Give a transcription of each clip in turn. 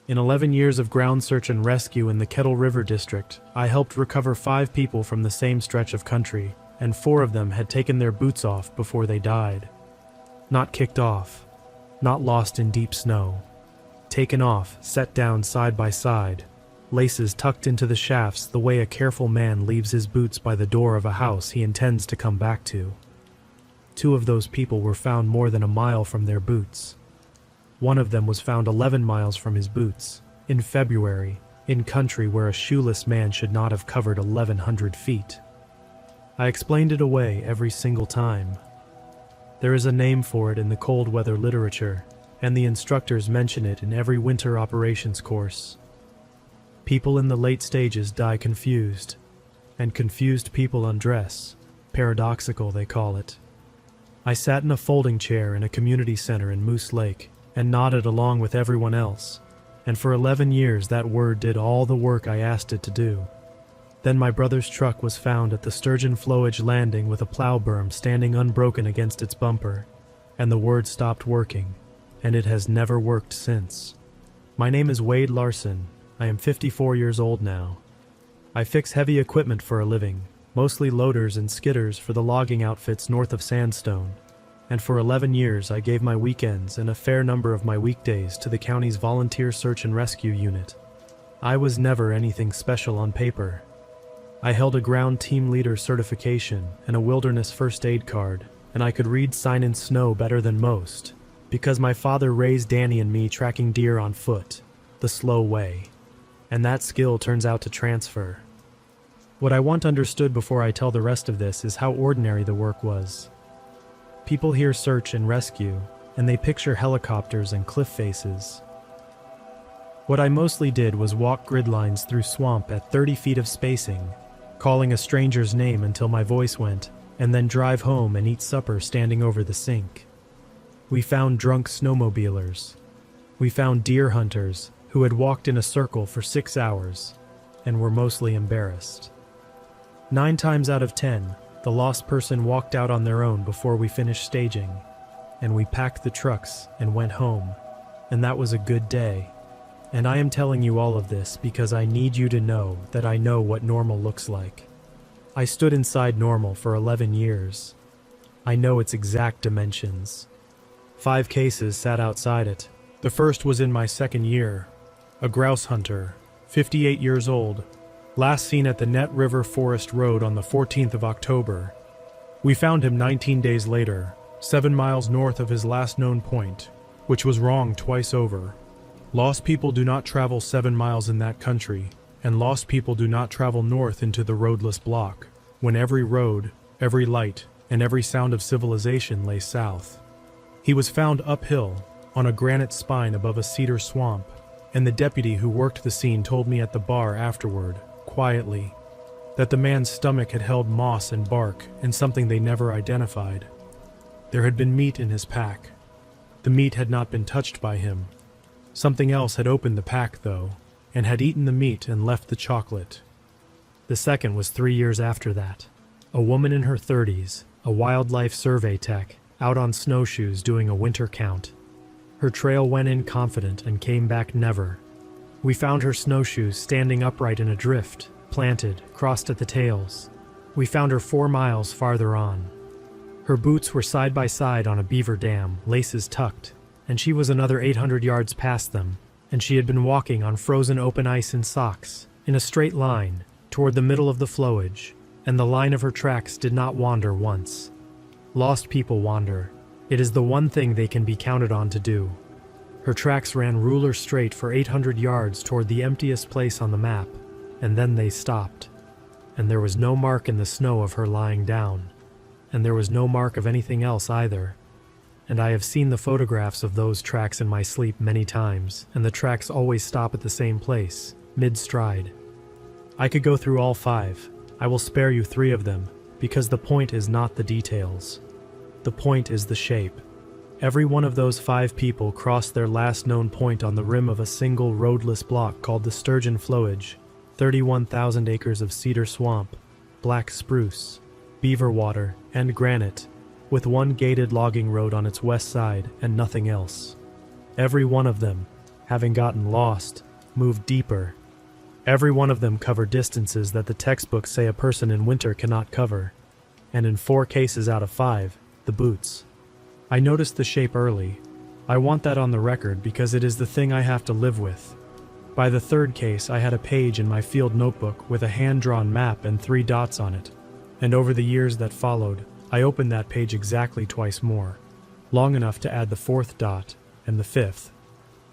In 11 years of ground search and rescue in the Kettle River District, I helped recover 5 people from the same stretch of country, and 4 of them had taken their boots off before they died. Not kicked off, not lost in deep snow. Taken off, set down side by side, laces tucked into the shafts the way a careful man leaves his boots by the door of a house he intends to come back to. 2 of those people were found more than a mile from their boots. One of them was found 11 miles from his boots, in February, in country where a shoeless man should not have covered 1,100 feet. I explained it away every single time. There is a name for it in the cold weather literature, and the instructors mention it in every winter operations course. People in the late stages die confused, and confused people undress. Paradoxical, they call it. I sat in a folding chair in a community center in Moose Lake, and nodded along with everyone else, and for 11 years that word did all the work I asked it to do. Then my brother's truck was found at the Sturgeon Flowage landing with a plow berm standing unbroken against its bumper, and the word stopped working, and it has never worked since. My name is Wade Larson. I am 54 years old now. I fix heavy equipment for a living, mostly loaders and skidders for the logging outfits north of Sandstone. And for 11 years I gave my weekends and a fair number of my weekdays to the county's volunteer search and rescue unit. I was never anything special on paper. I held a ground team leader certification and a wilderness first aid card, and I could read sign in snow better than most, because my father raised Danny and me tracking deer on foot, the slow way, and that skill turns out to transfer. What I want understood before I tell the rest of this is how ordinary the work was. People hear search and rescue, and they picture helicopters and cliff faces. What I mostly did was walk grid lines through swamp at 30 feet of spacing, calling a stranger's name until my voice went, and then drive home and eat supper standing over the sink. We found drunk snowmobilers. We found deer hunters who had walked in a circle for 6 hours, and were mostly embarrassed. 9 times out of 10, the lost person walked out on their own before we finished staging, and we packed the trucks and went home, and that was a good day. And I am telling you all of this because I need you to know that I know what normal looks like. I stood inside normal for 11 years. I know its exact dimensions. 5 cases sat outside it. The first was in my 2nd year. A grouse hunter, 58 years old, last seen at the Net River Forest Road on the 14th of October. We found him 19 days later, 7 miles north of his last known point, which was wrong twice over. Lost people do not travel 7 miles in that country, and lost people do not travel north into the roadless block, when every road, every light, and every sound of civilization lay south. He was found uphill, on a granite spine above a cedar swamp, and the deputy who worked the scene told me at the bar afterward, quietly, that the man's stomach had held moss and bark and something they never identified. There had been meat in his pack. The meat had not been touched by him. Something else had opened the pack, though, and had eaten the meat and left the chocolate. The second was 3 years after that. A woman in her 30s, a wildlife survey tech, out on snowshoes doing a winter count. Her trail went in confident and came back never. We found her snowshoes standing upright in a drift, planted, crossed at the tails. We found her 4 miles farther on. Her boots were side by side on a beaver dam, laces tucked, and she was another 800 yards past them, and she had been walking on frozen open ice in socks, in a straight line, toward the middle of the flowage, and the line of her tracks did not wander once. Lost people wander. It is the one thing they can be counted on to do. Her tracks ran ruler straight for 800 yards toward the emptiest place on the map, and then they stopped. And there was no mark in the snow of her lying down, and there was no mark of anything else either. And I have seen the photographs of those tracks in my sleep many times, and the tracks always stop at the same place, mid-stride. I could go through all 5. I will spare you 3 of them, because the point is not the details. The point is the shape. Every one of those 5 people crossed their last known point on the rim of a single roadless block called the Sturgeon Flowage, 31,000 acres of cedar swamp, black spruce, beaver water, and granite, with one gated logging road on its west side and nothing else. Every one of them, having gotten lost, moved deeper. Every one of them covered distances that the textbooks say a person in winter cannot cover, and in 4 cases out of 5, the boots. I noticed the shape early. I want that on the record because it is the thing I have to live with. By the 3rd case, I had a page in my field notebook with a hand-drawn map and 3 dots on it, and over the years that followed, I opened that page exactly twice more, long enough to add the 4th dot and the 5th,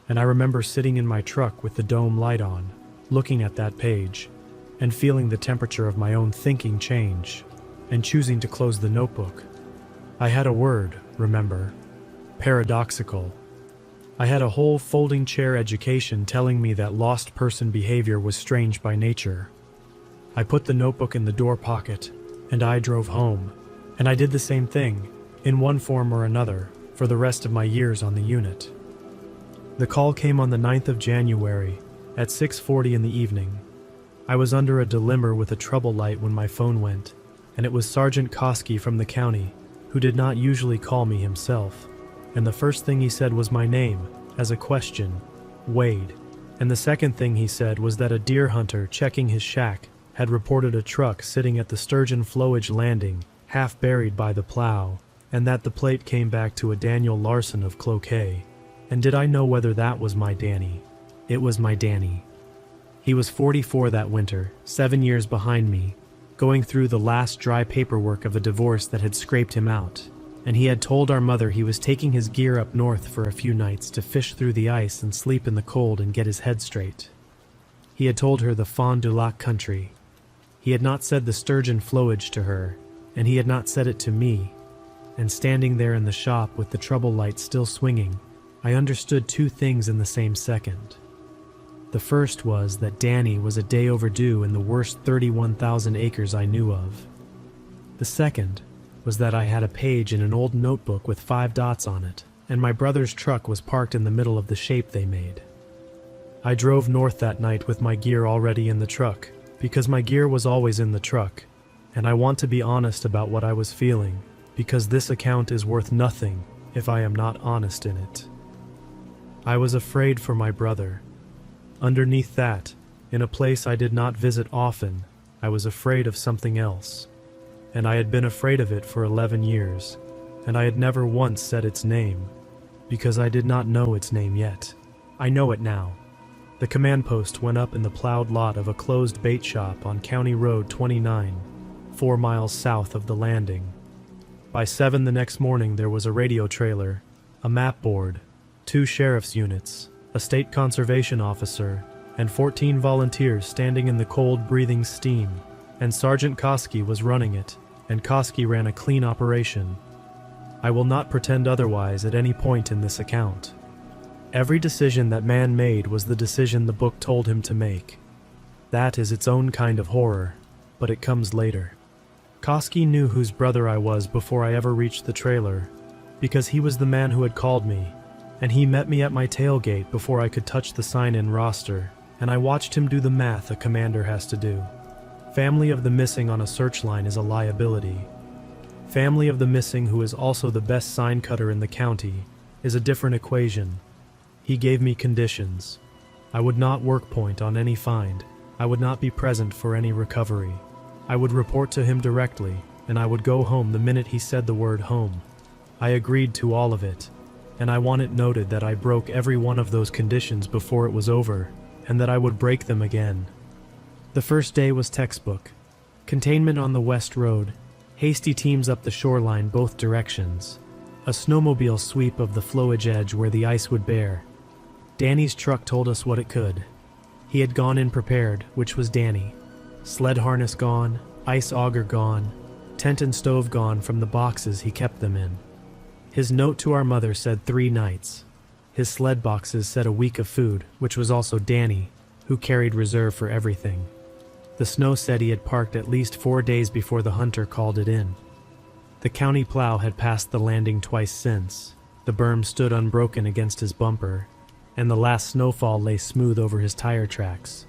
and I remember sitting in my truck with the dome light on, looking at that page, and feeling the temperature of my own thinking change, and choosing to close the notebook. I had a word, remember, paradoxical. I had a whole folding chair education telling me that lost person behavior was strange by nature. I put the notebook in the door pocket, and I drove home, and I did the same thing, in one form or another, for the rest of my years on the unit. The call came on the 9th of January, at 6:40 in the evening. I was under a dilemma with a trouble light when my phone went, and it was Sergeant Koski from the county, who did not usually call me himself, and the first thing he said was my name, as a question, Wade, and the second thing he said was that a deer hunter checking his shack had reported a truck sitting at the Sturgeon Flowage landing, half buried by the plow, and that the plate came back to a Daniel Larson of Cloquet. And did I know whether that was my Danny? It was my Danny. He was 44 that winter, 7 years behind me, going through the last dry paperwork of a divorce that had scraped him out, and he had told our mother he was taking his gear up north for a few nights to fish through the ice and sleep in the cold and get his head straight. He had told her the Fond du Lac country. He had not said the Sturgeon Flowage to her, and he had not said it to me, and standing there in the shop with the trouble light still swinging, I understood 2 things in the same second. The first was that Danny was a day overdue in the worst 31,000 acres I knew of. The second was that I had a page in an old notebook with 5 dots on it, and my brother's truck was parked in the middle of the shape they made. I drove north that night with my gear already in the truck, because my gear was always in the truck, and I want to be honest about what I was feeling, because this account is worth nothing if I am not honest in it. I was afraid for my brother. Underneath that, in a place I did not visit often, I was afraid of something else. And I had been afraid of it for 11 years, and I had never once said its name, because I did not know its name yet. I know it now. The command post went up in the plowed lot of a closed bait shop on County Road 29, 4 miles south of the landing. By 7 the next morning there was a radio trailer, a map board, 2 sheriff's units, a state conservation officer, and 14 volunteers standing in the cold breathing steam, and Sergeant Koski was running it, and Koski ran a clean operation. I will not pretend otherwise at any point in this account. Every decision that man made was the decision the book told him to make. That is its own kind of horror, but it comes later. Koski knew whose brother I was before I ever reached the trailer, because he was the man who had called me, and he met me at my tailgate before I could touch the sign-in roster, and I watched him do the math a commander has to do. Family of the missing on a search line is a liability. Family of the missing who is also the best sign cutter in the county is a different equation. He gave me conditions. I would not work point on any find. I would not be present for any recovery. I would report to him directly, and I would go home the minute he said the word home. I agreed to all of it, and I want it noted that I broke every one of those conditions before it was over, and that I would break them again. The first day was textbook. Containment on the West Road, hasty teams up the shoreline both directions, a snowmobile sweep of the flowage edge where the ice would bear. Danny's truck told us what it could. He had gone in prepared, which was Danny. Sled harness gone, ice auger gone, tent and stove gone from the boxes he kept them in. His note to our mother said 3 nights. His sled boxes said a week of food, which was also Danny, who carried reserve for everything. The snow said he had parked at least 4 days before the hunter called it in. The county plow had passed the landing twice since. The berm stood unbroken against his bumper, and the last snowfall lay smooth over his tire tracks.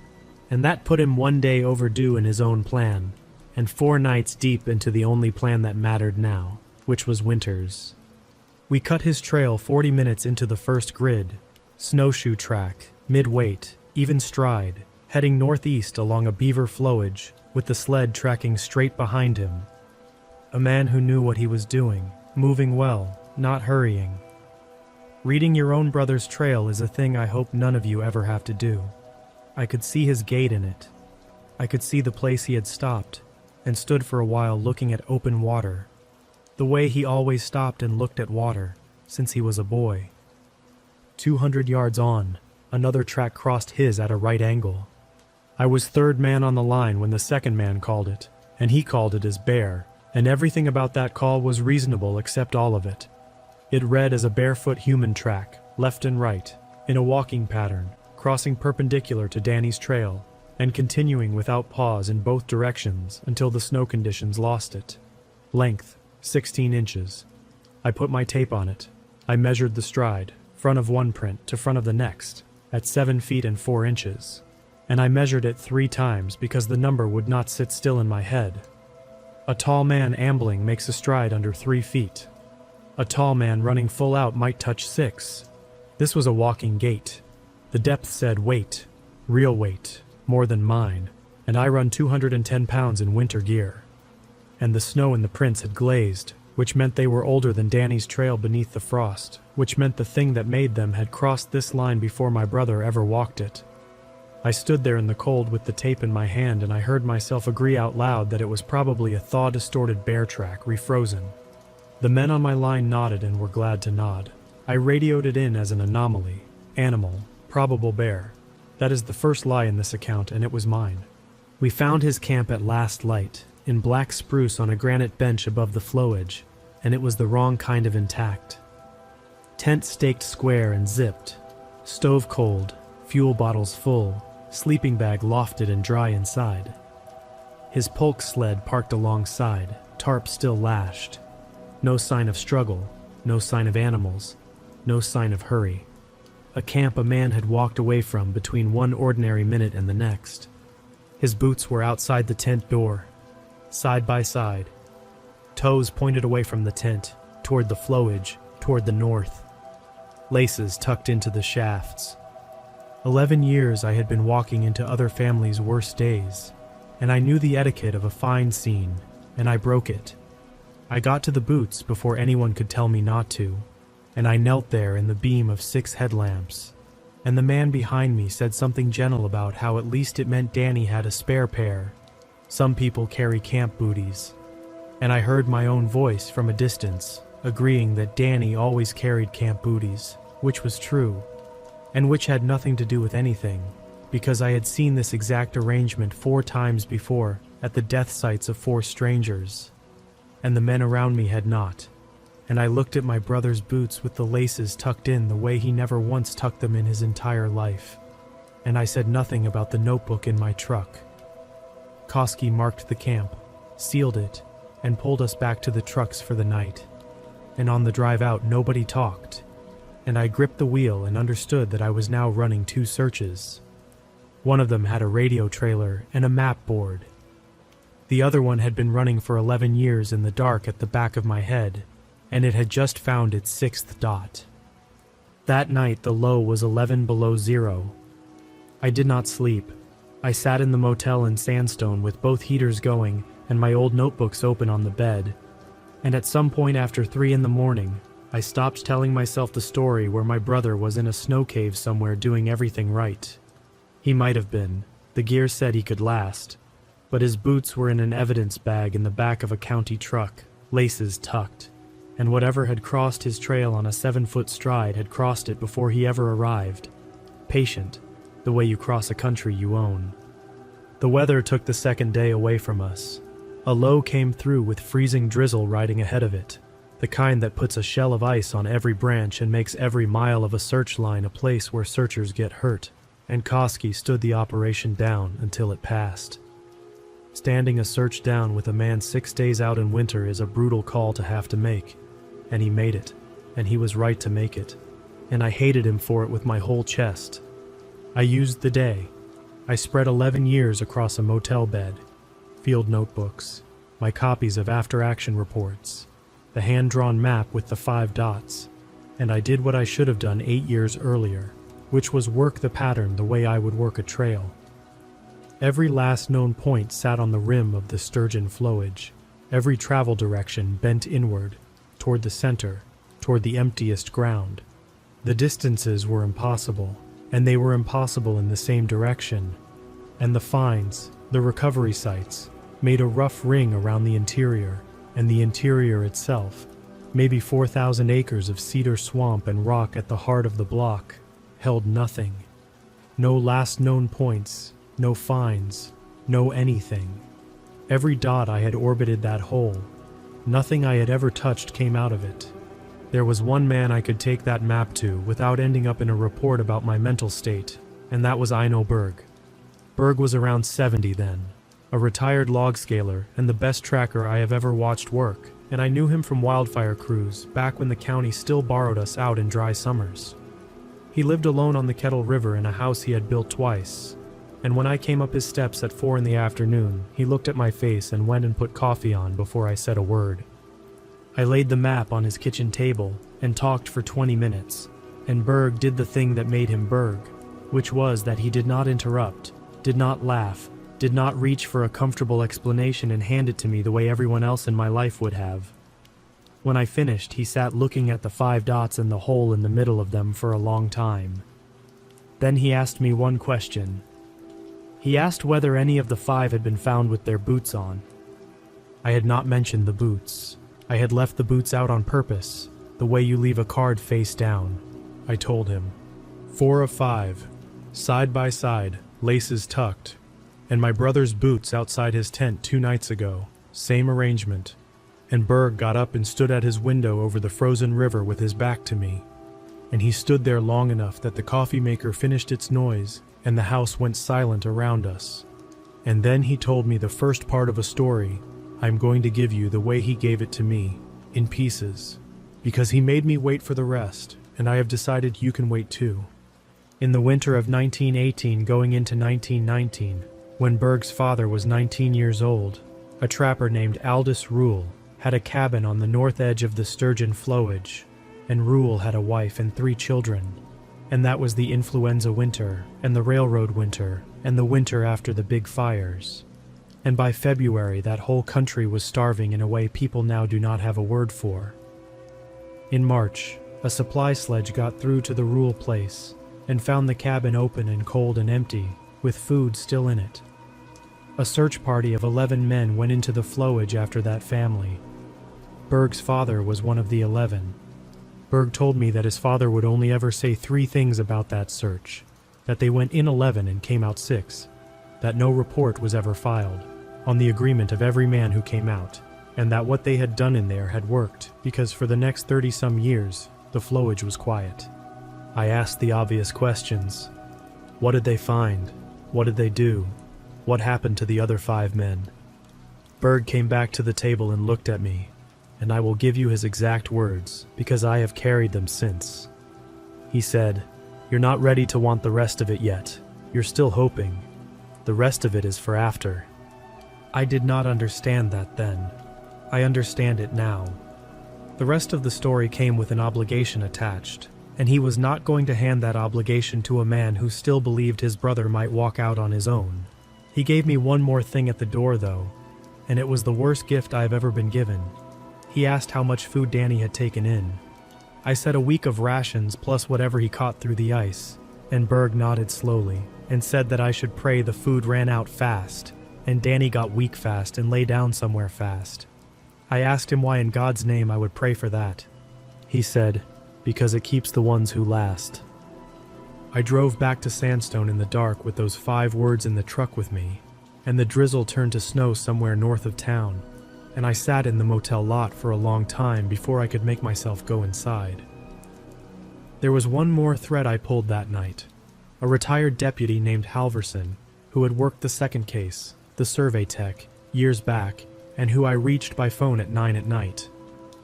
And that put him 1 day overdue in his own plan, and 4 nights deep into the only plan that mattered now, which was winter's. We cut his trail 40 minutes into the first grid, Snowshoe track, mid-weight, even stride, heading northeast along a beaver flowage, with the sled tracking straight behind him. A man who knew what he was doing, moving well, not hurrying. Reading your own brother's trail is a thing I hope none of you ever have to do. I could see his gait in it. I could see the place he had stopped, and stood for a while looking at open water. The way he always stopped and looked at water, since he was a boy. 200 yards on, another track crossed his at a right angle. I was third man on the line when the second man called it, and he called it his bear, and everything about that call was reasonable except all of it. It read as a barefoot human track, left and right, in a walking pattern, crossing perpendicular to Danny's trail, and continuing without pause in both directions until the snow conditions lost it. Length, 16 inches. I put my tape on it. I measured the stride, front of one print to front of the next, at 7 feet and 4 inches. And I measured it 3 times because the number would not sit still in my head. A tall man ambling makes a stride under 3 feet. A tall man running full out might touch 6. This was a walking gait. The depth said weight, real weight, more than mine, and I run 210 pounds in winter gear. And the snow in the prints had glazed, which meant they were older than Danny's trail beneath the frost, which meant the thing that made them had crossed this line before my brother ever walked it. I stood there in the cold with the tape in my hand, and I heard myself agree out loud that it was probably a thaw-distorted bear track, refrozen. The men on my line nodded and were glad to nod. I radioed it in as an anomaly, animal, probable bear. That is the first lie in this account, and it was mine. We found his camp at last light, in black spruce on a granite bench above the flowage, and it was the wrong kind of intact. Tent staked square and zipped, stove cold, fuel bottles full, sleeping bag lofted and dry inside. His polk sled parked alongside, tarp still lashed. No sign of struggle, no sign of animals, no sign of hurry. A camp a man had walked away from between one ordinary minute and the next. His boots were outside the tent door, side by side. Toes pointed away from the tent, toward the flowage, toward the north. Laces tucked into the shafts. 11 years I had been walking into other families' worst days, and I knew the etiquette of a fine scene, and I broke it. I got to the boots before anyone could tell me not to, and I knelt there in the beam of 6 headlamps, and the man behind me said something gentle about how at least it meant Danny had a spare pair. Some people carry camp booties, and I heard my own voice from a distance, agreeing that Danny always carried camp booties, which was true, and which had nothing to do with anything, because I had seen this exact arrangement 4 times before at the death sites of 4 strangers, and the men around me had not. And I looked at my brother's boots with the laces tucked in the way he never once tucked them in his entire life, and I said nothing about the notebook in my truck. Koski marked the camp, sealed it, and pulled us back to the trucks for the night. And on the drive out nobody talked, and I gripped the wheel and understood that I was now running 2 searches. One of them had a radio trailer and a map board. The other one had been running for 11 years in the dark at the back of my head, and it had just found its 6th dot. That night the low was 11 below zero. I did not sleep. I sat in the motel in Sandstone with both heaters going and my old notebooks open on the bed, and at some point after 3 in the morning, I stopped telling myself the story where my brother was in a snow cave somewhere doing everything right. He might have been. The gear said he could last, but his boots were in an evidence bag in the back of a county truck, laces tucked, and whatever had crossed his trail on a 7-foot stride had crossed it before he ever arrived. Patient, the way you cross a country you own. The weather took the second day away from us. A low came through with freezing drizzle riding ahead of it, the kind that puts a shell of ice on every branch and makes every mile of a search line a place where searchers get hurt, and Koski stood the operation down until it passed. Standing a search down with a man 6 days out in winter is a brutal call to have to make, and he made it, and he was right to make it, and I hated him for it with my whole chest. I used the day. I spread 11 years across a motel bed, field notebooks, my copies of after-action reports, the hand-drawn map with the 5 dots, and I did what I should have done 8 years earlier. which was work the pattern the way I would work a trail. Every last known point sat on the rim of the sturgeon flowage. Every travel direction bent inward, toward the center, toward the emptiest ground. The distances were impossible, and they were impossible in the same direction. And the finds, the recovery sites, made a rough ring around the interior, and the interior itself, maybe 4,000 acres of cedar swamp and rock at the heart of the block, held nothing. No last known points, no finds, no anything. Every dot I had orbited that hole. Nothing I had ever touched came out of it. There was one man I could take that map to without ending up in a report about my mental state, and that was Ino Berg. Berg was around 70 then, a retired log scaler and the best tracker I have ever watched work, and I knew him from wildfire crews back when the county still borrowed us out in dry summers. He lived alone on the Kettle River in a house he had built twice, and when I came up his steps at 4 in the afternoon, he looked at my face and went and put coffee on before I said a word. I laid the map on his kitchen table and talked for 20 minutes, and Berg did the thing that made him Berg, which was that he did not interrupt, did not laugh, did not reach for a comfortable explanation and hand it to me the way everyone else in my life would have. When I finished, he sat looking at the 5 dots and the hole in the middle of them for a long time. Then he asked me one question. He asked whether any of the 5 had been found with their boots on. I had not mentioned the boots. I had left the boots out on purpose, the way you leave a card face down. I told him. 4 of 5, side by side, laces tucked, and my brother's boots outside his tent 2 nights ago, same arrangement. And Berg got up and stood at his window over the frozen river with his back to me. And he stood there long enough that the coffee maker finished its noise and the house went silent around us. And then he told me the first part of a story I'm going to give you the way he gave it to me, in pieces, because he made me wait for the rest, and I have decided you can wait too. In the winter of 1918 going into 1919, when Berg's father was 19 years old, a trapper named Aldous Rule had a cabin on the north edge of the sturgeon flowage, and Rule had a wife and 3 children. And that was the influenza winter, and the railroad winter, and the winter after the big fires. And by February that whole country was starving in a way people now do not have a word for. In March, a supply sledge got through to the Rule place, and found the cabin open and cold and empty, with food still in it. A search party of 11 men went into the flowage after that family. Berg's father was one of the 11. Berg told me that his father would only ever say 3 things about that search, that they went in 11 and came out 6, that no report was ever filed, on the agreement of every man who came out, and that what they had done in there had worked because for the next 30-some years, the flowage was quiet. I asked the obvious questions. What did they find? What did they do? What happened to the other 5 men? Berg came back to the table and looked at me, and I will give you his exact words, because I have carried them since. He said, "You're not ready to want the rest of it yet. You're still hoping. The rest of it is for after." I did not understand that then. I understand it now. The rest of the story came with an obligation attached, and he was not going to hand that obligation to a man who still believed his brother might walk out on his own. He gave me one more thing at the door, though, and it was the worst gift I've ever been given. He asked how much food Danny had taken in. I said a week of rations plus whatever he caught through the ice, and Berg nodded slowly and said that I should pray the food ran out fast, and Danny got weak fast and lay down somewhere fast. I asked him why in God's name I would pray for that. He said, "Because it keeps the ones who last." I drove back to Sandstone in the dark with those 5 words in the truck with me, and the drizzle turned to snow somewhere north of town, and I sat in the motel lot for a long time before I could make myself go inside. There was one more thread I pulled that night. A retired deputy named Halverson, who had worked the second case, the survey tech, years back, and who I reached by phone at 9 at night.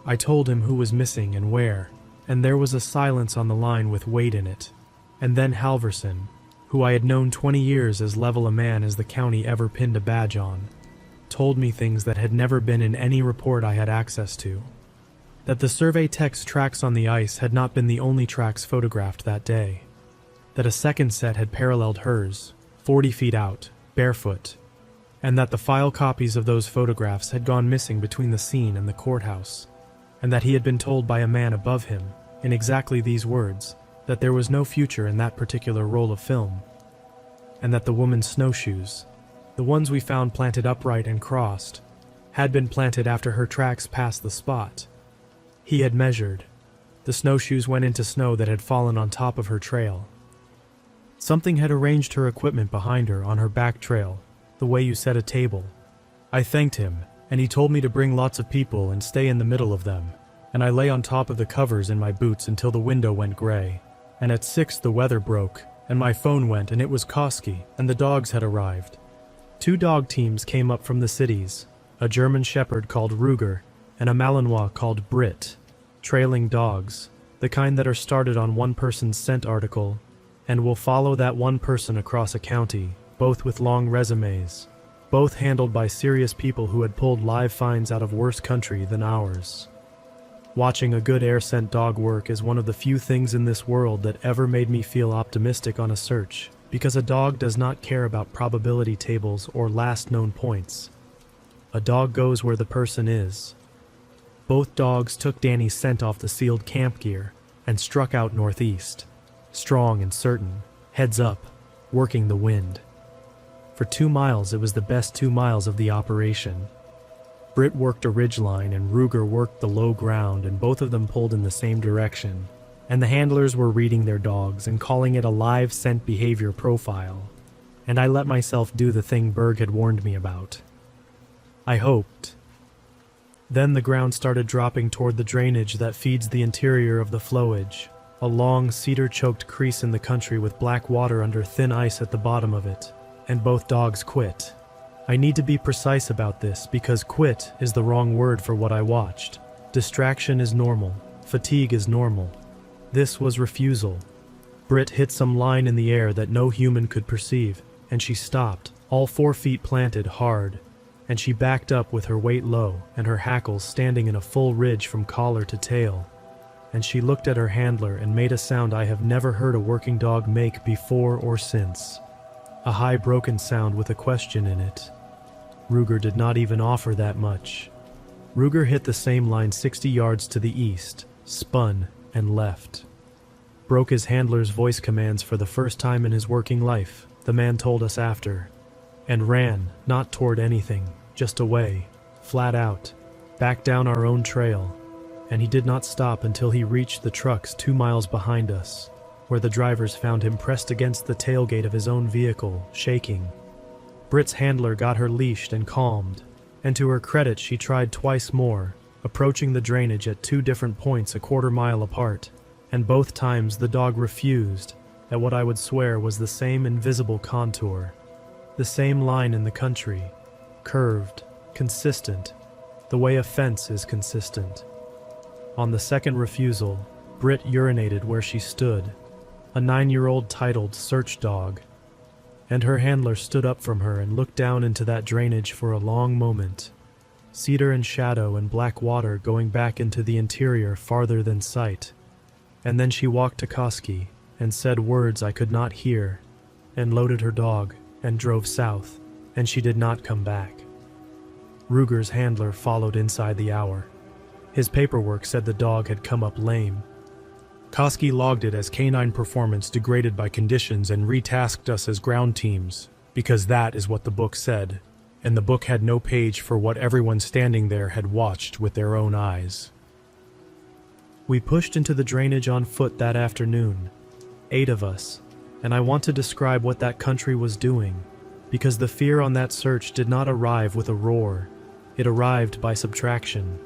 I told him who was missing and where, and there was a silence on the line with weight in it. And then Halverson, who I had known 20 years as level a man as the county ever pinned a badge on, told me things that had never been in any report I had access to. That the survey tech's tracks on the ice had not been the only tracks photographed that day. that a second set had paralleled hers, 40 feet out, barefoot, and that the file copies of those photographs had gone missing between the scene and the courthouse, and that he had been told by a man above him, in exactly these words, that there was no future in that particular roll of film, and that the woman's snowshoes, the ones we found planted upright and crossed, had been planted after her tracks passed the spot. He had measured. The snowshoes went into snow that had fallen on top of her trail. Something had arranged her equipment behind her on her back trail, the way you set a table. I thanked him, and he told me to bring lots of people and stay in the middle of them, and I lay on top of the covers in my boots until the window went gray, and at 6 the weather broke, and my phone went, and it was Koski, and the dogs had arrived. 2 dog teams came up from the cities, a German Shepherd called Ruger, and a Malinois called Brit, trailing dogs, the kind that are started on one person's scent article, and will follow that one person across a county, both with long resumes, both handled by serious people who had pulled live finds out of worse country than ours. Watching a good air-scent dog work is one of the few things in this world that ever made me feel optimistic on a search, because a dog does not care about probability tables or last known points. A dog goes where the person is. Both dogs took Danny's scent off the sealed camp gear and struck out northeast, strong and certain, heads up, working the wind. For 2 miles it was the best 2 miles of the operation. Britt worked a ridgeline and Ruger worked the low ground, and both of them pulled in the same direction, and the handlers were reading their dogs and calling it a live scent behavior profile, and I let myself do the thing Berg had warned me about. I hoped. Then the ground started dropping toward the drainage that feeds the interior of the flowage, a long cedar-choked crease in the country with black water under thin ice at the bottom of it, and both dogs quit. I need to be precise about this because quit is the wrong word for what I watched. Distraction is normal. Fatigue is normal. This was refusal. Britt hit some line in the air that no human could perceive, and she stopped, all 4 feet planted hard, and she backed up with her weight low and her hackles standing in a full ridge from collar to tail, and she looked at her handler and made a sound I have never heard a working dog make before or since. A high broken sound with a question in it. Ruger did not even offer that much. Ruger hit the same line 60 yards to the east, spun, and left. Broke his handler's voice commands for the first time in his working life, the man told us after, and ran, not toward anything, just away, flat out, back down our own trail, and he did not stop until he reached the trucks 2 miles behind us, where the drivers found him pressed against the tailgate of his own vehicle, shaking. Britt's handler got her leashed and calmed, and to her credit she tried twice more, approaching the drainage at 2 different points a quarter-mile apart, and both times the dog refused at what I would swear was the same invisible contour, the same line in the country, curved, consistent, the way a fence is consistent. On the second refusal, Britt urinated where she stood, a 9-year-old titled search dog, and her handler stood up from her and looked down into that drainage for a long moment, cedar and shadow and black water going back into the interior farther than sight, and then she walked to Koski and said words I could not hear, and loaded her dog and drove south, and she did not come back. Ruger's handler followed inside the hour. His paperwork said the dog had come up lame. Koski logged it as canine performance degraded by conditions and retasked us as ground teams, because that is what the book said, and the book had no page for what everyone standing there had watched with their own eyes. We pushed into the drainage on foot that afternoon, 8 of us, and I want to describe what that country was doing, because the fear on that search did not arrive with a roar, it arrived by subtraction.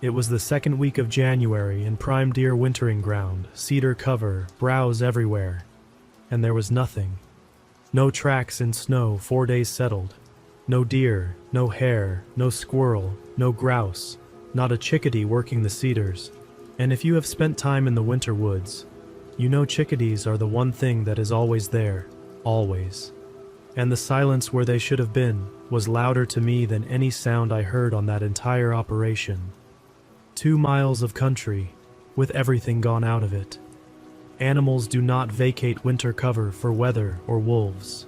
It was the 2nd week of January in prime deer wintering ground, cedar cover, browse everywhere, and there was nothing. No tracks in snow 4 days settled. No deer, no hare, no squirrel, no grouse, not a chickadee working the cedars. And if you have spent time in the winter woods, you know chickadees are the one thing that is always there, always. And the silence where they should have been was louder to me than any sound I heard on that entire operation. 2 miles of country, with everything gone out of it. Animals do not vacate winter cover for weather or wolves.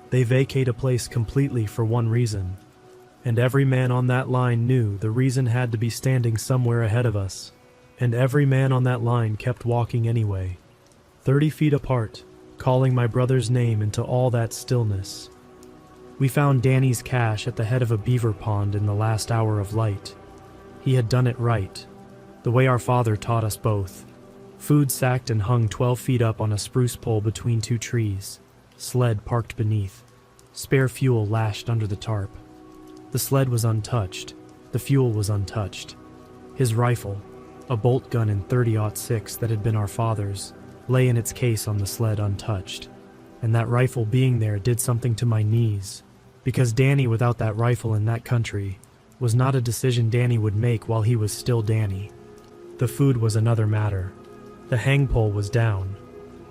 They vacate a place completely for one reason, and every man on that line knew the reason had to be standing somewhere ahead of us, and every man on that line kept walking anyway, 30 feet apart, calling my brother's name into all that stillness. We found Danny's cache at the head of a beaver pond in the last hour of light. He had done it right, the way our father taught us both. Food sacked and hung 12 feet up on a spruce pole between two trees. Sled parked beneath. Spare fuel lashed under the tarp. The sled was untouched. The fuel was untouched. His rifle, a bolt gun in .30-06 that had been our father's, lay in its case on the sled untouched. And that rifle being there did something to my knees, because Danny without that rifle in that country was not a decision Danny would make while he was still Danny. The food was another matter. The hang pole was down.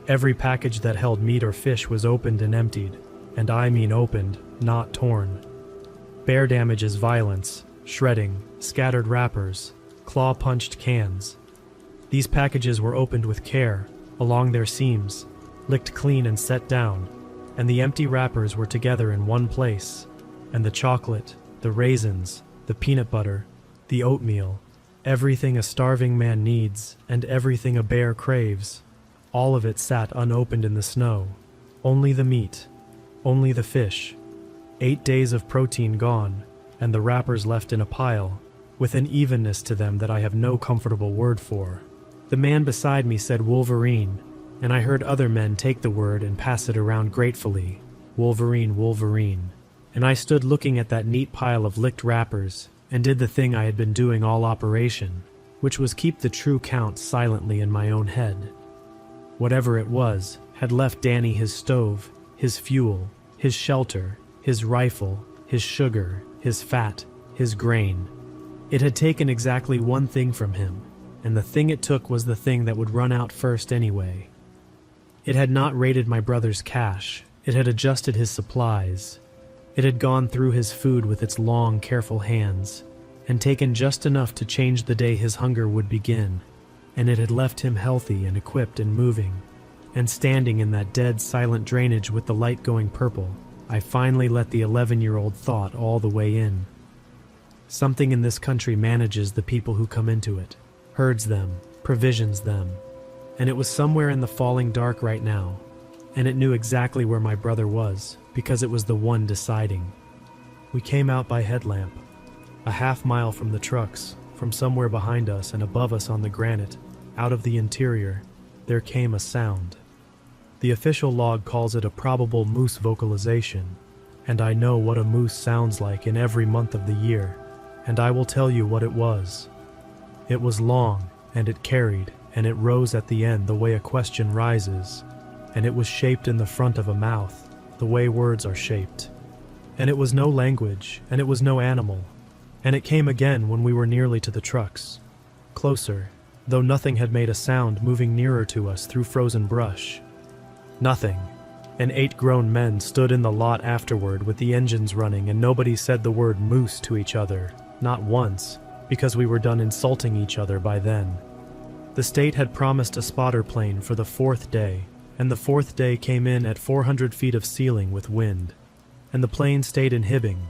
Every package that held meat or fish was opened and emptied, and I mean opened, not torn. Bear damages, violence, shredding, scattered wrappers, claw-punched cans. These packages were opened with care, along their seams, licked clean and set down, and the empty wrappers were together in one place, and the chocolate, the raisins, the peanut butter, the oatmeal, everything a starving man needs and everything a bear craves, all of it sat unopened in the snow. Only the meat, only the fish. 8 days of protein gone, and the wrappers left in a pile, with an evenness to them that I have no comfortable word for. The man beside me said Wolverine, and I heard other men take the word and pass it around gratefully. Wolverine, Wolverine. And I stood looking at that neat pile of licked wrappers and did the thing I had been doing all operation, which was keep the true count silently in my own head. Whatever it was had left Danny his stove, his fuel, his shelter, his rifle, his sugar, his fat, his grain. It had taken exactly one thing from him, and the thing it took was the thing that would run out first anyway. It had not raided my brother's cache. It had adjusted his supplies. It had gone through his food with its long, careful hands, and taken just enough to change the day his hunger would begin, and it had left him healthy and equipped and moving. And standing in that dead, silent drainage with the light going purple, I finally let the 11-year-old thought all the way in. Something in this country manages the people who come into it, herds them, provisions them, and it was somewhere in the falling dark right now, and it knew exactly where my brother was, because it was the one deciding. We came out by headlamp, a half-mile from the trucks, from somewhere behind us and above us on the granite, out of the interior, there came a sound. The official log calls it a probable moose vocalization, and I know what a moose sounds like in every month of the year, and I will tell you what it was. It was long, and it carried, and it rose at the end the way a question rises, and it was shaped in the front of a mouth, the way words are shaped. And it was no language, and it was no animal, and it came again when we were nearly to the trucks. Closer, though nothing had made a sound, moving nearer to us through frozen brush. Nothing. And 8 grown men stood in the lot afterward with the engines running, and nobody said the word moose to each other, not once, because we were done insulting each other by then. The state had promised a spotter plane for the 4th day, and the 4th day came in at 400 feet of ceiling with wind, and the plane stayed in Hibbing,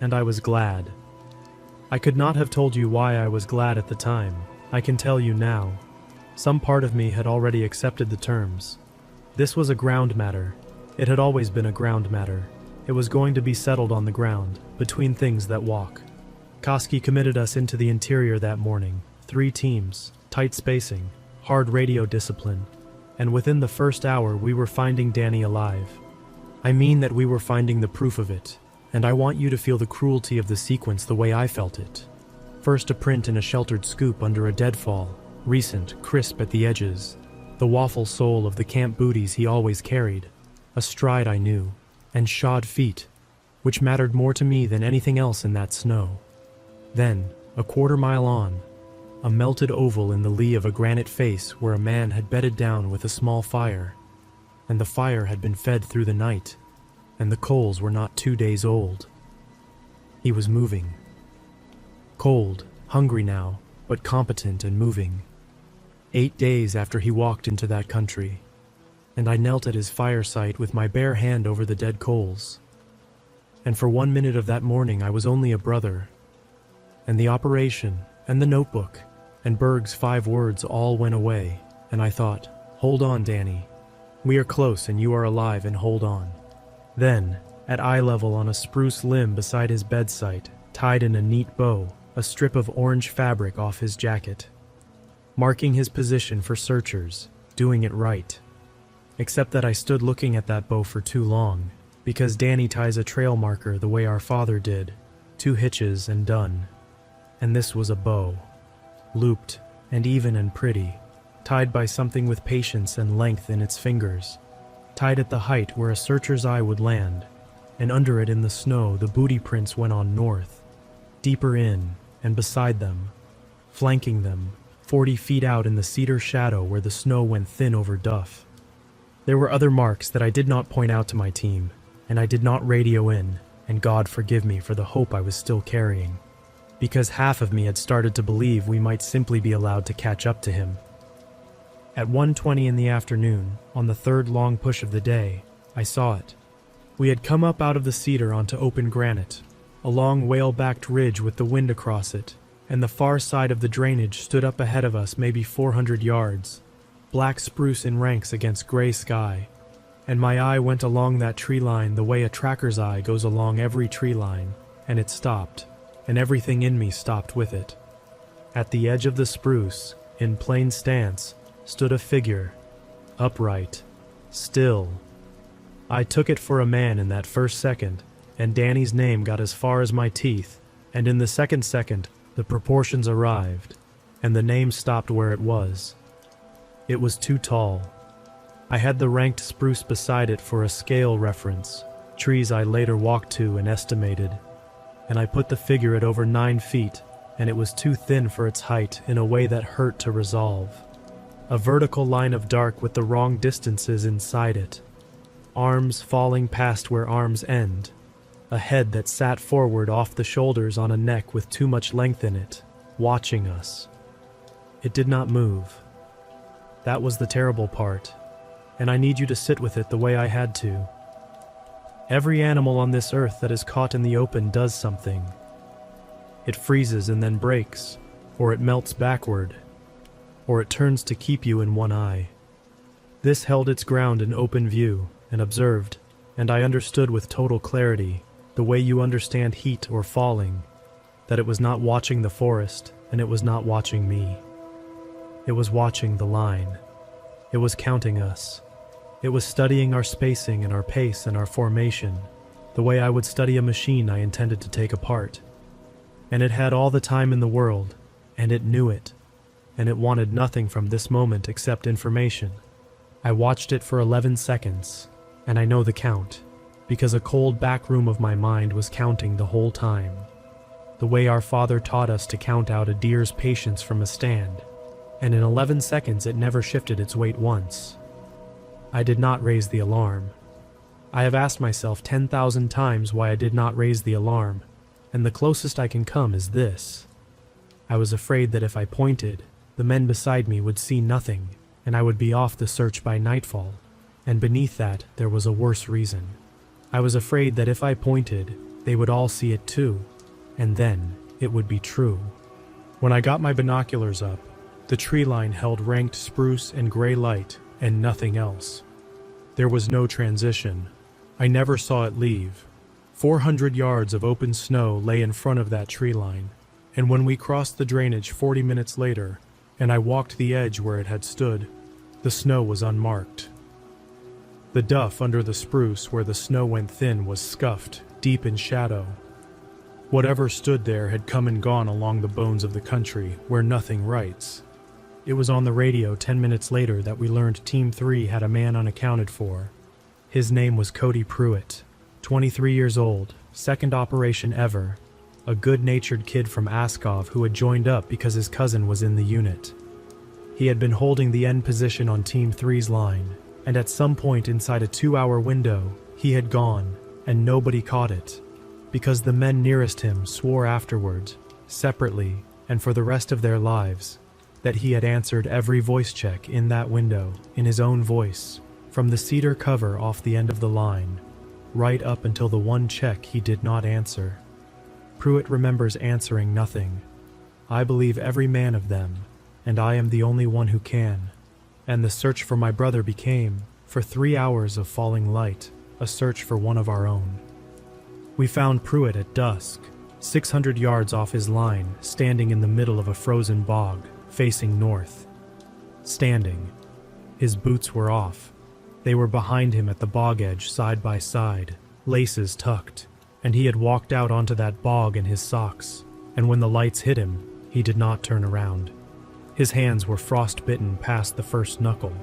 and I was glad. I could not have told you why I was glad at the time. I can tell you now. Some part of me had already accepted the terms. This was a ground matter. It had always been a ground matter. It was going to be settled on the ground, between things that walk. Koski committed us into the interior that morning, 3 teams, tight spacing, hard radio discipline, and within the first hour we were finding Danny alive. I mean that we were finding the proof of it, and I want you to feel the cruelty of the sequence the way I felt it. First a print in a sheltered scoop under a deadfall, recent, crisp at the edges, the waffle sole of the camp booties he always carried, a stride I knew, and shod feet, which mattered more to me than anything else in that snow. Then, a quarter-mile on, a melted oval in the lee of a granite face where a man had bedded down with a small fire, and the fire had been fed through the night, and the coals were not 2 days old. He was moving. Cold, hungry now, but competent and moving. 8 days after he walked into that country, and I knelt at his fireside with my bare hand over the dead coals. And for 1 minute of that morning I was only a brother. And the operation, and the notebook, and Berg's 5 words all went away, and I thought, hold on, Danny. We are close and you are alive, and hold on. Then, at eye level on a spruce limb beside his bedside, tied in a neat bow, a strip of orange fabric off his jacket, marking his position for searchers, doing it right. Except that I stood looking at that bow for too long, because Danny ties a trail marker the way our father did, 2 hitches and done. And this was a bow, looped and even and pretty, tied by something with patience and length in its fingers, tied at the height where a searcher's eye would land, and under it in the snow the booty prints went on north, deeper in and beside them, flanking them, 40 feet out in the cedar shadow where the snow went thin over duff. There were other marks that I did not point out to my team, and I did not radio in, and God forgive me for the hope I was still carrying, because half of me had started to believe we might simply be allowed to catch up to him. At 1:20 in the afternoon, on the 3rd long push of the day, I saw it. We had come up out of the cedar onto open granite, a long whale-backed ridge with the wind across it, and the far side of the drainage stood up ahead of us maybe 400 yards, black spruce in ranks against gray sky, and my eye went along that tree line the way a tracker's eye goes along every tree line, and it stopped, and everything in me stopped with it. At the edge of the spruce, in plain stance, stood a figure, upright, still. I took it for a man in that first second, and Danny's name got as far as my teeth, and in the second second, the proportions arrived, and the name stopped where it was. It was too tall. I had the ranked spruce beside it for a scale reference, trees I later walked to and estimated, and I put the figure at over 9 feet, and it was too thin for its height in a way that hurt to resolve. A vertical line of dark with the wrong distances inside it. Arms falling past where arms end. A head that sat forward off the shoulders on a neck with too much length in it, watching us. It did not move. That was the terrible part, and I need you to sit with it the way I had to. Every animal on this earth that is caught in the open does something. It freezes and then breaks, or it melts backward, or it turns to keep you in one eye. This held its ground in open view, and observed, and I understood with total clarity, the way you understand heat or falling, that it was not watching the forest, and it was not watching me. It was watching the line. It was counting us. It was studying our spacing and our pace and our formation, the way I would study a machine I intended to take apart. And it had all the time in the world, and it knew it, and it wanted nothing from this moment except information. I watched it for 11 seconds, and I know the count, because a cold back room of my mind was counting the whole time, the way our father taught us to count out a deer's patience from a stand, and in 11 seconds it never shifted its weight once. I did not raise the alarm. I have asked myself 10,000 times why I did not raise the alarm, and the closest I can come is this. I was afraid that if I pointed, the men beside me would see nothing, and I would be off the search by nightfall, and beneath that there was a worse reason. I was afraid that if I pointed, they would all see it too, and then it would be true. When I got my binoculars up, the tree line held ranked spruce and gray light, and nothing else. There was no transition. I never saw it leave. 400 yards of open snow lay in front of that tree line, and when we crossed the drainage 40 minutes later, and I walked the edge where it had stood, the snow was unmarked. The duff under the spruce where the snow went thin was scuffed, deep in shadow. Whatever stood there had come and gone along the bones of the country where nothing writes. It was on the radio 10 minutes later that we learned Team 3 had a man unaccounted for. His name was Cody Pruitt, 23 years old, second operation ever, a good-natured kid from Askov who had joined up because his cousin was in the unit. He had been holding the end position on Team 3's line, and at some point inside a 2-hour window, he had gone, and nobody caught it, because the men nearest him swore afterwards, separately, and for the rest of their lives, that he had answered every voice check in that window in his own voice, from the cedar cover off the end of the line, right up until the one check he did not answer. Pruitt remembers answering nothing. I believe every man of them, and I am the only one who can. And the search for my brother became, for 3 hours of falling light, a search for one of our own. We found Pruitt at dusk, 600 yards off his line, standing in the middle of a frozen bog, facing north. Standing. His boots were off. They were behind him at the bog edge, side by side, laces tucked, and he had walked out onto that bog in his socks, and when the lights hit him, he did not turn around. His hands were frostbitten past the first knuckle.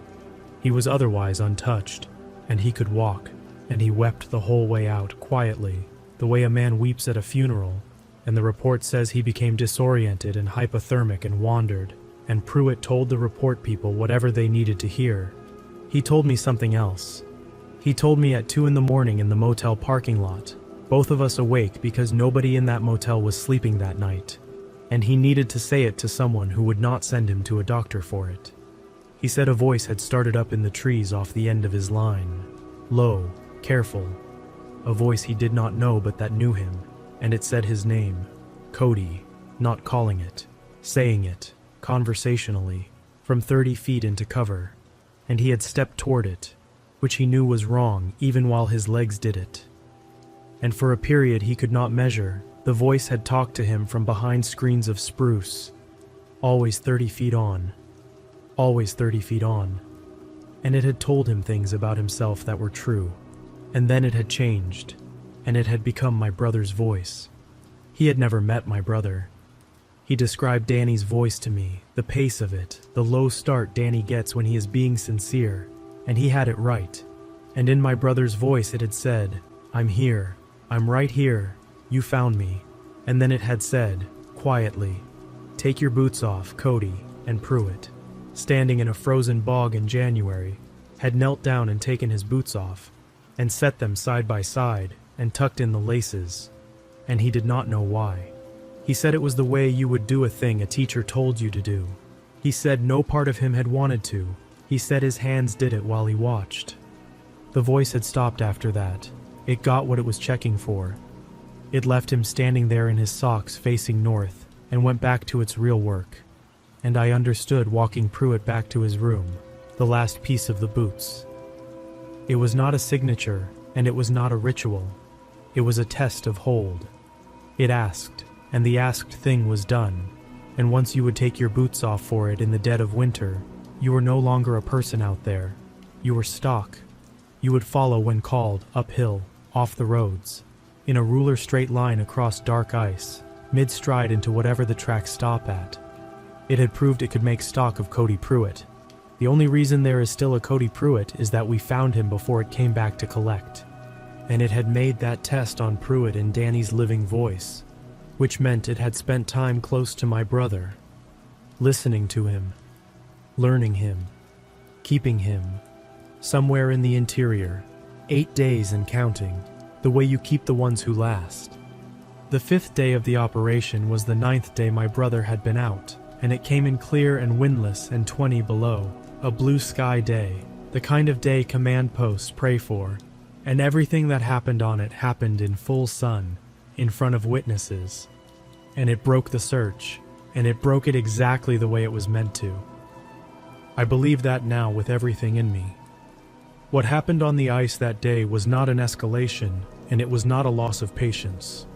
He was otherwise untouched, and he could walk, and he wept the whole way out, quietly, the way a man weeps at a funeral, and the report says he became disoriented and hypothermic and wandered, and Pruitt told the report people whatever they needed to hear. He told me something else. He told me at 2 a.m. in the motel parking lot, both of us awake because nobody in that motel was sleeping that night, and he needed to say it to someone who would not send him to a doctor for it. He said a voice had started up in the trees off the end of his line, low, careful, a voice he did not know but that knew him, and it said his name, Cody, not calling it, saying it, conversationally, from 30 feet into cover, and he had stepped toward it, which he knew was wrong even while his legs did it. And for a period he could not measure, the voice had talked to him from behind screens of spruce, always 30 feet on, always 30 feet on, and it had told him things about himself that were true, and then it had changed, and it had become my brother's voice. He had never met my brother. He described Danny's voice to me, the pace of it, the low start Danny gets when he is being sincere, and he had it right. And in my brother's voice it had said, I'm here, I'm right here, you found me. And then it had said, quietly, take your boots off, Cody, and Pruitt, standing in a frozen bog in January, had knelt down and taken his boots off, and set them side by side, and tucked in the laces, and he did not know why. He said it was the way you would do a thing a teacher told you to do. He said no part of him had wanted to. He said his hands did it while he watched. The voice had stopped after that. It got what it was checking for. It left him standing there in his socks facing north, and went back to its real work. And I understood walking Pruitt back to his room, the last piece of the boots. It was not a signature, and it was not a ritual. It was a test of hold. It asked, and the asked thing was done, and once you would take your boots off for it in the dead of winter, you were no longer a person out there. You were stock. You would follow when called, uphill, off the roads, in a ruler straight line across dark ice, mid-stride into whatever the tracks stop at. It had proved it could make stock of Cody Pruitt. The only reason there is still a Cody Pruitt is that we found him before it came back to collect. And it had made that test on Pruitt in Danny's living voice, which meant it had spent time close to my brother, listening to him, learning him, keeping him, somewhere in the interior, 8 days and counting, the way you keep the ones who last. The 5th day of the operation was the 9th day my brother had been out, and it came in clear and windless and 20 below, a blue sky day, the kind of day command posts pray for, and everything that happened on it happened in full sun, in front of witnesses. And it broke the search, and it broke it exactly the way it was meant to. I believe that now with everything in me. What happened on the ice that day was not an escalation, and it was not a loss of patience.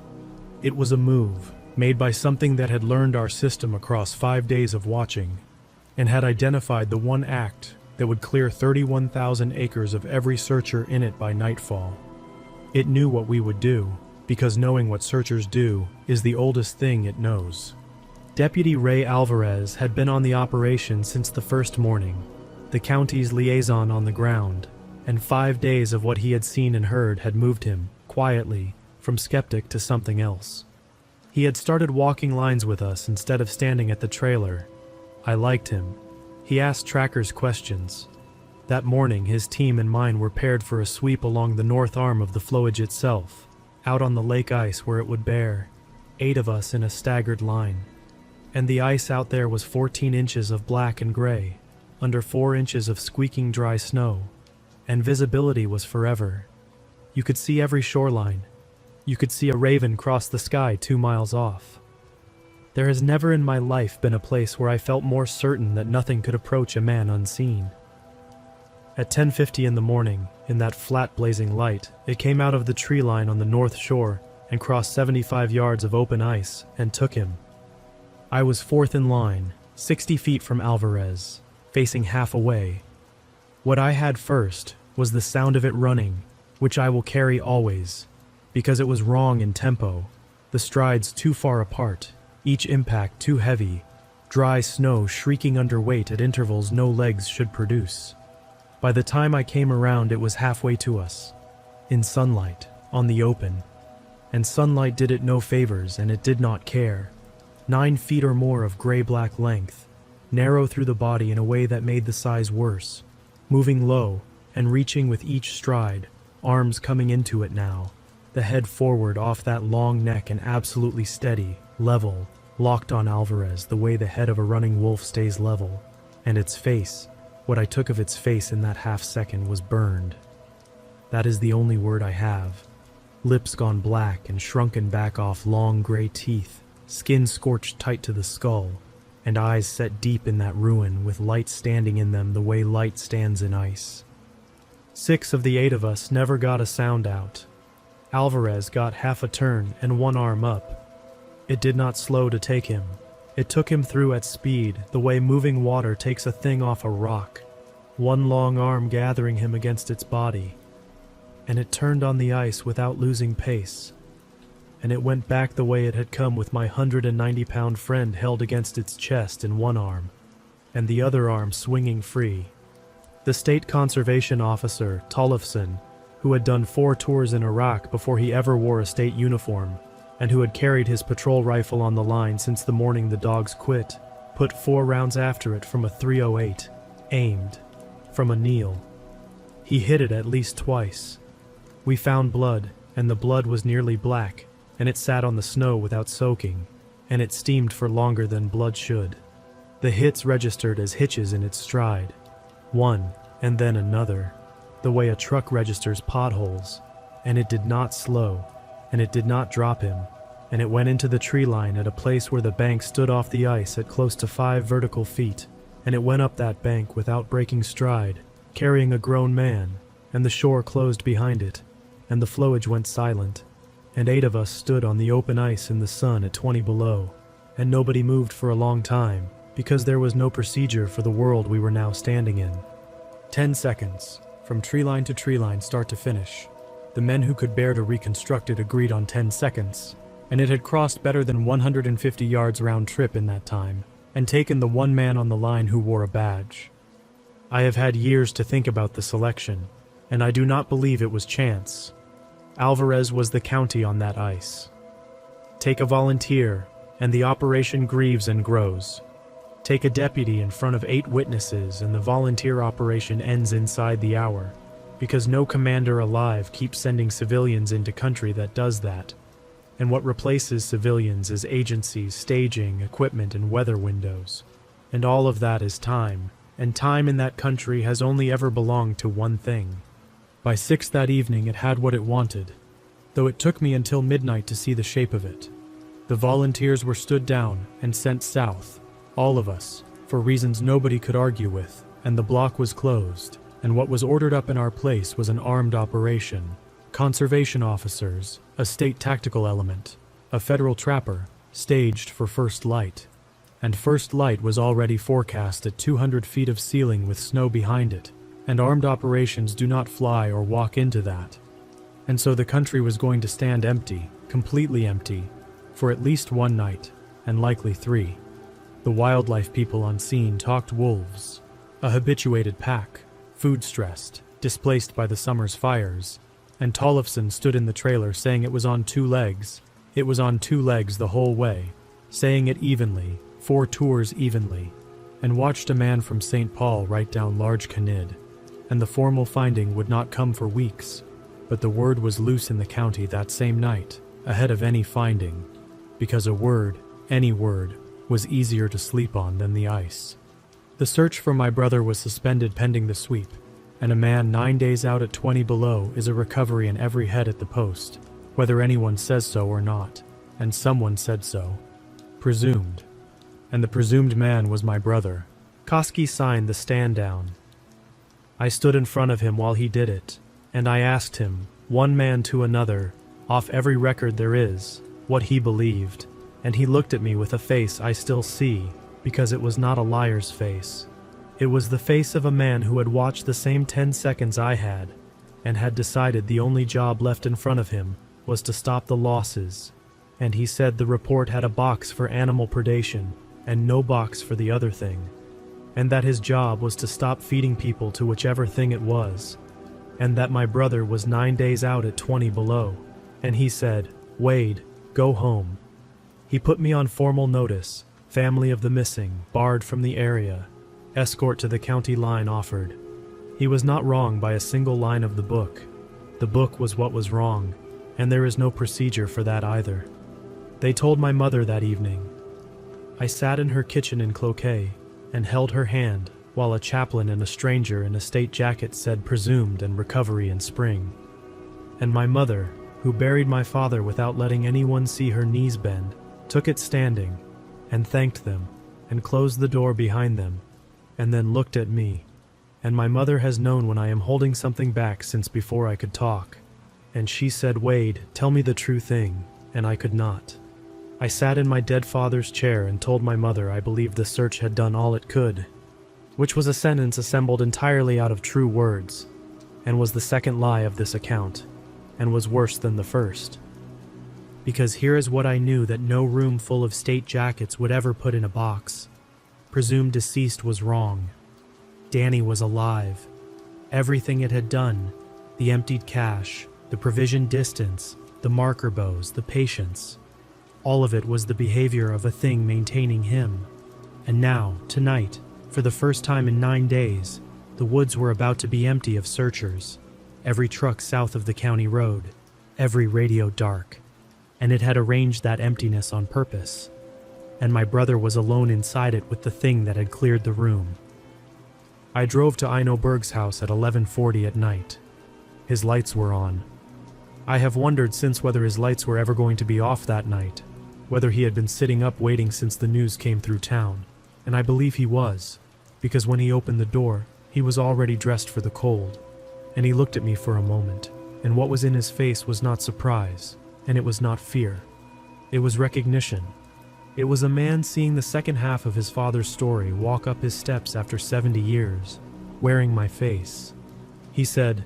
It was a move, made by something that had learned our system across 5 days of watching, and had identified the one act that would clear 31,000 acres of every searcher in it by nightfall. It knew what we would do, because knowing what searchers do is the oldest thing it knows. Deputy Ray Alvarez had been on the operation since the first morning, the county's liaison on the ground, and 5 days of what he had seen and heard had moved him, quietly, from skeptic to something else. He had started walking lines with us instead of standing at the trailer. I liked him. He asked trackers questions. That morning his team and mine were paired for a sweep along the north arm of the flowage itself, out on the lake ice where it would bear, 8 of us in a staggered line. and the ice out there was 14 inches of black and gray, under 4 inches of squeaking dry snow, and visibility was forever. You could see every shoreline. You could see a raven cross the sky 2 miles off. There has never in my life been a place where I felt more certain that nothing could approach a man unseen. At 10:50 in the morning, in that flat blazing light, it came out of the tree line on the north shore and crossed 75 yards of open ice and took him. I was fourth in line, 60 feet from Alvarez, facing half away. What I had first was the sound of it running, which I will carry always, because it was wrong in tempo, the strides too far apart, each impact too heavy, dry snow shrieking under weight at intervals no legs should produce. By the time I came around, it was halfway to us, in sunlight, on the open. And sunlight did it no favors, and it did not care. 9 feet or more of gray-black length, narrow through the body in a way that made the size worse, moving low and reaching with each stride, arms coming into it now, the head forward off that long neck and absolutely steady, level, locked on Alvarez the way the head of a running wolf stays level. And its face, what I took of its face in that half second, was burned. That is the only word I have. Lips gone black and shrunken back off long gray teeth, skin scorched tight to the skull, and eyes set deep in that ruin with light standing in them the way light stands in ice. 6 of the 8 of us never got a sound out. Alvarez got half a turn and 1 arm up. It did not slow to take him. It took him through at speed, the way moving water takes a thing off a rock, 1 long arm gathering him against its body. And it turned on the ice without losing pace. And it went back the way it had come with my 190-pound friend held against its chest in 1 arm, and the other arm swinging free. The state conservation officer, Tollefson, who had done 4 tours in Iraq before he ever wore a state uniform, and who had carried his patrol rifle on the line since the morning the dogs quit, put 4 rounds after it from a .308, aimed, from a kneel. He hit it at least twice. We found blood, and the blood was nearly black, and it sat on the snow without soaking, and it steamed for longer than blood should. The hits registered as hitches in its stride, one and then another, the way a truck registers potholes, and it did not slow, and it did not drop him, and it went into the tree line at a place where the bank stood off the ice at close to 5 vertical feet, and it went up that bank without breaking stride, carrying a grown man, and the shore closed behind it, and the flowage went silent, and 8 of us stood on the open ice in the sun at 20 below, and nobody moved for a long time, because there was no procedure for the world we were now standing in. 10 seconds, from tree line to tree line, start to finish. The men who could bear to reconstruct it agreed on 10 seconds, and it had crossed better than 150 yards round trip in that time, and taken the 1 man on the line who wore a badge. I have had years to think about the selection, and I do not believe it was chance. Alvarez was the county on that ice. Take a volunteer, and the operation grieves and grows. Take a deputy in front of 8 witnesses, and the volunteer operation ends inside the hour, because no commander alive keeps sending civilians into country that does that. And what replaces civilians is agencies, staging, equipment, and weather windows. And all of that is time, and time in that country has only ever belonged to one thing. By 6 that evening it had what it wanted, though it took me until midnight to see the shape of it. The volunteers were stood down and sent south, all of us, for reasons nobody could argue with, and the block was closed, and what was ordered up in our place was an armed operation. Conservation officers, a state tactical element, a federal trapper, staged for first light. And first light was already forecast at 200 feet of ceiling with snow behind it, and armed operations do not fly or walk into that. And so the country was going to stand empty, completely empty, for at least 1 night, and likely 3. The wildlife people on scene talked wolves, a habituated pack, food-stressed, displaced by the summer's fires, and Tollefson stood in the trailer saying it was on 2 legs. It was on 2 legs the whole way, saying it evenly, 4 tours evenly, and watched a man from St. Paul write down large canid, and the formal finding would not come for weeks, but the word was loose in the county that same night, ahead of any finding, because a word, any word, was easier to sleep on than the ice. The search for my brother was suspended pending the sweep, and a man 9 days out at 20 below is a recovery in every head at the post, whether anyone says so or not, and someone said so. Presumed. And the presumed man was my brother. Koski signed the stand down. I stood in front of him while he did it, and I asked him, one man to another, off every record there is, what he believed, and he looked at me with a face I still see, because it was not a liar's face. It was the face of a man who had watched the same 10 seconds I had, and had decided the only job left in front of him was to stop the losses, and he said the report had a box for animal predation, and no box for the other thing, and that his job was to stop feeding people to whichever thing it was, and that my brother was 9 days out at 20 below, and he said, "Wade, go home." He put me on formal notice, family of the missing, barred from the area, escort to the county line offered. He was not wrong by a single line of the book. The book was what was wrong, and there is no procedure for that either. They told my mother that evening. I sat in her kitchen in Cloquet and held her hand while a chaplain and a stranger in a state jacket said presumed and recovery in spring. And my mother, who buried my father without letting anyone see her knees bend, took it standing and thanked them and closed the door behind them and then looked at me. And my mother has known when I am holding something back since before I could talk. And she said, "Wade, tell me the true thing," and I could not. I sat in my dead father's chair and told my mother I believed the search had done all it could, which was a sentence assembled entirely out of true words, and was the second lie of this account, and was worse than the first. Because here is what I knew that no room full of state jackets would ever put in a box. Presumed deceased was wrong. Danny was alive. Everything it had done, the emptied cache, the provisioned distance, the marker bows, the patience, all of it was the behavior of a thing maintaining him. And now, tonight, for the first time in 9 days, the woods were about to be empty of searchers. Every truck south of the county road, every radio dark. And it had arranged that emptiness on purpose. And my brother was alone inside it with the thing that had cleared the room. I drove to Ino Berg's house at 11:40 at night. His lights were on. I have wondered since whether his lights were ever going to be off that night, whether he had been sitting up waiting since the news came through town, and I believe he was, because when he opened the door, he was already dressed for the cold, and he looked at me for a moment, and what was in his face was not surprise, and it was not fear. It was recognition. It was a man seeing the second half of his father's story walk up his steps after 70 years, wearing my face. He said,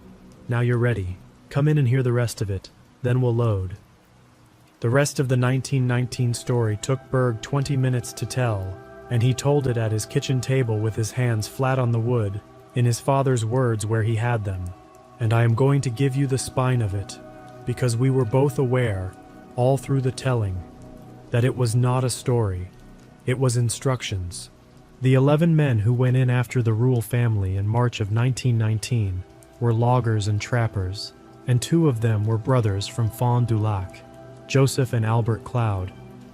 "Now you're ready. Come in and hear the rest of it, then we'll load." The rest of the 1919 story took Berg 20 minutes to tell, and he told it at his kitchen table with his hands flat on the wood, in his father's words where he had them. And I am going to give you the spine of it, because we were both aware, all through the telling, that it was not a story, it was instructions. The 11 men who went in after the Rule family in March of 1919 were loggers and trappers, and 2 of them were brothers from Fond du Lac, Joseph and Albert Cloud,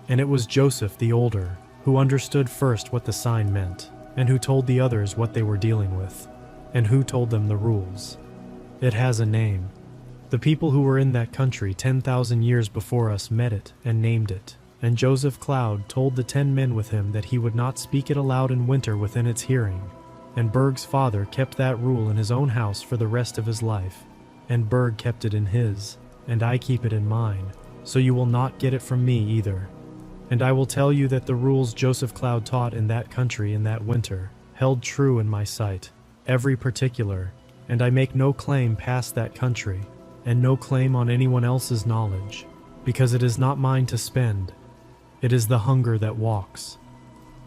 and it was Joseph the older, who understood first what the sign meant, and who told the others what they were dealing with, and who told them the rules. It has a name. The people who were in that country 10,000 years before us met it and named it, and Joseph Cloud told the 10 men with him that he would not speak it aloud in winter within its hearing, and Berg's father kept that rule in his own house for the rest of his life, and Berg kept it in his, and I keep it in mine, so you will not get it from me either. And I will tell you that the rules Joseph Cloud taught in that country in that winter held true in my sight, every particular, and I make no claim past that country, and no claim on anyone else's knowledge, because it is not mine to spend. It is the hunger that walks.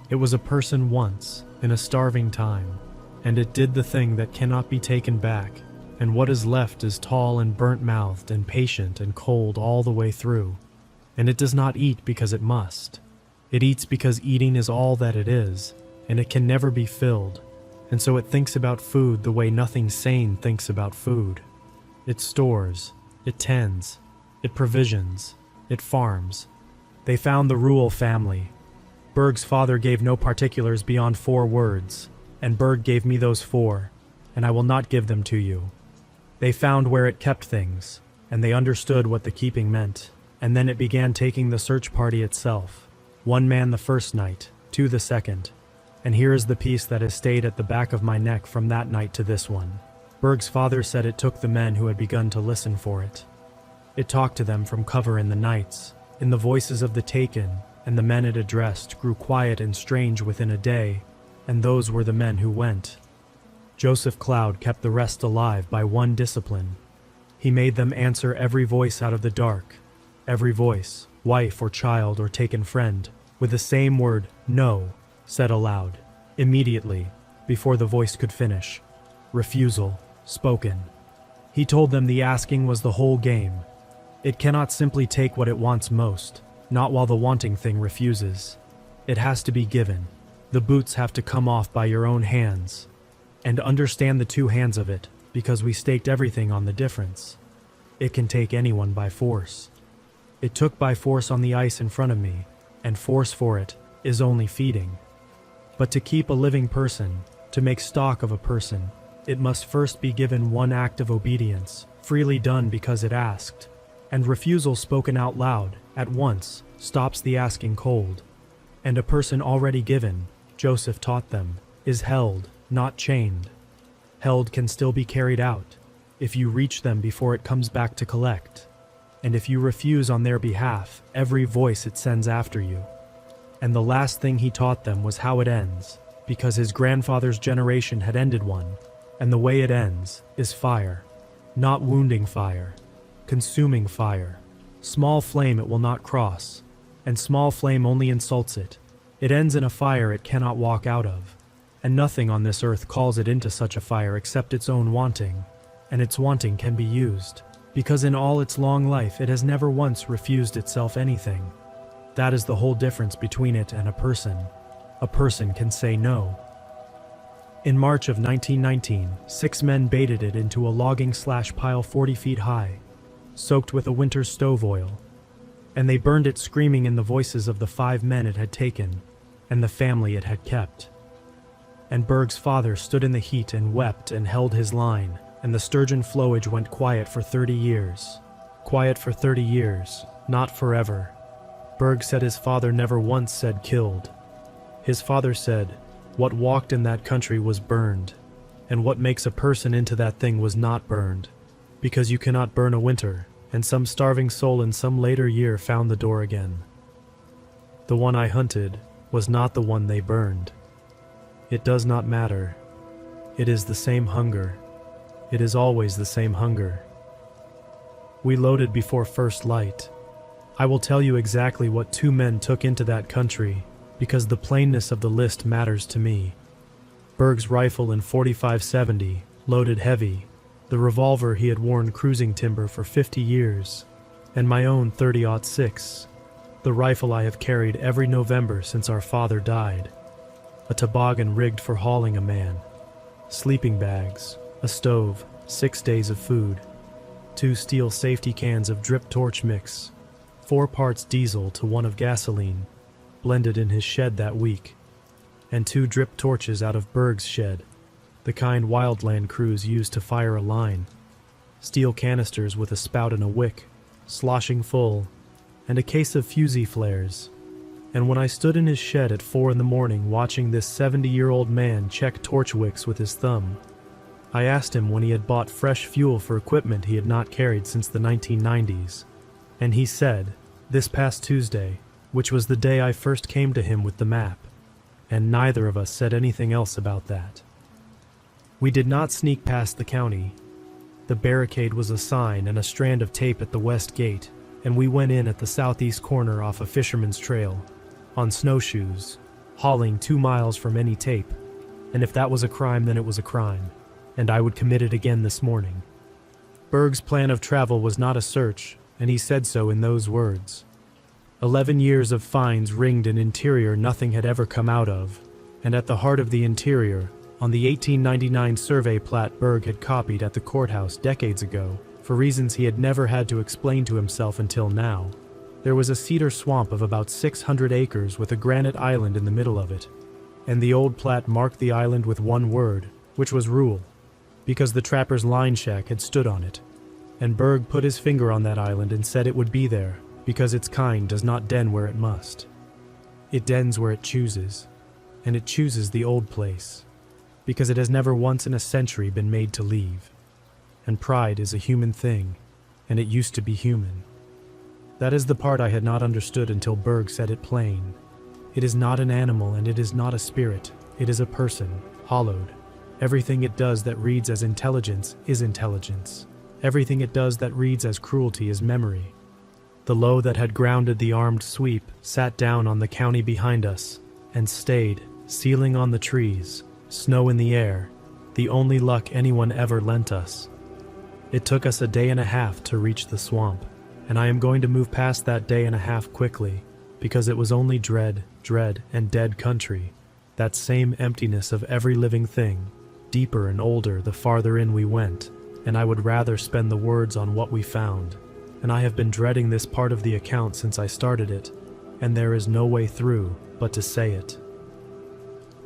It was a person once, in a starving time, and it did the thing that cannot be taken back, and what is left is tall and burnt-mouthed and patient and cold all the way through. And it does not eat because it must. It eats because eating is all that it is, and it can never be filled, and so it thinks about food the way nothing sane thinks about food. It stores, it tends, it provisions, it farms. They found the Rule family. Berg's father gave no particulars beyond 4 words, and Berg gave me those 4, and I will not give them to you. They found where it kept things, and they understood what the keeping meant, and then it began taking the search party itself. 1 man the first night, 2 the second, and here is the piece that has stayed at the back of my neck from that night to this one. Berg's father said it took the men who had begun to listen for it. It talked to them from cover in the nights, in the voices of the taken, and the men it addressed grew quiet and strange within a day, and those were the men who went. Joseph Cloud kept the rest alive by one discipline. He made them answer every voice out of the dark, every voice, wife or child or taken friend, with the same word, no, said aloud, immediately, before the voice could finish. Refusal, spoken. He told them the asking was the whole game. It cannot simply take what it wants most, not while the wanting thing refuses. It has to be given. The boots have to come off by your own hands. And understand the 2 hands of it, because we staked everything on the difference. It can take anyone by force. It took by force on the ice in front of me, and force for it is only feeding. But to keep a living person, to make stock of a person, it must first be given one act of obedience, freely done because it asked, and refusal spoken out loud, at once, stops the asking cold. And a person already given, Joseph taught them, is held, not chained. Held can still be carried out, if you reach them before it comes back to collect. And if you refuse on their behalf, every voice it sends after you. And the last thing he taught them was how it ends, because his grandfather's generation had ended one, and the way it ends is fire. Not wounding fire, consuming fire. Small flame it will not cross, and small flame only insults it. It ends in a fire it cannot walk out of, and nothing on this earth calls it into such a fire except its own wanting, and its wanting can be used, because in all its long life it has never once refused itself anything. That is the whole difference between it and a person. A person can say no. In March of 1919, 6 men baited it into a logging pile 40 feet high, soaked with a winter's stove oil, and they burned it screaming in the voices of the 5 men it had taken, and the family it had kept. And Berg's father stood in the heat and wept and held his line, and the sturgeon flowage went quiet for 30 years. Quiet for 30 years, not forever. Berg said his father never once said killed. His father said, what walked in that country was burned, and what makes a person into that thing was not burned, because you cannot burn a winter, and some starving soul in some later year found the door again. The one I hunted was not the one they burned. It does not matter. It is the same hunger. It is always the same hunger. We loaded before first light. I will tell you exactly what 2 men took into that country, because the plainness of the list matters to me. Berg's rifle in 45-70, loaded heavy, the revolver he had worn cruising timber for 50 years, and my own 30-06, the rifle I have carried every November since our father died, a toboggan rigged for hauling a man, sleeping bags, a stove, 6 days of food, 2 steel safety cans of drip torch mix, 4 parts diesel to 1 of gasoline, blended in his shed that week, and 2 drip torches out of Berg's shed, the kind wildland crews used to fire a line, steel canisters with a spout and a wick, sloshing full, and a case of fusee flares. And when I stood in his shed at 4 in the morning watching this 70-year-old man check torch wicks with his thumb, I asked him when he had bought fresh fuel for equipment he had not carried since the 1990s, and he said, this past Tuesday, which was the day I first came to him with the map, and neither of us said anything else about that. We did not sneak past the county. The barricade was a sign and a strand of tape at the west gate, and we went in at the southeast corner off a fisherman's trail, on snowshoes, hauling 2 miles from any tape, and if that was a crime then it was a crime, and I would commit it again this morning. Berg's plan of travel was not a search, and he said so in those words. 11 years of finds ringed an interior nothing had ever come out of, and at the heart of the interior, on the 1899 survey plat Berg had copied at the courthouse decades ago, for reasons he had never had to explain to himself until now, There was a cedar swamp of about 600 acres with a granite island in the middle of it, and the old plat marked the island with one word, which was rule, because the trapper's line shack had stood on it, and Berg put his finger on that island and said it would be there, because its kind does not den where it must. It dens where it chooses, and it chooses the old place, because it has never once in a century been made to leave. And pride is a human thing, and it used to be human. That is the part I had not understood until Berg said it plain. It is not an animal and it is not a spirit, it is a person, hollowed. Everything it does that reads as intelligence is intelligence. Everything it does that reads as cruelty is memory. The low that had grounded the armed sweep sat down on the county behind us and stayed, ceiling on the trees, snow in the air, the only luck anyone ever lent us. It took us a day and a half to reach the swamp, and I am going to move past that day and a half quickly, because it was only dread, and dead country, that same emptiness of every living thing, deeper and older the farther in we went, and I would rather spend the words on what we found. And I have been dreading this part of the account since I started it, and there is no way through but to say it.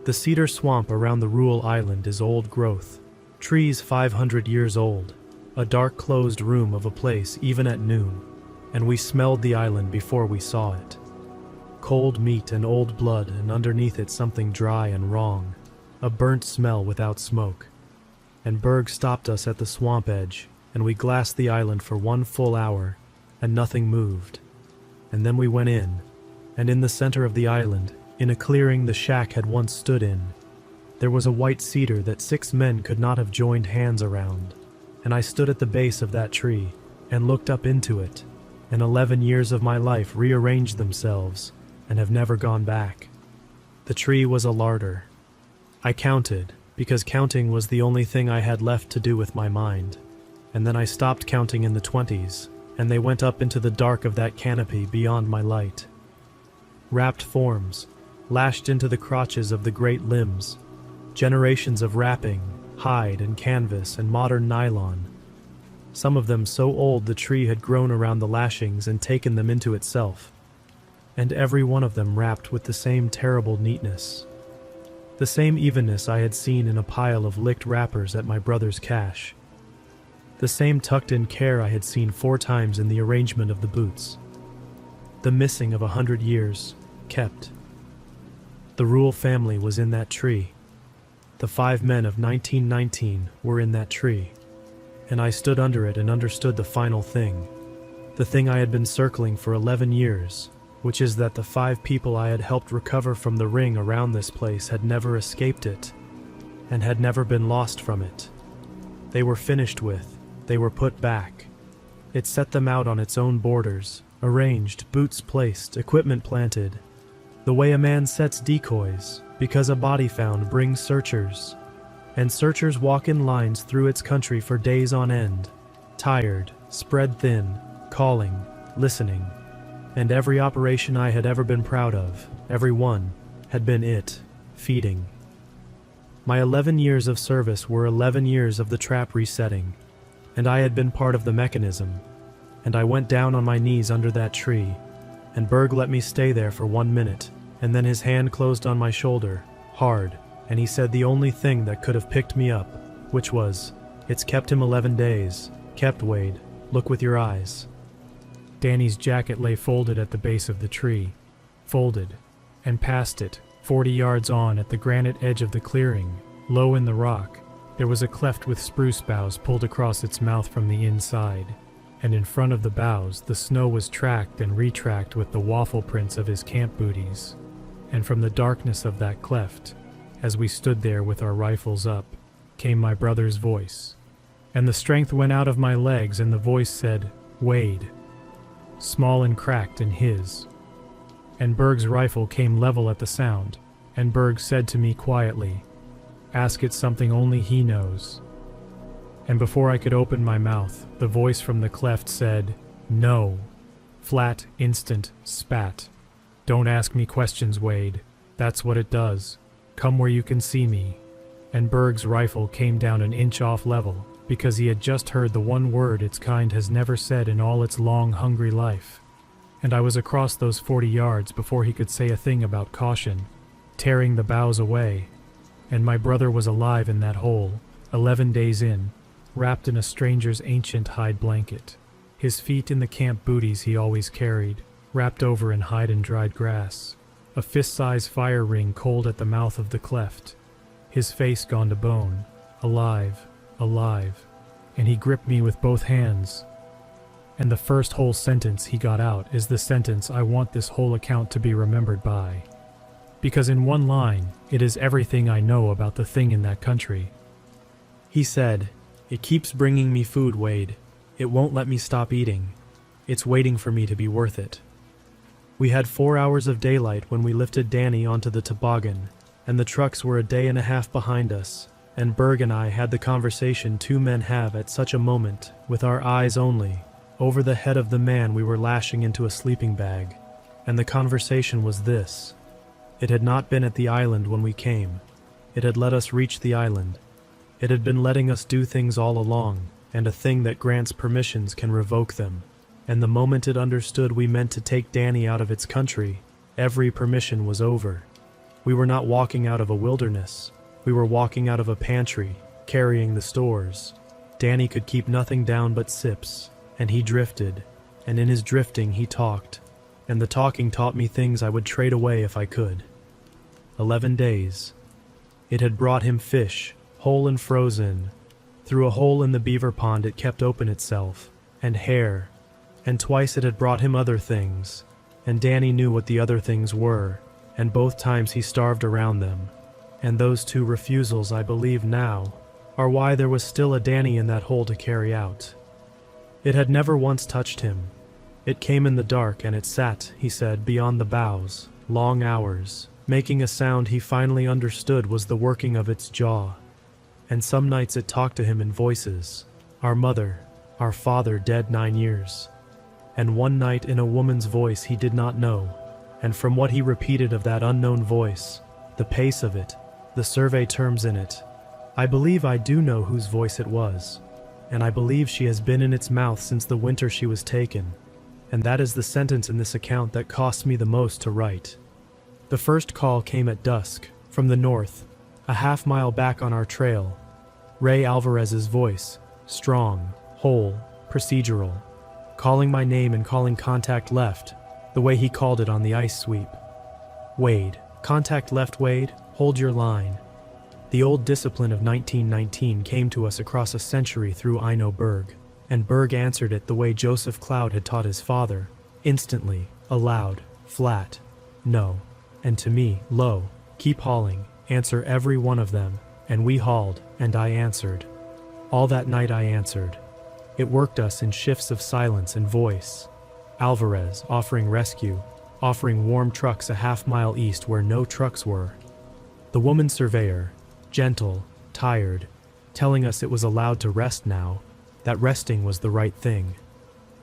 The cedar swamp around the rural island is old growth, trees 500 years old, a dark closed room of a place even at noon, and we smelled the island before we saw it. Cold meat and old blood, and underneath it something dry and wrong, a burnt smell without smoke. And Berg stopped us at the swamp edge, and we glassed the island for 1 full hour, and nothing moved. And then we went in, and in the center of the island, in a clearing the shack had once stood in, there was a white cedar that 6 men could not have joined hands around, and I stood at the base of that tree, and looked up into it, and 11 years of my life rearranged themselves, and have never gone back. The tree was a larder. I counted, because counting was the only thing I had left to do with my mind. And then I stopped counting in the 20s, and they went up into the dark of that canopy beyond my light. Wrapped forms, lashed into the crotches of the great limbs, generations of wrapping, hide and canvas and modern nylon. Some of them so old the tree had grown around the lashings and taken them into itself. And every one of them wrapped with the same terrible neatness. The same evenness I had seen in a pile of licked wrappers at my brother's cache. The same tucked-in care I had seen 4 times in the arrangement of the boots. The missing of 100 years, kept. The Rule family was in that tree. The 5 men of 1919 were in that tree. And I stood under it and understood the final thing. The thing I had been circling for 11 years, which is that the 5 people I had helped recover from the ring around this place had never escaped it, and had never been lost from it. They were finished with. They were put back. It set them out on its own borders, arranged, boots placed, equipment planted. The way a man sets decoys, because a body found brings searchers. And searchers walk in lines through its country for days on end, tired, spread thin, calling, listening. And every operation I had ever been proud of, every one, had been it, feeding. My 11 years of service were 11 years of the trap resetting. And I had been part of the mechanism, and I went down on my knees under that tree, and Berg let me stay there for 1 minute, and then his hand closed on my shoulder, hard, and he said the only thing that could have picked me up, which was, "It's kept him 11 days, kept Wade, look with your eyes." Danny's jacket lay folded at the base of the tree, folded, and past it, 40 yards on at the granite edge of the clearing, low in the rock, there was a cleft with spruce boughs pulled across its mouth from the inside, and in front of the boughs the snow was tracked and retracked with the waffle prints of his camp booties. And from the darkness of that cleft, as we stood there with our rifles up, came my brother's voice. And the strength went out of my legs, and the voice said, "Wade," small and cracked in his. And Berg's rifle came level at the sound, and Berg said to me quietly, "Ask it something only he knows." And before I could open my mouth, the voice from the cleft said, "No." Flat, instant, spat. "Don't ask me questions, Wade. That's what it does. Come where you can see me." And Berg's rifle came down an inch off level, because he had just heard the one word its kind has never said in all its long, hungry life. and I was across those 40 yards before he could say a thing about caution, tearing the boughs away, and my brother was alive in that hole, 11 days in, wrapped in a stranger's ancient hide blanket, his feet in the camp booties he always carried, wrapped over in hide and dried grass, a fist-size fire ring cold at the mouth of the cleft, his face gone to bone, alive, alive, and he gripped me with both hands. And the first whole sentence he got out is the sentence I want this whole account to be remembered by. Because in one line, it is everything I know about the thing in that country. He said, "It keeps bringing me food, Wade. It won't let me stop eating. It's waiting for me to be worth it." We had 4 hours of daylight when we lifted Danny onto the toboggan, and the trucks were a day and a half behind us, and Berg and I had the conversation two men have at such a moment, with our eyes only, over the head of the man we were lashing into a sleeping bag, and the conversation was this. It had not been at the island when we came. It had let us reach the island. It had been letting us do things all along, and a thing that grants permissions can revoke them. And the moment it understood we meant to take Danny out of its country, every permission was over. We were not walking out of a wilderness. We were walking out of a pantry, carrying the stores. Danny could keep nothing down but sips, and he drifted, and in his drifting he talked, and the talking taught me things I would trade away if I could. 11 days. It had brought him fish, whole and frozen. Through a hole in the beaver pond it kept open itself, and hair, and twice it had brought him other things, and Danny knew what the other things were, and both times he starved around them, and those two refusals, I believe now, are why there was still a Danny in that hole to carry out. It had never once touched him. It came in the dark and it sat, he said, beyond the boughs, long hours, making a sound he finally understood was the working of its jaw. And some nights it talked to him in voices, our mother, our father dead 9 years. And one night in a woman's voice he did not know, and from what he repeated of that unknown voice, the pace of it, the survey terms in it, I believe I do know whose voice it was, and I believe she has been in its mouth since the winter she was taken, and that is the sentence in this account that cost me the most to write. The first call came at dusk, from the north, a half-mile back on our trail. Ray Alvarez's voice, strong, whole, procedural, calling my name and calling contact left, the way he called it on the ice sweep. "Wade, contact left, Wade, hold your line." The old discipline of 1919 came to us across a century through Ino Berg, and Berg answered it the way Joseph Cloud had taught his father, instantly, aloud, flat, no, and to me, low, keep hauling, answer every one of them, and we hauled, and I answered. All that night I answered. It worked us in shifts of silence and voice. Alvarez offering rescue, offering warm trucks a half-mile east where no trucks were. The woman surveyor, gentle, tired, telling us it was allowed to rest now, that resting was the right thing.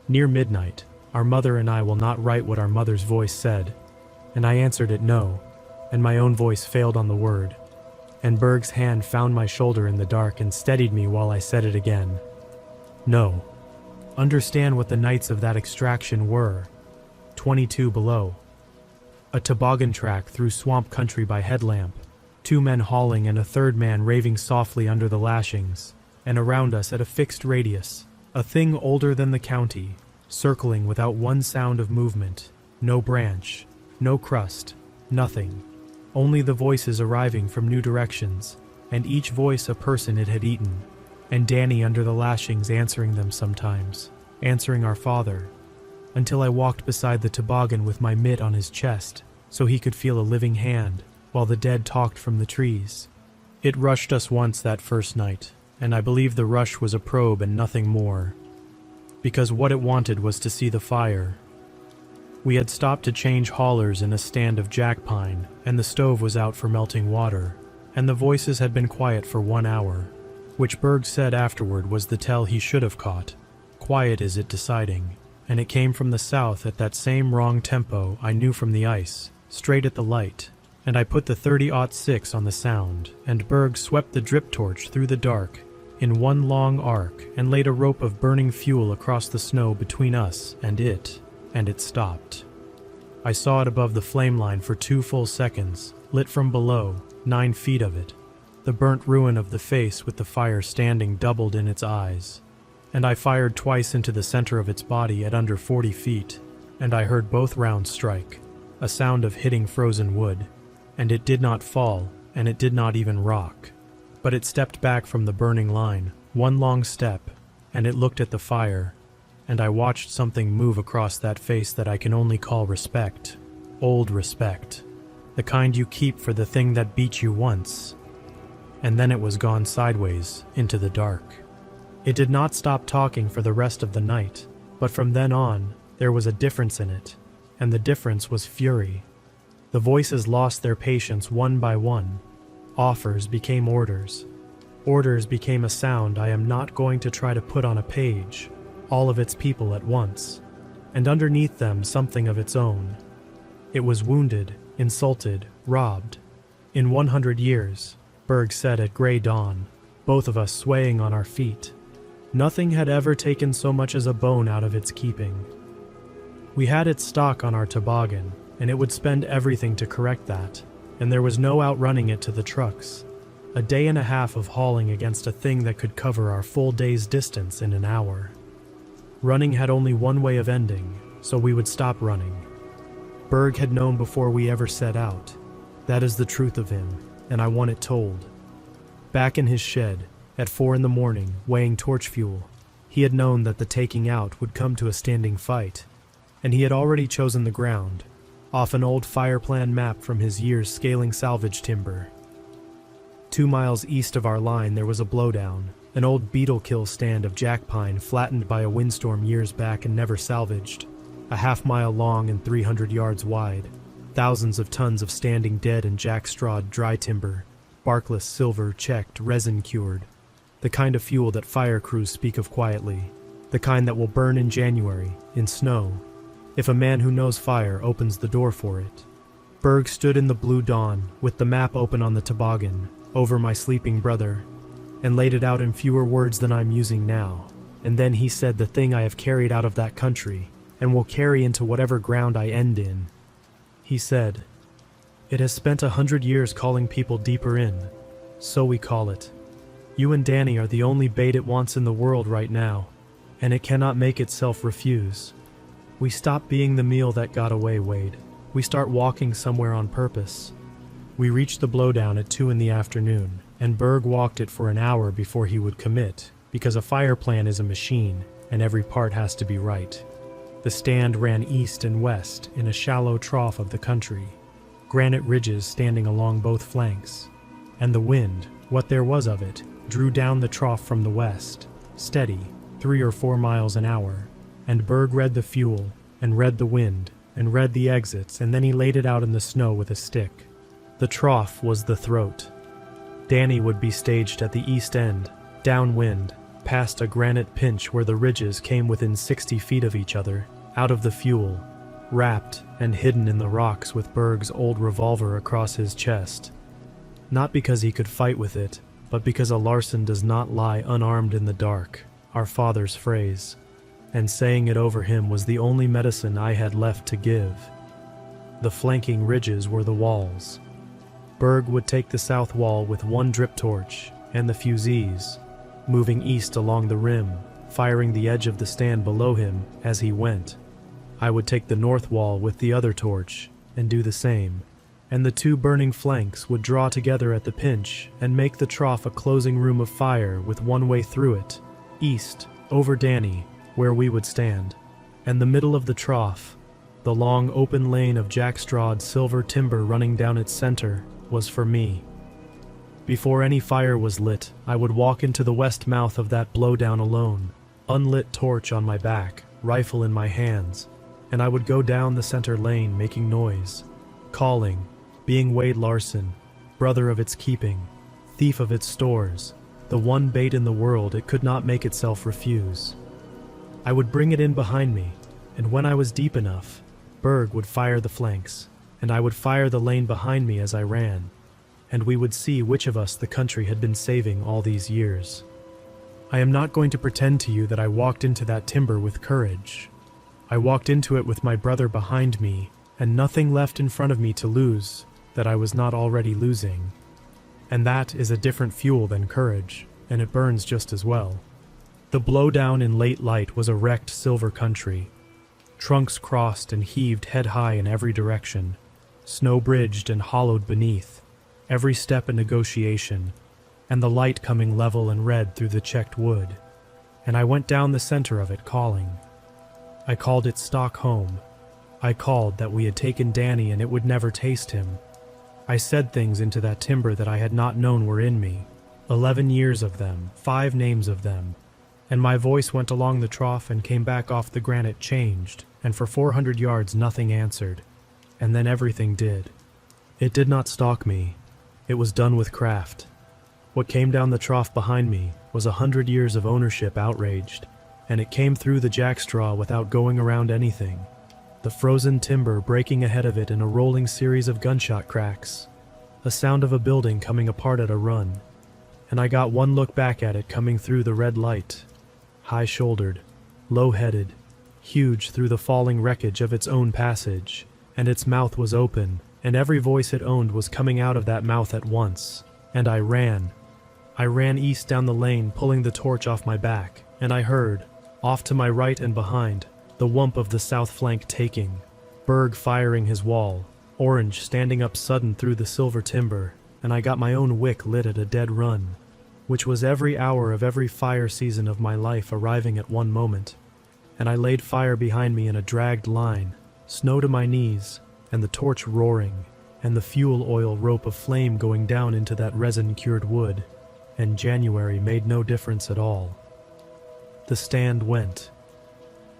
Near midnight, our mother and I will not write what our mother's voice said, and I answered it no, and my own voice failed on the word, and Berg's hand found my shoulder in the dark and steadied me while I said it again. No. Understand what the nights of that extraction were. 22 below. A toboggan track through swamp country by headlamp, 2 men hauling and a third man raving softly under the lashings, and around us at a fixed radius, a thing older than the county, circling without one sound of movement, no branch, no crust, nothing, only the voices arriving from new directions, and each voice a person it had eaten, and Danny under the lashings answering them sometimes, answering our father, until I walked beside the toboggan with my mitt on his chest, so he could feel a living hand, while the dead talked from the trees. It rushed us once that first night, and I believe the rush was a probe and nothing more, because what it wanted was to see the fire. We had stopped to change haulers in a stand of jack pine, and the stove was out for melting water, and the voices had been quiet for 1 hour, which Berg said afterward was the tell he should have caught. Quiet is it deciding, and it came from the south at that same wrong tempo I knew from the ice, straight at the light, and I put the 30-06 on the sound, and Berg swept the drip torch through the dark, in one long arc, and laid a rope of burning fuel across the snow between us and it. and it stopped. I saw it above the flame line for 2 full seconds, lit from below, 9 feet of it. The burnt ruin of the face with the fire standing doubled in its eyes. And I fired twice into the center of its body at under 40 feet, and I heard both rounds strike, a sound of hitting frozen wood, and it did not fall, and it did not even rock. But it stepped back from the burning line, one long step, and it looked at the fire, and I watched something move across that face that I can only call respect. Old respect. The kind you keep for the thing that beat you once. And then it was gone sideways, into the dark. It did not stop talking for the rest of the night, but from then on, there was a difference in it, and the difference was fury. The voices lost their patience one by one. Offers became orders. Orders became a sound I am not going to try to put on a page, all of its people at once, and underneath them something of its own. It was wounded, insulted, robbed. In 100 years, Berg said at gray dawn, both of us swaying on our feet. Nothing had ever taken so much as a bone out of its keeping. We had its stock on our toboggan, and it would spend everything to correct that, and there was no outrunning it to the trucks. A day and a half of hauling against a thing that could cover our full day's distance in an hour. Running had only one way of ending, so we would stop running. Berg had known before we ever set out. That is the truth of him, and I want it told. Back in his shed, at 4 a.m, weighing torch fuel, he had known that the taking out would come to a standing fight, and he had already chosen the ground, off an old fire plan map from his years scaling salvage timber. 2 miles east of our line there was a blowdown, an old beetle kill stand of jack pine flattened by a windstorm years back and never salvaged, a half-mile long and 300 yards wide, thousands of tons of standing dead and jack-strawed dry timber, barkless silver checked, resin-cured, the kind of fuel that fire crews speak of quietly, the kind that will burn in January, in snow, if a man who knows fire opens the door for it. Berg stood in the blue dawn, with the map open on the toboggan, over my sleeping brother, and laid it out in fewer words than I'm using now, and then he said the thing I have carried out of that country, and will carry into whatever ground I end in. He said, "It has spent 100 years calling people deeper in, so we call it. You and Danny are the only bait it wants in the world right now, and it cannot make itself refuse. We stop being the meal that got away, Wade. We start walking somewhere on purpose." We reached the blowdown at 2 p.m, and Berg walked it for an hour before he would commit, because a fire plan is a machine, and every part has to be right. The stand ran east and west in a shallow trough of the country, granite ridges standing along both flanks, and the wind, what there was of it, drew down the trough from the west, steady, 3 or 4 miles an hour, and Berg read the fuel, and read the wind, and read the exits, and then he laid it out in the snow with a stick. The trough was the throat. Danny would be staged at the east end, downwind, past a granite pinch where the ridges came within 60 feet of each other, out of the fuel, wrapped and hidden in the rocks with Berg's old revolver across his chest. Not because he could fight with it, but because a Larson does not lie unarmed in the dark, our father's phrase, and saying it over him was the only medicine I had left to give. The flanking ridges were the walls. Berg would take the south wall with one drip torch and the fusees, moving east along the rim, firing the edge of the stand below him as he went. I would take the north wall with the other torch and do the same, and the 2 burning flanks would draw together at the pinch and make the trough a closing room of fire with one way through it, east, over Danny, where we would stand, and the middle of the trough, the long open lane of jack-strawed silver timber running down its center, was for me. Before any fire was lit, I would walk into the west mouth of that blowdown alone, unlit torch on my back, rifle in my hands, and I would go down the center lane making noise, calling, being Wade Larson, brother of its keeping, thief of its stores, the one bait in the world it could not make itself refuse. I would bring it in behind me, and when I was deep enough, Berg would fire the flanks, and I would fire the lane behind me as I ran, and we would see which of us the country had been saving all these years. I am not going to pretend to you that I walked into that timber with courage. I walked into it with my brother behind me, and nothing left in front of me to lose that I was not already losing. And that is a different fuel than courage, and it burns just as well. The blowdown in late light was a wrecked silver country. Trunks crossed and heaved head high in every direction, snow bridged and hollowed beneath, every step a negotiation, and the light coming level and red through the checked wood. And I went down the center of it calling. I called it Stockholm. I called that we had taken Danny and it would never taste him. I said things into that timber that I had not known were in me. 11 years of them, 5 names of them. And my voice went along the trough and came back off the granite changed, and for 400 yards nothing answered. And then everything did. It did not stalk me. It was done with craft. What came down the trough behind me was 100 years of ownership outraged, and it came through the jackstraw without going around anything. The frozen timber breaking ahead of it in a rolling series of gunshot cracks. A sound of a building coming apart at a run. And I got one look back at it coming through the red light. High-shouldered, low-headed, huge through the falling wreckage of its own passage, and its mouth was open, and every voice it owned was coming out of that mouth at once. And I ran. I ran east down the lane, pulling the torch off my back, and I heard, off to my right and behind, the whump of the south flank taking, Berg firing his wall, Orange standing up sudden through the silver timber, and I got my own wick lit at a dead run, which was every hour of every fire season of my life arriving at one moment, and I laid fire behind me in a dragged line, snow to my knees, and the torch roaring, and the fuel oil rope of flame going down into that resin-cured wood, and January made no difference at all. The stand went.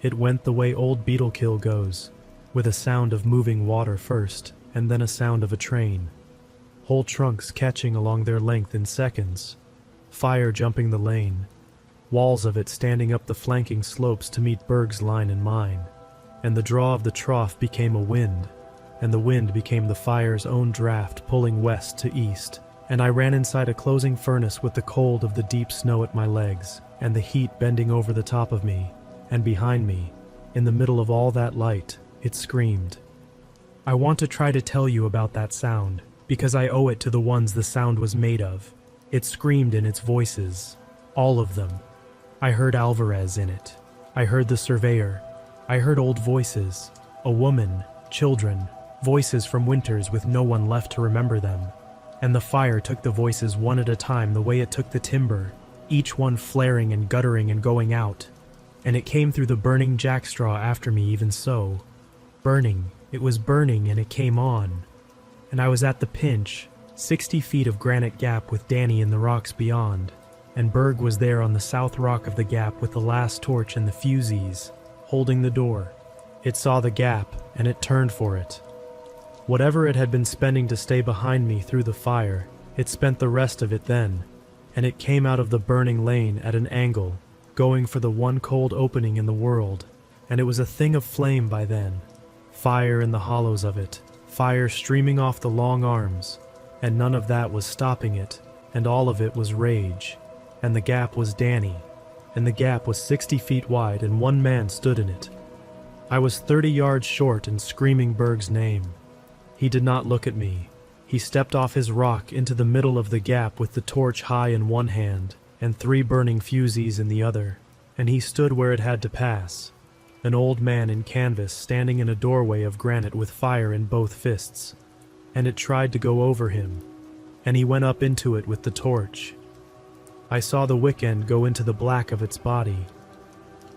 It went the way old Beetlekill goes, with a sound of moving water first, and then a sound of a train. Whole trunks catching along their length in seconds, fire jumping the lane, walls of it standing up the flanking slopes to meet Berg's line and mine, and the draw of the trough became a wind, and the wind became the fire's own draft pulling west to east, and I ran inside a closing furnace with the cold of the deep snow at my legs, and the heat bending over the top of me, and behind me, in the middle of all that light, it screamed. I want to try to tell you about that sound, because I owe it to the ones the sound was made of. It screamed in its voices, all of them. I heard Alvarez in it. I heard the surveyor. I heard old voices, a woman, children, voices from winters with no one left to remember them. And the fire took the voices one at a time the way it took the timber, each one flaring and guttering and going out. And it came through the burning jackstraw after me even so. Burning, it was burning and it came on. And I was at the pinch, 60 feet of granite gap with Danny in the rocks beyond. And Berg was there on the south rock of the gap with the last torch and the fusees, holding the door. It saw the gap, and it turned for it. Whatever it had been spending to stay behind me through the fire, it spent the rest of it then, and it came out of the burning lane at an angle, going for the one cold opening in the world, and it was a thing of flame by then. Fire in the hollows of it, fire streaming off the long arms, and none of that was stopping it, and all of it was rage. And the gap was Danny, and the gap was 60 feet wide and one man stood in it. I was 30 yards short and screaming Berg's name. He did not look at me. He stepped off his rock into the middle of the gap with the torch high in one hand and 3 burning fusees in the other, and he stood where it had to pass, an old man in canvas standing in a doorway of granite with fire in both fists, and it tried to go over him, and he went up into it with the torch. I saw the wick end go into the black of its body.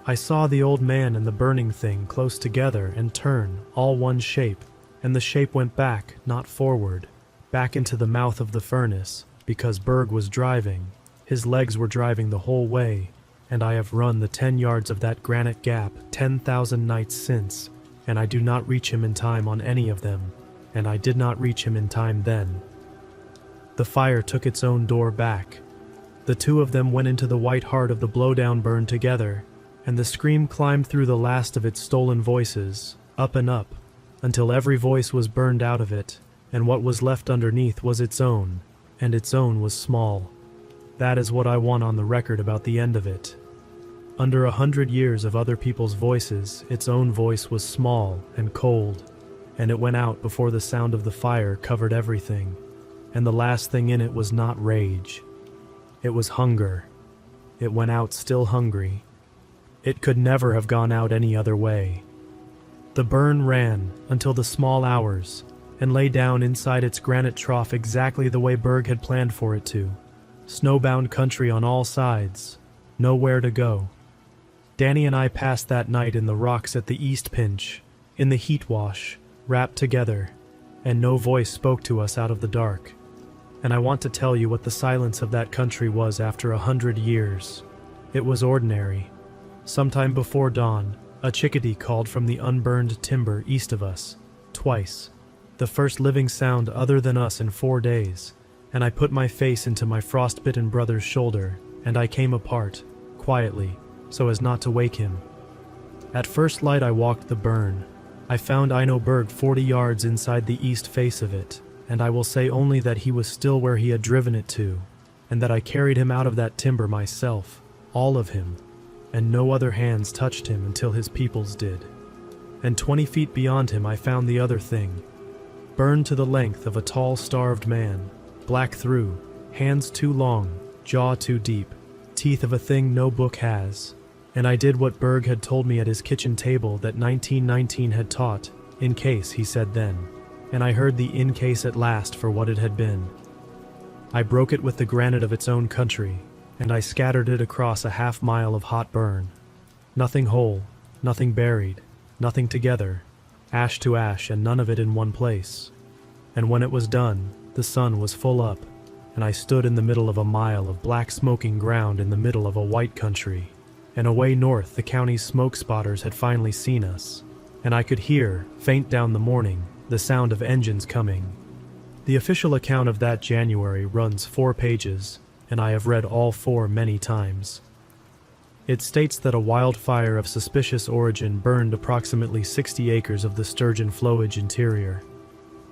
I saw the old man and the burning thing close together and turn, all one shape, and the shape went back, not forward, back into the mouth of the furnace, because Berg was driving. His legs were driving the whole way, and I have run the 10 yards of that granite gap 10,000 nights since, and I do not reach him in time on any of them, and I did not reach him in time then. The fire took its own door back. The 2 of them went into the white heart of the blowdown burn together, and the scream climbed through the last of its stolen voices, up and up, until every voice was burned out of it, and what was left underneath was its own, and its own was small. That is what I want on the record about the end of it. Under 100 years of other people's voices, its own voice was small and cold, and it went out before the sound of the fire covered everything, and the last thing in it was not rage. It was hunger. It went out still hungry. It could never have gone out any other way. The burn ran until the small hours, and lay down inside its granite trough exactly the way Berg had planned for it to. Snowbound country on all sides, nowhere to go. Danny and I passed that night in the rocks at the East Pinch, in the heat wash, wrapped together, and no voice spoke to us out of the dark. And I want to tell you what the silence of that country was after 100 years. It was ordinary. Sometime before dawn, a chickadee called from the unburned timber east of us, twice, the first living sound other than us in 4 days, and I put my face into my frostbitten brother's shoulder, and I came apart, quietly, so as not to wake him. At first light I walked the burn. I found Eino Berg 40 yards inside the east face of it, and I will say only that he was still where he had driven it to, and that I carried him out of that timber myself, all of him, and no other hands touched him until his peoples did. And 20 feet beyond him I found the other thing, burned to the length of a tall starved man, black through, hands too long, jaw too deep, teeth of a thing no book has. And I did what Berg had told me at his kitchen table that 1919 had taught, in case, he said then, and I heard the in case at last for what it had been. I broke it with the granite of its own country, and I scattered it across a half-mile of hot burn. Nothing whole, nothing buried, nothing together, ash to ash and none of it in one place. And when it was done, the sun was full up, and I stood in the middle of a mile of black smoking ground in the middle of a white country. And away north the county's smoke spotters had finally seen us, and I could hear, faint down the morning, the sound of engines coming. The official account of that January runs 4 pages, and I have read all 4 many times. It states that a wildfire of suspicious origin burned approximately 60 acres of the Sturgeon Flowage interior.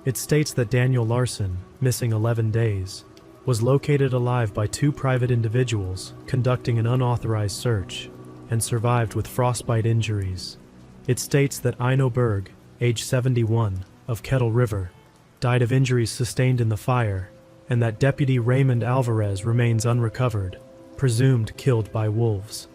It states that Daniel Larson, missing 11 days, was located alive by 2 private individuals conducting an unauthorized search, and survived with frostbite injuries. It states that Eino Berg, age 71, of Kettle River, died of injuries sustained in the fire, and that Deputy Raymond Alvarez remains unrecovered, presumed killed by wolves.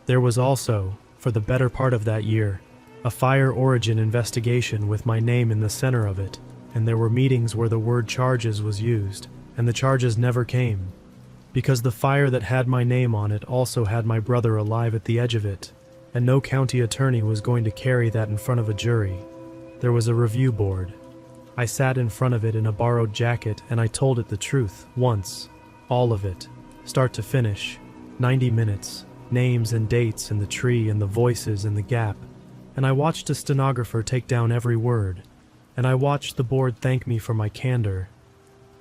There was also, for the better part of that year, a fire origin investigation with my name in the center of it, and there were meetings where the word charges was used, and the charges never came, because the fire that had my name on it also had my brother alive at the edge of it, and no county attorney was going to carry that in front of a jury. There was a review board. I sat in front of it in a borrowed jacket, and I told it the truth, once, all of it, start to finish, 90 minutes, names and dates and the tree and the voices and the gap, and I watched a stenographer take down every word, and I watched the board thank me for my candor.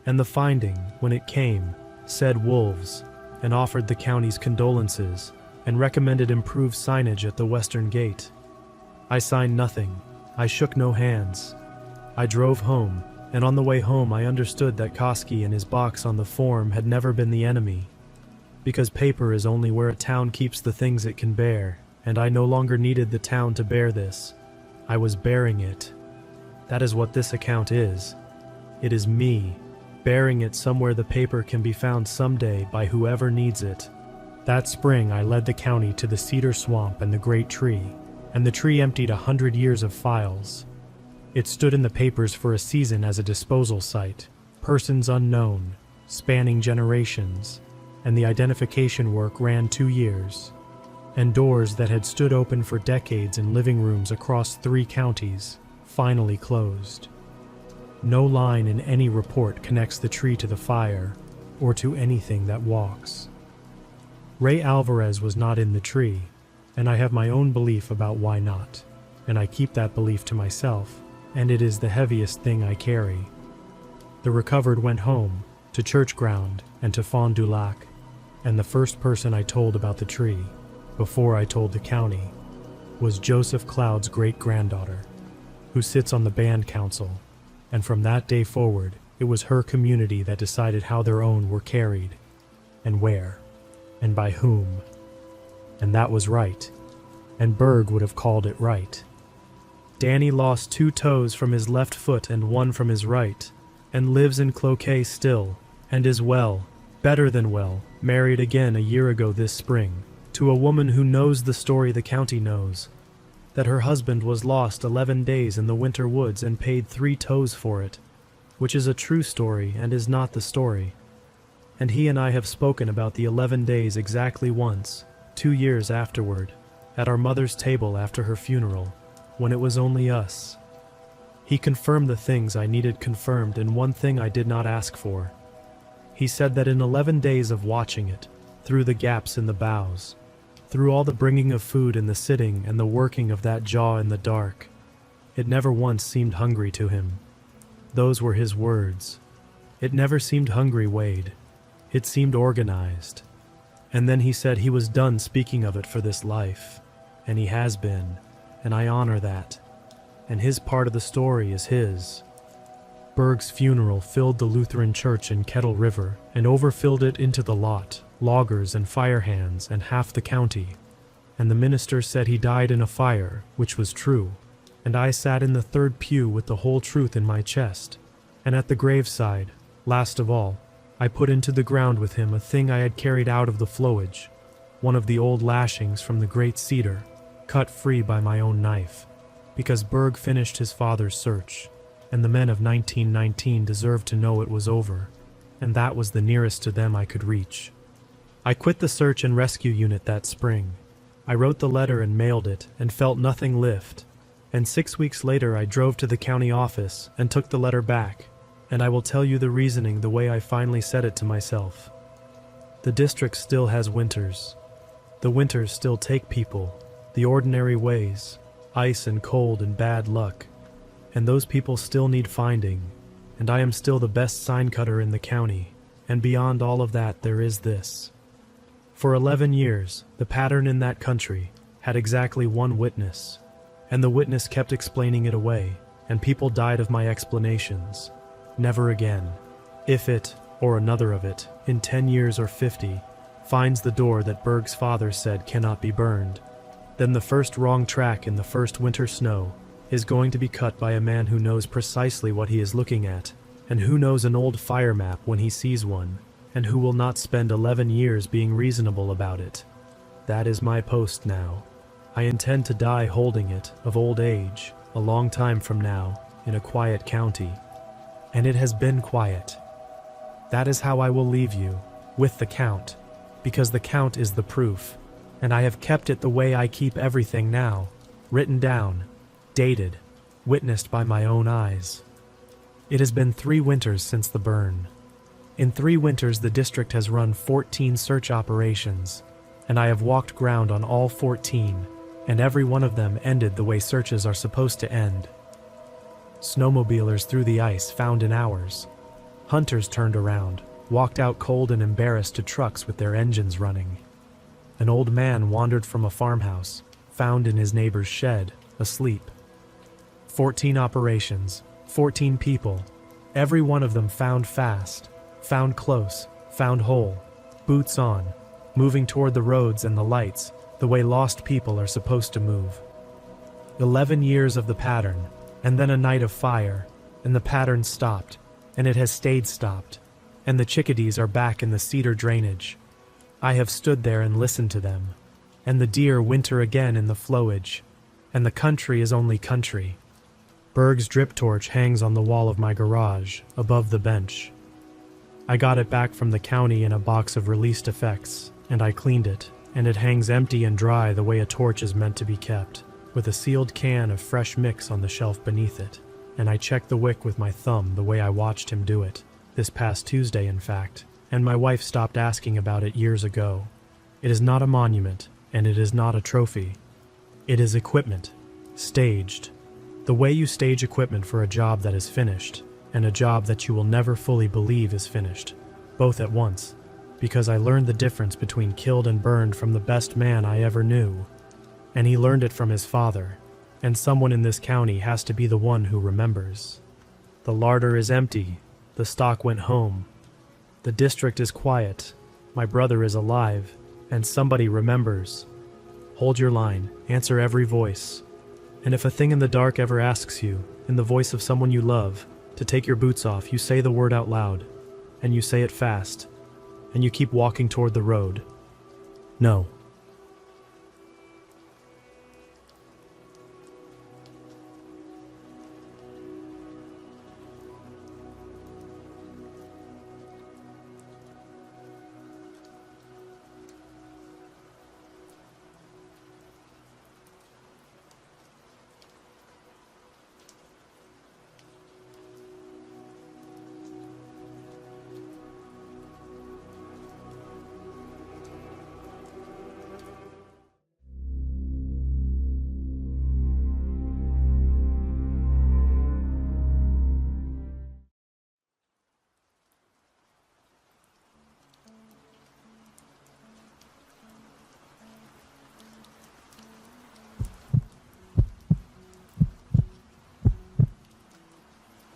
And the finding, when it came, said wolves, and offered the county's condolences, and recommended improved signage at the western gate. I signed nothing. I shook no hands. I drove home, and on the way home I understood that Koski and his box on the form had never been the enemy, because paper is only where a town keeps the things it can bear, and I no longer needed the town to bear this. I was bearing it. That is what this account is. It is me, bearing it somewhere the paper can be found someday by whoever needs it. That spring I led the county to the cedar swamp and the great tree, and the tree emptied 100 years of files. It stood in the papers for a season as a disposal site, persons unknown, spanning generations, and the identification work ran 2 years, and doors that had stood open for decades in living rooms across 3 counties finally closed. No line in any report connects the tree to the fire, or to anything that walks. Ray Alvarez was not in the tree, and I have my own belief about why not, and I keep that belief to myself, and it is the heaviest thing I carry. The recovered went home, to church ground, and to Fond du Lac, and the first person I told about the tree, before I told the county, was Joseph Cloud's great-granddaughter, who sits on the band council, and from that day forward, it was her community that decided how their own were carried, and where, and by whom. and that was right. And Berg would have called it right. Danny lost 2 toes from his left foot and 1 from his right, and lives in Cloquet still, and is well, better than well, married again a year ago this spring, to a woman who knows the story the county knows, that her husband was lost 11 days in the winter woods and paid 3 toes for it, which is a true story and is not the story. And he and I have spoken about the 11 days exactly once, 2 years afterward, at our mother's table after her funeral, when it was only us. He confirmed the things I needed confirmed and one thing I did not ask for. He said that in 11 days of watching it, through the gaps in the boughs, through all the bringing of food and the sitting and the working of that jaw in the dark, it never once seemed hungry to him. Those were his words. It never seemed hungry, Wade. It seemed organized. And then he said he was done speaking of it for this life, and he has been, and I honor that. And his part of the story is his. Berg's funeral filled the Lutheran church in Kettle River and overfilled it into the lot, loggers and fire hands and half the county. And the minister said he died in a fire, which was true. And I sat in the 3rd pew with the whole truth in my chest. And at the graveside, last of all, I put into the ground with him a thing I had carried out of the flowage, one of the old lashings from the great cedar, cut free by my own knife, because Berg finished his father's search, and the men of 1919 deserved to know it was over, and that was the nearest to them I could reach. I quit the search and rescue unit that spring. I wrote the letter and mailed it, and felt nothing lift, and 6 weeks later I drove to the county office and took the letter back, and I will tell you the reasoning the way I finally said it to myself. The district still has winters. The winters still take people, the ordinary ways, ice and cold and bad luck, and those people still need finding, and I am still the best sign cutter in the county, and beyond all of that there is this. For 11 years, the pattern in that country had exactly one witness, and the witness kept explaining it away, and people died of my explanations. Never again. If it, or another of it, in 10 years or 50, finds the door that Berg's father said cannot be burned, then the first wrong track in the first winter snow is going to be cut by a man who knows precisely what he is looking at, and who knows an old fire map when he sees one, and who will not spend 11 years being reasonable about it. That is my post now. I intend to die holding it, of old age, a long time from now, in a quiet county. And it has been quiet. That is how I will leave you, with the count, because the count is the proof, and I have kept it the way I keep everything now, written down, dated, witnessed by my own eyes. It has been 3 winters since the burn. In 3 winters the district has run 14 search operations, and I have walked ground on all 14, and every one of them ended the way searches are supposed to end. Snowmobilers through the ice found in hours. Hunters turned around, walked out cold and embarrassed to trucks with their engines running. An old man wandered from a farmhouse, found in his neighbor's shed, asleep. 14 operations, 14 people, every one of them found fast, found close, found whole, boots on, moving toward the roads and the lights, the way lost people are supposed to move. 11 years of the pattern, and then a night of fire, and the pattern stopped, and it has stayed stopped, and the chickadees are back in the cedar drainage. I have stood there and listened to them, and the deer winter again in the flowage, and the country is only country. Berg's drip torch hangs on the wall of my garage, above the bench. I got it back from the county in a box of released effects, and I cleaned it, and it hangs empty and dry the way a torch is meant to be kept, with a sealed can of fresh mix on the shelf beneath it, and I checked the wick with my thumb the way I watched him do it, this past Tuesday in fact, and my wife stopped asking about it years ago. It is not a monument, and it is not a trophy. It is equipment, staged. The way you stage equipment for a job that is finished, and a job that you will never fully believe is finished, both at once, because I learned the difference between killed and burned from the best man I ever knew. And he learned it from his father, and someone in this county has to be the one who remembers. The larder is empty, the stock went home. The district is quiet, my brother is alive, and somebody remembers. Hold your line, answer every voice. And if a thing in the dark ever asks you, in the voice of someone you love, to take your boots off, you say the word out loud, and you say it fast, and you keep walking toward the road. No.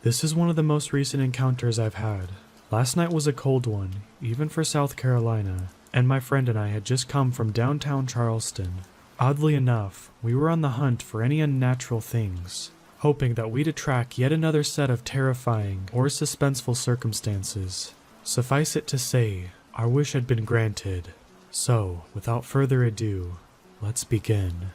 This is one of the most recent encounters I've had. Last night was a cold one, even for South Carolina, and my friend and I had just come from downtown Charleston. Oddly enough, we were on the hunt for any unnatural things, hoping that we'd attract yet another set of terrifying or suspenseful circumstances. Suffice it to say, our wish had been granted. So, without further ado, let's begin.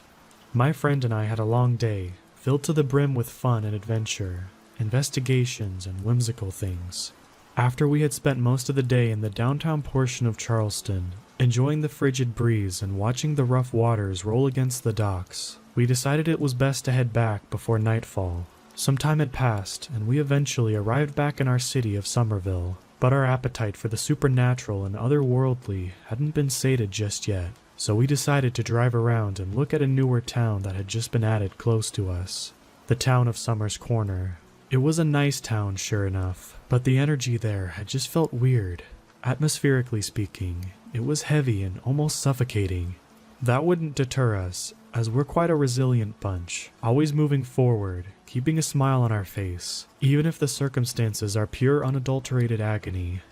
My friend and I had a long day, filled to the brim with fun and adventure, investigations, and whimsical things. After we had spent most of the day in the downtown portion of Charleston, enjoying the frigid breeze and watching the rough waters roll against the docks, we decided it was best to head back before nightfall. Some time had passed, and we eventually arrived back in our city of Somerville, but our appetite for the supernatural and otherworldly hadn't been sated just yet, so we decided to drive around and look at a newer town that had just been added close to us, the town of Summers Corner. It was a nice town, sure enough, but the energy there had just felt weird. Atmospherically speaking, it was heavy and almost suffocating. That wouldn't deter us, as we're quite a resilient bunch, always moving forward, keeping a smile on our face, even if the circumstances are pure unadulterated agony.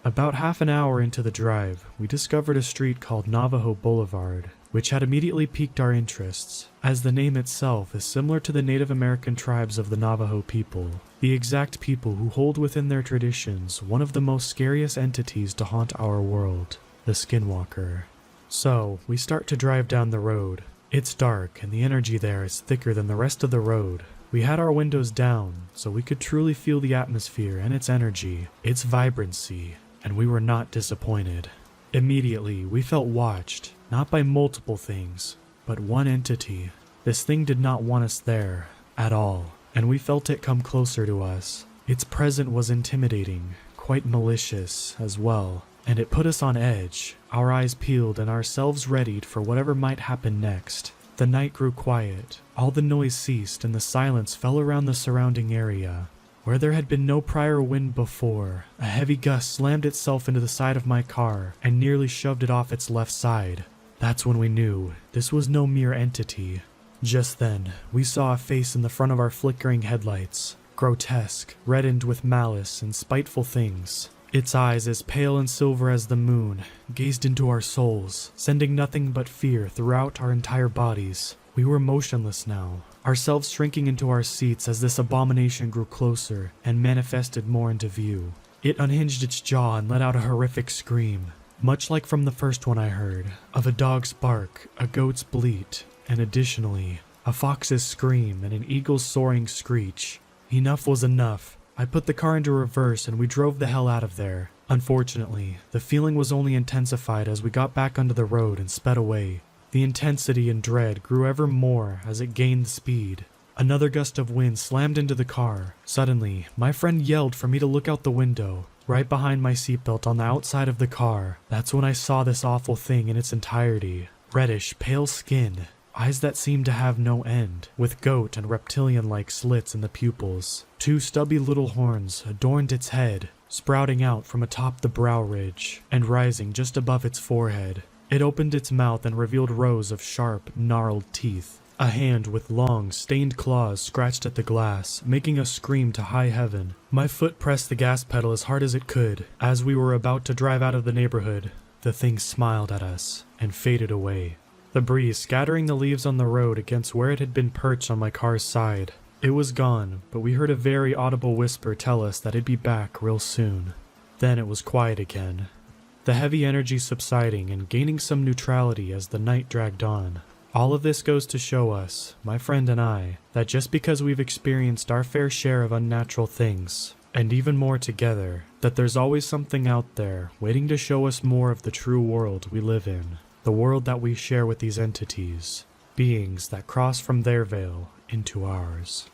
About half an hour into the drive, we discovered a street called Navajo Boulevard, which had immediately piqued our interests, as the name itself is similar to the Native American tribes of the Navajo people, the exact people who hold within their traditions one of the most scariest entities to haunt our world, the Skinwalker. So, we start to drive down the road. It's dark, and the energy there is thicker than the rest of the road. We had our windows down, so we could truly feel the atmosphere and its energy, its vibrancy, and we were not disappointed. Immediately, we felt watched, not by multiple things, but one entity. This thing did not want us there, at all, and we felt it come closer to us. Its presence was intimidating, quite malicious as well, and it put us on edge, our eyes peeled and ourselves readied for whatever might happen next. The night grew quiet, all the noise ceased, and the silence fell around the surrounding area. Where there had been no prior wind before, a heavy gust slammed itself into the side of my car and nearly shoved it off its left side. That's when we knew this was no mere entity. Just then, we saw a face in the front of our flickering headlights, grotesque, reddened with malice and spiteful things. Its eyes, as pale and silver as the moon, gazed into our souls, sending nothing but fear throughout our entire bodies. We were motionless now, ourselves shrinking into our seats as this abomination grew closer and manifested more into view. It unhinged its jaw and let out a horrific scream, much like from the first one I heard, of a dog's bark, a goat's bleat, and additionally, a fox's scream and an eagle's soaring screech. Enough was enough. I put the car into reverse and we drove the hell out of there. Unfortunately, the feeling was only intensified as we got back onto the road and sped away. The intensity and dread grew ever more as it gained speed. Another gust of wind slammed into the car. Suddenly, my friend yelled for me to look out the window, right behind my seatbelt on the outside of the car. That's when I saw this awful thing in its entirety. Reddish, pale skin, eyes that seemed to have no end, with goat and reptilian-like slits in the pupils. Two stubby little horns adorned its head, sprouting out from atop the brow ridge and rising just above its forehead. It opened its mouth and revealed rows of sharp, gnarled teeth. A hand with long, stained claws scratched at the glass, making us scream to high heaven. My foot pressed the gas pedal as hard as it could. As we were about to drive out of the neighborhood, the thing smiled at us and faded away. the breeze scattering the leaves on the road against where it had been perched on my car's side. It was gone, but we heard a very audible whisper tell us that it'd be back real soon. Then it was quiet again, the heavy energy subsiding and gaining some neutrality as the night dragged on. All of this goes to show us, my friend and I, that just because we've experienced our fair share of unnatural things, and even more together, that there's always something out there waiting to show us more of the true world we live in, the world that we share with these entities, beings that cross from their veil into ours.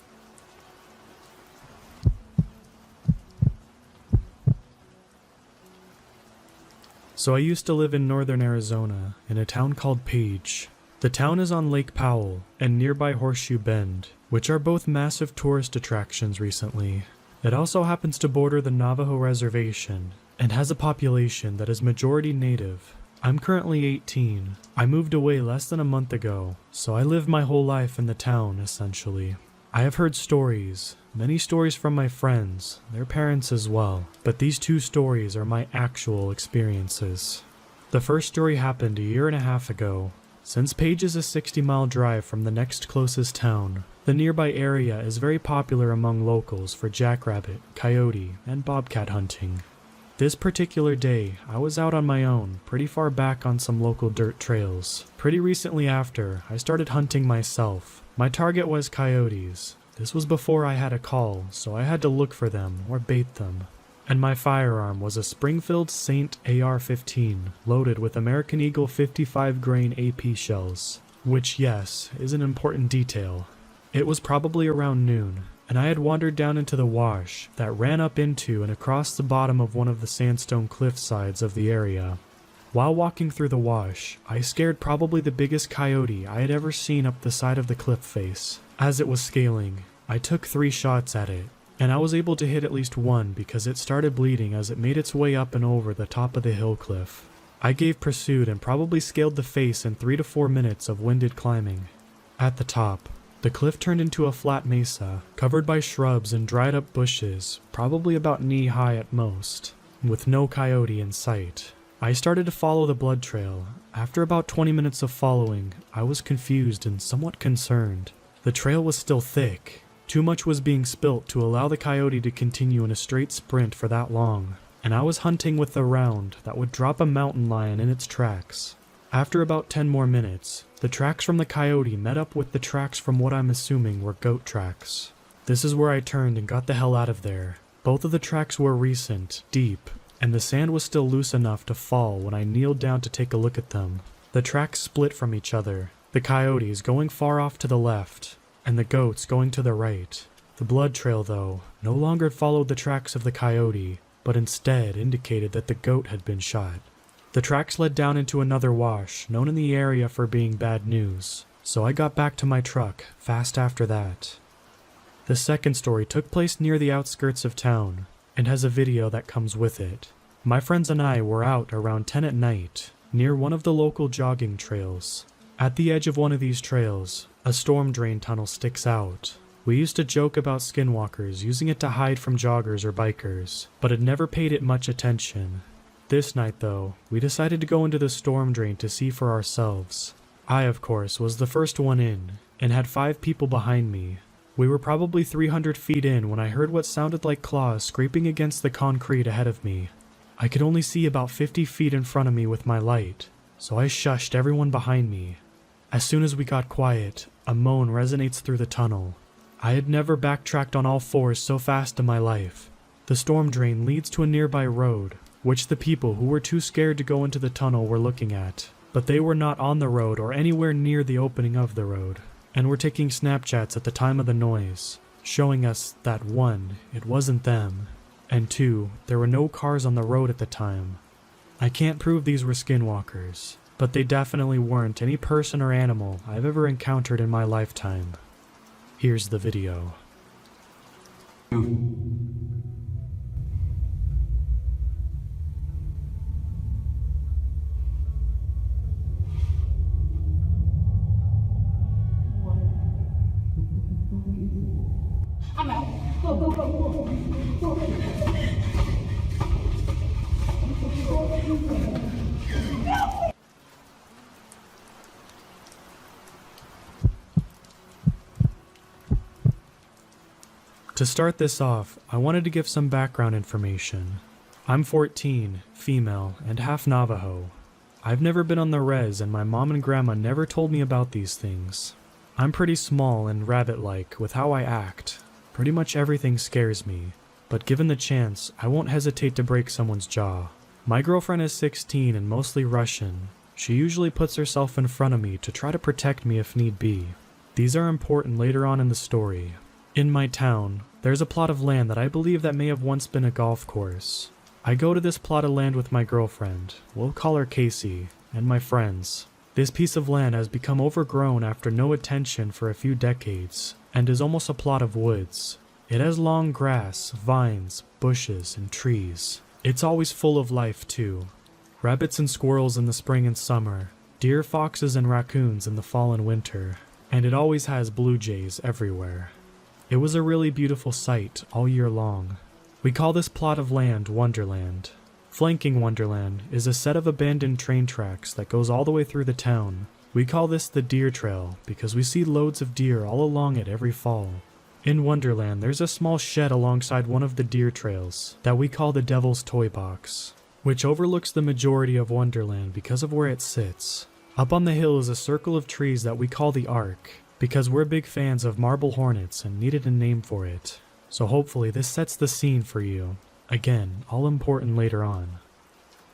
So I used to live in northern Arizona, in a town called Page. The town is on Lake Powell and nearby Horseshoe Bend, which are both massive tourist attractions recently. It also happens to border the Navajo Reservation, and has a population that is majority native. I'm currently 18. I moved away less than a month ago, so I lived my whole life in the town, essentially. I have heard stories, many stories from my friends, their parents as well, but these two stories are my actual experiences. The first story happened a year and a half ago. Since Page is a 60-mile drive from the next closest town, the nearby area is very popular among locals for jackrabbit, coyote, and bobcat hunting. This particular day, I was out on my own, pretty far back on some local dirt trails. Pretty recently after, I started hunting myself. My target was coyotes. This was before I had a call, so I had to look for them or bait them. And my firearm was a Springfield Saint AR-15, loaded with American Eagle 55 grain AP shells. Which, yes, is an important detail. It was probably around noon, and I had wandered down into the wash that ran up into and across the bottom of one of the sandstone cliff sides of the area. While walking through the wash, I scared probably the biggest coyote I had ever seen up the side of the cliff face. As it was scaling, I took 3 shots at it, and I was able to hit at least one because it started bleeding as it made its way up and over the top of the hill cliff. I gave pursuit and probably scaled the face in 3 to 4 minutes of winded climbing. At the top, the cliff turned into a flat mesa, covered by shrubs and dried up bushes, probably about knee-high at most, with no coyote in sight. I started to follow the blood trail. After about 20 minutes of following, I was confused and somewhat concerned. The trail was still thick. Too much was being spilt to allow the coyote to continue in a straight sprint for that long, and I was hunting with a round that would drop a mountain lion in its tracks. After about 10 more minutes, the tracks from the coyote met up with the tracks from what I'm assuming were goat tracks. This is where I turned and got the hell out of there. Both of the tracks were recent, deep, and the sand was still loose enough to fall when I kneeled down to take a look at them. The tracks split from each other, the coyotes going far off to the left, and the goats going to the right. The blood trail, though, no longer followed the tracks of the coyote, but instead indicated that the goat had been shot. The tracks led down into another wash, known in the area for being bad news, so I got back to my truck fast after that. The second story took place near the outskirts of town, and has a video that comes with it. My friends and I were out around 10 at night, near one of the local jogging trails. At the edge of one of these trails, a storm drain tunnel sticks out. We used to joke about skinwalkers using it to hide from joggers or bikers, but had never paid it much attention. This night, though, we decided to go into the storm drain to see for ourselves. I, of course, was the first one in, and had 5 people behind me. We were probably 300 feet in when I heard what sounded like claws scraping against the concrete ahead of me. I could only see about 50 feet in front of me with my light, so I shushed everyone behind me. As soon as we got quiet, a moan resonates through the tunnel. I had never backtracked on all fours so fast in my life. The storm drain leads to a nearby road, which the people who were too scared to go into the tunnel were looking at, but they were not on the road or anywhere near the opening of the road, and were taking Snapchats at the time of the noise, showing us that 1, it wasn't them, and 2, there were no cars on the road at the time. I can't prove these were skinwalkers, but they definitely weren't any person or animal I've ever encountered in my lifetime. Here's the video. I'm out. Go, go, go, go, go. To start this off, I wanted to give some background information. I'm 14, female, and half Navajo. I've never been on the res, and my mom and grandma never told me about these things. I'm pretty small and rabbit-like with how I act. Pretty much everything scares me, but given the chance, I won't hesitate to break someone's jaw. My girlfriend is 16 and mostly Russian. She usually puts herself in front of me to try to protect me if need be. These are important later on in the story. In my town, there's a plot of land that I believe that may have once been a golf course. I go to this plot of land with my girlfriend, we'll call her Casey, and my friends. This piece of land has become overgrown after no attention for a few decades, and is almost a plot of woods. It has long grass, vines, bushes, and trees. It's always full of life too. Rabbits and squirrels in the spring and summer, deer, foxes, and raccoons in the fall and winter, and it always has blue jays everywhere. It was a really beautiful sight all year long. We call this plot of land Wonderland. Flanking Wonderland is a set of abandoned train tracks that goes all the way through the town. We call this the Deer Trail because we see loads of deer all along it every fall. In Wonderland, there's a small shed alongside one of the deer trails that we call the Devil's Toy Box, which overlooks the majority of Wonderland because of where it sits. Up on the hill is a circle of trees that we call the Ark, because we're big fans of marble hornets and needed a name for it. So hopefully this sets the scene for you. Again, all important later on.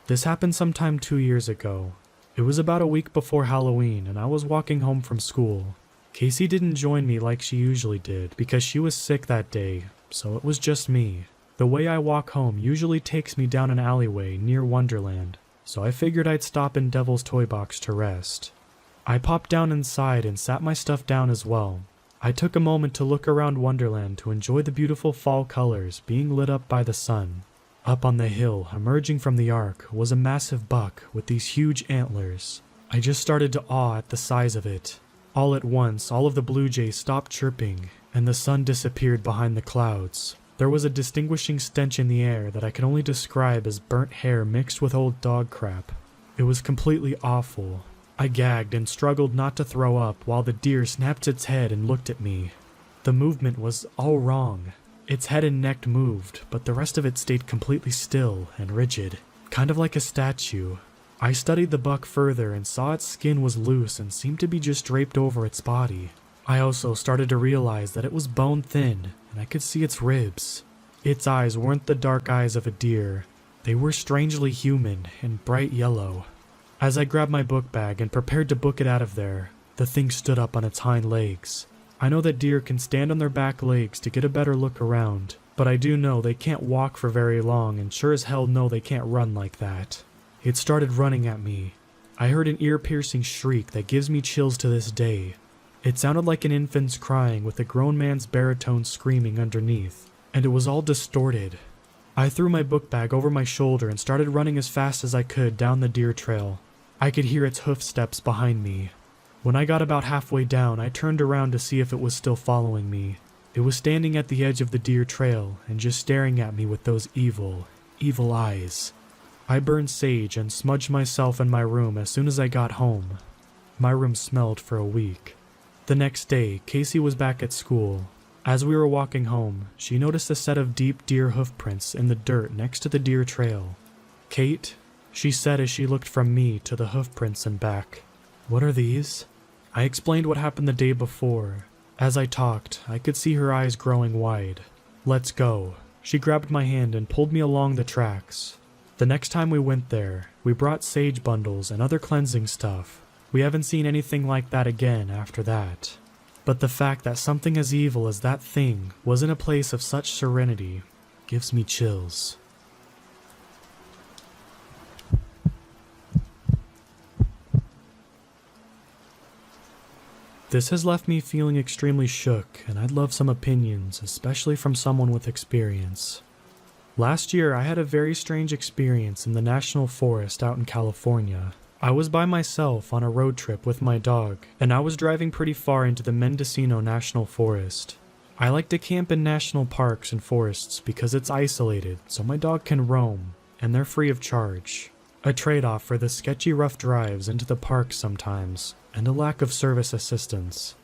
This happened sometime 2 years ago. It was about a week before Halloween and I was walking home from school. Casey didn't join me like she usually did because she was sick that day, so it was just me. The way I walk home usually takes me down an alleyway near Wonderland, so I figured I'd stop in Devil's Toy Box to rest. I popped down inside and sat my stuff down as well. I took a moment to look around Wonderland to enjoy the beautiful fall colors being lit up by the sun. Up on the hill, emerging from the Ark, was a massive buck with these huge antlers. I just started to awe at the size of it. All at once, all of the blue jays stopped chirping, and the sun disappeared behind the clouds. There was a distinguishing stench in the air that I can only describe as burnt hair mixed with old dog crap. It was completely awful. I gagged and struggled not to throw up while the deer snapped its head and looked at me. The movement was all wrong. Its head and neck moved, but the rest of it stayed completely still and rigid, kind of like a statue. I studied the buck further and saw its skin was loose and seemed to be just draped over its body. I also started to realize that it was bone thin, and I could see its ribs. Its eyes weren't the dark eyes of a deer. They were strangely human and bright yellow. As I grabbed my book bag and prepared to book it out of there, the thing stood up on its hind legs. I know that deer can stand on their back legs to get a better look around, but I do know they can't walk for very long and sure as hell know they can't run like that. It started running at me. I heard an ear-piercing shriek that gives me chills to this day. It sounded like an infant's crying with a grown man's baritone screaming underneath, and it was all distorted. I threw my book bag over my shoulder and started running as fast as I could down the deer trail. I could hear its hoof steps behind me. When I got about halfway down, I turned around to see if it was still following me. It was standing at the edge of the deer trail and just staring at me with those evil, evil eyes. I burned sage and smudged myself in my room as soon as I got home. My room smelled for a week. The next day, Casey was back at school. As we were walking home, she noticed a set of deep deer hoof prints in the dirt next to the deer trail. "Kate," she said as she looked from me to the hoof prints and back. "What are these?" I explained what happened the day before. As I talked, I could see her eyes growing wide. "Let's go." She grabbed my hand and pulled me along the tracks. The next time we went there, we brought sage bundles and other cleansing stuff. We haven't seen anything like that again after that. But the fact that something as evil as that thing was in a place of such serenity gives me chills. This has left me feeling extremely shook, and I'd love some opinions, especially from someone with experience. Last year, I had a very strange experience in the National Forest out in California. I was by myself on a road trip with my dog, and I was driving pretty far into the Mendocino National Forest. I like to camp in national parks and forests because it's isolated, so my dog can roam, and they're free of charge. A trade-off for the sketchy rough drives into the parks sometimes, and a lack of service assistance.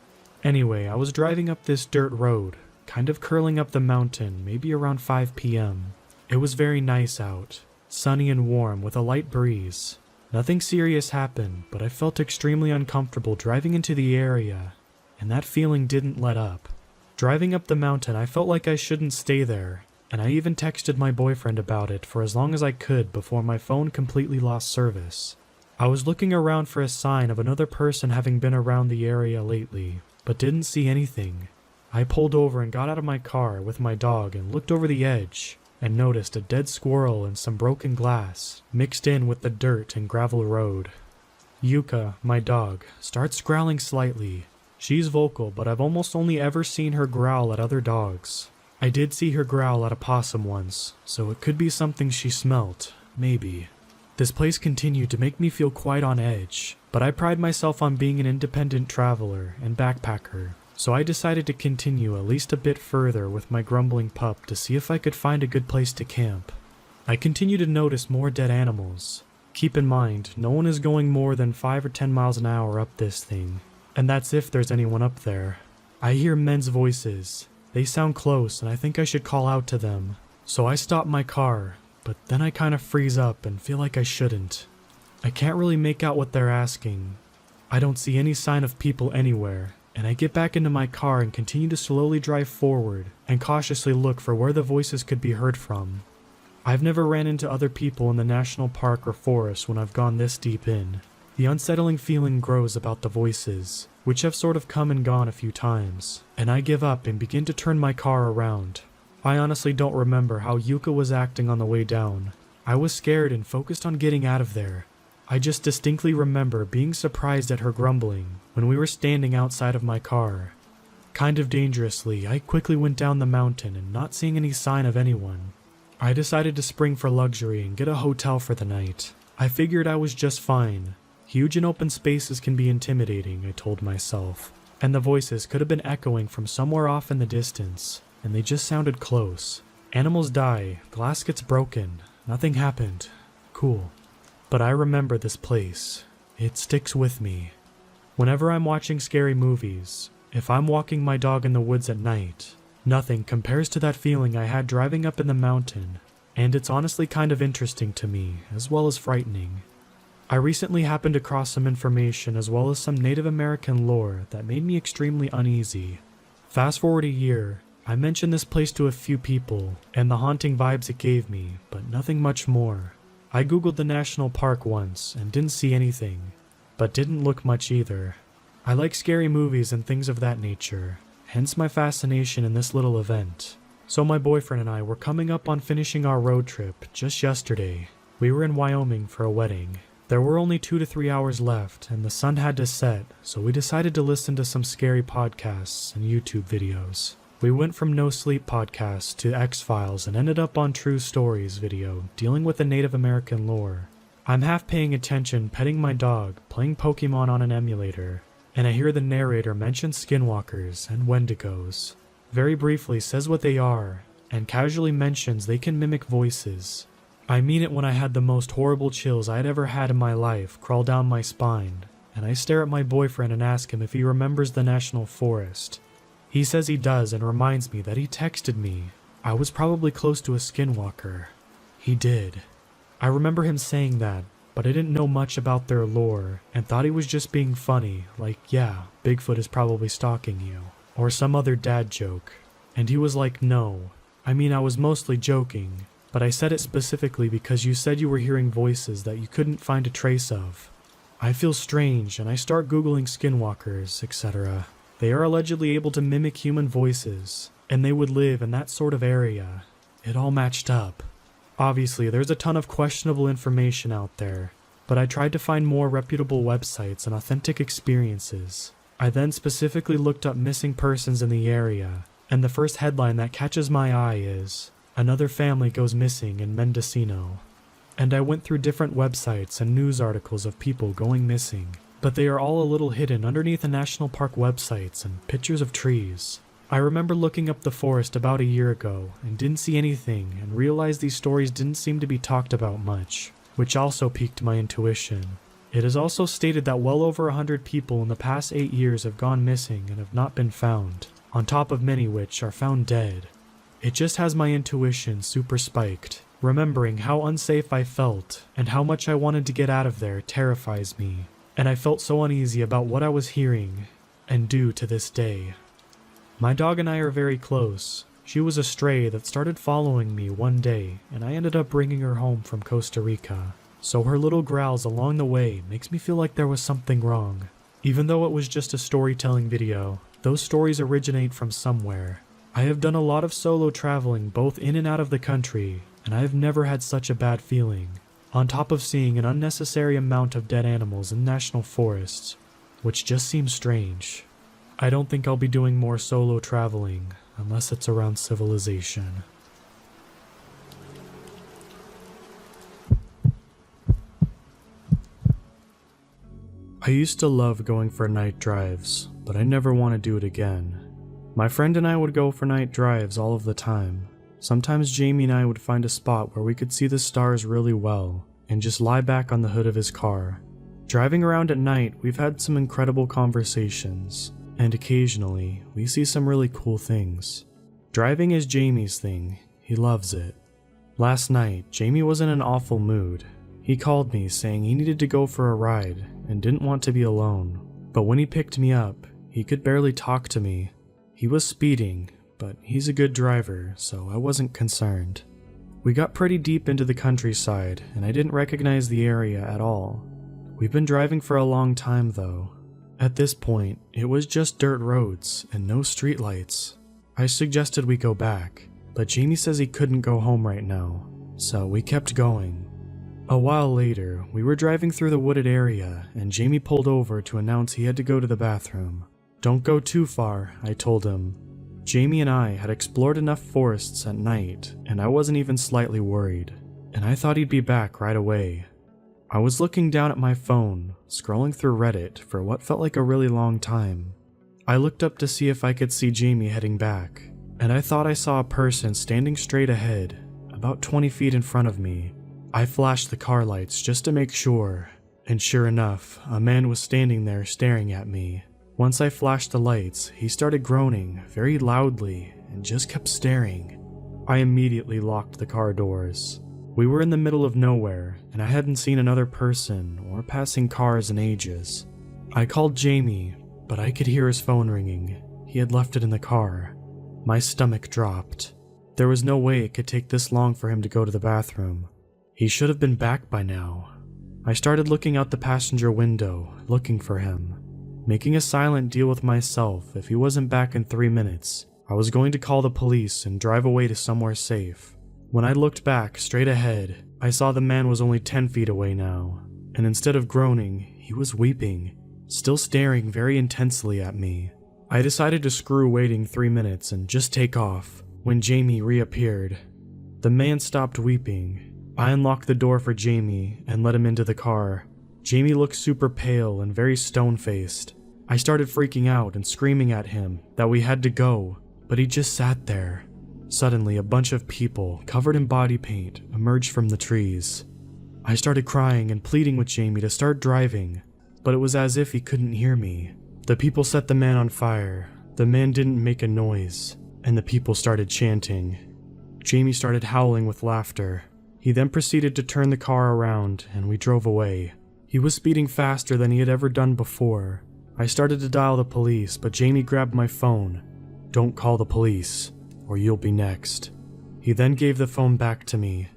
Anyway, I was driving up this dirt road. kind of curling up the mountain, maybe around 5 p.m. It was very nice out, sunny and warm with a light breeze. Nothing serious happened, but I felt extremely uncomfortable driving into the area, and that feeling didn't let up. Driving up the mountain, I felt like I shouldn't stay there, and I even texted my boyfriend about it for as long as I could before my phone completely lost service. I was looking around for a sign of another person having been around the area lately, but didn't see anything. I pulled over and got out of my car with my dog and looked over the edge, and noticed a dead squirrel and some broken glass, mixed in with the dirt and gravel road. Yuka, my dog, starts growling slightly. She's vocal, but I've almost only ever seen her growl at other dogs. I did see her growl at a possum once, so it could be something she smelt, maybe. This place continued to make me feel quite on edge, but I pride myself on being an independent traveler and backpacker, so I decided to continue at least a bit further with my grumbling pup to see if I could find a good place to camp. I continue to notice more dead animals. Keep in mind, no one is going more than 5 or 10 miles an hour up this thing, and that's if there's anyone up there. I hear men's voices. They sound close, and I think I should call out to them. So I stop my car, but then I kind of freeze up and feel like I shouldn't. I can't really make out what they're asking. I don't see any sign of people anywhere, and I get back into my car and continue to slowly drive forward and cautiously look for where the voices could be heard from. I've never ran into other people in the national park or forest when I've gone this deep in. The unsettling feeling grows about the voices, which have sort of come and gone a few times, and I give up and begin to turn my car around. I honestly don't remember how Yuka was acting on the way down. I was scared and focused on getting out of there. I just distinctly remember being surprised at her grumbling when we were standing outside of my car. Kind of dangerously, I quickly went down the mountain and not seeing any sign of anyone. I decided to spring for luxury and get a hotel for the night. I figured I was just fine. Huge and open spaces can be intimidating, I told myself, and the voices could have been echoing from somewhere off in the distance, and they just sounded close. Animals die, glass gets broken, nothing happened. Cool. But I remember this place. It sticks with me. Whenever I'm watching scary movies, if I'm walking my dog in the woods at night, nothing compares to that feeling I had driving up in the mountain, and it's honestly kind of interesting to me, as well as frightening. I recently happened across some information as well as some Native American lore that made me extremely uneasy. Fast forward a year, I mentioned this place to a few people, and the haunting vibes it gave me, but nothing much more. I googled the national park once and didn't see anything, but didn't look much either. I like scary movies and things of that nature, hence my fascination in this little event. So my boyfriend and I were coming up on finishing our road trip just yesterday. We were in Wyoming for a wedding. There were only 2 to 3 hours left, and the sun had to set, so we decided to listen to some scary podcasts and YouTube videos. We went from No Sleep podcast to X-Files and ended up on True Stories video, dealing with the Native American lore. I'm half paying attention, petting my dog, playing Pokemon on an emulator, and I hear the narrator mention skinwalkers and Wendigos. Very briefly says what they are, and casually mentions they can mimic voices. I mean it when I had the most horrible chills I'd ever had in my life crawl down my spine, and I stare at my boyfriend and ask him if he remembers the national forest. He says he does and reminds me that he texted me. I was probably close to a skinwalker. He did. I remember him saying that, but I didn't know much about their lore and thought he was just being funny, like, yeah, Bigfoot is probably stalking you, or some other dad joke. And he was like, no. I mean, I was mostly joking, but I said it specifically because you said you were hearing voices that you couldn't find a trace of. I feel strange and I start Googling skinwalkers, etc. They are allegedly able to mimic human voices, and they would live in that sort of area. It all matched up. Obviously, there's a ton of questionable information out there, but I tried to find more reputable websites and authentic experiences. I then specifically looked up missing persons in the area, and the first headline that catches my eye is, "Another family goes missing in Mendocino." And I went through different websites and news articles of people going missing, but they are all a little hidden underneath the national park websites and pictures of trees. I remember looking up the forest about a year ago and didn't see anything and realized these stories didn't seem to be talked about much, which also piqued my intuition. It is also stated that well over 100 people in the past 8 years have gone missing and have not been found. on top of many which are found dead. It just has my intuition super spiked. Remembering how unsafe I felt and how much I wanted to get out of there terrifies me, and I felt so uneasy about what I was hearing and do to this day. My dog and I are very close. She was a stray that started following me one day, and I ended up bringing her home from Costa Rica. So her little growls along the way makes me feel like there was something wrong. Even though it was just a storytelling video, those stories originate from somewhere. I have done a lot of solo traveling both in and out of the country, and I have never had such a bad feeling, on top of seeing an unnecessary amount of dead animals in national forests, which just seems strange. I don't think I'll be doing more solo traveling unless it's around civilization. I used to love going for night drives, but I never want to do it again. My friend and I would go for night drives all of the time. Sometimes Jamie and I would find a spot where we could see the stars really well and just lie back on the hood of his car. Driving around at night, we've had some incredible conversations, and occasionally we see some really cool things. Driving is Jamie's thing. He loves it. Last night, Jamie was in an awful mood. He called me saying he needed to go for a ride and didn't want to be alone. But when he picked me up, he could barely talk to me. He was speeding, but he's a good driver, so I wasn't concerned. We got pretty deep into the countryside, and I didn't recognize the area at all. We've been driving for a long time though. At this point, it was just dirt roads and no streetlights. I suggested we go back, but Jamie says he couldn't go home right now, so we kept going. A while later, we were driving through the wooded area, and Jamie pulled over to announce he had to go to the bathroom. "Don't go too far," I told him. Jamie and I had explored enough forests at night, and I wasn't even slightly worried, and I thought he'd be back right away. I was looking down at my phone, scrolling through Reddit for what felt like a really long time. I looked up to see if I could see Jamie heading back, and I thought I saw a person standing straight ahead, about 20 feet in front of me. I flashed the car lights just to make sure, and sure enough, a man was standing there staring at me. Once I flashed the lights, he started groaning very loudly and just kept staring. I immediately locked the car doors. We were in the middle of nowhere, and I hadn't seen another person or passing cars in ages. I called Jamie, but I could hear his phone ringing. He had left it in the car. My stomach dropped. There was no way it could take this long for him to go to the bathroom. He should have been back by now. I started looking out the passenger window, looking for him. Making a silent deal with myself, if he wasn't back in 3 minutes, I was going to call the police and drive away to somewhere safe. When I looked back, straight ahead, I saw the man was only 10 feet away now, and instead of groaning, he was weeping, still staring very intensely at me. I decided to screw waiting 3 minutes and just take off, when Jamie reappeared. The man stopped weeping. I unlocked the door for Jamie and let him into the car. Jamie looked super pale and very stone-faced. I started freaking out and screaming at him that we had to go, but he just sat there. Suddenly, a bunch of people, covered in body paint, emerged from the trees. I started crying and pleading with Jamie to start driving, but it was as if he couldn't hear me. The people set the man on fire. The man didn't make a noise, and the people started chanting. Jamie started howling with laughter. He then proceeded to turn the car around, and we drove away. He was speeding faster than he had ever done before. I started to dial the police, but Jamie grabbed my phone. "Don't call the police, or you'll be next." He then gave the phone back to me.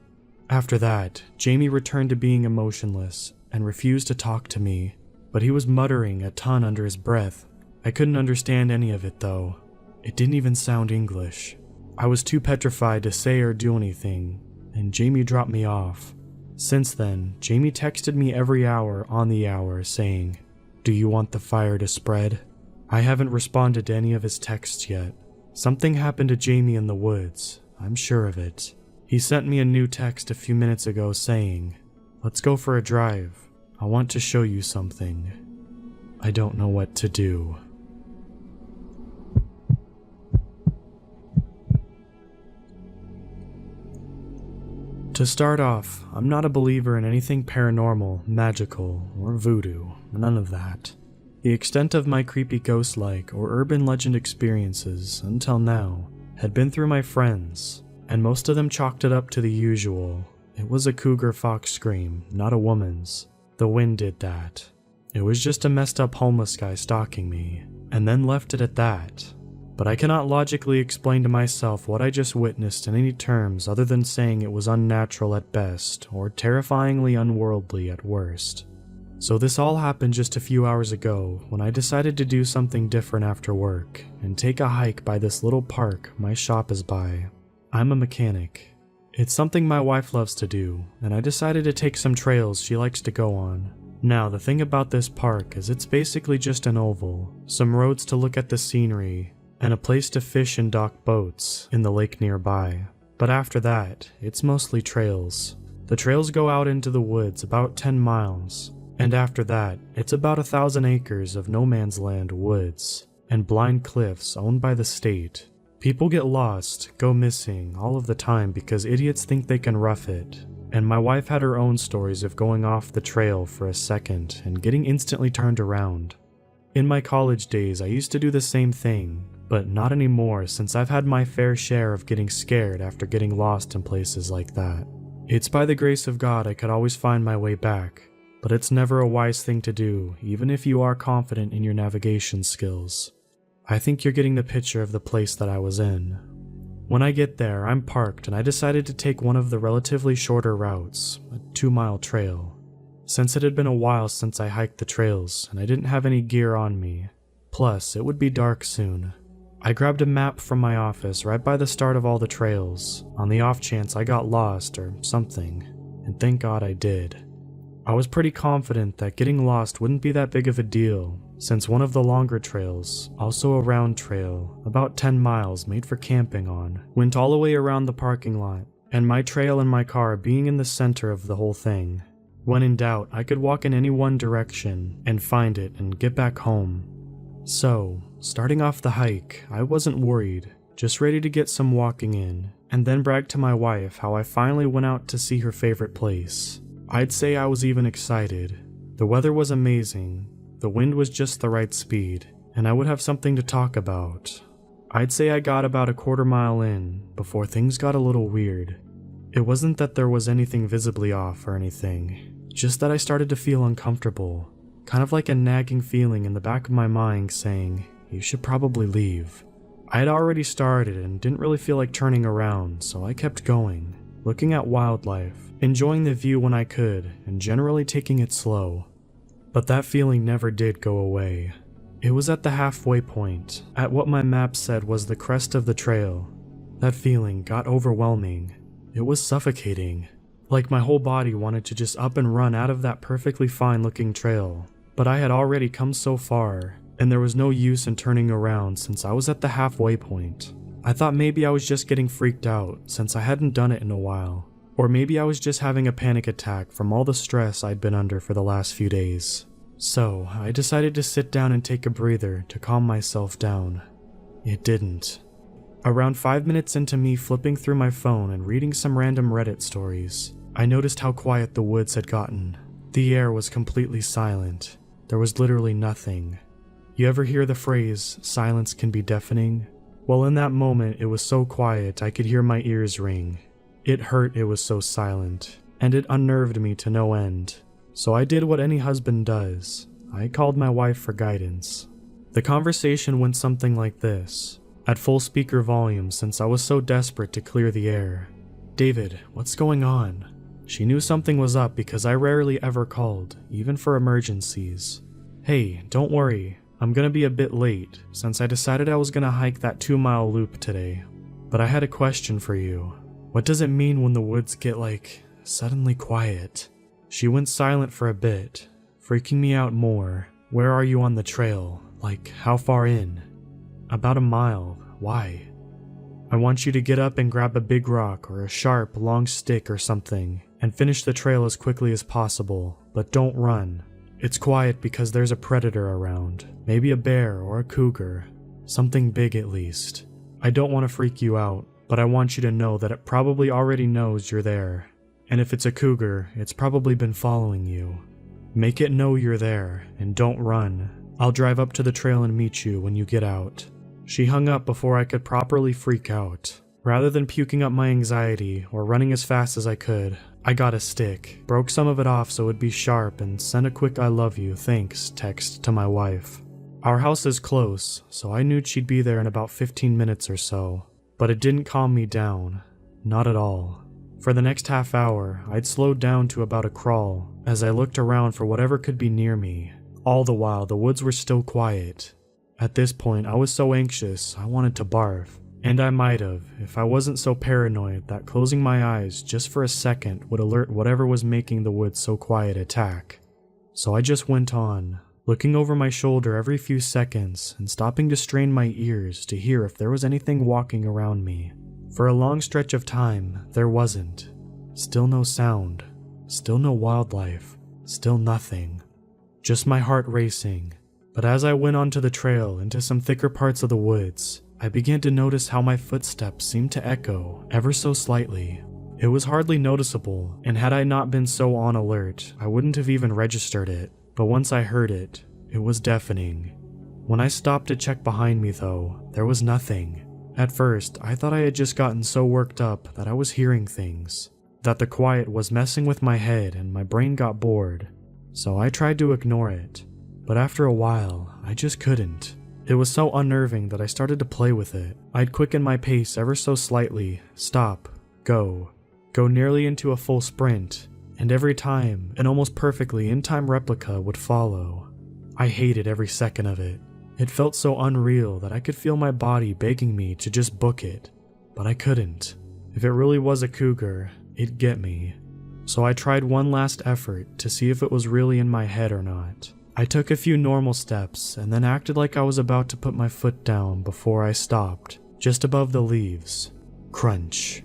After that, Jamie returned to being emotionless and refused to talk to me, but he was muttering a ton under his breath. I couldn't understand any of it though. It didn't even sound English. I was too petrified to say or do anything, and Jamie dropped me off. Since then, Jamie texted me every hour on the hour saying, "Do you want the fire to spread?" I haven't responded to any of his texts yet. Something happened to Jamie in the woods, I'm sure of it. He sent me a new text a few minutes ago saying, "Let's go for a drive. I want to show you something." I don't know what to do. To start off, I'm not a believer in anything paranormal, magical, or voodoo, none of that. The extent of my creepy ghost-like or urban legend experiences, until now, had been through my friends, and most of them chalked it up to the usual. It was a cougar fox scream, not a woman's. The wind did that. It was just a messed up homeless guy stalking me, and then left it at that. But I cannot logically explain to myself what I just witnessed in any terms other than saying it was unnatural at best, or terrifyingly unworldly at worst. So this all happened just a few hours ago, when I decided to do something different after work, and take a hike by this little park my shop is by. I'm a mechanic. It's something my wife loves to do, and I decided to take some trails she likes to go on. Now, the thing about this park is it's basically just an oval, some roads to look at the scenery, and a place to fish and dock boats in the lake nearby. But after that, it's mostly trails. The trails go out into the woods about 10 miles, and after that, it's about 1,000 acres of no man's land woods, and blind cliffs owned by the state. People get lost, go missing, all of the time because idiots think they can rough it. And my wife had her own stories of going off the trail for a second and getting instantly turned around. In my college days, I used to do the same thing, but not anymore since I've had my fair share of getting scared after getting lost in places like that. It's by the grace of God I could always find my way back, but it's never a wise thing to do, even if you are confident in your navigation skills. I think you're getting the picture of the place that I was in. When I get there, I'm parked and I decided to take one of the relatively shorter routes, a 2-mile trail. Since it had been a while since I hiked the trails and I didn't have any gear on me, plus it would be dark soon, I grabbed a map from my office right by the start of all the trails, on the off chance I got lost or something, and thank God I did. I was pretty confident that getting lost wouldn't be that big of a deal, since one of the longer trails, also a round trail, about 10 miles made for camping on, went all the way around the parking lot, and my trail and my car being in the center of the whole thing. When in doubt, I could walk in any one direction and find it and get back home. So, starting off the hike, I wasn't worried, just ready to get some walking in, and then brag to my wife how I finally went out to see her favorite place. I'd say I was even excited. The weather was amazing, the wind was just the right speed, and I would have something to talk about. I'd say I got about a quarter mile in before things got a little weird. It wasn't that there was anything visibly off or anything, just that I started to feel uncomfortable, kind of like a nagging feeling in the back of my mind saying, "You should probably leave." I had already started and didn't really feel like turning around, so I kept going, looking at wildlife, enjoying the view when I could, and generally taking it slow. But that feeling never did go away. It was at the halfway point, at what my map said was the crest of the trail. That feeling got overwhelming. It was suffocating. Like my whole body wanted to just up and run out of that perfectly fine looking trail. But I had already come so far, and there was no use in turning around since I was at the halfway point. I thought maybe I was just getting freaked out since I hadn't done it in a while. Or maybe I was just having a panic attack from all the stress I'd been under for the last few days. So, I decided to sit down and take a breather to calm myself down. It didn't. Around 5 minutes into me flipping through my phone and reading some random Reddit stories, I noticed how quiet the woods had gotten. The air was completely silent. There was literally nothing. You ever hear the phrase, "silence can be deafening"? Well, in that moment, it was so quiet I could hear my ears ring. It hurt it was so silent, and it unnerved me to no end. So I did what any husband does. I called my wife for guidance. The conversation went something like this, at full speaker volume since I was so desperate to clear the air. "David, what's going on?" She knew something was up because I rarely ever called, even for emergencies. "Hey, don't worry, I'm gonna be a bit late since I decided I was gonna hike that 2-mile loop today. But I had a question for you. What does it mean when the woods get, suddenly quiet?" She went silent for a bit, freaking me out more. "Where are you on the trail? How far in?" "About a mile. Why?" "I want you to get up and grab a big rock or a sharp, long stick or something, and finish the trail as quickly as possible, but don't run. It's quiet because there's a predator around, maybe a bear or a cougar, something big at least. I don't want to freak you out, but I want you to know that it probably already knows you're there. And if it's a cougar, it's probably been following you. Make it know you're there, and don't run. I'll drive up to the trail and meet you when you get out." She hung up before I could properly freak out. Rather than puking up my anxiety or running as fast as I could, I got a stick, broke some of it off so it'd be sharp, and sent a quick "I love you, thanks" text to my wife. Our house is close, so I knew she'd be there in about 15 minutes or so. But it didn't calm me down. Not at all. For the next half hour, I'd slowed down to about a crawl as I looked around for whatever could be near me. All the while, the woods were still quiet. At this point, I was so anxious, I wanted to barf. And I might have, if I wasn't so paranoid that closing my eyes just for a second would alert whatever was making the woods so quiet attack. So I just went on, looking over my shoulder every few seconds and stopping to strain my ears to hear if there was anything walking around me. For a long stretch of time, there wasn't. Still no sound. Still no wildlife. Still nothing. Just my heart racing. But as I went onto the trail into some thicker parts of the woods, I began to notice how my footsteps seemed to echo ever so slightly. It was hardly noticeable, and had I not been so on alert, I wouldn't have even registered it. But once I heard it, it was deafening. When I stopped to check behind me though, there was nothing. At first, I thought I had just gotten so worked up that I was hearing things, that the quiet was messing with my head and my brain got bored. So I tried to ignore it, but after a while, I just couldn't. It was so unnerving that I started to play with it. I'd quicken my pace ever so slightly, stop, go nearly into a full sprint, and every time, an almost perfectly in-time replica would follow. I hated every second of it. It felt so unreal that I could feel my body begging me to just book it, but I couldn't. If it really was a cougar, it'd get me. So I tried one last effort to see if it was really in my head or not. I took a few normal steps and then acted like I was about to put my foot down before I stopped, just above the leaves. Crunch.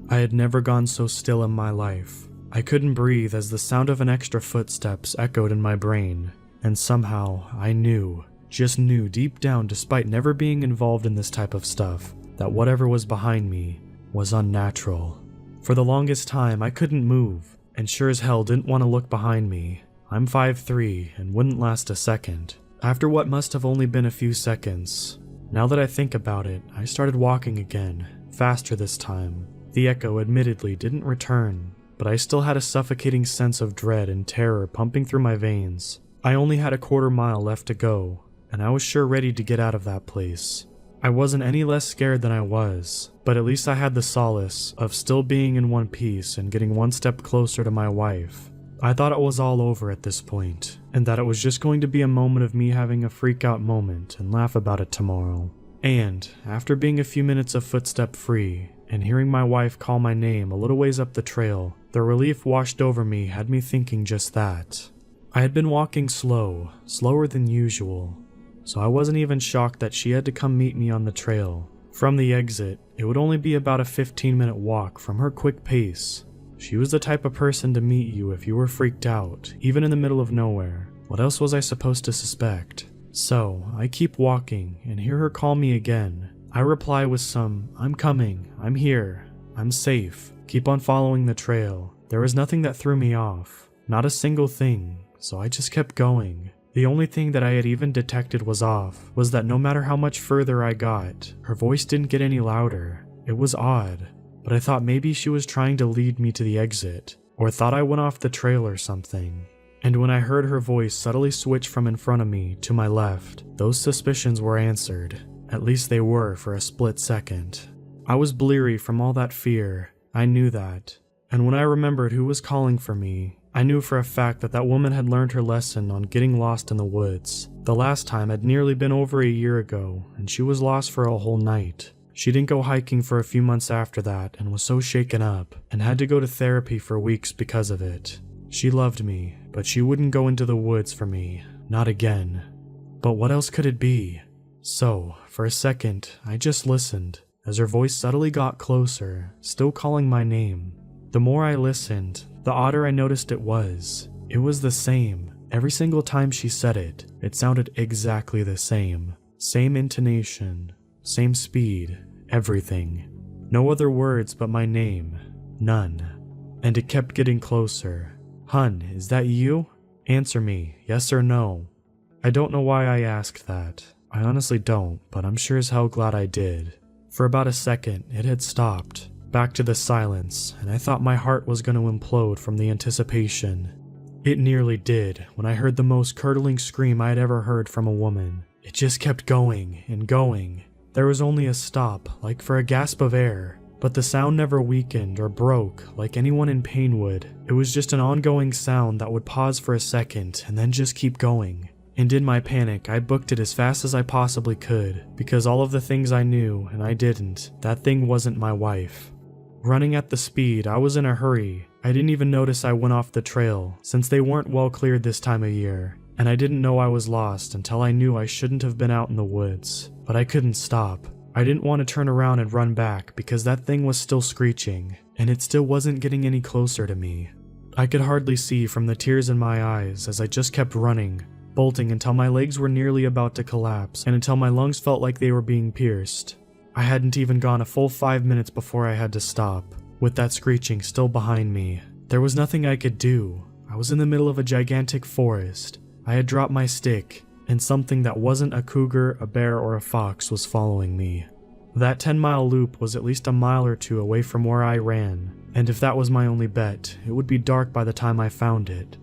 I had never gone so still in my life. I couldn't breathe as the sound of an extra footsteps echoed in my brain, and somehow I knew, just knew deep down despite never being involved in this type of stuff, that whatever was behind me was unnatural. For the longest time I couldn't move, and sure as hell didn't want to look behind me. I'm 5'3" and wouldn't last a second. After what must have only been a few seconds, now that I think about it, I started walking again, faster this time. The echo admittedly didn't return, but I still had a suffocating sense of dread and terror pumping through my veins. I only had a quarter mile left to go, and I was sure ready to get out of that place. I wasn't any less scared than I was, but at least I had the solace of still being in one piece and getting one step closer to my wife. I thought it was all over at this point, and that it was just going to be a moment of me having a freak out moment and laugh about it tomorrow. And, after being a few minutes of footstep free, and hearing my wife call my name a little ways up the trail, the relief washed over me had me thinking just that. I had been walking slower than usual, so I wasn't even shocked that she had to come meet me on the trail. From the exit, it would only be about a 15-minute walk from her quick pace. She was the type of person to meet you if you were freaked out, even in the middle of nowhere. What else was I supposed to suspect? So, I keep walking and hear her call me again. I reply with some, "I'm coming, I'm here, I'm safe." Keep on following the trail. There was nothing that threw me off. Not a single thing, so I just kept going. The only thing that I had even detected was off was that no matter how much further I got, her voice didn't get any louder. It was odd. But I thought maybe she was trying to lead me to the exit, or thought I went off the trail or something. And when I heard her voice subtly switch from in front of me to my left, those suspicions were answered. At least they were for a split second. I was bleary from all that fear, I knew that. And when I remembered who was calling for me, I knew for a fact that that woman had learned her lesson on getting lost in the woods. The last time had nearly been over a year ago, and she was lost for a whole night. She didn't go hiking for a few months after that and was so shaken up and had to go to therapy for weeks because of it. She loved me, but she wouldn't go into the woods for me, not again. But what else could it be? So, for a second, I just listened as her voice subtly got closer, still calling my name. The more I listened, the odder I noticed it was. It was the same. Every single time she said it, it sounded exactly the same. Same intonation, same speed, everything. No other words but my name. None. And it kept getting closer. "Hun, is that you? Answer me, yes or no." I don't know why I asked that. I honestly don't, but I'm sure as hell glad I did. For about a second, it had stopped. Back to the silence, and I thought my heart was going to implode from the anticipation. It nearly did when I heard the most curdling scream I had ever heard from a woman. It just kept going and going. There was only a stop, like for a gasp of air, but the sound never weakened or broke like anyone in pain would. It was just an ongoing sound that would pause for a second and then just keep going. And in my panic, I booked it as fast as I possibly could, because all of the things I knew and I didn't, that thing wasn't my wife. Running at the speed, I was in a hurry. I didn't even notice I went off the trail, since they weren't well cleared this time of year, and I didn't know I was lost until I knew I shouldn't have been out in the woods. But I couldn't stop. I didn't want to turn around and run back because that thing was still screeching, and it still wasn't getting any closer to me. I could hardly see from the tears in my eyes as I just kept running, bolting until my legs were nearly about to collapse and until my lungs felt like they were being pierced. I hadn't even gone a full 5 minutes before I had to stop, with that screeching still behind me. There was nothing I could do. I was in the middle of a gigantic forest. I had dropped my stick, and something that wasn't a cougar, a bear, or a fox was following me. That 10-mile loop was at least a mile or two away from where I ran, and if that was my only bet, it would be dark by the time I found it.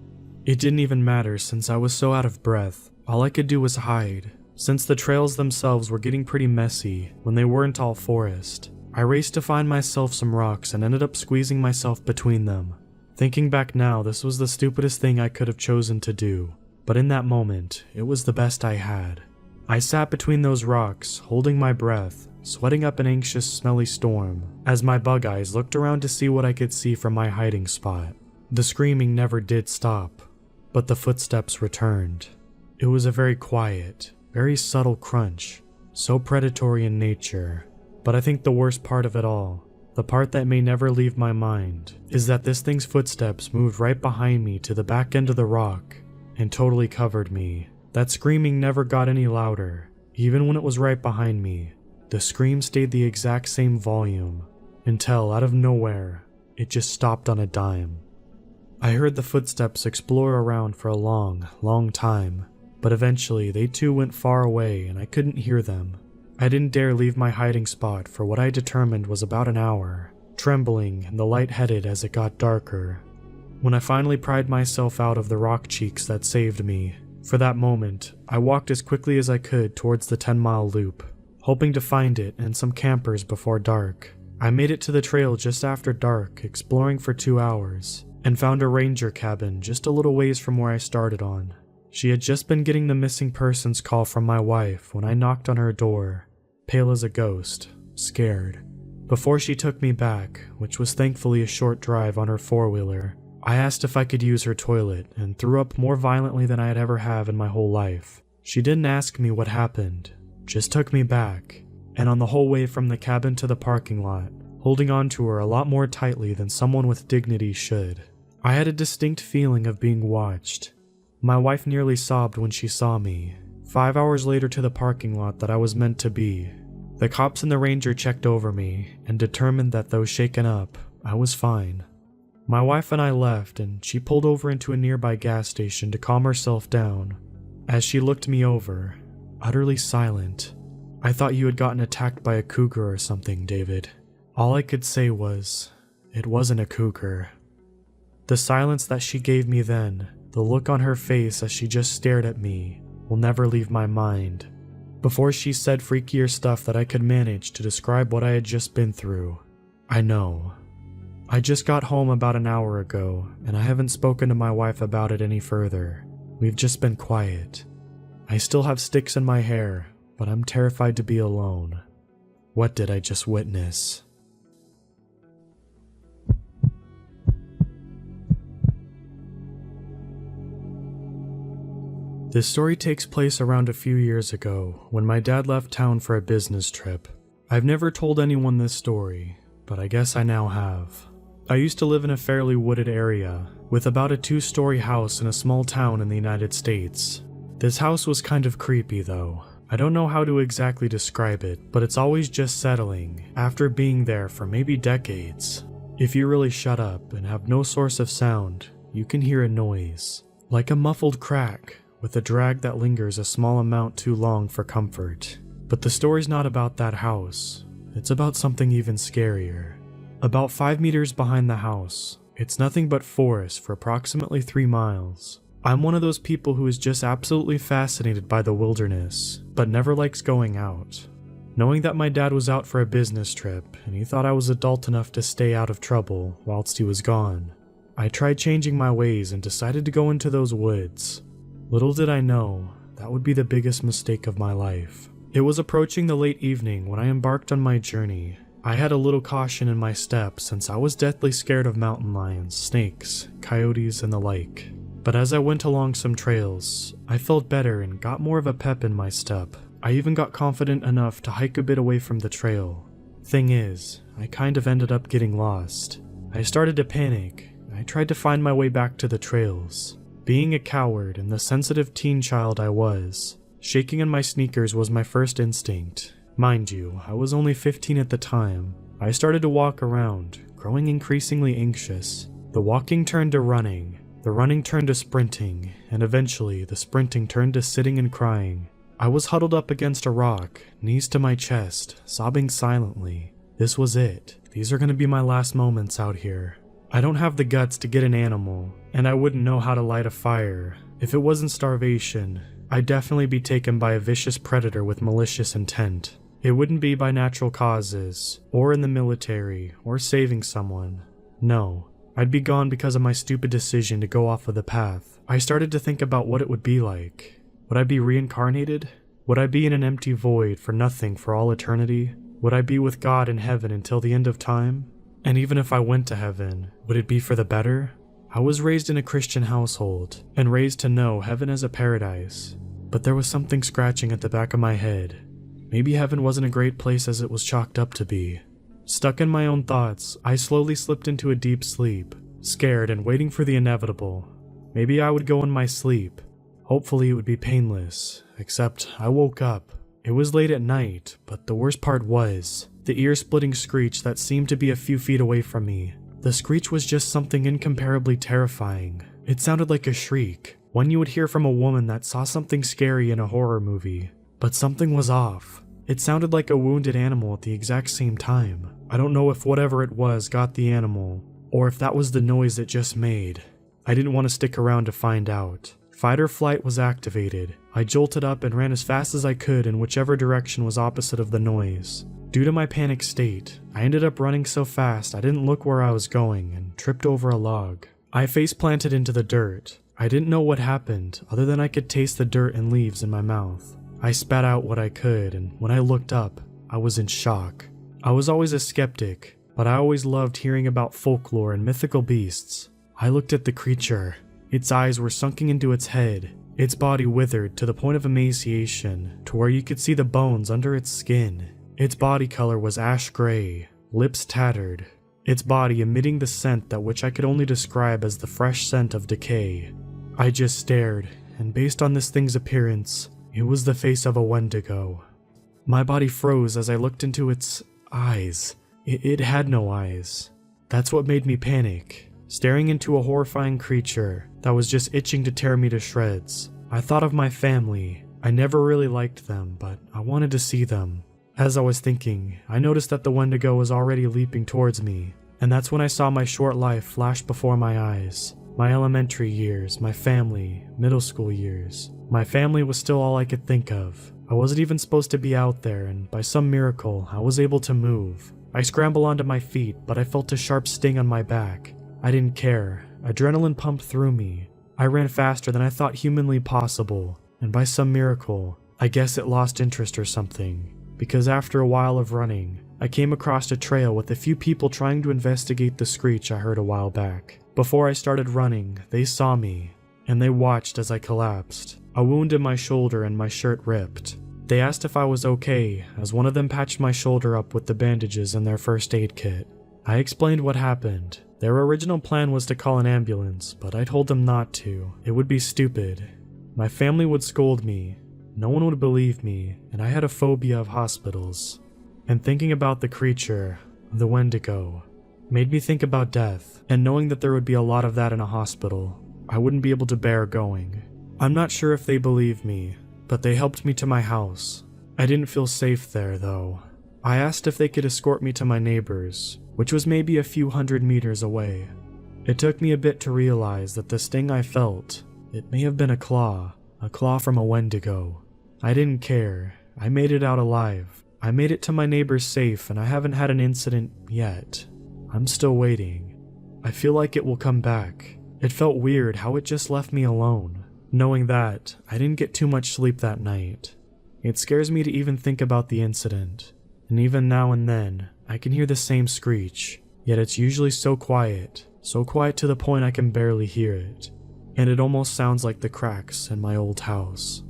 It didn't even matter since I was so out of breath. All I could do was hide, since the trails themselves were getting pretty messy when they weren't all forest. I raced to find myself some rocks and ended up squeezing myself between them. Thinking back now, this was the stupidest thing I could have chosen to do, but in that moment, it was the best I had. I sat between those rocks, holding my breath, sweating up an anxious, smelly storm, as my bug eyes looked around to see what I could see from my hiding spot. The screaming never did stop, but the footsteps returned. It was a very quiet, very subtle crunch, so predatory in nature. But I think the worst part of it all, the part that may never leave my mind, is that this thing's footsteps moved right behind me to the back end of the rock and totally covered me. That screaming never got any louder, even when it was right behind me. The scream stayed the exact same volume, until out of nowhere, it just stopped on a dime. I heard the footsteps explore around for a long, long time, but eventually they too went far away and I couldn't hear them. I didn't dare leave my hiding spot for what I determined was about an hour, trembling and the light-headed as it got darker. When I finally pried myself out of the rock cheeks that saved me, for that moment, I walked as quickly as I could towards the 10-mile loop, hoping to find it and some campers before dark. I made it to the trail just after dark, exploring for 2 hours, and found a ranger cabin just a little ways from where I started on. She had just been getting the missing persons call from my wife when I knocked on her door, pale as a ghost, scared. Before she took me back, which was thankfully a short drive on her four-wheeler, I asked if I could use her toilet and threw up more violently than I had ever have in my whole life. She didn't ask me what happened, just took me back, and on the whole way from the cabin to the parking lot, holding on to her a lot more tightly than someone with dignity should. I had a distinct feeling of being watched. My wife nearly sobbed when she saw me. 5 hours later to the parking lot that I was meant to be. The cops and the ranger checked over me and determined that though shaken up, I was fine. My wife and I left and she pulled over into a nearby gas station to calm herself down. As she looked me over, utterly silent. I thought you had gotten attacked by a cougar or something, David. All I could say was, it wasn't a cougar. The silence that she gave me then, the look on her face as she just stared at me, will never leave my mind. Before she said freakier stuff that I could manage to describe what I had just been through. I know. I just got home about an hour ago, and I haven't spoken to my wife about it any further. We've just been quiet. I still have sticks in my hair, but I'm terrified to be alone. What did I just witness? This story takes place around a few years ago, when my dad left town for a business trip. I've never told anyone this story, but I guess I now have. I used to live in a fairly wooded area, with about a 2-story house in a small town in the United States. This house was kind of creepy though. I don't know how to exactly describe it, but it's always just settling, after being there for maybe decades. If you really shut up and have no source of sound, you can hear a noise, like a muffled crack, with a drag that lingers a small amount too long for comfort. But the story's not about that house. It's about something even scarier. About 5 meters behind the house, it's nothing but forest for approximately 3 miles. I'm one of those people who is just absolutely fascinated by the wilderness, but never likes going out. Knowing that my dad was out for a business trip, and he thought I was adult enough to stay out of trouble whilst he was gone, I tried changing my ways and decided to go into those woods. Little did I know, that would be the biggest mistake of my life. It was approaching the late evening when I embarked on my journey. I had a little caution in my step since I was deathly scared of mountain lions, snakes, coyotes, and the like. But as I went along some trails, I felt better and got more of a pep in my step. I even got confident enough to hike a bit away from the trail. Thing is, I kind of ended up getting lost. I started to panic. I tried to find my way back to the trails. Being a coward and the sensitive teen child I was, shaking in my sneakers was my first instinct. Mind you, I was only 15 at the time. I started to walk around, growing increasingly anxious. The walking turned to running, the running turned to sprinting, and eventually the sprinting turned to sitting and crying. I was huddled up against a rock, knees to my chest, sobbing silently. This was it. These are going to be my last moments out here. I don't have the guts to get an animal, and I wouldn't know how to light a fire. If it wasn't starvation, I'd definitely be taken by a vicious predator with malicious intent. It wouldn't be by natural causes, or in the military, or saving someone. No, I'd be gone because of my stupid decision to go off of the path. I started to think about what it would be like. Would I be reincarnated? Would I be in an empty void for nothing for all eternity? Would I be with God in heaven until the end of time? And even if I went to heaven, would it be for the better? I was raised in a Christian household, and raised to know heaven as a paradise. But there was something scratching at the back of my head. Maybe heaven wasn't a great place as it was chalked up to be. Stuck in my own thoughts, I slowly slipped into a deep sleep, scared and waiting for the inevitable. Maybe I would go in my sleep. Hopefully it would be painless, except I woke up. It was late at night, but the worst part was the ear-splitting screech that seemed to be a few feet away from me. The screech was just something incomparably terrifying. It sounded like a shriek, one you would hear from a woman that saw something scary in a horror movie. But something was off. It sounded like a wounded animal at the exact same time. I don't know if whatever it was got the animal, or if that was the noise it just made. I didn't want to stick around to find out. Fight or flight was activated. I jolted up and ran as fast as I could in whichever direction was opposite of the noise. Due to my panic state, I ended up running so fast I didn't look where I was going and tripped over a log. I face planted into the dirt. I didn't know what happened other than I could taste the dirt and leaves in my mouth. I spat out what I could, and when I looked up, I was in shock. I was always a skeptic, but I always loved hearing about folklore and mythical beasts. I looked at the creature. Its eyes were sunken into its head, its body withered to the point of emaciation, to where you could see the bones under its skin. Its body color was ash gray, lips tattered, its body emitting the scent that which I could only describe as the fresh scent of decay. I just stared, and based on this thing's appearance, it was the face of a Wendigo. My body froze as I looked into its eyes. It had no eyes. That's what made me panic, staring into a horrifying creature that was just itching to tear me to shreds. I thought of my family. I never really liked them, but I wanted to see them. As I was thinking, I noticed that the Wendigo was already leaping towards me, and that's when I saw my short life flash before my eyes. My elementary years, my family, middle school years. My family was still all I could think of. I wasn't even supposed to be out there, and by some miracle, I was able to move. I scrambled onto my feet, but I felt a sharp sting on my back. I didn't care. Adrenaline pumped through me. I ran faster than I thought humanly possible, and by some miracle, I guess it lost interest or something. Because after a while of running, I came across a trail with a few people trying to investigate the screech I heard a while back. Before I started running, they saw me, and they watched as I collapsed. A wound in my shoulder and my shirt ripped. They asked if I was okay, as one of them patched my shoulder up with the bandages in their first aid kit. I explained what happened. Their original plan was to call an ambulance, but I told them not to. It would be stupid. My family would scold me. No one would believe me, and I had a phobia of hospitals. And thinking about the creature, the Wendigo, made me think about death, and knowing that there would be a lot of that in a hospital, I wouldn't be able to bear going. I'm not sure if they believe me, but they helped me to my house. I didn't feel safe there, though. I asked if they could escort me to my neighbor's, which was maybe a few hundred meters away. It took me a bit to realize that the sting I felt, it may have been a claw from a Wendigo. I didn't care. I made it out alive. I made it to my neighbor's safe, and I haven't had an incident yet. I'm still waiting. I feel like it will come back. It felt weird how it just left me alone. Knowing that, I didn't get too much sleep that night. It scares me to even think about the incident. And even now and then, I can hear the same screech, yet it's usually so quiet to the point I can barely hear it. And it almost sounds like the cracks in my old house.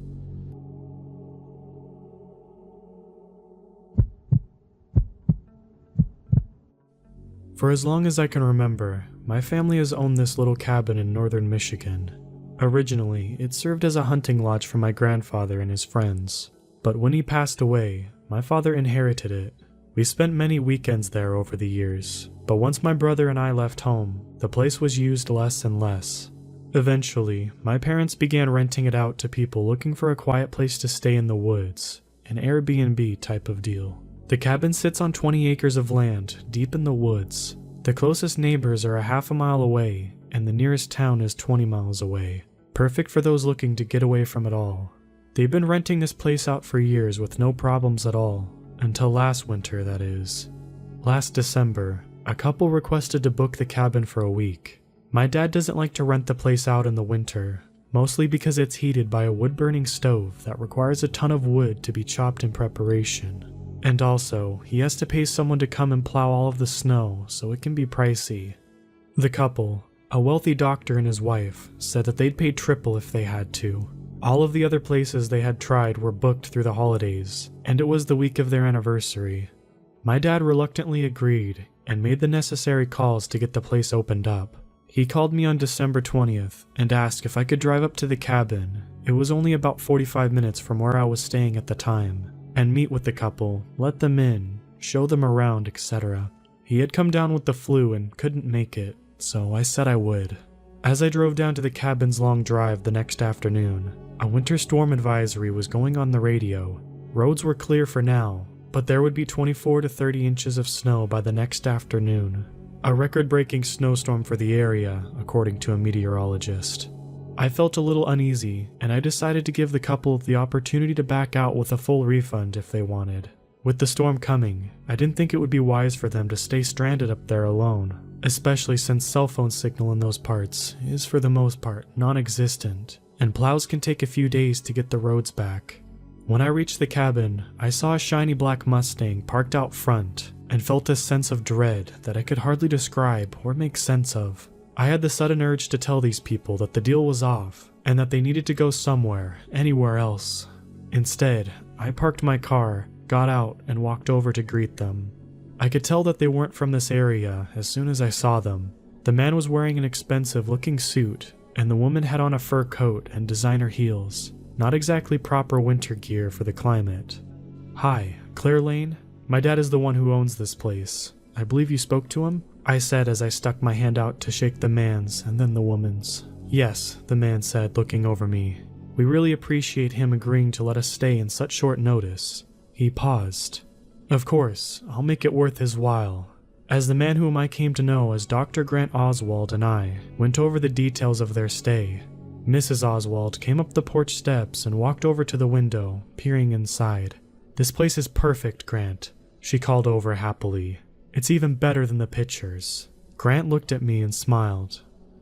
For as long as I can remember, my family has owned this little cabin in northern Michigan. Originally, it served as a hunting lodge for my grandfather and his friends, but when he passed away, my father inherited it. We spent many weekends there over the years, but once my brother and I left home, the place was used less and less. Eventually, my parents began renting it out to people looking for a quiet place to stay in the woods, an Airbnb type of deal. The cabin sits on 20 acres of land, deep in the woods. The closest neighbors are a half a mile away, and the nearest town is 20 miles away. Perfect for those looking to get away from it all. They've been renting this place out for years with no problems at all. Until last winter, that is. Last December, a couple requested to book the cabin for a week. My dad doesn't like to rent the place out in the winter, mostly because it's heated by a wood-burning stove that requires a ton of wood to be chopped in preparation. And also, he has to pay someone to come and plow all of the snow, so it can be pricey. The couple, a wealthy doctor and his wife, said that they'd pay triple if they had to. All of the other places they had tried were booked through the holidays, and it was the week of their anniversary. My dad reluctantly agreed and made the necessary calls to get the place opened up. He called me on December 20th and asked if I could drive up to the cabin. It was only about 45 minutes from where I was staying at the time, and meet with the couple, let them in, show them around, etc. He had come down with the flu and couldn't make it, so I said I would. As I drove down to the cabin's long drive the next afternoon, a winter storm advisory was going on the radio. Roads were clear for now, but there would be 24 to 30 inches of snow by the next afternoon. A record-breaking snowstorm for the area, according to a meteorologist. I felt a little uneasy, and I decided to give the couple the opportunity to back out with a full refund if they wanted. With the storm coming, I didn't think it would be wise for them to stay stranded up there alone, especially since cell phone signal in those parts is for the most part non-existent, and plows can take a few days to get the roads back. When I reached the cabin, I saw a shiny black Mustang parked out front, and felt a sense of dread that I could hardly describe or make sense of. I had the sudden urge to tell these people that the deal was off, and that they needed to go somewhere, anywhere else. Instead, I parked my car, got out, and walked over to greet them. I could tell that they weren't from this area as soon as I saw them. The man was wearing an expensive-looking suit, and the woman had on a fur coat and designer heels. Not exactly proper winter gear for the climate. "Hi, Claire Lane? My dad is the one who owns this place. I believe you spoke to him?" I said as I stuck my hand out to shake the man's and then the woman's. "Yes," the man said, looking over me. "We really appreciate him agreeing to let us stay in such short notice." He paused. "Of course, I'll make it worth his while." As the man whom I came to know as Dr. Grant Oswald and I went over the details of their stay, Mrs. Oswald came up the porch steps and walked over to the window, peering inside. "This place is perfect, Grant," she called over happily. "It's even better than the pictures." Grant looked at me and smiled.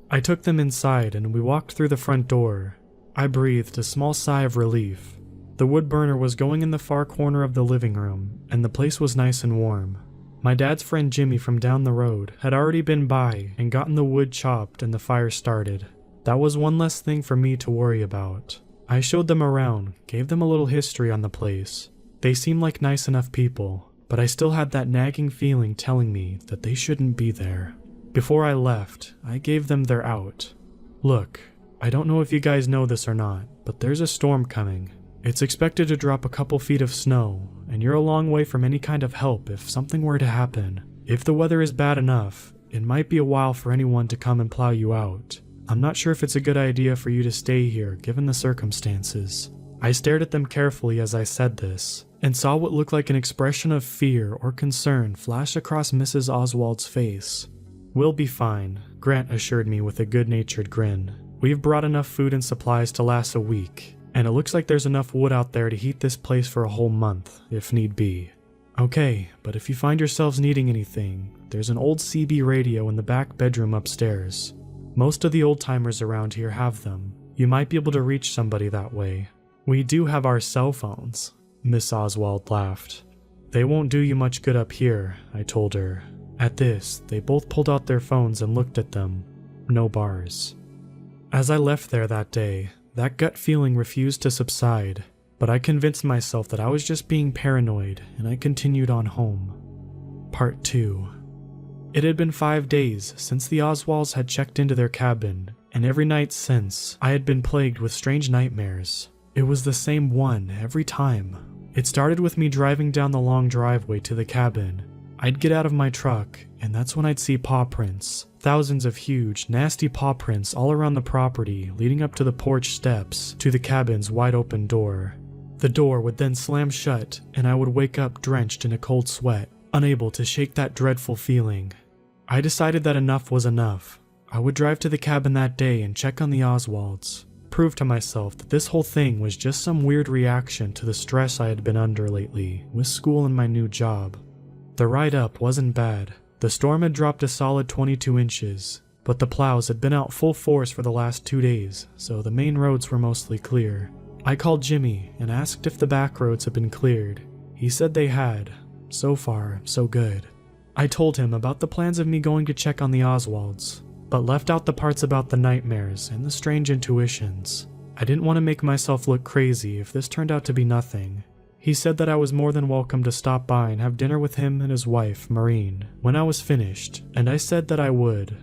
I took them inside and we walked through the front door. I breathed a small sigh of relief. The wood burner was going in the far corner of the living room, and the place was nice and warm. My dad's friend Jimmy from down the road had already been by and gotten the wood chopped and the fire started. That was one less thing for me to worry about. I showed them around, gave them a little history on the place. They seemed like nice enough people, but I still had that nagging feeling telling me that they shouldn't be there. Before I left, I gave them their out. "Look, I don't know if you guys know this or not, but there's a storm coming. It's expected to drop a couple feet of snow, and you're a long way from any kind of help if something were to happen. If the weather is bad enough, it might be a while for anyone to come and plow you out. I'm not sure if it's a good idea for you to stay here, given the circumstances." I stared at them carefully as I said this, and saw what looked like an expression of fear or concern flash across Mrs. Oswald's face. "We'll be fine," Grant assured me with a good-natured grin. "We've brought enough food and supplies to last a week, and it looks like there's enough wood out there to heat this place for a whole month, if need be." "Okay, but if you find yourselves needing anything, there's an old CB radio in the back bedroom upstairs. Most of the old-timers around here have them. You might be able to reach somebody that way." "We do have our cell phones," Miss Oswald laughed. "They won't do you much good up here," I told her. At this, they both pulled out their phones and looked at them. No bars. As I left there that day, that gut feeling refused to subside, but I convinced myself that I was just being paranoid, and I continued on home. Part 2. It had been 5 days since the Oswalds had checked into their cabin, and every night since, I had been plagued with strange nightmares. It was the same one every time. It started with me driving down the long driveway to the cabin. I'd get out of my truck, and that's when I'd see paw prints. Thousands of huge, nasty paw prints all around the property, leading up to the porch steps to the cabin's wide open door. The door would then slam shut, and I would wake up drenched in a cold sweat, unable to shake that dreadful feeling. I decided that enough was enough. I would drive to the cabin that day and check on the Oswalds. Prove to myself that this whole thing was just some weird reaction to the stress I had been under lately, with school and my new job. The ride up wasn't bad. The storm had dropped a solid 22 inches, but the plows had been out full force for the last 2 days, so the main roads were mostly clear. I called Jimmy and asked if the back roads had been cleared. He said they had. So far, so good. I told him about the plans of me going to check on the Oswalds, but left out the parts about the nightmares and the strange intuitions. I didn't want to make myself look crazy if this turned out to be nothing. He said that I was more than welcome to stop by and have dinner with him and his wife, Maureen, when I was finished, and I said that I would.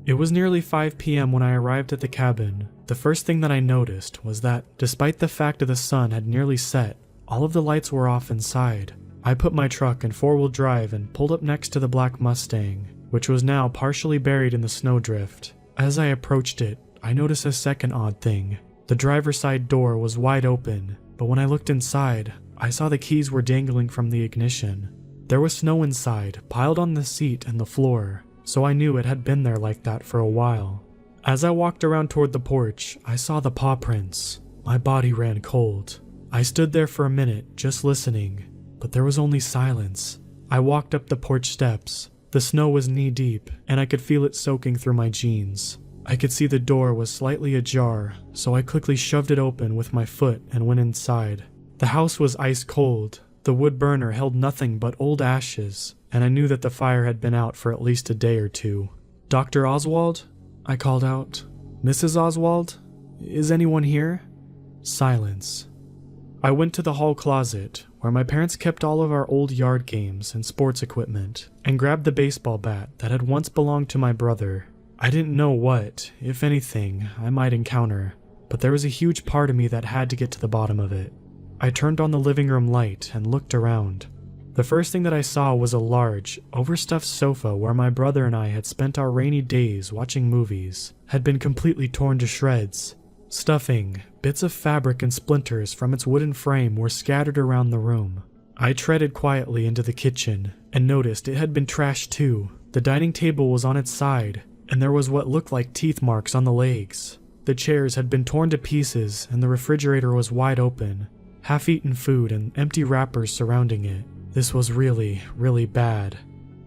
It was nearly 5 p.m. when I arrived at the cabin. The first thing that I noticed was that, despite the fact that the sun had nearly set, all of the lights were off inside. I put my truck in 4-wheel drive and pulled up next to the black Mustang, which was now partially buried in the snowdrift. As I approached it, I noticed a second odd thing. The driver's side door was wide open, but when I looked inside, I saw the keys were dangling from the ignition. There was snow inside, piled on the seat and the floor, so I knew it had been there like that for a while. As I walked around toward the porch, I saw the paw prints. My body ran cold. I stood there for a minute, just listening, but there was only silence. I walked up the porch steps. The snow was knee-deep, and I could feel it soaking through my jeans. I could see the door was slightly ajar, so I quickly shoved it open with my foot and went inside. The house was ice cold. The wood burner held nothing but old ashes, and I knew that the fire had been out for at least a day or two. "Dr. Oswald?" I called out. "Mrs. Oswald? Is anyone here?" Silence. I went to the hall closet, where my parents kept all of our old yard games and sports equipment, and grabbed the baseball bat that had once belonged to my brother. I didn't know what, if anything, I might encounter, but there was a huge part of me that had to get to the bottom of it. I turned on the living room light and looked around. The first thing that I saw was a large, overstuffed sofa where my brother and I had spent our rainy days watching movies, had been completely torn to shreds. Stuffing, bits of fabric and splinters from its wooden frame were scattered around the room. I treaded quietly into the kitchen and noticed it had been trashed too. The dining table was on its side, and there was what looked like teeth marks on the legs. The chairs had been torn to pieces and the refrigerator was wide open. Half-eaten food and empty wrappers surrounding it. This was really, really bad.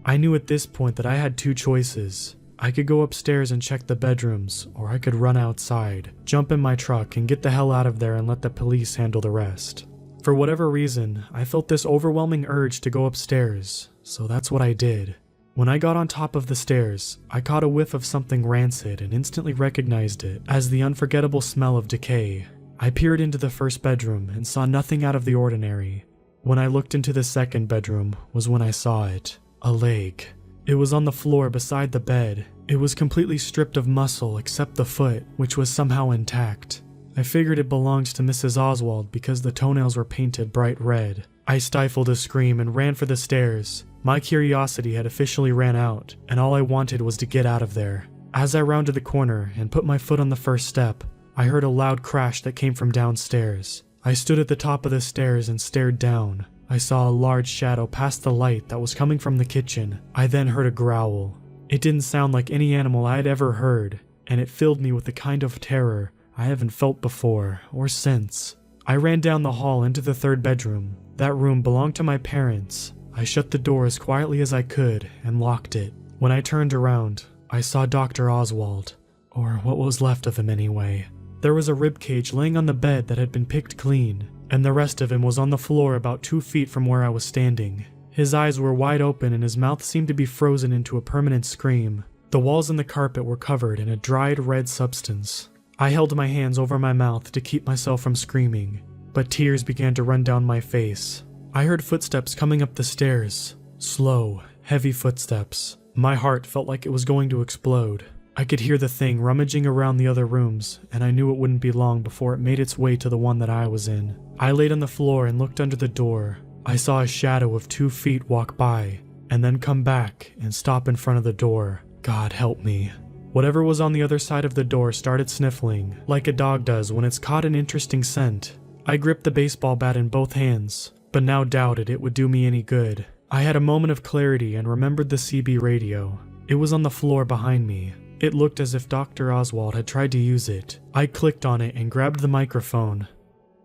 I knew at this point that I had 2 choices. I could go upstairs and check the bedrooms, or I could run outside, jump in my truck, and get the hell out of there and let the police handle the rest. For whatever reason, I felt this overwhelming urge to go upstairs, so that's what I did. When I got on top of the stairs, I caught a whiff of something rancid and instantly recognized it as the unforgettable smell of decay. I peered into the first bedroom and saw nothing out of the ordinary. When I looked into the second bedroom was when I saw it. A leg. It was on the floor beside the bed. It was completely stripped of muscle except the foot, which was somehow intact. I figured it belonged to Mrs. Oswald because the toenails were painted bright red. I stifled a scream and ran for the stairs. My curiosity had officially ran out, and all I wanted was to get out of there. As I rounded the corner and put my foot on the first step, I heard a loud crash that came from downstairs. I stood at the top of the stairs and stared down. I saw a large shadow pass the light that was coming from the kitchen. I then heard a growl. It didn't sound like any animal I had ever heard, and it filled me with the kind of terror I haven't felt before or since. I ran down the hall into the third bedroom. That room belonged to my parents. I shut the door as quietly as I could and locked it. When I turned around, I saw Dr. Oswald, or what was left of him anyway. There was a ribcage laying on the bed that had been picked clean, and the rest of him was on the floor about 2 feet from where I was standing. His eyes were wide open and his mouth seemed to be frozen into a permanent scream. The walls and the carpet were covered in a dried red substance. I held my hands over my mouth to keep myself from screaming, but tears began to run down my face. I heard footsteps coming up the stairs. Slow, heavy footsteps. My heart felt like it was going to explode. I could hear the thing rummaging around the other rooms, and I knew it wouldn't be long before it made its way to the one that I was in. I laid on the floor and looked under the door. I saw a shadow of 2 feet walk by, and then come back and stop in front of the door. God help me. Whatever was on the other side of the door started sniffling, like a dog does when it's caught an interesting scent. I gripped the baseball bat in both hands, but now doubted it would do me any good. I had a moment of clarity and remembered the CB radio. It was on the floor behind me. It looked as if Dr. Oswald had tried to use it. I clicked on it and grabbed the microphone.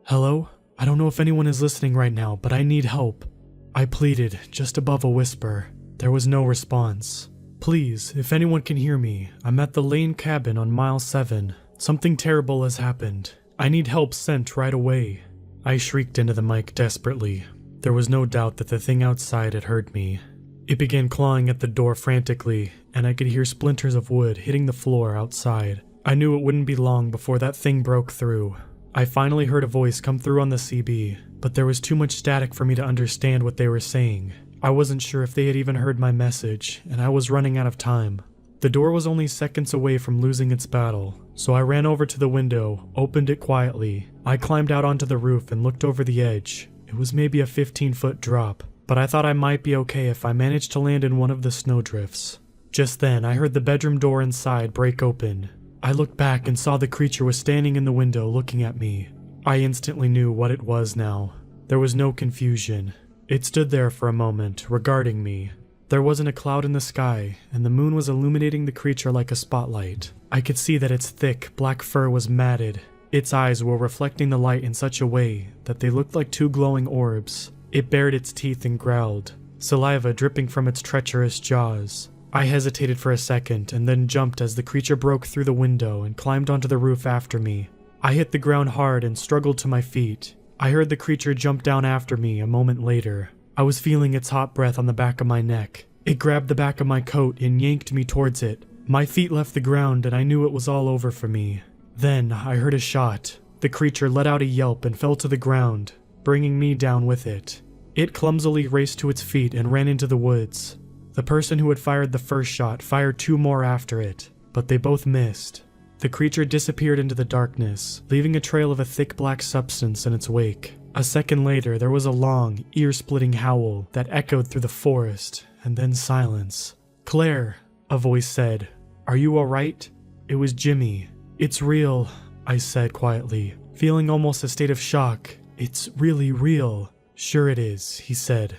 "Hello? I don't know if anyone is listening right now, but I need help." I pleaded, just above a whisper. There was no response. "Please, if anyone can hear me, I'm at the Lane cabin on mile 7. Something terrible has happened. I need help sent right away." I shrieked into the mic desperately. There was no doubt that the thing outside had heard me. It began clawing at the door frantically, and I could hear splinters of wood hitting the floor outside. I knew it wouldn't be long before that thing broke through. I finally heard a voice come through on the CB, but there was too much static for me to understand what they were saying. I wasn't sure if they had even heard my message, and I was running out of time. The door was only seconds away from losing its battle, so I ran over to the window, opened it quietly. I climbed out onto the roof and looked over the edge. It was maybe a 15-foot drop, but I thought I might be okay if I managed to land in one of the snowdrifts. Just then, I heard the bedroom door inside break open. I looked back and saw the creature was standing in the window looking at me. I instantly knew what it was now. There was no confusion. It stood there for a moment, regarding me. There wasn't a cloud in the sky, and the moon was illuminating the creature like a spotlight. I could see that its thick, black fur was matted. Its eyes were reflecting the light in such a way that they looked like 2 glowing orbs. It bared its teeth and growled, saliva dripping from its treacherous jaws. I hesitated for a second and then jumped as the creature broke through the window and climbed onto the roof after me. I hit the ground hard and struggled to my feet. I heard the creature jump down after me a moment later. I was feeling its hot breath on the back of my neck. It grabbed the back of my coat and yanked me towards it. My feet left the ground and I knew it was all over for me. Then I heard a shot. The creature let out a yelp and fell to the ground, bringing me down with it. It clumsily raced to its feet and ran into the woods. The person who had fired the first shot fired 2 more after it, but they both missed. The creature disappeared into the darkness, leaving a trail of a thick black substance in its wake. A second later, there was a long, ear-splitting howl that echoed through the forest, and then silence. "Claire," a voice said. "Are you all right?" It was Jimmy. "It's real," I said quietly, feeling almost a state of shock. "It's really real." "Sure it is," he said.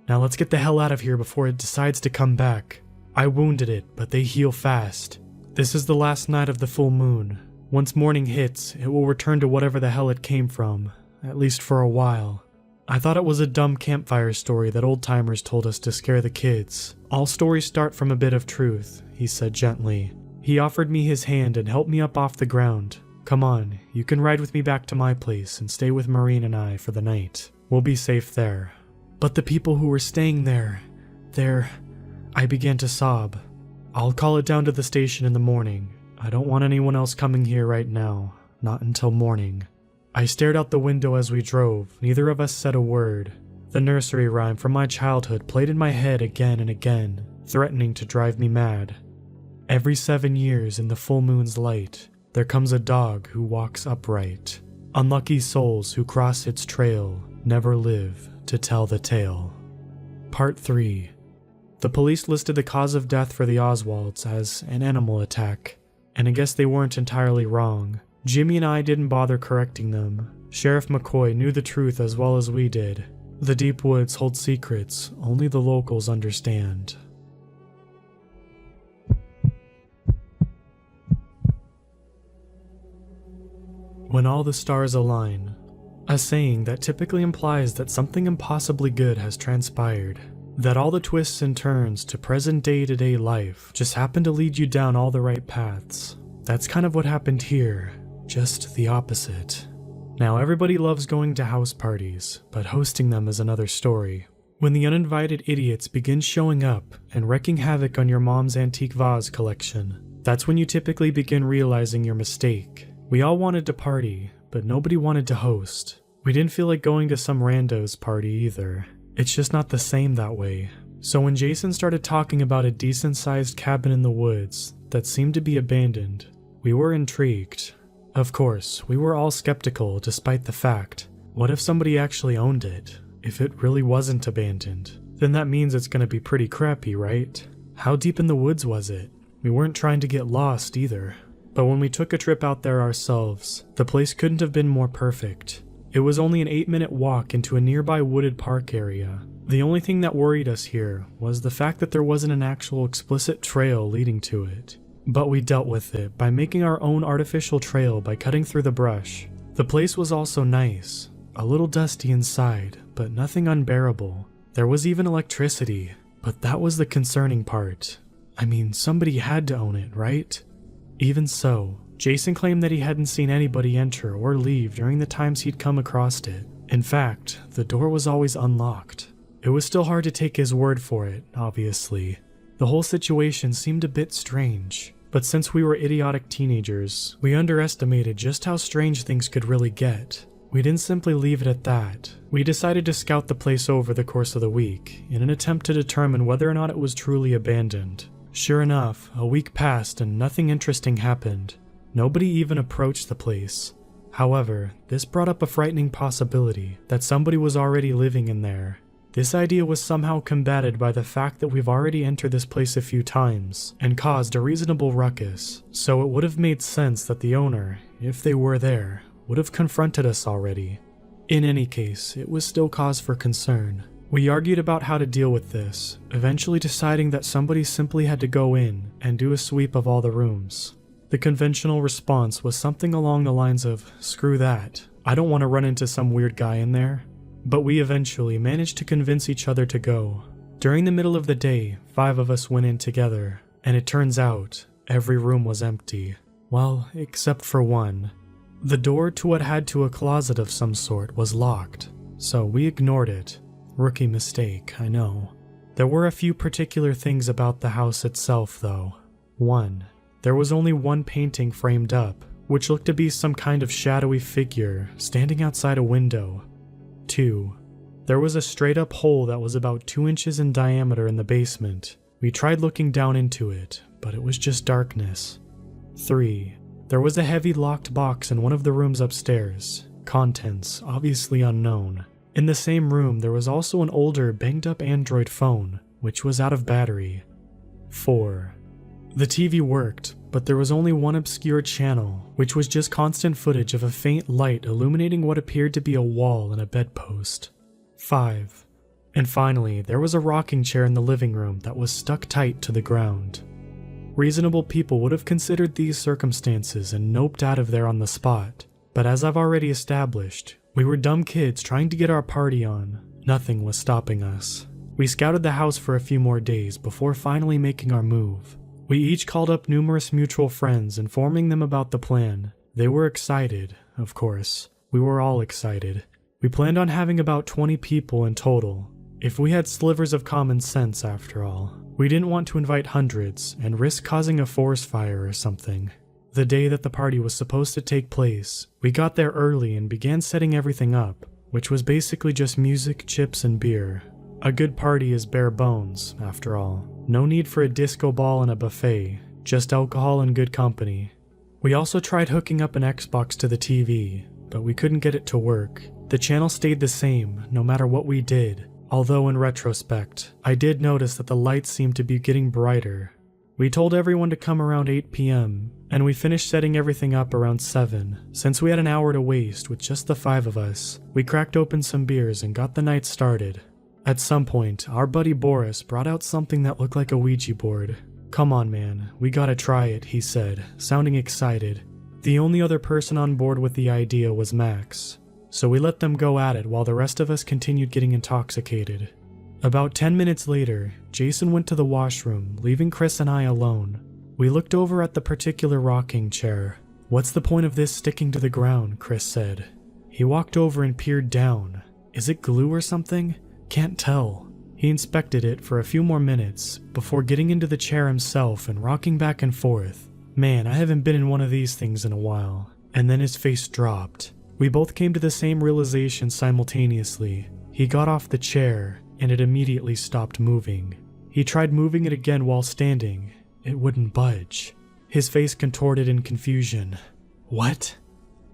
"Now let's get the hell out of here before it decides to come back. I wounded it, but they heal fast. This is the last night of the full moon. Once morning hits, it will return to whatever the hell it came from, at least for a while." I thought it was a dumb campfire story that old-timers told us to scare the kids. "All stories start from a bit of truth," he said gently. He offered me his hand and helped me up off the ground. "Come on, you can ride with me back to my place and stay with Maureen and I for the night. We'll be safe there." "But the people who were staying there, I began to sob. "I'll call it down to the station in the morning. I don't want anyone else coming here right now, not until morning." I stared out the window as we drove. Neither of us said a word. The nursery rhyme from my childhood played in my head again and again, threatening to drive me mad. "Every 7 years in the full moon's light, there comes a dog who walks upright. Unlucky souls who cross its trail never live to tell the tale." Part 3. The police listed the cause of death for the Oswalds as an animal attack, and I guess they weren't entirely wrong. Jimmy and I didn't bother correcting them. Sheriff McCoy knew the truth as well as we did. The deep woods hold secrets only the locals understand. When all the stars align, a saying that typically implies that something impossibly good has transpired, that all the twists and turns to present day-to-day life just happen to lead you down all the right paths. That's kind of what happened here, just the opposite. Now everybody loves going to house parties, but hosting them is another story. When the uninvited idiots begin showing up and wreaking havoc on your mom's antique vase collection, that's when you typically begin realizing your mistake. We all wanted to party, but nobody wanted to host. We didn't feel like going to some rando's party either. It's just not the same that way. So when Jason started talking about a decent-sized cabin in the woods that seemed to be abandoned, we were intrigued. Of course, we were all skeptical despite the fact, what if somebody actually owned it? If it really wasn't abandoned, then that means it's gonna be pretty crappy, right? How deep in the woods was it? We weren't trying to get lost either. But when we took a trip out there ourselves, the place couldn't have been more perfect. It was only an 8-minute walk into a nearby wooded park area. The only thing that worried us here was the fact that there wasn't an actual explicit trail leading to it. But we dealt with it by making our own artificial trail by cutting through the brush. The place was also nice, a little dusty inside, but nothing unbearable. There was even electricity, but that was the concerning part. I mean, somebody had to own it, right? Even so, Jason claimed that he hadn't seen anybody enter or leave during the times he'd come across it. In fact, the door was always unlocked. It was still hard to take his word for it, obviously. The whole situation seemed a bit strange, but since we were idiotic teenagers, we underestimated just how strange things could really get. We didn't simply leave it at that. We decided to scout the place over the course of the week, in an attempt to determine whether or not it was truly abandoned. Sure enough, a week passed and nothing interesting happened. Nobody even approached the place. However, this brought up a frightening possibility that somebody was already living in there. This idea was somehow combated by the fact that we've already entered this place a few times and caused a reasonable ruckus, so it would have made sense that the owner, if they were there, would have confronted us already. In any case, it was still cause for concern. We argued about how to deal with this, eventually deciding that somebody simply had to go in and do a sweep of all the rooms. The conventional response was something along the lines of, "Screw that, I don't want to run into some weird guy in there." But we eventually managed to convince each other to go. During the middle of the day, 5 of us went in together, and it turns out every room was empty. Well, except for one. The door to what had to a closet of some sort was locked, so we ignored it. Rookie mistake, I know. There were a few particular things about the house itself, though. 1. There was only one painting framed up, which looked to be some kind of shadowy figure standing outside a window. 2. There was a straight-up hole that was about 2 inches in diameter in the basement. We tried looking down into it, but it was just darkness. 3. There was a heavy locked box in one of the rooms upstairs, contents obviously unknown. In the same room, there was also an older, banged-up Android phone, which was out of battery. 4. The TV worked, but there was only one obscure channel, which was just constant footage of a faint light illuminating what appeared to be a wall and a bedpost. 5. And finally, there was a rocking chair in the living room that was stuck tight to the ground. Reasonable people would have considered these circumstances and noped out of there on the spot, but as I've already established, we were dumb kids trying to get our party on. Nothing was stopping us. We scouted the house for a few more days before finally making our move. We each called up numerous mutual friends, informing them about the plan. They were excited, of course. We were all excited. We planned on having about 20 people in total. If we had slivers of common sense, after all. We didn't want to invite hundreds and risk causing a forest fire or something. The day that the party was supposed to take place, we got there early and began setting everything up, which was basically just music, chips, and beer. A good party is bare bones, after all. No need for a disco ball and a buffet, just alcohol and good company. We also tried hooking up an Xbox to the TV, but we couldn't get it to work. The channel stayed the same, no matter what we did. although in retrospect, I did notice that the lights seemed to be getting brighter. We told everyone to come around 8 p.m., and we finished setting everything up around 7. Since we had an hour to waste with just the 5 of us, we cracked open some beers and got the night started. At some point, our buddy Boris brought out something that looked like a Ouija board. "Come on, man, we gotta try it," he said, sounding excited. The only other person on board with the idea was Max, so we let them go at it while the rest of us continued getting intoxicated. About 10 minutes later, Jason went to the washroom, leaving Chris and I alone. We looked over at the particular rocking chair. "What's the point of this sticking to the ground?" Chris said. He walked over and peered down. "Is it glue or something? Can't tell." He inspected it for a few more minutes before getting into the chair himself and rocking back and forth. "Man, I haven't been in one of these things in a while." And then his face dropped. We both came to the same realization simultaneously. He got off the chair, and it immediately stopped moving. He tried moving it again while standing. It wouldn't budge. His face contorted in confusion. "What?"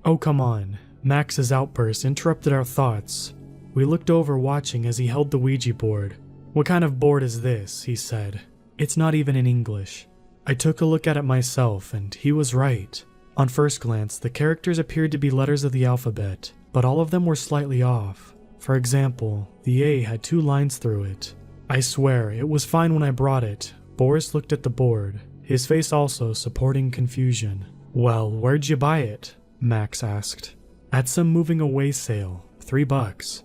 "Oh, come on." Max's outburst interrupted our thoughts. We looked over watching as he held the Ouija board. "What kind of board is this?" he said. "It's not even in English." I took a look at it myself, and he was right. On first glance, the characters appeared to be letters of the alphabet, but all of them were slightly off. For example, the A had 2 lines through it. I swear, it was fine when I brought it. Boris looked at the board, his face also supporting confusion. "Well, where'd you buy it?" Max asked. "At some moving away sale, $3.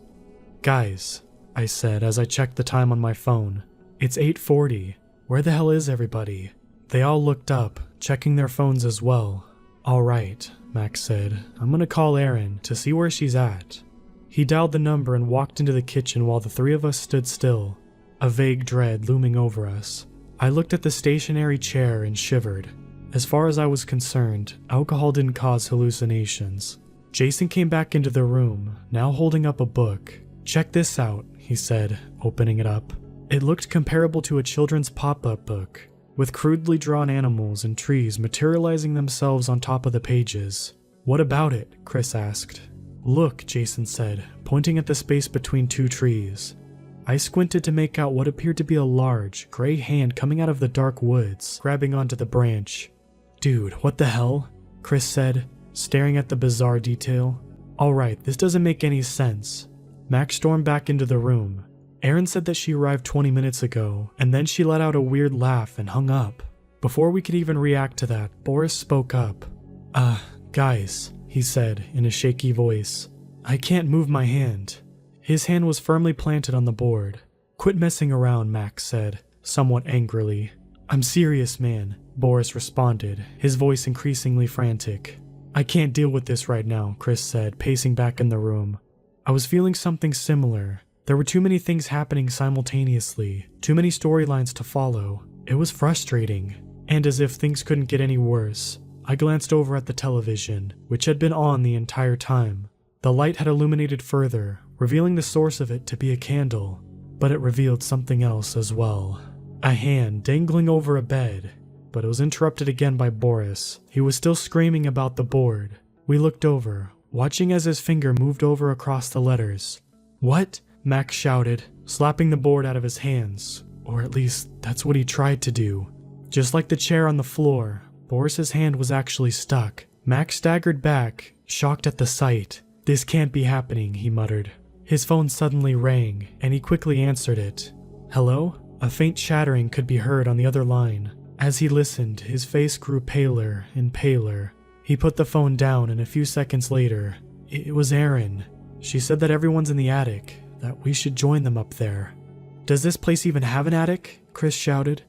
"Guys," I said as I checked the time on my phone, "it's 8:40. Where the hell is everybody?" They all looked up, checking their phones as well. "All right," Max said. "I'm gonna call Erin to see where she's at." He dialed the number and walked into the kitchen while the 3 of us stood still, a vague dread looming over us. I looked at the stationary chair and shivered. As far as I was concerned, alcohol didn't cause hallucinations. Jason came back into the room, now holding up a book. "Check this out," he said, opening it up. It looked comparable to a children's pop-up book, with crudely drawn animals and trees materializing themselves on top of the pages. "What about it?" Chris asked. "Look," Jason said, pointing at the space between 2 trees. I squinted to make out what appeared to be a large, gray hand coming out of the dark woods, grabbing onto the branch. "Dude, what the hell?" Chris said, staring at the bizarre detail. "Alright, this doesn't make any sense." Max stormed back into the room. Erin said that she arrived 20 minutes ago, and then she let out a weird laugh and hung up. Before we could even react to that, Boris spoke up. Guys," he said in a shaky voice. "I can't move my hand." His hand was firmly planted on the board. "Quit messing around," Max said, somewhat angrily. "I'm serious, man," Boris responded, his voice increasingly frantic. "I can't deal with this right now," Chris said, pacing back in the room. I was feeling something similar. There were too many things happening simultaneously, too many storylines to follow. It was frustrating, and as if things couldn't get any worse, I glanced over at the television, which had been on the entire time. The light had illuminated further, revealing the source of it to be a candle, but it revealed something else as well. A hand dangling over a bed, but it was interrupted again by Boris. He was still screaming about the board. We looked over, watching as his finger moved over across the letters. "What?" Max shouted, slapping the board out of his hands, or at least that's what he tried to do. Just like the chair on the floor, Boris's hand was actually stuck. Max staggered back, shocked at the sight. "This can't be happening," he muttered. His phone suddenly rang, and he quickly answered it. "Hello?" A faint chattering could be heard on the other line. As he listened, his face grew paler and paler. He put the phone down, and a few seconds later, it was Erin. She said that everyone's in the attic, that we should join them up there. "Does this place even have an attic?" Chris shouted.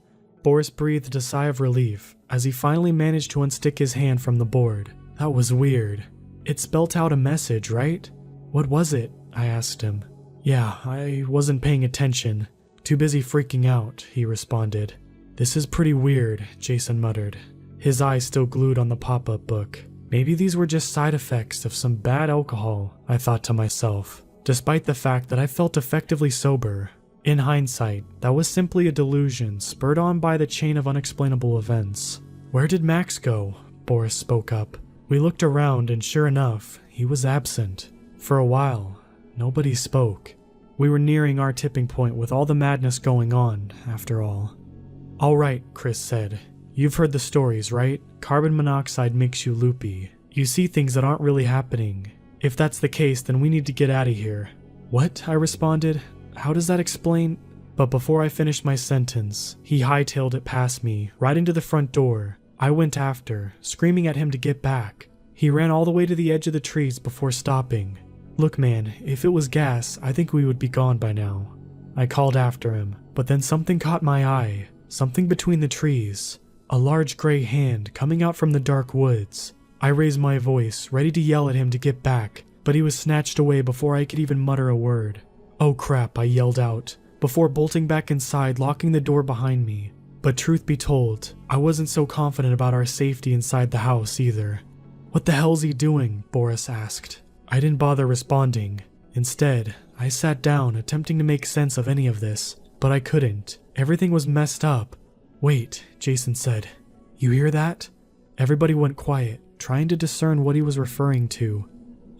Boris breathed a sigh of relief as he finally managed to unstick his hand from the board. That was weird. It spelt out a message, right? "What was it?" I asked him. "Yeah, I wasn't paying attention. Too busy freaking out," he responded. "This is pretty weird," Jason muttered, his eyes still glued on the pop-up book. Maybe these were just side effects of some bad alcohol, I thought to myself, despite the fact that I felt effectively sober. In hindsight, that was simply a delusion spurred on by the chain of unexplainable events. "Where did Max go?" Boris spoke up. We looked around and sure enough, he was absent. For a while, nobody spoke. We were nearing our tipping point with all the madness going on, after all. "All right," Chris said. "You've heard the stories, right? Carbon monoxide makes you loopy. You see things that aren't really happening. If that's the case, then we need to get out of here." "What?" I responded. "How does that explain?" But before I finished my sentence, he hightailed it past me, right into the front door. I went after, screaming at him to get back. He ran all the way to the edge of the trees before stopping. "Look, man, if it was gas, I think we would be gone by now." I called after him, but then something caught my eye. Something between the trees. A large gray hand coming out from the dark woods. I raised my voice, ready to yell at him to get back, but he was snatched away before I could even mutter a word. "Oh crap," I yelled out, before bolting back inside, locking the door behind me. But truth be told, I wasn't so confident about our safety inside the house either. "What the hell's he doing?" Boris asked. I didn't bother responding. Instead, I sat down, attempting to make sense of any of this, but I couldn't. Everything was messed up. "Wait," Jason said. "You hear that?" Everybody went quiet, trying to discern what he was referring to.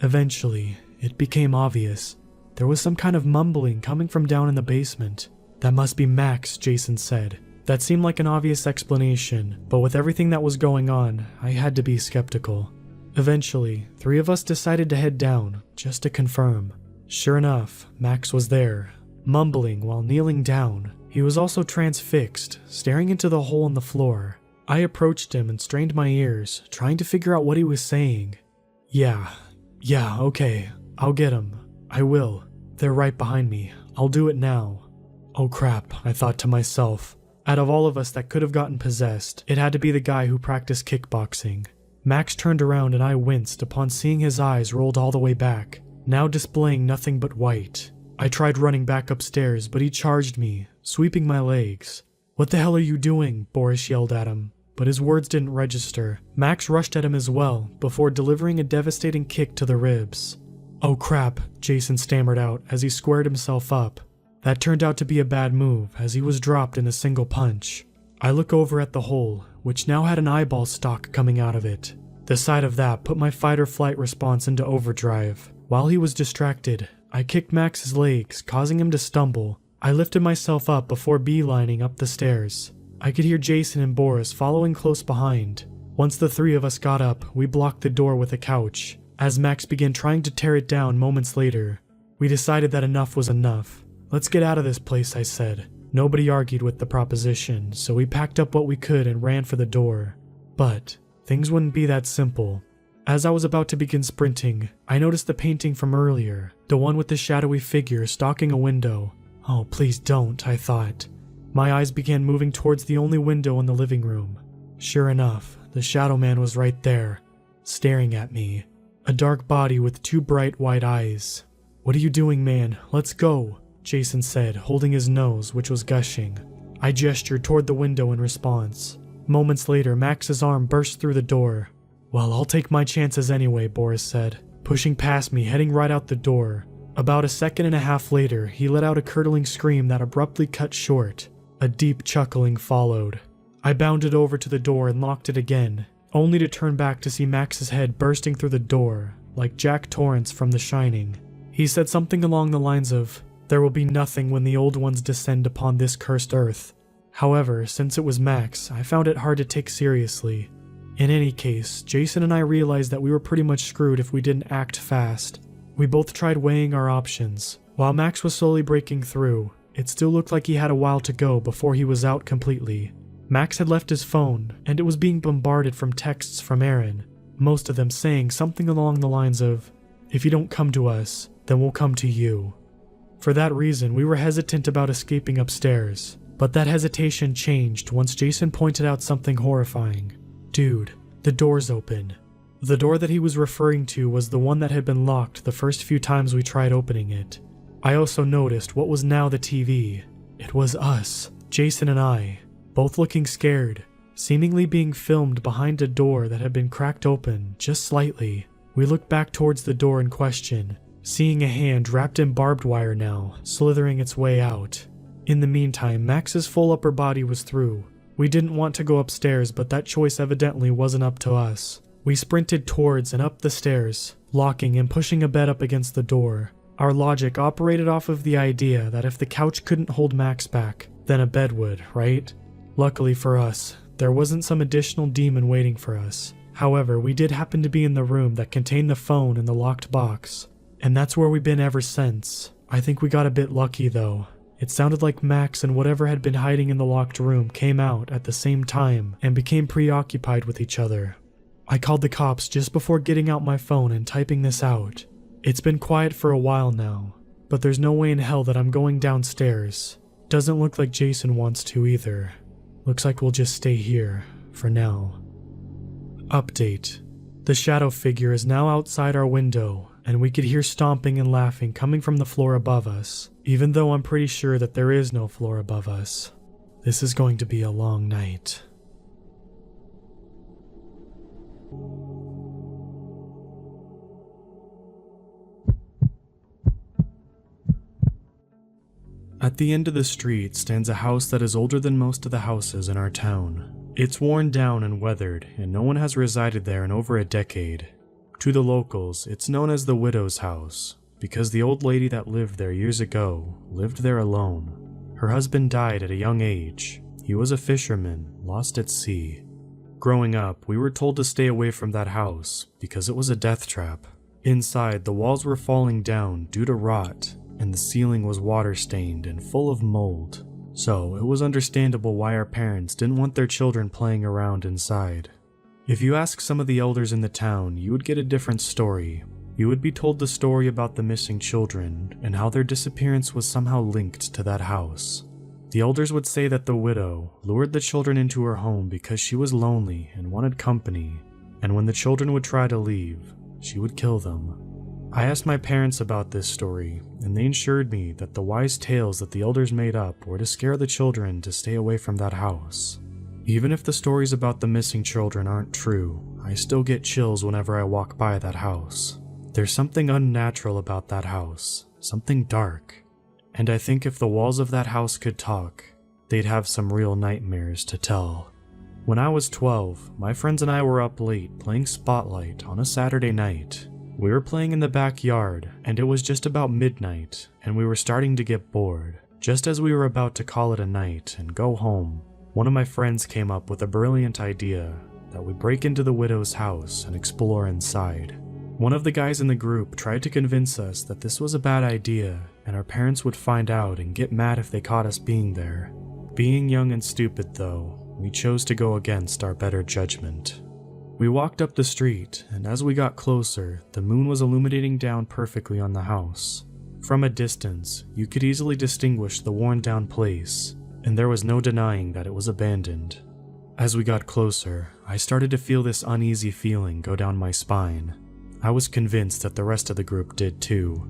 Eventually, it became obvious. There was some kind of mumbling coming from down in the basement. "That must be Max," Jason said. That seemed like an obvious explanation, but with everything that was going on, I had to be skeptical. Eventually, 3 of us decided to head down, just to confirm. Sure enough, Max was there, mumbling while kneeling down. He was also transfixed, staring into the hole in the floor. I approached him and strained my ears, trying to figure out what he was saying. Yeah, okay, I'll get him. I will. They're right behind me. I'll do it now." Oh crap, I thought to myself. Out of all of us that could have gotten possessed, it had to be the guy who practiced kickboxing. Max turned around and I winced upon seeing his eyes rolled all the way back, now displaying nothing but white. I tried running back upstairs, but he charged me, sweeping my legs. "What the hell are you doing?" Boris yelled at him, but his words didn't register. Max rushed at him as well, before delivering a devastating kick to the ribs. "Oh crap," Jason stammered out as he squared himself up. That turned out to be a bad move, as he was dropped in a single punch. I look over at the hole, which now had an eyeball stalk coming out of it. The sight of that put my fight-or-flight response into overdrive. While he was distracted, I kicked Max's legs, causing him to stumble. I lifted myself up before beelining up the stairs. I could hear Jason and Boris following close behind. Once the 3 of us got up, we blocked the door with a couch. As Max began trying to tear it down moments later, we decided that enough was enough. "Let's get out of this place," I said. Nobody argued with the proposition, so we packed up what we could and ran for the door. But things wouldn't be that simple. As I was about to begin sprinting, I noticed the painting from earlier, the one with the shadowy figure stalking a window. "Oh, please don't," I thought. My eyes began moving towards the only window in the living room. Sure enough, the shadow man was right there, staring at me. A dark body with 2 bright white eyes. "What are you doing, man? Let's go," Jason said, holding his nose, which was gushing. I gestured toward the window in response. Moments later, Max's arm burst through the door. "Well, I'll take my chances anyway," Boris said, pushing past me, heading right out the door. About a second and a half later, he let out a curdling scream that abruptly cut short. A deep chuckling followed. I bounded over to the door and locked it again, only to turn back to see Max's head bursting through the door, like Jack Torrance from The Shining. He said something along the lines of, "There will be nothing when the old ones descend upon this cursed earth." However, since it was Max, I found it hard to take seriously. In any case, Jason and I realized that we were pretty much screwed if we didn't act fast. We both tried weighing our options. While Max was slowly breaking through, it still looked like he had a while to go before he was out completely. Max had left his phone, and it was being bombarded from texts from Aaron, most of them saying something along the lines of, "If you don't come to us, then we'll come to you." For that reason, we were hesitant about escaping upstairs, but that hesitation changed once Jason pointed out something horrifying. "Dude, the door's open." The door that he was referring to was the one that had been locked the first few times we tried opening it. I also noticed what was now the TV. It was us, Jason and I, both looking scared, seemingly being filmed behind a door that had been cracked open just slightly. We looked back towards the door in question, seeing a hand wrapped in barbed wire now, slithering its way out. In the meantime, Max's full upper body was through. We didn't want to go upstairs, but that choice evidently wasn't up to us. We sprinted towards and up the stairs, locking and pushing a bed up against the door. Our logic operated off of the idea that if the couch couldn't hold Max back, then a bed would, right? Luckily for us, there wasn't some additional demon waiting for us. However, we did happen to be in the room that contained the phone and the locked box, and that's where we've been ever since. I think we got a bit lucky though. It sounded like Max and whatever had been hiding in the locked room came out at the same time and became preoccupied with each other. I called the cops just before getting out my phone and typing this out. It's been quiet for a while now, but there's no way in hell that I'm going downstairs. Doesn't look like Jason wants to either. Looks like we'll just stay here, for now. Update. The shadow figure is now outside our window, and we could hear stomping and laughing coming from the floor above us, even though I'm pretty sure that there is no floor above us. This is going to be a long night. At the end of the street stands a house that is older than most of the houses in our town. It's worn down and weathered, and no one has resided there in over a decade. To the locals, it's known as the widow's house, because the old lady that lived there years ago lived there alone. Her husband died at a young age. He was a fisherman, lost at sea. Growing up, we were told to stay away from that house because it was a death trap. Inside, the walls were falling down due to rot, and the ceiling was water-stained and full of mold. So it was understandable why our parents didn't want their children playing around inside. If you ask some of the elders in the town, you would get a different story. You would be told the story about the missing children and how their disappearance was somehow linked to that house. The elders would say that the widow lured the children into her home because she was lonely and wanted company, and when the children would try to leave, she would kill them. I asked my parents about this story, and they assured me that the wise tales that the elders made up were to scare the children to stay away from that house. Even if the stories about the missing children aren't true, I still get chills whenever I walk by that house. There's something unnatural about that house, something dark, and I think if the walls of that house could talk, they'd have some real nightmares to tell. When I was 12, my friends and I were up late playing Spotlight on a Saturday night. We were playing in the backyard, and it was just about midnight, and we were starting to get bored. Just as we were about to call it a night and go home, one of my friends came up with a brilliant idea that we break into the widow's house and explore inside. One of the guys in the group tried to convince us that this was a bad idea and our parents would find out and get mad if they caught us being there. Being young and stupid though, we chose to go against our better judgment. We walked up the street, and as we got closer, the moon was illuminating down perfectly on the house. From a distance, you could easily distinguish the worn-down place, and there was no denying that it was abandoned. As we got closer, I started to feel this uneasy feeling go down my spine. I was convinced that the rest of the group did too,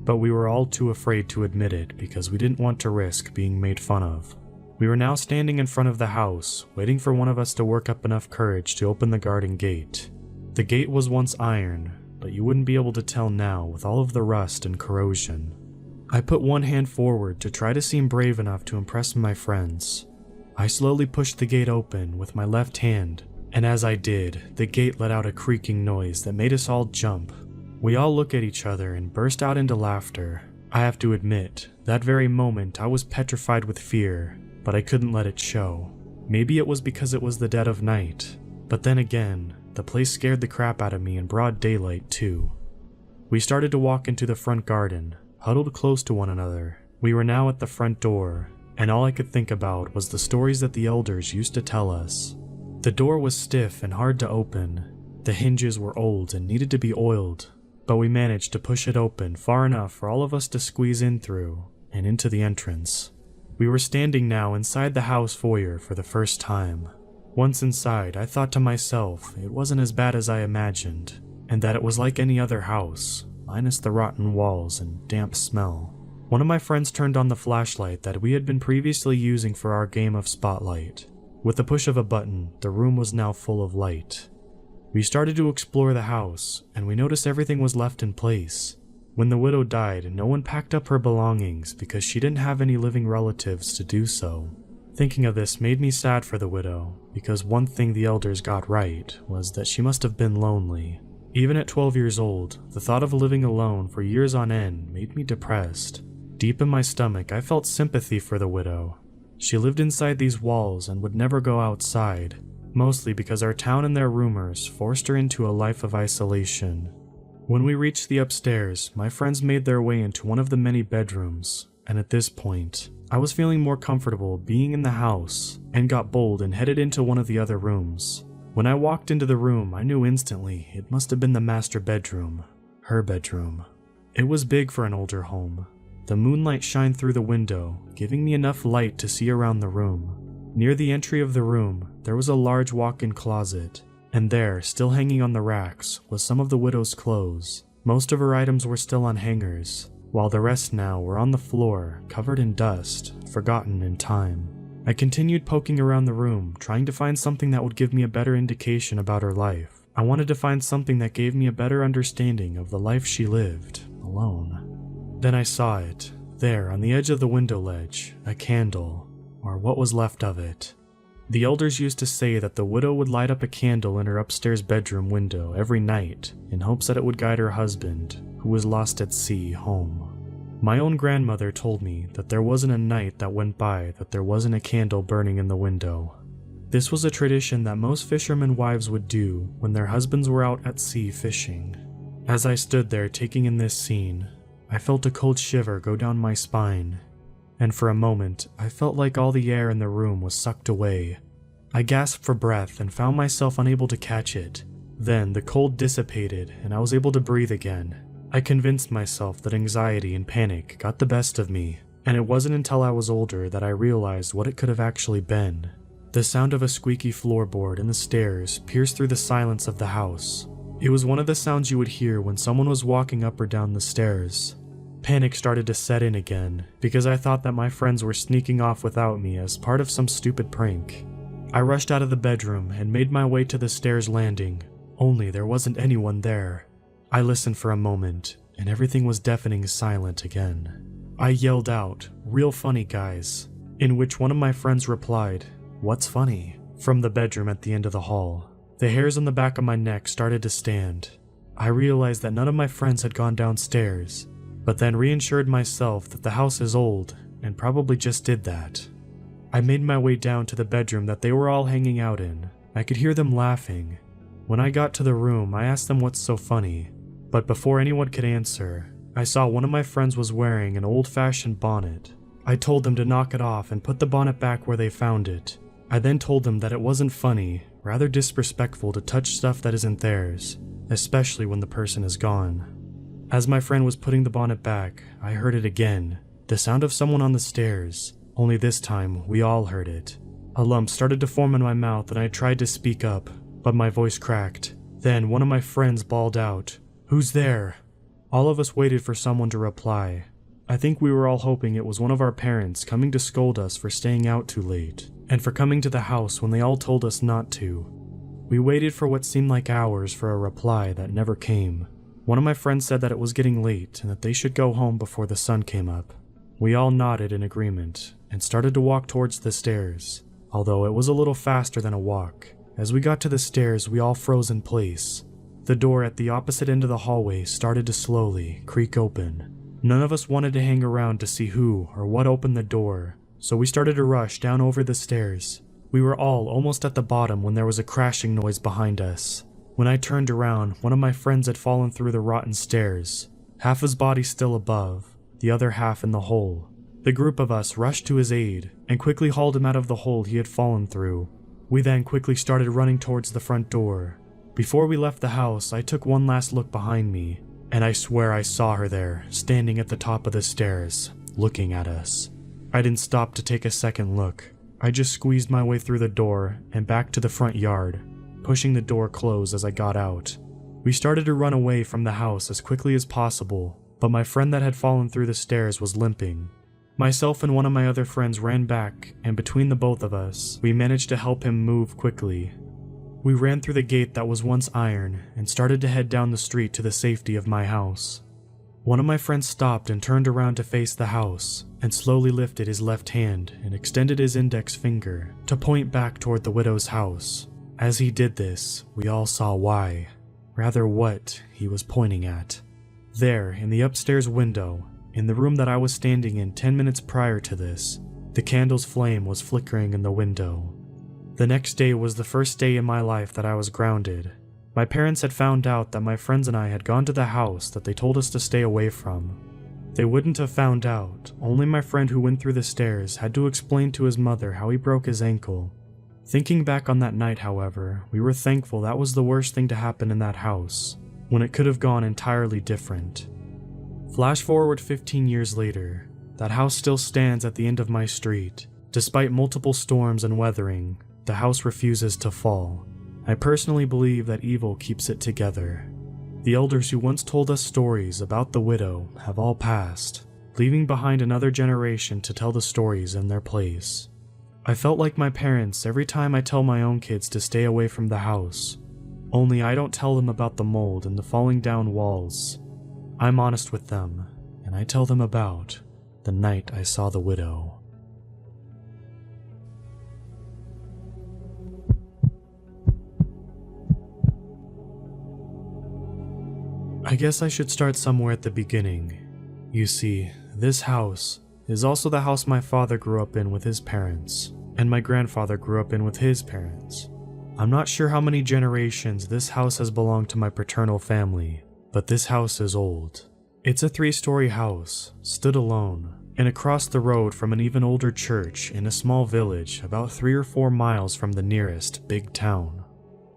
but we were all too afraid to admit it because we didn't want to risk being made fun of. We were now standing in front of the house, waiting for one of us to work up enough courage to open the garden gate. The gate was once iron, but you wouldn't be able to tell now with all of the rust and corrosion. I put one hand forward to try to seem brave enough to impress my friends. I slowly pushed the gate open with my left hand, and as I did, the gate let out a creaking noise that made us all jump. We all looked at each other and burst out into laughter. I have to admit, that very moment I was petrified with fear, but I couldn't let it show. Maybe it was because it was the dead of night, but then again, the place scared the crap out of me in broad daylight too. We started to walk into the front garden, huddled close to one another. We were now at the front door, and all I could think about was the stories that the elders used to tell us. The door was stiff and hard to open. The hinges were old and needed to be oiled, but we managed to push it open far enough for all of us to squeeze in through and into the entrance. We were standing now inside the house foyer for the first time. Once inside, I thought to myself it wasn't as bad as I imagined, and that it was like any other house, minus the rotten walls and damp smell. One of my friends turned on the flashlight that we had been previously using for our game of Spotlight. With the push of a button, the room was now full of light. We started to explore the house, and we noticed everything was left in place. When the widow died, no one packed up her belongings because she didn't have any living relatives to do so. Thinking of this made me sad for the widow, because one thing the elders got right was that she must have been lonely. Even at 12 years old, the thought of living alone for years on end made me depressed. Deep in my stomach, I felt sympathy for the widow. She lived inside these walls and would never go outside, mostly because our town and their rumors forced her into a life of isolation. When we reached the upstairs, my friends made their way into one of the many bedrooms, and at this point, I was feeling more comfortable being in the house and got bold and headed into one of the other rooms. When I walked into the room, I knew instantly it must have been the master bedroom, her bedroom. It was big for an older home. The moonlight shined through the window, giving me enough light to see around the room. Near the entry of the room, there was a large walk-in closet, and there, still hanging on the racks, was some of the widow's clothes. Most of her items were still on hangers, while the rest now were on the floor, covered in dust, forgotten in time. I continued poking around the room, trying to find something that would give me a better indication about her life. I wanted to find something that gave me a better understanding of the life she lived, alone. Then I saw it, there on the edge of the window ledge, a candle, or what was left of it. The elders used to say that the widow would light up a candle in her upstairs bedroom window every night in hopes that it would guide her husband, who was lost at sea, home. My own grandmother told me that there wasn't a night that went by that there wasn't a candle burning in the window. This was a tradition that most fishermen wives would do when their husbands were out at sea fishing. As I stood there taking in this scene, I felt a cold shiver go down my spine, and for a moment I felt like all the air in the room was sucked away. I gasped for breath and found myself unable to catch it. Then the cold dissipated and I was able to breathe again. I convinced myself that anxiety and panic got the best of me, and it wasn't until I was older that I realized what it could have actually been. The sound of a squeaky floorboard and the stairs pierced through the silence of the house. It was one of the sounds you would hear when someone was walking up or down the stairs. Panic started to set in again, because I thought that my friends were sneaking off without me as part of some stupid prank. I rushed out of the bedroom and made my way to the stairs landing, only there wasn't anyone there. I listened for a moment, and everything was deafening silent again. I yelled out, "Real funny, guys," in which one of my friends replied, "What's funny?" from the bedroom at the end of the hall. The hairs on the back of my neck started to stand. I realized that none of my friends had gone downstairs, but then reassured myself that the house is old, and probably just did that. I made my way down to the bedroom that they were all hanging out in. I could hear them laughing. When I got to the room, I asked them what's so funny. But before anyone could answer, I saw one of my friends was wearing an old-fashioned bonnet. I told them to knock it off and put the bonnet back where they found it. I then told them that it wasn't funny, rather disrespectful to touch stuff that isn't theirs, especially when the person is gone. As my friend was putting the bonnet back, I heard it again, the sound of someone on the stairs, only this time we all heard it. A lump started to form in my mouth and I tried to speak up, but my voice cracked. Then one of my friends bawled out, "Who's there?" All of us waited for someone to reply. I think we were all hoping it was one of our parents coming to scold us for staying out too late, and for coming to the house when they all told us not to. We waited for what seemed like hours for a reply that never came. One of my friends said that it was getting late and that they should go home before the sun came up. We all nodded in agreement and started to walk towards the stairs, although it was a little faster than a walk. As we got to the stairs, we all froze in place. The door at the opposite end of the hallway started to slowly creak open. None of us wanted to hang around to see who or what opened the door, so we started to rush down over the stairs. We were all almost at the bottom when there was a crashing noise behind us. When I turned around, one of my friends had fallen through the rotten stairs, half his body still above, the other half in the hole. The group of us rushed to his aid and quickly hauled him out of the hole he had fallen through. We then quickly started running towards the front door. Before we left the house, I took one last look behind me, and I swear I saw her there, standing at the top of the stairs, looking at us. I didn't stop to take a second look. I just squeezed my way through the door and back to the front yard, pushing the door closed as I got out. We started to run away from the house as quickly as possible, but my friend that had fallen through the stairs was limping. Myself and one of my other friends ran back, and between the both of us, we managed to help him move quickly. We ran through the gate that was once iron and started to head down the street to the safety of my house. One of my friends stopped and turned around to face the house and slowly lifted his left hand and extended his index finger to point back toward the widow's house. As he did this, we all saw why. rather what he was pointing at. There, in the upstairs window, in the room that I was standing in 10 minutes prior to this, the candle's flame was flickering in the window. The next day was the first day in my life that I was grounded. My parents had found out that my friends and I had gone to the house that they told us to stay away from. They wouldn't have found out, only my friend who went through the stairs had to explain to his mother how he broke his ankle. Thinking back on that night, however, we were thankful that was the worst thing to happen in that house, when it could have gone entirely different. Flash forward 15 years later, that house still stands at the end of my street. Despite multiple storms and weathering, the house refuses to fall. I personally believe that evil keeps it together. The elders who once told us stories about the widow have all passed, leaving behind another generation to tell the stories in their place. I felt like my parents every time I tell my own kids to stay away from the house, only I don't tell them about the mold and the falling down walls. I'm honest with them, and I tell them about the night I saw the widow. I guess I should start somewhere at the beginning. You see, this house is also the house my father grew up in with his parents, and my grandfather grew up in with his parents. I'm not sure how many generations this house has belonged to my paternal family, but this house is old. It's a 3-story house, stood alone, and across the road from an even older church in a small village about 3 or 4 miles from the nearest big town.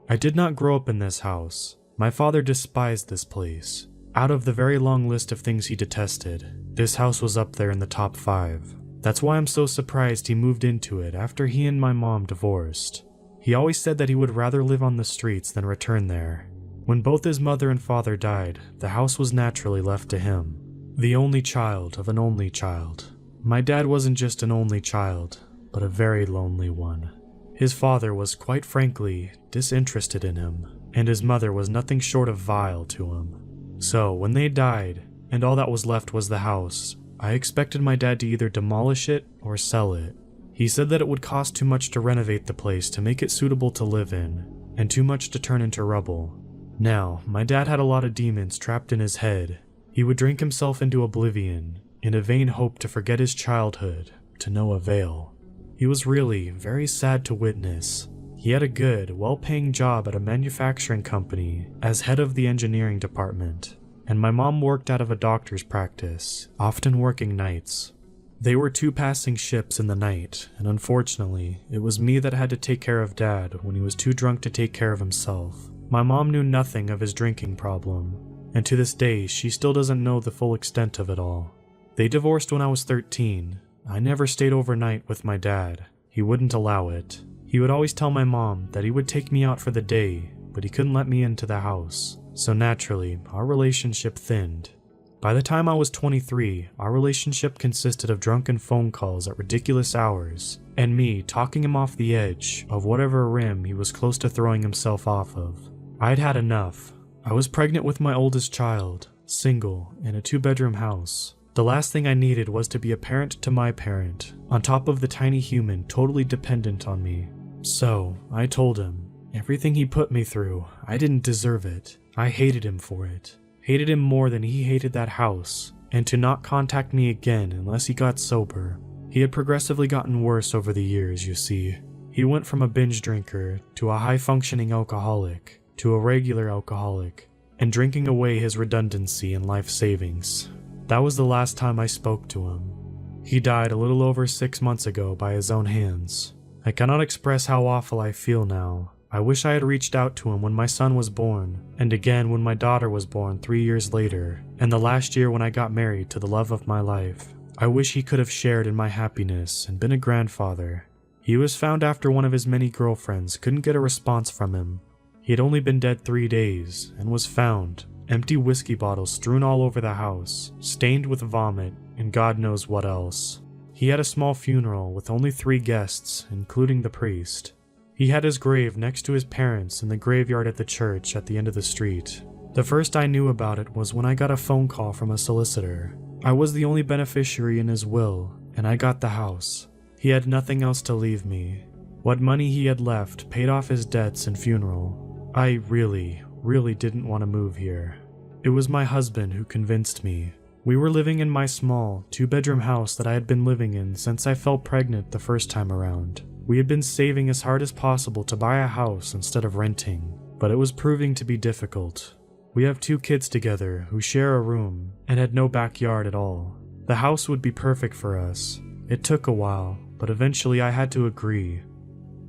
I did not grow up in this house. My father despised this place. Out of the very long list of things he detested, this house was up there in the top 5. That's why I'm so surprised he moved into it after he and my mom divorced. He always said that he would rather live on the streets than return there. When both his mother and father died, the house was naturally left to him. The only child of an only child. My dad wasn't just an only child, but a very lonely one. His father was, quite frankly, disinterested in him, and his mother was nothing short of vile to him. So, when they died, and all that was left was the house, I expected my dad to either demolish it or sell it. He said that it would cost too much to renovate the place to make it suitable to live in, and too much to turn into rubble. Now, my dad had a lot of demons trapped in his head. He would drink himself into oblivion, in a vain hope to forget his childhood, to no avail. He was really very sad to witness. He had a good, well-paying job at a manufacturing company as head of the engineering department, and my mom worked out of a doctor's practice, often working nights. They were 2 passing ships in the night, and unfortunately, it was me that had to take care of Dad when he was too drunk to take care of himself. My mom knew nothing of his drinking problem, and to this day, she still doesn't know the full extent of it all. They divorced when I was 13. I never stayed overnight with my dad. He wouldn't allow it. He would always tell my mom that he would take me out for the day, but he couldn't let me into the house. So naturally, our relationship thinned. By the time I was 23, our relationship consisted of drunken phone calls at ridiculous hours, and me talking him off the edge of whatever rim he was close to throwing himself off of. I'd had enough. I was pregnant with my oldest child, single, in a 2-bedroom house. The last thing I needed was to be a parent to my parent, on top of the tiny human totally dependent on me. So, I told him, everything he put me through, I didn't deserve it. I hated him for it. Hated him more than he hated that house, and to not contact me again unless he got sober. He had progressively gotten worse over the years, you see. He went from a binge drinker to a high-functioning alcoholic to a regular alcoholic, and drinking away his redundancy and life savings. That was the last time I spoke to him. He died a little over 6 months ago by his own hands. I cannot express how awful I feel now. I wish I had reached out to him when my son was born, and again when my daughter was born 3 years later, and the last year when I got married to the love of my life. I wish he could have shared in my happiness and been a grandfather. He was found after one of his many girlfriends couldn't get a response from him. He had only been dead 3 days, and was found, empty whiskey bottles strewn all over the house, stained with vomit, and God knows what else. He had a small funeral with only 3 guests, including the priest. He had his grave next to his parents in the graveyard at the church at the end of the street. The first I knew about it was when I got a phone call from a solicitor. I was the only beneficiary in his will, and I got the house. He had nothing else to leave me. What money he had left paid off his debts and funeral. I really, really didn't want to move here. It was my husband who convinced me. We were living in my small, 2-bedroom house that I had been living in since I fell pregnant the first time around. We had been saving as hard as possible to buy a house instead of renting, but it was proving to be difficult. We have 2 kids together who share a room and had no backyard at all. The house would be perfect for us. It took a while, but eventually I had to agree.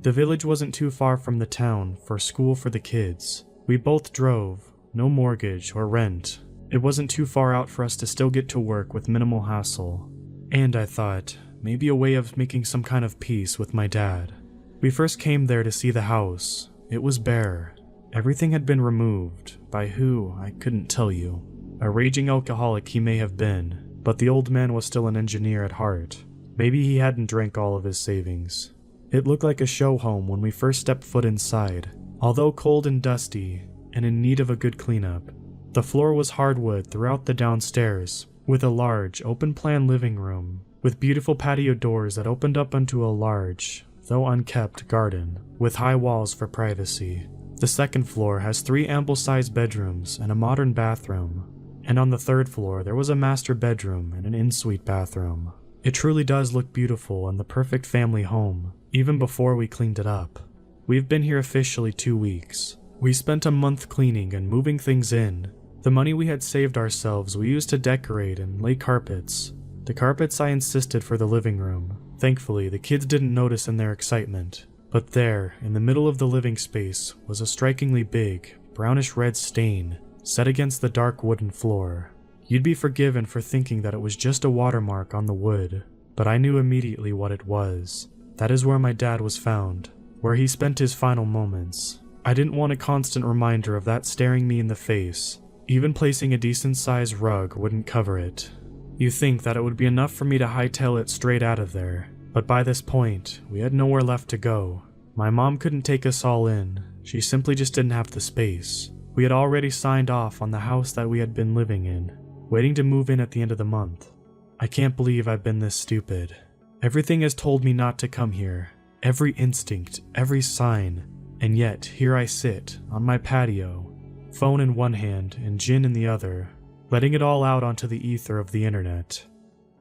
The village wasn't too far from the town for school for the kids. We both drove, no mortgage or rent. It wasn't too far out for us to still get to work with minimal hassle. And I thought, maybe a way of making some kind of peace with my dad. We first came there to see the house. It was bare. Everything had been removed. By who, I couldn't tell you. A raging alcoholic he may have been, but the old man was still an engineer at heart. Maybe he hadn't drank all of his savings. It looked like a show home when we first stepped foot inside. Although cold and dusty, and in need of a good cleanup, the floor was hardwood throughout the downstairs, with a large, open-plan living room, with beautiful patio doors that opened up onto a large, though unkept, garden, with high walls for privacy. The second floor has 3 ample-sized bedrooms and a modern bathroom, and on the third floor there was a master bedroom and an en-suite bathroom. It truly does look beautiful and the perfect family home, even before we cleaned it up. We've been here officially 2 weeks. We spent a month cleaning and moving things in. The money we had saved ourselves we used to decorate and lay carpets. The carpets I insisted for the living room. Thankfully, the kids didn't notice in their excitement. But there, in the middle of the living space, was a strikingly big, brownish-red stain set against the dark wooden floor. You'd be forgiven for thinking that it was just a watermark on the wood, but I knew immediately what it was. That is where my dad was found, where he spent his final moments. I didn't want a constant reminder of that staring me in the face. Even placing a decent-sized rug wouldn't cover it. You think that it would be enough for me to hightail it straight out of there. But by this point, we had nowhere left to go. My mom couldn't take us all in. She simply just didn't have the space. We had already signed off on the house that we had been living in, waiting to move in at the end of the month. I can't believe I've been this stupid. Everything has told me not to come here. Every instinct, every sign. And yet, here I sit, on my patio, phone in one hand and gin in the other, letting it all out onto the ether of the internet.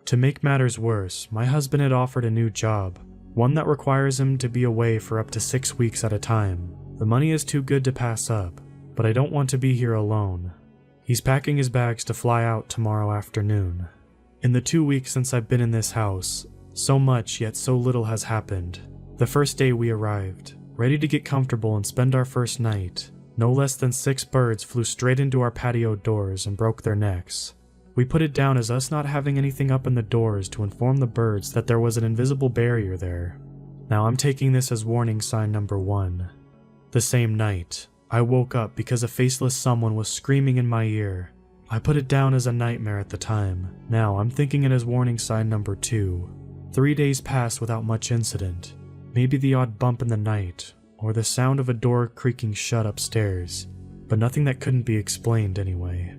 To make matters worse, my husband had offered a new job, one that requires him to be away for up to 6 weeks at a time. The money is too good to pass up, but I don't want to be here alone. He's packing his bags to fly out tomorrow afternoon. In the 2 weeks since I've been in this house, so much yet so little has happened. The first day we arrived, ready to get comfortable and spend our first night, no less than 6 birds flew straight into our patio doors and broke their necks. We put it down as us not having anything up in the doors to inform the birds that there was an invisible barrier there. Now I'm taking this as warning sign number 1. The same night, I woke up because a faceless someone was screaming in my ear. I put it down as a nightmare at the time. Now I'm thinking it as warning sign number 2. 3 days passed without much incident. Maybe the odd bump in the night, or the sound of a door creaking shut upstairs, but nothing that couldn't be explained anyway.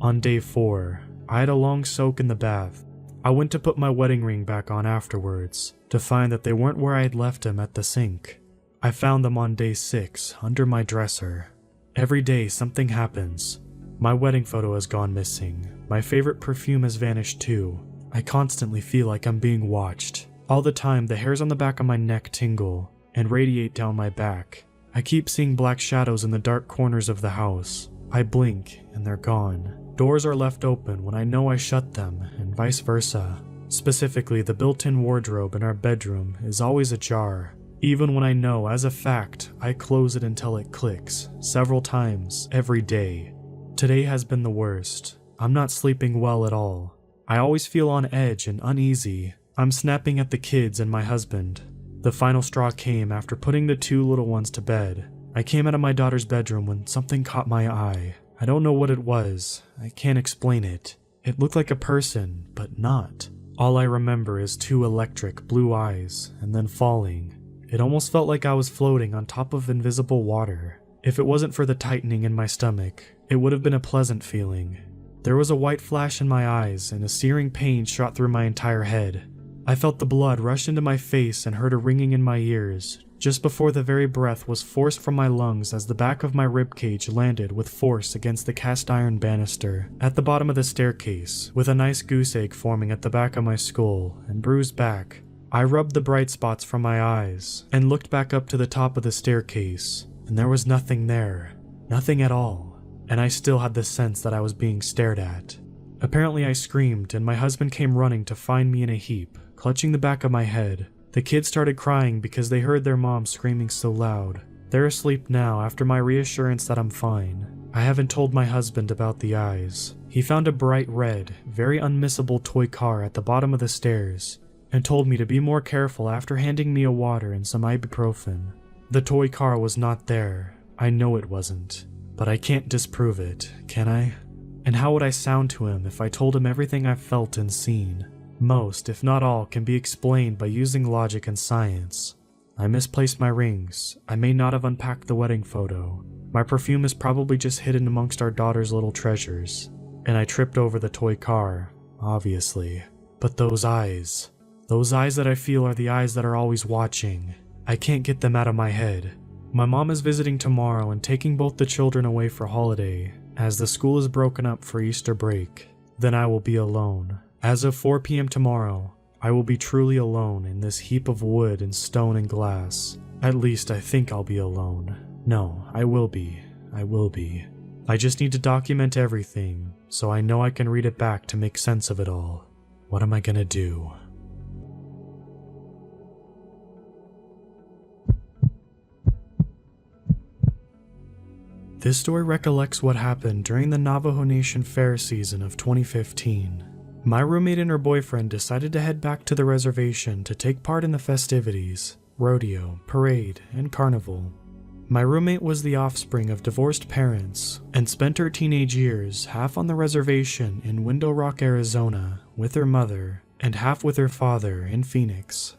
On day 4, I had a long soak in the bath. I went to put my wedding ring back on afterwards, to find that they weren't where I had left them at the sink. I found them on day 6, under my dresser. Every day something happens. My wedding photo has gone missing. My favorite perfume has vanished too. I constantly feel like I'm being watched. All the time the hairs on the back of my neck tingle and radiate down my back. I keep seeing black shadows in the dark corners of the house. I blink and they're gone. Doors are left open when I know I shut them, and vice versa. Specifically, the built-in wardrobe in our bedroom is always ajar, even when I know, as a fact, I close it until it clicks, several times, every day. Today has been the worst. I'm not sleeping well at all. I always feel on edge and uneasy. I'm snapping at the kids and my husband. The final straw came after putting the 2 little ones to bed. I came out of my daughter's bedroom when something caught my eye. I don't know what it was. I can't explain it. It looked like a person, but not. All I remember is 2 electric blue eyes, and then falling. It almost felt like I was floating on top of invisible water. If it wasn't for the tightening in my stomach, it would have been a pleasant feeling. There was a white flash in my eyes, and a searing pain shot through my entire head. I felt the blood rush into my face and heard a ringing in my ears, just before the very breath was forced from my lungs as the back of my ribcage landed with force against the cast iron banister at the bottom of the staircase, with a nice goose egg forming at the back of my skull and bruised back. I rubbed the bright spots from my eyes and looked back up to the top of the staircase, and there was nothing there. Nothing at all. And I still had the sense that I was being stared at. Apparently I screamed, and my husband came running to find me in a heap, clutching the back of my head. The kids started crying because they heard their mom screaming so loud. They're asleep now after my reassurance that I'm fine. I haven't told my husband about the eyes. He found a bright red, very unmissable toy car at the bottom of the stairs, and told me to be more careful after handing me a water and some ibuprofen. The toy car was not there. I know it wasn't. But I can't disprove it, can I? And how would I sound to him if I told him everything I've felt and seen? Most, if not all, can be explained by using logic and science. I misplaced my rings. I may not have unpacked the wedding photo. My perfume is probably just hidden amongst our daughter's little treasures. And I tripped over the toy car, obviously. But those eyes that I feel are the eyes that are always watching. I can't get them out of my head. My mom is visiting tomorrow and taking both the children away for holiday, as the school is broken up for Easter break. Then I will be alone. As of 4 p.m. tomorrow, I will be truly alone in this heap of wood and stone and glass. At least I think I'll be alone. No, I will be. I just need to document everything, so I know I can read it back to make sense of it all. What am I gonna do? This story recollects what happened during the Navajo Nation fair season of 2015. My roommate and her boyfriend decided to head back to the reservation to take part in the festivities, rodeo, parade, and carnival. My roommate was the offspring of divorced parents and spent her teenage years half on the reservation in Window Rock, Arizona, with her mother, and half with her father in Phoenix.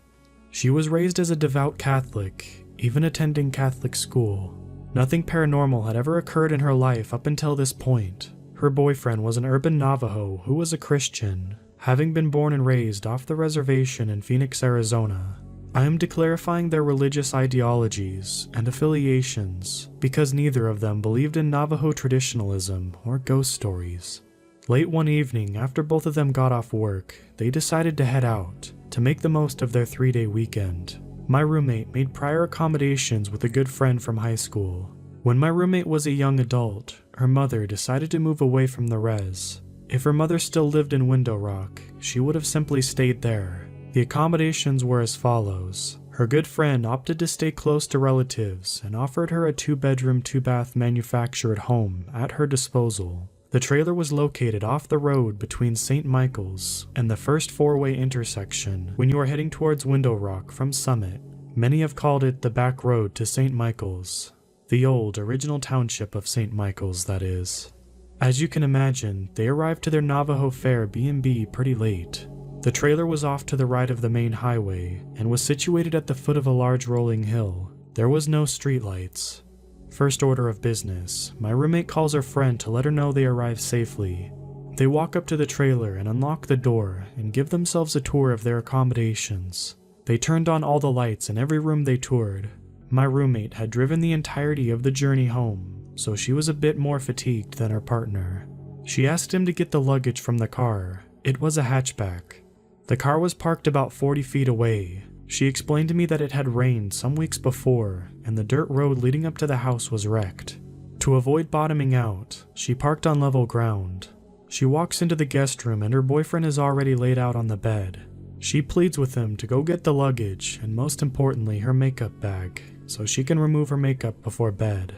She was raised as a devout Catholic, even attending Catholic school. Nothing paranormal had ever occurred in her life up until this point. Her boyfriend was an urban Navajo who was a Christian, having been born and raised off the reservation in Phoenix, Arizona. I am declarifying their religious ideologies and affiliations because neither of them believed in Navajo traditionalism or ghost stories. Late one evening, after both of them got off work, they decided to head out to make the most of their 3-day weekend. My roommate made prior accommodations with a good friend from high school. When my roommate was a young adult, her mother decided to move away from the res. If her mother still lived in Window Rock, she would have simply stayed there. The accommodations were as follows. Her good friend opted to stay close to relatives and offered her a 2-bedroom, 2-bath manufactured home at her disposal. The trailer was located off the road between St. Michael's and the first 4-way intersection when you are heading towards Window Rock from Summit. Many have called it the back road to St. Michael's. The old, original township of St. Michael's, that is. As you can imagine, they arrived to their Navajo Fair B&B pretty late. The trailer was off to the right of the main highway and was situated at the foot of a large rolling hill. There was no streetlights. First order of business, my roommate calls her friend to let her know they arrived safely. They walk up to the trailer and unlock the door and give themselves a tour of their accommodations. They turned on all the lights in every room they toured. My roommate had driven the entirety of the journey home, so she was a bit more fatigued than her partner. She asked him to get the luggage from the car. It was a hatchback. The car was parked about 40 feet away. She explained to me that it had rained some weeks before, and the dirt road leading up to the house was wrecked. To avoid bottoming out, she parked on level ground. She walks into the guest room and her boyfriend is already laid out on the bed. She pleads with him to go get the luggage and, most importantly, her makeup bag, so she can remove her makeup before bed.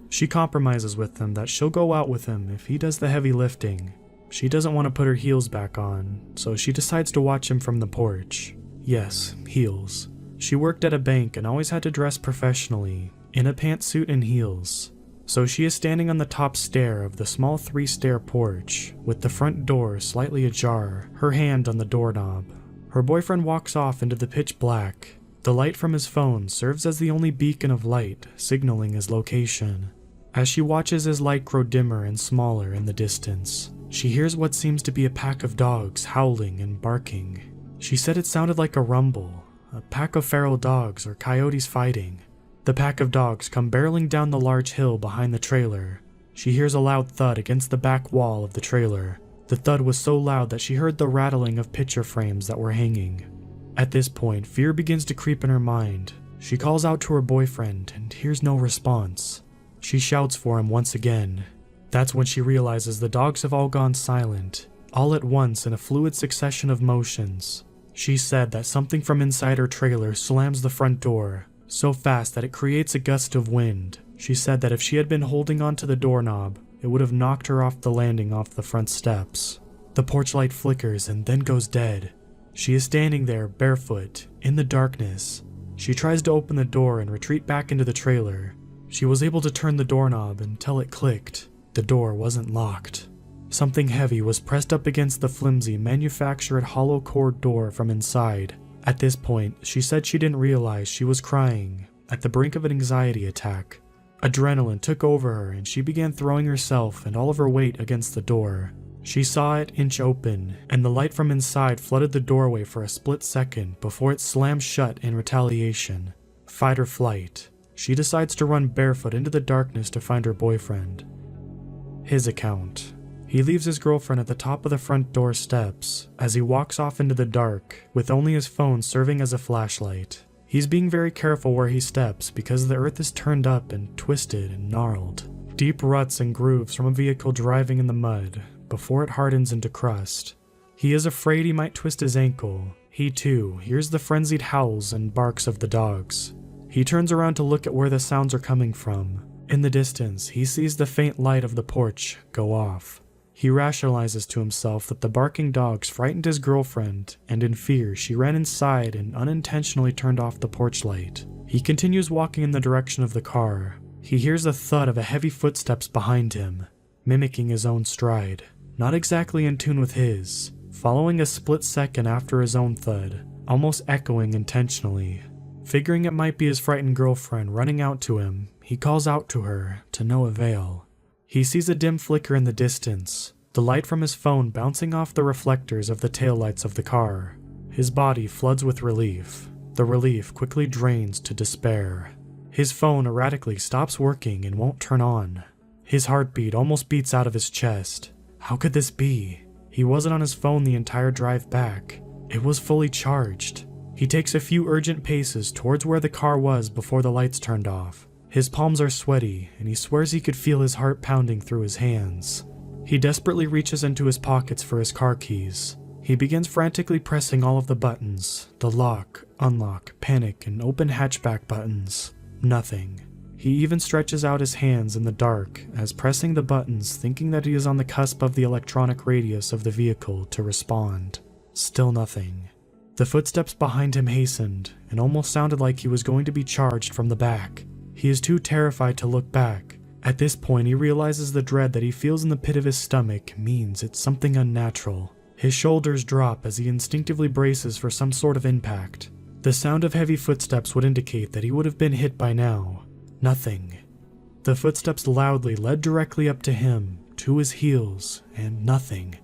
She compromises with him that she'll go out with him if he does the heavy lifting. She doesn't want to put her heels back on, so she decides to watch him from the porch. Yes, heels. She worked at a bank and always had to dress professionally, in a pantsuit and heels. So she is standing on the top stair of the small 3-stair porch, with the front door slightly ajar, her hand on the doorknob. Her boyfriend walks off into the pitch black. The light from his phone serves as the only beacon of light, signaling his location. As she watches his light grow dimmer and smaller in the distance, she hears what seems to be a pack of dogs howling and barking. She said it sounded like a rumble, a pack of feral dogs or coyotes fighting. The pack of dogs come barreling down the large hill behind the trailer. She hears a loud thud against the back wall of the trailer. The thud was so loud that she heard the rattling of picture frames that were hanging. At this point, fear begins to creep in her mind. She calls out to her boyfriend and hears no response. She shouts for him once again. That's when she realizes the dogs have all gone silent, all at once in a fluid succession of motions. She said that something from inside her trailer slams the front door, so fast that it creates a gust of wind. She said that if she had been holding onto the doorknob, it would have knocked her off the landing off the front steps. The porch light flickers and then goes dead. She is standing there, barefoot, in the darkness. She tries to open the door and retreat back into the trailer. She was able to turn the doorknob until it clicked. The door wasn't locked. Something heavy was pressed up against the flimsy, manufactured hollow cord door from inside. At this point, she said she didn't realize she was crying, at the brink of an anxiety attack. Adrenaline took over her and she began throwing herself and all of her weight against the door. She saw it inch open, and the light from inside flooded the doorway for a split second before it slammed shut in retaliation. Fight or flight. She decides to run barefoot into the darkness to find her boyfriend. His account. He leaves his girlfriend at the top of the front door steps as he walks off into the dark, with only his phone serving as a flashlight. He's being very careful where he steps because the earth is turned up and twisted and gnarled. Deep ruts and grooves from a vehicle driving in the mud before it hardens into crust. He is afraid he might twist his ankle. He too hears the frenzied howls and barks of the dogs. He turns around to look at where the sounds are coming from. In the distance, he sees the faint light of the porch go off. He rationalizes to himself that the barking dogs frightened his girlfriend, and in fear, she ran inside and unintentionally turned off the porch light. He continues walking in the direction of the car. He hears the thud of a heavy footsteps behind him, mimicking his own stride, not exactly in tune with his, following a split second after his own thud, almost echoing intentionally. Figuring it might be his frightened girlfriend running out to him, he calls out to her, to no avail. He sees a dim flicker in the distance, the light from his phone bouncing off the reflectors of the taillights of the car. His body floods with relief. The relief quickly drains to despair. His phone erratically stops working and won't turn on. His heartbeat almost beats out of his chest. How could this be? He wasn't on his phone the entire drive back. It was fully charged. He takes a few urgent paces towards where the car was before the lights turned off. His palms are sweaty, and he swears he could feel his heart pounding through his hands. He desperately reaches into his pockets for his car keys. He begins frantically pressing all of the buttons, the lock, unlock, panic, and open hatchback buttons. Nothing. He even stretches out his hands in the dark as pressing the buttons, thinking that he is on the cusp of the electronic radius of the vehicle to respond. Still nothing. The footsteps behind him hastened, and almost sounded like he was going to be charged from the back. He is too terrified to look back. At this point, he realizes the dread that he feels in the pit of his stomach means it's something unnatural. His shoulders drop as he instinctively braces for some sort of impact. The sound of heavy footsteps would indicate that he would have been hit by now. Nothing. The footsteps loudly led directly up to him, to his heels, and nothing.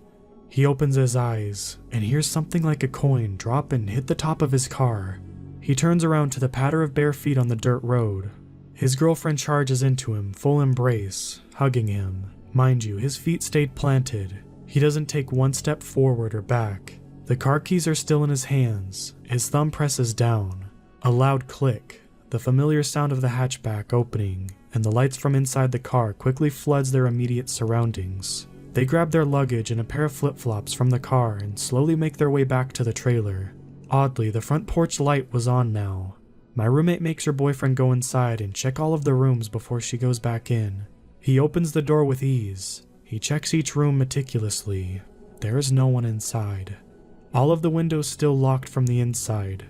He opens his eyes and hears something like a coin drop and hit the top of his car. He turns around to the patter of bare feet on the dirt road. His girlfriend charges into him, full embrace, hugging him. Mind you, his feet stayed planted. He doesn't take one step forward or back. The car keys are still in his hands. His thumb presses down. A loud click, the familiar sound of the hatchback opening, and the lights from inside the car quickly floods their immediate surroundings. They grab their luggage and a pair of flip-flops from the car and slowly make their way back to the trailer. Oddly, the front porch light was on now. My roommate makes her boyfriend go inside and check all of the rooms before she goes back in. He opens the door with ease. He checks each room meticulously. There is no one inside. All of the windows still locked from the inside.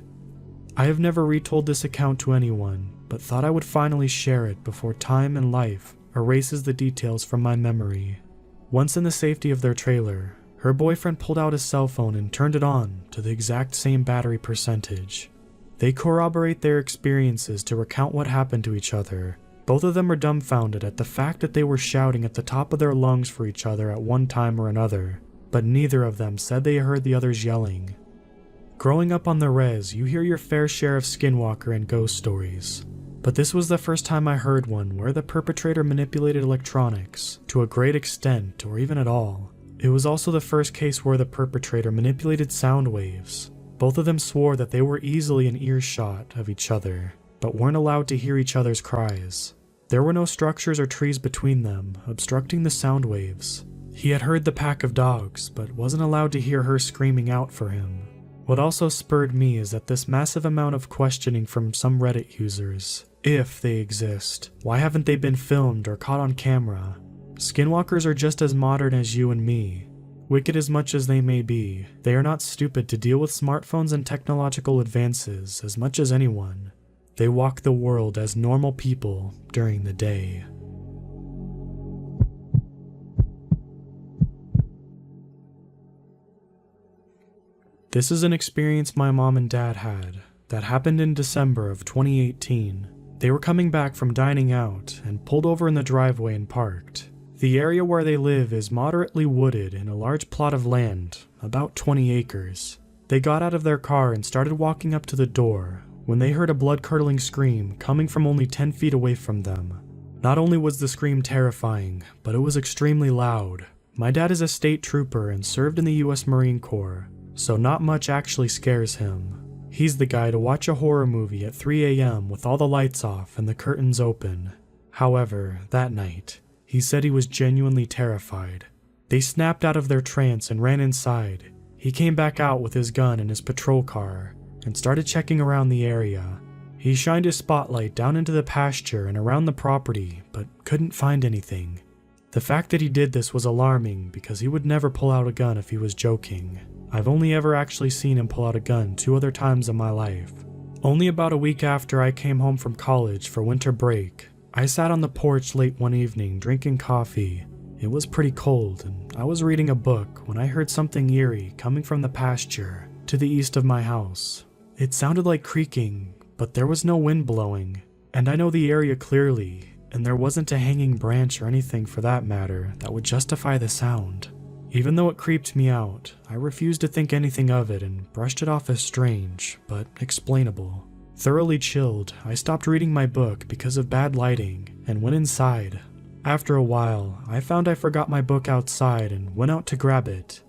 I have never retold this account to anyone, but thought I would finally share it before time and life erases the details from my memory. Once in the safety of their trailer, her boyfriend pulled out his cell phone and turned it on to the exact same battery percentage. They corroborate their experiences to recount what happened to each other. Both of them are dumbfounded at the fact that they were shouting at the top of their lungs for each other at one time or another, but neither of them said they heard the others yelling. Growing up on the res, you hear your fair share of skinwalker and ghost stories. But this was the first time I heard one where the perpetrator manipulated electronics to a great extent or even at all. It was also the first case where the perpetrator manipulated sound waves. Both of them swore that they were easily in earshot of each other, but weren't allowed to hear each other's cries. There were no structures or trees between them, obstructing the sound waves. He had heard the pack of dogs, but wasn't allowed to hear her screaming out for him. What also spurred me is that this massive amount of questioning from some Reddit users. If they exist, why haven't they been filmed or caught on camera? Skinwalkers are just as modern as you and me. Wicked as much as they may be, they are not stupid to deal with smartphones and technological advances as much as anyone. They walk the world as normal people during the day. This is an experience my mom and dad had that happened in December of 2018. They were coming back from dining out and pulled over in the driveway and parked. The area where they live is moderately wooded in a large plot of land, about 20 acres. They got out of their car and started walking up to the door when they heard a blood-curdling scream coming from only 10 feet away from them. Not only was the scream terrifying, but it was extremely loud. My dad is a state trooper and served in the US Marine Corps, so not much actually scares him. He's the guy to watch a horror movie at 3 a.m. with all the lights off and the curtains open. However, that night, he said he was genuinely terrified. They snapped out of their trance and ran inside. He came back out with his gun and his patrol car and started checking around the area. He shined his spotlight down into the pasture and around the property, but couldn't find anything. The fact that he did this was alarming because he would never pull out a gun if he was joking. I've only ever actually seen him pull out a gun 2 other times in my life. Only about a week after I came home from college for winter break, I sat on the porch late one evening drinking coffee. It was pretty cold and I was reading a book when I heard something eerie coming from the pasture to the east of my house. It sounded like creaking, but there was no wind blowing, and I know the area clearly, and there wasn't a hanging branch or anything for that matter that would justify the sound. Even though it creeped me out, I refused to think anything of it and brushed it off as strange, but explainable. Thoroughly chilled, I stopped reading my book because of bad lighting and went inside. After a while, I found I forgot my book outside and went out to grab it.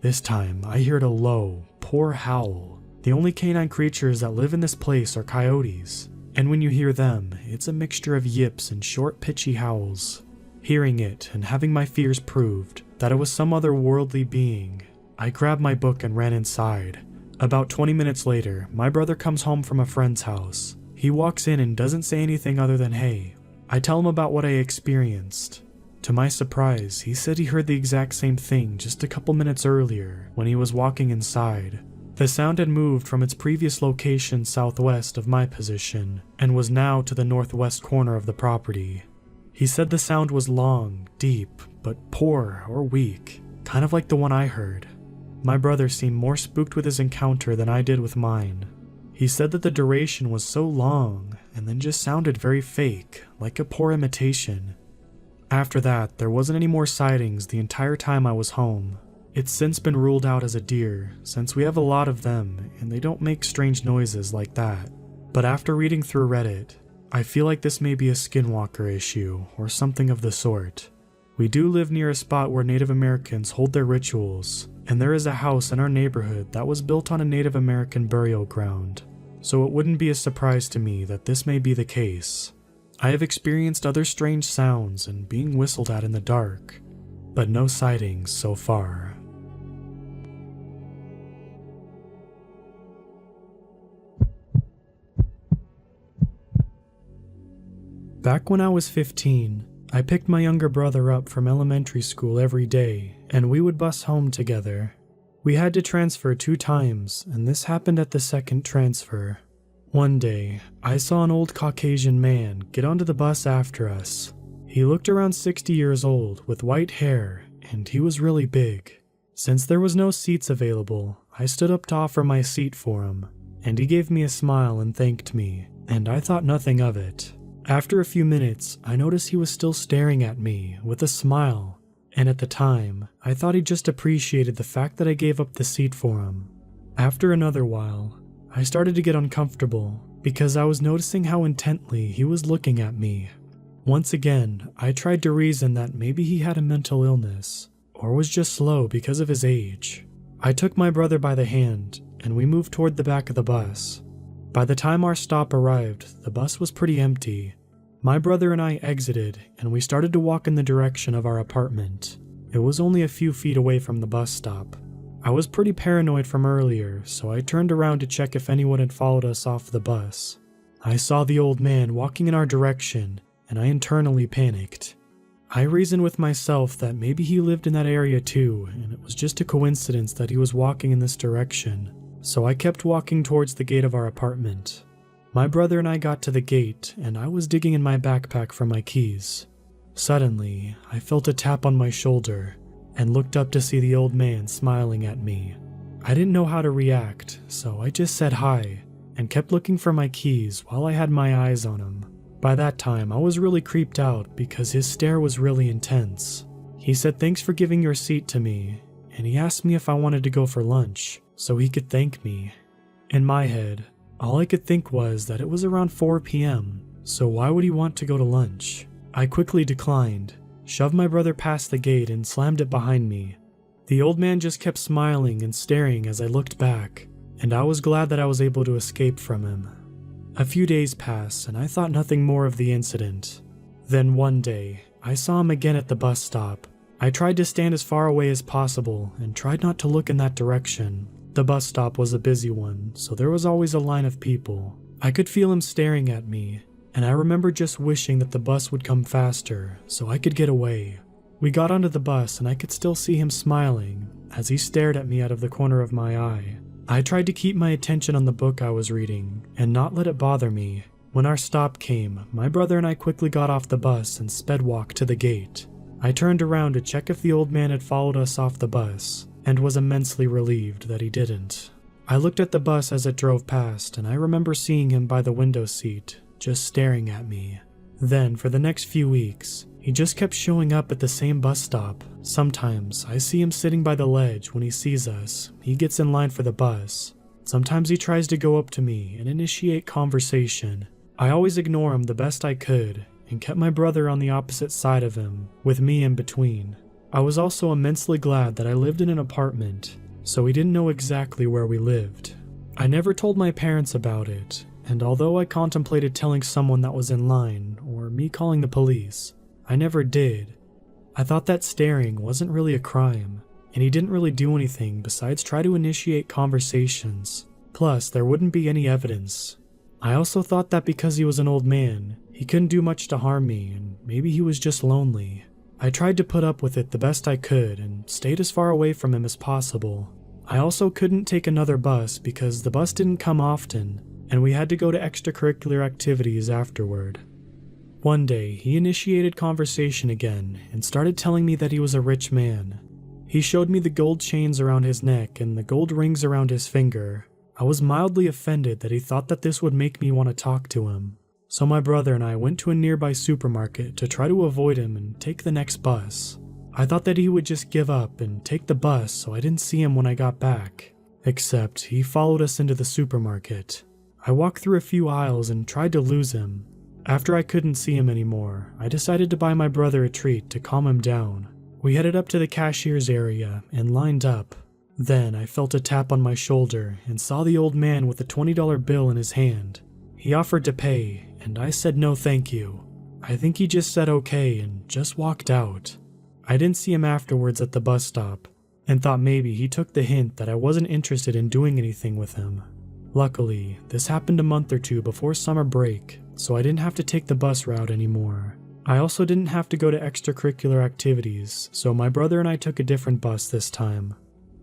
This time, I heard a low, poor howl. The only canine creatures that live in this place are coyotes, and when you hear them, it's a mixture of yips and short pitchy howls. Hearing it and having my fears proved that it was some otherworldly being, I grabbed my book and ran inside. About 20 minutes later, my brother comes home from a friend's house. He walks in and doesn't say anything other than hey. I tell him about what I experienced. To my surprise, he said he heard the exact same thing just a couple minutes earlier when he was walking inside. The sound had moved from its previous location southwest of my position and was now to the northwest corner of the property. He said the sound was long, deep, but poor or weak, kind of like the one I heard. My brother seemed more spooked with his encounter than I did with mine. He said that the duration was so long and then just sounded very fake, like a poor imitation. After that, there wasn't any more sightings the entire time I was home. It's since been ruled out as a deer, since we have a lot of them and they don't make strange noises like that. But after reading through Reddit, I feel like this may be a skinwalker issue or something of the sort. We do live near a spot where Native Americans hold their rituals, and there is a house in our neighborhood that was built on a Native American burial ground, so it wouldn't be a surprise to me that this may be the case. I have experienced other strange sounds and being whistled at in the dark, but no sightings so far. Back when I was 15, I picked my younger brother up from elementary school every day, and we would bus home together. We had to transfer 2 times, and this happened at the second transfer. One day, I saw an old Caucasian man get onto the bus after us. He looked around 60 years old with white hair, and he was really big. Since there was no seats available, I stood up to offer my seat for him, and he gave me a smile and thanked me, and I thought nothing of it. After a few minutes, I noticed he was still staring at me with a smile, and at the time, I thought he just appreciated the fact that I gave up the seat for him. After another while, I started to get uncomfortable because I was noticing how intently he was looking at me. Once again, I tried to reason that maybe he had a mental illness, or was just slow because of his age. I took my brother by the hand, and we moved toward the back of the bus. By the time our stop arrived, the bus was pretty empty. My brother and I exited, and we started to walk in the direction of our apartment. It was only a few feet away from the bus stop. I was pretty paranoid from earlier, so I turned around to check if anyone had followed us off the bus. I saw the old man walking in our direction, and I internally panicked. I reasoned with myself that maybe he lived in that area too, and it was just a coincidence that he was walking in this direction, so I kept walking towards the gate of our apartment. My brother and I got to the gate, and I was digging in my backpack for my keys. Suddenly, I felt a tap on my shoulder, and looked up to see the old man smiling at me. I didn't know how to react, so I just said hi, and kept looking for my keys while I had my eyes on him. By that time, I was really creeped out because his stare was really intense. He said thanks for giving your seat to me, and he asked me if I wanted to go for lunch, so he could thank me. In my head, all I could think was that it was around 4 p.m., so why would he want to go to lunch? I quickly declined, shoved my brother past the gate and slammed it behind me. The old man just kept smiling and staring as I looked back, and I was glad that I was able to escape from him. A few days passed, and I thought nothing more of the incident. Then one day, I saw him again at the bus stop. I tried to stand as far away as possible and tried not to look in that direction. The bus stop was a busy one, so there was always a line of people. I could feel him staring at me, and I remember just wishing that the bus would come faster so I could get away. We got onto the bus, and I could still see him smiling as he stared at me out of the corner of my eye. I tried to keep my attention on the book I was reading and not let it bother me. When our stop came, my brother and I quickly got off the bus and sped walk to the gate. I turned around to check if the old man had followed us off the bus, and was immensely relieved that he didn't. I looked at the bus as it drove past, and I remember seeing him by the window seat, just staring at me. Then, for the next few weeks, he just kept showing up at the same bus stop. Sometimes, I see him sitting by the ledge when he sees us. He gets in line for the bus. Sometimes he tries to go up to me and initiate conversation. I always ignore him the best I could, and kept my brother on the opposite side of him, with me in between. I was also immensely glad that I lived in an apartment, so he didn't know exactly where we lived. I never told my parents about it, and although I contemplated telling someone that was in line, or me calling the police, I never did. I thought that staring wasn't really a crime, and he didn't really do anything besides try to initiate conversations. Plus, there wouldn't be any evidence. I also thought that because he was an old man, he couldn't do much to harm me, and maybe he was just lonely. I tried to put up with it the best I could and stayed as far away from him as possible. I also couldn't take another bus because the bus didn't come often, and we had to go to extracurricular activities afterward. One day, he initiated conversation again and started telling me that he was a rich man. He showed me the gold chains around his neck and the gold rings around his finger. I was mildly offended that he thought that this would make me want to talk to him. So my brother and I went to a nearby supermarket to try to avoid him and take the next bus. I thought that he would just give up and take the bus so I didn't see him when I got back. Except he followed us into the supermarket. I walked through a few aisles and tried to lose him. After I couldn't see him anymore, I decided to buy my brother a treat to calm him down. We headed up to the cashier's area and lined up. Then I felt a tap on my shoulder and saw the old man with a $20 bill in his hand. He offered to pay, and I said no thank you. I think he just said okay and just walked out. I didn't see him afterwards at the bus stop, and thought maybe he took the hint that I wasn't interested in doing anything with him. Luckily, this happened a month or two before summer break, so I didn't have to take the bus route anymore. I also didn't have to go to extracurricular activities, so my brother and I took a different bus this time.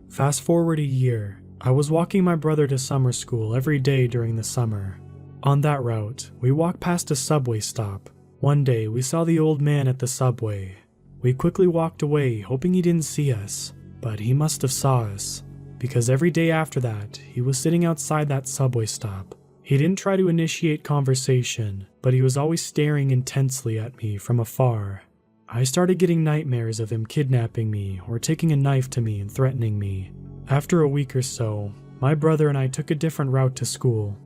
Fast forward a year, I was walking my brother to summer school every day during the summer. On that route, we walked past a subway stop. One day, we saw the old man at the subway. We quickly walked away, hoping he didn't see us, but he must have saw us, because every day after that, he was sitting outside that subway stop. He didn't try to initiate conversation, but he was always staring intensely at me from afar. I started getting nightmares of him kidnapping me or taking a knife to me and threatening me. After a week or so, my brother and I took a different route to school.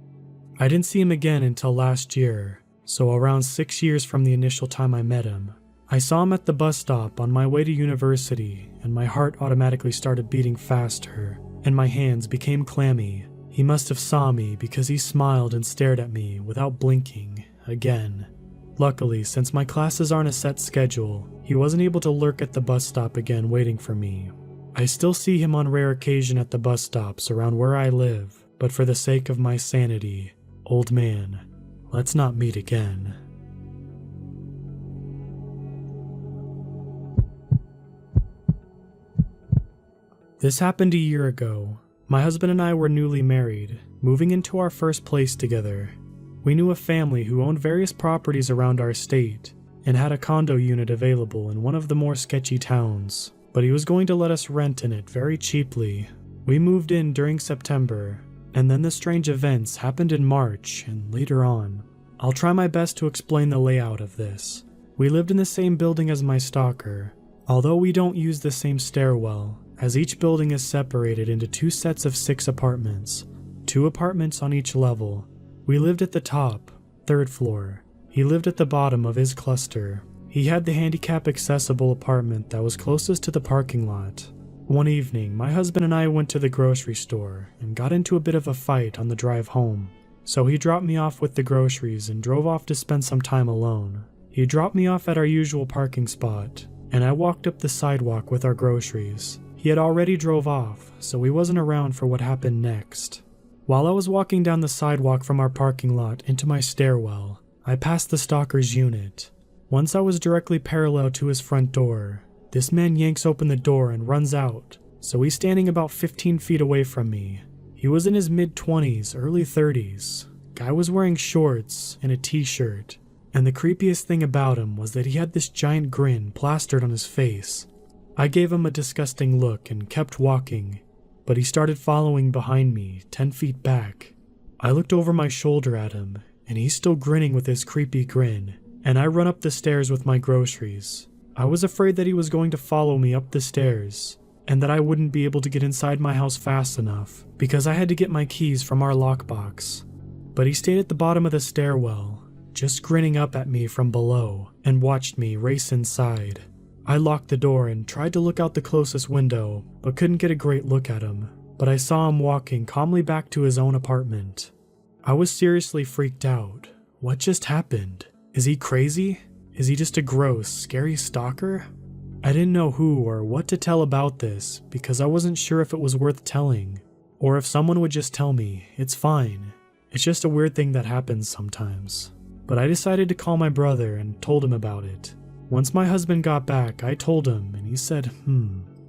I didn't see him again until last year, so around 6 years from the initial time I met him. I saw him at the bus stop on my way to university, and my heart automatically started beating faster, and my hands became clammy. He must have saw me because he smiled and stared at me without blinking, again. Luckily, since my classes aren't a set schedule, he wasn't able to lurk at the bus stop again waiting for me. I still see him on rare occasion at the bus stops around where I live, but for the sake of my sanity, old man, let's not meet again. This happened a year ago. My husband and I were newly married, moving into our first place together. We knew a family who owned various properties around our estate and had a condo unit available in one of the more sketchy towns, but he was going to let us rent in it very cheaply. We moved in during September, and then the strange events happened in March and later on. I'll try my best to explain the layout of this. We lived in the same building as my stalker, although we don't use the same stairwell, as each building is separated into 2 sets of 6 apartments, 2 apartments on each level. We lived at the top, 3rd floor. He lived at the bottom of his cluster. He had the handicap-accessible apartment that was closest to the parking lot. One evening, my husband and I went to the grocery store and got into a bit of a fight on the drive home. So he dropped me off with the groceries and drove off to spend some time alone. He dropped me off at our usual parking spot, and I walked up the sidewalk with our groceries. He had already drove off, so he wasn't around for what happened next. While I was walking down the sidewalk from our parking lot into my stairwell, I passed the stalker's unit. Once I was directly parallel to his front door, this man yanks open the door and runs out, so he's standing about 15 feet away from me. He was in his mid-20s, early 30s. Guy was wearing shorts and a t-shirt, and the creepiest thing about him was that he had this giant grin plastered on his face. I gave him a disgusting look and kept walking, but he started following behind me, 10 feet back. I looked over my shoulder at him, and he's still grinning with his creepy grin, and I run up the stairs with my groceries. I was afraid that he was going to follow me up the stairs, and that I wouldn't be able to get inside my house fast enough, because I had to get my keys from our lockbox. But he stayed at the bottom of the stairwell, just grinning up at me from below, and watched me race inside. I locked the door and tried to look out the closest window, but couldn't get a great look at him. But I saw him walking calmly back to his own apartment. I was seriously freaked out. What just happened? Is he crazy? Is he just a gross, scary stalker? I didn't know who or what to tell about this because I wasn't sure if it was worth telling, or if someone would just tell me, it's fine. It's just a weird thing that happens sometimes. But I decided to call my brother and told him about it. Once my husband got back, I told him, and he said,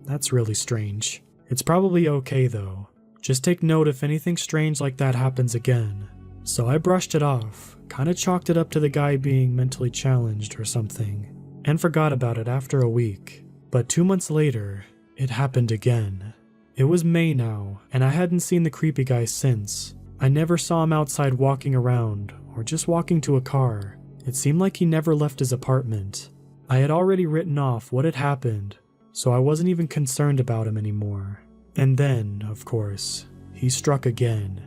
that's really strange. It's probably okay though. Just take note if anything strange like that happens again. So I brushed it off, kinda chalked it up to the guy being mentally challenged or something, and forgot about it after a week. But 2 months later, it happened again. It was May now, and I hadn't seen the creepy guy since. I never saw him outside walking around, or just walking to a car. It seemed like he never left his apartment. I had already written off what had happened, so I wasn't even concerned about him anymore. And then, of course, he struck again.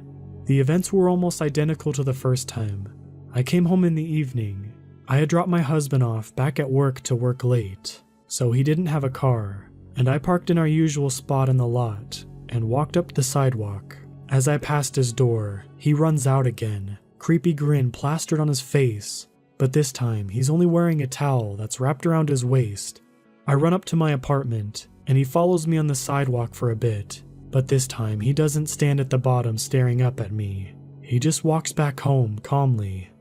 The events were almost identical to the first time. I came home in the evening. I had dropped my husband off back at work to work late, so he didn't have a car, and I parked in our usual spot in the lot and walked up the sidewalk. As I passed his door, he runs out again, creepy grin plastered on his face. But this time, he's only wearing a towel that's wrapped around his waist. I run up to my apartment, and he follows me on the sidewalk for a bit. But this time, he doesn't stand at the bottom staring up at me. He just walks back home calmly.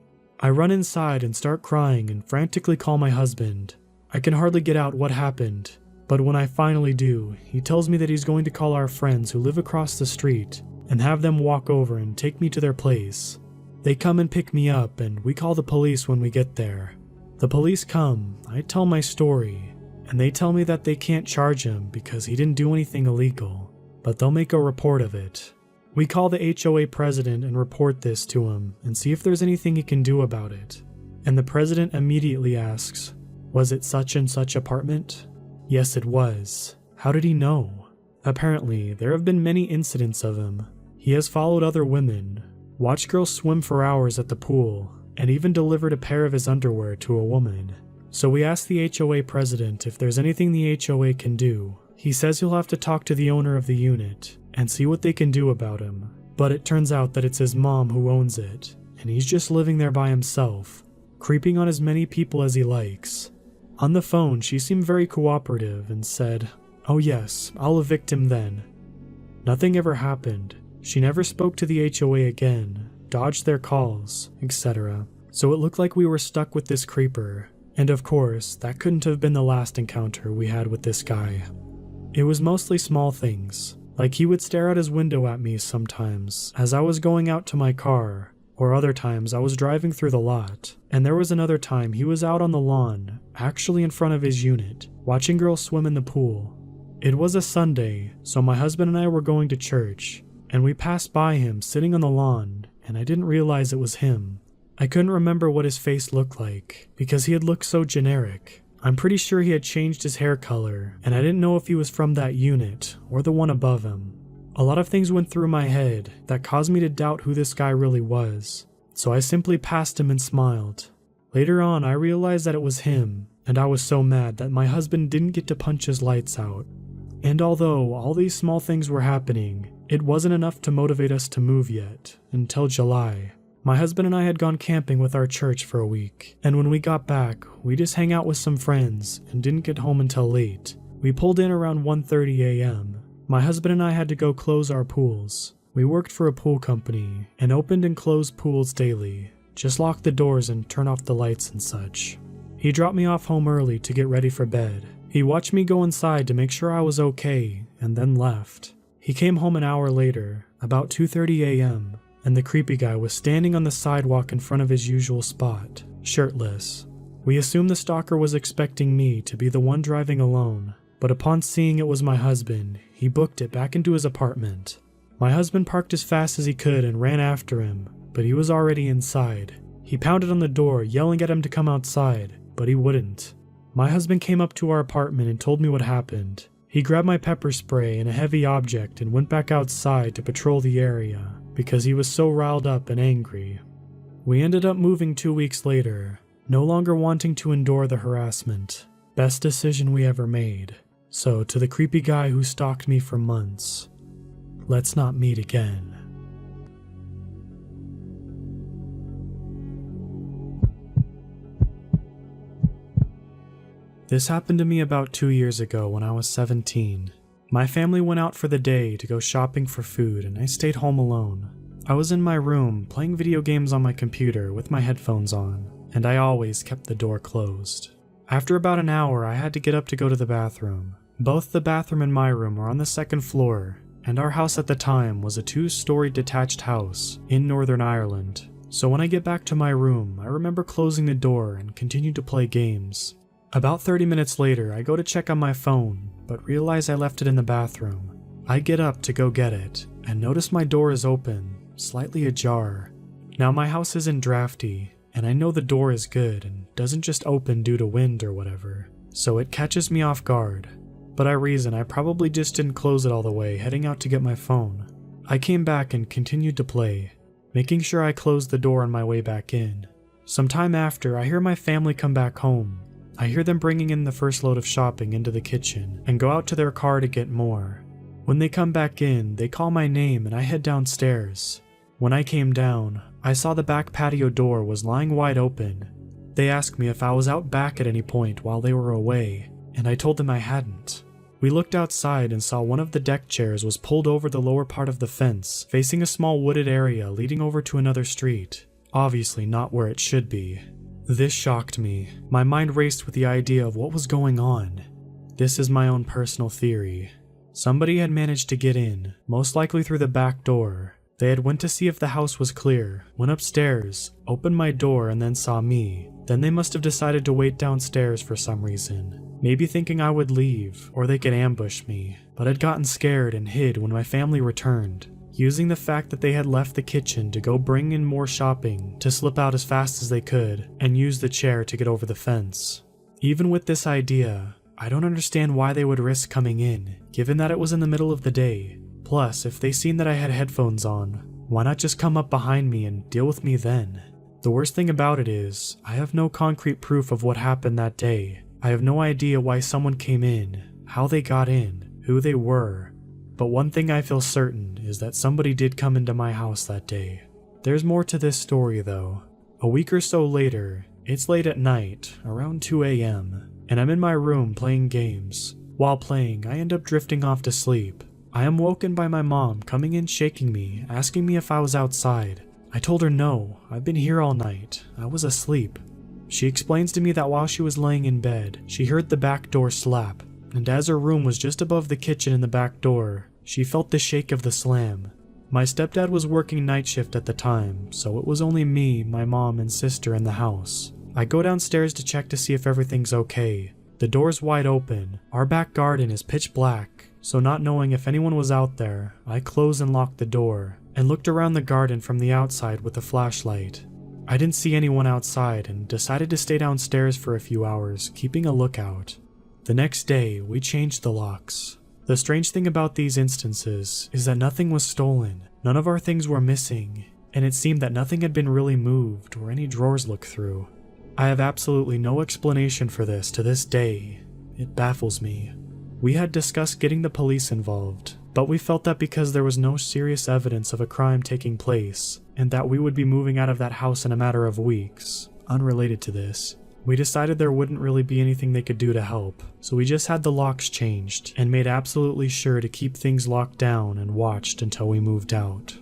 I run inside and start crying and frantically call my husband. I can hardly get out what happened, but when I finally do, he tells me that he's going to call our friends who live across the street and have them walk over and take me to their place. They come and pick me up, and we call the police when we get there. The police come, I tell my story, and they tell me that they can't charge him because he didn't do anything illegal, but they'll make a report of it. We call the HOA president and report this to him and see if there's anything he can do about it. And the president immediately asks, "Was it such and such apartment?" Yes, it was. How did he know? Apparently, there have been many incidents of him. He has followed other women, watched girls swim for hours at the pool, and even delivered a pair of his underwear to a woman. So we asked the HOA president if there's anything the HOA can do. He says he'll have to talk to the owner of the unit and see what they can do about him. But it turns out that it's his mom who owns it, and he's just living there by himself, creeping on as many people as he likes. On the phone, she seemed very cooperative and said, "Oh yes, I'll evict him then." Nothing ever happened. She never spoke to the HOA again, dodged their calls, etc. So it looked like we were stuck with this creeper. And of course, that couldn't have been the last encounter we had with this guy. It was mostly small things, like he would stare out his window at me sometimes as I was going out to my car, or other times I was driving through the lot, and there was another time he was out on the lawn, actually in front of his unit, watching girls swim in the pool. It was a Sunday, so my husband and I were going to church, and we passed by him sitting on the lawn, and I didn't realize it was him. I couldn't remember what his face looked like, because he had looked so generic. I'm pretty sure he had changed his hair color, and I didn't know if he was from that unit, or the one above him. A lot of things went through my head that caused me to doubt who this guy really was, so I simply passed him and smiled. Later on, I realized that it was him, and I was so mad that my husband didn't get to punch his lights out. And although all these small things were happening, it wasn't enough to motivate us to move yet, until July. My husband and I had gone camping with our church for a week, and when we got back, we just hang out with some friends and didn't get home until late. We pulled in around 1:30 a.m. My husband and I had to go close our pools. We worked for a pool company and opened and closed pools daily. Just lock the doors and turn off the lights and such. He dropped me off home early to get ready for bed. He watched me go inside to make sure I was okay and then left. He came home an hour later, about 2:30 a.m., and the creepy guy was standing on the sidewalk in front of his usual spot, shirtless. We assumed the stalker was expecting me to be the one driving alone, but upon seeing it was my husband, he booked it back into his apartment. My husband parked as fast as he could and ran after him, but he was already inside. He pounded on the door, yelling at him to come outside, but he wouldn't. My husband came up to our apartment and told me what happened. He grabbed my pepper spray and a heavy object and went back outside to patrol the area, because he was so riled up and angry. We ended up moving 2 weeks later, no longer wanting to endure the harassment. Best decision we ever made. So to the creepy guy who stalked me for months, let's not meet again. This happened to me about 2 years ago when I was 17. My family went out for the day to go shopping for food and I stayed home alone. I was in my room playing video games on my computer with my headphones on, and I always kept the door closed. After about an hour, I had to get up to go to the bathroom. Both the bathroom and my room were on the second floor, and our house at the time was a 2-story detached house in Northern Ireland. So when I get back to my room, I remember closing the door and continued to play games. About 30 minutes later, I go to check on my phone, but realize I left it in the bathroom. I get up to go get it, and notice my door is open, slightly ajar. Now my house isn't drafty, and I know the door is good and doesn't just open due to wind or whatever, so it catches me off guard. But I reason I probably just didn't close it all the way heading out to get my phone. I came back and continued to play, making sure I closed the door on my way back in. Some time after, I hear my family come back home. I hear them bringing in the first load of shopping into the kitchen and go out to their car to get more. When they come back in, they call my name and I head downstairs. When I came down, I saw the back patio door was lying wide open. They asked me if I was out back at any point while they were away, and I told them I hadn't. We looked outside and saw one of the deck chairs was pulled over the lower part of the fence, facing a small wooded area leading over to another street, obviously not where it should be. This shocked me. My mind raced with the idea of what was going on. This is my own personal theory. Somebody had managed to get in, most likely through the back door. They had went to see if the house was clear, went upstairs, opened my door and then saw me. Then they must have decided to wait downstairs for some reason. Maybe thinking I would leave, or they could ambush me, but had gotten scared and hid when my family returned, using the fact that they had left the kitchen to go bring in more shopping to slip out as fast as they could and use the chair to get over the fence. Even with this idea, I don't understand why they would risk coming in, given that it was in the middle of the day. Plus, if they seen that I had headphones on, why not just come up behind me and deal with me then? The worst thing about it is, I have no concrete proof of what happened that day. I have no idea why someone came in, how they got in, who they were. But one thing I feel certain is that somebody did come into my house that day. There's more to this story though. A week or so later, it's late at night, around 2 a.m., and I'm in my room playing games. While playing, I end up drifting off to sleep. I am woken by my mom coming in shaking me, asking me if I was outside. I told her no, I've been here all night, I was asleep. She explains to me that while she was laying in bed, she heard the back door slap, and as her room was just above the kitchen and the back door, she felt the shake of the slam. My stepdad was working night shift at the time, so it was only me, my mom, and sister in the house. I go downstairs to check to see if everything's okay. The door's wide open, our back garden is pitch black, so not knowing if anyone was out there, I closed and locked the door, and looked around the garden from the outside with a flashlight. I didn't see anyone outside and decided to stay downstairs for a few hours, keeping a lookout. The next day, we changed the locks. The strange thing about these instances is that nothing was stolen, none of our things were missing, and it seemed that nothing had been really moved or any drawers looked through. I have absolutely no explanation for this to this day. It baffles me. We had discussed getting the police involved, but we felt that because there was no serious evidence of a crime taking place, and that we would be moving out of that house in a matter of weeks, unrelated to this, we decided there wouldn't really be anything they could do to help, so we just had the locks changed, and made absolutely sure to keep things locked down and watched until we moved out.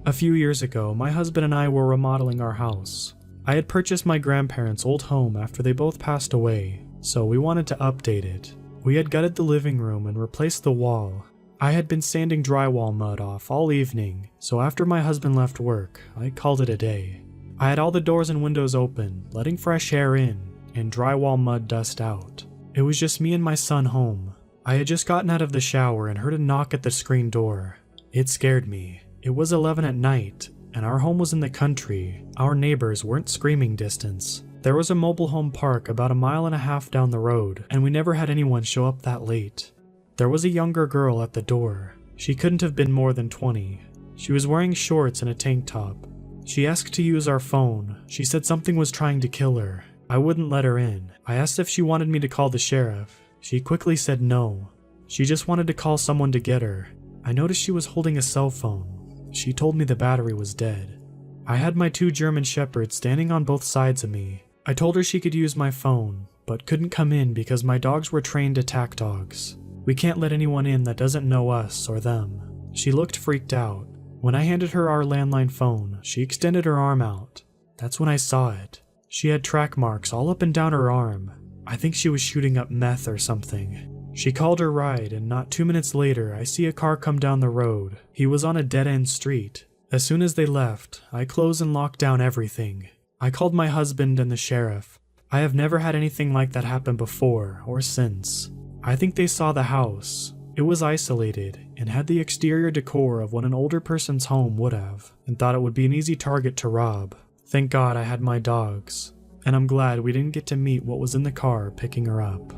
A few years ago, my husband and I were remodeling our house. I had purchased my grandparents' old home after they both passed away, so we wanted to update it. We had gutted the living room and replaced the wall. I had been sanding drywall mud off all evening, so after my husband left work, I called it a day. I had all the doors and windows open, letting fresh air in, and drywall mud dust out. It was just me and my son home. I had just gotten out of the shower and heard a knock at the screen door. It scared me. It was 11 at night, and our home was in the country. Our neighbors weren't screaming distance. There was a mobile home park about 1.5 miles down the road, and we never had anyone show up that late. There was a younger girl at the door. She couldn't have been more than 20. She was wearing shorts and a tank top. She asked to use our phone. She said something was trying to kill her. I wouldn't let her in. I asked if she wanted me to call the sheriff. She quickly said no. She just wanted to call someone to get her. I noticed she was holding a cell phone. She told me the battery was dead. I had my 2 German shepherds standing on both sides of me. I told her she could use my phone, but couldn't come in because my dogs were trained attack dogs. We can't let anyone in that doesn't know us or them. She looked freaked out. When I handed her our landline phone, she extended her arm out. That's when I saw it. She had track marks all up and down her arm. I think she was shooting up meth or something. She called her ride, and not 2 minutes later, I see a car come down the road. He was on a dead-end street. As soon as they left, I closed and locked down everything. I called my husband and the sheriff. I have never had anything like that happen before or since. I think they saw the house. It was isolated and had the exterior decor of what an older person's home would have, and thought it would be an easy target to rob. Thank God I had my dogs, and I'm glad we didn't get to meet what was in the car picking her up.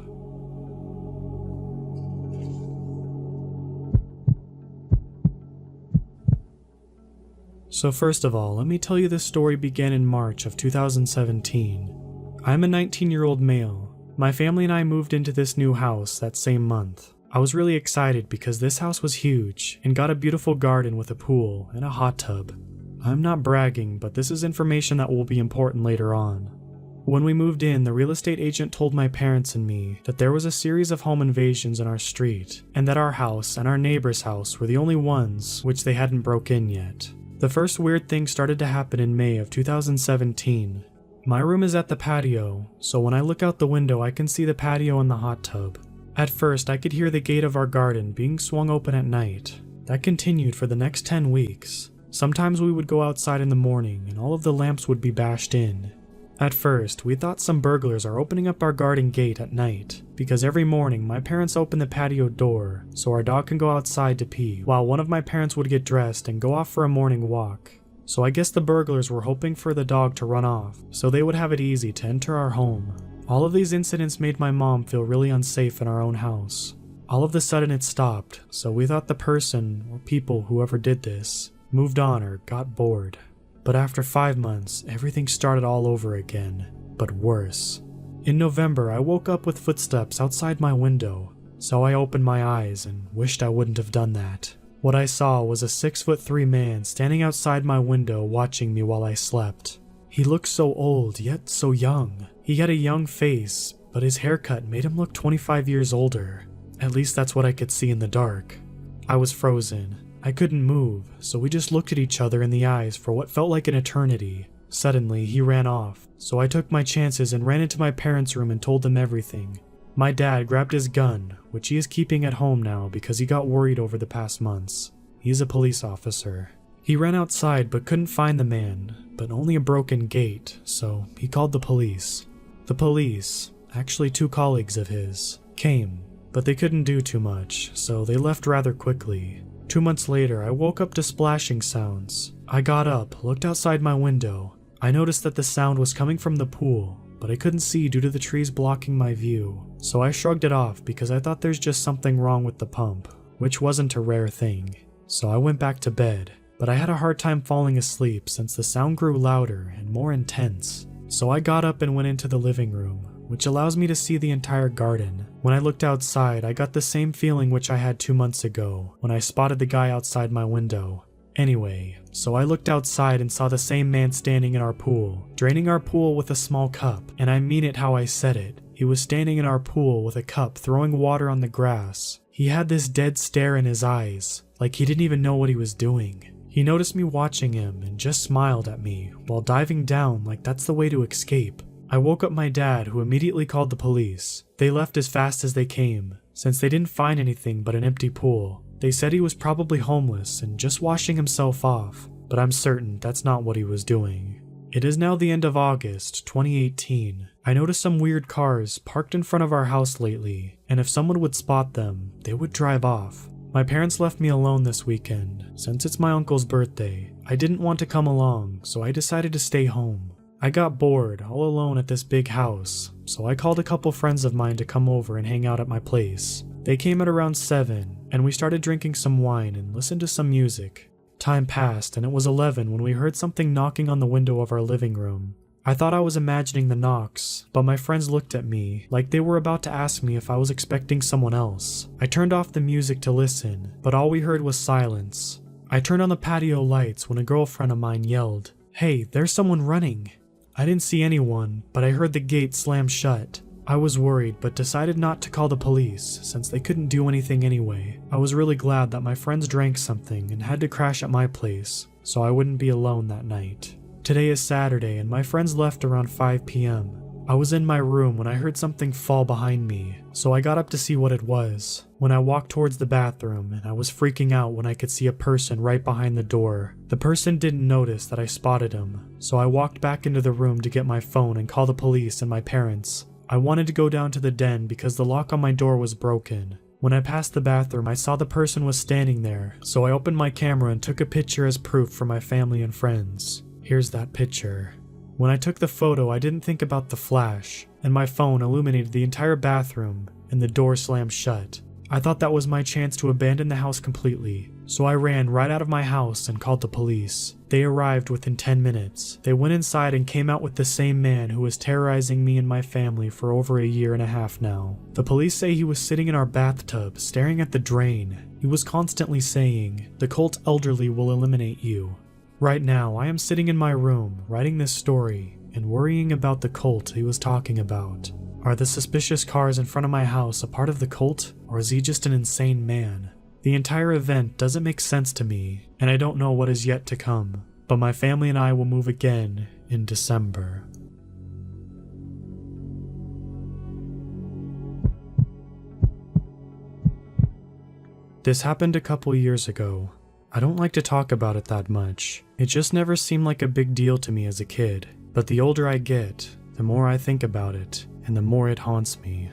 So first of all, let me tell you this story began in March of 2017. I'm a 19-year-old male. My family and I moved into this new house that same month. I was really excited because this house was huge and got a beautiful garden with a pool and a hot tub. I'm not bragging, but this is information that will be important later on. When we moved in, the real estate agent told my parents and me that there was a series of home invasions in our street, and that our house and our neighbor's house were the only ones which they hadn't broke in yet. The first weird thing started to happen in May of 2017. My room is at the patio, so when I look out the window I can see the patio and the hot tub. At first I could hear the gate of our garden being swung open at night. That continued for the next 10 weeks. Sometimes we would go outside in the morning and all of the lamps would be bashed in. At first, we thought some burglars are opening up our garden gate at night, because every morning my parents open the patio door so our dog can go outside to pee, while one of my parents would get dressed and go off for a morning walk. So I guess the burglars were hoping for the dog to run off, so they would have it easy to enter our home. All of these incidents made my mom feel really unsafe in our own house. All of a sudden it stopped, so we thought the person, or people, whoever did this, moved on or got bored. But after 5 months, everything started all over again, but worse. In November, I woke up with footsteps outside my window, so I opened my eyes and wished I wouldn't have done that. What I saw was a 6'3" man standing outside my window watching me while I slept. He looked so old, yet so young. He had a young face, but his haircut made him look 25 years older. At least that's what I could see in the dark. I was frozen. I couldn't move, so we just looked at each other in the eyes for what felt like an eternity. Suddenly, he ran off, so I took my chances and ran into my parents' room and told them everything. My dad grabbed his gun, which he is keeping at home now because he got worried over the past months. He's a police officer. He ran outside but couldn't find the man, but only a broken gate, so he called the police. The police, actually 2 colleagues of his, came, but they couldn't do too much, so they left rather quickly. 2 months later, I woke up to splashing sounds. I got up, looked outside my window. I noticed that the sound was coming from the pool, but I couldn't see due to the trees blocking my view, so I shrugged it off because I thought there's just something wrong with the pump, which wasn't a rare thing. So I went back to bed, but I had a hard time falling asleep since the sound grew louder and more intense. So I got up and went into the living room, which allows me to see the entire garden. When I looked outside, I got the same feeling which I had 2 months ago, when I spotted the guy outside my window. Anyway, so I looked outside and saw the same man standing in our pool, draining our pool with a small cup, and I mean it how I said it. He was standing in our pool with a cup throwing water on the grass. He had this dead stare in his eyes, like he didn't even know what he was doing. He noticed me watching him and just smiled at me while diving down like that's the way to escape. I woke up my dad, who immediately called the police. They left as fast as they came, since they didn't find anything but an empty pool. They said he was probably homeless and just washing himself off, but I'm certain that's not what he was doing. It is now the end of August 2018. I noticed some weird cars parked in front of our house lately, and if someone would spot them, they would drive off. My parents left me alone this weekend. Since it's my uncle's birthday, I didn't want to come along, so I decided to stay home. I got bored all alone at this big house, so I called a couple friends of mine to come over and hang out at my place. They came at around 7, and we started drinking some wine and listened to some music. Time passed, and it was 11 when we heard something knocking on the window of our living room. I thought I was imagining the knocks, but my friends looked at me like they were about to ask me if I was expecting someone else. I turned off the music to listen, but all we heard was silence. I turned on the patio lights when a girlfriend of mine yelled, "Hey, there's someone running." I didn't see anyone, but I heard the gate slam shut. I was worried, but decided not to call the police since they couldn't do anything anyway. I was really glad that my friends drank something and had to crash at my place, so I wouldn't be alone that night. Today is Saturday and my friends left around 5 p.m. I was in my room when I heard something fall behind me, so I got up to see what it was. When I walked towards the bathroom, and I was freaking out when I could see a person right behind the door. The person didn't notice that I spotted him, so I walked back into the room to get my phone and call the police and my parents. I wanted to go down to the den because the lock on my door was broken. When I passed the bathroom, I saw the person was standing there, so I opened my camera and took a picture as proof for my family and friends. Here's that picture. When I took the photo, I didn't think about the flash, and my phone illuminated the entire bathroom, and the door slammed shut. I thought that was my chance to abandon the house completely, so I ran right out of my house and called the police. They arrived within 10 minutes. They went inside and came out with the same man who was terrorizing me and my family for over a year and a half now. The police say he was sitting in our bathtub, staring at the drain. He was constantly saying, "The cult elderly will eliminate you." Right now, I am sitting in my room, writing this story, and worrying about the cult he was talking about. Are the suspicious cars in front of my house a part of the cult, or is he just an insane man? The entire event doesn't make sense to me, and I don't know what is yet to come, but my family and I will move again in December. This happened a couple years ago. I don't like to talk about it that much. It just never seemed like a big deal to me as a kid, but the older I get, the more I think about it, and the more it haunts me.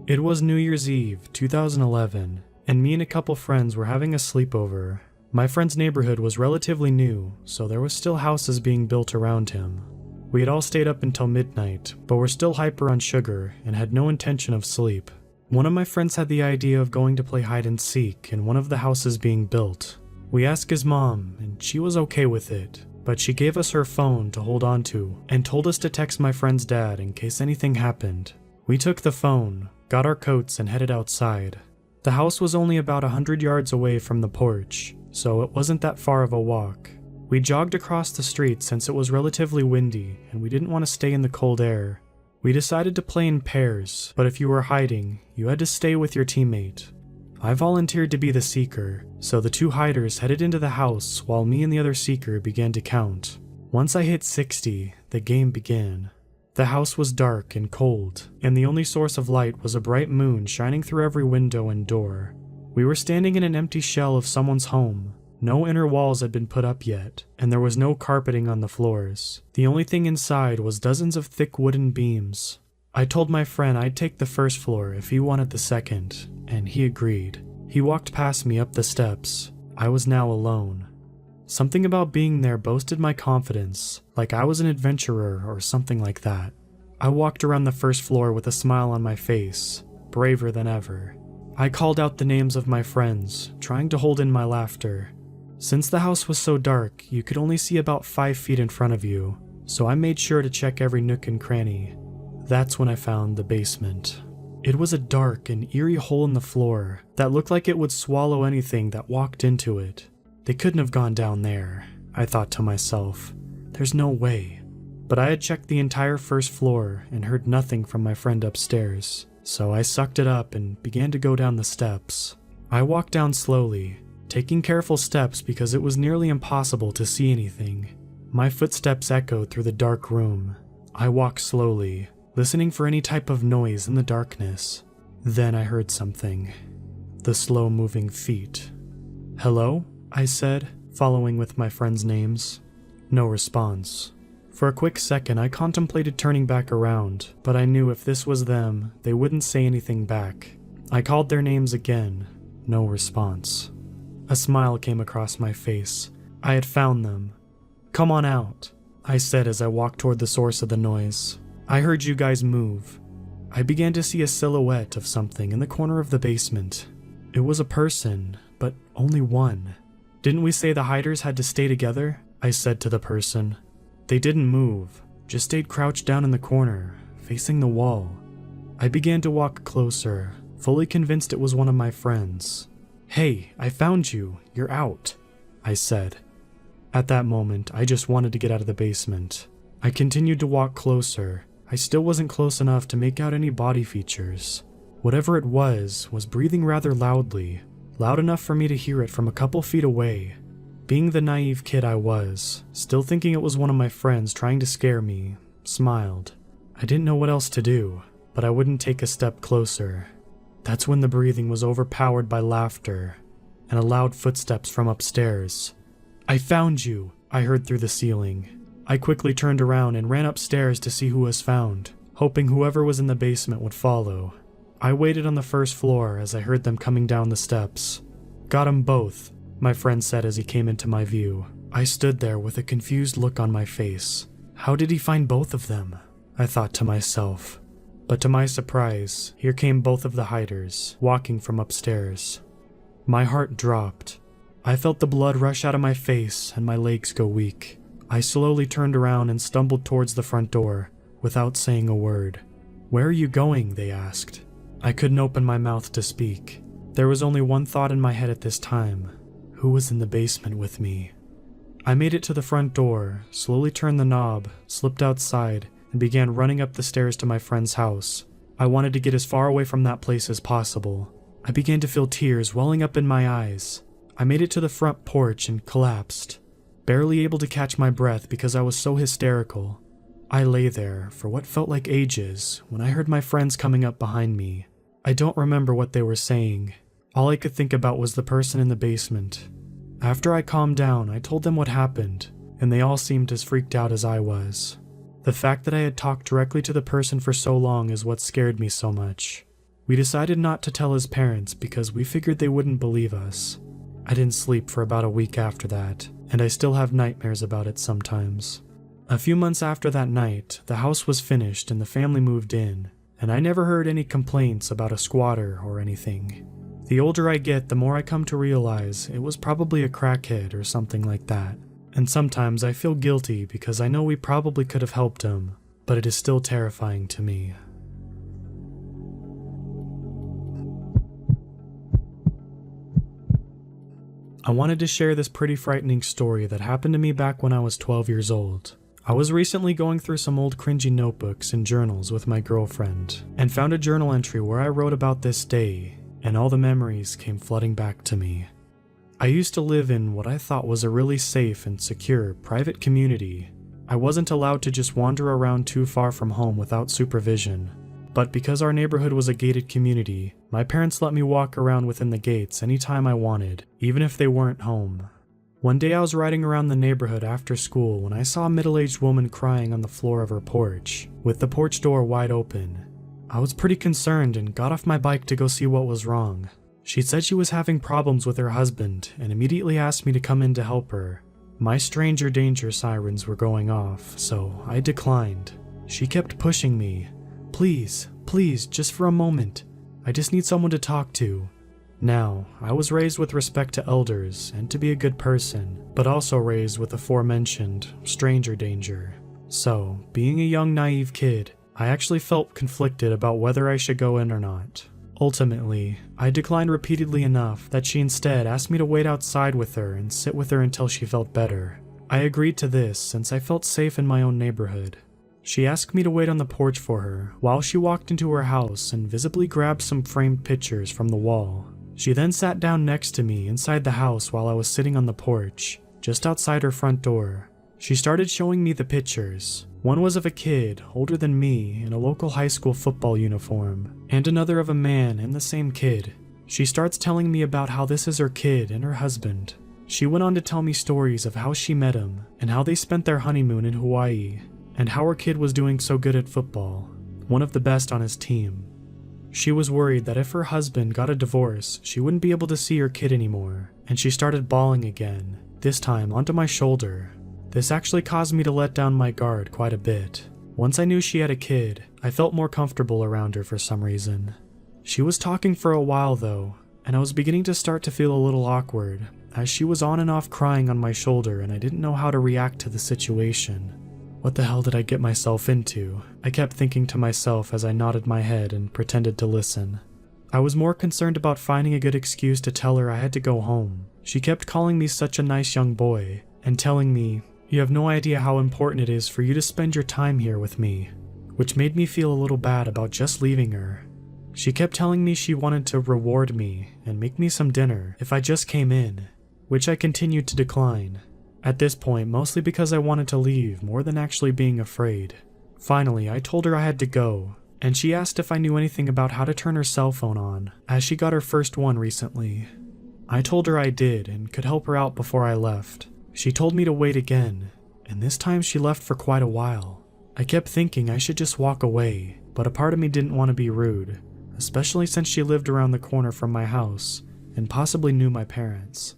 It was New Year's Eve, 2011, and me and a couple friends were having a sleepover. My friend's neighborhood was relatively new, so there was still houses being built around him. We had all stayed up until midnight, but were still hyper on sugar and had no intention of sleep. One of my friends had the idea of going to play hide and seek in one of the houses being built. We asked his mom, and she was okay with it, but she gave us her phone to hold on to and told us to text my friend's dad in case anything happened. We took the phone, got our coats, and headed outside. The house was only about 100 yards away from the porch, so it wasn't that far of a walk. We jogged across the street since it was relatively windy and we didn't want to stay in the cold air. We decided to play in pairs, but if you were hiding, you had to stay with your teammate. I volunteered to be the seeker, so the two hiders headed into the house while me and the other seeker began to count. Once I hit 60, the game began. The house was dark and cold, and the only source of light was a bright moon shining through every window and door. We were standing in an empty shell of someone's home. No inner walls had been put up yet, and there was no carpeting on the floors. The only thing inside was dozens of thick wooden beams. I told my friend I'd take the first floor if he wanted the second, and he agreed. He walked past me up the steps. I was now alone. Something about being there boosted my confidence, like I was an adventurer or something like that. I walked around the first floor with a smile on my face, braver than ever. I called out the names of my friends, trying to hold in my laughter. Since the house was so dark, you could only see about 5 feet in front of you, so I made sure to check every nook and cranny. That's when I found the basement. It was a dark and eerie hole in the floor that looked like it would swallow anything that walked into it. They couldn't have gone down there, I thought to myself. There's no way. But I had checked the entire first floor and heard nothing from my friend upstairs, so I sucked it up and began to go down the steps. I walked down slowly, taking careful steps because it was nearly impossible to see anything. My footsteps echoed through the dark room. I walked slowly, listening for any type of noise in the darkness. Then I heard something. The slow-moving feet. "Hello?" I said, following with my friends' names. No response. For a quick second, I contemplated turning back around, but I knew if this was them, they wouldn't say anything back. I called their names again. No response. A smile came across my face. I had found them. "Come on out," I said as I walked toward the source of the noise. "I heard you guys move." I began to see a silhouette of something in the corner of the basement. It was a person, but only one. "Didn't we say the hiders had to stay together?" I said to the person. They didn't move, just stayed crouched down in the corner, facing the wall. I began to walk closer, fully convinced it was one of my friends. "Hey, I found you. You're out," I said. At that moment, I just wanted to get out of the basement. I continued to walk closer. I still wasn't close enough to make out any body features. Whatever it was breathing rather loudly, loud enough for me to hear it from a couple feet away. Being the naive kid I was, still thinking it was one of my friends trying to scare me, smiled. I didn't know what else to do, but I wouldn't take a step closer. That's when the breathing was overpowered by laughter and a loud footsteps from upstairs. "I found you," I heard through the ceiling. I quickly turned around and ran upstairs to see who was found, hoping whoever was in the basement would follow. I waited on the first floor as I heard them coming down the steps. "Got 'em both," my friend said as he came into my view. I stood there with a confused look on my face. How did he find both of them? I thought to myself. But to my surprise, here came both of the hiders, walking from upstairs. My heart dropped. I felt the blood rush out of my face and my legs go weak. I slowly turned around and stumbled towards the front door, without saying a word. "Where are you going?" they asked. I couldn't open my mouth to speak. There was only one thought in my head at this time. Who was in the basement with me? I made it to the front door, slowly turned the knob, slipped outside, and began running up the stairs to my friend's house. I wanted to get as far away from that place as possible. I began to feel tears welling up in my eyes. I made it to the front porch and collapsed, barely able to catch my breath because I was so hysterical. I lay there for what felt like ages when I heard my friends coming up behind me. I don't remember what they were saying. All I could think about was the person in the basement. After I calmed down, I told them what happened, and they all seemed as freaked out as I was. The fact that I had talked directly to the person for so long is what scared me so much. We decided not to tell his parents because we figured they wouldn't believe us. I didn't sleep for about a week after that, and I still have nightmares about it sometimes. A few months after that night, the house was finished and the family moved in, and I never heard any complaints about a squatter or anything. The older I get, the more I come to realize it was probably a crackhead or something like that. And sometimes I feel guilty because I know we probably could have helped him, but it is still terrifying to me. I wanted to share this pretty frightening story that happened to me back when I was 12 years old. I was recently going through some old cringy notebooks and journals with my girlfriend, and found a journal entry where I wrote about this day, and all the memories came flooding back to me. I used to live in what I thought was a really safe and secure private community. I wasn't allowed to just wander around too far from home without supervision, but because our neighborhood was a gated community, my parents let me walk around within the gates anytime I wanted, even if they weren't home. One day I was riding around the neighborhood after school when I saw a middle-aged woman crying on the floor of her porch, with the porch door wide open. I was pretty concerned and got off my bike to go see what was wrong. She said she was having problems with her husband and immediately asked me to come in to help her. My stranger danger sirens were going off, so I declined. She kept pushing me. Please, just for a moment. I just need someone to talk to. Now, I was raised with respect to elders and to be a good person, but also raised with aforementioned stranger danger. So, being a young naive kid, I actually felt conflicted about whether I should go in or not. Ultimately, I declined repeatedly enough that she instead asked me to wait outside with her and sit with her until she felt better. I agreed to this since I felt safe in my own neighborhood. She asked me to wait on the porch for her while she walked into her house and visibly grabbed some framed pictures from the wall. She then sat down next to me inside the house while I was sitting on the porch, just outside her front door. She started showing me the pictures. One was of a kid, older than me, in a local high school football uniform, and another of a man and the same kid. She starts telling me about how this is her kid and her husband. She went on to tell me stories of how she met him, and how they spent their honeymoon in Hawaii, and how her kid was doing so good at football, one of the best on his team. She was worried that if her husband got a divorce, she wouldn't be able to see her kid anymore, and she started bawling again, this time onto my shoulder. This actually caused me to let down my guard quite a bit. Once I knew she had a kid, I felt more comfortable around her for some reason. She was talking for a while though, and I was beginning to start to feel a little awkward, as she was on and off crying on my shoulder and I didn't know how to react to the situation. What the hell did I get myself into? I kept thinking to myself as I nodded my head and pretended to listen. I was more concerned about finding a good excuse to tell her I had to go home. She kept calling me such a nice young boy, and telling me, "You have no idea how important it is for you to spend your time here with me," which made me feel a little bad about just leaving her. She kept telling me she wanted to reward me and make me some dinner if I just came in, which I continued to decline. At this point, mostly because I wanted to leave more than actually being afraid. Finally, I told her I had to go, and she asked if I knew anything about how to turn her cell phone on, as she got her first one recently. I told her I did and could help her out before I left. She told me to wait again, and this time she left for quite a while. I kept thinking I should just walk away, but a part of me didn't want to be rude, especially since she lived around the corner from my house and possibly knew my parents.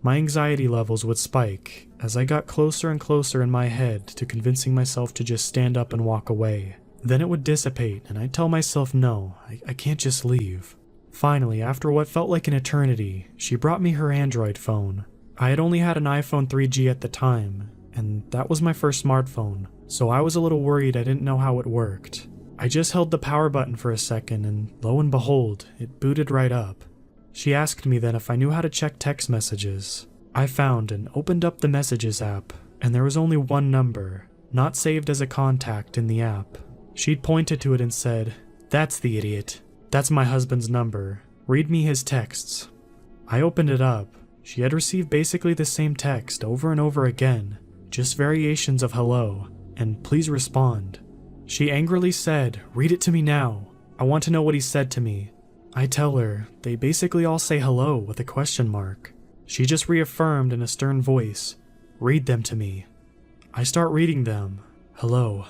My anxiety levels would spike as I got closer and closer in my head to convincing myself to just stand up and walk away. Then it would dissipate and I'd tell myself no, I can't just leave. Finally, after what felt like an eternity, she brought me her Android phone. I had only had an iPhone 3G at the time, and that was my first smartphone, so I was a little worried I didn't know how it worked. I just held the power button for a second and lo and behold, it booted right up. She asked me then if I knew how to check text messages. I found and opened up the Messages app, and there was only one number, not saved as a contact in the app. She'd pointed to it and said, "That's the idiot. That's my husband's number. Read me his texts." I opened it up. She had received basically the same text over and over again, just variations of hello, and please respond. She angrily said, "Read it to me now. I want to know what he said to me." I tell her, they basically all say hello with a question mark. She just reaffirmed in a stern voice, "Read them to me." I start reading them. Hello.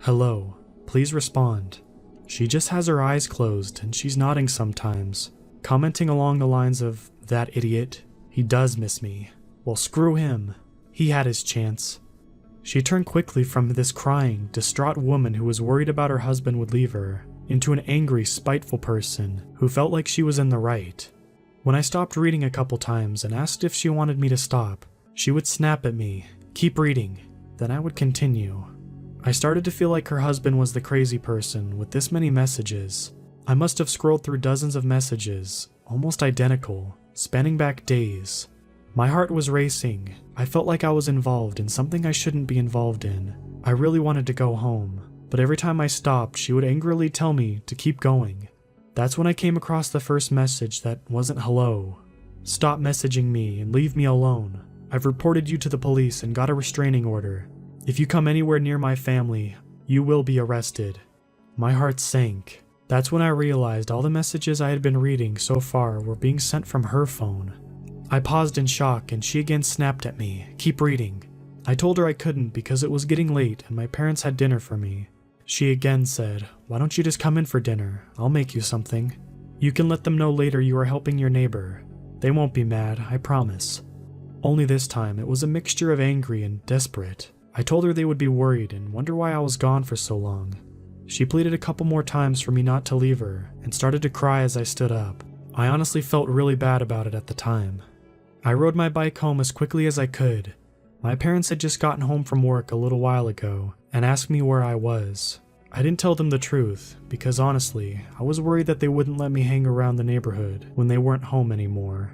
Hello. Please respond. She just has her eyes closed and she's nodding sometimes, commenting along the lines of, "That idiot. He does miss me. Well, screw him. He had his chance." She turned quickly from this crying, distraught woman who was worried about her husband would leave her, into an angry, spiteful person who felt like she was in the right. When I stopped reading a couple times and asked if she wanted me to stop, she would snap at me, "Keep reading," then I would continue. I started to feel like her husband was the crazy person with this many messages. I must have scrolled through dozens of messages, almost identical, spanning back days. My heart was racing. I felt like I was involved in something I shouldn't be involved in. I really wanted to go home, but every time I stopped, she would angrily tell me to keep going. That's when I came across the first message that wasn't hello. "Stop messaging me and leave me alone. I've reported you to the police and got a restraining order. If you come anywhere near my family, you will be arrested." My heart sank. That's when I realized all the messages I had been reading so far were being sent from her phone. I paused in shock and she again snapped at me, "Keep reading." I told her I couldn't because it was getting late and my parents had dinner for me. She again said, "Why don't you just come in for dinner? I'll make you something. You can let them know later you are helping your neighbor. They won't be mad, I promise." Only this time it was a mixture of angry and desperate. I told her they would be worried and wonder why I was gone for so long. She pleaded a couple more times for me not to leave her and started to cry as I stood up. I honestly felt really bad about it at the time. I rode my bike home as quickly as I could. My parents had just gotten home from work a little while ago and asked me where I was. I didn't tell them the truth because honestly, I was worried that they wouldn't let me hang around the neighborhood when they weren't home anymore.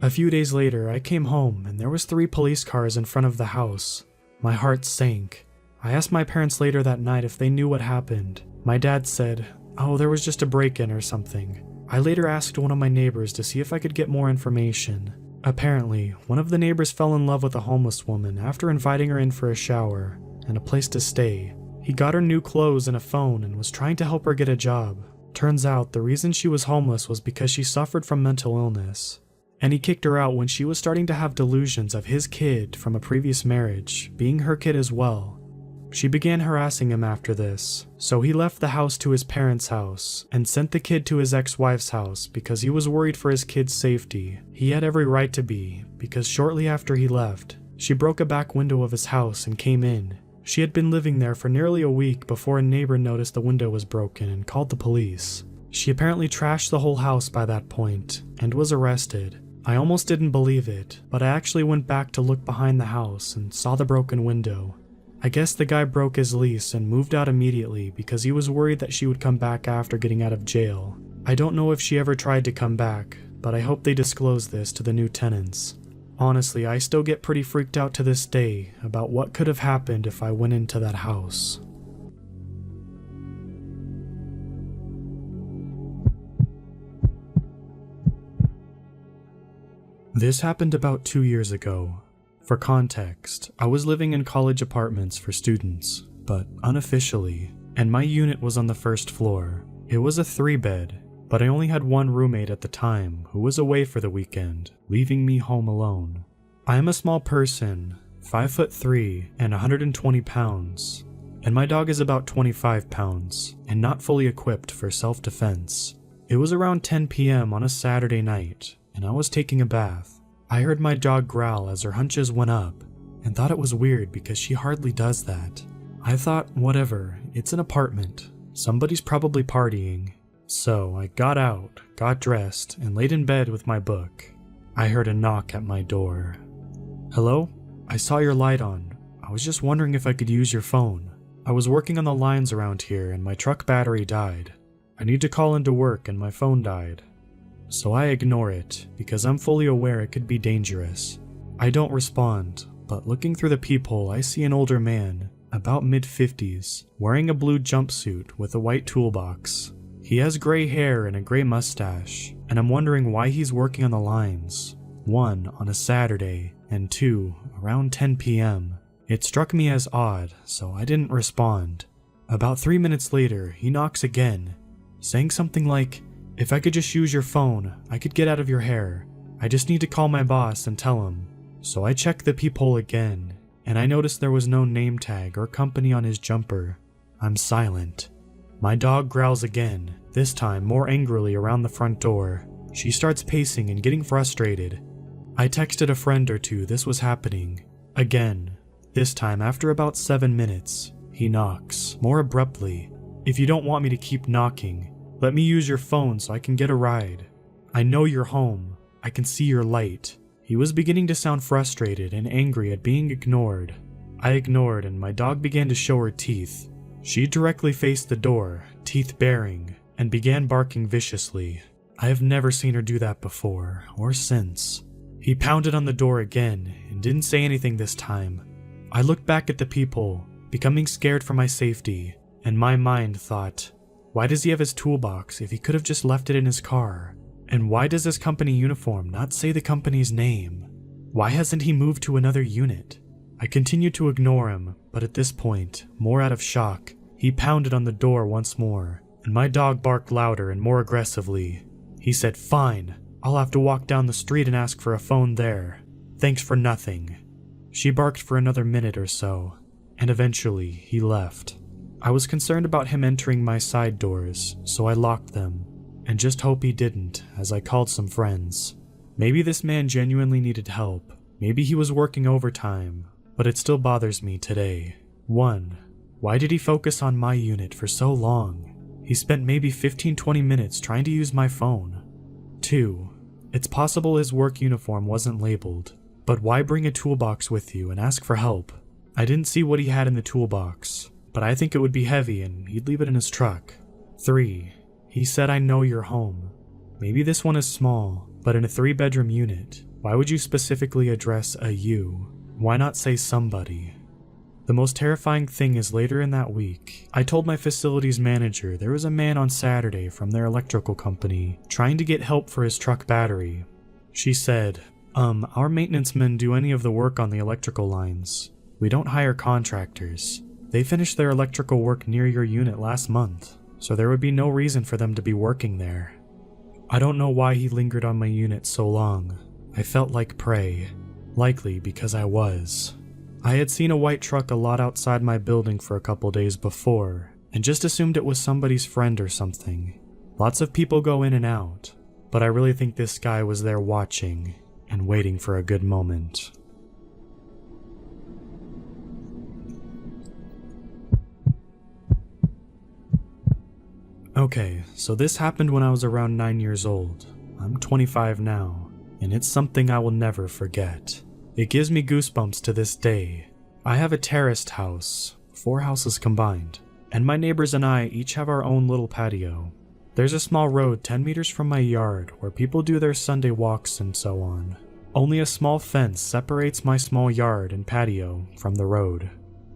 A few days later, I came home and there was 3 police cars in front of the house. My heart sank. I asked my parents later that night if they knew what happened. My dad said, "Oh, there was just a break-in or something." I later asked one of my neighbors to see if I could get more information. Apparently, one of the neighbors fell in love with a homeless woman after inviting her in for a shower and a place to stay. He got her new clothes and a phone and was trying to help her get a job. Turns out the reason she was homeless was because she suffered from mental illness. And he kicked her out when she was starting to have delusions of his kid from a previous marriage being her kid as well. She began harassing him after this, so he left the house to his parents' house and sent the kid to his ex-wife's house because he was worried for his kid's safety. He had every right to be, because shortly after he left, she broke a back window of his house and came in. She had been living there for nearly a week before a neighbor noticed the window was broken and called the police. She apparently trashed the whole house by that point and was arrested. I almost didn't believe it, but I actually went back to look behind the house and saw the broken window. I guess the guy broke his lease and moved out immediately because he was worried that she would come back after getting out of jail. I don't know if she ever tried to come back, but I hope they disclose this to the new tenants. Honestly, I still get pretty freaked out to this day about what could have happened if I went into that house. This happened about 2 years ago. For context, I was living in college apartments for students, but unofficially, and my unit was on the first floor. It was a 3-bed, but I only had one roommate at the time who was away for the weekend, leaving me home alone. I am a small person, 5'3" and 120 pounds, and my dog is about 25 pounds and not fully equipped for self-defense. It was around 10 p.m. on a Saturday night, and I was taking a bath. I heard my dog growl as her hunches went up, and thought it was weird because she hardly does that. I thought, whatever, it's an apartment. Somebody's probably partying. So I got out, got dressed, and laid in bed with my book. I heard a knock at my door. "Hello? I saw your light on. I was just wondering if I could use your phone. I was working on the lines around here and my truck battery died. I need to call into work and my phone died." So I ignore it, because I'm fully aware it could be dangerous. I don't respond, but looking through the peephole I see an older man, about mid-50s, wearing a blue jumpsuit with a white toolbox. He has gray hair and a gray mustache, and I'm wondering why he's working on the lines. 1, on a Saturday, and 2, around 10 p.m. It struck me as odd, so I didn't respond. About 3 minutes later, he knocks again, saying something like, "If I could just use your phone, I could get out of your hair. I just need to call my boss and tell him." So I checked the peephole again, and I noticed there was no name tag or company on his jumper. I'm silent. My dog growls again, this time more angrily around the front door. She starts pacing and getting frustrated. I texted a friend or two this was happening. Again, This time, after about 7 minutes, he knocks, more abruptly. "If you don't want me to keep knocking, let me use your phone so I can get a ride. I know you're home. I can see your light." He was beginning to sound frustrated and angry at being ignored. I ignored, and my dog began to show her teeth. She directly faced the door, teeth baring, and began barking viciously. I have never seen her do that before, or since. He pounded on the door again, and didn't say anything this time. I looked back at the people, becoming scared for my safety, and my mind thought, why does he have his toolbox if he could have just left it in his car? And why does his company uniform not say the company's name? Why hasn't he moved to another unit? I continued to ignore him, but at this point, more out of shock, he pounded on the door once more, and my dog barked louder and more aggressively. He said, "Fine, I'll have to walk down the street and ask for a phone there. Thanks for nothing." She barked for another minute or so, and eventually he left. I was concerned about him entering my side doors, so I locked them, and just hope he didn't, as I called some friends. Maybe this man genuinely needed help. Maybe he was working overtime, but it still bothers me today. 1. Why did he focus on my unit for so long? He spent maybe 15-20 minutes trying to use my phone. 2. It's possible his work uniform wasn't labeled, but why bring a toolbox with you and ask for help? I didn't see what he had in the toolbox, but I think it would be heavy and he'd leave it in his truck. 3. He said, "I know you're home." Maybe this one is small, but in a 3-bedroom unit, why would you specifically address a you? Why not say somebody? The most terrifying thing is later in that week, I told my facilities manager there was a man on Saturday from their electrical company trying to get help for his truck battery. She said, our maintenance men do any of the work on the electrical lines. We don't hire contractors. They finished their electrical work near your unit last month, so there would be no reason for them to be working there." I don't know why he lingered on my unit so long. I felt like prey, likely because I was. I had seen a white truck a lot outside my building for a couple days before, and just assumed it was somebody's friend or something. Lots of people go in and out, but I really think this guy was there watching and waiting for a good moment. Okay, so this happened when I was around 9 years old. I'm 25 now, and it's something I will never forget. It gives me goosebumps to this day. I have a terraced house, 4 houses combined, and my neighbors and I each have our own little patio. There's a small road 10 meters from my yard where people do their Sunday walks and so on. Only a small fence separates my small yard and patio from the road.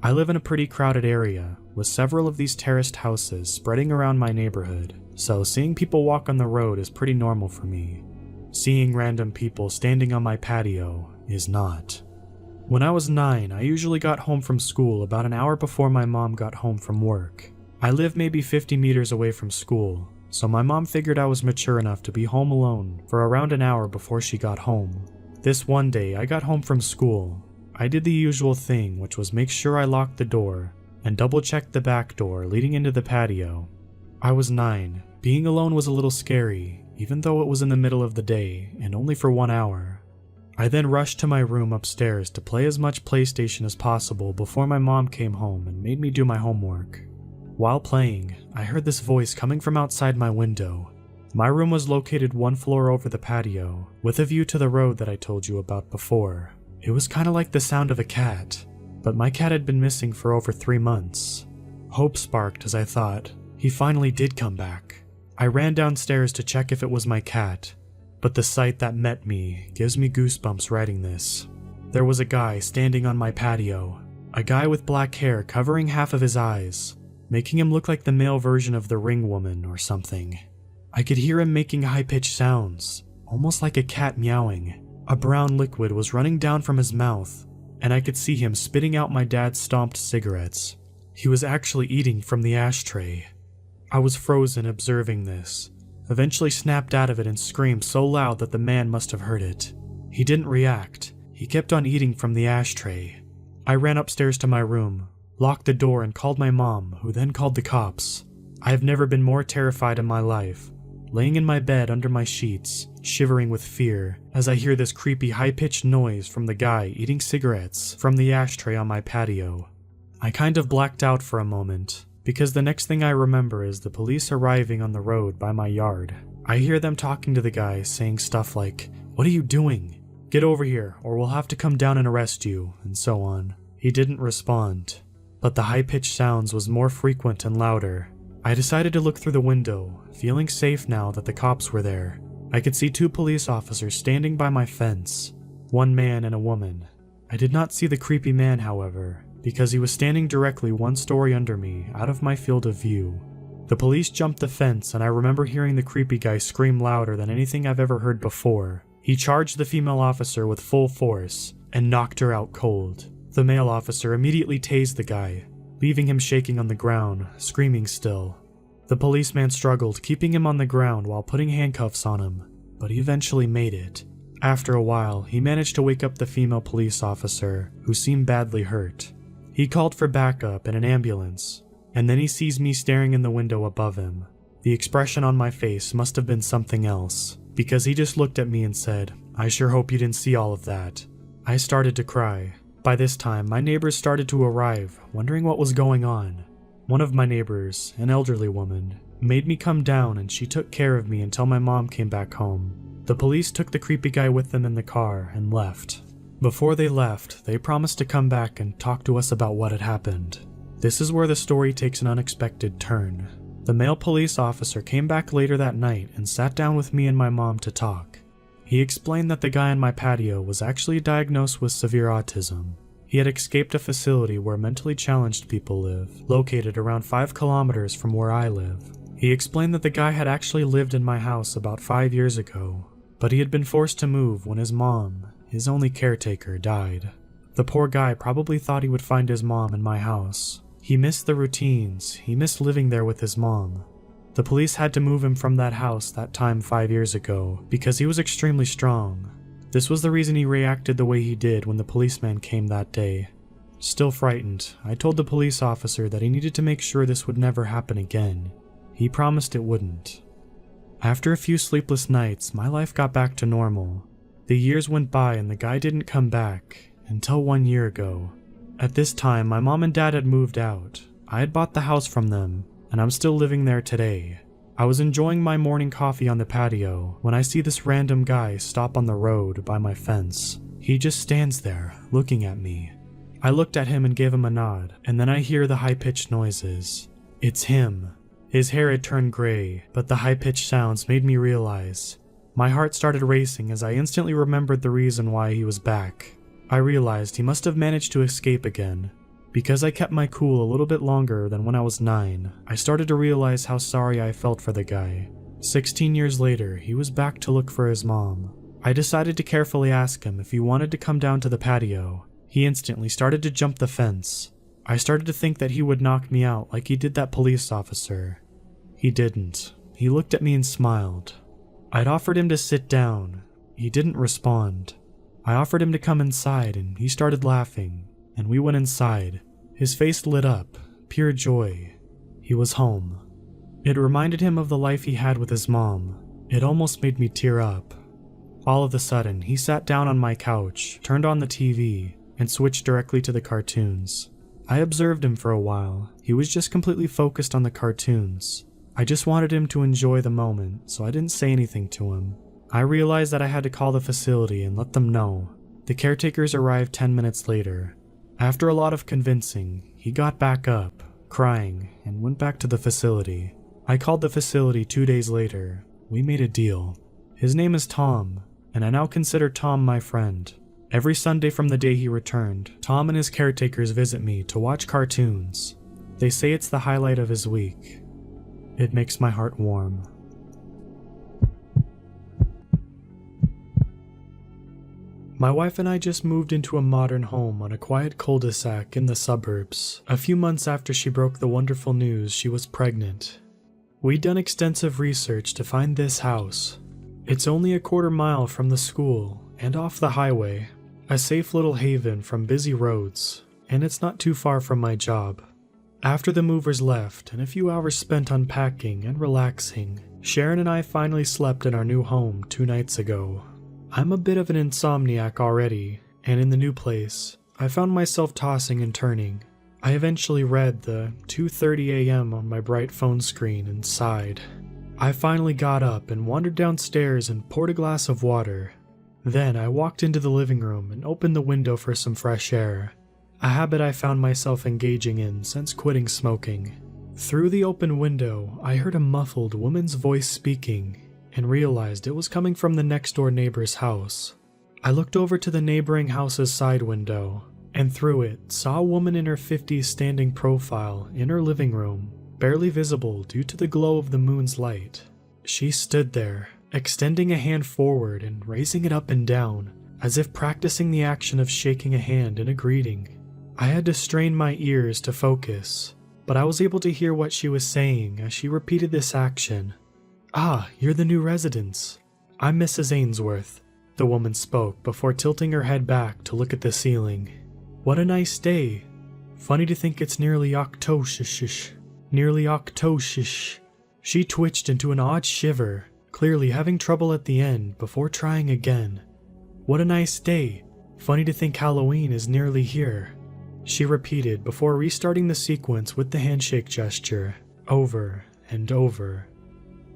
I live in a pretty crowded area, with several of these terraced houses spreading around my neighborhood, so seeing people walk on the road is pretty normal for me. Seeing random people standing on my patio is not. When I was 9, I usually got home from school about an hour before my mom got home from work. I live maybe 50 meters away from school, so my mom figured I was mature enough to be home alone for around an hour before she got home. This one day, I got home from school. I did the usual thing, which was make sure I locked the door and double-checked the back door leading into the patio. I was 9. Being alone was a little scary, even though it was in the middle of the day and only for 1 hour. I then rushed to my room upstairs to play as much PlayStation as possible before my mom came home and made me do my homework. While playing, I heard this voice coming from outside my window. My room was located 1 floor over the patio, with a view to the road that I told you about before. It was kind of like the sound of a cat, but my cat had been missing for over 3 months. Hope sparked as I thought, he finally did come back. I ran downstairs to check if it was my cat, but the sight that met me gives me goosebumps writing this. There was a guy standing on my patio, a guy with black hair covering half of his eyes, making him look like the male version of the Ring Woman or something. I could hear him making high-pitched sounds, almost like a cat meowing. A brown liquid was running down from his mouth, and I could see him spitting out my dad's stomped cigarettes. He was actually eating from the ashtray. I was frozen observing this, eventually snapped out of it and screamed so loud that the man must have heard it. He didn't react. He kept on eating from the ashtray. I ran upstairs to my room, locked the door and called my mom, who then called the cops. I have never been more terrified in my life. laying in my bed under my sheets, shivering with fear as I hear this creepy high-pitched noise from the guy eating cigarettes from the ashtray on my patio. I kind of blacked out for a moment, because the next thing I remember is the police arriving on the road by my yard. I hear them talking to the guy, saying stuff like, "What are you doing? Get over here, or we'll have to come down and arrest you," and so on. He didn't respond, but the high-pitched sounds was more frequent and louder. I decided to look through the window, feeling safe now that the cops were there. I could see 2 police officers standing by my fence, one man and a woman. I did not see the creepy man, however, because he was standing directly 1 story under me, out of my field of view. The police jumped the fence, and I remember hearing the creepy guy scream louder than anything I've ever heard before. He charged the female officer with full force and knocked her out cold. The male officer immediately tased the guy, leaving him shaking on the ground, screaming still. The policeman struggled, keeping him on the ground while putting handcuffs on him, but he eventually made it. After a while, he managed to wake up the female police officer, who seemed badly hurt. He called for backup and an ambulance, and then he sees me staring in the window above him. The expression on my face must have been something else, because he just looked at me and said, "I sure hope you didn't see all of that." I started to cry. By this time, my neighbors started to arrive, wondering what was going on. One of my neighbors, an elderly woman, made me come down, and she took care of me until my mom came back home. The police took the creepy guy with them in the car and left. Before they left, they promised to come back and talk to us about what had happened. This is where the story takes an unexpected turn. The male police officer came back later that night and sat down with me and my mom to talk. He explained that the guy on my patio was actually diagnosed with severe autism. He had escaped a facility where mentally challenged people live, located around 5 kilometers from where I live. He explained that the guy had actually lived in my house about 5 years ago, but he had been forced to move when his mom, his only caretaker, died. The poor guy probably thought he would find his mom in my house. He missed the routines, he missed living there with his mom. The police had to move him from that house that time 5 years ago because he was extremely strong. This was the reason he reacted the way he did when the policeman came that day. Still frightened, I told the police officer that he needed to make sure this would never happen again. He promised it wouldn't. After a few sleepless nights, my life got back to normal. The years went by and the guy didn't come back, until 1 year ago. At this time, my mom and dad had moved out. I had bought the house from them, and I'm still living there today. I was enjoying my morning coffee on the patio when I see this random guy stop on the road by my fence. He just stands there, looking at me. I looked at him and gave him a nod, and then I hear the high-pitched noises. It's him. His hair had turned gray, but the high-pitched sounds made me realize. My heart started racing as I instantly remembered the reason why he was back. I realized he must have managed to escape again. Because I kept my cool a little bit longer than when I was 9, I started to realize how sorry I felt for the guy. 16 years later, he was back to look for his mom. I decided to carefully ask him if he wanted to come down to the patio. He instantly started to jump the fence. I started to think that he would knock me out like he did that police officer. He didn't. He looked at me and smiled. I'd offered him to sit down. He didn't respond. I offered him to come inside and he started laughing, and we went inside. His face lit up, pure joy. He was home. It reminded him of the life he had with his mom. It almost made me tear up. All of a sudden, he sat down on my couch, turned on the TV, and switched directly to the cartoons. I observed him for a while. He was just completely focused on the cartoons. I just wanted him to enjoy the moment, so I didn't say anything to him. I realized that I had to call the facility and let them know. The caretakers arrived 10 minutes later. After a lot of convincing, he got back up, crying, and went back to the facility. I called the facility 2 days later. We made a deal. His name is Tom, and I now consider Tom my friend. Every Sunday from the day he returned, Tom and his caretakers visit me to watch cartoons. They say it's the highlight of his week. It makes my heart warm. My wife and I just moved into a modern home on a quiet cul-de-sac in the suburbs, a few months after she broke the wonderful news she was pregnant. We'd done extensive research to find this house. It's only a quarter mile from the school and off the highway, a safe little haven from busy roads, and it's not too far from my job. After the movers left and a few hours spent unpacking and relaxing, Sharon and I finally slept in our new home 2 nights ago. I'm a bit of an insomniac already, and in the new place, I found myself tossing and turning. I eventually read the 2:30 a.m. on my bright phone screen and sighed. I finally got up and wandered downstairs and poured a glass of water. Then I walked into the living room and opened the window for some fresh air, a habit I found myself engaging in since quitting smoking. Through the open window, I heard a muffled woman's voice speaking and realized it was coming from the next-door neighbor's house. I looked over to the neighboring house's side window, and through it saw a woman in her 50s standing profile in her living room, barely visible due to the glow of the moon's light. She stood there, extending a hand forward and raising it up and down, as if practicing the action of shaking a hand in a greeting. I had to strain my ears to focus, but I was able to hear what she was saying as she repeated this action. "Ah, you're the new residents. I'm Mrs. Ainsworth," the woman spoke before tilting her head back to look at the ceiling. "What a nice day. Funny to think it's nearly Octoshish. Nearly Octoshish." She twitched into an odd shiver, clearly having trouble at the end before trying again. "What a nice day. Funny to think Halloween is nearly here," she repeated before restarting the sequence with the handshake gesture, over and over.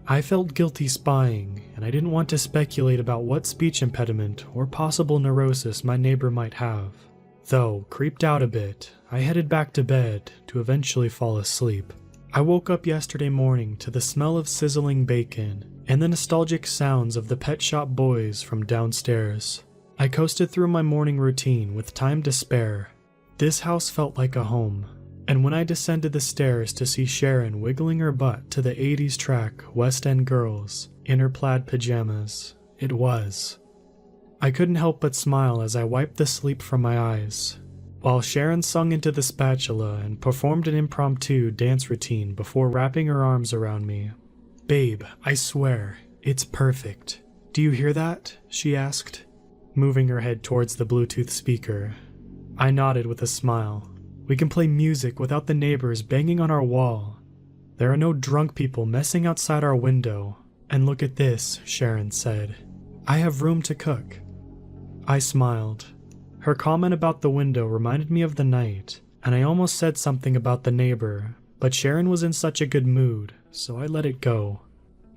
I felt guilty spying, and I didn't want to speculate about what speech impediment or possible neurosis my neighbor might have. Though, creeped out a bit, I headed back to bed to eventually fall asleep. I woke up yesterday morning to the smell of sizzling bacon and the nostalgic sounds of the Pet Shop Boys from downstairs. I coasted through my morning routine with time to spare. This house felt like a home, and when I descended the stairs to see Sharon wiggling her butt to the 80s track West End Girls in her plaid pajamas, it was. I couldn't help but smile as I wiped the sleep from my eyes, while Sharon sung into the spatula and performed an impromptu dance routine before wrapping her arms around me. "Babe, I swear, it's perfect. Do you hear that?" she asked, moving her head towards the Bluetooth speaker. I nodded with a smile. "We can play music without the neighbors banging on our wall. There are no drunk people messing outside our window. And look at this," Sharon said. "I have room to cook." I smiled. Her comment about the window reminded me of the night, and I almost said something about the neighbor, but Sharon was in such a good mood, so I let it go.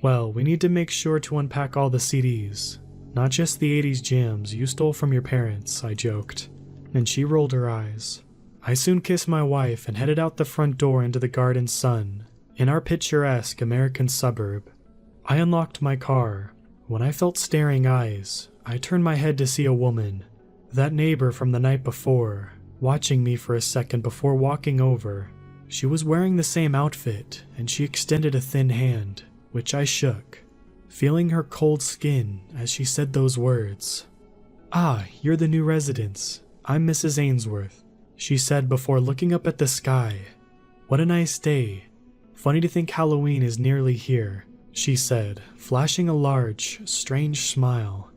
"Well, we need to make sure to unpack all the CDs, not just the 80s jams you stole from your parents," I joked, and she rolled her eyes. I soon kissed my wife and headed out the front door into the garden sun, in our picturesque American suburb. I unlocked my car. When I felt staring eyes, I turned my head to see a woman, that neighbor from the night before, watching me for a second before walking over. She was wearing the same outfit, and she extended a thin hand, which I shook, feeling her cold skin as she said those words. "Ah, you're the new residents. I'm Mrs. Ainsworth," she said before looking up at the sky. "What a nice day. Funny to think Halloween is nearly here," she said, flashing a large, strange smile.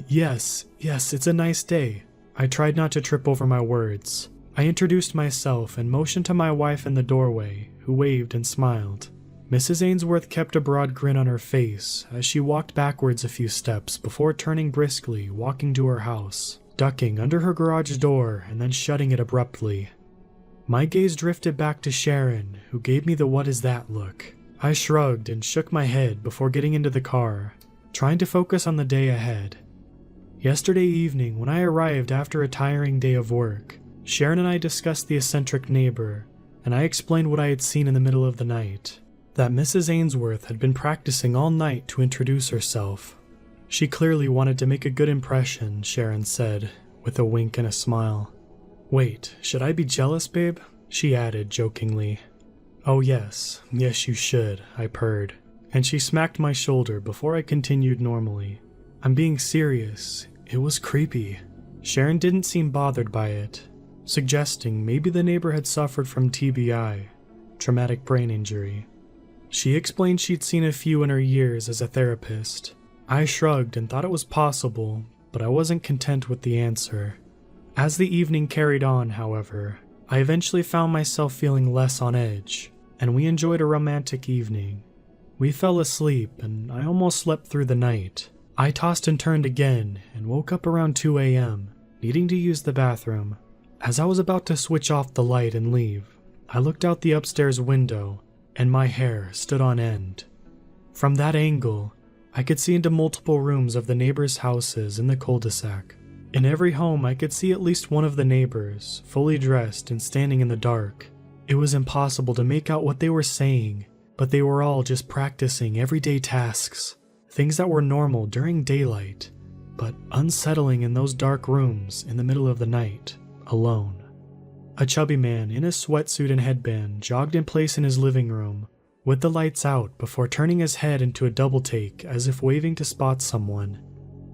Yes, it's a nice day." I tried not to trip over my words. I introduced myself and motioned to my wife in the doorway, who waved and smiled. Mrs. Ainsworth kept a broad grin on her face as she walked backwards a few steps before turning briskly, walking to her house, ducking under her garage door and then shutting it abruptly. My gaze drifted back to Sharon, who gave me the "what is that" look. I shrugged and shook my head before getting into the car, trying to focus on the day ahead. Yesterday evening, when I arrived after a tiring day of work, Sharon and I discussed the eccentric neighbor, and I explained what I had seen in the middle of the night, that Mrs. Ainsworth had been practicing all night to introduce herself. She clearly wanted to make a good impression, Sharon said, with a wink and a smile. "Wait, should I be jealous, babe?" she added jokingly. "Oh yes you should," I purred, and she smacked my shoulder before I continued normally. "I'm being serious. It was creepy." Sharon didn't seem bothered by it, suggesting maybe the neighbor had suffered from TBI, traumatic brain injury. She explained she'd seen a few in her years as a therapist. I shrugged and thought it was possible, but I wasn't content with the answer. As the evening carried on, however, I eventually found myself feeling less on edge, and we enjoyed a romantic evening. We fell asleep, and I almost slept through the night. I tossed and turned again, and woke up around 2 a.m., needing to use the bathroom. As I was about to switch off the light and leave, I looked out the upstairs window, and my hair stood on end. From that angle, I could see into multiple rooms of the neighbors' houses in the cul-de-sac. In every home, I could see at least one of the neighbors, fully dressed and standing in the dark. It was impossible to make out what they were saying, but they were all just practicing everyday tasks, things that were normal during daylight, but unsettling in those dark rooms in the middle of the night, alone. A chubby man in a sweatsuit and headband jogged in place in his living room, with the lights out before turning his head into a double take as if waving to spot someone.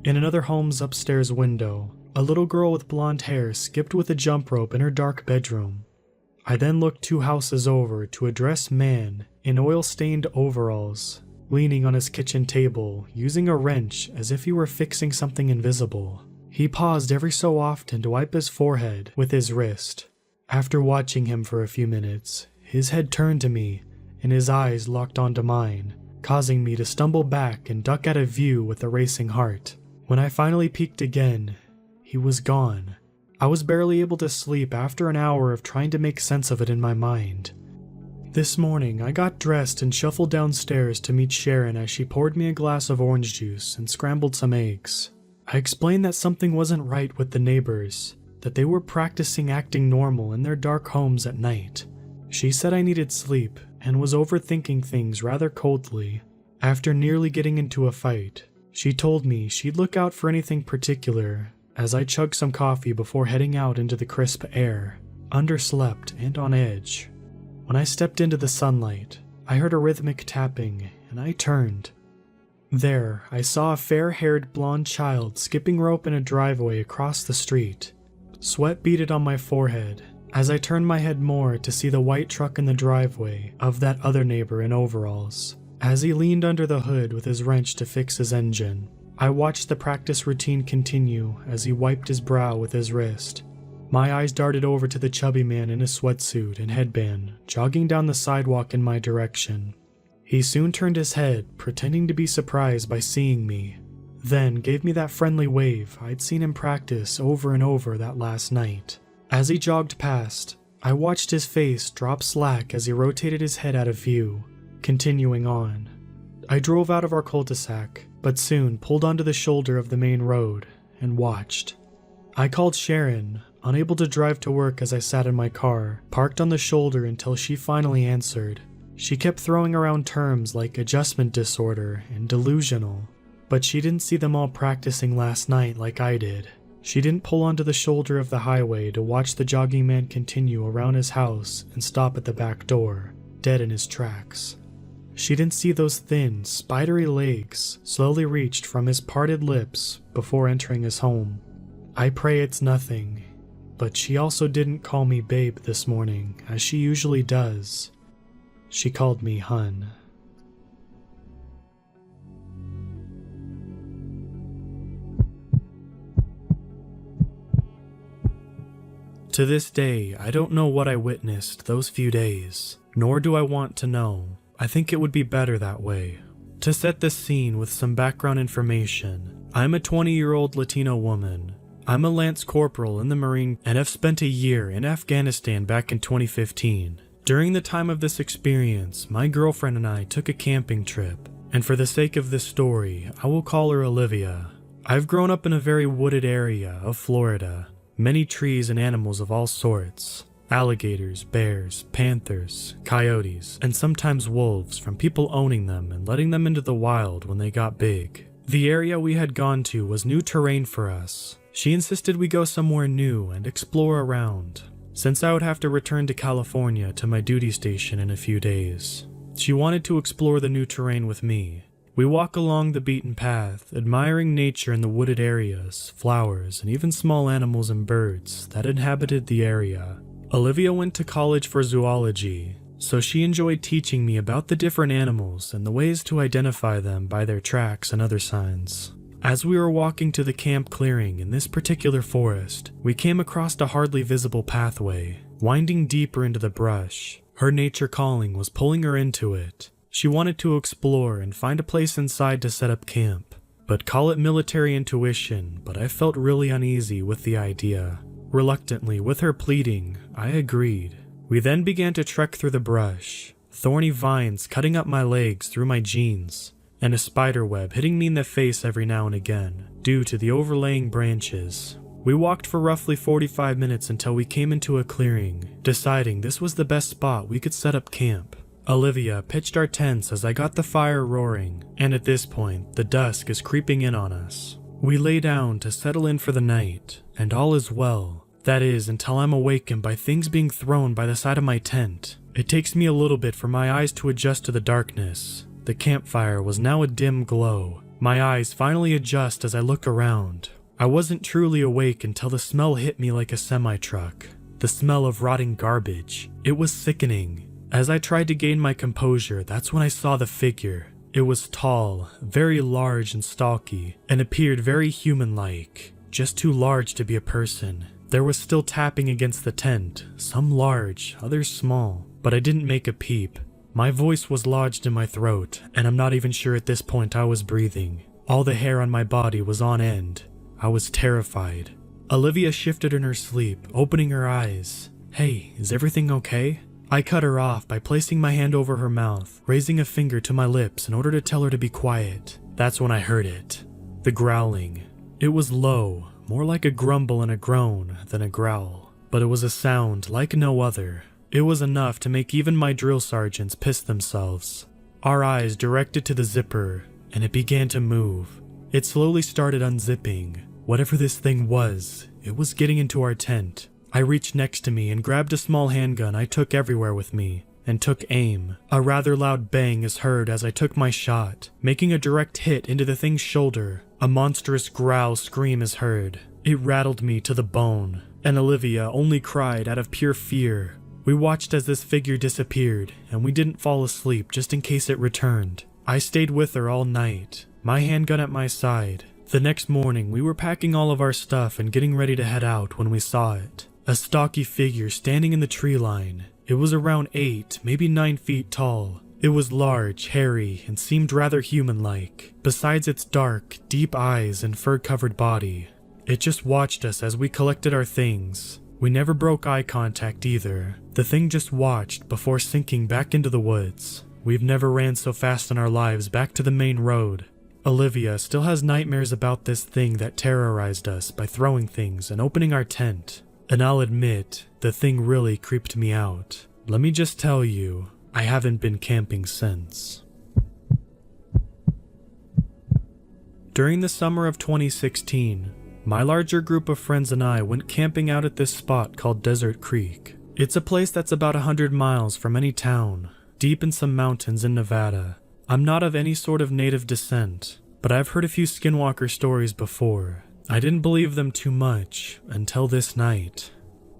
In another home's upstairs window, a little girl with blonde hair skipped with a jump rope in her dark bedroom. I then looked 2 houses over to a dressed man in oil-stained overalls, leaning on his kitchen table, using a wrench as if he were fixing something invisible. He paused every so often to wipe his forehead with his wrist. After watching him for a few minutes, his head turned to me, and his eyes locked onto mine, causing me to stumble back and duck out of view with a racing heart. When I finally peeked again, he was gone. I was barely able to sleep after an hour of trying to make sense of it in my mind. This morning, I got dressed and shuffled downstairs to meet Sharon as she poured me a glass of orange juice and scrambled some eggs. I explained that something wasn't right with the neighbors, that they were practicing acting normal in their dark homes at night. She said I needed sleep and was overthinking things rather coldly. After nearly getting into a fight, she told me she'd look out for anything particular as I chugged some coffee before heading out into the crisp air, underslept and on edge. When I stepped into the sunlight, I heard a rhythmic tapping, and I turned. There, I saw a fair-haired blonde child skipping rope in a driveway across the street. Sweat beaded on my forehead as I turned my head more to see the white truck in the driveway of that other neighbor in overalls. As he leaned under the hood with his wrench to fix his engine, I watched the practice routine continue as he wiped his brow with his wrist. My eyes darted over to the chubby man in his sweatsuit and headband, jogging down the sidewalk in my direction. He soon turned his head, pretending to be surprised by seeing me, then gave me that friendly wave I'd seen him practice over and over that last night. As he jogged past, I watched his face drop slack as he rotated his head out of view, continuing on. I drove out of our cul-de-sac, but soon pulled onto the shoulder of the main road and watched. I called Sharon, unable to drive to work as I sat in my car, parked on the shoulder until she finally answered. She kept throwing around terms like adjustment disorder and delusional, but she didn't see them all practicing last night like I did. She didn't pull onto the shoulder of the highway to watch the jogging man continue around his house and stop at the back door, dead in his tracks. She didn't see those thin, spidery legs slowly reached from his parted lips before entering his home. I pray it's nothing, but she also didn't call me babe this morning, as she usually does. She called me hun. To this day, I don't know what I witnessed those few days, nor do I want to know. I think it would be better that way. To set this scene with some background information, I'm a 20-year-old Latino woman. I'm a Lance Corporal in the Marine and have spent a year in Afghanistan back in 2015. During the time of this experience, my girlfriend and I took a camping trip, and for the sake of this story, I will call her Olivia. I've grown up in a very wooded area of Florida, many trees and animals of all sorts. Alligators, bears, panthers, coyotes, and sometimes wolves from people owning them and letting them into the wild when they got big. The area we had gone to was new terrain for us. She insisted we go somewhere new and explore around, since I would have to return to California to my duty station in a few days. She wanted to explore the new terrain with me. We walk along the beaten path, admiring nature in the wooded areas, flowers, and even small animals and birds that inhabited the area. Olivia went to college for zoology, so she enjoyed teaching me about the different animals and the ways to identify them by their tracks and other signs. As we were walking to the camp clearing in this particular forest, we came across a hardly visible pathway, winding deeper into the brush. Her nature calling was pulling her into it. She wanted to explore and find a place inside to set up camp. But call it military intuition, but I felt really uneasy with the idea. Reluctantly, with her pleading, I agreed. We then began to trek through the brush, thorny vines cutting up my legs through my jeans, and a spider web hitting me in the face every now and again, due to the overlaying branches. We walked for roughly 45 minutes until we came into a clearing, deciding this was the best spot we could set up camp. Olivia pitched our tents as I got the fire roaring, and at this point, the dusk is creeping in on us. We lay down to settle in for the night, and all is well. That is, until I'm awakened by things being thrown by the side of my tent. It takes me a little bit for my eyes to adjust to the darkness. The campfire was now a dim glow. My eyes finally adjust as I look around. I wasn't truly awake until the smell hit me like a semi-truck. The smell of rotting garbage. It was sickening. As I tried to gain my composure, that's when I saw the figure. It was tall, very large and stocky, and appeared very human-like, just too large to be a person. There was still tapping against the tent, some large, others small, but I didn't make a peep. My voice was lodged in my throat, and I'm not even sure at this point I was breathing. All the hair on my body was on end. I was terrified. Olivia shifted in her sleep, opening her eyes. "Hey, is everything okay?" I cut her off by placing my hand over her mouth, raising a finger to my lips in order to tell her to be quiet. That's when I heard it. The growling. It was low, more like a grumble and a groan than a growl, but it was a sound like no other. It was enough to make even my drill sergeants piss themselves. Our eyes directed to the zipper, and it began to move. It slowly started unzipping. Whatever this thing was, it was getting into our tent. I reached next to me and grabbed a small handgun I took everywhere with me, and took aim. A rather loud bang is heard as I took my shot, making a direct hit into the thing's shoulder. A monstrous growl scream is heard. It rattled me to the bone, and Olivia only cried out of pure fear. We watched as this figure disappeared, and we didn't fall asleep just in case it returned. I stayed with her all night, my handgun at my side. The next morning, we were packing all of our stuff and getting ready to head out when we saw it. A stocky figure standing in the tree line. It was around 8, maybe 9 feet tall. It was large, hairy, and seemed rather human-like, besides its dark, deep eyes and fur-covered body. It just watched us as we collected our things. We never broke eye contact either. The thing just watched before sinking back into the woods. We've never ran so fast in our lives back to the main road. Olivia still has nightmares about this thing that terrorized us by throwing things and opening our tent. And I'll admit, the thing really creeped me out. Let me just tell you, I haven't been camping since. During the summer of 2016, my larger group of friends and I went camping out at this spot called Desert Creek. It's a place that's about 100 miles from any town, deep in some mountains in Nevada. I'm not of any sort of native descent, but I've heard a few skinwalker stories before. I didn't believe them too much until this night.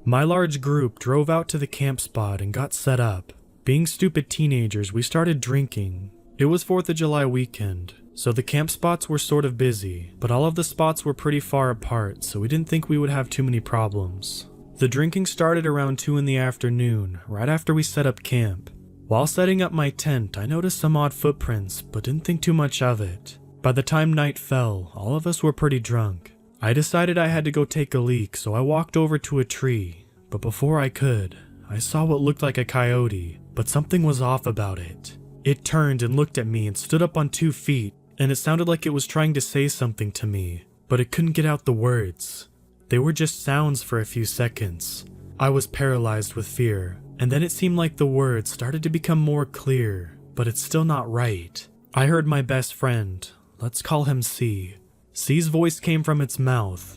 My large group drove out to the camp spot and got set up. Being stupid teenagers, we started drinking. It was 4th of July weekend, so the camp spots were sort of busy, but all of the spots were pretty far apart, so we didn't think we would have too many problems. The drinking started around 2 in the afternoon, right after we set up camp. While setting up my tent, I noticed some odd footprints, but didn't think too much of it. By the time night fell, all of us were pretty drunk. I decided I had to go take a leak, so I walked over to a tree, but before I could, I saw what looked like a coyote, but something was off about it. It turned and looked at me and stood up on 2 feet, and it sounded like it was trying to say something to me, but it couldn't get out the words. They were just sounds for a few seconds. I was paralyzed with fear, and then it seemed like the words started to become more clear, but it's still not right. I heard my best friend, let's call him C. C's voice came from its mouth.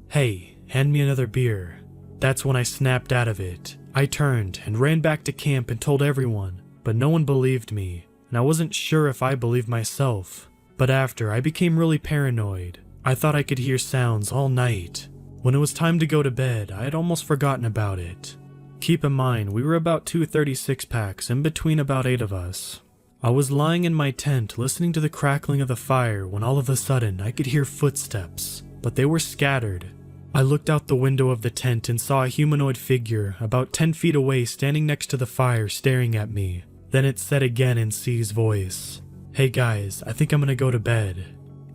"Hey, hand me another beer." That's when I snapped out of it. I turned and ran back to camp and told everyone, but no one believed me, and I wasn't sure if I believed myself. But after, I became really paranoid. I thought I could hear sounds all night. When it was time to go to bed, I had almost forgotten about it. Keep in mind, we were about 2 36 packs, in between about 8 of us. I was lying in my tent listening to the crackling of the fire when all of a sudden I could hear footsteps, but they were scattered. I looked out the window of the tent and saw a humanoid figure about 10 feet away standing next to the fire staring at me. Then it said again in C's voice, "Hey guys, I think I'm gonna go to bed."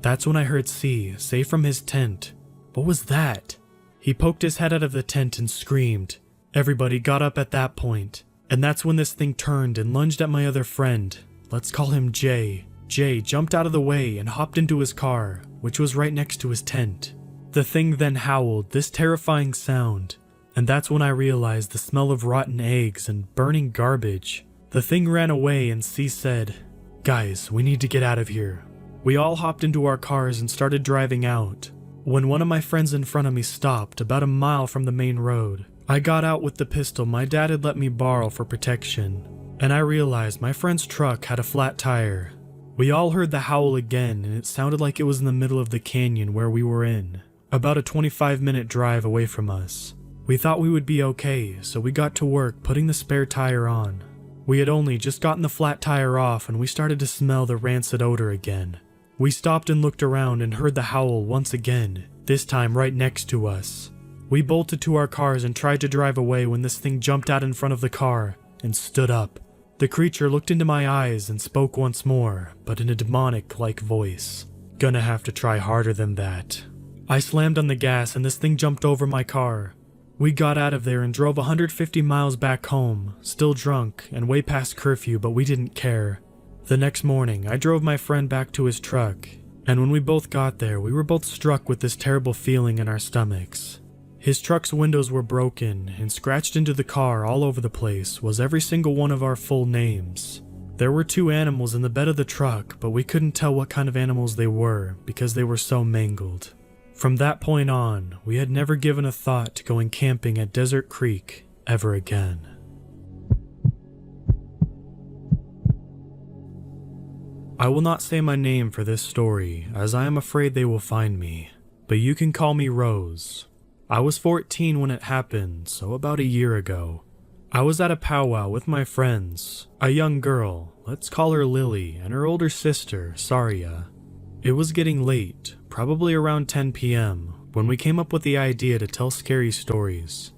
That's when I heard C say from his tent, "What was that?" He poked his head out of the tent and screamed. Everybody got up at that point, and that's when this thing turned and lunged at my other friend. Let's call him Jay. Jay jumped out of the way and hopped into his car, which was right next to his tent. The thing then howled this terrifying sound, and that's when I realized the smell of rotten eggs and burning garbage. The thing ran away and C said, "Guys, we need to get out of here." We all hopped into our cars and started driving out. When one of my friends in front of me stopped about a mile from the main road, I got out with the pistol my dad had let me borrow for protection, and I realized my friend's truck had a flat tire. We all heard the howl again, and it sounded like it was in the middle of the canyon where we were in, about a 25-minute drive away from us. We thought we would be okay, so we got to work putting the spare tire on. We had only just gotten the flat tire off and we started to smell the rancid odor again. We stopped and looked around and heard the howl once again, this time right next to us. We bolted to our cars and tried to drive away when this thing jumped out in front of the car and stood up. The creature looked into my eyes and spoke once more, but in a demonic-like voice. "Gonna have to try harder than that." I slammed on the gas and this thing jumped over my car. We got out of there and drove 150 miles back home, still drunk and way past curfew, but we didn't care. The next morning, I drove my friend back to his truck, and when we both got there, we were both struck with this terrible feeling in our stomachs. His truck's windows were broken, and scratched into the car all over the place was every single one of our full names. There were 2 animals in the bed of the truck, but we couldn't tell what kind of animals they were because they were so mangled. From that point on, we had never given a thought to going camping at Desert Creek ever again. I will not say my name for this story, as I am afraid they will find me, but you can call me Rose. I was 14 when it happened, so about a year ago. I was at a powwow with my friends, a young girl, let's call her Lily, and her older sister, Saria. It was getting late, probably around 10 p.m., when we came up with the idea to tell scary stories.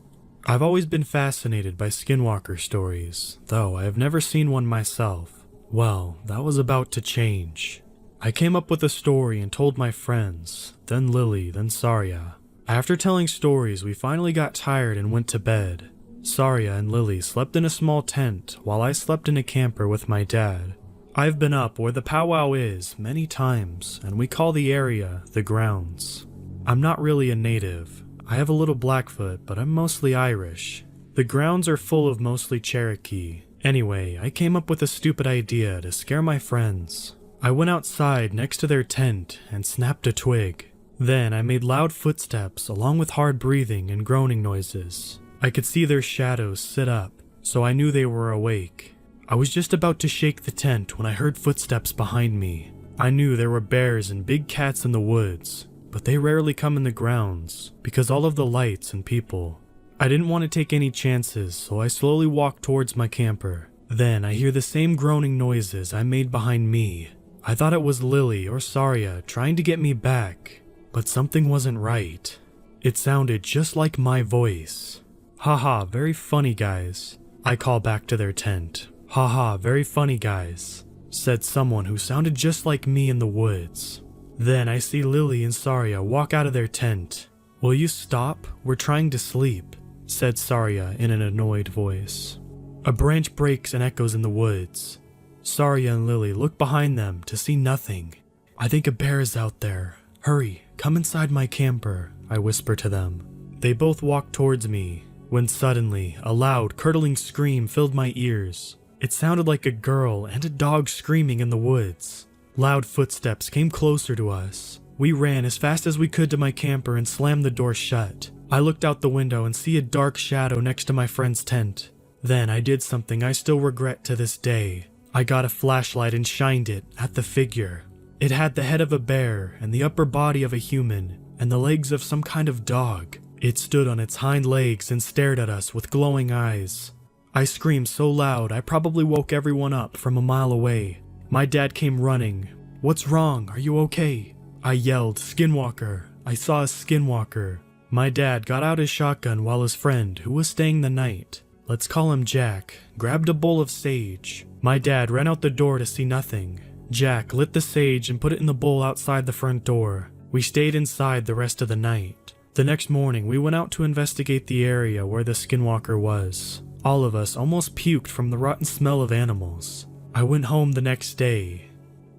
I've always been fascinated by skinwalker stories, though I have never seen one myself. Well, that was about to change. I came up with a story and told my friends, then Lily, then Saria. After telling stories, we finally got tired and went to bed. Saria and Lily slept in a small tent while I slept in a camper with my dad. I've been up where the powwow is many times, and we call the area the grounds. I'm not really a native. I have a little Blackfoot, but I'm mostly Irish. The grounds are full of mostly Cherokee. Anyway, I came up with a stupid idea to scare my friends. I went outside next to their tent and snapped a twig. Then I made loud footsteps along with hard breathing and groaning noises. I could see their shadows sit up, so I knew they were awake. I was just about to shake the tent when I heard footsteps behind me. I knew there were bears and big cats in the woods, but they rarely come in the grounds because all of the lights and people. I didn't want to take any chances, so I slowly walked towards my camper. Then I hear the same groaning noises I made behind me. I thought it was Lily or Saria trying to get me back, but something wasn't right. It sounded just like my voice. "Haha, very funny guys," I call back to their tent. "Haha, very funny guys," said someone who sounded just like me in the woods. Then I see Lily and Saria walk out of their tent. "Will you stop? We're trying to sleep," said Saria in an annoyed voice. A branch breaks and echoes in the woods. Saria and Lily look behind them to see nothing. "I think a bear is out there. Hurry, come inside my camper," I whisper to them. They both walk towards me, when suddenly a loud, curdling scream filled my ears. It sounded like a girl and a dog screaming in the woods. Loud footsteps came closer to us. We ran as fast as we could to my camper and slammed the door shut. I looked out the window and see a dark shadow next to my friend's tent. Then I did something I still regret to this day. I got a flashlight and shined it at the figure. It had the head of a bear and the upper body of a human and the legs of some kind of dog. It stood on its hind legs and stared at us with glowing eyes. I screamed so loud I probably woke everyone up from a mile away. My dad came running. "What's wrong? Are you okay?" I yelled, "Skinwalker! I saw a skinwalker." My dad got out his shotgun while his friend, who was staying the night, let's call him Jack, grabbed a bowl of sage. My dad ran out the door to see nothing. Jack lit the sage and put it in the bowl outside the front door. We stayed inside the rest of the night. The next morning, we went out to investigate the area where the skinwalker was. All of us almost puked from the rotten smell of animals. I went home the next day.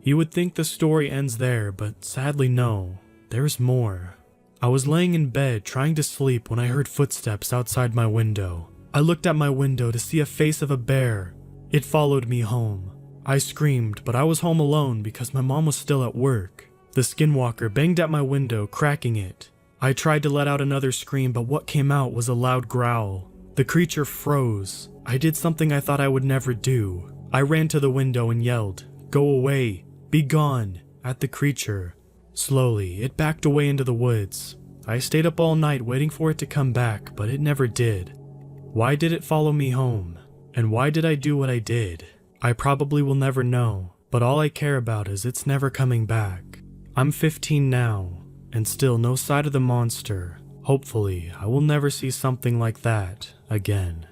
You would think the story ends there, but sadly no, there's more. I was laying in bed trying to sleep when I heard footsteps outside my window. I looked at my window to see a face of a bear. It followed me home. I screamed, but I was home alone because my mom was still at work. The skinwalker banged at my window, cracking it. I tried to let out another scream, but what came out was a loud growl. The creature froze. I did something I thought I would never do. I ran to the window and yelled, "Go away! Be gone!" at the creature. Slowly, it backed away into the woods. I stayed up all night waiting for it to come back, but it never did. Why did it follow me home? And why did I do what I did? I probably will never know, but all I care about is it's never coming back. I'm 15 now, and still no sight of the monster. Hopefully, I will never see something like that again.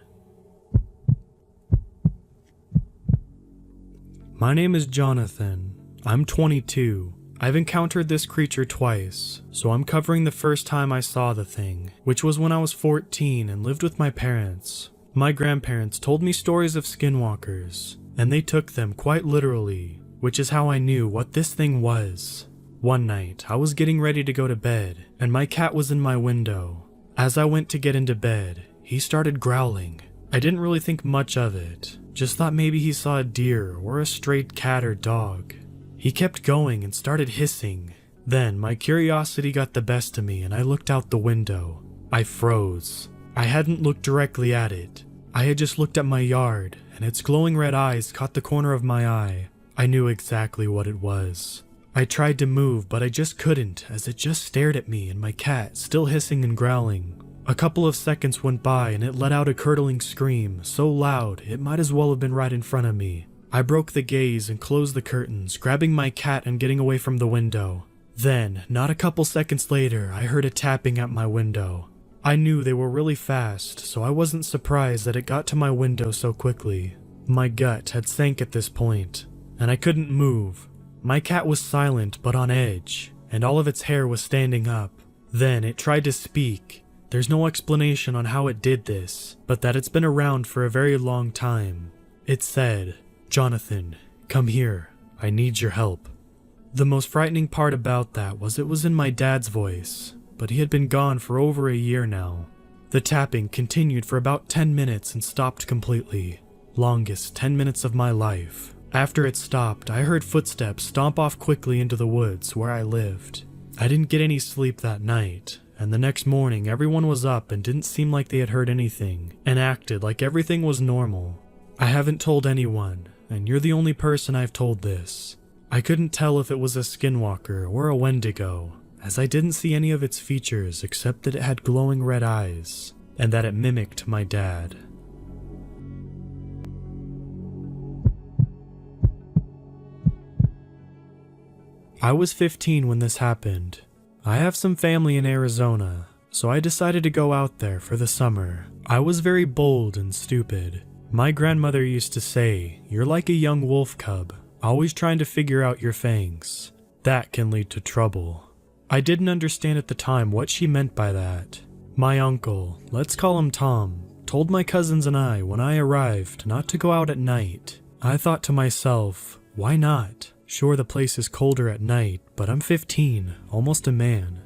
My name is Jonathan. I'm 22. I've encountered this creature twice, so I'm covering the first time I saw the thing, which was when I was 14 and lived with my parents. My grandparents told me stories of skinwalkers, and they took them quite literally, which is how I knew what this thing was. One night, I was getting ready to go to bed, and my cat was in my window. As I went to get into bed, he started growling. I didn't really think much of it, just thought maybe he saw a deer or a strayed cat or dog. He kept going and started hissing. Then my curiosity got the best of me and I looked out the window. I froze. I hadn't looked directly at it. I had just looked at my yard, and its glowing red eyes caught the corner of my eye. I knew exactly what it was. I tried to move, but I just couldn't, as it just stared at me and my cat, still hissing and growling. A couple of seconds went by and it let out a curdling scream, so loud it might as well have been right in front of me. I broke the gaze and closed the curtains, grabbing my cat and getting away from the window. Then, not a couple seconds later, I heard a tapping at my window. I knew they were really fast, so I wasn't surprised that it got to my window so quickly. My gut had sank at this point, and I couldn't move. My cat was silent but on edge, and all of its hair was standing up. Then it tried to speak. There's no explanation on how it did this, but that it's been around for a very long time. It said, "Jonathan, come here. I need your help." The most frightening part about that was it was in my dad's voice, but he had been gone for over a year now. The tapping continued for about 10 minutes and stopped completely. Longest 10 minutes of my life. After it stopped, I heard footsteps stomp off quickly into the woods where I lived. I didn't get any sleep that night, and the next morning everyone was up and didn't seem like they had heard anything, and acted like everything was normal. I haven't told anyone, and you're the only person I've told this. I couldn't tell if it was a skinwalker or a Wendigo, as I didn't see any of its features except that it had glowing red eyes, and that it mimicked my dad. I was 15 when this happened. I have some family in Arizona, so I decided to go out there for the summer. I was very bold and stupid. My grandmother used to say, "You're like a young wolf cub, always trying to figure out your fangs. That can lead to trouble." I didn't understand at the time what she meant by that. My uncle, let's call him Tom, told my cousins and I when I arrived not to go out at night. I thought to myself, why not? Sure, the place is colder at night, but I'm 15, almost a man.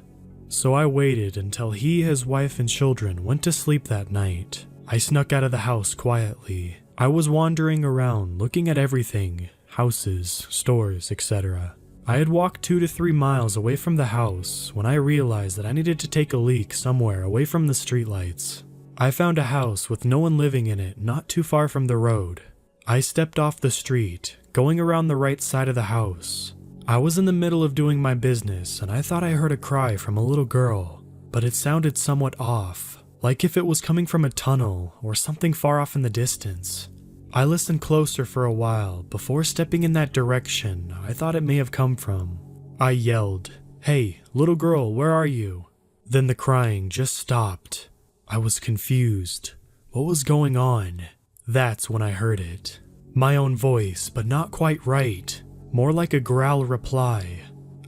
So I waited until he, his wife, and children went to sleep that night. I snuck out of the house quietly. I was wandering around, looking at everything, houses, stores, etc. I had walked 2 to 3 miles away from the house when I realized that I needed to take a leak somewhere away from the streetlights. I found a house with no one living in it not too far from the road. I stepped off the street, going around the right side of the house. I was in the middle of doing my business and I thought I heard a cry from a little girl, but it sounded somewhat off, like if it was coming from a tunnel or something far off in the distance. I listened closer for a while before stepping in that direction I thought it may have come from. I yelled, "Hey, little girl, where are you?" Then the crying just stopped. I was confused. What was going on? That's when I heard it. My own voice, but not quite right. More like a growl reply.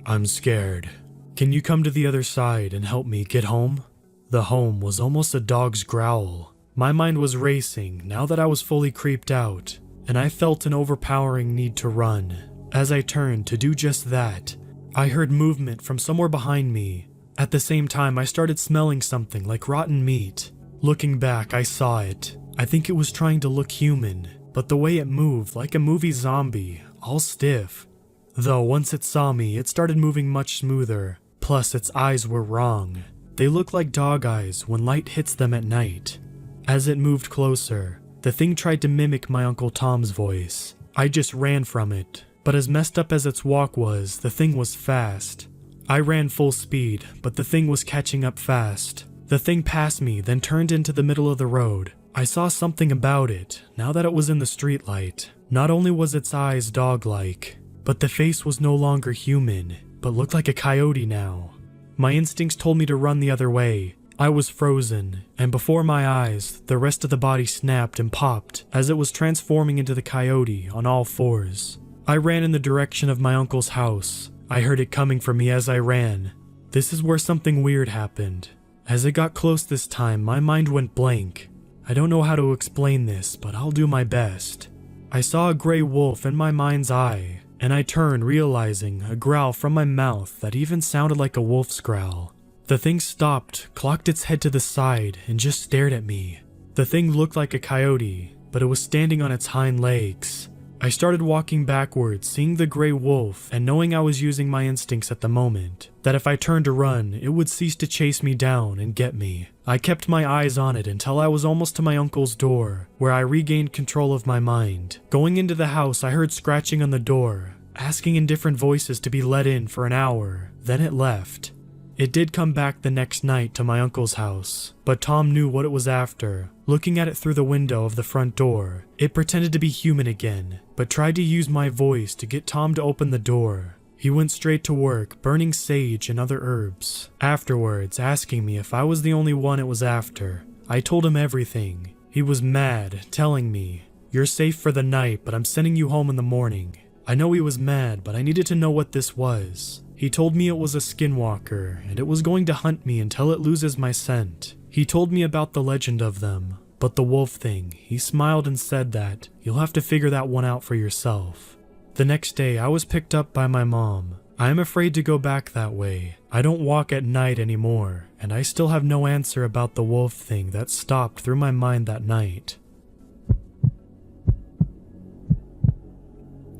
I'm scared. Can you come to the other side and help me get home? The home was almost a dog's growl. My mind was racing now that I was fully creeped out, and I felt an overpowering need to run. As I turned to do just that, I heard movement from somewhere behind me. At the same time, I started smelling something like rotten meat. Looking back, I saw it. I think it was trying to look human, but the way it moved, like a movie zombie, all stiff. Though once it saw me, it started moving much smoother. Plus, its eyes were wrong. They look like dog eyes when light hits them at night. As it moved closer, the thing tried to mimic my Uncle Tom's voice. I just ran from it, but as messed up as its walk was, the thing was fast. I ran full speed, but the thing was catching up fast. The thing passed me, then turned into the middle of the road. I saw something about it, now that it was in the streetlight. Not only was its eyes dog-like, but the face was no longer human, but looked like a coyote now. My instincts told me to run the other way. I was frozen, and before my eyes, the rest of the body snapped and popped as it was transforming into the coyote on all fours. I ran in the direction of my uncle's house. I heard it coming for me as I ran. This is where something weird happened. As it got close this time, my mind went blank. I don't know how to explain this, but I'll do my best. I saw a gray wolf in my mind's eye, and I turned, realizing a growl from my mouth that even sounded like a wolf's growl. The thing stopped, clocked its head to the side, and just stared at me. The thing looked like a coyote, but it was standing on its hind legs. I started walking backwards, seeing the gray wolf, and knowing I was using my instincts at the moment, that if I turned to run, it would cease to chase me down and get me. I kept my eyes on it until I was almost to my uncle's door, where I regained control of my mind. Going into the house, I heard scratching on the door, asking in different voices to be let in for an hour. Then it left. It did come back the next night to my uncle's house, but Tom knew what it was after. Looking at it through the window of the front door, it pretended to be human again, but tried to use my voice to get Tom to open the door. He went straight to work, burning sage and other herbs. Afterwards, asking me if I was the only one it was after. I told him everything. He was mad, telling me, "You're safe for the night, but I'm sending you home in the morning." I know he was mad, but I needed to know what this was. He told me it was a skinwalker, and it was going to hunt me until it loses my scent. He told me about the legend of them, but the wolf thing, he smiled and said that, "You'll have to figure that one out for yourself." The next day, I was picked up by my mom. I am afraid to go back that way. I don't walk at night anymore, and I still have no answer about the wolf thing that stopped through my mind that night.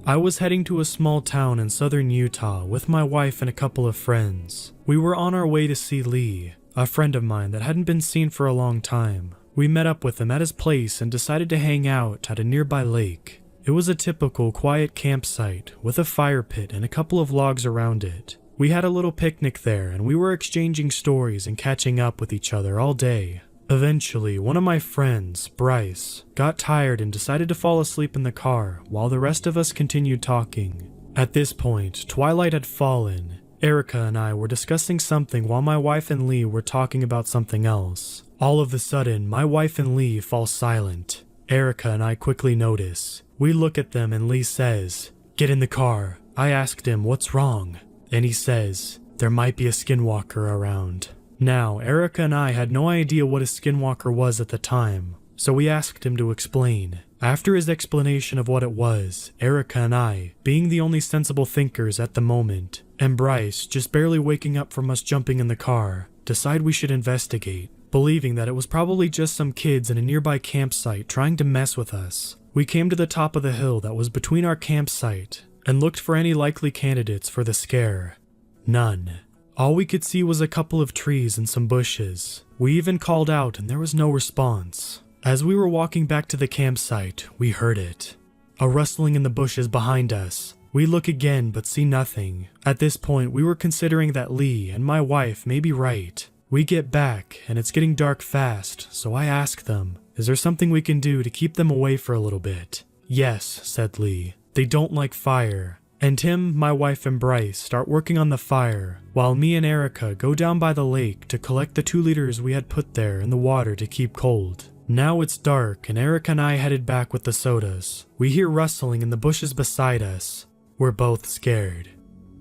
I was heading to a small town in southern Utah with my wife and a couple of friends. We were on our way to see Lee, a friend of mine that hadn't been seen for a long time. We met up with him at his place and decided to hang out at a nearby lake. It was a typical quiet campsite with a fire pit and a couple of logs around it. We had a little picnic there and we were exchanging stories and catching up with each other all day. Eventually, one of my friends, Bryce, got tired and decided to fall asleep in the car while the rest of us continued talking. At this point, twilight had fallen. Erica and I were discussing something while my wife and Lee were talking about something else. All of a sudden, my wife and Lee fall silent. Erica and I quickly notice. We look at them and Lee says, "Get in the car." I asked him, "What's wrong?" And he says, "There might be a skinwalker around." Now, Erica and I had no idea what a skinwalker was at the time, so we asked him to explain. After his explanation of what it was, Erica and I, being the only sensible thinkers at the moment, and Bryce, just barely waking up from us jumping in the car, decide we should investigate, believing that it was probably just some kids in a nearby campsite trying to mess with us. We came to the top of the hill that was between our campsite and looked for any likely candidates for the scare. None. All we could see was a couple of trees and some bushes. We even called out and there was no response. As we were walking back to the campsite, we heard it. A rustling in the bushes behind us. We look again but see nothing. At this point, we were considering that Lee and my wife may be right. We get back and it's getting dark fast, so I ask them, "Is there something we can do to keep them away for a little bit?" "Yes," said Lee. "They don't like fire." And Tim, my wife, and Bryce start working on the fire, while me and Erica go down by the lake to collect the 2 liters we had put there in the water to keep cold. Now it's dark and Eric and I headed back with the sodas. We hear rustling in the bushes beside us. We're both scared.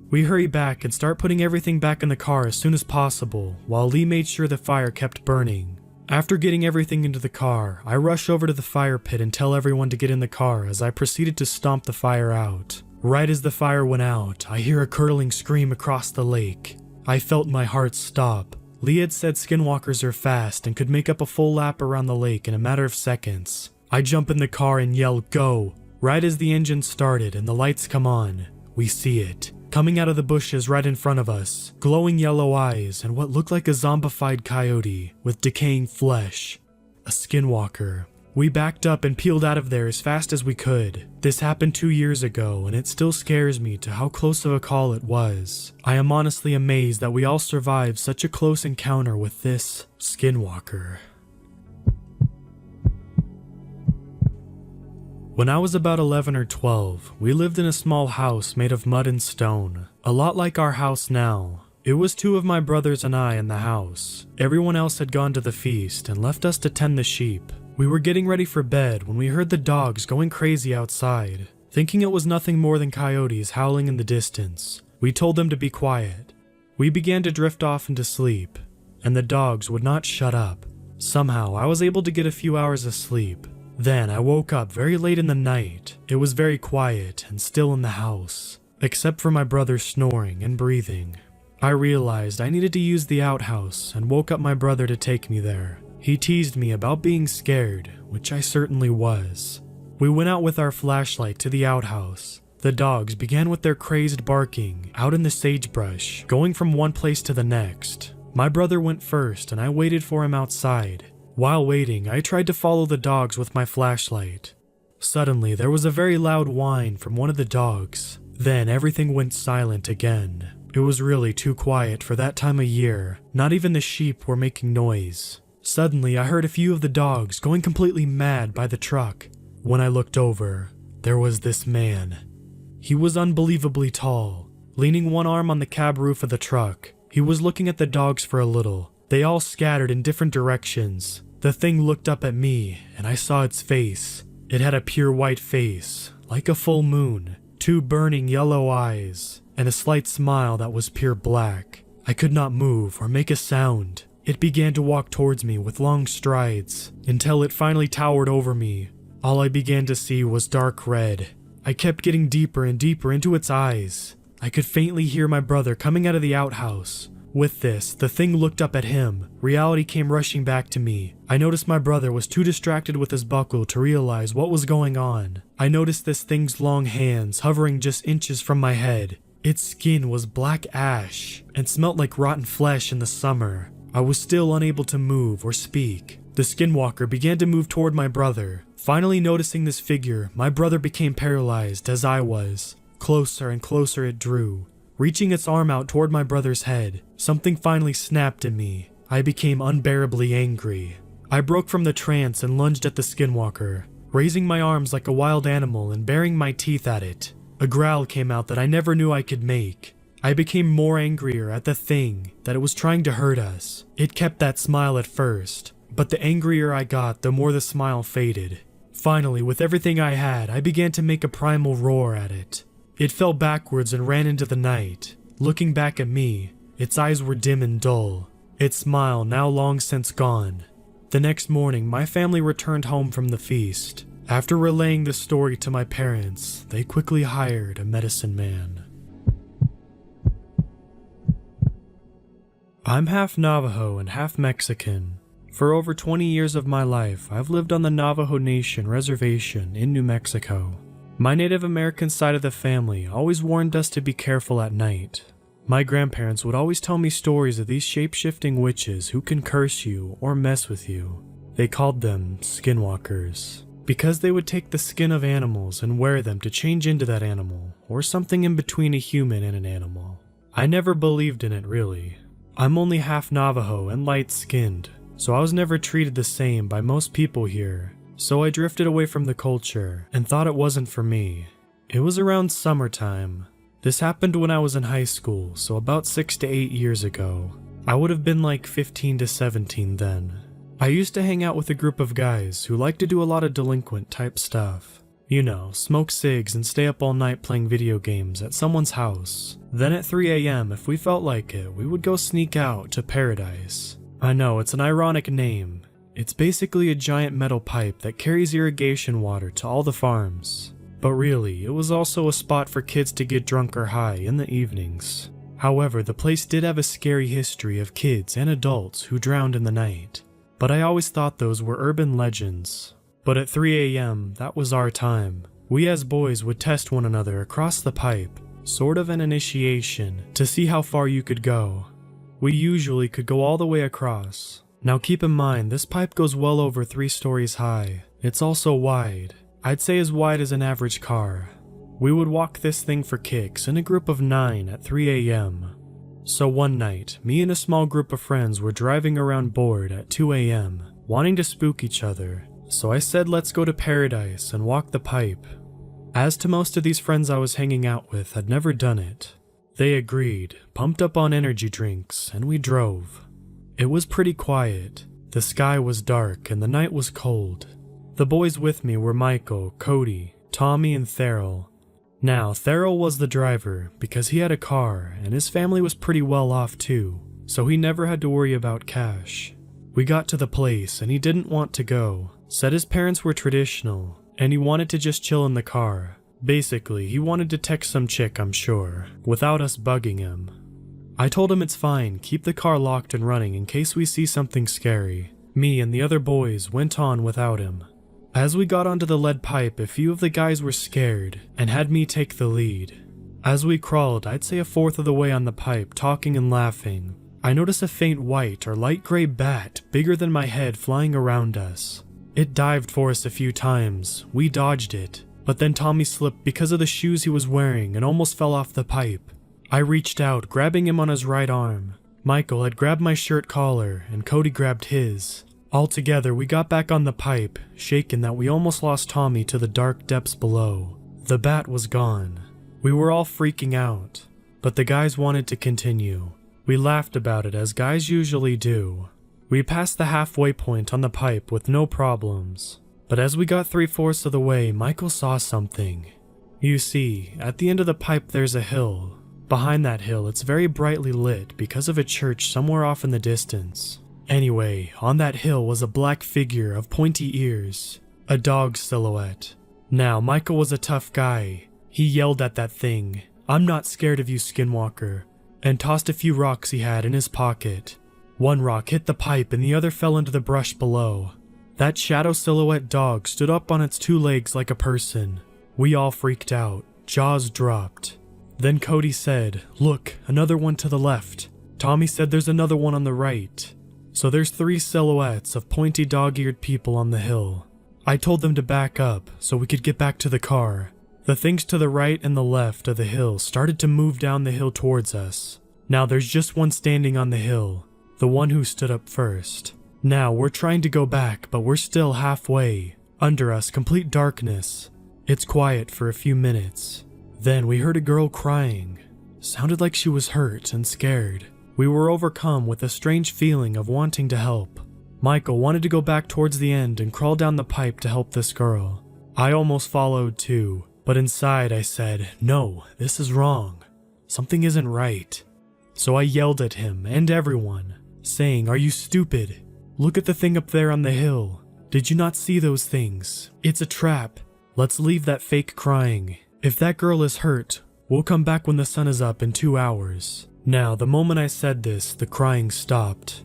We hurry back and start putting everything back in the car as soon as possible, while Lee made sure the fire kept burning. After getting everything into the car, I rush over to the fire pit and tell everyone to get in the car as I proceeded to stomp the fire out. Right as the fire went out, I hear a curdling scream across the lake. I felt my heart stop. Lee had said skinwalkers are fast and could make up a full lap around the lake in a matter of seconds. I jump in the car and yell, "Go!" Right as the engine started and the lights come on, we see it. Coming out of the bushes right in front of us, glowing yellow eyes and what looked like a zombified coyote with decaying flesh. A skinwalker. We backed up and peeled out of there as fast as we could. This happened 2 years ago and it still scares me to how close of a call it was. I am honestly amazed that we all survived such a close encounter with this skinwalker. When I was about 11 or 12, we lived in a small house made of mud and stone, a lot like our house now. It was 2 of my brothers and I in the house. Everyone else had gone to the feast and left us to tend the sheep. We were getting ready for bed when we heard the dogs going crazy outside. Thinking it was nothing more than coyotes howling in the distance, we told them to be quiet. We began to drift off into sleep, and the dogs would not shut up. Somehow, I was able to get a few hours of sleep. Then I woke up very late in the night. It was very quiet and still in the house, except for my brother snoring and breathing. I realized I needed to use the outhouse and woke up my brother to take me there. He teased me about being scared, which I certainly was. We went out with our flashlight to the outhouse. The dogs began with their crazed barking out in the sagebrush, going from one place to the next. My brother went first and I waited for him outside. While waiting, I tried to follow the dogs with my flashlight. Suddenly, there was a very loud whine from one of the dogs. Then everything went silent again. It was really too quiet for that time of year. Not even the sheep were making noise. Suddenly, I heard a few of the dogs going completely mad by the truck. When I looked over, there was this man. He was unbelievably tall, leaning one arm on the cab roof of the truck. He was looking at the dogs for a little. They all scattered in different directions. The thing looked up at me, and I saw its face. It had a pure white face, like a full moon, 2 burning yellow eyes, and a slight smile that was pure black. I could not move or make a sound. It began to walk towards me with long strides, until it finally towered over me. All I began to see was dark red. I kept getting deeper and deeper into its eyes. I could faintly hear my brother coming out of the outhouse. With this, the thing looked up at him. Reality came rushing back to me. I noticed my brother was too distracted with his buckle to realize what was going on. I noticed this thing's long hands hovering just inches from my head. Its skin was black ash and smelt like rotten flesh in the summer. I was still unable to move or speak. The skinwalker began to move toward my brother. Finally noticing this figure, my brother became paralyzed as I was. Closer and closer it drew. Reaching its arm out toward my brother's head, something finally snapped in me. I became unbearably angry. I broke from the trance and lunged at the skinwalker, raising my arms like a wild animal and baring my teeth at it. A growl came out that I never knew I could make. I became more angrier at the thing that it was trying to hurt us. It kept that smile at first, but the angrier I got, the more the smile faded. Finally, with everything I had, I began to make a primal roar at it. It fell backwards and ran into the night. Looking back at me, its eyes were dim and dull, its smile now long since gone. The next morning, my family returned home from the feast. After relaying the story to my parents, they quickly hired a medicine man. I'm half Navajo and half Mexican. For over 20 years of my life, I've lived on the Navajo Nation reservation in New Mexico. My Native American side of the family always warned us to be careful at night. My grandparents would always tell me stories of these shape-shifting witches who can curse you or mess with you. They called them skinwalkers, because they would take the skin of animals and wear them to change into that animal, or something in between a human and an animal. I never believed in it really. I'm only half Navajo and light-skinned, so I was never treated the same by most people here. So I drifted away from the culture and thought it wasn't for me. It was around summertime. This happened when I was in high school, so about 6 to 8 years ago. I would have been like 15 to 17 then. I used to hang out with a group of guys who like to do a lot of delinquent type stuff. You know, smoke cigs and stay up all night playing video games at someone's house. Then at 3 a.m., if we felt like it, we would go sneak out to Paradise. I know, it's an ironic name. It's basically a giant metal pipe that carries irrigation water to all the farms. But really, it was also a spot for kids to get drunk or high in the evenings. However, the place did have a scary history of kids and adults who drowned in the night. But I always thought those were urban legends. But at 3 a.m., that was our time. We as boys would test one another across the pipe, sort of an initiation, to see how far you could go. We usually could go all the way across. Now keep in mind, this pipe goes well over 3 stories high. It's also wide. I'd say as wide as an average car. We would walk this thing for kicks in a group of 9 at 3 a.m. So one night, me and a small group of friends were driving around bored at 2 a.m., wanting to spook each other. So I said let's go to Paradise and walk the pipe. As to most of these friends I was hanging out with had never done it. They agreed, pumped up on energy drinks, and we drove. It was pretty quiet. The sky was dark and the night was cold. The boys with me were Michael, Cody, Tommy, and Theral. Now, Theral was the driver because he had a car and his family was pretty well off too, so he never had to worry about cash. We got to the place and he didn't want to go. Said his parents were traditional, and he wanted to just chill in the car. Basically, he wanted to text some chick, I'm sure, without us bugging him. I told him it's fine, keep the car locked and running in case we see something scary. Me and the other boys went on without him. As we got onto the lead pipe, a few of the guys were scared, and had me take the lead. As we crawled, I'd say a fourth of the way on the pipe, talking and laughing, I noticed a faint white or light gray bat, bigger than my head, flying around us. It dived for us a few times. We dodged it, but then Tommy slipped because of the shoes he was wearing and almost fell off the pipe. I reached out, grabbing him on his right arm. Michael had grabbed my shirt collar, and Cody grabbed his. Altogether, we got back on the pipe, shaken that we almost lost Tommy to the dark depths below. The bat was gone. We were all freaking out, but the guys wanted to continue. We laughed about it as guys usually do. We passed the halfway point on the pipe with no problems, but as we got 3/4 of the way, Michael saw something. You see, at the end of the pipe there's a hill. Behind that hill, it's very brightly lit because of a church somewhere off in the distance. Anyway, on that hill was a black figure of pointy ears, a dog silhouette. Now, Michael was a tough guy. He yelled at that thing, "I'm not scared of you, Skinwalker," and tossed a few rocks he had in his pocket. One rock hit the pipe and the other fell into the brush below. That shadow silhouette dog stood up on its 2 legs like a person. We all freaked out, jaws dropped. Then Cody said, "Look, another one to the left." Tommy said there's another one on the right. So there's 3 silhouettes of pointy dog-eared people on the hill. I told them to back up so we could get back to the car. The things to the right and the left of the hill started to move down the hill towards us. Now there's just one standing on the hill. The one who stood up first. Now we're trying to go back, but we're still halfway. Under us, complete darkness. It's quiet for a few minutes. Then we heard a girl crying. Sounded like she was hurt and scared. We were overcome with a strange feeling of wanting to help. Michael wanted to go back towards the end and crawl down the pipe to help this girl. I almost followed too, but inside I said, "No, this is wrong. Something isn't right." So I yelled at him and everyone, saying, "Are you stupid? Look at the thing up there on the hill. Did you not see those things? It's a trap. Let's leave that fake crying. If that girl is hurt, we'll come back when the sun is up in 2 hours." Now, the moment I said this, the crying stopped.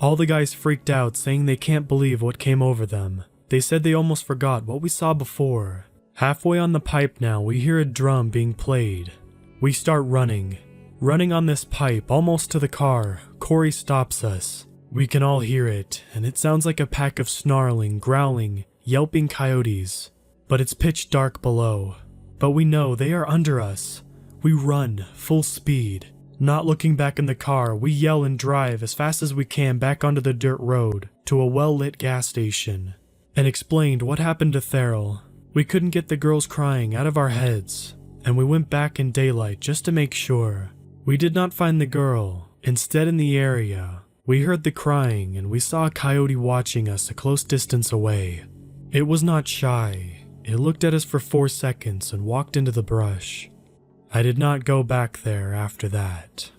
All the guys freaked out, saying they can't believe what came over them. They said they almost forgot what we saw before. Halfway on the pipe now, we hear a drum being played. We start running. Running on this pipe, almost to the car. Corey stops us. We can all hear it, and it sounds like a pack of snarling, growling, yelping coyotes. But it's pitch dark below. But we know they are under us. We run, full speed. Not looking back in the car, we yell and drive as fast as we can back onto the dirt road to a well-lit gas station, and explained what happened to Theral. We couldn't get the girls crying out of our heads, and we went back in daylight just to make sure. We did not find the girl. Instead, in the area, We heard the crying and we saw a coyote watching us a close distance away. It was not shy. It looked at us for 4 seconds and walked into the brush. I did not go back there after that.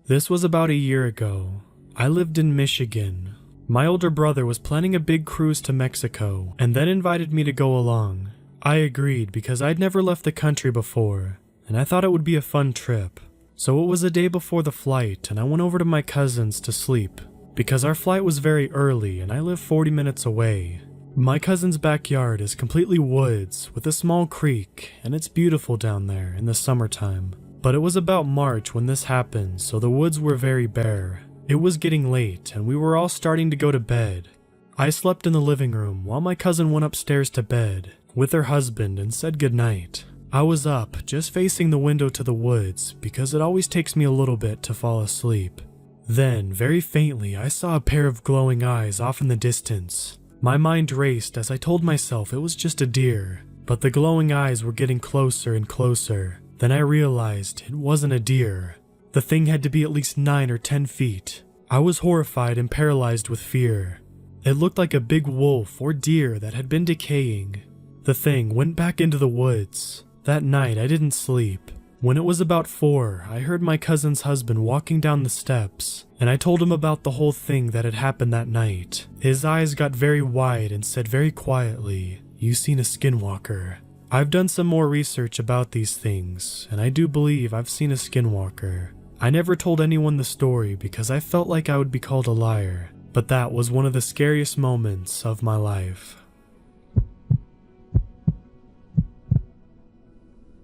This was about a year ago. I lived in Michigan. My older brother was planning a big cruise to Mexico and then invited me to go along. I agreed because I'd never left the country before, and I thought it would be a fun trip. So it was a day before the flight, and I went over to my cousin's to sleep, because our flight was very early and I live 40 minutes away. My cousin's backyard is completely woods with a small creek, and it's beautiful down there in the summertime. But it was about March when this happened, so the woods were very bare. It was getting late, and we were all starting to go to bed. I slept in the living room while my cousin went upstairs to bed with her husband and said goodnight. I was up, just facing the window to the woods, because it always takes me a little bit to fall asleep. Then, very faintly, I saw a pair of glowing eyes off in the distance. My mind raced as I told myself it was just a deer, but the glowing eyes were getting closer and closer. Then I realized it wasn't a deer. The thing had to be at least 9 or 10 feet. I was horrified and paralyzed with fear. It looked like a big wolf or deer that had been decaying. The thing went back into the woods. That night I didn't sleep. When it was about 4, I heard my cousin's husband walking down the steps, and I told him about the whole thing that had happened that night. His eyes got very wide and said very quietly, "You seen a skinwalker." I've done some more research about these things, and I do believe I've seen a skinwalker. I never told anyone the story because I felt like I would be called a liar, but that was one of the scariest moments of my life.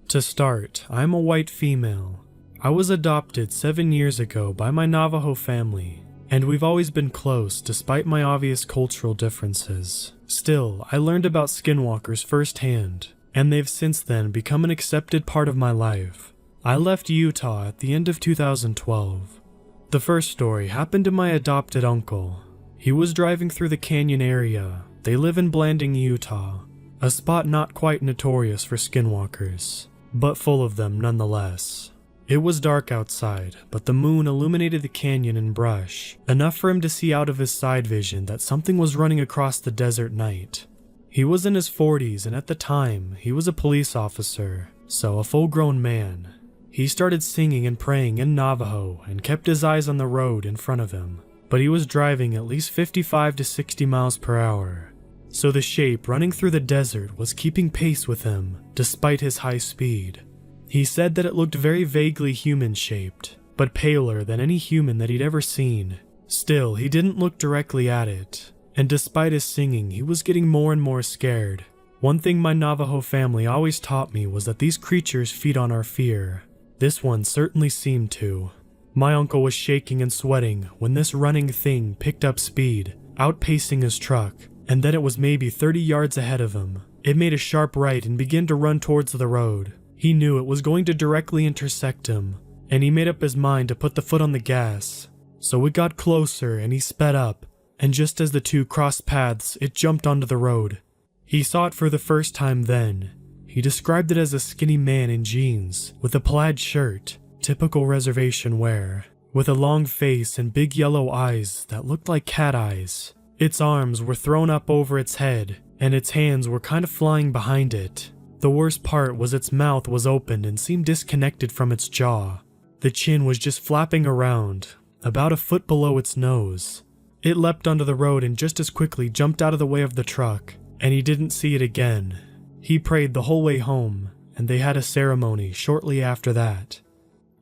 To start, I'm a white female. I was adopted 7 years ago by my Navajo family, and we've always been close despite my obvious cultural differences. Still, I learned about skinwalkers firsthand, and they've since then become an accepted part of my life. I left Utah at the end of 2012. The first story happened to my adopted uncle. He was driving through the canyon area. They live in Blanding, Utah, a spot not quite notorious for skinwalkers, but full of them nonetheless. It was dark outside, but the moon illuminated the canyon and brush, enough for him to see out of his side vision that something was running across the desert night. He was in his 40s, and at the time, he was a police officer, so a full-grown man. He started singing and praying in Navajo and kept his eyes on the road in front of him, but he was driving at least 55 to 60 miles per hour. So the shape running through the desert was keeping pace with him, despite his high speed. He said that it looked very vaguely human-shaped, but paler than any human that he'd ever seen. Still, he didn't look directly at it, and despite his singing, he was getting more and more scared. One thing my Navajo family always taught me was that these creatures feed on our fear. This one certainly seemed to. My uncle was shaking and sweating when this running thing picked up speed, outpacing his truck, and then it was maybe 30 yards ahead of him. It made a sharp right and began to run towards the road. He knew it was going to directly intersect him, and he made up his mind to put the foot on the gas. So it got closer and he sped up, and just as the two crossed paths, it jumped onto the road. He saw it for the first time then. He described it as a skinny man in jeans, with a plaid shirt, typical reservation wear, with a long face and big yellow eyes that looked like cat eyes. Its arms were thrown up over its head, and its hands were kind of flying behind it. The worst part was its mouth was open and seemed disconnected from its jaw. The chin was just flapping around, about a foot below its nose. It leapt onto the road and just as quickly jumped out of the way of the truck, and he didn't see it again. He prayed the whole way home, and they had a ceremony shortly after that.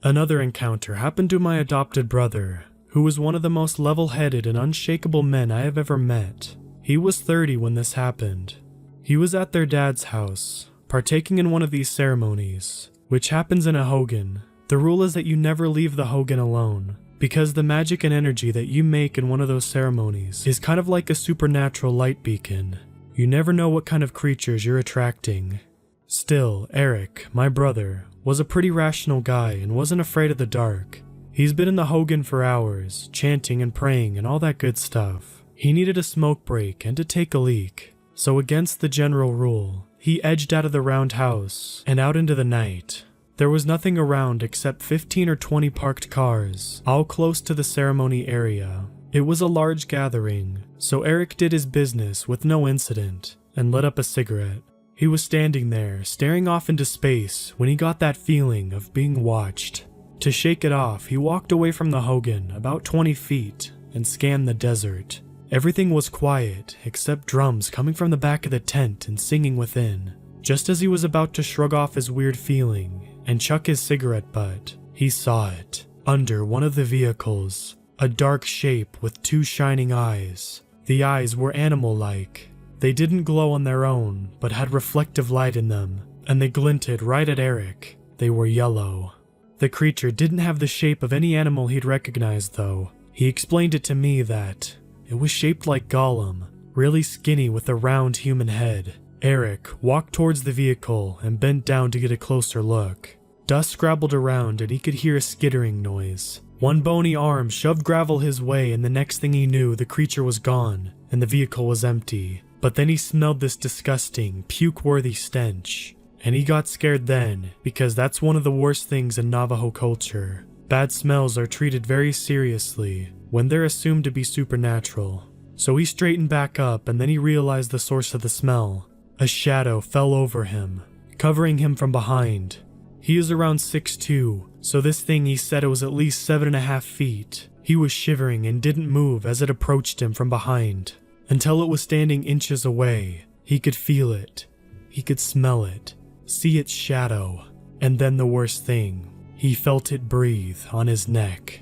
Another encounter happened to my adopted brother, who was one of the most level-headed and unshakable men I have ever met. He was 30 when this happened. He was at their dad's house, partaking in one of these ceremonies, which happens in a hogan. The rule is that you never leave the hogan alone, because the magic and energy that you make in one of those ceremonies is kind of like a supernatural light beacon. You never know what kind of creatures you're attracting. Still, Eric, my brother, was a pretty rational guy and wasn't afraid of the dark. He's been in the hogan for hours, chanting and praying and all that good stuff. He needed a smoke break and to take a leak, so against the general rule, he edged out of the round house and out into the night. There was nothing around except 15 or 20 parked cars, all close to the ceremony area. It was a large gathering, so Eric did his business with no incident and lit up a cigarette. He was standing there, staring off into space, when he got that feeling of being watched. To shake it off, he walked away from the Hogan about 20 feet and scanned the desert. Everything was quiet, except drums coming from the back of the tent and singing within. Just as he was about to shrug off his weird feeling and chuck his cigarette butt, he saw it. Under one of the vehicles, a dark shape with 2 shining eyes. The eyes were animal-like. They didn't glow on their own, but had reflective light in them, and they glinted right at Eric. They were yellow. The creature didn't have the shape of any animal he'd recognized, though. He explained it to me that it was shaped like Gollum, really skinny with a round human head. Eric walked towards the vehicle and bent down to get a closer look. Dust scrabbled around and he could hear a skittering noise. One bony arm shoved gravel his way, and the next thing he knew, the creature was gone and the vehicle was empty. But then he smelled this disgusting, puke-worthy stench. And he got scared then, because that's one of the worst things in Navajo culture. Bad smells are treated very seriously when they're assumed to be supernatural. So he straightened back up, and then he realized the source of the smell. A shadow fell over him, covering him from behind. He is around 6'2", so this thing, he said it was at least 7.5 feet. He was shivering and didn't move as it approached him from behind, until it was standing inches away. He could feel it. He could smell it. See its shadow. And then the worst thing, he felt it breathe on his neck.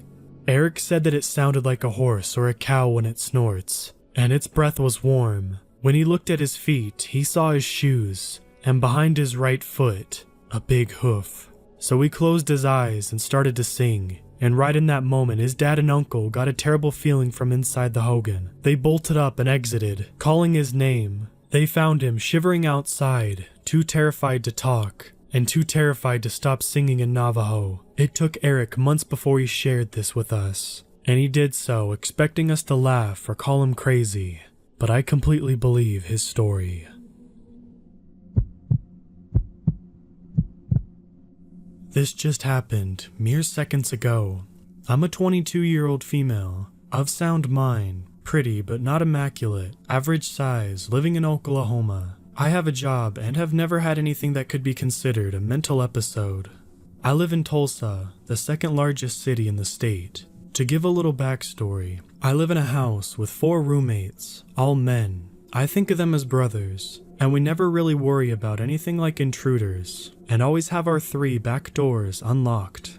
Eric said that it sounded like a horse or a cow when it snorts, and its breath was warm. When he looked at his feet, he saw his shoes, and behind his right foot, a big hoof. So he closed his eyes and started to sing, and right in that moment, his dad and uncle got a terrible feeling from inside the Hogan. They bolted up and exited, calling his name. They found him shivering outside, too terrified to talk, and too terrified to stop singing in Navajo. It took Eric months before he shared this with us, and he did so expecting us to laugh or call him crazy, but I completely believe his story. This just happened mere seconds ago. I'm a 22-year-old female, of sound mind, pretty but not immaculate, average size, living in Oklahoma. I have a job and have never had anything that could be considered a mental episode. I live in Tulsa, the second largest city in the state. To give a little backstory, I live in a house with 4 roommates, all men. I think of them as brothers, and we never really worry about anything like intruders, and always have our 3 back doors unlocked.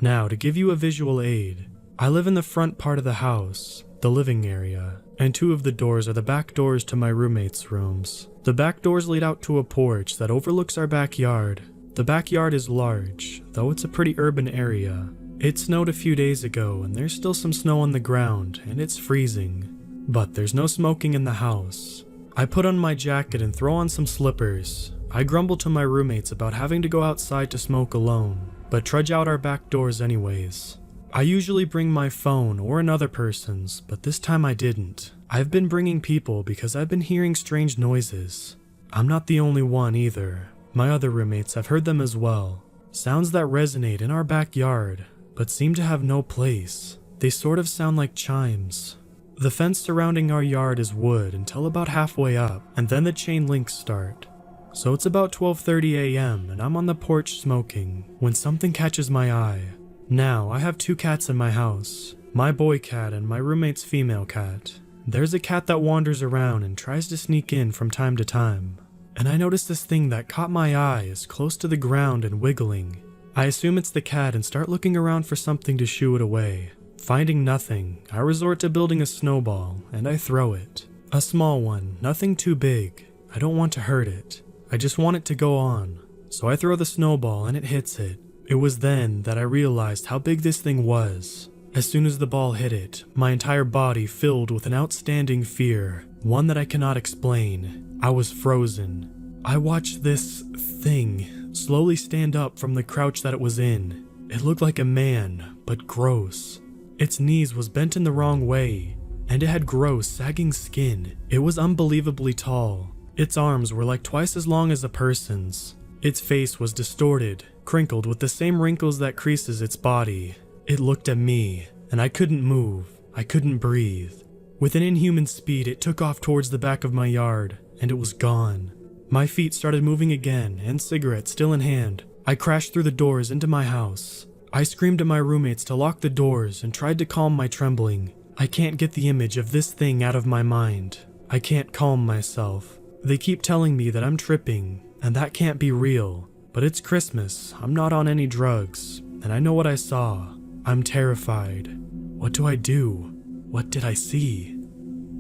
Now, to give you a visual aid, I live in the front part of the house, the living area, and 2 of the doors are the back doors to my roommates' rooms. The back doors lead out to a porch that overlooks our backyard. The backyard is large, though it's a pretty urban area. It snowed a few days ago, and there's still some snow on the ground, and it's freezing. But there's no smoking in the house. I put on my jacket and throw on some slippers. I grumble to my roommates about having to go outside to smoke alone, but trudge out our back doors anyways. I usually bring my phone or another person's, but this time I didn't. I've been bringing people because I've been hearing strange noises. I'm not the only one either. My other roommates have heard them as well. Sounds that resonate in our backyard, but seem to have no place. They sort of sound like chimes. The fence surrounding our yard is wood until about halfway up, and then the chain links start. So it's about 12:30 a.m. and I'm on the porch smoking when something catches my eye. Now, I have 2 cats in my house, my boy cat and my roommate's female cat. There's a cat that wanders around and tries to sneak in from time to time, and I notice this thing that caught my eye is close to the ground and wiggling. I assume it's the cat and start looking around for something to shoo it away. Finding nothing, I resort to building a snowball, and I throw it. A small one, nothing too big. I don't want to hurt it. I just want it to go on. So I throw the snowball and it hits it. It was then that I realized how big this thing was. As soon as the ball hit it, my entire body filled with an outstanding fear, one that I cannot explain. I was frozen. I watched this thing slowly stand up from the crouch that it was in. It looked like a man, but gross. Its knees was bent in the wrong way, and it had gross, sagging skin. It was unbelievably tall. Its arms were like twice as long as a person's. Its face was distorted, crinkled with the same wrinkles that creases its body. It looked at me, and I couldn't move. I couldn't breathe. With an inhuman speed, it took off towards the back of my yard, and it was gone. My feet started moving again, and cigarette still in hand. I crashed through the doors into my house. I screamed at my roommates to lock the doors and tried to calm my trembling. I can't get the image of this thing out of my mind. I can't calm myself. They keep telling me that I'm tripping, and that can't be real. But it's Christmas, I'm not on any drugs, and I know what I saw. I'm terrified. What do I do? What did I see?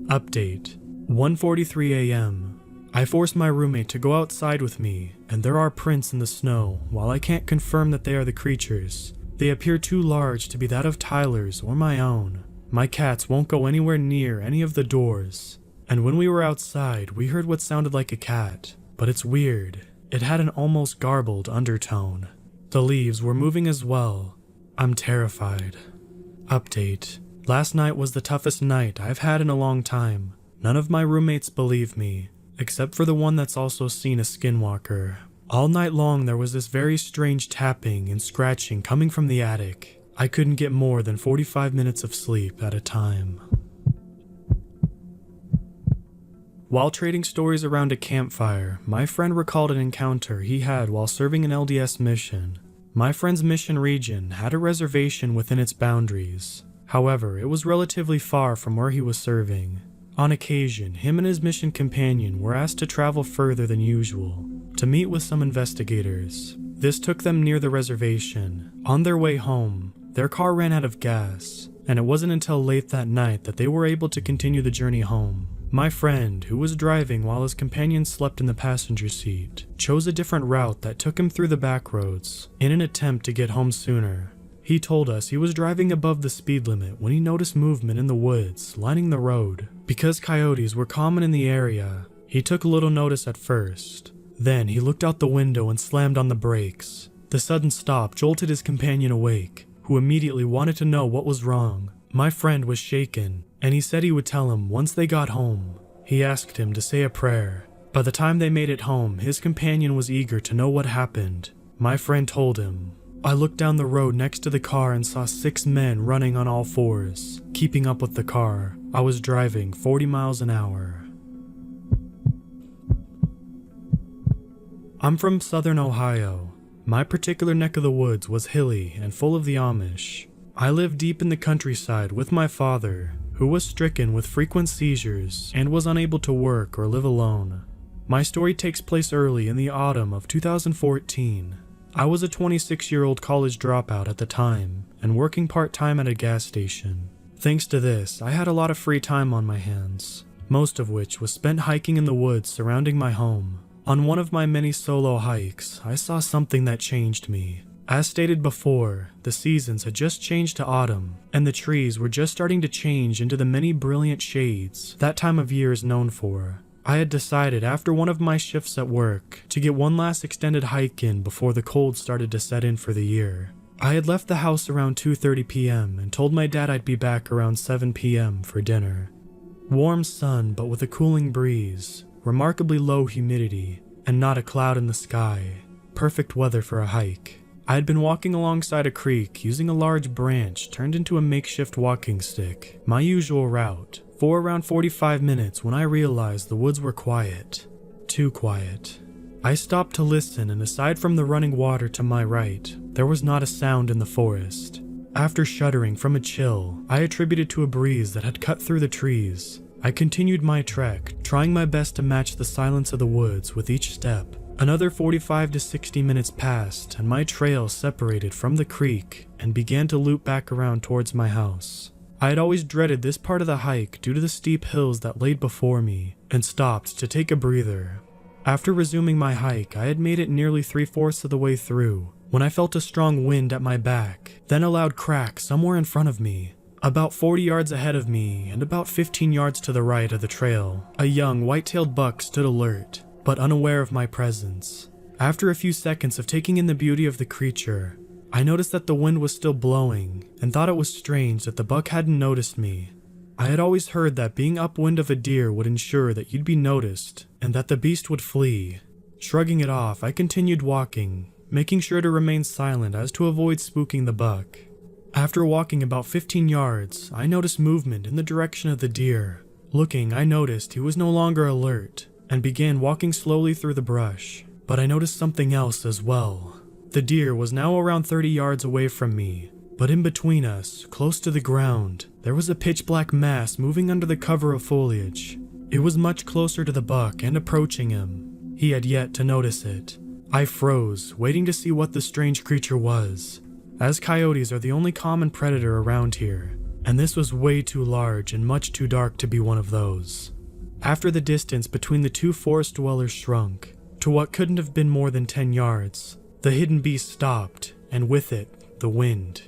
Update. 1:43 a.m. I forced my roommate to go outside with me, and there are prints in the snow. While I can't confirm that they are the creatures, they appear too large to be that of Tyler's or my own. My cats won't go anywhere near any of the doors, and when we were outside, we heard what sounded like a cat, but it's weird. It had an almost garbled undertone. The leaves were moving as well. I'm terrified. Update. Last night was the toughest night I've had in a long time. None of my roommates believe me, except for the one that's also seen a skinwalker. All night long there was this very strange tapping and scratching coming from the attic. I couldn't get more than 45 minutes of sleep at a time. While trading stories around a campfire, my friend recalled an encounter he had while serving an LDS mission. My friend's mission region had a reservation within its boundaries. However, it was relatively far from where he was serving. On occasion, him and his mission companion were asked to travel further than usual, to meet with some investigators. This took them near the reservation. On their way home, their car ran out of gas, and it wasn't until late that night that they were able to continue the journey home. My friend, who was driving while his companion slept in the passenger seat, chose a different route that took him through the back roads in an attempt to get home sooner. He told us he was driving above the speed limit when he noticed movement in the woods lining the road. Because coyotes were common in the area, he took little notice at first. Then he looked out the window and slammed on the brakes. The sudden stop jolted his companion awake, who immediately wanted to know what was wrong. My friend was shaken, and he said he would tell him once they got home. He asked him to say a prayer. By the time they made it home, his companion was eager to know what happened. My friend told him, "I looked down the road next to the car and saw 6 men running on all fours, keeping up with the car. I was driving 40 miles an hour." I'm from southern Ohio. My particular neck of the woods was hilly and full of the Amish. I lived deep in the countryside with my father, who was stricken with frequent seizures and was unable to work or live alone. My story takes place early in the autumn of 2014. I was a 26-year-old college dropout at the time and working part-time at a gas station. Thanks to this, I had a lot of free time on my hands, most of which was spent hiking in the woods surrounding my home. On one of my many solo hikes, I saw something that changed me. As stated before, the seasons had just changed to autumn, and the trees were just starting to change into the many brilliant shades that time of year is known for. I had decided after one of my shifts at work to get one last extended hike in before the cold started to set in for the year. I had left the house around 2:30 p.m. and told my dad I'd be back around 7 p.m. for dinner. Warm sun but with a cooling breeze, remarkably low humidity, and not a cloud in the sky. Perfect weather for a hike. I had been walking alongside a creek using a large branch turned into a makeshift walking stick, my usual route, for around 45 minutes when I realized the woods were quiet. Too quiet. I stopped to listen, and aside from the running water to my right, there was not a sound in the forest. After shuddering from a chill I attributed to a breeze that had cut through the trees, I continued my trek, trying my best to match the silence of the woods with each step. Another 45 to 60 minutes passed, and my trail separated from the creek and began to loop back around towards my house. I had always dreaded this part of the hike due to the steep hills that laid before me, and stopped to take a breather. After resuming my hike, I had made it nearly 3/4 of the way through, when I felt a strong wind at my back, then a loud crack somewhere in front of me. About 40 yards ahead of me, and about 15 yards to the right of the trail, a young white-tailed buck stood alert, but unaware of my presence. After a few seconds of taking in the beauty of the creature, I noticed that the wind was still blowing, and thought it was strange that the buck hadn't noticed me. I had always heard that being upwind of a deer would ensure that you'd be noticed, and that the beast would flee. Shrugging it off, I continued walking, making sure to remain silent as to avoid spooking the buck. After walking about 15 yards, I noticed movement in the direction of the deer. Looking, I noticed he was no longer alert and began walking slowly through the brush. But I noticed something else as well. The deer was now around 30 yards away from me, but in between us, close to the ground, there was a pitch-black mass moving under the cover of foliage. It was much closer to the buck and approaching him. He had yet to notice it. I froze, waiting to see what the strange creature was, as coyotes are the only common predator around here, and this was way too large and much too dark to be one of those. After the distance between the two forest dwellers shrunk to what couldn't have been more than 10 yards, the hidden beast stopped, and with it, the wind.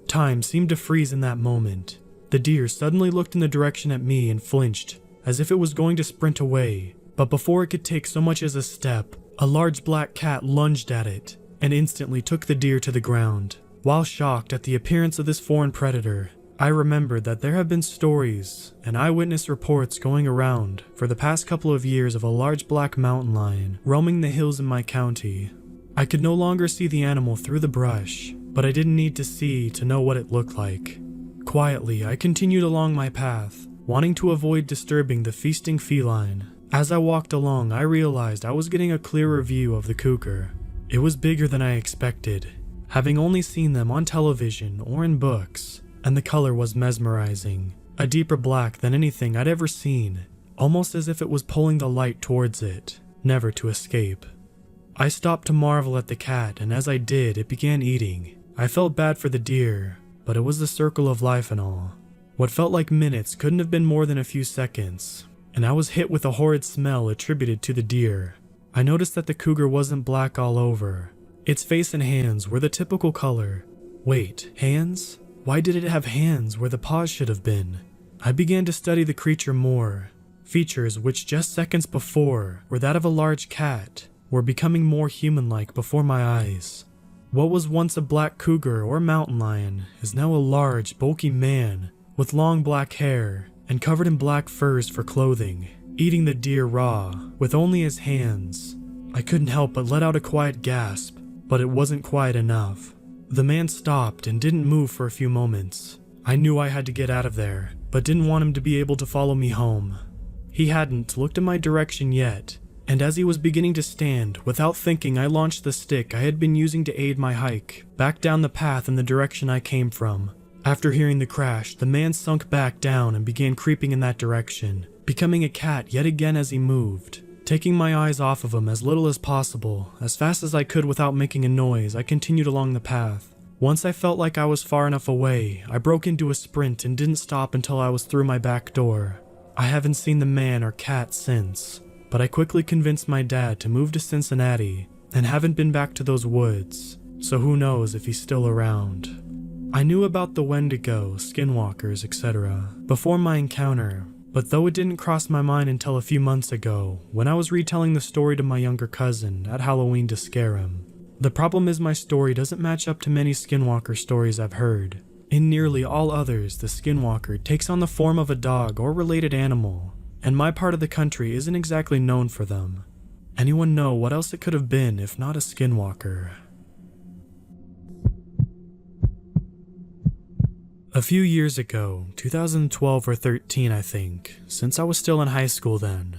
Time seemed to freeze in that moment. The deer suddenly looked in the direction at me and flinched, as if it was going to sprint away, but before it could take so much as a step, a large black cat lunged at it and instantly took the deer to the ground. While shocked at the appearance of this foreign predator, I remembered that there have been stories and eyewitness reports going around for the past couple of years of a large black mountain lion roaming the hills in my county. I could no longer see the animal through the brush, but I didn't need to see to know what it looked like. Quietly, I continued along my path, wanting to avoid disturbing the feasting feline. As I walked along, I realized I was getting a clearer view of the cougar. It was bigger than I expected, having only seen them on television or in books, and the color was mesmerizing, a deeper black than anything I'd ever seen, almost as if it was pulling the light towards it, never to escape. I stopped to marvel at the cat, and as I did, it began eating. I felt bad for the deer, but it was the circle of life and all. What felt like minutes couldn't have been more than a few seconds, and I was hit with a horrid smell attributed to the deer. I noticed that the cougar wasn't black all over. Its face and hands were the typical color. Wait, hands? Why did it have hands where the paws should have been? I began to study the creature more. Features which just seconds before were that of a large cat were becoming more human-like before my eyes. What was once a black cougar or mountain lion is now a large, bulky man with long black hair and covered in black furs for clothing, eating the deer raw with only his hands. I couldn't help but let out a quiet gasp, but it wasn't quiet enough. The man stopped and didn't move for a few moments. I knew I had to get out of there, but didn't want him to be able to follow me home. He hadn't looked in my direction yet, and as he was beginning to stand, without thinking I launched the stick I had been using to aid my hike back down the path in the direction I came from. After hearing the crash, the man sunk back down and began creeping in that direction, becoming a cat yet again as he moved. Taking my eyes off of him as little as possible, as fast as I could without making a noise, I continued along the path. Once I felt like I was far enough away, I broke into a sprint and didn't stop until I was through my back door. I haven't seen the man or cat since, but I quickly convinced my dad to move to Cincinnati and haven't been back to those woods, so who knows if he's still around. I knew about the Wendigo, skinwalkers, etc. before my encounter, but though it didn't cross my mind until a few months ago when I was retelling the story to my younger cousin at Halloween to scare him. The problem is my story doesn't match up to many skinwalker stories I've heard. In nearly all others, the skinwalker takes on the form of a dog or related animal, and my part of the country isn't exactly known for them. Anyone know what else it could have been if not a skinwalker? A few years ago, 2012 or 13 I think, since I was still in high school then,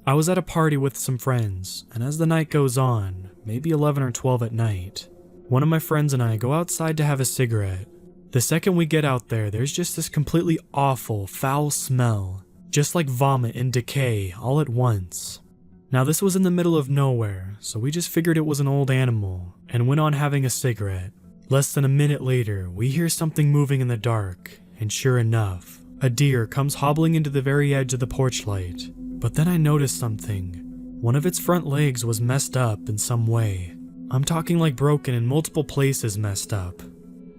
I was at a party with some friends, and as the night goes on, maybe 11 or 12 at night, one of my friends and I go outside to have a cigarette. The second we get out there, there's just this completely awful, foul smell, just like vomit and decay all at once. Now this was in the middle of nowhere, so we just figured it was an old animal, and went on having a cigarette. Less than a minute later, we hear something moving in the dark, and sure enough, a deer comes hobbling into the very edge of the porch light. But then I noticed something. One of its front legs was messed up in some way. I'm talking like broken in multiple places messed up.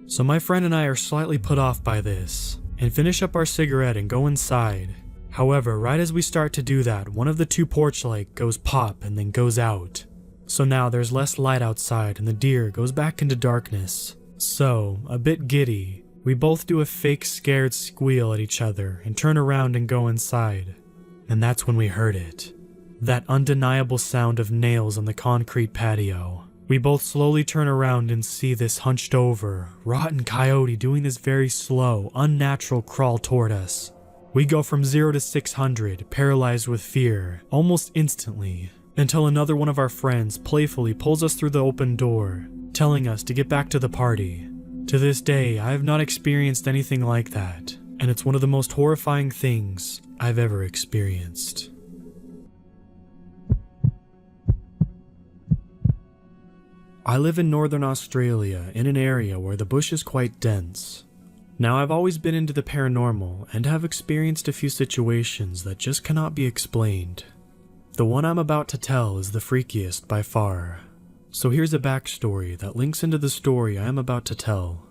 So my friend and I are slightly put off by this, and finish up our cigarette and go inside. However, right as we start to do that, one of the two porch lights goes pop and then goes out. So now there's less light outside and the deer goes back into darkness. So, a bit giddy, we both do a fake scared squeal at each other and turn around and go inside. And that's when we heard it. That undeniable sound of nails on the concrete patio. We both slowly turn around and see this hunched over, rotten coyote doing this very slow, unnatural crawl toward us. We go from 0 to 600, paralyzed with fear, almost instantly, until another one of our friends playfully pulls us through the open door, telling us to get back to the party. To this day, I have not experienced anything like that, and it's one of the most horrifying things I've ever experienced. I live in northern Australia in an area where the bush is quite dense. Now, I've always been into the paranormal and have experienced a few situations that just cannot be explained. The one I'm about to tell is the freakiest by far. So here's a backstory that links into the story I am about to tell.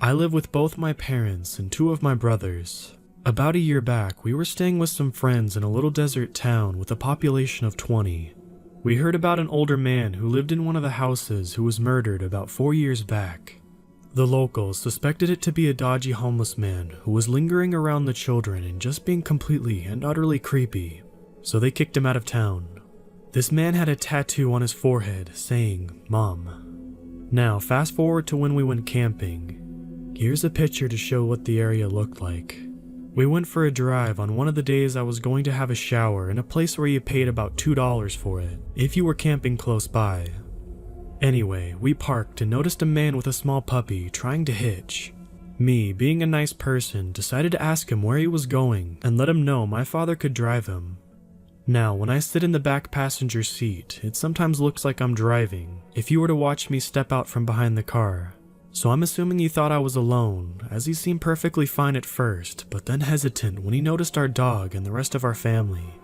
I live with both my parents and 2 of my brothers. About a year back, we were staying with some friends in a little desert town with a population of 20. We heard about an older man who lived in one of the houses who was murdered about 4 years back. The locals suspected it to be a dodgy homeless man who was lingering around the children and just being completely and utterly creepy, so they kicked him out of town. This man had a tattoo on his forehead saying, "Mom." Now, fast forward to when we went camping. Here's a picture to show what the area looked like. We went for a drive on one of the days I was going to have a shower in a place where you paid about $2 for it, if you were camping close by. Anyway, we parked and noticed a man with a small puppy trying to hitch. Me, being a nice person, decided to ask him where he was going and let him know my father could drive him. Now, when I sit in the back passenger seat, it sometimes looks like I'm driving, if you were to watch me step out from behind the car. So I'm assuming he thought I was alone, as he seemed perfectly fine at first, but then hesitant when he noticed our dog and the rest of our family.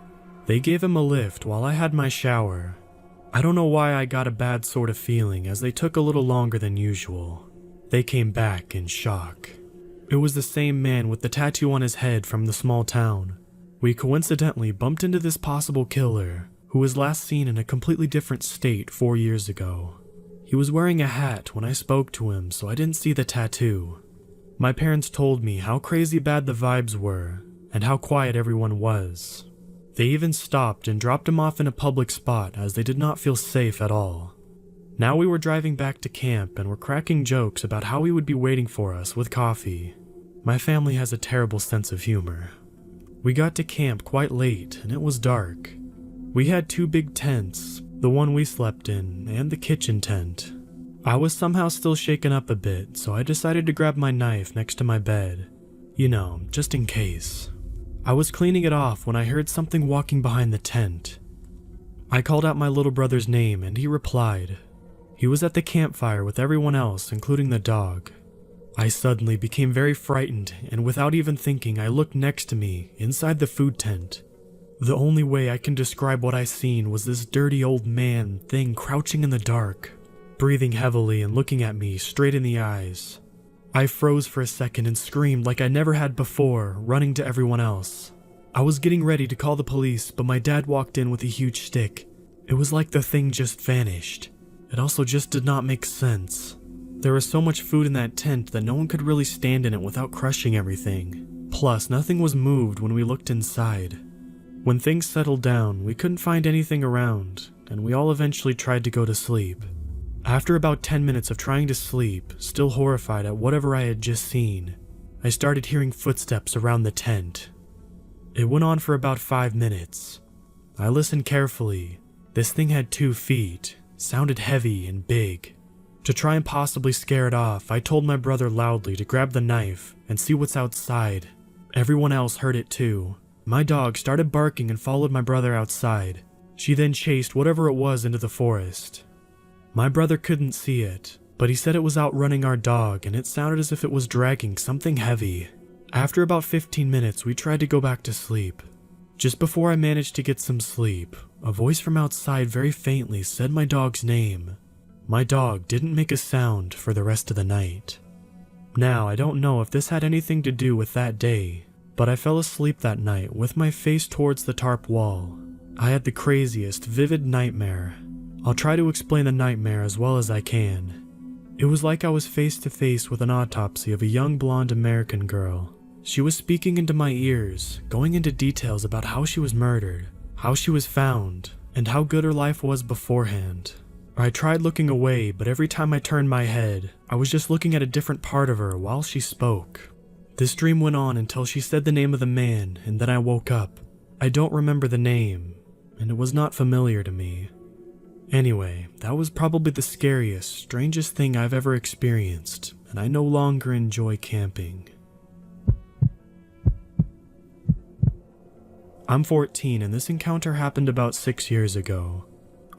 They gave him a lift while I had my shower. I don't know why I got a bad sort of feeling as they took a little longer than usual. They came back in shock. It was the same man with the tattoo on his head from the small town. We coincidentally bumped into this possible killer, who was last seen in a completely different state 4 years ago. He was wearing a hat when I spoke to him, so I didn't see the tattoo. My parents told me how crazy bad the vibes were, and how quiet everyone was. They even stopped and dropped him off in a public spot as they did not feel safe at all. Now we were driving back to camp and were cracking jokes about how he would be waiting for us with coffee. My family has a terrible sense of humor. We got to camp quite late and it was dark. We had 2 big tents, the one we slept in, and the kitchen tent. I was somehow still shaken up a bit, so I decided to grab my knife next to my bed. You know, just in case. I was cleaning it off when I heard something walking behind the tent. I called out my little brother's name and he replied. He was at the campfire with everyone else, including the dog. I suddenly became very frightened, and without even thinking, I looked next to me, inside the food tent. The only way I can describe what I seen was this dirty old man thing crouching in the dark, breathing heavily and looking at me straight in the eyes. I froze for a second and screamed like I never had before, running to everyone else. I was getting ready to call the police, but my dad walked in with a huge stick. It was like the thing just vanished. It also just did not make sense. There was so much food in that tent that no one could really stand in it without crushing everything. Plus, nothing was moved when we looked inside. When things settled down, we couldn't find anything around, and we all eventually tried to go to sleep. After about 10 minutes of trying to sleep, still horrified at whatever I had just seen, I started hearing footsteps around the tent. It went on for about 5 minutes. I listened carefully. This thing had 2 feet, sounded heavy and big. To try and possibly scare it off, I told my brother loudly to grab the knife and see what's outside. Everyone else heard it too. My dog started barking and followed my brother outside. She then chased whatever it was into the forest. My brother couldn't see it, but he said it was outrunning our dog and it sounded as if it was dragging something heavy. After about 15 minutes, we tried to go back to sleep. Just before I managed to get some sleep, a voice from outside very faintly said my dog's name. My dog didn't make a sound for the rest of the night. Now, I don't know if this had anything to do with that day, but I fell asleep that night with my face towards the tarp wall. I had the craziest, vivid nightmare. I'll try to explain the nightmare as well as I can. It was like I was face to face with an autopsy of a young blonde American girl. She was speaking into my ears, going into details about how she was murdered, how she was found, and how good her life was beforehand. I tried looking away, but every time I turned my head, I was just looking at a different part of her while she spoke. This dream went on until she said the name of the man, and then I woke up. I don't remember the name, and it was not familiar to me. Anyway, that was probably the scariest, strangest thing I've ever experienced, and I no longer enjoy camping. I'm 14, and this encounter happened about 6 years ago.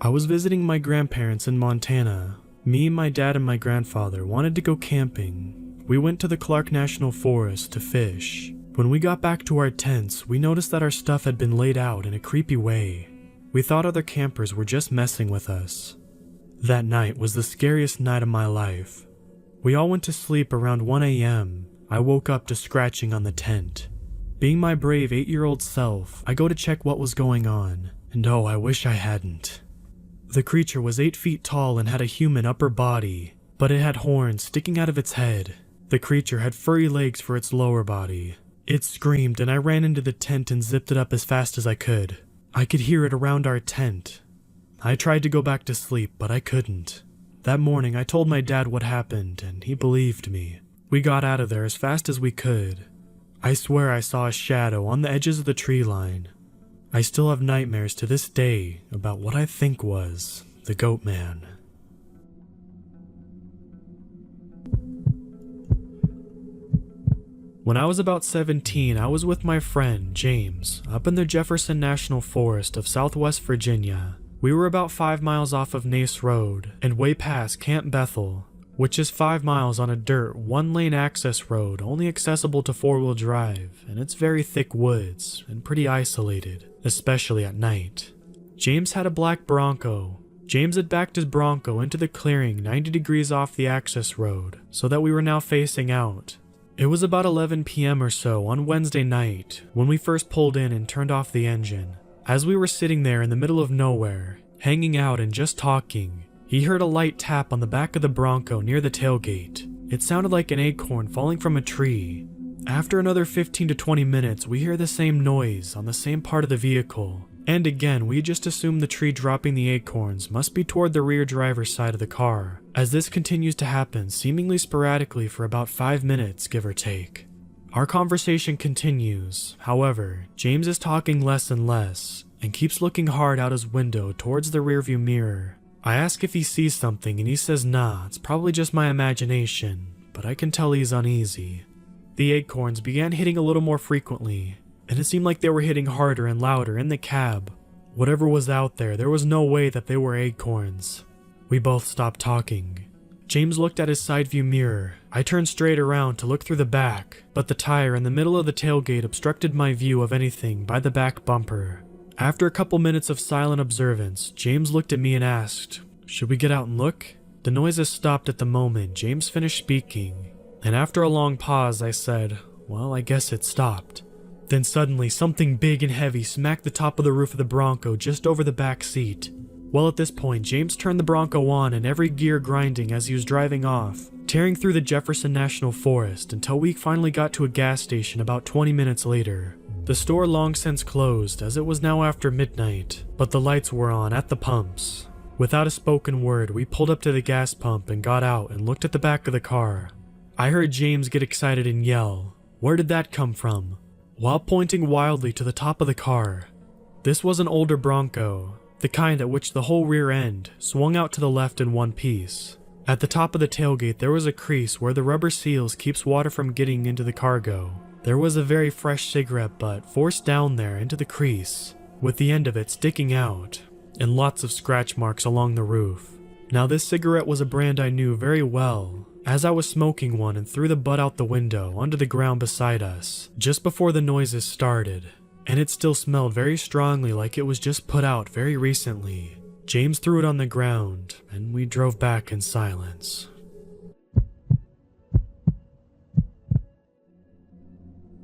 I was visiting my grandparents in Montana. Me, my dad, and my grandfather wanted to go camping. We went to the Clark National Forest to fish. When we got back to our tents, we noticed that our stuff had been laid out in a creepy way. We thought other campers were just messing with us. That night was the scariest night of my life. We all went to sleep around 1 a.m. I woke up to scratching on the tent. Being my brave 8-year-old self, I go to check what was going on, and oh, I wish I hadn't. The creature was 8 feet tall and had a human upper body, but it had horns sticking out of its head. The creature had furry legs for its lower body. It screamed, and I ran into the tent and zipped it up as fast as I could. I could hear it around our tent. I tried to go back to sleep, but I couldn't. That morning, I told my dad what happened, and he believed me. We got out of there as fast as we could. I swear I saw a shadow on the edges of the tree line. I still have nightmares to this day about what I think was the Goat Man. When I was about 17, I was with my friend, James, up in the Jefferson National Forest of Southwest Virginia. We were about 5 miles off of Nace Road and way past Camp Bethel, which is 5 miles on a dirt, 1-lane access road only accessible to 4-wheel drive, and it's very thick woods and pretty isolated, especially at night. James had a black Bronco. James had backed his Bronco into the clearing 90 degrees off the access road, so that we were now facing out. It was about 11 p.m. or so on Wednesday night when we first pulled in and turned off the engine. As we were sitting there in the middle of nowhere, hanging out and just talking, he heard a light tap on the back of the Bronco near the tailgate. It sounded like an acorn falling from a tree. After another 15 to 20 minutes, we hear the same noise on the same part of the vehicle. And again, we just assume the tree dropping the acorns must be toward the rear driver's side of the car, as this continues to happen seemingly sporadically for about 5 minutes, give or take. Our conversation continues. However, James is talking less and less, and keeps looking hard out his window towards the rearview mirror. I ask if he sees something, and he says nah, it's probably just my imagination, but I can tell he's uneasy. The acorns began hitting a little more frequently, and it seemed like they were hitting harder and louder in the cab. Whatever was out there, there was no way that they were acorns. We both stopped talking. James looked at his side view mirror. I turned straight around to look through the back, but the tire in the middle of the tailgate obstructed my view of anything by the back bumper. After a couple minutes of silent observance, James looked at me and asked, "Should we get out and look?" The noises stopped at the moment James finished speaking, and after a long pause I said, "Well, I guess it stopped." Then suddenly, something big and heavy smacked the top of the roof of the Bronco just over the back seat. Well, at this point, James turned the Bronco on and every gear grinding as he was driving off, tearing through the Jefferson National Forest until we finally got to a gas station about 20 minutes later. The store long since closed as it was now after midnight, but the lights were on at the pumps. Without a spoken word, we pulled up to the gas pump and got out and looked at the back of the car. I heard James get excited and yell, "Where did that come from?" while pointing wildly to the top of the car. This was an older Bronco, the kind at which the whole rear end swung out to the left in one piece. At the top of the tailgate there was a crease where the rubber seals keeps water from getting into the cargo. There was a very fresh cigarette butt forced down there into the crease, with the end of it sticking out, and lots of scratch marks along the roof. Now this cigarette was a brand I knew very well, as I was smoking one and threw the butt out the window onto the ground beside us, just before the noises started, and it still smelled very strongly like it was just put out very recently. James threw it on the ground, and we drove back in silence.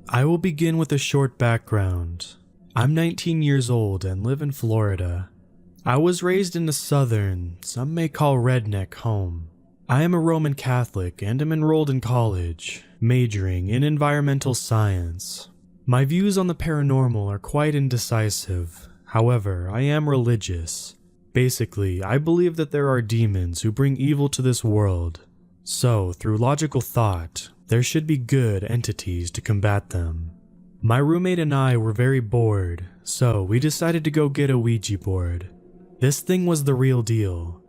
I will begin with a short background. I'm 19 years old and live in Florida. I was raised in a southern, some may call redneck home. I am a Roman Catholic and am enrolled in college, majoring in environmental science. My views on the paranormal are quite indecisive. However, I am religious. Basically, I believe that there are demons who bring evil to this world. So, through logical thought, there should be good entities to combat them. My roommate and I were very bored, so we decided to go get a Ouija board. This thing was the real deal.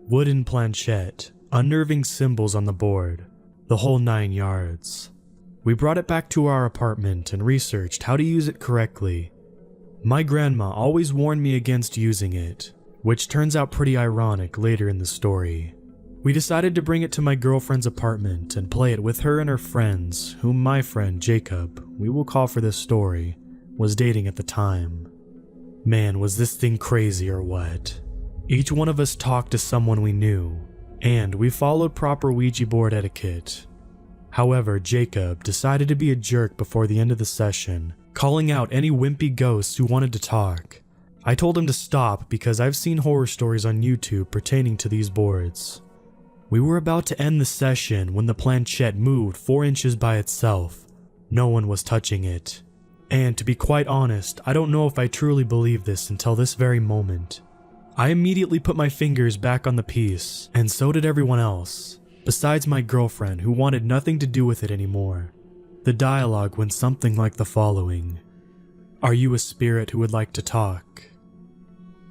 Wooden planchette, unnerving symbols on the board, the whole 9 yards. We brought it back to our apartment and researched how to use it correctly. My grandma always warned me against using it, which turns out pretty ironic later in the story. We decided to bring it to my girlfriend's apartment and play it with her and her friends, whom my friend Jacob, we will call for this story, was dating at the time. Man, was this thing crazy or what? Each one of us talked to someone we knew, and we followed proper Ouija board etiquette. However, Jacob decided to be a jerk before the end of the session, calling out any wimpy ghosts who wanted to talk. I told him to stop because I've seen horror stories on YouTube pertaining to these boards. We were about to end the session when the planchette moved 4 inches by itself. No one was touching it. And to be quite honest, I don't know if I truly believe this until this very moment. I immediately put my fingers back on the piece, and so did everyone else, besides my girlfriend who wanted nothing to do with it anymore. The dialogue went something like the following. Are you a spirit who would like to talk?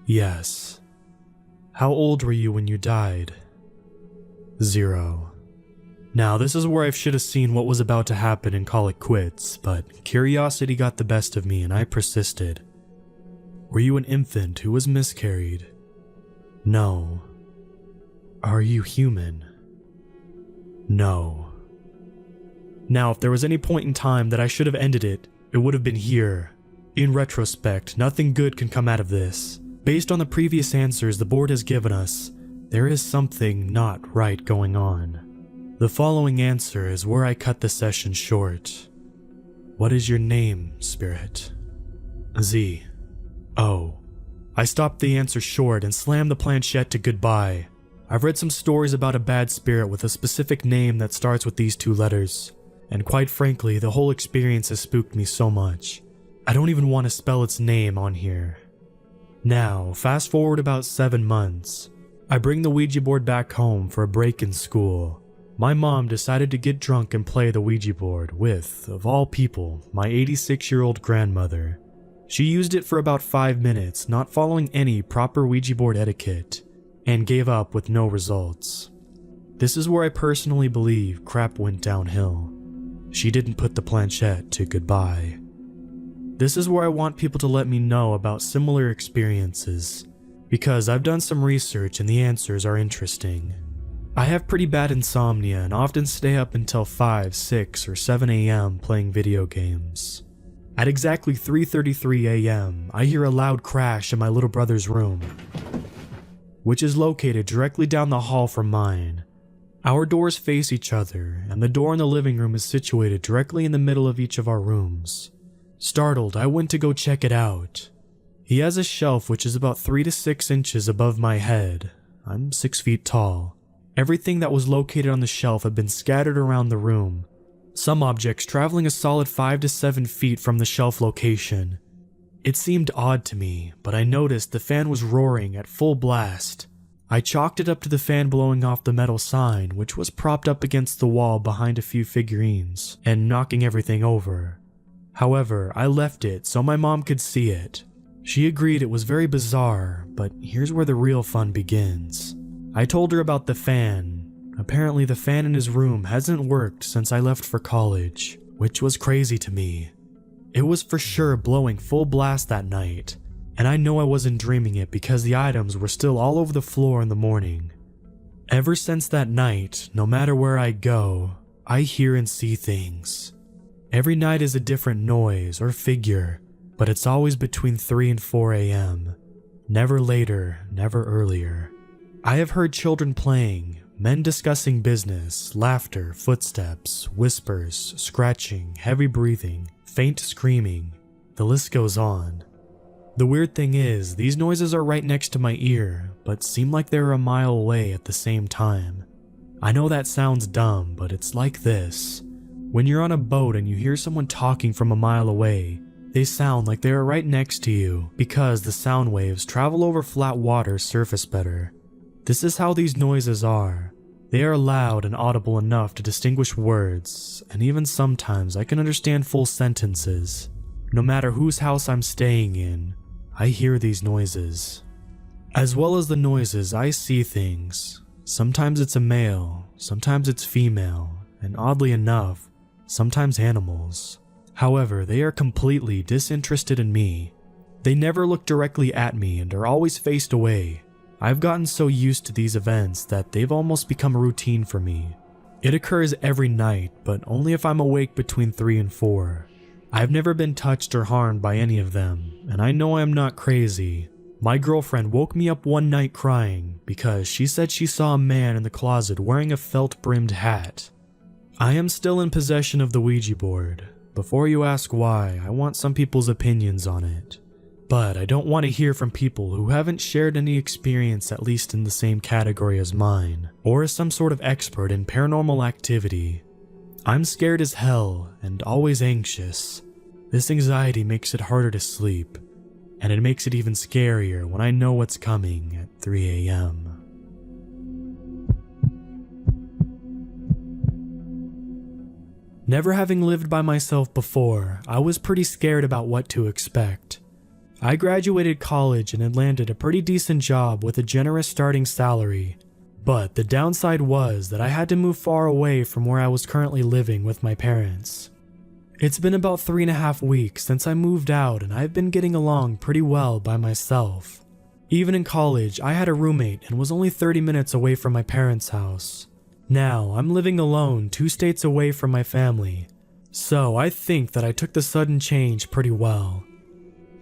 Yes. How old were you when you died? 0. Now this is where I should have seen what was about to happen and call it quits, but curiosity got the best of me and I persisted. Were you an infant who was miscarried? No. Are you human? No. Now, if there was any point in time that I should have ended it, it would have been here. In retrospect, nothing good can come out of this. Based on the previous answers the board has given us, there is something not right going on. The following answer is where I cut the session short. What is your name, spirit? Z. Oh. I stopped the answer short and slammed the planchette to goodbye. I've read some stories about a bad spirit with a specific name that starts with these 2 letters, and quite frankly, the whole experience has spooked me so much. I don't even want to spell its name on here. Now, fast forward about 7 months. I bring the Ouija board back home for a break in school. My mom decided to get drunk and play the Ouija board with, of all people, my 86-year-old grandmother. She used it for about 5 minutes, not following any proper Ouija board etiquette, and gave up with no results. This is where I personally believe crap went downhill. She didn't put the planchette to goodbye. This is where I want people to let me know about similar experiences, because I've done some research and the answers are interesting. I have pretty bad insomnia and often stay up until 5, 6, or 7 a.m. playing video games. At exactly 3:33 a.m., I hear a loud crash in my little brother's room, which is located directly down the hall from mine. Our doors face each other, and the door in the living room is situated directly in the middle of each of our rooms. Startled, I went to go check it out. He has a shelf which is about 3 to 6 inches above my head. I'm 6 feet tall. Everything that was located on the shelf had been scattered around the room, some objects traveling a solid 5 to 7 feet from the shelf location. It seemed odd to me, but I noticed the fan was roaring at full blast. I chalked it up to the fan blowing off the metal sign, which was propped up against the wall behind a few figurines, and knocking everything over. However, I left it so my mom could see it. She agreed it was very bizarre, but here's where the real fun begins. I told her about the fan. Apparently the fan in his room hasn't worked since I left for college, which was crazy to me. It was for sure blowing full blast that night, and I know I wasn't dreaming it because the items were still all over the floor in the morning. Ever since that night, no matter where I go, I hear and see things. Every night is a different noise or figure, but it's always between 3 and 4 a.m. Never later, never earlier. I have heard children playing, men discussing business, laughter, footsteps, whispers, scratching, heavy breathing, faint screaming. The list goes on. The weird thing is, these noises are right next to my ear, but seem like they're a mile away at the same time. I know that sounds dumb, but it's like this. When you're on a boat and you hear someone talking from a mile away, They sound like they are right next to you because the sound waves travel over flat water's surface better. This is how these noises are. They are loud and audible enough to distinguish words, and even sometimes I can understand full sentences. No matter whose house I'm staying in, I hear these noises. As well as the noises, I see things. Sometimes it's a male, sometimes it's female, and oddly enough, sometimes animals. However, they are completely disinterested in me. They never look directly at me and are always faced away. I've gotten so used to these events that they've almost become a routine for me. It occurs every night, but only if I'm awake between 3 and 4. I've never been touched or harmed by any of them, and I know I'm not crazy. My girlfriend woke me up one night crying because she said she saw a man in the closet wearing a felt-brimmed hat. I am still in possession of the Ouija board. Before you ask why, I want some people's opinions on it. But I don't want to hear from people who haven't shared any experience at least in the same category as mine, or as some sort of expert in paranormal activity. I'm scared as hell and always anxious. This anxiety makes it harder to sleep, and it makes it even scarier when I know what's coming at 3 a.m. Never having lived by myself before, I was pretty scared about what to expect. I graduated college and had landed a pretty decent job with a generous starting salary, but the downside was that I had to move far away from where I was currently living with my parents. It's been about 3.5 weeks since I moved out, and I've been getting along pretty well by myself. Even in college, I had a roommate and was only 30 minutes away from my parents' house. Now, I'm living alone 2 states away from my family, so I think that I took the sudden change pretty well.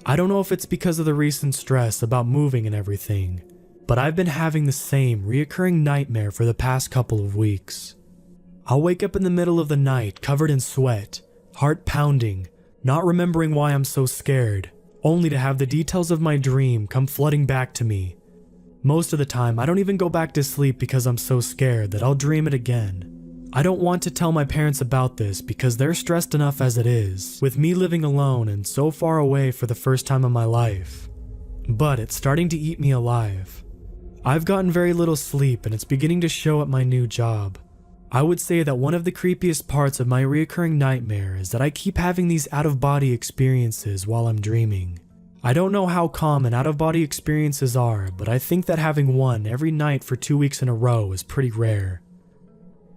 I don't know if it's because of the recent stress about moving and everything, but I've been having the same reoccurring nightmare for the past couple of weeks. I'll wake up in the middle of the night covered in sweat, heart pounding, not remembering why I'm so scared, only to have the details of my dream come flooding back to me. Most of the time, I don't even go back to sleep because I'm so scared that I'll dream it again. I don't want to tell my parents about this because they're stressed enough as it is, with me living alone and so far away for the first time in my life. But it's starting to eat me alive. I've gotten very little sleep and it's beginning to show at my new job. I would say that one of the creepiest parts of my reoccurring nightmare is that I keep having these out-of-body experiences while I'm dreaming. I don't know how common out-of-body experiences are, but I think that having one every night for 2 weeks in a row is pretty rare.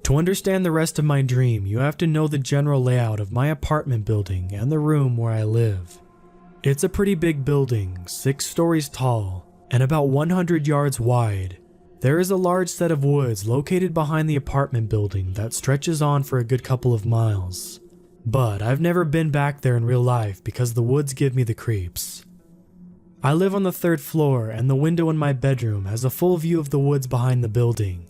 To understand the rest of my dream, you have to know the general layout of my apartment building and the room where I live. It's a pretty big building, 6 stories tall, and about 100 yards wide. There is a large set of woods located behind the apartment building that stretches on for a good couple of miles. But I've never been back there in real life because the woods give me the creeps. I live on the 3rd floor and the window in my bedroom has a full view of the woods behind the building.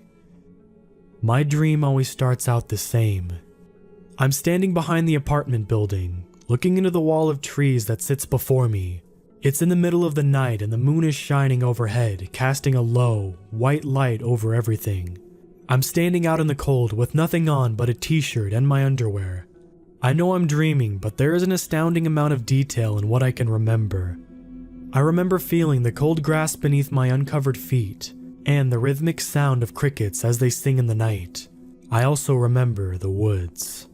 My dream always starts out the same. I'm standing behind the apartment building, looking into the wall of trees that sits before me. It's in the middle of the night and the moon is shining overhead, casting a low, white light over everything. I'm standing out in the cold with nothing on but a t-shirt and my underwear. I know I'm dreaming, but there is an astounding amount of detail in what I can remember. I remember feeling the cold grass beneath my uncovered feet, and the rhythmic sound of crickets as they sing in the night. I also remember the woods.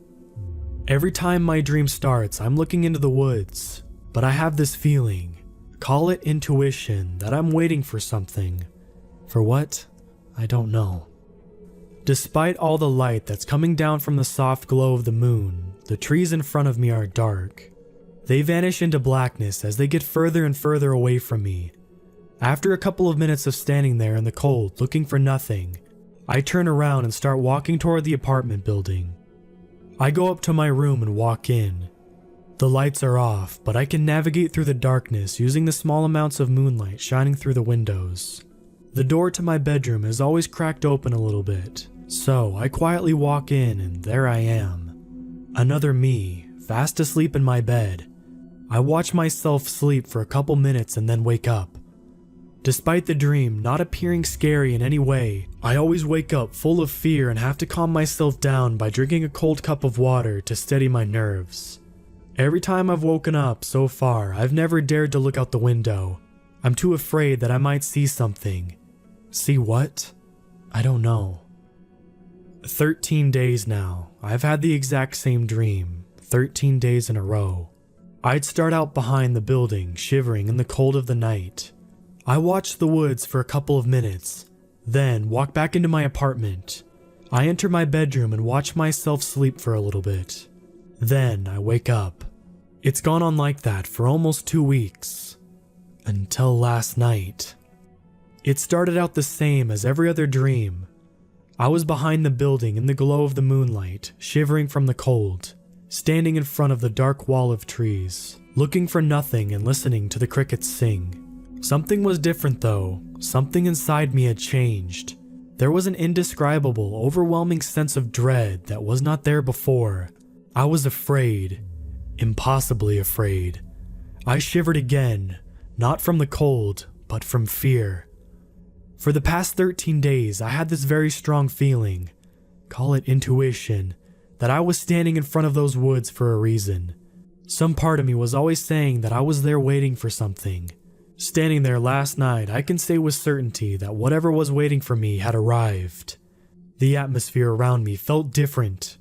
Every time my dream starts, I'm looking into the woods, but I have this feeling, call it intuition, that I'm waiting for something. For what? I don't know. Despite all the light that's coming down from the soft glow of the moon, the trees in front of me are dark. They vanish into blackness as they get further and further away from me. After a couple of minutes of standing there in the cold looking for nothing, I turn around and start walking toward the apartment building. I go up to my room and walk in. The lights are off, but I can navigate through the darkness using the small amounts of moonlight shining through the windows. The door to my bedroom is always cracked open a little bit, so I quietly walk in and there I am. Another me, fast asleep in my bed. I watch myself sleep for a couple minutes and then wake up. Despite the dream not appearing scary in any way, I always wake up full of fear and have to calm myself down by drinking a cold cup of water to steady my nerves. Every time I've woken up so far, I've never dared to look out the window. I'm too afraid that I might see something. See what? I don't know. 13 days now. I've had the exact same dream. 13 days in a row. I'd start out behind the building, shivering in the cold of the night. I watched the woods for a couple of minutes, then walk back into my apartment. I enter my bedroom and watch myself sleep for a little bit. Then I wake up. It's gone on like that for almost 2 weeks. Until last night. It started out the same as every other dream. I was behind the building in the glow of the moonlight, shivering from the cold, standing in front of the dark wall of trees, looking for nothing and listening to the crickets sing. Something was different though. Something inside me had changed. There was an indescribable, overwhelming sense of dread that was not there before. I was afraid. Impossibly afraid. I shivered again, not from the cold, but from fear. For the past 13 days, I had this very strong feeling, call it intuition, that I was standing in front of those woods for a reason. Some part of me was always saying that I was there waiting for something. Standing there last night, I can say with certainty that whatever was waiting for me had arrived. The atmosphere around me felt different.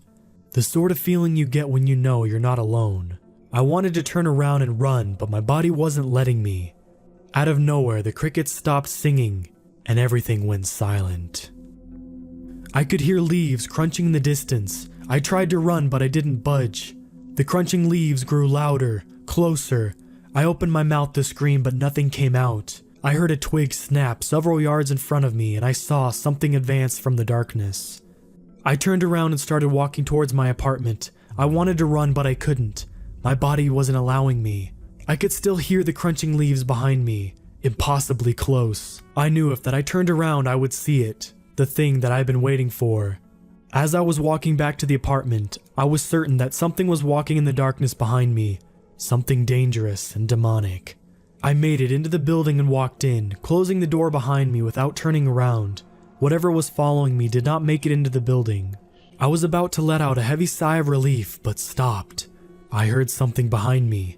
The sort of feeling you get when you know you're not alone. I wanted to turn around and run, but my body wasn't letting me. Out of nowhere, the crickets stopped singing, and everything went silent. I could hear leaves crunching in the distance. I tried to run, but I didn't budge. The crunching leaves grew louder, closer. I opened my mouth to scream, but nothing came out. I heard a twig snap several yards in front of me, and I saw something advance from the darkness. I turned around and started walking towards my apartment. I wanted to run, but I couldn't. My body wasn't allowing me. I could still hear the crunching leaves behind me, impossibly close. I knew if that I turned around, I would see it, the thing that I'd been waiting for. As I was walking back to the apartment, I was certain that something was walking in the darkness behind me, something dangerous and demonic. I made it into the building and walked in, closing the door behind me without turning around. Whatever was following me did not make it into the building. I was about to let out a heavy sigh of relief, but stopped. I heard something behind me.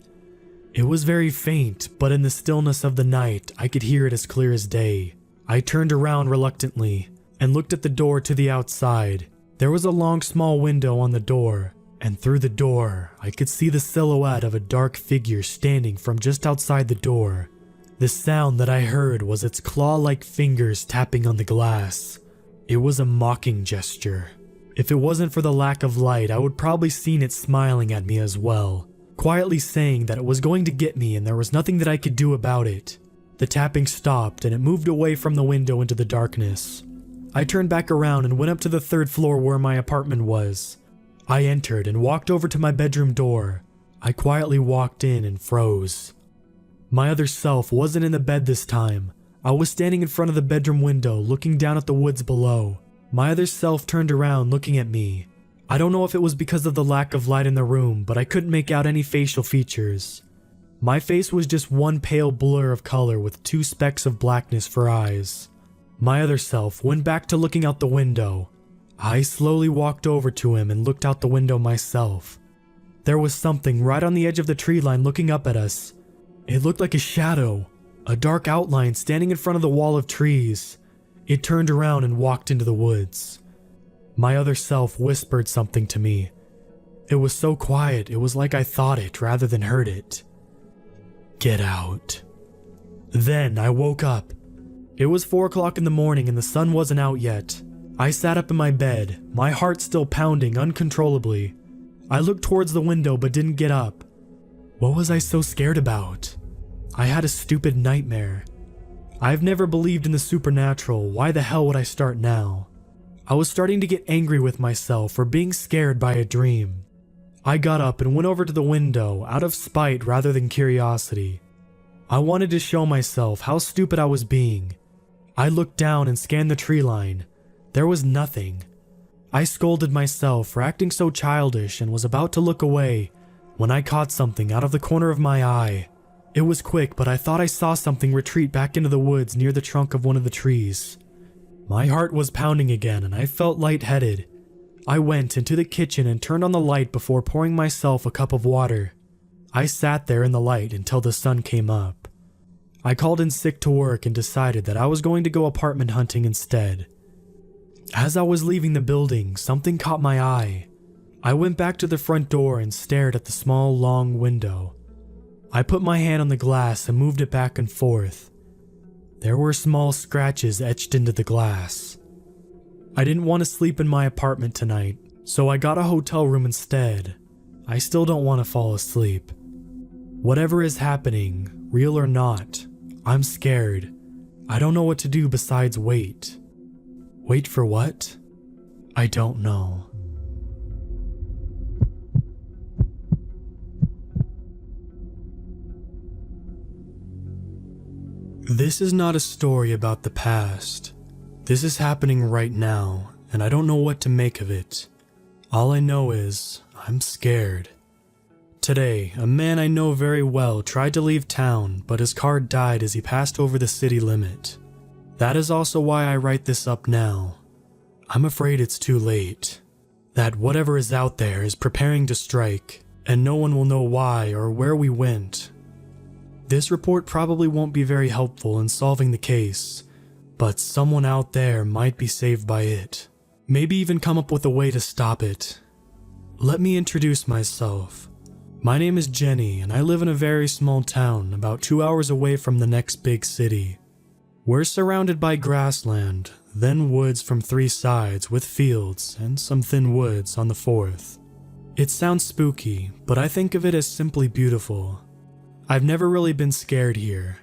It was very faint, but in the stillness of the night, I could hear it as clear as day. I turned around reluctantly and looked at the door to the outside. There was a long small window on the door, and through the door, I could see the silhouette of a dark figure standing from just outside the door. The sound that I heard was its claw-like fingers tapping on the glass. It was a mocking gesture. If it wasn't for the lack of light, I would probably seen it smiling at me as well, quietly saying that it was going to get me and there was nothing that I could do about it. The tapping stopped and it moved away from the window into the darkness. I turned back around and went up to the 3rd floor where my apartment was. I entered and walked over to my bedroom door. I quietly walked in and froze. My other self wasn't in the bed this time. I was standing in front of the bedroom window looking down at the woods below. My other self turned around looking at me. I don't know if it was because of the lack of light in the room, but I couldn't make out any facial features. My face was just one pale blur of color with 2 specks of blackness for eyes. My other self went back to looking out the window. I slowly walked over to him and looked out the window myself. There was something right on the edge of the tree line looking up at us. It looked like a shadow, a dark outline standing in front of the wall of trees. It turned around and walked into the woods. My other self whispered something to me. It was so quiet, it was like I thought it rather than heard it. Get out. Then I woke up. It was 4 o'clock in the morning and the sun wasn't out yet. I sat up in my bed, my heart still pounding uncontrollably. I looked towards the window but didn't get up. What was I so scared about? I had a stupid nightmare. I've never believed in the supernatural, why the hell would I start now? I was starting to get angry with myself for being scared by a dream. I got up and went over to the window out of spite rather than curiosity. I wanted to show myself how stupid I was being. I looked down and scanned the tree line. There was nothing. I scolded myself for acting so childish and was about to look away when I caught something out of the corner of my eye. It was quick, but I thought I saw something retreat back into the woods near the trunk of one of the trees. My heart was pounding again and I felt lightheaded. I went into the kitchen and turned on the light before pouring myself a cup of water. I sat there in the light until the sun came up. I called in sick to work and decided that I was going to go apartment hunting instead. As I was leaving the building, something caught my eye. I went back to the front door and stared at the small, long window. I put my hand on the glass and moved it back and forth. There were small scratches etched into the glass. I didn't want to sleep in my apartment tonight, so I got a hotel room instead. I still don't want to fall asleep. Whatever is happening, real or not, I'm scared. I don't know what to do besides wait. Wait for what? I don't know. This is not a story about the past. This is happening right now, and I don't know what to make of it. All I know is, I'm scared. Today, a man I know very well tried to leave town, but his car died as he passed over the city limit. That is also why I write this up now. I'm afraid it's too late. That whatever is out there is preparing to strike, and no one will know why or where we went. This report probably won't be very helpful in solving the case, but someone out there might be saved by it. Maybe even come up with a way to stop it. Let me introduce myself. My name is Jenny, and I live in a very small town about 2 hours away from the next big city. We're surrounded by grassland, then woods from 3 sides with fields and some thin woods on the 4th. It sounds spooky, but I think of it as simply beautiful. I've never really been scared here.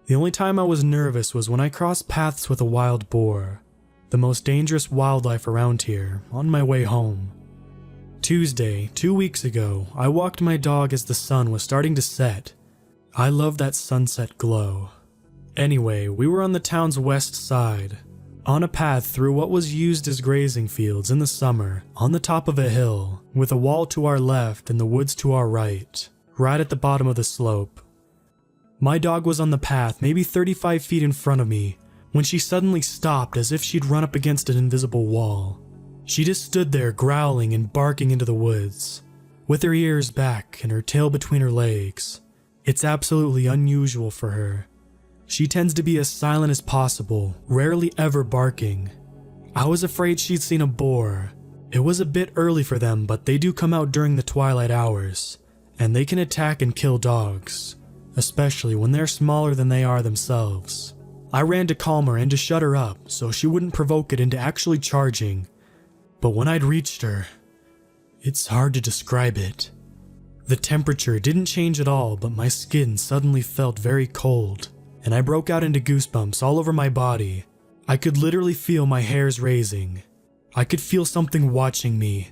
The only time I was nervous was when I crossed paths with a wild boar, the most dangerous wildlife around here, on my way home. Tuesday, 2 weeks ago, I walked my dog as the sun was starting to set. I love that sunset glow. Anyway, we were on the town's west side, on a path through what was used as grazing fields in the summer, on the top of a hill, with a wall to our left and the woods to our right, right at the bottom of the slope. My dog was on the path, maybe 35 feet in front of me, when she suddenly stopped as if she'd run up against an invisible wall. She just stood there growling and barking into the woods, with her ears back and her tail between her legs. It's absolutely unusual for her. She tends to be as silent as possible, rarely ever barking. I was afraid she'd seen a boar. It was a bit early for them, but they do come out during the twilight hours, and they can attack and kill dogs, especially when they're smaller than they are themselves. I ran to calm her and to shut her up so she wouldn't provoke it into actually charging, but when I'd reached her, it's hard to describe it. The temperature didn't change at all, but my skin suddenly felt very cold, and I broke out into goosebumps all over my body. I could literally feel my hairs raising. I could feel something watching me.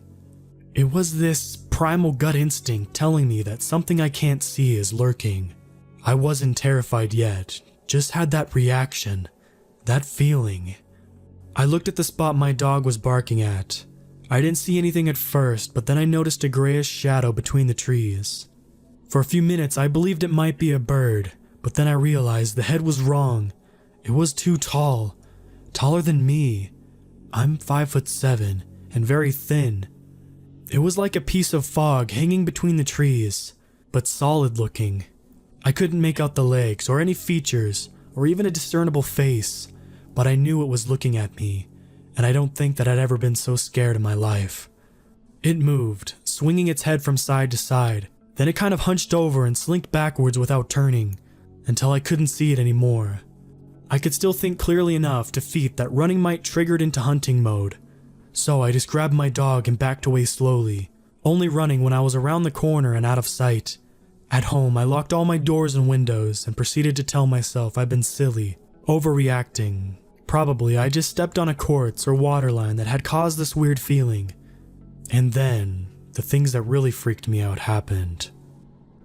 It was this primal gut instinct telling me that something I can't see is lurking. I wasn't terrified yet, just had that reaction, that feeling. I looked at the spot my dog was barking at. I didn't see anything at first, but then I noticed a grayish shadow between the trees. For a few minutes I believed it might be a bird, but then I realized the head was wrong. It was too tall, taller than me. I'm 5'7" and very thin. It was like a piece of fog hanging between the trees, but solid looking. I couldn't make out the legs or any features or even a discernible face, but I knew it was looking at me, and I don't think that I'd ever been so scared in my life. It moved, swinging its head from side to side, then it kind of hunched over and slinked backwards without turning, until I couldn't see it anymore. I could still think clearly enough to feet that running might trigger it into hunting mode, so I just grabbed my dog and backed away slowly, only running when I was around the corner and out of sight. At home, I locked all my doors and windows and proceeded to tell myself I'd been silly, overreacting. Probably I just stepped on a quartz or water line that had caused this weird feeling. And then, the things that really freaked me out happened.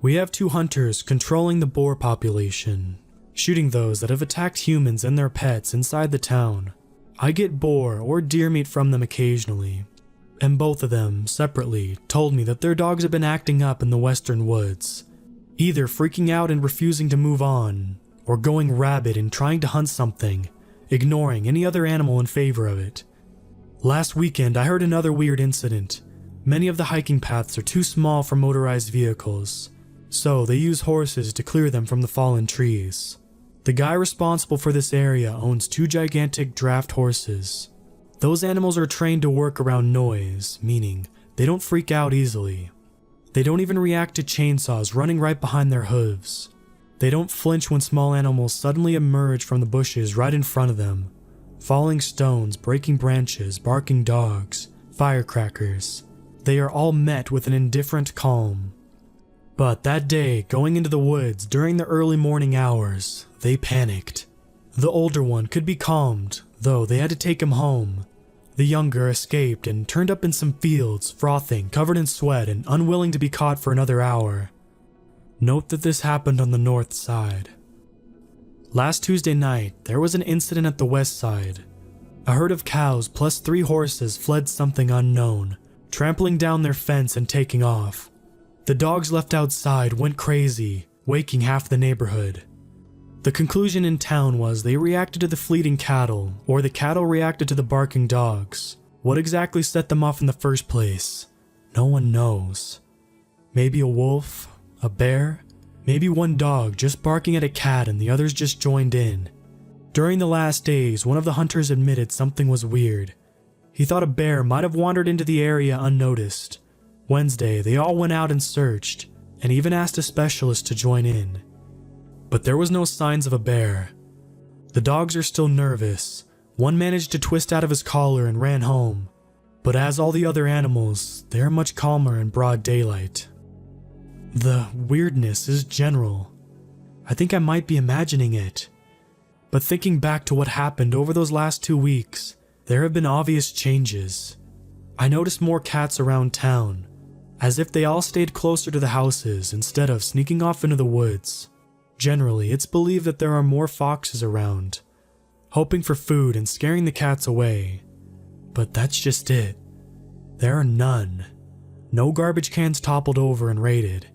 We have 2 hunters controlling the boar population, shooting those that have attacked humans and their pets inside the town. I get boar or deer meat from them occasionally, and both of them, separately, told me that their dogs have been acting up in the western woods, either freaking out and refusing to move on, or going rabid and trying to hunt something, ignoring any other animal in favor of it. Last weekend I heard another weird incident. Many of the hiking paths are too small for motorized vehicles, So they use horses to clear them from the fallen trees. The guy responsible for this area owns 2 gigantic draft horses. Those animals are trained to work around noise, meaning they don't freak out easily. They don't even react to chainsaws running right behind their hooves. They don't flinch when small animals suddenly emerge from the bushes right in front of them. Falling stones, breaking branches, barking dogs, firecrackers. They are all met with an indifferent calm. But that day, going into the woods during the early morning hours, they panicked. The older one could be calmed, though they had to take him home. The younger escaped and turned up in some fields, frothing, covered in sweat, and unwilling to be caught for another hour. Note that this happened on the north side. Last Tuesday night, there was an incident at the west side. A herd of cows plus 3 horses fled something unknown, trampling down their fence and taking off. The dogs left outside went crazy, waking half the neighborhood. The conclusion in town was they reacted to the fleeting cattle, or the cattle reacted to the barking dogs. What exactly set them off in the first place? No one knows. Maybe a wolf? A bear? Maybe one dog just barking at a cat and the others just joined in. During the last days, one of the hunters admitted something was weird. He thought a bear might have wandered into the area unnoticed. Wednesday, they all went out and searched, and even asked a specialist to join in. But there was no signs of a bear. The dogs are still nervous. One managed to twist out of his collar and ran home. But as all the other animals, they are much calmer in broad daylight. The weirdness is general. I think I might be imagining it. But thinking back to what happened over those last 2 weeks, there have been obvious changes. I noticed more cats around town, as if they all stayed closer to the houses instead of sneaking off into the woods. Generally, it's believed that there are more foxes around, hoping for food and scaring the cats away. But that's just it. There are none. No garbage cans toppled over and raided,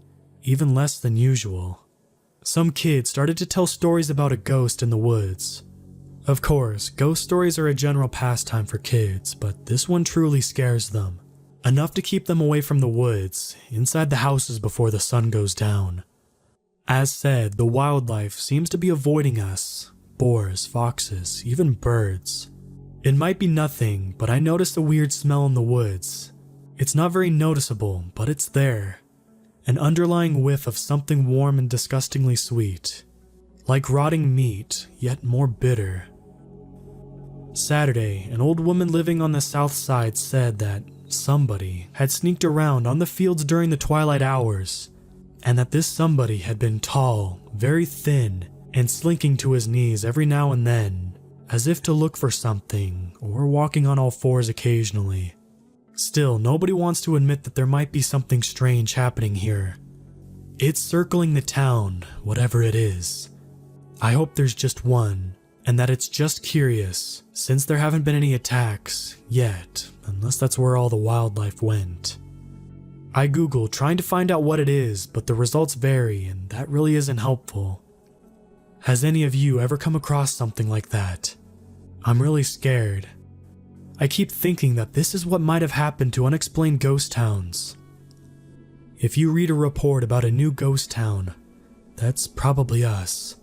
even less than usual. Some kids started to tell stories about a ghost in the woods. Of course, ghost stories are a general pastime for kids, but this one truly scares them. Enough to keep them away from the woods, inside the houses before the sun goes down. As said, the wildlife seems to be avoiding us. Boars, foxes, even birds. It might be nothing, but I noticed a weird smell in the woods. It's not very noticeable, but it's there. An underlying whiff of something warm and disgustingly sweet. Like rotting meat, yet more bitter. Saturday, an old woman living on the south side said that somebody had sneaked around on the fields during the twilight hours, and that this somebody had been tall, very thin, and slinking to his knees every now and then, as if to look for something, or walking on all fours occasionally. Still, nobody wants to admit that there might be something strange happening here. It's circling the town, whatever it is. I hope there's just one, and that it's just curious, since there haven't been any attacks yet, unless that's where all the wildlife went. I Googled trying to find out what it is, but the results vary, and that really isn't helpful. Has any of you ever come across something like that? I'm really scared. I keep thinking that this is what might have happened to unexplained ghost towns. If you read a report about a new ghost town, that's probably us.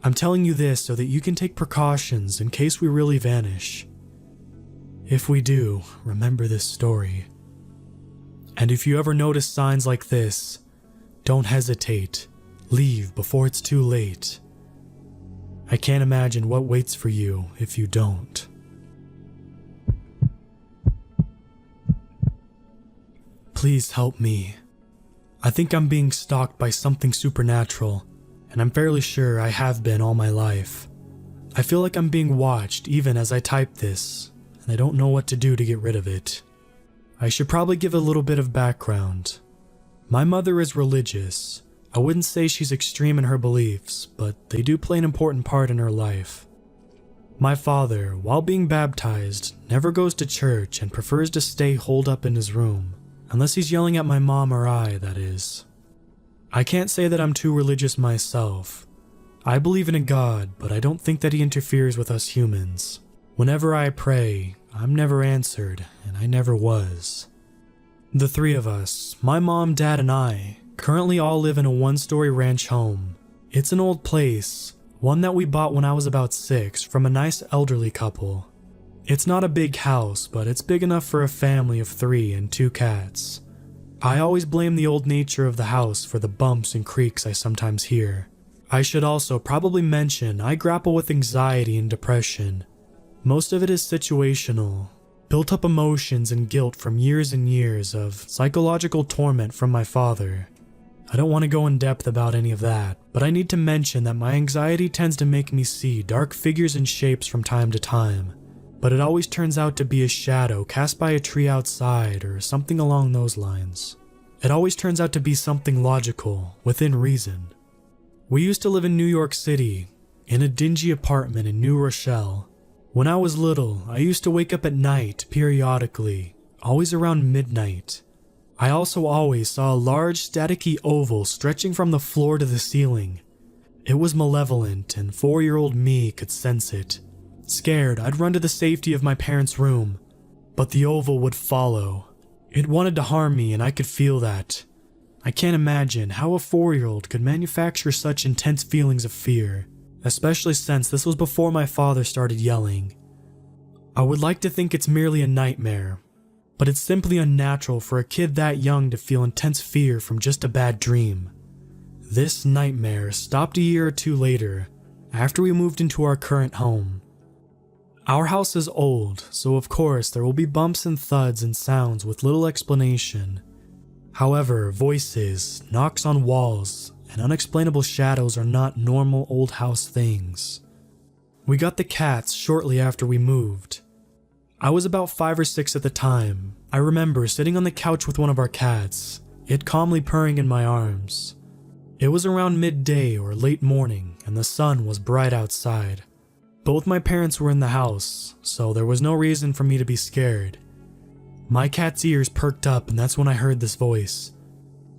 I'm telling you this so that you can take precautions in case we really vanish. If we do, remember this story. And if you ever notice signs like this, don't hesitate. Leave before it's too late. I can't imagine what waits for you if you don't. Please help me. I think I'm being stalked by something supernatural, and I'm fairly sure I have been all my life. I feel like I'm being watched even as I type this, and I don't know what to do to get rid of it. I should probably give a little bit of background. My mother is religious. I wouldn't say she's extreme in her beliefs, but they do play an important part in her life. My father, while being baptized, never goes to church and prefers to stay holed up in his room. Unless he's yelling at my mom or I, that is. I can't say that I'm too religious myself. I believe in a God, but I don't think that he interferes with us humans. Whenever I pray, I'm never answered, and I never was. The 3 of us, my mom, dad, and I, currently all live in a one-story ranch home. It's an old place, one that we bought when I was about 6 from a nice elderly couple. It's not a big house, but it's big enough for a family of 3 and 2 cats. I always blame the old nature of the house for the bumps and creaks I sometimes hear. I should also probably mention I grapple with anxiety and depression. Most of it is situational, built up emotions and guilt from years and years of psychological torment from my father. I don't want to go in depth about any of that, but I need to mention that my anxiety tends to make me see dark figures and shapes from time to time, but it always turns out to be a shadow cast by a tree outside or something along those lines. It always turns out to be something logical, within reason. We used to live in New York City, in a dingy apartment in New Rochelle. When I was little, I used to wake up at night periodically, always around midnight. I also always saw a large staticky oval stretching from the floor to the ceiling. It was malevolent, and 4-year-old me could sense it. Scared, I'd run to the safety of my parents' room, but the oval would follow. It wanted to harm me, and I could feel that. I can't imagine how a 4-year-old could manufacture such intense feelings of fear, especially since this was before my father started yelling. I would like to think it's merely a nightmare, but it's simply unnatural for a kid that young to feel intense fear from just a bad dream. This nightmare stopped a year or 2 later, after we moved into our current home. Our house is old, so of course there will be bumps and thuds and sounds with little explanation. However, voices, knocks on walls, and unexplainable shadows are not normal old house things. We got the cats shortly after we moved. I was about 5 or 6 at the time. I remember sitting on the couch with one of our cats, it calmly purring in my arms. It was around midday or late morning, and the sun was bright outside. Both my parents were in the house, so there was no reason for me to be scared. My cat's ears perked up, and that's when I heard this voice.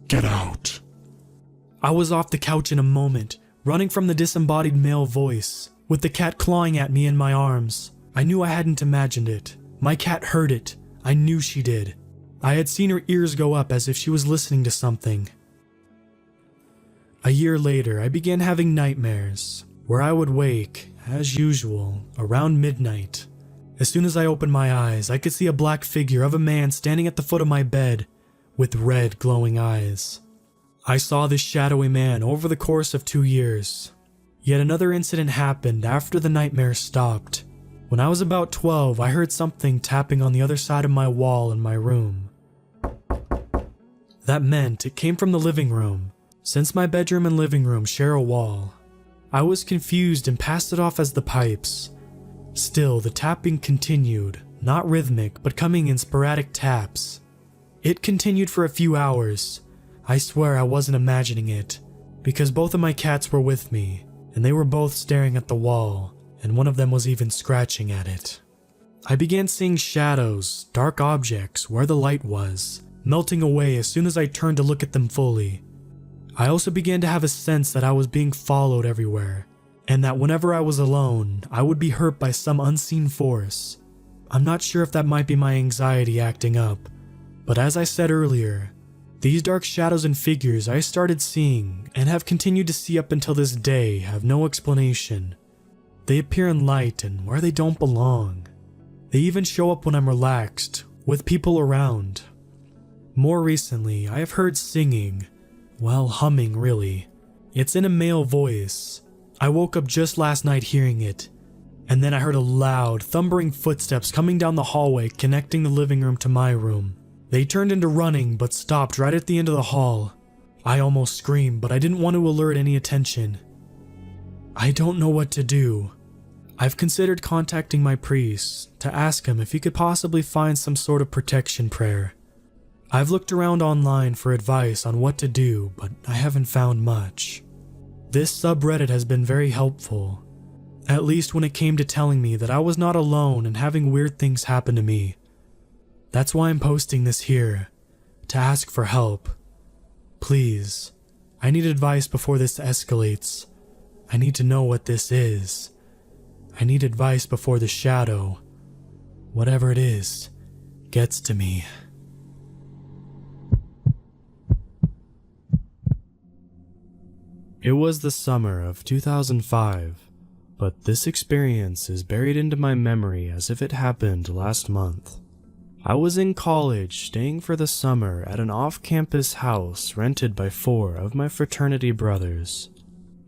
"Get out." I was off the couch in a moment, running from the disembodied male voice, with the cat clawing at me in my arms. I knew I hadn't imagined it. My cat heard it. I knew she did. I had seen her ears go up as if she was listening to something. A year later, I began having nightmares, where I would wake, as usual, around midnight. As soon as I opened my eyes, I could see a black figure of a man standing at the foot of my bed, with red glowing eyes. I saw this shadowy man over the course of 2 years. Yet another incident happened after the nightmare stopped. When I was about 12, I heard something tapping on the other side of my wall in my room. That meant it came from the living room, since my bedroom and living room share a wall. I was confused and passed it off as the pipes. Still, the tapping continued, not rhythmic, but coming in sporadic taps. It continued for a few hours. I swear I wasn't imagining it, because both of my cats were with me, and they were both staring at the wall, and one of them was even scratching at it. I began seeing shadows, dark objects, where the light was, melting away as soon as I turned to look at them fully. I also began to have a sense that I was being followed everywhere, and that whenever I was alone, I would be hurt by some unseen force. I'm not sure if that might be my anxiety acting up, but as I said earlier, these dark shadows and figures I started seeing and have continued to see up until this day have no explanation. They appear in light and where they don't belong. They even show up when I'm relaxed, with people around. More recently, I have heard singing, well, humming really. It's in a male voice. I woke up just last night hearing it, and then I heard a loud, thundering footsteps coming down the hallway connecting the living room to my room. They turned into running but stopped right at the end of the hall. I almost screamed, but I didn't want to alert any attention. I don't know what to do. I've considered contacting my priest to ask him if he could possibly find some sort of protection prayer. I've looked around online for advice on what to do, but I haven't found much. This subreddit has been very helpful, at least when it came to telling me that I was not alone and having weird things happen to me. That's why I'm posting this here, to ask for help. Please, I need advice before this escalates. I need to know what this is. I need advice before the shadow, whatever it is, gets to me. It was the summer of 2005, but this experience is buried into my memory as if it happened last month. I was in college, staying for the summer at an off-campus house rented by 4 of my fraternity brothers.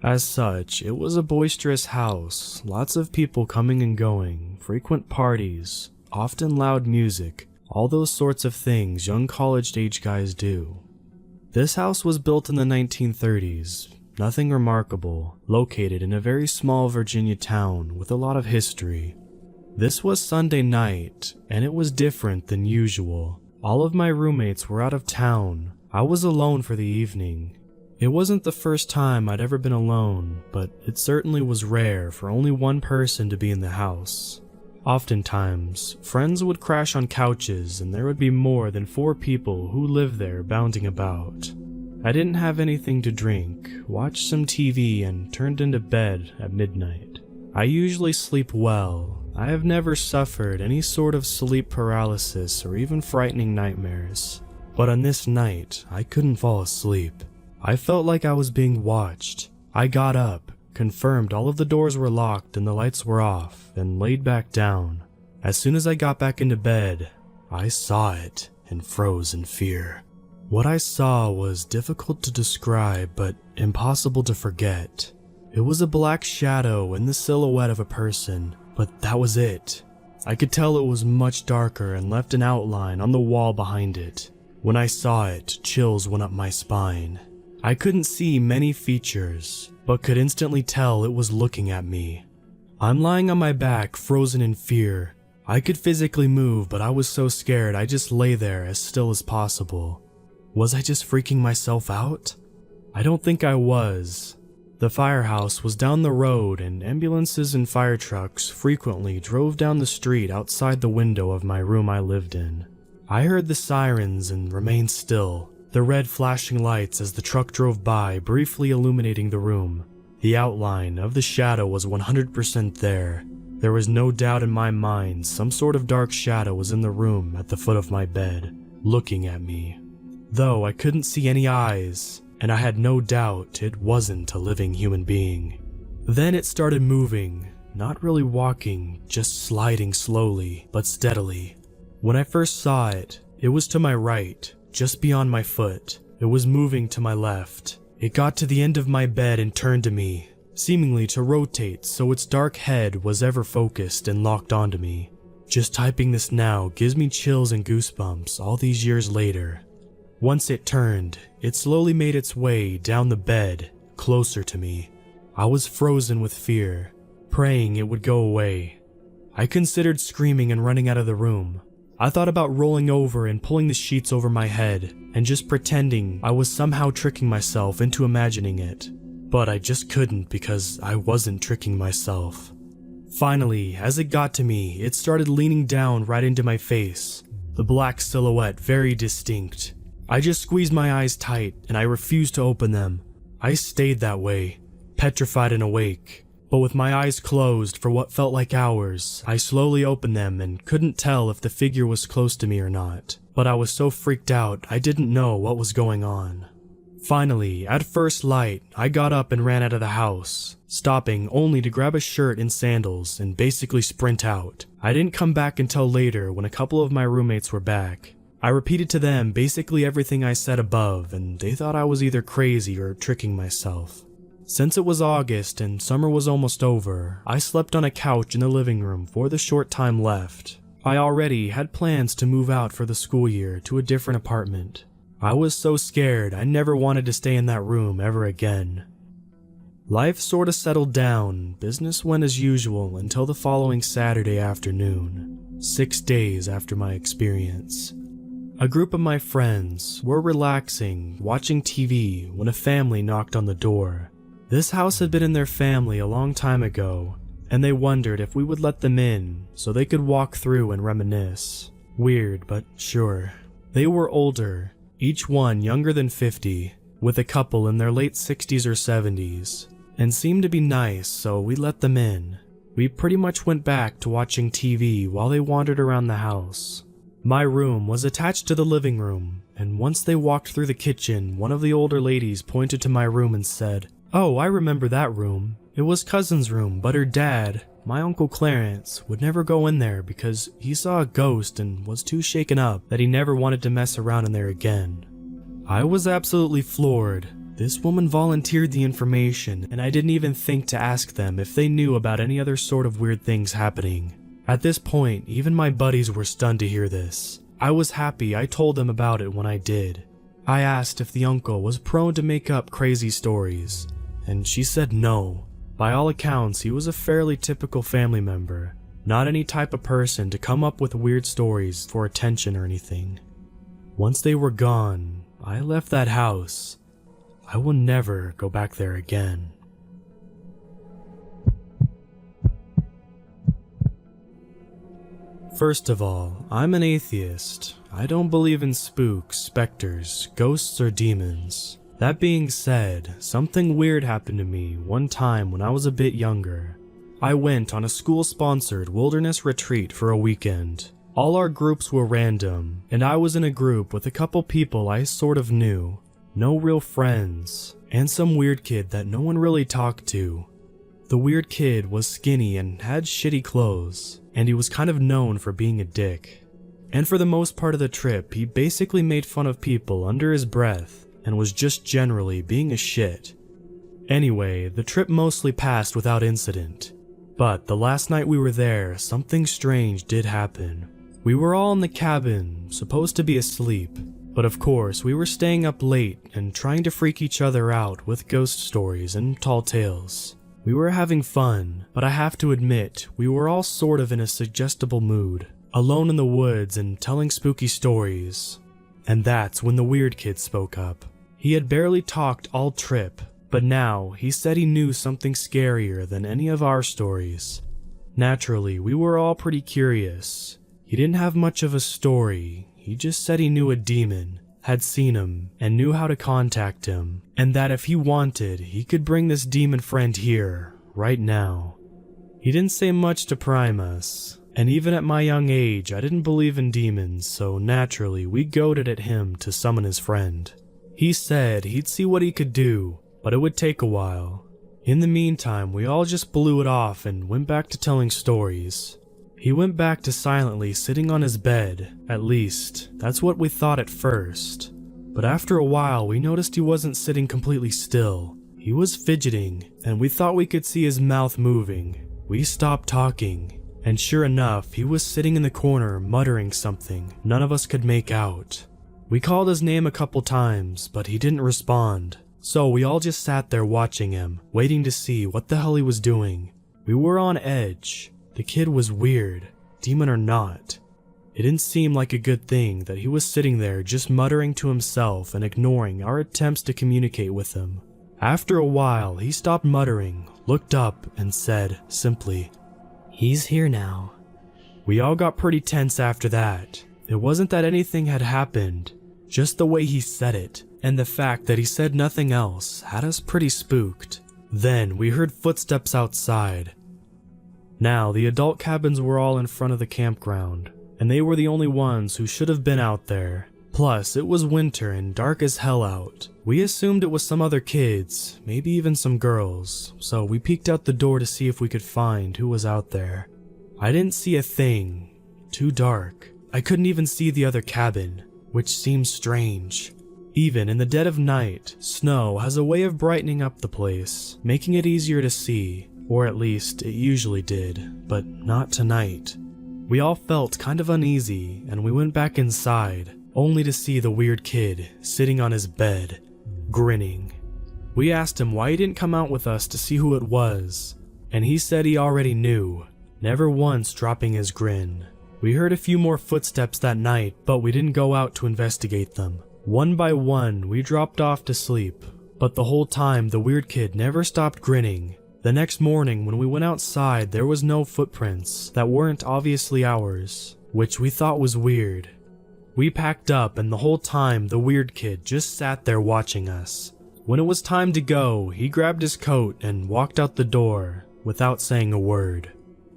As such, it was a boisterous house, lots of people coming and going, frequent parties, often loud music, all those sorts of things young college-age guys do. This house was built in the 1930s, nothing remarkable, located in a very small Virginia town with a lot of history. This was Sunday night, and it was different than usual. All of my roommates were out of town. I was alone for the evening. It wasn't the first time I'd ever been alone, but it certainly was rare for only one person to be in the house. Oftentimes, friends would crash on couches and there would be more than 4 people who lived there bounding about. I didn't have anything to drink, watched some TV, and turned into bed at midnight. I usually sleep well. I have never suffered any sort of sleep paralysis or even frightening nightmares. But on this night, I couldn't fall asleep. I felt like I was being watched. I got up, confirmed all of the doors were locked and the lights were off, and laid back down. As soon as I got back into bed, I saw it and froze in fear. What I saw was difficult to describe, but impossible to forget. It was a black shadow in the silhouette of a person, but that was it. I could tell it was much darker and left an outline on the wall behind it. When I saw it, chills went up my spine. I couldn't see many features, but could instantly tell it was looking at me. I'm lying on my back, frozen in fear. I could physically move, but I was so scared I just lay there as still as possible. Was I just freaking myself out? I don't think I was. The firehouse was down the road, and ambulances and fire trucks frequently drove down the street outside the window of my room I lived in. I heard the sirens and remained still, the red flashing lights as the truck drove by briefly illuminating the room. The outline of the shadow was 100% there. There was no doubt in my mind some sort of dark shadow was in the room at the foot of my bed, looking at me. Though I couldn't see any eyes, and I had no doubt it wasn't a living human being. Then it started moving, not really walking, just sliding slowly, but steadily. When I first saw it, it was to my right, just beyond my foot. It was moving to my left. It got to the end of my bed and turned to me, seemingly to rotate so its dark head was ever focused and locked onto me. Just typing this now gives me chills and goosebumps all these years later. Once it turned, it slowly made its way down the bed, closer to me. I was frozen with fear, praying it would go away. I considered screaming and running out of the room. I thought about rolling over and pulling the sheets over my head, and just pretending I was somehow tricking myself into imagining it. But I just couldn't because I wasn't tricking myself. Finally, as it got to me, it started leaning down right into my face, the black silhouette very distinct. I just squeezed my eyes tight and I refused to open them. I stayed that way, petrified and awake, but with my eyes closed for what felt like hours. I slowly opened them and couldn't tell if the figure was close to me or not, but I was so freaked out I didn't know what was going on. Finally, at first light, I got up and ran out of the house, stopping only to grab a shirt and sandals and basically sprint out. I didn't come back until later when a couple of my roommates were back. I repeated to them basically everything I said above, and they thought I was either crazy or tricking myself. Since it was August and summer was almost over, I slept on a couch in the living room for the short time left. I already had plans to move out for the school year to a different apartment. I was so scared I never wanted to stay in that room ever again. Life sorta settled down, business went as usual until the following Saturday afternoon, 6 days after my experience. A group of my friends were relaxing, watching TV when a family knocked on the door. This house had been in their family a long time ago, and they wondered if we would let them in so they could walk through and reminisce. Weird, but sure. They were older, each one younger than 50, with a couple in their late 60s or 70s, and seemed to be nice, so we let them in. We pretty much went back to watching TV while they wandered around the house. My room was attached to the living room, and once they walked through the kitchen, one of the older ladies pointed to my room and said, Oh, I remember that room. It was Cousin's room, but her dad, my Uncle Clarence, would never go in there because he saw a ghost and was too shaken up that he never wanted to mess around in there again. I was absolutely floored. This woman volunteered the information, and I didn't even think to ask them if they knew about any other sort of weird things happening. At this point, even my buddies were stunned to hear this. I was happy I told them about it when I did. I asked if the uncle was prone to make up crazy stories, and she said no. By all accounts, he was a fairly typical family member, not any type of person to come up with weird stories for attention or anything. Once they were gone, I left that house. I will never go back there again. First of all, I'm an atheist. I don't believe in spooks, specters, ghosts, or demons. That being said, something weird happened to me one time when I was a bit younger. I went on a school-sponsored wilderness retreat for a weekend. All our groups were random, and I was in a group with a couple people I sort of knew. No real friends, and some weird kid that no one really talked to. The weird kid was skinny and had shitty clothes, and he was kind of known for being a dick. And for the most part of the trip, he basically made fun of people under his breath and was just generally being a shit. Anyway, the trip mostly passed without incident. But the last night we were there, something strange did happen. We were all in the cabin, supposed to be asleep. But of course, we were staying up late and trying to freak each other out with ghost stories and tall tales. We were having fun, but I have to admit, we were all sort of in a suggestible mood, alone in the woods and telling spooky stories. And that's when the weird kid spoke up. He had barely talked all trip, but now he said he knew something scarier than any of our stories. Naturally, we were all pretty curious. He didn't have much of a story. He just said he knew a demon, had seen him, and knew how to contact him, and that if he wanted, he could bring this demon friend here, right now. He didn't say much to prime us, and even at my young age, I didn't believe in demons, so naturally, we goaded at him to summon his friend. He said he'd see what he could do, but it would take a while. In the meantime, we all just blew it off and went back to telling stories. He went back to silently sitting on his bed, at least, that's what we thought at first. But after a while, we noticed he wasn't sitting completely still. He was fidgeting, and we thought we could see his mouth moving. We stopped talking, and sure enough, he was sitting in the corner muttering something none of us could make out. We called his name a couple times, but he didn't respond. So we all just sat there watching him, waiting to see what the hell he was doing. We were on edge. The kid was weird, demon or not. It didn't seem like a good thing that he was sitting there just muttering to himself and ignoring our attempts to communicate with him. After a while, he stopped muttering, looked up, and said, simply, "He's here now." We all got pretty tense after that. It wasn't that anything had happened, just the way he said it, and the fact that he said nothing else had us pretty spooked. Then we heard footsteps outside. Now, the adult cabins were all in front of the campground, and they were the only ones who should have been out there. Plus, it was winter and dark as hell out. We assumed it was some other kids, maybe even some girls, so we peeked out the door to see if we could find who was out there. I didn't see a thing. Too dark. I couldn't even see the other cabin, which seemed strange. Even in the dead of night, snow has a way of brightening up the place, making it easier to see. Or at least, it usually did, but not tonight. We all felt kind of uneasy, and we went back inside, only to see the weird kid sitting on his bed, grinning. We asked him why he didn't come out with us to see who it was, and he said he already knew, never once dropping his grin. We heard a few more footsteps that night, but we didn't go out to investigate them. One by one, we dropped off to sleep, but the whole time the weird kid never stopped grinning. The next morning, when we went outside, there was no footprints that weren't obviously ours, which we thought was weird. We packed up, and the whole time, the weird kid just sat there watching us. When it was time to go, he grabbed his coat and walked out the door without saying a word.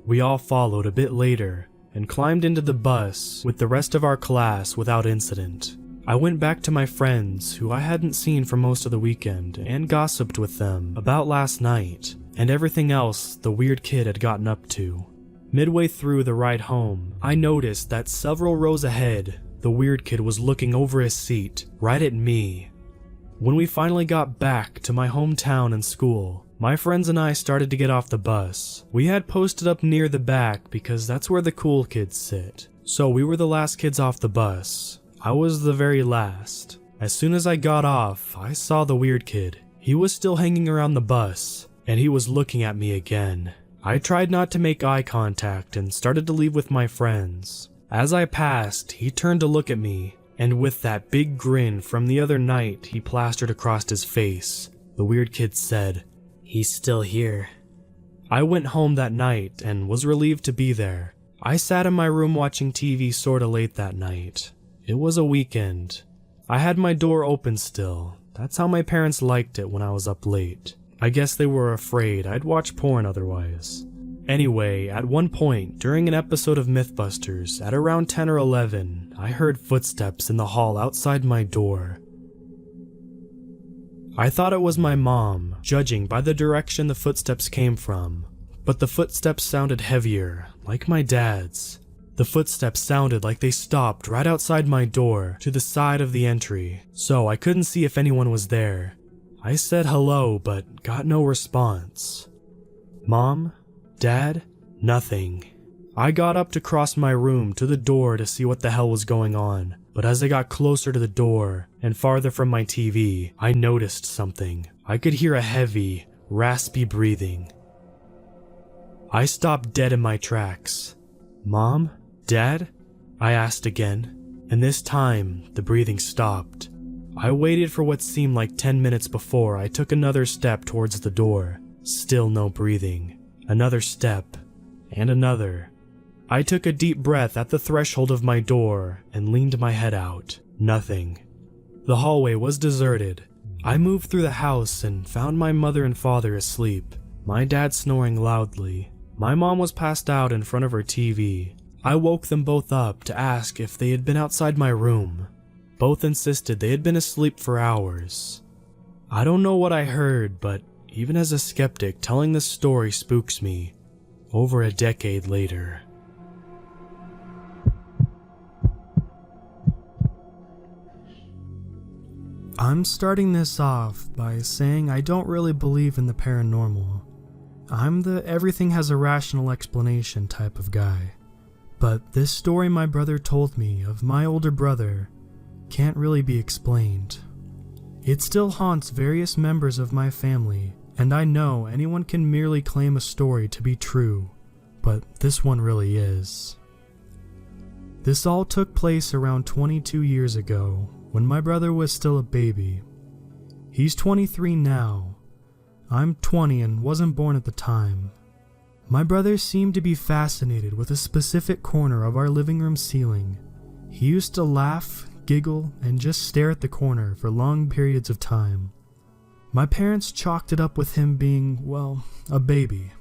We all followed a bit later and climbed into the bus with the rest of our class without incident. I went back to my friends, who I hadn't seen for most of the weekend, and gossiped with them about last night and everything else the weird kid had gotten up to. Midway through the ride home, I noticed that several rows ahead, the weird kid was looking over his seat, right at me. When we finally got back to my hometown and school, my friends and I started to get off the bus. We had posted up near the back because that's where the cool kids sit. So we were the last kids off the bus. I was the very last. As soon as I got off, I saw the weird kid. He was still hanging around the bus, and he was looking at me again. I tried not to make eye contact and started to leave with my friends. As I passed, he turned to look at me, and with that big grin from the other night he plastered across his face, the weird kid said, "He's still here." I went home that night and was relieved to be there. I sat in my room watching TV sorta late that night. It was a weekend. I had my door open still. That's how my parents liked it when I was up late. I guess they were afraid I'd watch porn otherwise. Anyway, at one point during an episode of Mythbusters, at around 10 or 11, I heard footsteps in the hall outside my door. I thought it was my mom, judging by the direction the footsteps came from, but the footsteps sounded heavier, like my dad's. The footsteps sounded like they stopped right outside my door to the side of the entry, so I couldn't see if anyone was there. I said hello, but got no response. Mom? Dad? Nothing. I got up to cross my room to the door to see what the hell was going on, but as I got closer to the door and farther from my TV, I noticed something. I could hear a heavy, raspy breathing. I stopped dead in my tracks. Mom? Dad? I asked again, and this time the breathing stopped. I waited for what seemed like 10 minutes before I took another step towards the door. Still no breathing. Another step, and another. I took a deep breath at the threshold of my door and leaned my head out. Nothing. The hallway was deserted. I moved through the house and found my mother and father asleep. My dad snoring loudly. My mom was passed out in front of her TV. I woke them both up to ask if they had been outside my room. Both insisted they had been asleep for hours. I don't know what I heard, but even as a skeptic, telling this story spooks me. Over a decade later. I'm starting this off by saying I don't really believe in the paranormal. I'm the everything has a rational explanation type of guy. But this story my brother told me of my older brother can't really be explained. It still haunts various members of my family, and I know anyone can merely claim a story to be true, but this one really is. This all took place around 22 years ago, when my brother was still a baby. He's 23 now. I'm 20 and wasn't born at the time. My brother seemed to be fascinated with a specific corner of our living room ceiling. He used to laugh, giggle, and just stare at the corner for long periods of time. My parents chalked it up with him being, well, a baby.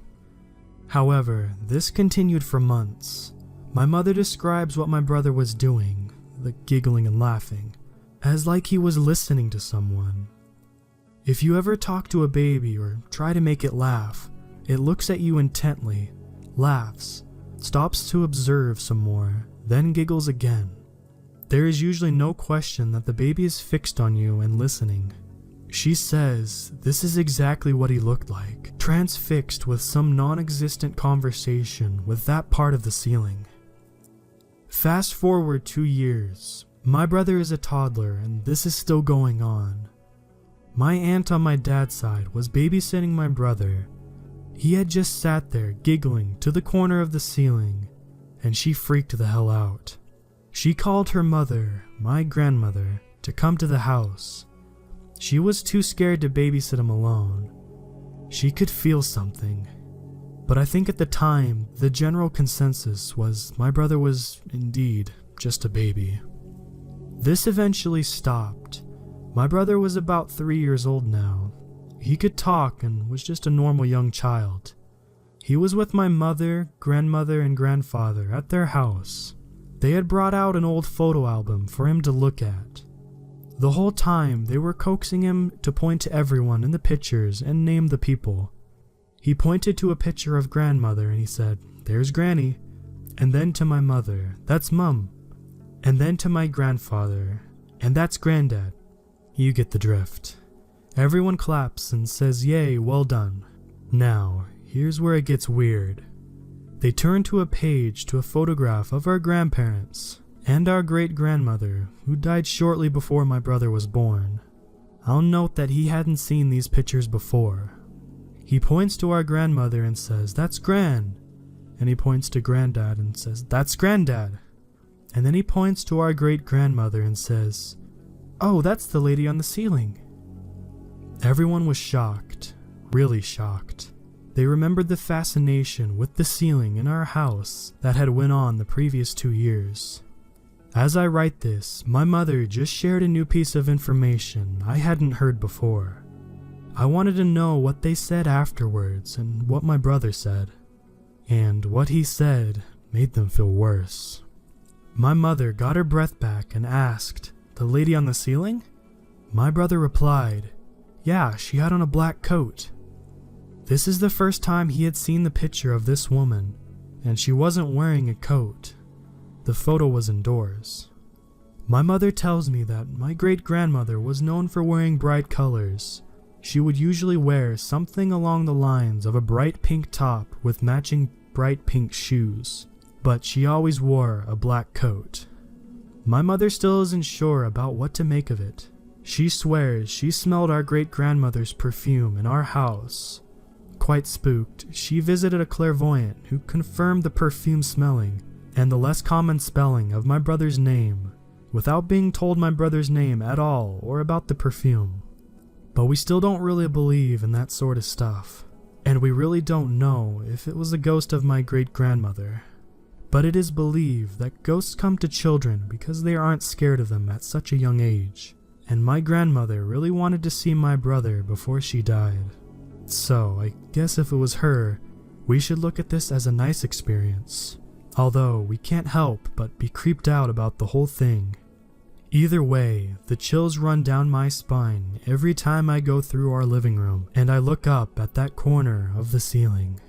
However, this continued for months. My mother describes what my brother was doing, the giggling and laughing, as like he was listening to someone. If you ever talk to a baby or try to make it laugh, it looks at you intently, laughs, stops to observe some more, then giggles again. There is usually no question that the baby is fixed on you and listening. She says this is exactly what he looked like, transfixed with some non-existent conversation with that part of the ceiling. Fast forward 2 years. My brother is a toddler and this is still going on. My aunt on my dad's side was babysitting my brother. He had just sat there giggling to the corner of the ceiling, and she freaked the hell out. She called her mother, my grandmother, to come to the house. She was too scared to babysit him alone. She could feel something. But I think at the time, the general consensus was my brother was indeed just a baby. This eventually stopped. My brother was about 3 years old now. He could talk and was just a normal young child. He was with my mother, grandmother, and grandfather at their house. They had brought out an old photo album for him to look at. The whole time, they were coaxing him to point to everyone in the pictures and name the people. He pointed to a picture of grandmother and he said, "There's Granny." And then to my mother, "That's Mum." And then to my grandfather, "And that's Granddad." You get the drift. Everyone claps and says, "Yay, well done." Now, here's where it gets weird. They turn to a page to a photograph of our grandparents and our great-grandmother, who died shortly before my brother was born. I'll note that he hadn't seen these pictures before. He points to our grandmother and says, "That's Gran." And he points to Granddad and says, "That's Granddad." And then he points to our great-grandmother and says, "Oh, that's the lady on the ceiling." Everyone was shocked, really shocked. They remembered the fascination with the ceiling in our house that had went on the previous 2 years. As I write this, my mother just shared a new piece of information I hadn't heard before. I wanted to know what they said afterwards and what my brother said. And what he said made them feel worse. My mother got her breath back and asked, "The lady on the ceiling?" My brother replied, "Yeah, she had on a black coat." This is the first time he had seen the picture of this woman, and she wasn't wearing a coat. The photo was indoors. My mother tells me that my great-grandmother was known for wearing bright colors. She would usually wear something along the lines of a bright pink top with matching bright pink shoes, but she always wore a black coat. My mother still isn't sure about what to make of it. She swears she smelled our great-grandmother's perfume in our house. Quite spooked, she visited a clairvoyant who confirmed the perfume smelling and the less common spelling of my brother's name, without being told my brother's name at all or about the perfume. But we still don't really believe in that sort of stuff, and we really don't know if it was the ghost of my great-grandmother. But it is believed that ghosts come to children because they aren't scared of them at such a young age, and my grandmother really wanted to see my brother before she died. So I guess if it was her, we should look at this as a nice experience, although we can't help but be creeped out about the whole thing. Either way, the chills run down my spine every time I go through our living room and I look up at that corner of the ceiling.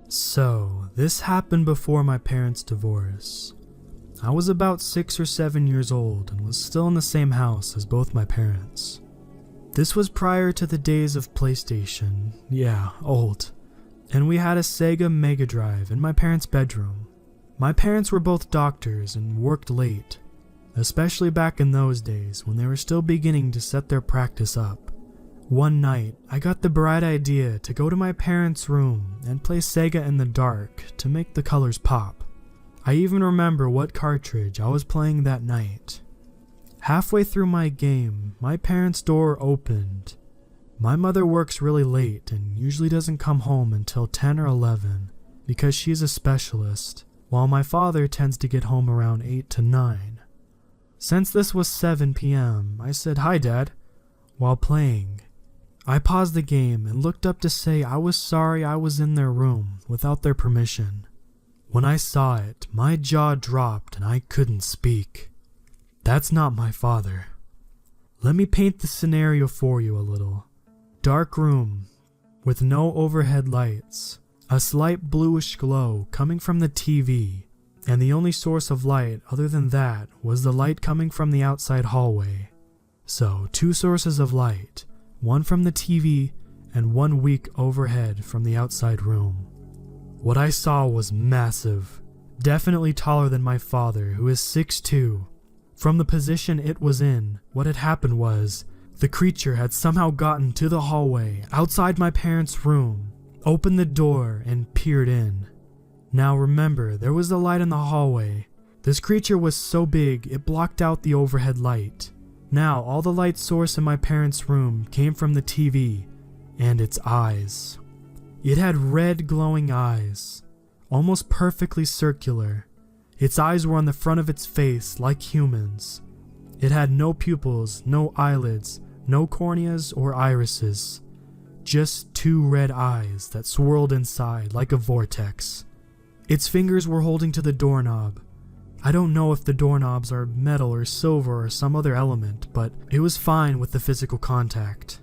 So, this happened before my parents' divorce. I was about 6 or 7 years old and was still in the same house as both my parents. This was prior to the days of PlayStation, yeah, old, and we had a Sega Mega Drive in my parents' bedroom. My parents were both doctors and worked late, especially back in those days when they were still beginning to set their practice up. One night, I got the bright idea to go to my parents' room and play Sega in the dark to make the colors pop. I even remember what cartridge I was playing that night. Halfway through my game, my parents' door opened. My mother works really late and usually doesn't come home until 10 or 11 because she's a specialist, while my father tends to get home around 8 to 9. Since this was 7 p.m., I said, "Hi, Dad," while playing. I paused the game and looked up to say I was sorry I was in their room without their permission. When I saw it, my jaw dropped and I couldn't speak. That's not my father. Let me paint the scenario for you a little. Dark room, with no overhead lights, a slight bluish glow coming from the TV, and the only source of light other than that was the light coming from the outside hallway. So, 2 sources of light, one from the TV and one weak overhead from the outside room. What I saw was massive, definitely taller than my father, who is 6'2". From the position it was in, what had happened was, the creature had somehow gotten to the hallway outside my parents' room, opened the door, and peered in. Now remember, there was the light in the hallway. This creature was so big it blocked out the overhead light. Now all the light source in my parents' room came from the TV, and its eyes. It had red glowing eyes, almost perfectly circular. Its eyes were on the front of its face like humans. It had no pupils, no eyelids, no corneas or irises. Just 2 red eyes that swirled inside like a vortex. Its fingers were holding to the doorknob. I don't know if the doorknobs are metal or silver or some other element, but it was fine with the physical contact.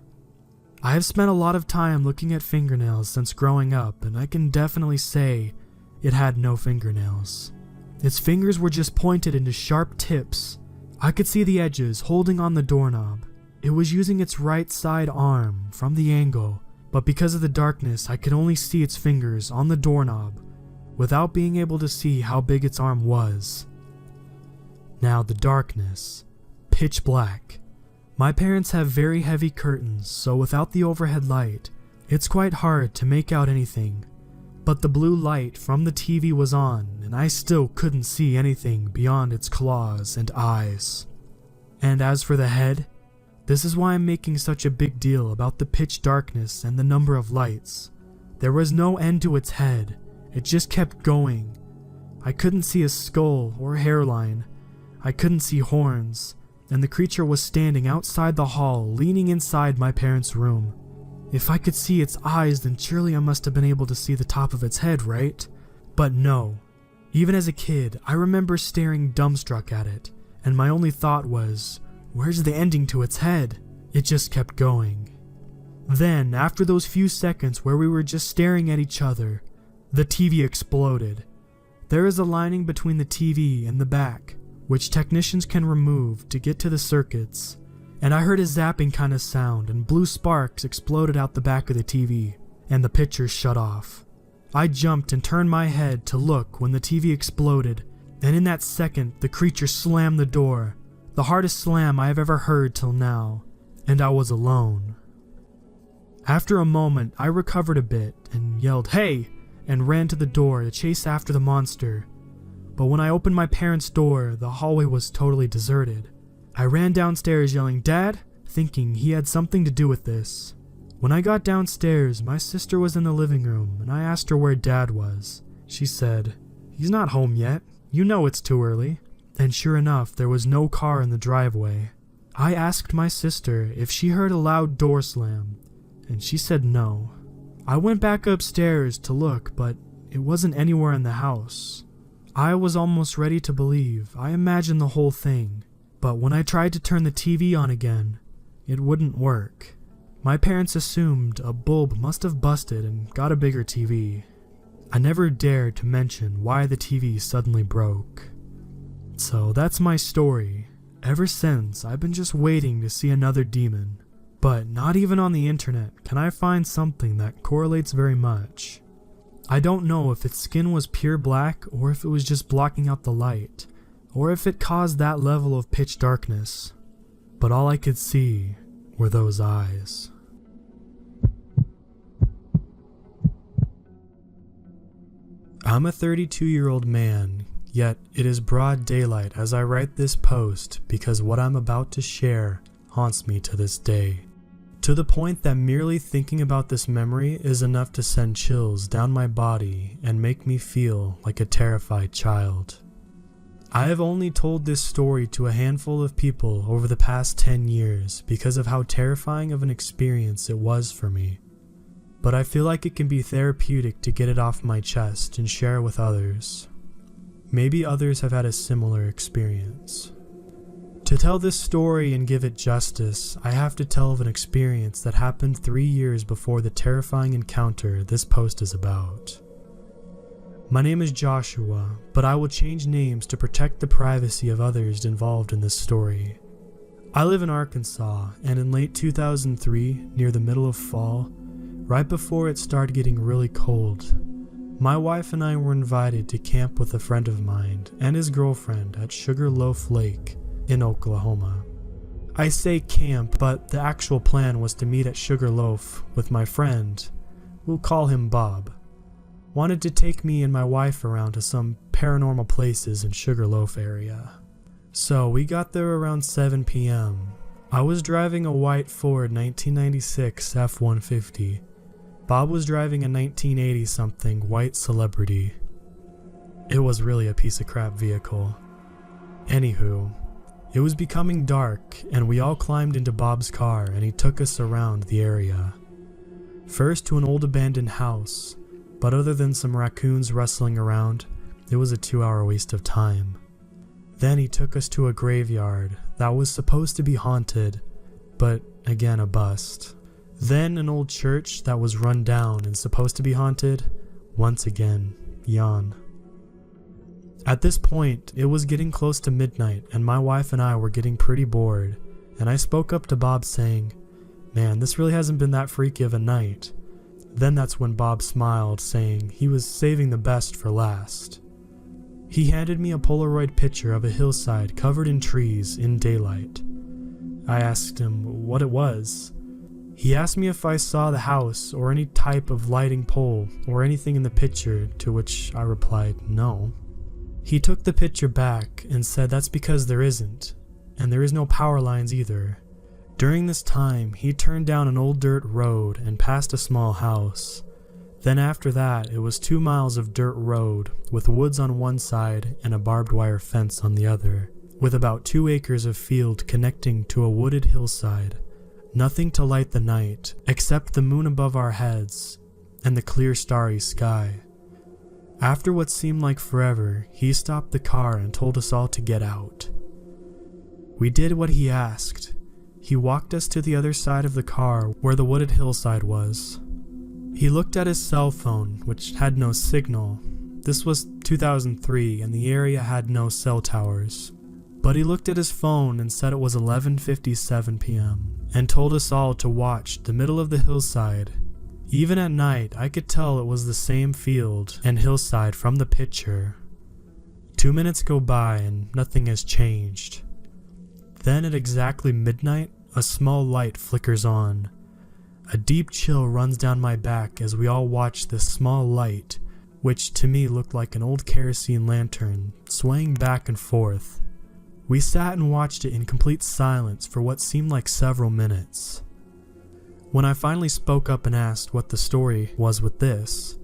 I have spent a lot of time looking at fingernails since growing up, and I can definitely say it had no fingernails. Its fingers were just pointed into sharp tips. I could see the edges holding on the doorknob. It was using its right side arm from the angle, but because of the darkness I could only see its fingers on the doorknob without being able to see how big its arm was. Now the darkness, pitch black. My parents have very heavy curtains, so without the overhead light, it's quite hard to make out anything. But the blue light from the TV was on, and I still couldn't see anything beyond its claws and eyes. And as for the head, this is why I'm making such a big deal about the pitch darkness and the number of lights. There was no end to its head. It just kept going. I couldn't see a skull or hairline. I couldn't see horns, and the creature was standing outside the hall, leaning inside my parents' room. If I could see its eyes, then surely I must have been able to see the top of its head, right? But no. Even as a kid, I remember staring dumbstruck at it, and my only thought was, where's the ending to its head? It just kept going. Then, after those few seconds where we were just staring at each other, the TV exploded. There is a lining between the TV and the back, which technicians can remove to get to the circuits, and I heard a zapping kind of sound and blue sparks exploded out the back of the TV, and the picture shut off. I jumped and turned my head to look when the TV exploded, and in that second the creature slammed the door, the hardest slam I have ever heard till now, and I was alone. After a moment I recovered a bit and yelled, "Hey!" and ran to the door to chase after the monster. But when I opened my parents' door, the hallway was totally deserted. I ran downstairs yelling, "Dad!" thinking he had something to do with this. When I got downstairs, my sister was in the living room, and I asked her where Dad was. She said, "He's not home yet. You know it's too early." And sure enough, there was no car in the driveway. I asked my sister if she heard a loud door slam, and she said no. I went back upstairs to look, but it wasn't anywhere in the house. I was almost ready to believe. I imagined the whole thing, but when I tried to turn the TV on again, it wouldn't work. My parents assumed a bulb must have busted and got a bigger TV. I never dared to mention why the TV suddenly broke. So that's my story. Ever since, I've been just waiting to see another demon. But not even on the internet can I find something that correlates very much. I don't know if its skin was pure black or if it was just blocking out the light, or if it caused that level of pitch darkness. But all I could see were those eyes. I'm a 32-year-old man, yet it is broad daylight as I write this post because what I'm about to share haunts me to this day. To the point that merely thinking about this memory is enough to send chills down my body and make me feel like a terrified child. I have only told this story to a handful of people over the past 10 years because of how terrifying of an experience it was for me. But I feel like it can be therapeutic to get it off my chest and share with others. Maybe others have had a similar experience. To tell this story and give it justice, I have to tell of an experience that happened 3 years before the terrifying encounter this post is about. My name is Joshua, but I will change names to protect the privacy of others involved in this story. I live in Arkansas, and in late 2003, near the middle of fall, right before it started getting really cold, my wife and I were invited to camp with a friend of mine and his girlfriend at Sugarloaf Lake in Oklahoma. I say camp, but the actual plan was to meet at Sugarloaf with my friend, we'll call him Bob. Wanted to take me and my wife around to some paranormal places in Sugarloaf area. So we got there around 7 p.m. I was driving a white Ford 1996 F-150. Bob was driving a 1980-something white Celebrity. It was really a piece of crap vehicle. Anywho, it was becoming dark, and we all climbed into Bob's car and he took us around the area. First to an old abandoned house, but other than some raccoons rustling around, it was a 2-hour waste of time. Then he took us to a graveyard that was supposed to be haunted, but again a bust. Then an old church that was run down and supposed to be haunted, once again, yawn. At this point, it was getting close to midnight and my wife and I were getting pretty bored, and I spoke up to Bob saying, "Man, this really hasn't been that freaky of a night." Then that's when Bob smiled, saying he was saving the best for last. He handed me a Polaroid picture of a hillside covered in trees in daylight. I asked him what it was. He asked me if I saw the house or any type of lighting pole or anything in the picture, to which I replied no. He took the picture back and said that's because there isn't, and there is no power lines either. During this time, he turned down an old dirt road and passed a small house. Then after that, it was 2 miles of dirt road with woods on one side and a barbed wire fence on the other, with about 2 acres of field connecting to a wooded hillside. Nothing to light the night except the moon above our heads and the clear starry sky. After what seemed like forever, he stopped the car and told us all to get out. We did what he asked. He walked us to the other side of the car where the wooded hillside was. He looked at his cell phone, which had no signal. This was 2003 and the area had no cell towers. But he looked at his phone and said it was 11:57 p.m. and told us all to watch the middle of the hillside. Even at night, I could tell it was the same field and hillside from the picture. 2 minutes go by and nothing has changed. Then at exactly midnight, a small light flickers on. A deep chill runs down my back as we all watch this small light, which to me looked like an old kerosene lantern, swaying back and forth. We sat and watched it in complete silence for what seemed like several minutes. When I finally spoke up and asked what the story was with this,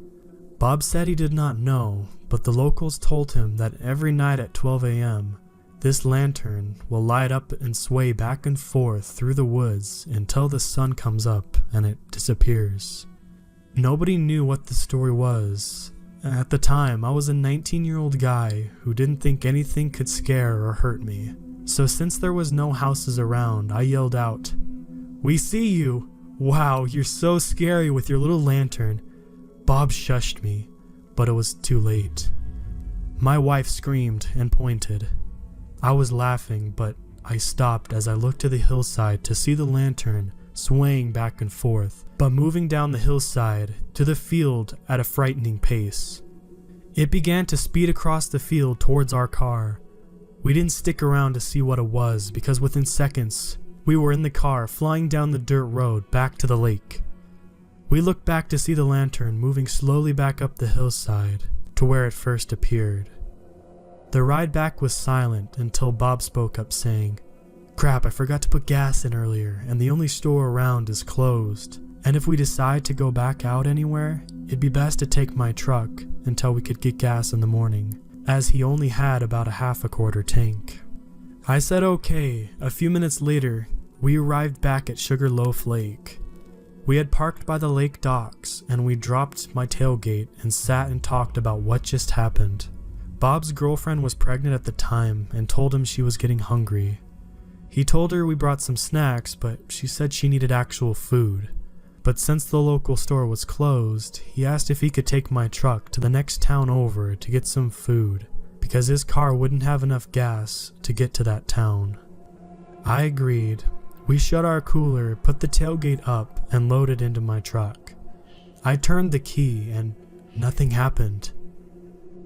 Bob said he did not know, but the locals told him that every night at 12 a.m., this lantern will light up and sway back and forth through the woods until the sun comes up and it disappears. Nobody knew what the story was. At the time, I was a 19-year-old guy who didn't think anything could scare or hurt me. So since there was no houses around, I yelled out, "We see you! Wow, you're so scary with your little lantern." Bob shushed me, but it was too late. My wife screamed and pointed. I was laughing, but I stopped as I looked to the hillside to see the lantern swaying back and forth, but moving down the hillside to the field at a frightening pace. It began to speed across the field towards our car. We didn't stick around to see what it was because within seconds, we were in the car flying down the dirt road back to the lake. We looked back to see the lantern moving slowly back up the hillside to where it first appeared. The ride back was silent until Bob spoke up saying, "Crap, I forgot to put gas in earlier and the only store around is closed. And if we decide to go back out anywhere, it'd be best to take my truck until we could get gas in the morning," as he only had about a half a quarter tank. I said okay. A few minutes later, we arrived back at Sugarloaf Lake. We had parked by the lake docks and we dropped my tailgate and sat and talked about what just happened. Bob's girlfriend was pregnant at the time and told him she was getting hungry. He told her we brought some snacks, but she said she needed actual food. But since the local store was closed, he asked if he could take my truck to the next town over to get some food, because his car wouldn't have enough gas to get to that town. I agreed. We shut our cooler, put the tailgate up, and loaded into my truck. I turned the key and nothing happened.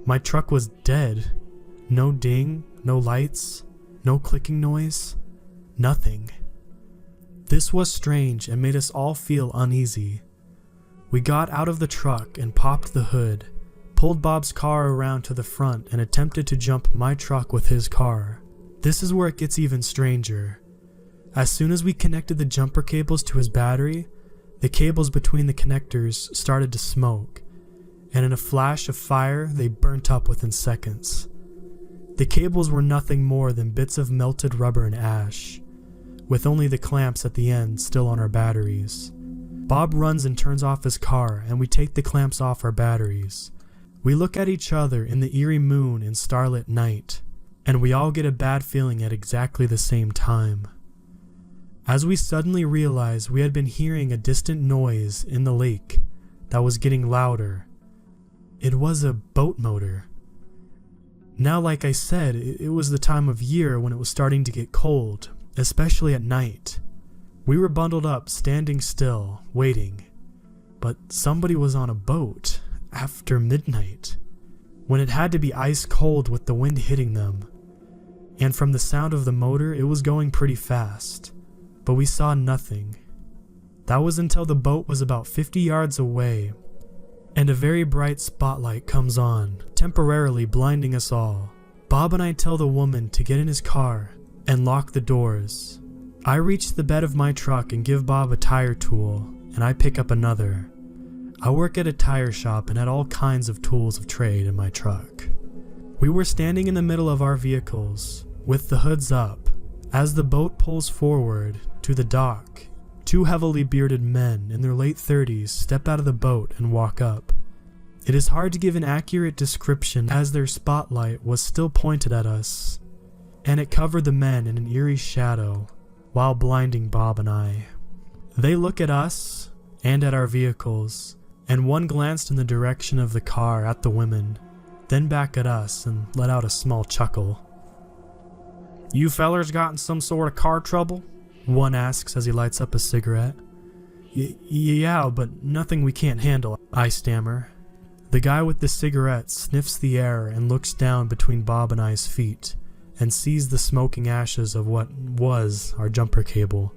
My truck was dead. No ding, no lights, no clicking noise, nothing. This was strange and made us all feel uneasy. We got out of the truck and popped the hood, pulled Bob's car around to the front and attempted to jump my truck with his car. This is where it gets even stranger. As soon as we connected the jumper cables to his battery, the cables between the connectors started to smoke, and in a flash of fire, they burnt up within seconds. The cables were nothing more than bits of melted rubber and ash, with only the clamps at the end still on our batteries. Bob runs and turns off his car, and we take the clamps off our batteries. We look at each other in the eerie moon and starlit night, and we all get a bad feeling at exactly the same time. As we suddenly realize we had been hearing a distant noise in the lake that was getting louder. It was a boat motor. Now, like I said, it was the time of year when it was starting to get cold, especially at night. We were bundled up, standing still, waiting. But somebody was on a boat after midnight, when it had to be ice cold with the wind hitting them. And from the sound of the motor, it was going pretty fast, but we saw nothing. That was until the boat was about 50 yards away, and a very bright spotlight comes on, temporarily blinding us all. Bob and I tell the woman to get in his car and lock the doors. I reach the bed of my truck and give Bob a tire tool, and I pick up another. I work at a tire shop and had all kinds of tools of trade in my truck. We were standing in the middle of our vehicles, with the hoods up, as the boat pulls forward to the dock. Two heavily bearded men in their late 30s step out of the boat and walk up. It is hard to give an accurate description as their spotlight was still pointed at us, and it covered the men in an eerie shadow while blinding Bob and I. They look at us and at our vehicles, and one glanced in the direction of the car at the women, then back at us and let out a small chuckle. "You fellers got in some sort of car trouble?" one asks as he lights up a cigarette. Yeah, but nothing we can't handle," I stammer. The guy with the cigarette sniffs the air and looks down between Bob and I's feet, and sees the smoking ashes of what was our jumper cable.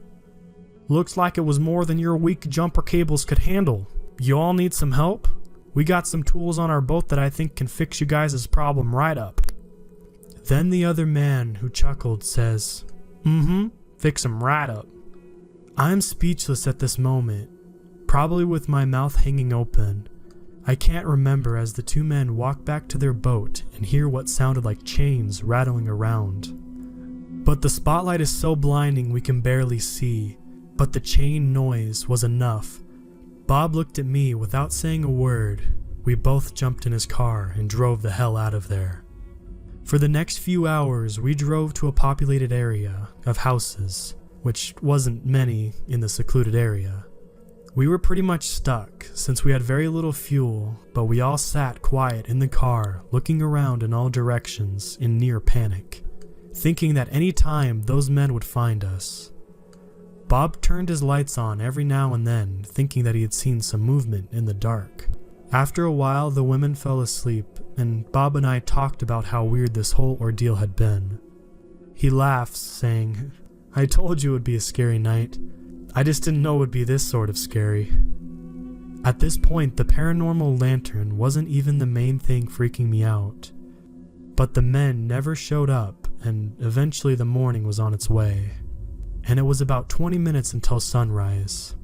"Looks like it was more than your weak jumper cables could handle. You all need some help? We got some tools on our boat that I think can fix you guys' problem right up." Then the other man who chuckled says, "Fix 'em right up." I'm speechless at this moment, probably with my mouth hanging open. I can't remember as the two men walk back to their boat and hear what sounded like chains rattling around. But the spotlight is so blinding we can barely see, but the chain noise was enough. Bob looked at me without saying a word. We both jumped in his car and drove the hell out of there. For the next few hours, we drove to a populated area of houses, which wasn't many in the secluded area. We were pretty much stuck, since we had very little fuel, but we all sat quiet in the car, looking around in all directions in near panic, thinking that any time those men would find us. Bob turned his lights on every now and then, thinking that he had seen some movement in the dark. After a while, the women fell asleep, and Bob and I talked about how weird this whole ordeal had been. He laughs, saying, "I told you it would be a scary night. I just didn't know it would be this sort of scary." At this point, the paranormal lantern wasn't even the main thing freaking me out. But the men never showed up, and eventually the morning was on its way. And it was about 20 minutes until sunrise.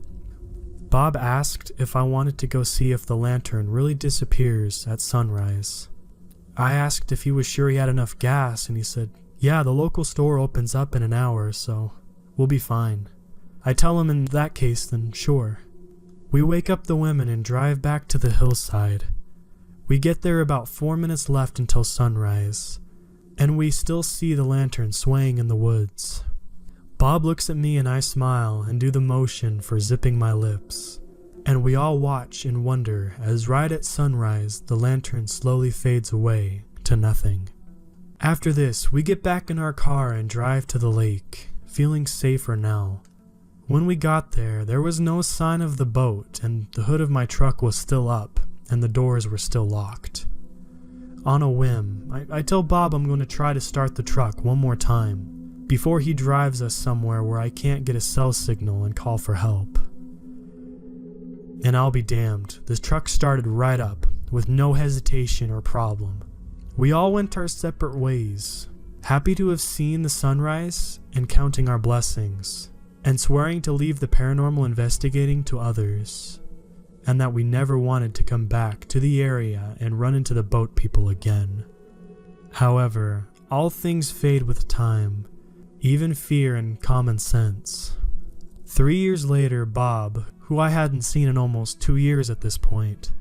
Bob asked if I wanted to go see if the lantern really disappears at sunrise. I asked if he was sure he had enough gas, and he said, "Yeah, the local store opens up in an hour, so we'll be fine." I tell him in that case, then sure. We wake up the women and drive back to the hillside. We get there about 4 minutes left until sunrise, and we still see the lantern swaying in the woods. Bob looks at me and I smile and do the motion for zipping my lips, and we all watch in wonder as right at sunrise the lantern slowly fades away to nothing. After this, we get back in our car and drive to the lake, feeling safer now. When we got there, there was no sign of the boat, and the hood of my truck was still up, and the doors were still locked. On a whim, I tell Bob I'm going to try to start the truck one more time, before he drives us somewhere where I can't get a cell signal and call for help. And I'll be damned, this truck started right up, with no hesitation or problem. We all went our separate ways, happy to have seen the sunrise and counting our blessings, and swearing to leave the paranormal investigating to others, and that we never wanted to come back to the area and run into the boat people again. However, all things fade with time, even fear and common sense. 3 years later, Bob, who I hadn't seen in almost 2 years at this point,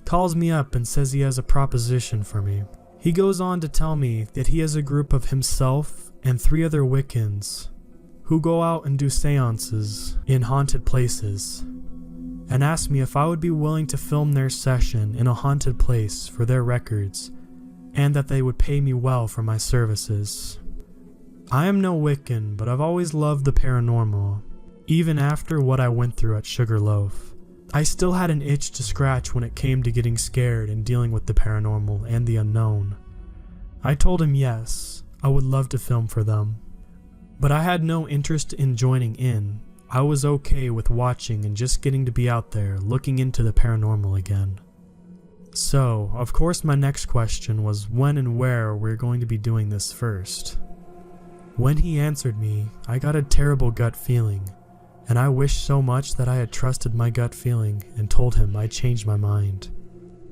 calls me up and says he has a proposition for me. He goes on to tell me that he has a group of himself and 3 other Wiccans who go out and do seances in haunted places, and asked me if I would be willing to film their session in a haunted place for their records, and that they would pay me well for my services. I am no Wiccan, but I've always loved the paranormal, even after what I went through at Sugarloaf. I still had an itch to scratch when it came to getting scared and dealing with the paranormal and the unknown. I told him yes, I would love to film for them, but I had no interest in joining in. I was okay with watching and just getting to be out there looking into the paranormal again. So, of course my next question was when and where we're going to be doing this first. When he answered me, I got a terrible gut feeling, and I wished so much that I had trusted my gut feeling and told him I changed my mind.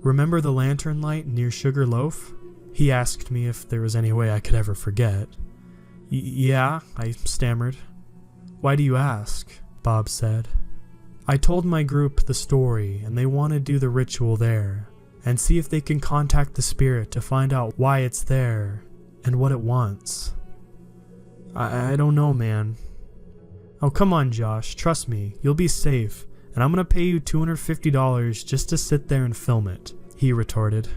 Remember the lantern light near Sugarloaf? He asked me if there was any way I could ever forget. Yeah, I stammered. Why do you ask? Bob said. I told my group the story, and they want to do the ritual there, and see if they can contact the spirit to find out why it's there and what it wants. I don't know, man. Oh, come on, Josh, trust me, you'll be safe, and I'm gonna pay you $250 just to sit there and film it, he retorted.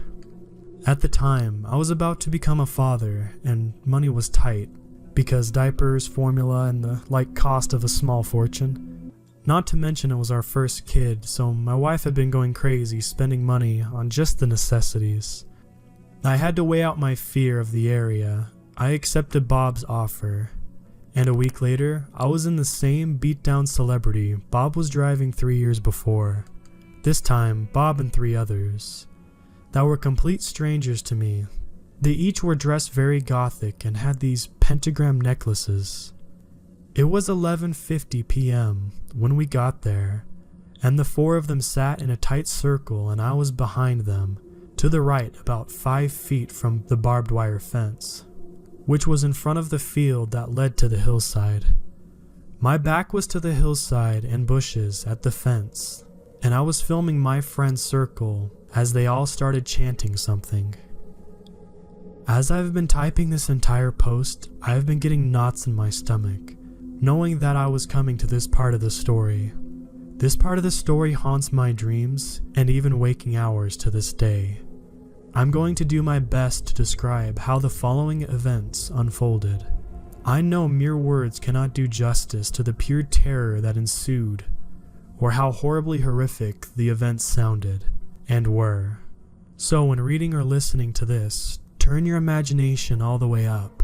At the time, I was about to become a father, and money was tight, because diapers, formula, and the cost of a small fortune. Not to mention it was our first kid, so my wife had been going crazy spending money on just the necessities. I had to weigh out my fear of the area. I accepted Bob's offer, and a week later, I was in the same beat-down celebrity Bob was driving 3 years before. This time, Bob and 3 others that were complete strangers to me. They each were dressed very gothic and had these pentagram necklaces. It was 11:50 p.m. when we got there, and the 4 of them sat in a tight circle and I was behind them, to the right about 5 feet from the barbed wire fence, which was in front of the field that led to the hillside. My back was to the hillside and bushes at the fence, and I was filming my friend's circle as they all started chanting something. As I've been typing this entire post, I've been getting knots in my stomach, knowing that I was coming to this part of the story. This part of the story haunts my dreams and even waking hours to this day. I'm going to do my best to describe how the following events unfolded. I know mere words cannot do justice to the pure terror that ensued, or how horribly horrific the events sounded and were. So when reading or listening to this, turn your imagination all the way up.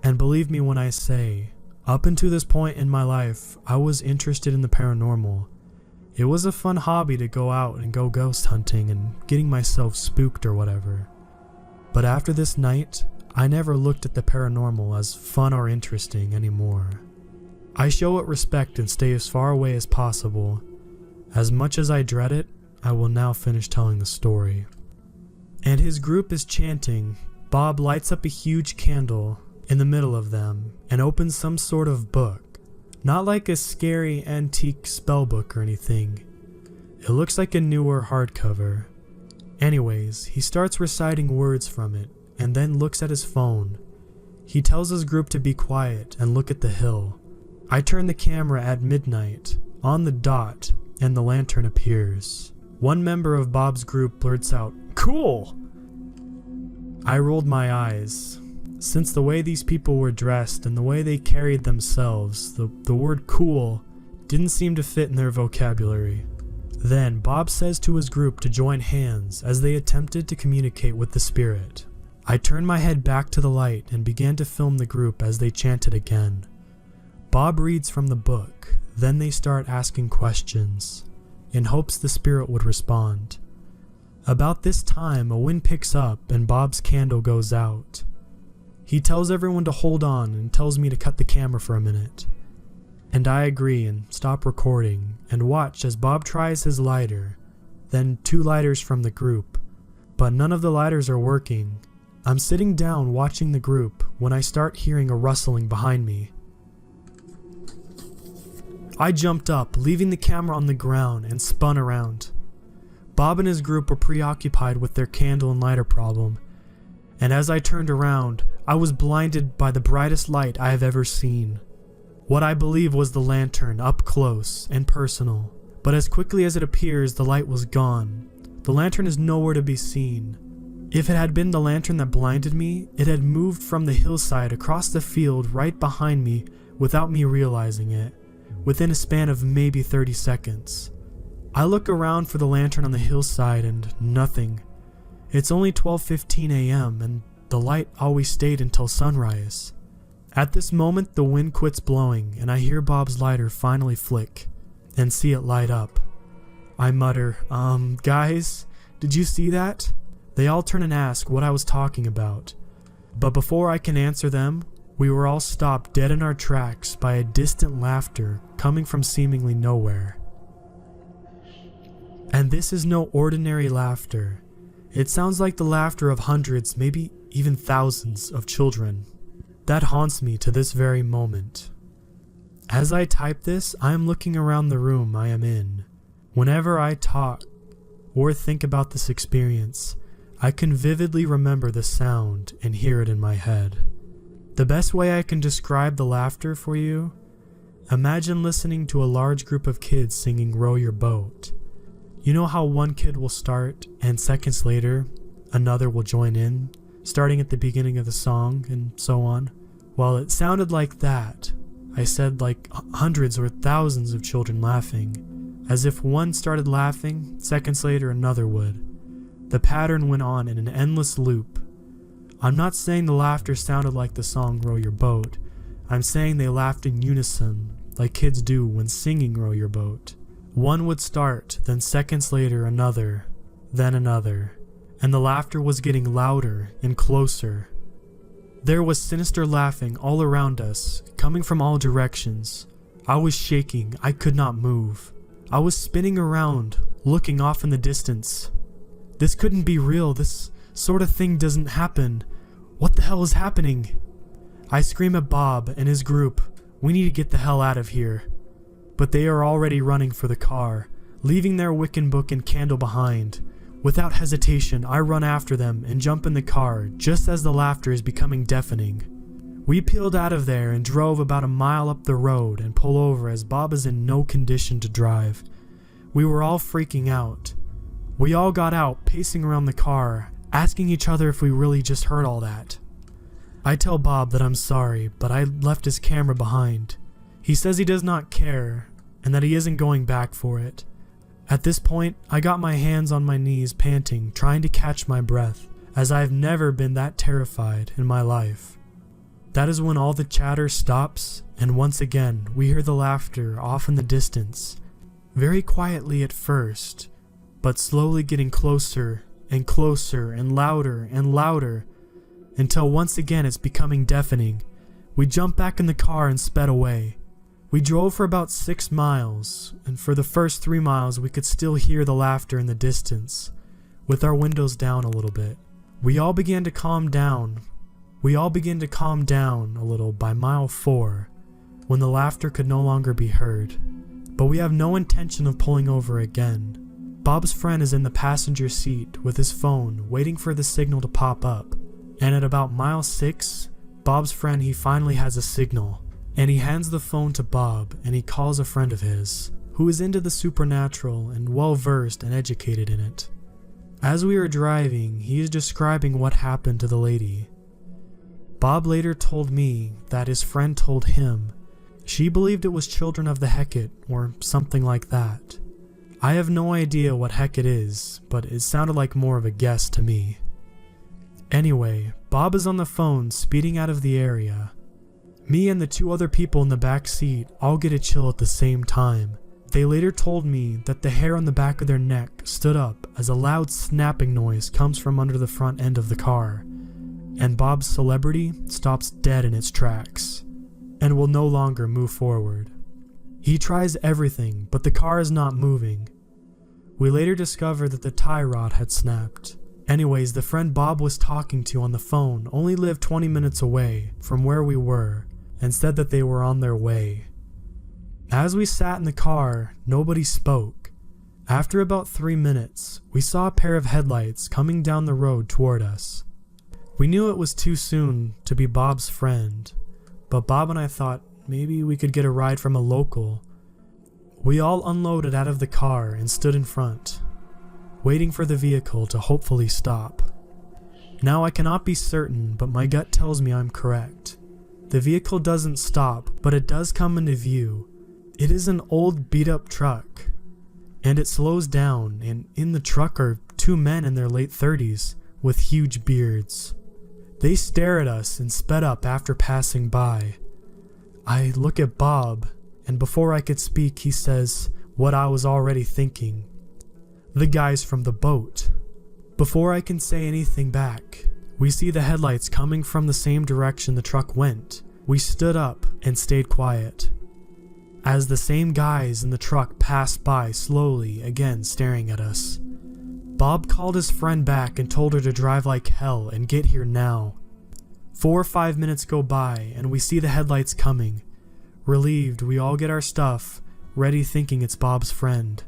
And believe me when I say, up until this point in my life, I was interested in the paranormal. It was a fun hobby to go out and go ghost hunting and getting myself spooked or whatever. But after this night, I never looked at the paranormal as fun or interesting anymore. I show it respect and stay as far away as possible. As much as I dread it, I will now finish telling the story. And his group is chanting. Bob lights up a huge candle in the middle of them and opens some sort of book. Not like a scary antique spell book or anything. It looks like a newer hardcover. Anyways, he starts reciting words from it and then looks at his phone. He tells his group to be quiet and look at the hill. I turn the camera at midnight, on the dot, and the lantern appears. One member of Bob's group blurts out, "Cool!" I rolled my eyes. Since the way these people were dressed and the way they carried themselves, the word cool didn't seem to fit in their vocabulary. Then Bob says to his group to join hands as they attempted to communicate with the spirit. I turned my head back to the light and began to film the group as they chanted again. Bob reads from the book, then they start asking questions, in hopes the spirit would respond. About this time, a wind picks up and Bob's candle goes out. He tells everyone to hold on and tells me to cut the camera for a minute. And I agree and stop recording and watch as Bob tries his lighter, then 2 lighters from the group, but none of the lighters are working. I'm sitting down watching the group when I start hearing a rustling behind me. I jumped up, leaving the camera on the ground, and spun around. Bob and his group were preoccupied with their candle and lighter problem, and as I turned around, I was blinded by the brightest light I have ever seen. What I believe was the lantern, up close and personal, but as quickly as it appears, the light was gone. The lantern is nowhere to be seen. If it had been the lantern that blinded me, it had moved from the hillside across the field right behind me without me realizing it, within a span of maybe 30 seconds. I look around for the lantern on the hillside and nothing. It's only 12:15 a.m. and the light always stayed until sunrise. At this moment, the wind quits blowing and I hear Bob's lighter finally flick and see it light up. I mutter, guys, did you see that? They all turn and ask what I was talking about. But before I can answer them, we were all stopped dead in our tracks by a distant laughter coming from seemingly nowhere. And this is no ordinary laughter. It sounds like the laughter of hundreds, maybe even thousands of children. That haunts me to this very moment. As I type this, I am looking around the room I am in. Whenever I talk or think about this experience, I can vividly remember the sound and hear it in my head. The best way I can describe the laughter for you, imagine listening to a large group of kids singing "Row Your Boat." You know how one kid will start and seconds later, another will join in, starting at the beginning of the song and so on? Well, it sounded like that. I said like hundreds or thousands of children laughing. As if one started laughing, seconds later another would. The pattern went on in an endless loop. I'm not saying the laughter sounded like the song "Row Your Boat." I'm saying they laughed in unison, like kids do when singing "Row Your Boat." One would start, then seconds later another, then another, and the laughter was getting louder and closer. There was sinister laughing all around us, coming from all directions. I was shaking, I could not move. I was spinning around, looking off in the distance. This couldn't be real, this sort of thing doesn't happen. What the hell is happening? I scream at Bob and his group, we need to get the hell out of here. But they are already running for the car, leaving their Wiccan book and candle behind. Without hesitation, I run after them and jump in the car just as the laughter is becoming deafening. We peeled out of there and drove about a mile up the road and pull over as Bob is in no condition to drive. We were all freaking out. We all got out, pacing around the car, asking each other if we really just heard all that. I tell Bob that I'm sorry, but I left his camera behind. He says he does not care, and that he isn't going back for it. At this point, I got my hands on my knees panting, trying to catch my breath, as I have never been that terrified in my life. That is when all the chatter stops, and once again, we hear the laughter off in the distance, very quietly at first, but slowly getting closer and closer and louder, until once again it's becoming deafening. We jumped back in the car and sped away. We drove for about 6 miles, and for the first 3 miles we could still hear the laughter in the distance, with our windows down a little bit. We all began to calm down a little by mile 4, when the laughter could no longer be heard. But we have no intention of pulling over again. Bob's friend is in the passenger seat with his phone, waiting for the signal to pop up, and at about mile 6, Bob's friend he finally has a signal. And he hands the phone to Bob and he calls a friend of his, who is into the supernatural and well versed and educated in it. As we are driving, he is describing what happened to the lady. Bob later told me that his friend told him she believed it was children of the Hecate or something like that. I have no idea what Hecate is, but it sounded like more of a guess to me. Anyway, Bob is on the phone speeding out of the area. Me and the 2 other people in the back seat all get a chill at the same time. They later told me that the hair on the back of their neck stood up as a loud snapping noise comes from under the front end of the car, and Bob's celebrity stops dead in its tracks and will no longer move forward. He tries everything, but the car is not moving. We later discovered that the tie rod had snapped. Anyways, the friend Bob was talking to on the phone only lived 20 minutes away from where we were, and said that they were on their way. As we sat in the car, nobody spoke. After about 3 minutes, we saw a pair of headlights coming down the road toward us. We knew it was too soon to be Bob's friend, but Bob and I thought maybe we could get a ride from a local. We all unloaded out of the car and stood in front, waiting for the vehicle to hopefully stop. Now I cannot be certain, but my gut tells me I'm correct. The vehicle doesn't stop, but it does come into view. It is an old beat-up truck, and it slows down, and in the truck are 2 men in their late 30s with huge beards. They stare at us and sped up after passing by. I look at Bob, and before I could speak, he says what I was already thinking. The guys from the boat. Before I can say anything back, we see the headlights coming from the same direction the truck went. We stood up and stayed quiet, as the same guys in the truck passed by slowly, again staring at us. Bob called his friend back and told her to drive like hell and get here now. 4 or 5 minutes go by and we see the headlights coming. Relieved, we all get our stuff ready, thinking it's Bob's friend.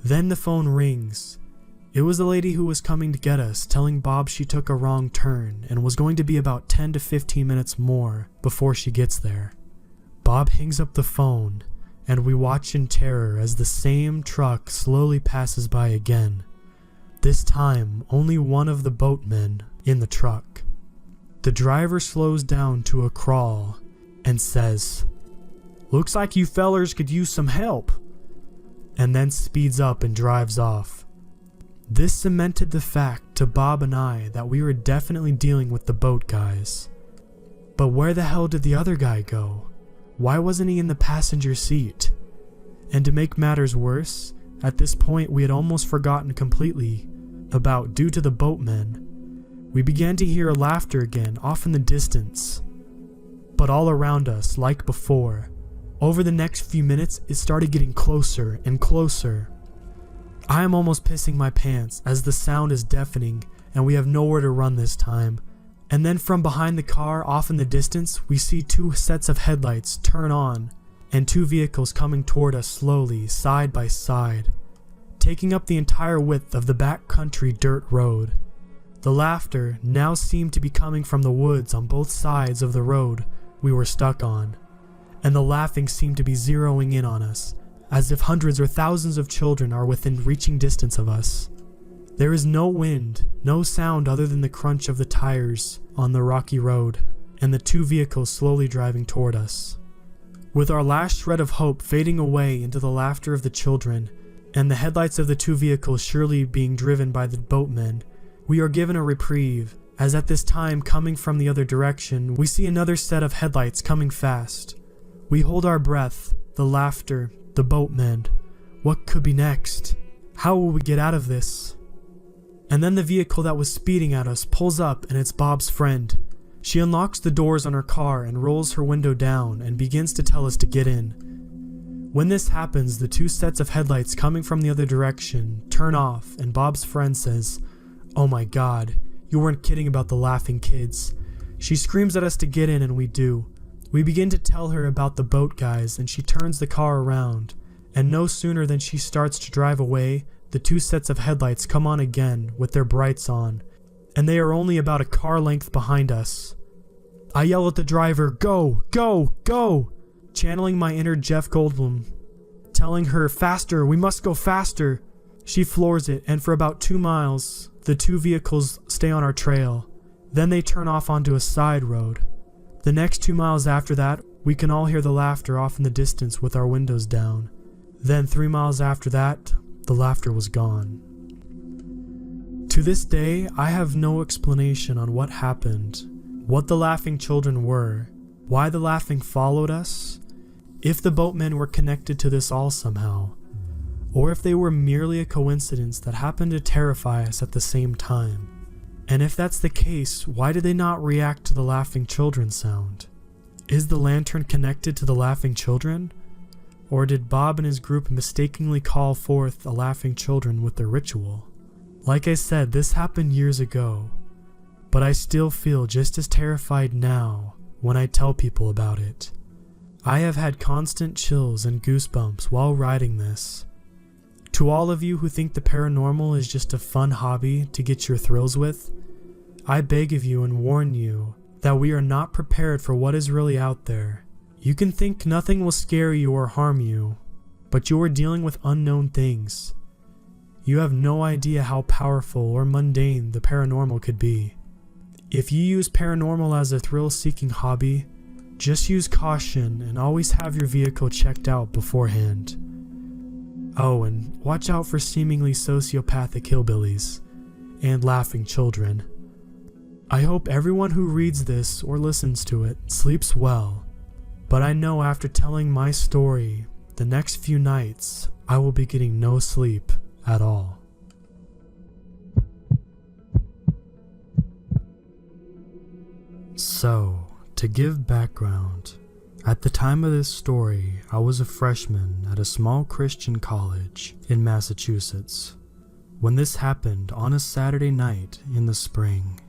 Then the phone rings. It was the lady who was coming to get us, telling Bob she took a wrong turn and was going to be about 10 to 15 minutes more before she gets there. Bob hangs up the phone, and we watch in terror as the same truck slowly passes by again. This time, only one of the boatmen in the truck. The driver slows down to a crawl and says, "Looks like you fellers could use some help," and then speeds up and drives off. This cemented the fact to Bob and I that we were definitely dealing with the boat guys. But where the hell did the other guy go? Why wasn't he in the passenger seat? And to make matters worse, at this point we had almost forgotten completely about due to the boatmen. We began to hear laughter again off in the distance. But all around us, like before, over the next few minutes it started getting closer and closer. I am almost pissing my pants as the sound is deafening and we have nowhere to run this time. And then from behind the car, off in the distance, we see 2 sets of headlights turn on and 2 vehicles coming toward us slowly, side by side, taking up the entire width of the backcountry dirt road. The laughter now seemed to be coming from the woods on both sides of the road we were stuck on, and the laughing seemed to be zeroing in on us, as if hundreds or thousands of children are within reaching distance of us. There is no wind, no sound other than the crunch of the tires on the rocky road, and the 2 vehicles slowly driving toward us. With our last shred of hope fading away into the laughter of the children, and the headlights of the 2 vehicles surely being driven by the boatmen, we are given a reprieve, as at this time, coming from the other direction, we see another set of headlights coming fast. We hold our breath, the laughter, the boatmen. What could be next? How will we get out of this? And then the vehicle that was speeding at us pulls up, and it's Bob's friend. She unlocks the doors on her car and rolls her window down and begins to tell us to get in. When this happens, the 2 sets of headlights coming from the other direction turn off, and Bob's friend says, "Oh my God, you weren't kidding about the laughing kids." She screams at us to get in, and we do. We begin to tell her about the boat guys, and she turns the car around, and no sooner than she starts to drive away, the 2 sets of headlights come on again with their brights on, and they are only about a car length behind us. I yell at the driver, "Go, go, go!" channeling my inner Jeff Goldblum, telling her, "Faster, we must go faster." She floors it, and for about 2 miles, the 2 vehicles stay on our trail. Then they turn off onto a side road. The next 2 miles after that, we can all hear the laughter off in the distance with our windows down. Then 3 miles after that, the laughter was gone. To this day, I have no explanation on what happened, what the laughing children were, why the laughing followed us, if the boatmen were connected to this all somehow, or if they were merely a coincidence that happened to terrify us at the same time. And if that's the case, why did they not react to the laughing children sound? Is the lantern connected to the laughing children? Or did Bob and his group mistakenly call forth the laughing children with their ritual? Like I said, this happened years ago, but I still feel just as terrified now when I tell people about it. I have had constant chills and goosebumps while writing this. To all of you who think the paranormal is just a fun hobby to get your thrills with, I beg of you and warn you that we are not prepared for what is really out there. You can think nothing will scare you or harm you, but you are dealing with unknown things. You have no idea how powerful or mundane the paranormal could be. If you use paranormal as a thrill-seeking hobby, just use caution and always have your vehicle checked out beforehand. Oh, and watch out for seemingly sociopathic hillbillies and laughing children. I hope everyone who reads this or listens to it sleeps well, but I know after telling my story, the next few nights I will be getting no sleep at all. So, to give background, at the time of this story, I was a freshman at a small Christian college in Massachusetts when this happened on a Saturday night in the spring.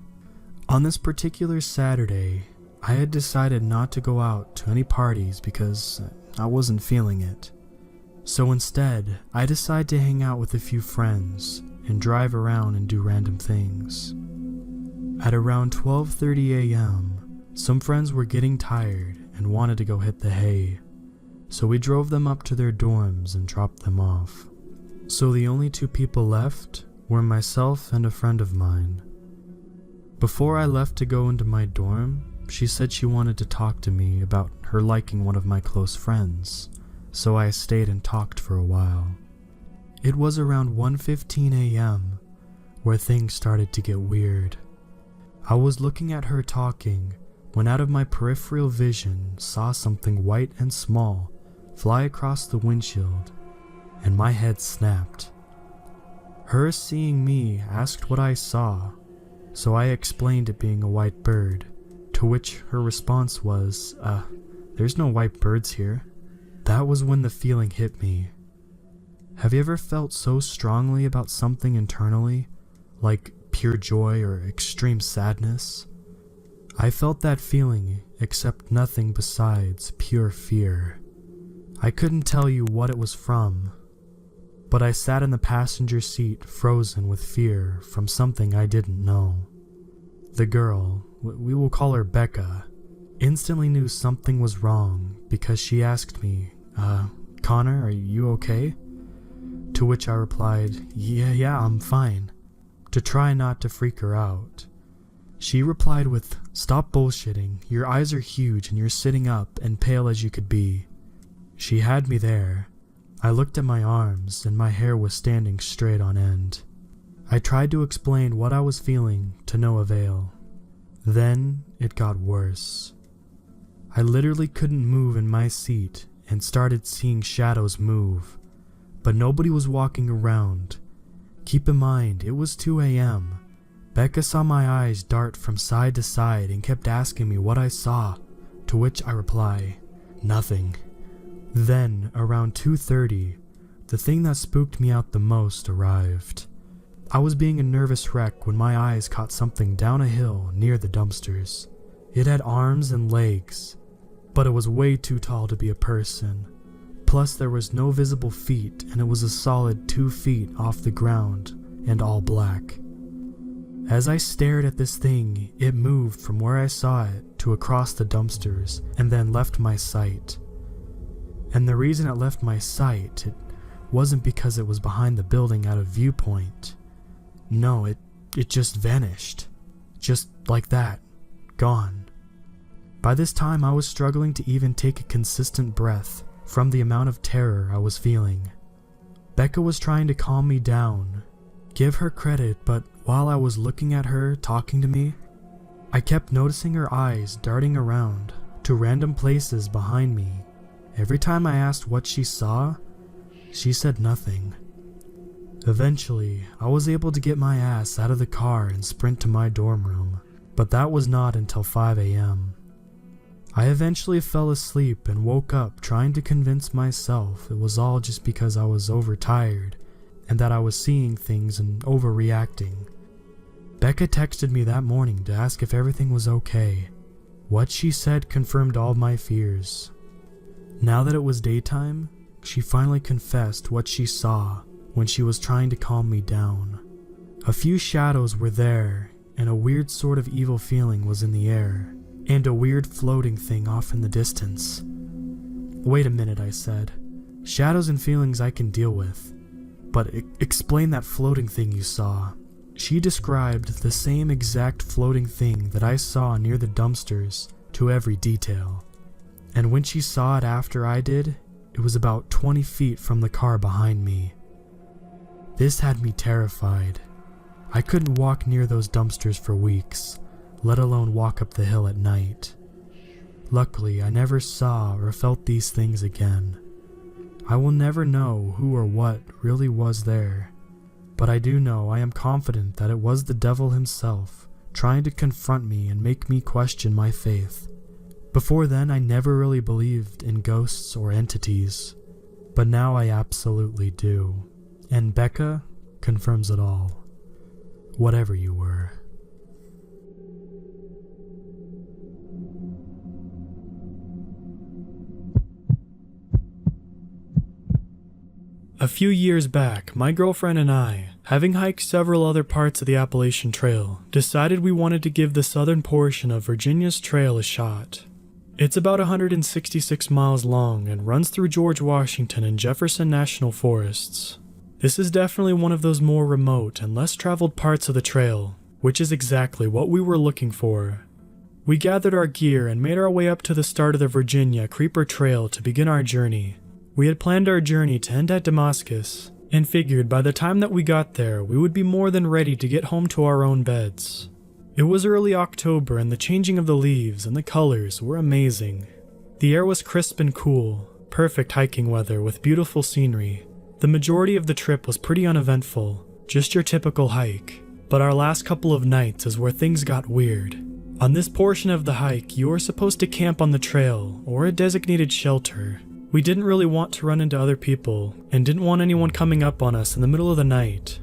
On this particular Saturday, I had decided not to go out to any parties because I wasn't feeling it. So instead, I decided to hang out with a few friends and drive around and do random things. At around 12:30 a.m., some friends were getting tired and wanted to go hit the hay, so we drove them up to their dorms and dropped them off. So the only two people left were myself and a friend of mine. Before I left to go into my dorm, she said she wanted to talk to me about her liking one of my close friends, so I stayed and talked for a while. It was around 1:15 a.m. where things started to get weird. I was looking at her talking when out of my peripheral vision saw something white and small fly across the windshield, and my head snapped. Her seeing me asked what I saw, so I explained it being a white bird, to which her response was, there's no white birds here. That was when the feeling hit me. Have you ever felt so strongly about something internally, like pure joy or extreme sadness? I felt that feeling, except nothing besides pure fear. I couldn't tell you what it was from, but I sat in the passenger seat frozen with fear from something I didn't know. The girl, we will call her Becca, instantly knew something was wrong because she asked me, Connor, are you okay? To which I replied, yeah, I'm fine, to try not to freak her out. She replied with, stop bullshitting, your eyes are huge and you're sitting up and pale as you could be. She had me there. I looked at my arms and my hair was standing straight on end. I tried to explain what I was feeling to no avail. Then it got worse. I literally couldn't move in my seat and started seeing shadows move, but nobody was walking around. Keep in mind, it was 2 a.m. Becca saw my eyes dart from side to side and kept asking me what I saw, to which I reply, nothing. Then, around 2:30, the thing that spooked me out the most arrived. I was being a nervous wreck when my eyes caught something down a hill near the dumpsters. It had arms and legs, but it was way too tall to be a person. Plus there was no visible feet and it was a solid 2 feet off the ground and all black. As I stared at this thing, it moved from where I saw it to across the dumpsters and then left my sight. And the reason it left my sight, it wasn't because it was behind the building out of viewpoint. No, it just vanished. Just like that. Gone. By this time I was struggling to even take a consistent breath from the amount of terror I was feeling. Becca was trying to calm me down. Give her credit, but while I was looking at her talking to me, I kept noticing her eyes darting around to random places behind me. Every time I asked what she saw, she said nothing. Eventually, I was able to get my ass out of the car and sprint to my dorm room, but that was not until 5 a.m. I eventually fell asleep and woke up trying to convince myself it was all just because I was overtired and that I was seeing things and overreacting. Becca texted me that morning to ask if everything was okay. What she said confirmed all my fears. Now that it was daytime, she finally confessed what she saw when she was trying to calm me down. A few shadows were there, and a weird sort of evil feeling was in the air, and a weird floating thing off in the distance. Wait a minute, I said. Shadows and feelings I can deal with, but explain that floating thing you saw. She described the same exact floating thing that I saw near the dumpsters to every detail. And when she saw it after I did, it was about 20 feet from the car behind me. This had me terrified. I couldn't walk near those dumpsters for weeks, let alone walk up the hill at night. Luckily, I never saw or felt these things again. I will never know who or what really was there, but I do know I am confident that it was the devil himself trying to confront me and make me question my faith. Before then, I never really believed in ghosts or entities, but now I absolutely do. And Becca confirms it all. Whatever you were. A few years back, my girlfriend and I, having hiked several other parts of the Appalachian Trail, decided we wanted to give the southern portion of Virginia's trail a shot. It's about 166 miles long and runs through George Washington and Jefferson National Forests. This is definitely one of those more remote and less traveled parts of the trail, which is exactly what we were looking for. We gathered our gear and made our way up to the start of the Virginia Creeper Trail to begin our journey. We had planned our journey to end at Damascus, and figured by the time that we got there, we would be more than ready to get home to our own beds. It was early October and the changing of the leaves and the colors were amazing. The air was crisp and cool, perfect hiking weather with beautiful scenery. The majority of the trip was pretty uneventful, just your typical hike, but our last couple of nights is where things got weird. On this portion of the hike, you are supposed to camp on the trail or a designated shelter. We didn't really want to run into other people and didn't want anyone coming up on us in the middle of the night.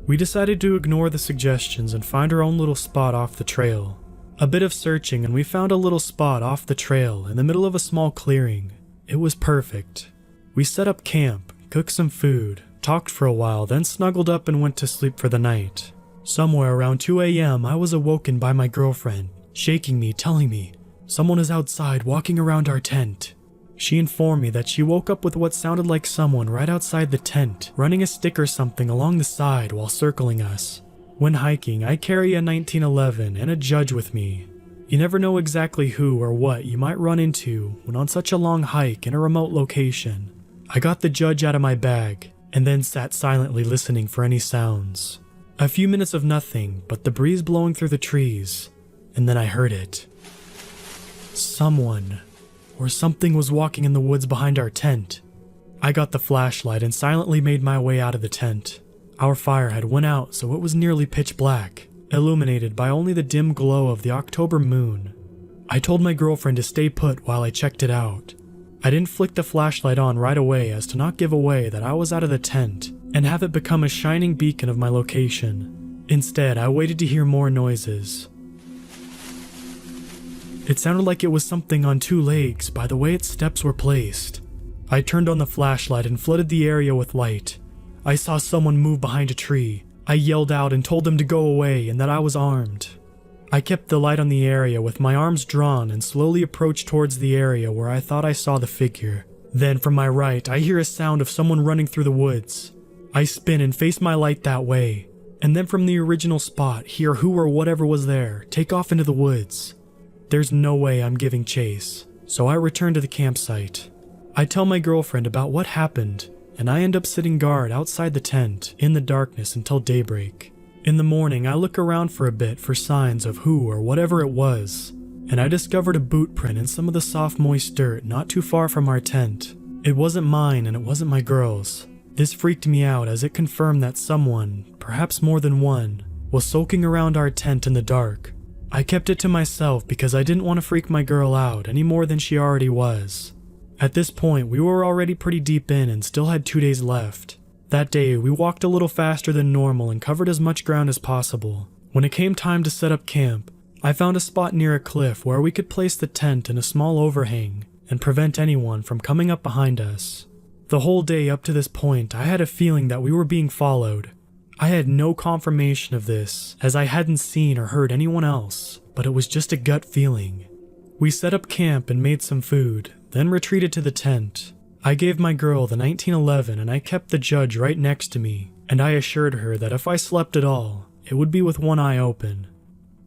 We decided to ignore the suggestions and find our own little spot off the trail. A bit of searching and we found a little spot off the trail in the middle of a small clearing. It was perfect. We set up camp, cooked some food, talked for a while, then snuggled up and went to sleep for the night. Somewhere around 2 a.m. I was awoken by my girlfriend, shaking me, telling me, "Someone is outside walking around our tent." She informed me that she woke up with what sounded like someone right outside the tent, running a stick or something along the side while circling us. When hiking, I carry a 1911 and a judge with me. You never know exactly who or what you might run into when on such a long hike in a remote location. I got the judge out of my bag, and then sat silently listening for any sounds. A few minutes of nothing but the breeze blowing through the trees, and then I heard it. Someone or something was walking in the woods behind our tent. I got the flashlight and silently made my way out of the tent. Our fire had went out, so it was nearly pitch black, illuminated by only the dim glow of the October moon. I told my girlfriend to stay put while I checked it out. I didn't flick the flashlight on right away as to not give away that I was out of the tent and have it become a shining beacon of my location. Instead, I waited to hear more noises. It sounded like it was something on two legs by the way its steps were placed. I turned on the flashlight and flooded the area with light. I saw someone move behind a tree. I yelled out and told them to go away and that I was armed. I kept the light on the area with my arms drawn and slowly approached towards the area where I thought I saw the figure. Then from my right, I hear a sound of someone running through the woods. I spin and face my light that way, and then from the original spot, hear who or whatever was there take off into the woods. There's no way I'm giving chase, so I return to the campsite. I tell my girlfriend about what happened, and I end up sitting guard outside the tent in the darkness until daybreak. In the morning, I look around for a bit for signs of who or whatever it was, and I discovered a boot print in some of the soft moist dirt not too far from our tent. It wasn't mine and it wasn't my girl's. This freaked me out as it confirmed that someone, perhaps more than one, was sulking around our tent in the dark. I kept it to myself because I didn't want to freak my girl out any more than she already was. At this point, we were already pretty deep in and still had 2 days left. That day, we walked a little faster than normal and covered as much ground as possible. When it came time to set up camp, I found a spot near a cliff where we could place the tent in a small overhang and prevent anyone from coming up behind us. The whole day up to this point, I had a feeling that we were being followed. I had no confirmation of this, as I hadn't seen or heard anyone else, but it was just a gut feeling. We set up camp and made some food, then retreated to the tent. I gave my girl the 1911 and I kept the judge right next to me, and I assured her that if I slept at all, it would be with one eye open.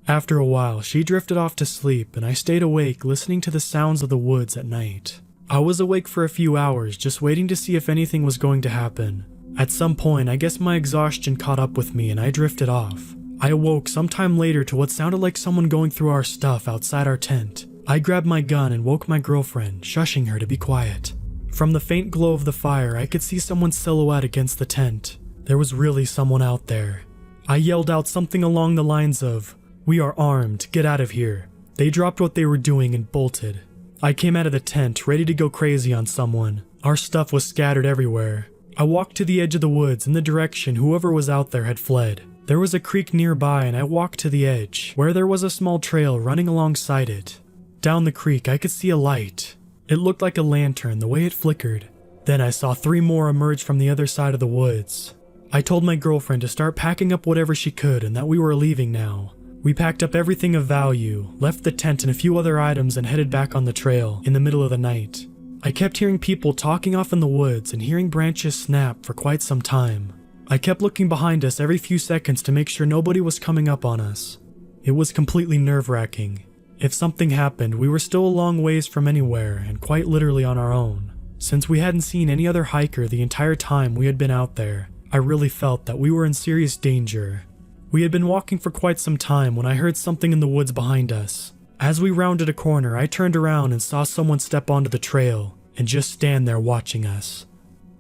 After a while, she drifted off to sleep and I stayed awake listening to the sounds of the woods at night. I was awake for a few hours just waiting to see if anything was going to happen. At some point, I guess my exhaustion caught up with me and I drifted off. I awoke sometime later to what sounded like someone going through our stuff outside our tent. I grabbed my gun and woke my girlfriend, shushing her to be quiet. From the faint glow of the fire, I could see someone's silhouette against the tent. There was really someone out there. I yelled out something along the lines of, "We are armed, get out of here." They dropped what they were doing and bolted. I came out of the tent, ready to go crazy on someone. Our stuff was scattered everywhere. I walked to the edge of the woods in the direction whoever was out there had fled. There was a creek nearby and I walked to the edge, where there was a small trail running alongside it. Down the creek, I could see a light. It looked like a lantern the way it flickered. Then I saw 3 more emerge from the other side of the woods. I told my girlfriend to start packing up whatever she could and that we were leaving now. We packed up everything of value, left the tent and a few other items and headed back on the trail in the middle of the night. I kept hearing people talking off in the woods and hearing branches snap for quite some time. I kept looking behind us every few seconds to make sure nobody was coming up on us. It was completely nerve-wracking. If something happened, we were still a long ways from anywhere and quite literally on our own. Since we hadn't seen any other hiker the entire time we had been out there, I really felt that we were in serious danger. We had been walking for quite some time when I heard something in the woods behind us. As we rounded a corner, I turned around and saw someone step onto the trail and just stand there watching us.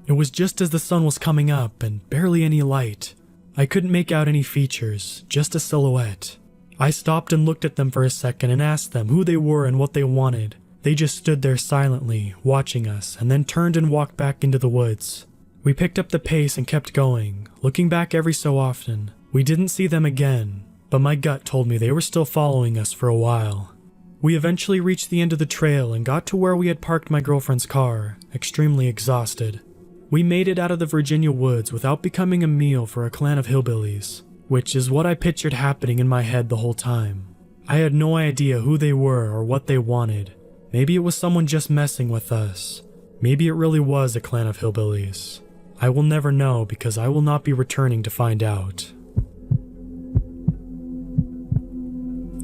It was just as the sun was coming up and barely any light. I couldn't make out any features, just a silhouette. I stopped and looked at them for a second and asked them who they were and what they wanted. They just stood there silently, watching us, and then turned and walked back into the woods. We picked up the pace and kept going, looking back every so often. We didn't see them again, but my gut told me they were still following us for a while. We eventually reached the end of the trail and got to where we had parked my girlfriend's car, extremely exhausted. We made it out of the Virginia woods without becoming a meal for a clan of hillbillies, which is what I pictured happening in my head the whole time. I had no idea who they were or what they wanted. Maybe it was someone just messing with us. Maybe it really was a clan of hillbillies. I will never know because I will not be returning to find out.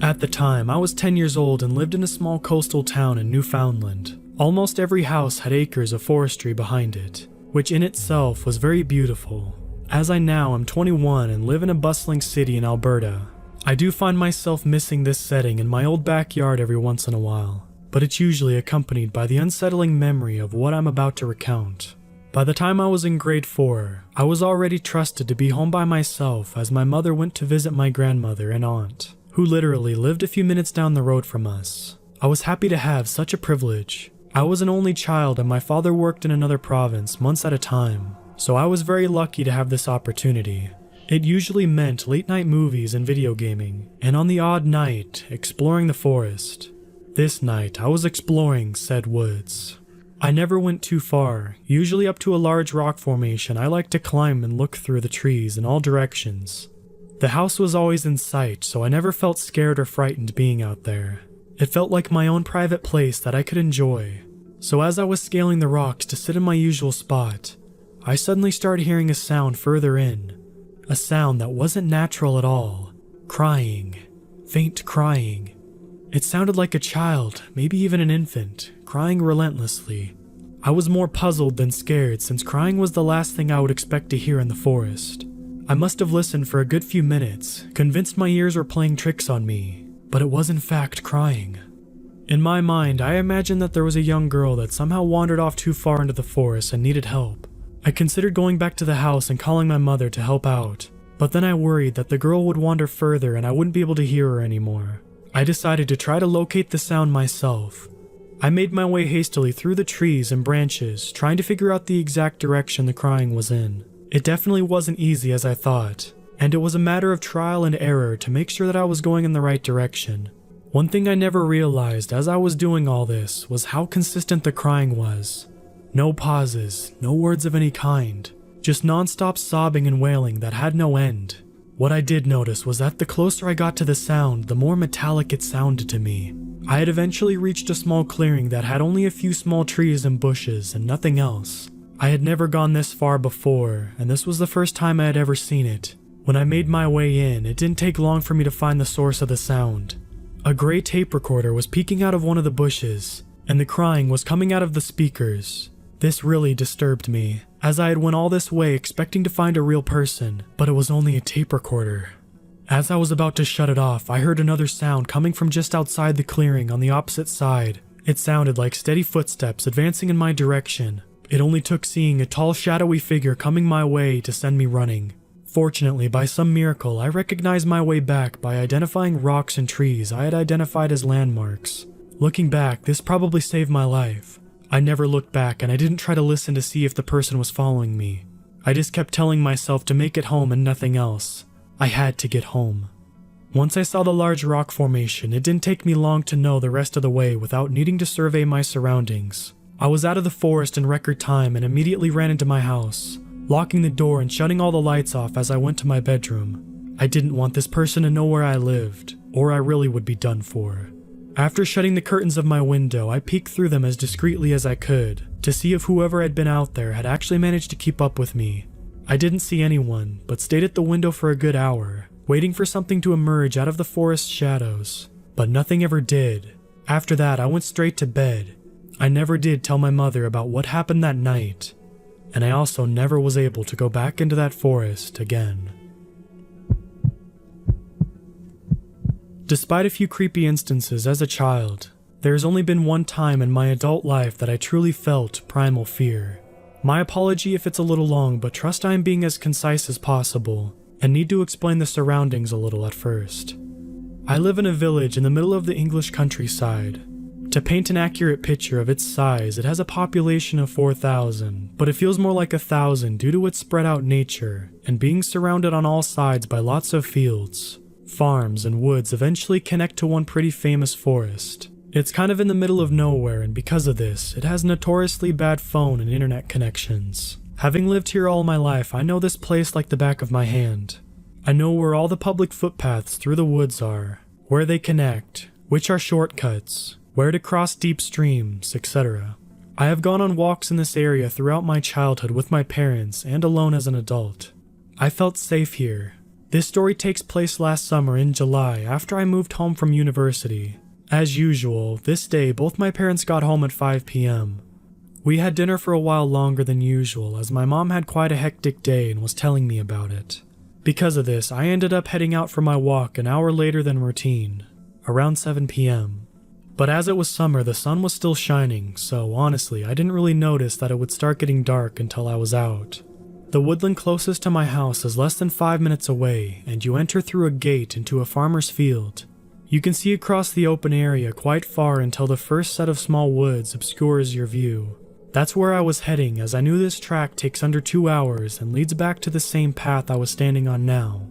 At the time, I was 10 years old and lived in a small coastal town in Newfoundland. Almost every house had acres of forestry behind it, which in itself was very beautiful. As I now am 21 and live in a bustling city in Alberta, I do find myself missing this setting in my old backyard every once in a while, but it's usually accompanied by the unsettling memory of what I'm about to recount. By the time I was in grade 4, I was already trusted to be home by myself as my mother went to visit my grandmother and aunt, who literally lived a few minutes down the road from us. I was happy to have such a privilege. I was an only child and my father worked in another province months at a time, so I was very lucky to have this opportunity. It usually meant late night movies and video gaming, and on the odd night, exploring the forest. This night, I was exploring said woods. I never went too far, usually up to a large rock formation I like to climb and look through the trees in all directions. The house was always in sight, so I never felt scared or frightened being out there. It felt like my own private place that I could enjoy. So as I was scaling the rocks to sit in my usual spot, I suddenly started hearing a sound further in. A sound that wasn't natural at all. Crying. Faint crying. It sounded like a child, maybe even an infant, crying relentlessly. I was more puzzled than scared since crying was the last thing I would expect to hear in the forest. I must have listened for a good few minutes, convinced my ears were playing tricks on me, but it was in fact crying. In my mind, I imagined that there was a young girl that somehow wandered off too far into the forest and needed help. I considered going back to the house and calling my mother to help out, but then I worried that the girl would wander further and I wouldn't be able to hear her anymore. I decided to try to locate the sound myself. I made my way hastily through the trees and branches, trying to figure out the exact direction the crying was in. It definitely wasn't easy as I thought, and it was a matter of trial and error to make sure that I was going in the right direction. One thing I never realized as I was doing all this was how consistent the crying was. No pauses, no words of any kind, just non-stop sobbing and wailing that had no end. What I did notice was that the closer I got to the sound, the more metallic it sounded to me. I had eventually reached a small clearing that had only a few small trees and bushes and nothing else. I had never gone this far before, and this was the first time I had ever seen it. When I made my way in, it didn't take long for me to find the source of the sound. A gray tape recorder was peeking out of one of the bushes, and the crying was coming out of the speakers. This really disturbed me, as I had went all this way expecting to find a real person, but it was only a tape recorder. As I was about to shut it off, I heard another sound coming from just outside the clearing on the opposite side. It sounded like steady footsteps advancing in my direction. It only took seeing a tall, shadowy figure coming my way to send me running. Fortunately, by some miracle, I recognized my way back by identifying rocks and trees I had identified as landmarks. Looking back, this probably saved my life. I never looked back and I didn't try to listen to see if the person was following me. I just kept telling myself to make it home and nothing else. I had to get home. Once I saw the large rock formation, it didn't take me long to know the rest of the way without needing to survey my surroundings. I was out of the forest in record time and immediately ran into my house, locking the door and shutting all the lights off as I went to my bedroom. I didn't want this person to know where I lived, or I really would be done for. After shutting the curtains of my window, I peeked through them as discreetly as I could, to see if whoever had been out there had actually managed to keep up with me. I didn't see anyone, but stayed at the window for a good hour, waiting for something to emerge out of the forest's shadows. But nothing ever did. After that, I went straight to bed. I never did tell my mother about what happened that night, and I also never was able to go back into that forest again. Despite a few creepy instances as a child, there's only been one time in my adult life that I truly felt primal fear. My apology if it's a little long, but trust I am being as concise as possible, and need to explain the surroundings a little at first. I live in a village in the middle of the English countryside. To paint an accurate picture of its size, it has a population of 4,000, but it feels more like 1,000 due to its spread out nature, and being surrounded on all sides by lots of fields. Farms and woods eventually connect to one pretty famous forest. It's kind of in the middle of nowhere, and because of this, it has notoriously bad phone and internet connections. Having lived here all my life, I know this place like the back of my hand. I know where all the public footpaths through the woods are, where they connect, which are shortcuts, where to cross deep streams, etc. I have gone on walks in this area throughout my childhood with my parents and alone as an adult. I felt safe here. This story takes place last summer in July after I moved home from university. As usual, this day both my parents got home at 5 p.m. We had dinner for a while longer than usual as my mom had quite a hectic day and was telling me about it. Because of this, I ended up heading out for my walk an hour later than routine, around 7 p.m. But as it was summer, the sun was still shining, so honestly, I didn't really notice that it would start getting dark until I was out. The woodland closest to my house is less than 5 minutes away, and you enter through a gate into a farmer's field. You can see across the open area quite far until the first set of small woods obscures your view. That's where I was heading, as I knew this track takes under 2 hours and leads back to the same path I was standing on now.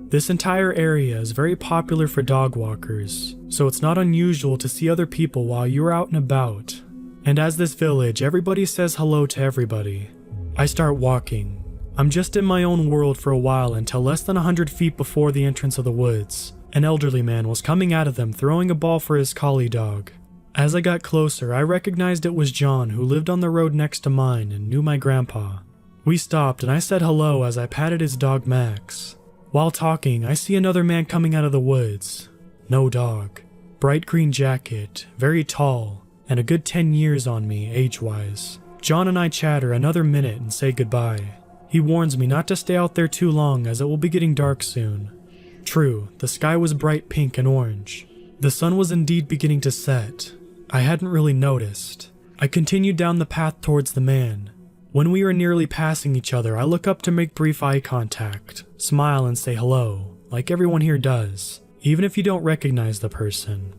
This entire area is very popular for dog walkers, so it's not unusual to see other people while you're out and about. And as this village, everybody says hello to everybody. I start walking. I'm just in my own world for a while until less than 100 feet before the entrance of the woods. An elderly man was coming out of them throwing a ball for his collie dog. As I got closer, I recognized it was John, who lived on the road next to mine and knew my grandpa. We stopped and I said hello as I patted his dog Max. While talking, I see another man coming out of the woods. No dog. Bright green jacket, very tall, and a good 10 years on me, age-wise. John and I chatter another minute and say goodbye. He warns me not to stay out there too long as it will be getting dark soon. True, the sky was bright pink and orange. The sun was indeed beginning to set. I hadn't really noticed. I continued down the path towards the man. When we were nearly passing each other, I look up to make brief eye contact, smile and say hello, like everyone here does, even if you don't recognize the person.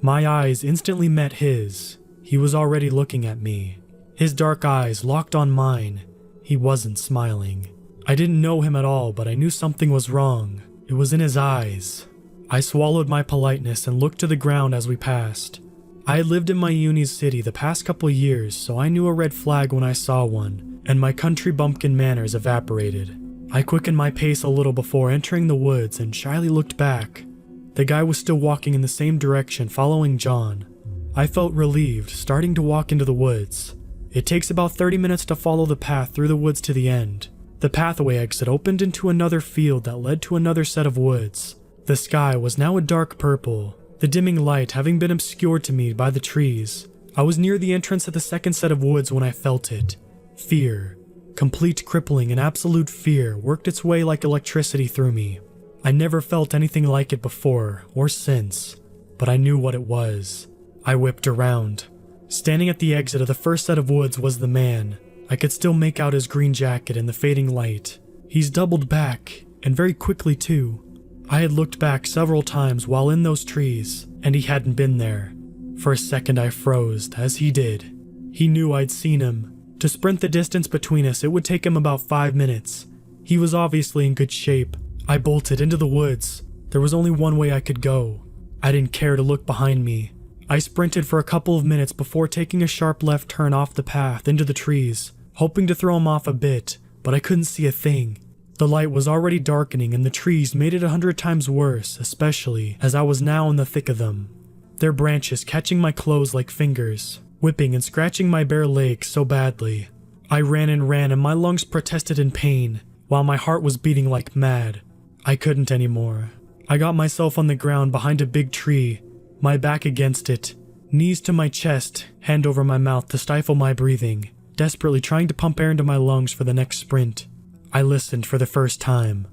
My eyes instantly met his. He was already looking at me. His dark eyes locked on mine. He wasn't smiling. I didn't know him at all, but I knew something was wrong. It was in his eyes. I swallowed my politeness and looked to the ground as we passed. I had lived in my uni's city the past couple years, so I knew a red flag when I saw one, and my country bumpkin manners evaporated. I quickened my pace a little before entering the woods and shyly looked back. The guy was still walking in the same direction, following John. I felt relieved, starting to walk into the woods. It takes about 30 minutes to follow the path through the woods to the end. The pathway exit opened into another field that led to another set of woods. The sky was now a dark purple, the dimming light having been obscured to me by the trees. I was near the entrance of the second set of woods when I felt it. Fear. Complete crippling and absolute fear worked its way like electricity through me. I never felt anything like it before or since, but I knew what it was. I whipped around. Standing at the exit of the first set of woods was the man. I could still make out his green jacket in the fading light. He's doubled back, and very quickly too. I had looked back several times while in those trees, and he hadn't been there. For a second I froze, as he did. He knew I'd seen him. To sprint the distance between us, it would take him about 5 minutes. He was obviously in good shape. I bolted into the woods. There was only one way I could go. I didn't care to look behind me. I sprinted for a couple of minutes before taking a sharp left turn off the path into the trees, hoping to throw him off a bit, but I couldn't see a thing. The light was already darkening and the trees made it 100 times worse, especially as I was now in the thick of them. Their branches catching my clothes like fingers, whipping and scratching my bare legs so badly. I ran and my lungs protested in pain, while my heart was beating like mad. I couldn't anymore. I got myself on the ground behind a big tree, my back against it, knees to my chest, hand over my mouth to stifle my breathing, desperately trying to pump air into my lungs for the next sprint. I listened for the first time.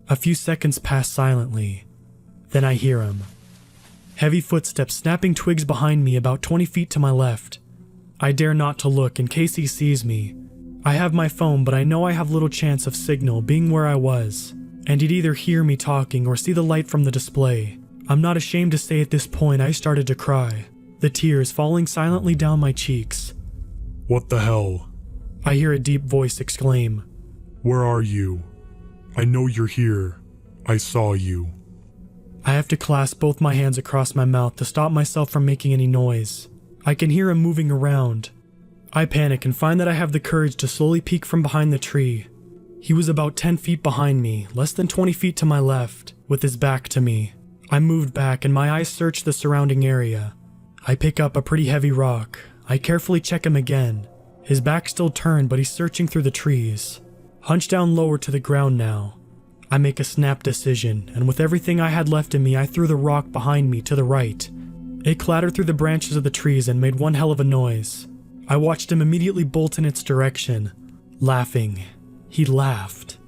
A few seconds pass silently. Then I hear him. Heavy footsteps snapping twigs behind me about 20 feet to my left. I dare not to look in case he sees me. I have my phone, but I know I have little chance of signal being where I was, and he'd either hear me talking or see the light from the display. I'm not ashamed to say at this point I started to cry, the tears falling silently down my cheeks. "What the hell?" I hear a deep voice exclaim. "Where are you? I know you're here. I saw you." I have to clasp both my hands across my mouth to stop myself from making any noise. I can hear him moving around. I panic and find that I have the courage to slowly peek from behind the tree. He was about 10 feet behind me, less than 20 feet to my left, with his back to me. I moved back and my eyes search the surrounding area. I pick up a pretty heavy rock. I carefully check him again. His back still turned, but he's searching through the trees. Hunched down lower to the ground now. I make a snap decision, and with everything I had left in me, I threw the rock behind me to the right. It clattered through the branches of the trees and made one hell of a noise. I watched him immediately bolt in its direction, laughing. He laughed.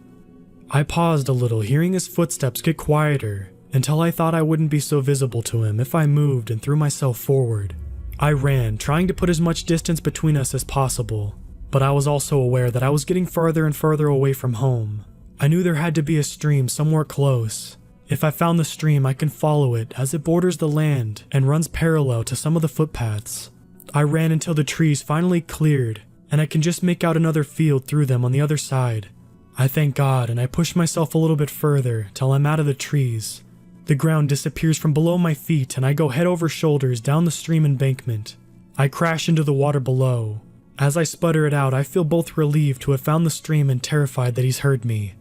I paused a little, hearing his footsteps get quieter, until I thought I wouldn't be so visible to him if I moved and threw myself forward. I ran, trying to put as much distance between us as possible, but I was also aware that I was getting further and further away from home. I knew there had to be a stream somewhere close. If I found the stream, I can follow it as it borders the land and runs parallel to some of the footpaths. I ran until the trees finally cleared, and I can just make out another field through them on the other side. I thank God, and I push myself a little bit further till I'm out of the trees. The ground disappears from below my feet and I go head over shoulders down the stream embankment. I crash into the water below. As I sputter it out, I feel both relieved to have found the stream and terrified that he's heard me.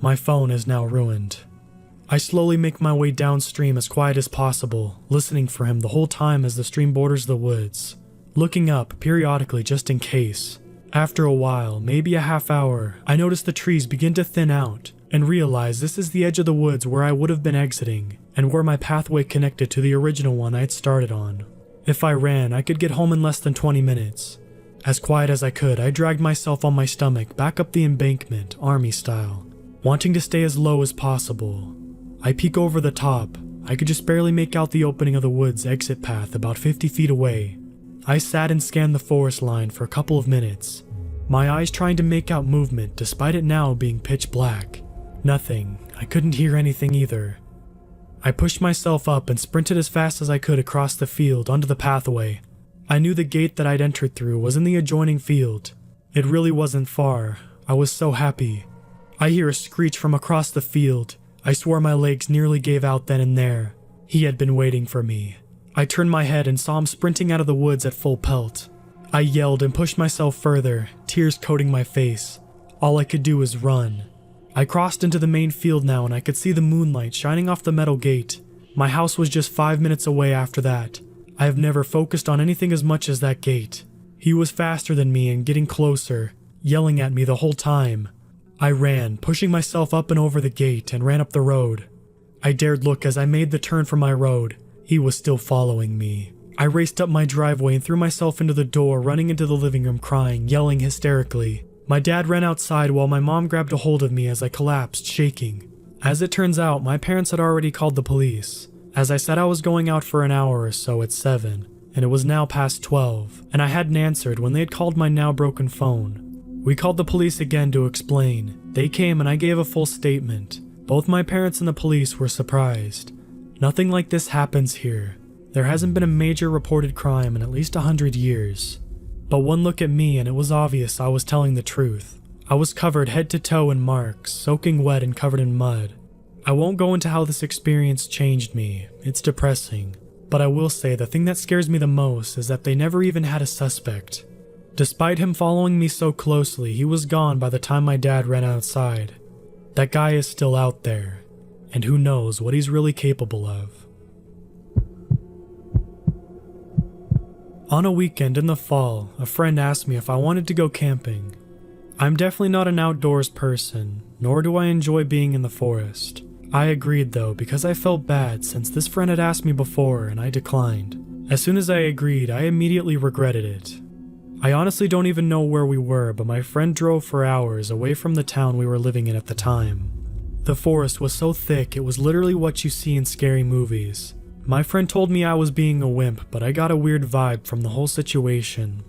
My phone is now ruined. I slowly make my way downstream as quiet as possible, listening for him the whole time as the stream borders the woods, looking up periodically just in case. After a while, maybe a half hour, I notice the trees begin to thin out and realize this is the edge of the woods where I would have been exiting and where my pathway connected to the original one I had started on. If I ran, I could get home in less than 20 minutes. As quiet as I could, I dragged myself on my stomach back up the embankment, army style, wanting to stay as low as possible. I peek over the top. I could just barely make out the opening of the woods exit path about 50 feet away. I sat and scanned the forest line for a couple of minutes, my eyes trying to make out movement despite it now being pitch black. Nothing. I couldn't hear anything either. I pushed myself up and sprinted as fast as I could across the field onto the pathway. I knew the gate that I'd entered through was in the adjoining field. It really wasn't far. I was so happy. I hear a screech from across the field. I swore my legs nearly gave out then and there. He had been waiting for me. I turned my head and saw him sprinting out of the woods at full pelt. I yelled and pushed myself further, tears coating my face. All I could do was run. I crossed into the main field now and I could see the moonlight shining off the metal gate. My house was just 5 minutes away after that. I have never focused on anything as much as that gate. He was faster than me and getting closer, yelling at me the whole time. I ran, pushing myself up and over the gate, and ran up the road. I dared look as I made the turn from my road. He was still following me. I raced up my driveway and threw myself into the door, running into the living room crying, yelling hysterically. My dad ran outside while my mom grabbed a hold of me as I collapsed, shaking. As it turns out, my parents had already called the police. As I said, I was going out for an hour or so at 7, and it was now past 12, and I hadn't answered when they had called my now broken phone. We called the police again to explain. They came and I gave a full statement. Both my parents and the police were surprised. Nothing like this happens here. There hasn't been a major reported crime in at least 100 years. But one look at me and it was obvious I was telling the truth. I was covered head to toe in marks, soaking wet and covered in mud. I won't go into how this experience changed me. It's depressing. But I will say the thing that scares me the most is that they never even had a suspect. Despite him following me so closely, he was gone by the time my dad ran outside. That guy is still out there, and who knows what he's really capable of. On a weekend in the fall, a friend asked me if I wanted to go camping. I'm definitely not an outdoors person, nor do I enjoy being in the forest. I agreed though because I felt bad since this friend had asked me before and I declined. As soon as I agreed, I immediately regretted it. I honestly don't even know where we were, but my friend drove for hours away from the town we were living in at the time. The forest was so thick it was literally what you see in scary movies. My friend told me I was being a wimp, but I got a weird vibe from the whole situation.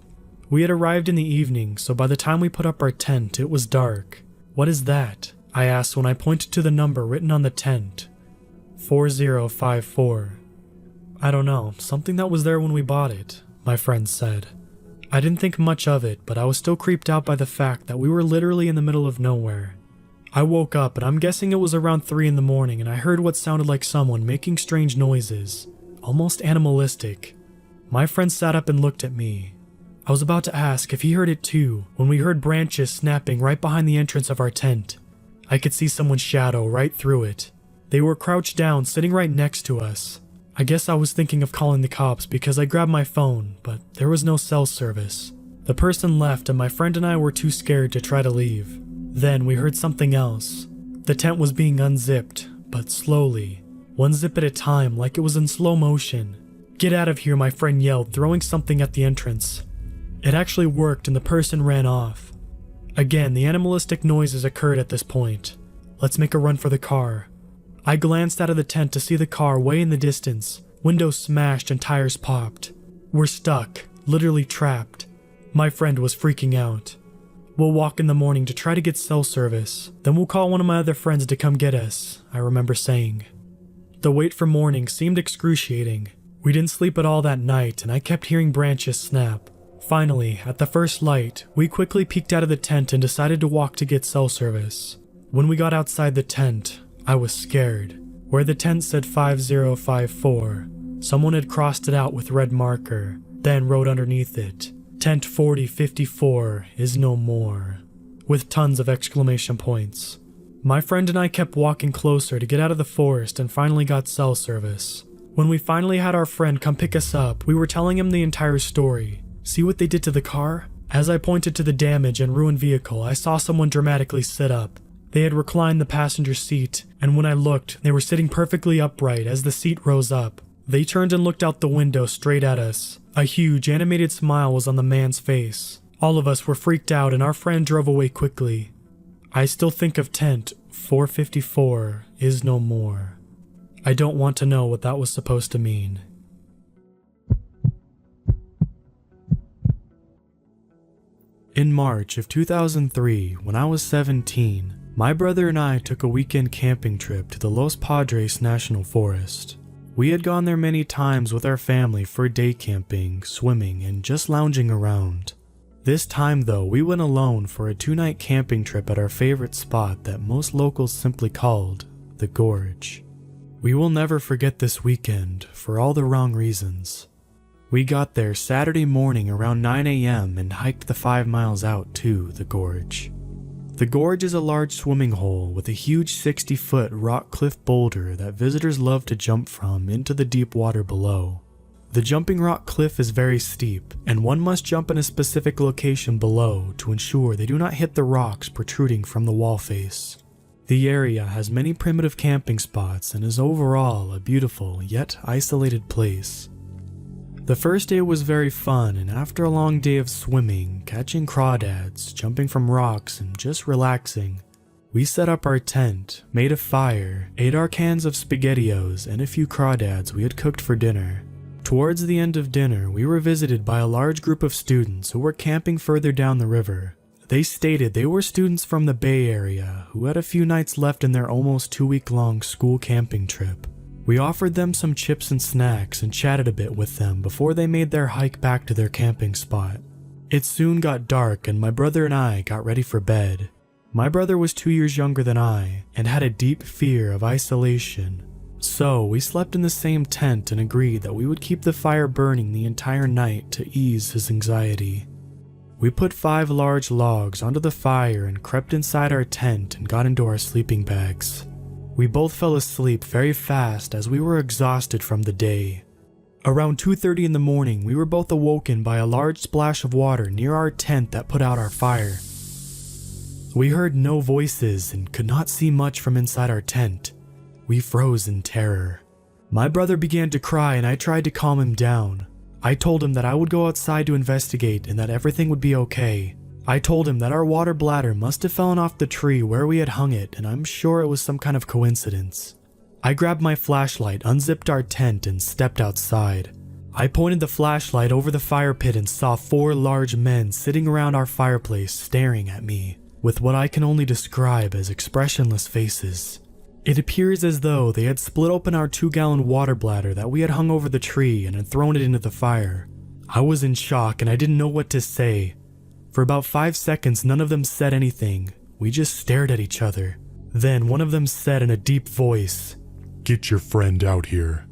We had arrived in the evening, so by the time we put up our tent, it was dark. "What is that?" I asked when I pointed to the number written on the tent. 4054. "I don't know, something that was there when we bought it," my friend said. I didn't think much of it, but I was still creeped out by the fact that we were literally in the middle of nowhere. I woke up and I'm guessing it was around 3 in the morning and I heard what sounded like someone making strange noises, almost animalistic. My friend sat up and looked at me. I was about to ask if he heard it too when we heard branches snapping right behind the entrance of our tent. I could see someone's shadow right through it. They were crouched down, sitting right next to us. I guess I was thinking of calling the cops because I grabbed my phone, but there was no cell service. The person left and my friend and I were too scared to try to leave. Then we heard something else. The tent was being unzipped, but slowly. One zip at a time, like it was in slow motion. "Get out of here," my friend yelled, throwing something at the entrance. It actually worked and the person ran off. Again, the animalistic noises occurred at this point. "Let's make a run for the car." I glanced out of the tent to see the car way in the distance. Windows smashed and tires popped. We're stuck, literally trapped. My friend was freaking out. "We'll walk in the morning to try to get cell service. Then we'll call one of my other friends to come get us," I remember saying. The wait for morning seemed excruciating. We didn't sleep at all that night and I kept hearing branches snap. Finally, at the first light, we quickly peeked out of the tent and decided to walk to get cell service. When we got outside the tent, I was scared. Where the tent said 5054, someone had crossed it out with red marker, then wrote underneath it, "Tent 4054 is no more," with tons of exclamation points. My friend and I kept walking closer to get out of the forest and finally got cell service. When we finally had our friend come pick us up, we were telling him the entire story. "See what they did to the car?" As I pointed to the damage and ruined vehicle, I saw someone dramatically sit up. They had reclined the passenger seat, and when I looked, they were sitting perfectly upright as the seat rose up. They turned and looked out the window straight at us. A huge, animated smile was on the man's face. All of us were freaked out and our friend drove away quickly. I still think of tent 454 is no more. I don't want to know what that was supposed to mean. In March of 2003, when I was 17, my brother and I took a weekend camping trip to the Los Padres National Forest. We had gone there many times with our family for day camping, swimming, and just lounging around. This time though, we went alone for a 2-night camping trip at our favorite spot that most locals simply called the gorge. We will never forget this weekend for all the wrong reasons. We got there Saturday morning around 9 a.m. and hiked the 5 miles out to the gorge. The gorge is a large swimming hole with a huge 60-foot rock cliff boulder that visitors love to jump from into the deep water below. The jumping rock cliff is very steep, and one must jump in a specific location below to ensure they do not hit the rocks protruding from the wall face. The area has many primitive camping spots and is overall a beautiful yet isolated place. The first day was very fun, and after a long day of swimming, catching crawdads, jumping from rocks, and just relaxing, we set up our tent, made a fire, ate our cans of SpaghettiOs and a few crawdads we had cooked for dinner. Towards the end of dinner, we were visited by a large group of students who were camping further down the river. They stated they were students from the Bay Area who had a few nights left in their almost 2-week-long school camping trip. We offered them some chips and snacks and chatted a bit with them before they made their hike back to their camping spot. It soon got dark and my brother and I got ready for bed. My brother was 2 years younger than I and had a deep fear of isolation. So we slept in the same tent and agreed that we would keep the fire burning the entire night to ease his anxiety. We put 5 large logs onto the fire and crept inside our tent and got into our sleeping bags. We both fell asleep very fast as we were exhausted from the day. Around 2:30 in the morning, we were both awoken by a large splash of water near our tent that put out our fire. We heard no voices and could not see much from inside our tent. We froze in terror. My brother began to cry and I tried to calm him down. I told him that I would go outside to investigate and that everything would be okay. I told him that our water bladder must have fallen off the tree where we had hung it, and I'm sure it was some kind of coincidence. I grabbed my flashlight, unzipped our tent, and stepped outside. I pointed the flashlight over the fire pit and saw 4 large men sitting around our fireplace staring at me, with what I can only describe as expressionless faces. It appears as though they had split open our 2-gallon water bladder that we had hung over the tree and had thrown it into the fire. I was in shock and I didn't know what to say. For about 5 seconds, none of them said anything. We just stared at each other. Then one of them said in a deep voice, "Get your friend out here."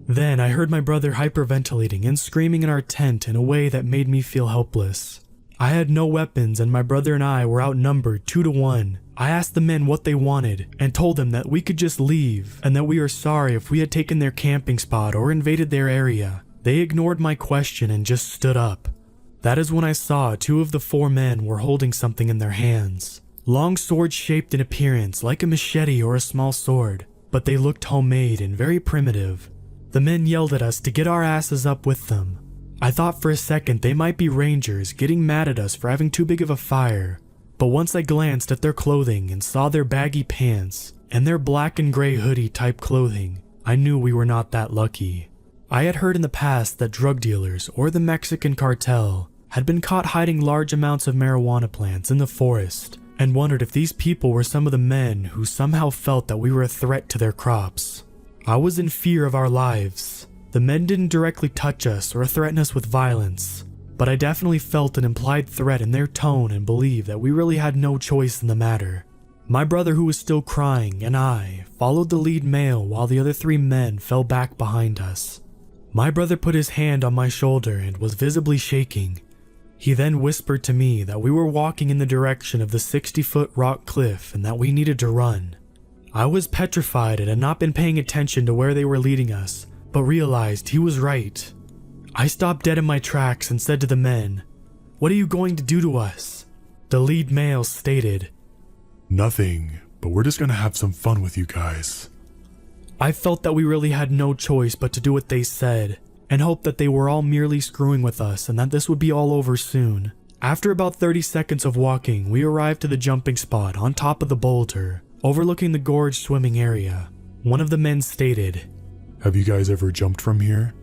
Then I heard my brother hyperventilating and screaming in our tent in a way that made me feel helpless. I had no weapons and my brother and I were outnumbered 2 to 1. I asked the men what they wanted and told them that we could just leave and that we are sorry if we had taken their camping spot or invaded their area. They ignored my question and just stood up. That is when I saw 2 of the 4 men were holding something in their hands. Long swords shaped in appearance like a machete or a small sword, but they looked homemade and very primitive. The men yelled at us to get our asses up with them. I thought for a second they might be rangers getting mad at us for having too big of a fire, but once I glanced at their clothing and saw their baggy pants and their black and gray hoodie type clothing, I knew we were not that lucky. I had heard in the past that drug dealers or the Mexican cartel had been caught hiding large amounts of marijuana plants in the forest and wondered if these people were some of the men who somehow felt that we were a threat to their crops. I was in fear of our lives. The men didn't directly touch us or threaten us with violence, but I definitely felt an implied threat in their tone and believed that we really had no choice in the matter. My brother, who was still crying, and I followed the lead male while the other 3 men fell back behind us. My brother put his hand on my shoulder and was visibly shaking. He then whispered to me that we were walking in the direction of the 60-foot rock cliff and that we needed to run. I was petrified and had not been paying attention to where they were leading us, but realized he was right. I stopped dead in my tracks and said to the men, "What are you going to do to us?" The lead male stated, "Nothing, but we're just gonna have some fun with you guys." I felt that we really had no choice but to do what they said, and hoped that they were all merely screwing with us and that this would be all over soon. After about 30 seconds of walking, we arrived to the jumping spot on top of the boulder, overlooking the gorge swimming area. One of the men stated, "Have you guys ever jumped from here?"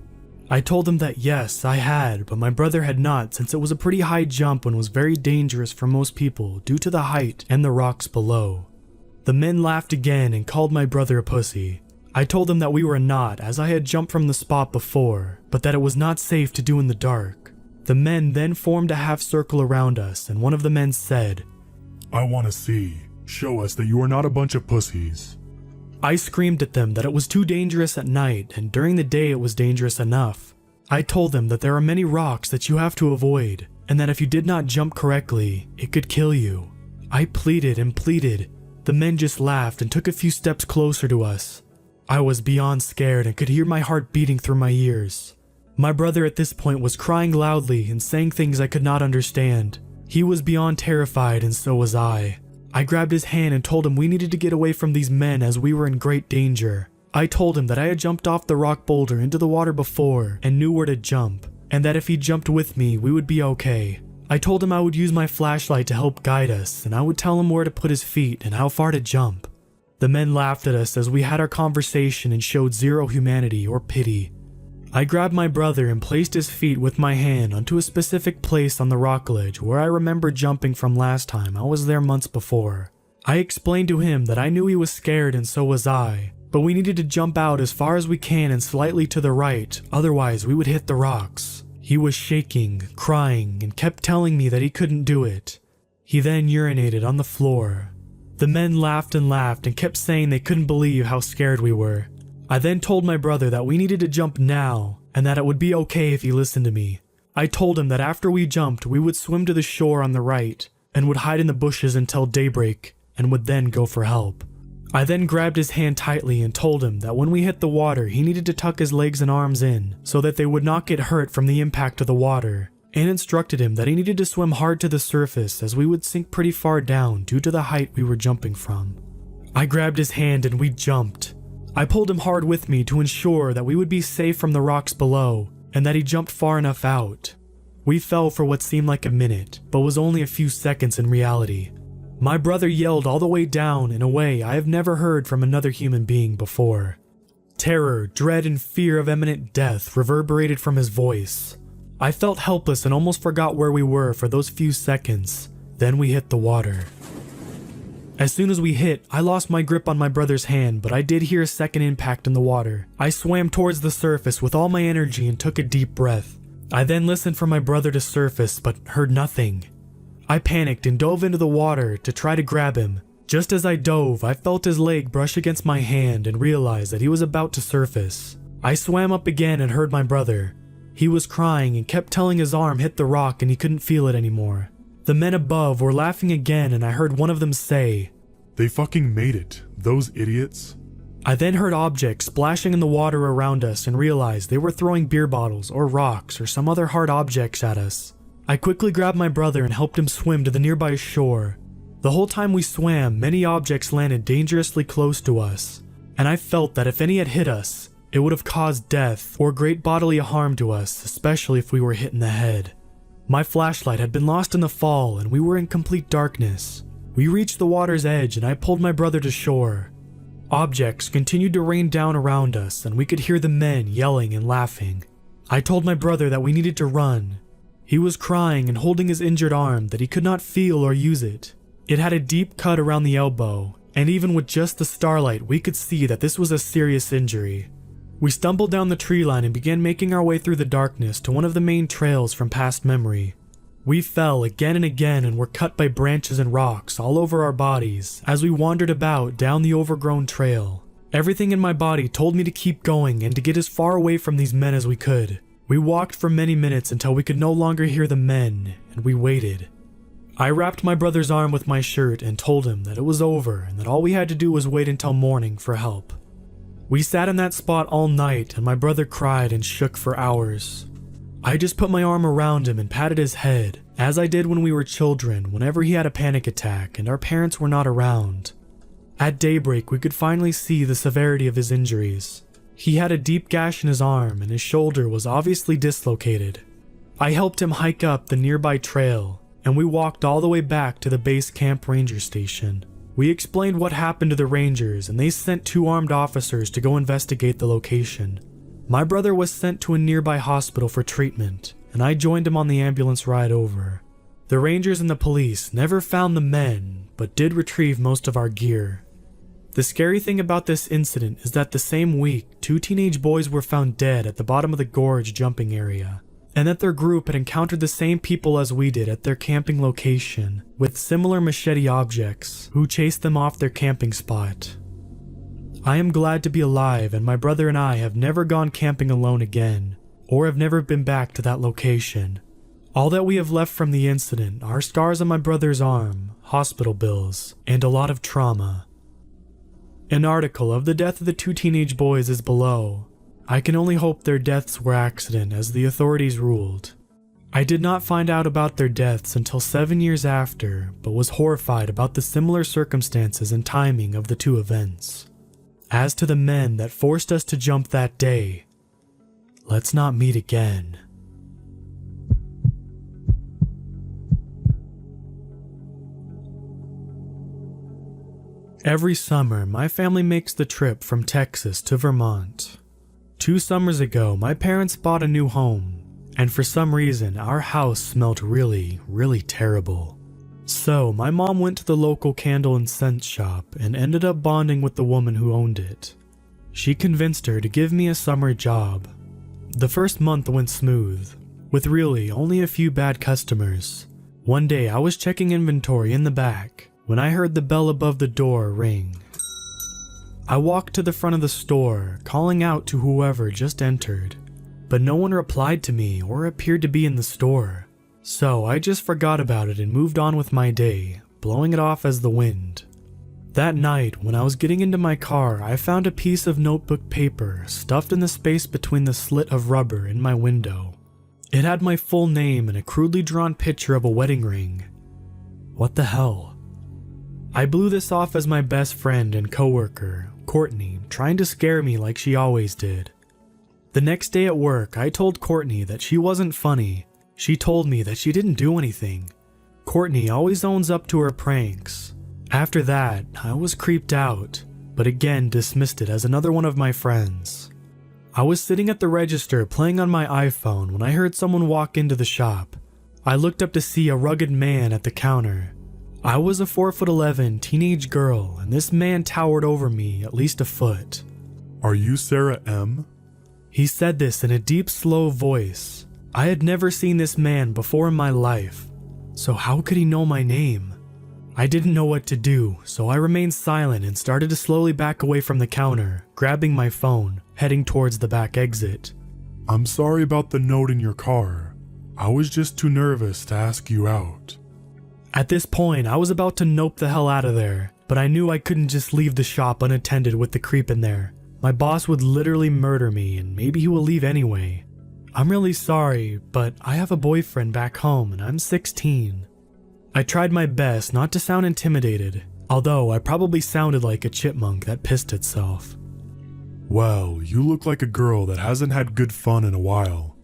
I told him that yes, I had, but my brother had not, since it was a pretty high jump and was very dangerous for most people due to the height and the rocks below. The men laughed again and called my brother a pussy. I told them that we were not, as I had jumped from the spot before, but that it was not safe to do in the dark. The men then formed a half circle around us, and one of the men said, "I want to see. Show us that you are not a bunch of pussies." I screamed at them that it was too dangerous at night, and during the day it was dangerous enough. I told them that there are many rocks that you have to avoid, and that if you did not jump correctly, it could kill you. I pleaded and pleaded. The men just laughed and took a few steps closer to us. I was beyond scared and could hear my heart beating through my ears. My brother at this point was crying loudly and saying things I could not understand. He was beyond terrified, and so was I. I grabbed his hand and told him we needed to get away from these men as we were in great danger. I told him that I had jumped off the rock boulder into the water before and knew where to jump, and that if he jumped with me, we would be okay. I told him I would use my flashlight to help guide us, and I would tell him where to put his feet and how far to jump. The men laughed at us as we had our conversation and showed zero humanity or pity. I grabbed my brother and placed his feet with my hand onto a specific place on the rock ledge where I remember jumping from last time I was there months before. I explained to him that I knew he was scared and so was I, but we needed to jump out as far as we can and slightly to the right, otherwise we would hit the rocks. He was shaking, crying, and kept telling me that he couldn't do it. He then urinated on the floor. The men laughed and kept saying they couldn't believe how scared we were. I then told my brother that we needed to jump now, and that it would be okay if he listened to me. I told him that after we jumped, we would swim to the shore on the right, and would hide in the bushes until daybreak, and would then go for help. I then grabbed his hand tightly and told him that when we hit the water, he needed to tuck his legs and arms in, so that they would not get hurt from the impact of the water, and instructed him that he needed to swim hard to the surface as we would sink pretty far down due to the height we were jumping from. I grabbed his hand and we jumped. I pulled him hard with me to ensure that we would be safe from the rocks below, and that he jumped far enough out. We fell for what seemed like a minute, but was only a few seconds in reality. My brother yelled all the way down in a way I have never heard from another human being before. Terror, dread, and fear of imminent death reverberated from his voice. I felt helpless and almost forgot where we were for those few seconds. Then we hit the water. As soon as we hit, I lost my grip on my brother's hand, but I did hear a second impact in the water. I swam towards the surface with all my energy and took a deep breath. I then listened for my brother to surface, but heard nothing. I panicked and dove into the water to try to grab him. Just as I dove, I felt his leg brush against my hand and realized that he was about to surface. I swam up again and heard my brother. He was crying and kept telling his arm hit the rock and he couldn't feel it anymore. The men above were laughing again and I heard one of them say, "They fucking made it, those idiots." I then heard objects splashing in the water around us and realized they were throwing beer bottles or rocks or some other hard objects at us. I quickly grabbed my brother and helped him swim to the nearby shore. The whole time we swam, many objects landed dangerously close to us, and I felt that if any had hit us, it would have caused death or great bodily harm to us, especially if we were hit in the head. My flashlight had been lost in the fall and we were in complete darkness. We reached the water's edge and I pulled my brother to shore. Objects continued to rain down around us and we could hear the men yelling and laughing. I told my brother that we needed to run. He was crying and holding his injured arm that he could not feel or use it. It had a deep cut around the elbow, and even with just the starlight we could see that this was a serious injury. We stumbled down the tree line and began making our way through the darkness to one of the main trails from past memory. We fell again and again and were cut by branches and rocks all over our bodies as we wandered about down the overgrown trail. Everything in my body told me to keep going and to get as far away from these men as we could. We walked for many minutes until we could no longer hear the men, and we waited. I wrapped my brother's arm with my shirt and told him that it was over and that all we had to do was wait until morning for help. We sat in that spot all night and my brother cried and shook for hours. I just put my arm around him and patted his head, as I did when we were children whenever he had a panic attack and our parents were not around. At daybreak, we could finally see the severity of his injuries. He had a deep gash in his arm and his shoulder was obviously dislocated. I helped him hike up the nearby trail and we walked all the way back to the base camp ranger station. We explained what happened to the rangers and they sent 2 armed officers to go investigate the location. My brother was sent to a nearby hospital for treatment and I joined him on the ambulance ride over. The rangers and the police never found the men, but did retrieve most of our gear. The scary thing about this incident is that the same week, 2 teenage boys were found dead at the bottom of the gorge jumping area, and that their group had encountered the same people as we did at their camping location, with similar machete objects, who chased them off their camping spot. I am glad to be alive, and my brother and I have never gone camping alone again, or have never been back to that location. All that we have left from the incident are scars on my brother's arm, hospital bills, and a lot of trauma. An article of the death of the 2 teenage boys is below. I can only hope their deaths were accident, as the authorities ruled. I did not find out about their deaths until 7 years after, but was horrified about the similar circumstances and timing of the 2 events. As to the men that forced us to jump that day, let's not meet again. Every summer, my family makes the trip from Texas to Vermont. 2 summers ago, my parents bought a new home, and for some reason, our house smelled really, really terrible. So, my mom went to the local candle and scent shop and ended up bonding with the woman who owned it. She convinced her to give me a summer job. The first month went smooth, with really only a few bad customers. One day, I was checking inventory in the back when I heard the bell above the door ring. I walked to the front of the store, calling out to whoever just entered, but no one replied to me or appeared to be in the store. So I just forgot about it and moved on with my day, blowing it off as the wind. That night, when I was getting into my car, I found a piece of notebook paper stuffed in the space between the slit of rubber in my window. It had my full name and a crudely drawn picture of a wedding ring. What the hell? I blew this off as my best friend and coworker, Courtney, trying to scare me like she always did. The next day at work, I told Courtney that she wasn't funny. She told me that she didn't do anything. Courtney always owns up to her pranks. After that, I was creeped out, but again dismissed it as another one of my friends. I was sitting at the register playing on my iPhone when I heard someone walk into the shop. I looked up to see a rugged man at the counter. I was a 4'11" teenage girl, and this man towered over me at least a foot. Are you Sarah M? He said this in a deep, slow voice. I had never seen this man before in my life, so how could he know my name? I didn't know what to do, so I remained silent and started to slowly back away from the counter, grabbing my phone, heading towards the back exit. I'm sorry about the note in your car. I was just too nervous to ask you out. At this point, I was about to nope the hell out of there, but I knew I couldn't just leave the shop unattended with the creep in there. My boss would literally murder me, and maybe he will leave anyway. I'm really sorry, but I have a boyfriend back home and I'm 16. I tried my best not to sound intimidated, although I probably sounded like a chipmunk that pissed itself. Well, you look like a girl that hasn't had good fun in a while.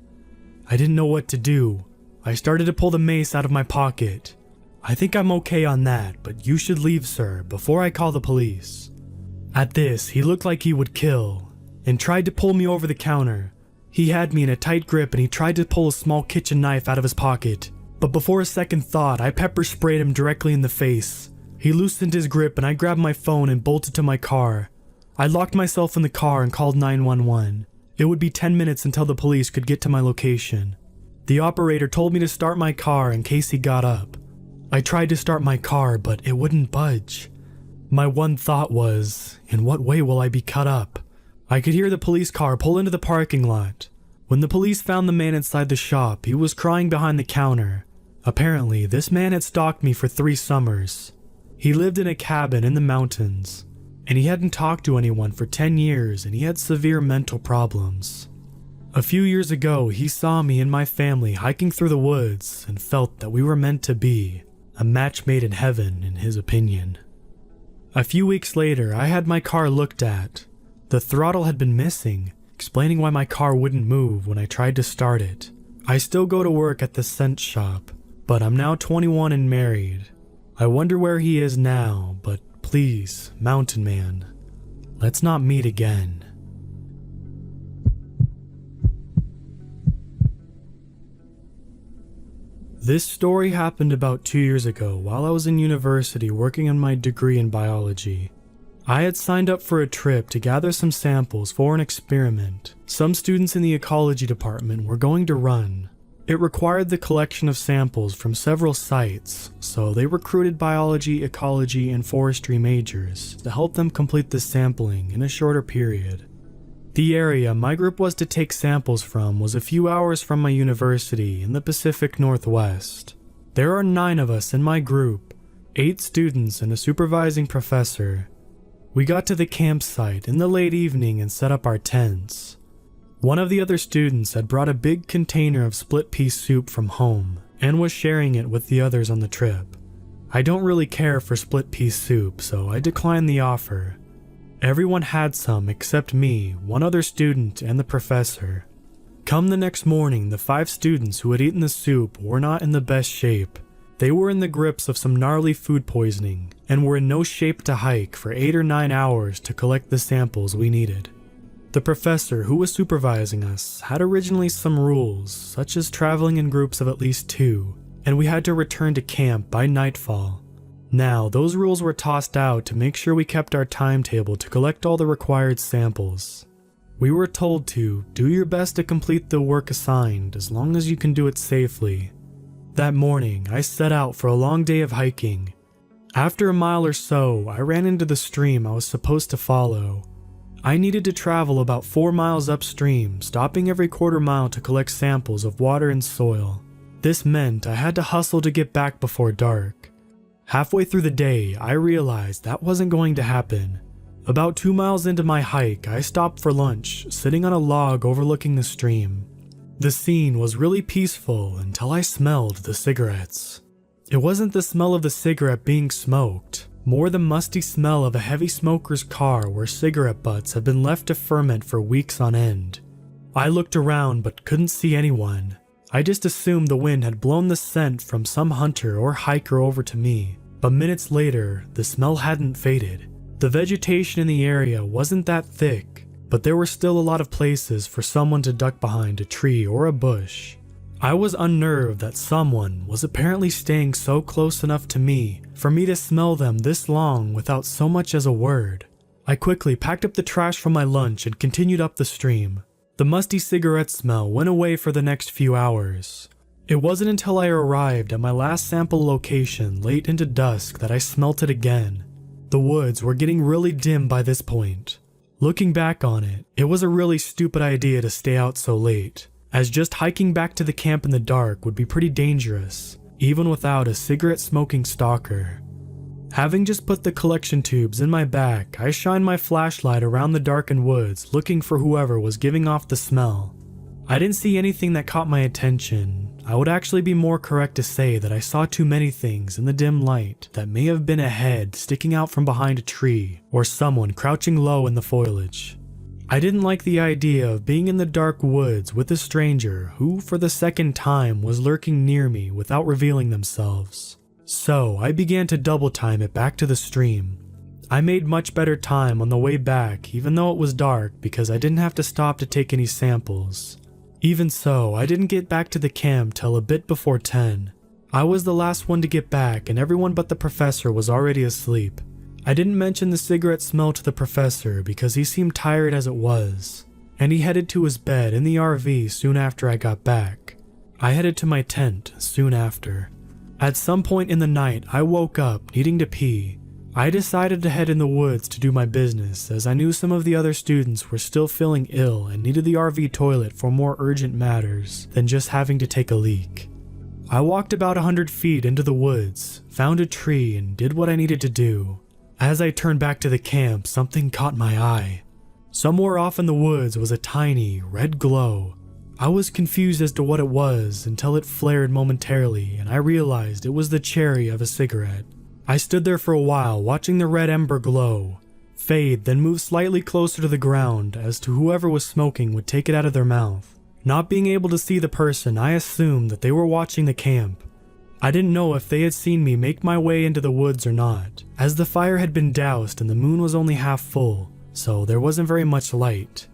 I didn't know what to do. I started to pull the mace out of my pocket. I think I'm okay on that, but you should leave, sir, before I call the police. At this, he looked like he would kill, and tried to pull me over the counter. He had me in a tight grip and he tried to pull a small kitchen knife out of his pocket, but before a second thought, I pepper sprayed him directly in the face. He loosened his grip and I grabbed my phone and bolted to my car. I locked myself in the car and called 911. It would be 10 minutes until the police could get to my location. The operator told me to start my car in case he got up. I tried to start my car, but it wouldn't budge. My one thought was, in what way will I be cut up? I could hear the police car pull into the parking lot. When the police found the man inside the shop, he was crying behind the counter. Apparently, this man had stalked me for 3 summers. He lived in a cabin in the mountains, and he hadn't talked to anyone for 10 years, and he had severe mental problems. A few years ago, he saw me and my family hiking through the woods and felt that we were meant to be, a match made in heaven, in his opinion. A few weeks later, I had my car looked at. The throttle had been missing, explaining why my car wouldn't move when I tried to start it. I still go to work at the scent shop, but I'm now 21 and married. I wonder where he is now, but please, Mountain Man, let's not meet again. This story happened about 2 years ago while I was in university working on my degree in biology. I had signed up for a trip to gather some samples for an experiment some students in the ecology department were going to run. It required the collection of samples from several sites, so they recruited biology, ecology, and forestry majors to help them complete the sampling in a shorter period. The area my group was to take samples from was a few hours from my university in the Pacific Northwest. There are 9 of us in my group, 8 students and a supervising professor. We got to the campsite in the late evening and set up our tents. One of the other students had brought a big container of split-pea soup from home and was sharing it with the others on the trip. I don't really care for split-pea soup, so I declined the offer. Everyone had some except me, one other student, and the professor. Come the next morning, the 5 students who had eaten the soup were not in the best shape. They were in the grips of some gnarly food poisoning and were in no shape to hike for 8 or 9 hours to collect the samples we needed. The professor who was supervising us had originally some rules, such as traveling in groups of at least 2, and we had to return to camp by nightfall. Now, those rules were tossed out to make sure we kept our timetable to collect all the required samples. We were told to do your best to complete the work assigned as long as you can do it safely. That morning, I set out for a long day of hiking. After a mile or so, I ran into the stream I was supposed to follow. I needed to travel about 4 miles upstream, stopping every quarter mile to collect samples of water and soil. This meant I had to hustle to get back before dark. Halfway through the day, I realized that wasn't going to happen. About 2 miles into my hike, I stopped for lunch, sitting on a log overlooking the stream. The scene was really peaceful until I smelled the cigarettes. It wasn't the smell of the cigarette being smoked, more the musty smell of a heavy smoker's car where cigarette butts have been left to ferment for weeks on end. I looked around but couldn't see anyone. I just assumed the wind had blown the scent from some hunter or hiker over to me, but minutes later, the smell hadn't faded. The vegetation in the area wasn't that thick, but there were still a lot of places for someone to duck behind a tree or a bush. I was unnerved that someone was apparently staying so close enough to me for me to smell them this long without so much as a word. I quickly packed up the trash from my lunch and continued up the stream. The musty cigarette smell went away for the next few hours. It wasn't until I arrived at my last sample location late into dusk that I smelt it again. The woods were getting really dim by this point. Looking back on it, it was a really stupid idea to stay out so late, as just hiking back to the camp in the dark would be pretty dangerous, even without a cigarette-smoking stalker. Having just put the collection tubes in my bag, I shined my flashlight around the darkened woods looking for whoever was giving off the smell. I didn't see anything that caught my attention. I would actually be more correct to say that I saw too many things in the dim light that may have been a head sticking out from behind a tree or someone crouching low in the foliage. I didn't like the idea of being in the dark woods with a stranger who, for the second time, was lurking near me without revealing themselves. So I began to double time it back to the stream. I made much better time on the way back even though it was dark because I didn't have to stop to take any samples. Even so, I didn't get back to the camp till a bit before 10. I was the last one to get back and everyone but the professor was already asleep. I didn't mention the cigarette smell to the professor because he seemed tired as it was, and he headed to his bed in the RV soon after I got back. I headed to my tent soon after. At some point in the night, I woke up needing to pee. I decided to head in the woods to do my business as I knew some of the other students were still feeling ill and needed the RV toilet for more urgent matters than just having to take a leak. I walked about 100 feet into the woods, found a tree, and did what I needed to do. As I turned back to the camp, something caught my eye. Somewhere off in the woods was a tiny, red glow. I was confused as to what it was until it flared momentarily and I realized it was the cherry of a cigarette. I stood there for a while watching the red ember glow, fade, then move slightly closer to the ground as to whoever was smoking would take it out of their mouth. Not being able to see the person, I assumed that they were watching the camp. I didn't know if they had seen me make my way into the woods or not, as the fire had been doused and the moon was only half full, so there wasn't very much light.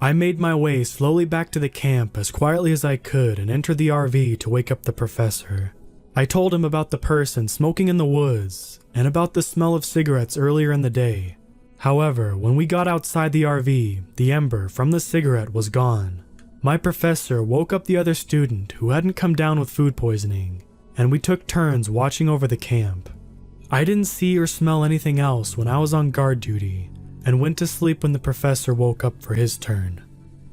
I made my way slowly back to the camp as quietly as I could and entered the RV to wake up the professor. I told him about the person smoking in the woods and about the smell of cigarettes earlier in the day. However, when we got outside the RV, the ember from the cigarette was gone. My professor woke up the other student who hadn't come down with food poisoning, and we took turns watching over the camp. I didn't see or smell anything else when I was on guard duty, and went to sleep when the professor woke up for his turn.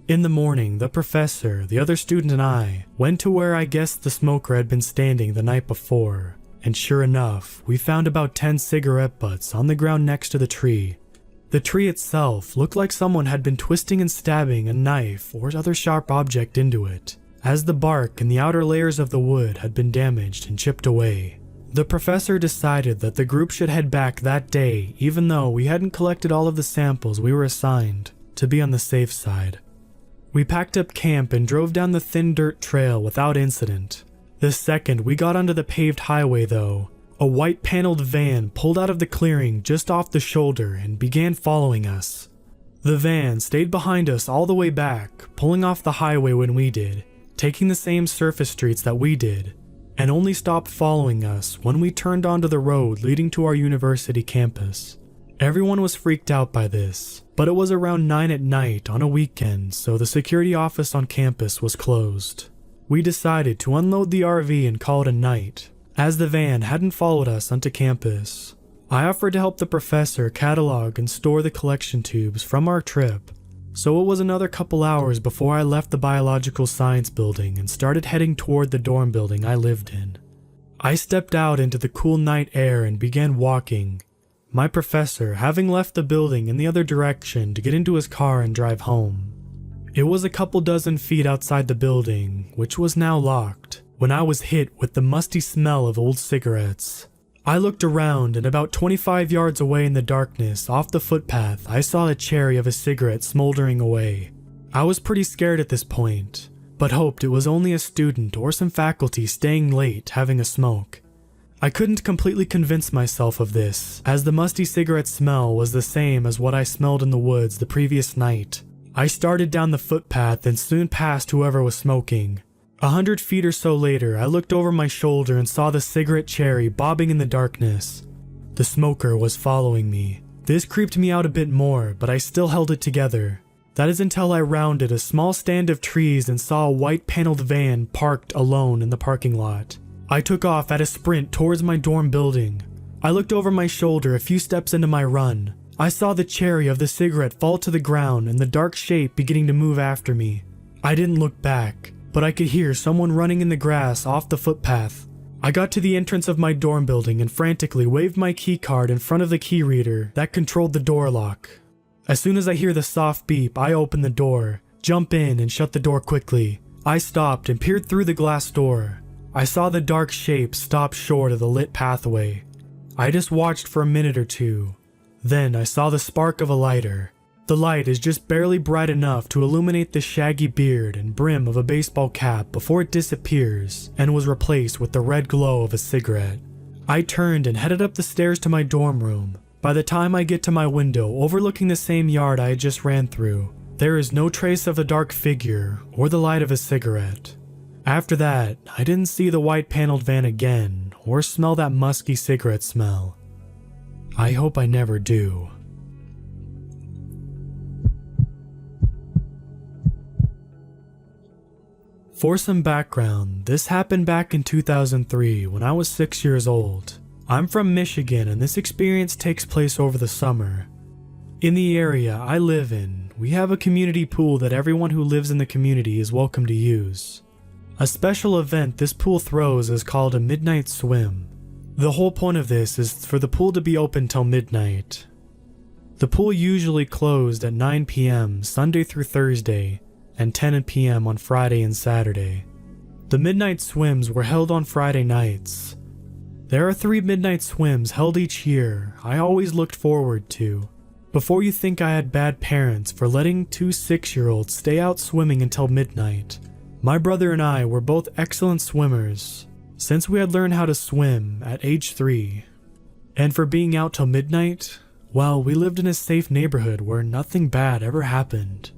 In the morning, the professor, the other student, and I went to where I guessed the smoker had been standing the night before, and sure enough, we found about 10 cigarette butts on the ground next to the tree. The tree itself looked like someone had been twisting and stabbing a knife or other sharp object into it, as the bark and the outer layers of the wood had been damaged and chipped away. The professor decided that the group should head back that day, even though we hadn't collected all of the samples we were assigned, to be on the safe side. We packed up camp and drove down the thin dirt trail without incident. The second we got onto the paved highway though, a white paneled van pulled out of the clearing just off the shoulder and began following us. The van stayed behind us all the way back, pulling off the highway when we did, taking the same surface streets that we did, and only stopped following us when we turned onto the road leading to our university campus. Everyone was freaked out by this, but it was around 9 at night on a weekend, so the security office on campus was closed. We decided to unload the RV and call it a night, as the van hadn't followed us onto campus. I offered to help the professor catalog and store the collection tubes from our trip, so it was another couple hours before I left the biological science building and started heading toward the dorm building I lived in. I stepped out into the cool night air and began walking, my professor having left the building in the other direction to get into his car and drive home. It was a couple dozen feet outside the building, which was now locked, when I was hit with the musty smell of old cigarettes. I looked around, and about 25 yards away in the darkness, off the footpath, I saw a cherry of a cigarette smoldering away. I was pretty scared at this point, but hoped it was only a student or some faculty staying late having a smoke. I couldn't completely convince myself of this, as the musty cigarette smell was the same as what I smelled in the woods the previous night. I started down the footpath and soon passed whoever was smoking. 100 feet or so later, I looked over my shoulder and saw the cigarette cherry bobbing in the darkness. The smoker was following me. This creeped me out a bit more, but I still held it together. That is until I rounded a small stand of trees and saw a white paneled van parked alone in the parking lot. I took off at a sprint towards my dorm building. I looked over my shoulder a few steps into my run. I saw the cherry of the cigarette fall to the ground and the dark shape beginning to move after me. I didn't look back, but I could hear someone running in the grass off the footpath. I got to the entrance of my dorm building and frantically waved my key card in front of the key reader that controlled the door lock. As soon as I hear the soft beep, I open the door, jump in, and shut the door quickly. I stopped and peered through the glass door. I saw the dark shape stop short of the lit pathway. I just watched for a minute or two. Then I saw the spark of a lighter. The light is just barely bright enough to illuminate the shaggy beard and brim of a baseball cap before it disappears and was replaced with the red glow of a cigarette. I turned and headed up the stairs to my dorm room. By the time I get to my window overlooking the same yard I had just ran through, there is no trace of a dark figure or the light of a cigarette. After that, I didn't see the white paneled van again or smell that musky cigarette smell. I hope I never do. For some background, this happened back in 2003 when I was 6 years old. I'm from Michigan and this experience takes place over the summer. In the area I live in, we have a community pool that everyone who lives in the community is welcome to use. A special event this pool throws is called a midnight swim. The whole point of this is for the pool to be open till midnight. The pool usually closed at 9 p.m. Sunday through Thursday, and 10 p.m. on Friday and Saturday. The midnight swims were held on Friday nights. There are 3 midnight swims held each year I always looked forward to. Before you think I had bad parents for letting 2 6-year-olds stay out swimming until midnight, my brother and I were both excellent swimmers, since we had learned how to swim at age 3. And for being out till midnight, well, we lived in a safe neighborhood where nothing bad ever happened.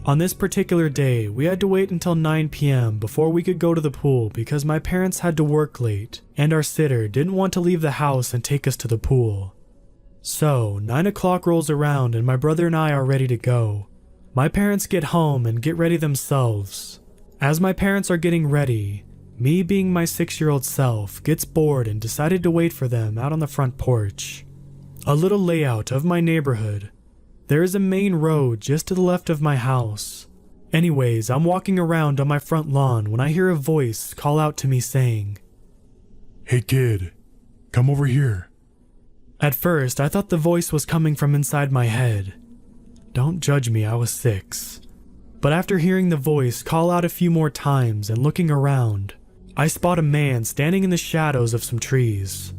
On this particular day, we had to wait until 9 p.m. before we could go to the pool because my parents had to work late, and our sitter didn't want to leave the house and take us to the pool. So, 9 o'clock rolls around and my brother and I are ready to go. My parents get home and get ready themselves. As my parents are getting ready, me being my 6-year-old self gets bored and decided to wait for them out on the front porch. A little layout of my neighborhood. There is a main road just to the left of my house. Anyways, I'm walking around on my front lawn when I hear a voice call out to me saying, "Hey kid, come over here." At first, I thought the voice was coming from inside my head. Don't judge me, I was 6. But after hearing the voice call out a few more times and looking around, I spot a man standing in the shadows of some trees.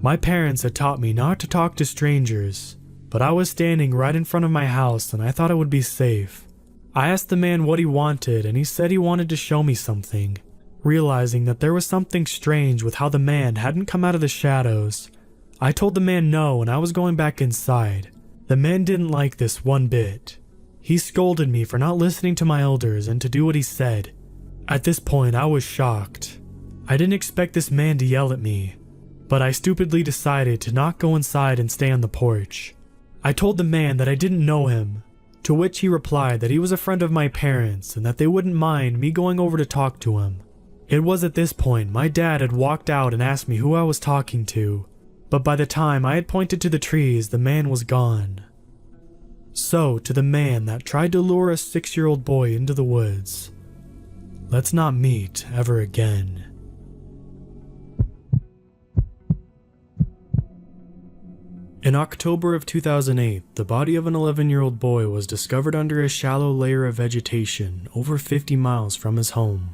My parents had taught me not to talk to strangers, but I was standing right in front of my house and I thought it would be safe. I asked the man what he wanted and he said he wanted to show me something. Realizing that there was something strange with how the man hadn't come out of the shadows, I told the man no and I was going back inside. The man didn't like this one bit. He scolded me for not listening to my elders and to do what he said. At this point, I was shocked. I didn't expect this man to yell at me, but I stupidly decided to not go inside and stay on the porch. I told the man that I didn't know him, to which he replied that he was a friend of my parents and that they wouldn't mind me going over to talk to him. It was at this point my dad had walked out and asked me who I was talking to, but by the time I had pointed to the trees, the man was gone. So, to the man that tried to lure a 6-year-old boy into the woods, let's not meet ever again. In October of 2008, the body of an 11-year-old boy was discovered under a shallow layer of vegetation over 50 miles from his home.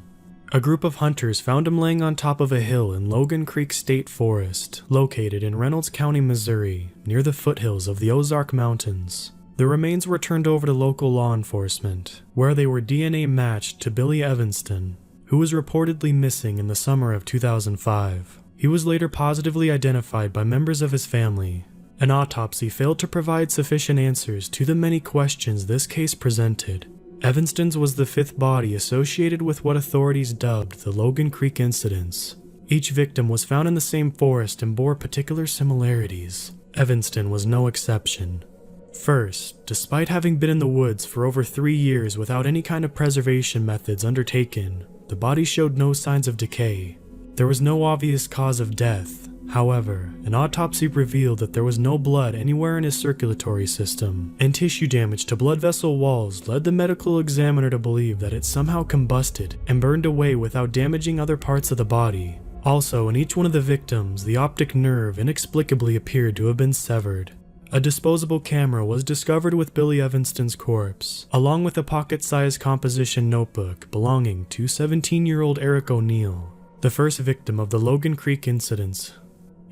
A group of hunters found him laying on top of a hill in Logan Creek State Forest, located in Reynolds County, Missouri, near the foothills of the Ozark Mountains. The remains were turned over to local law enforcement, where they were DNA matched to Billy Evanston, who was reportedly missing in the summer of 2005. He was later positively identified by members of his family. An autopsy failed to provide sufficient answers to the many questions this case presented. Evanston's was the 5th body associated with what authorities dubbed the Logan Creek incidents. Each victim was found in the same forest and bore particular similarities. Evanston was no exception. First, despite having been in the woods for over 3 years without any kind of preservation methods undertaken, the body showed no signs of decay. There was no obvious cause of death. However, an autopsy revealed that there was no blood anywhere in his circulatory system, and tissue damage to blood vessel walls led the medical examiner to believe that it somehow combusted and burned away without damaging other parts of the body. Also, in each one of the victims, the optic nerve inexplicably appeared to have been severed. A disposable camera was discovered with Billy Evanston's corpse, along with a pocket-sized composition notebook belonging to 17-year-old Eric O'Neill, the first victim of the Logan Creek incidents.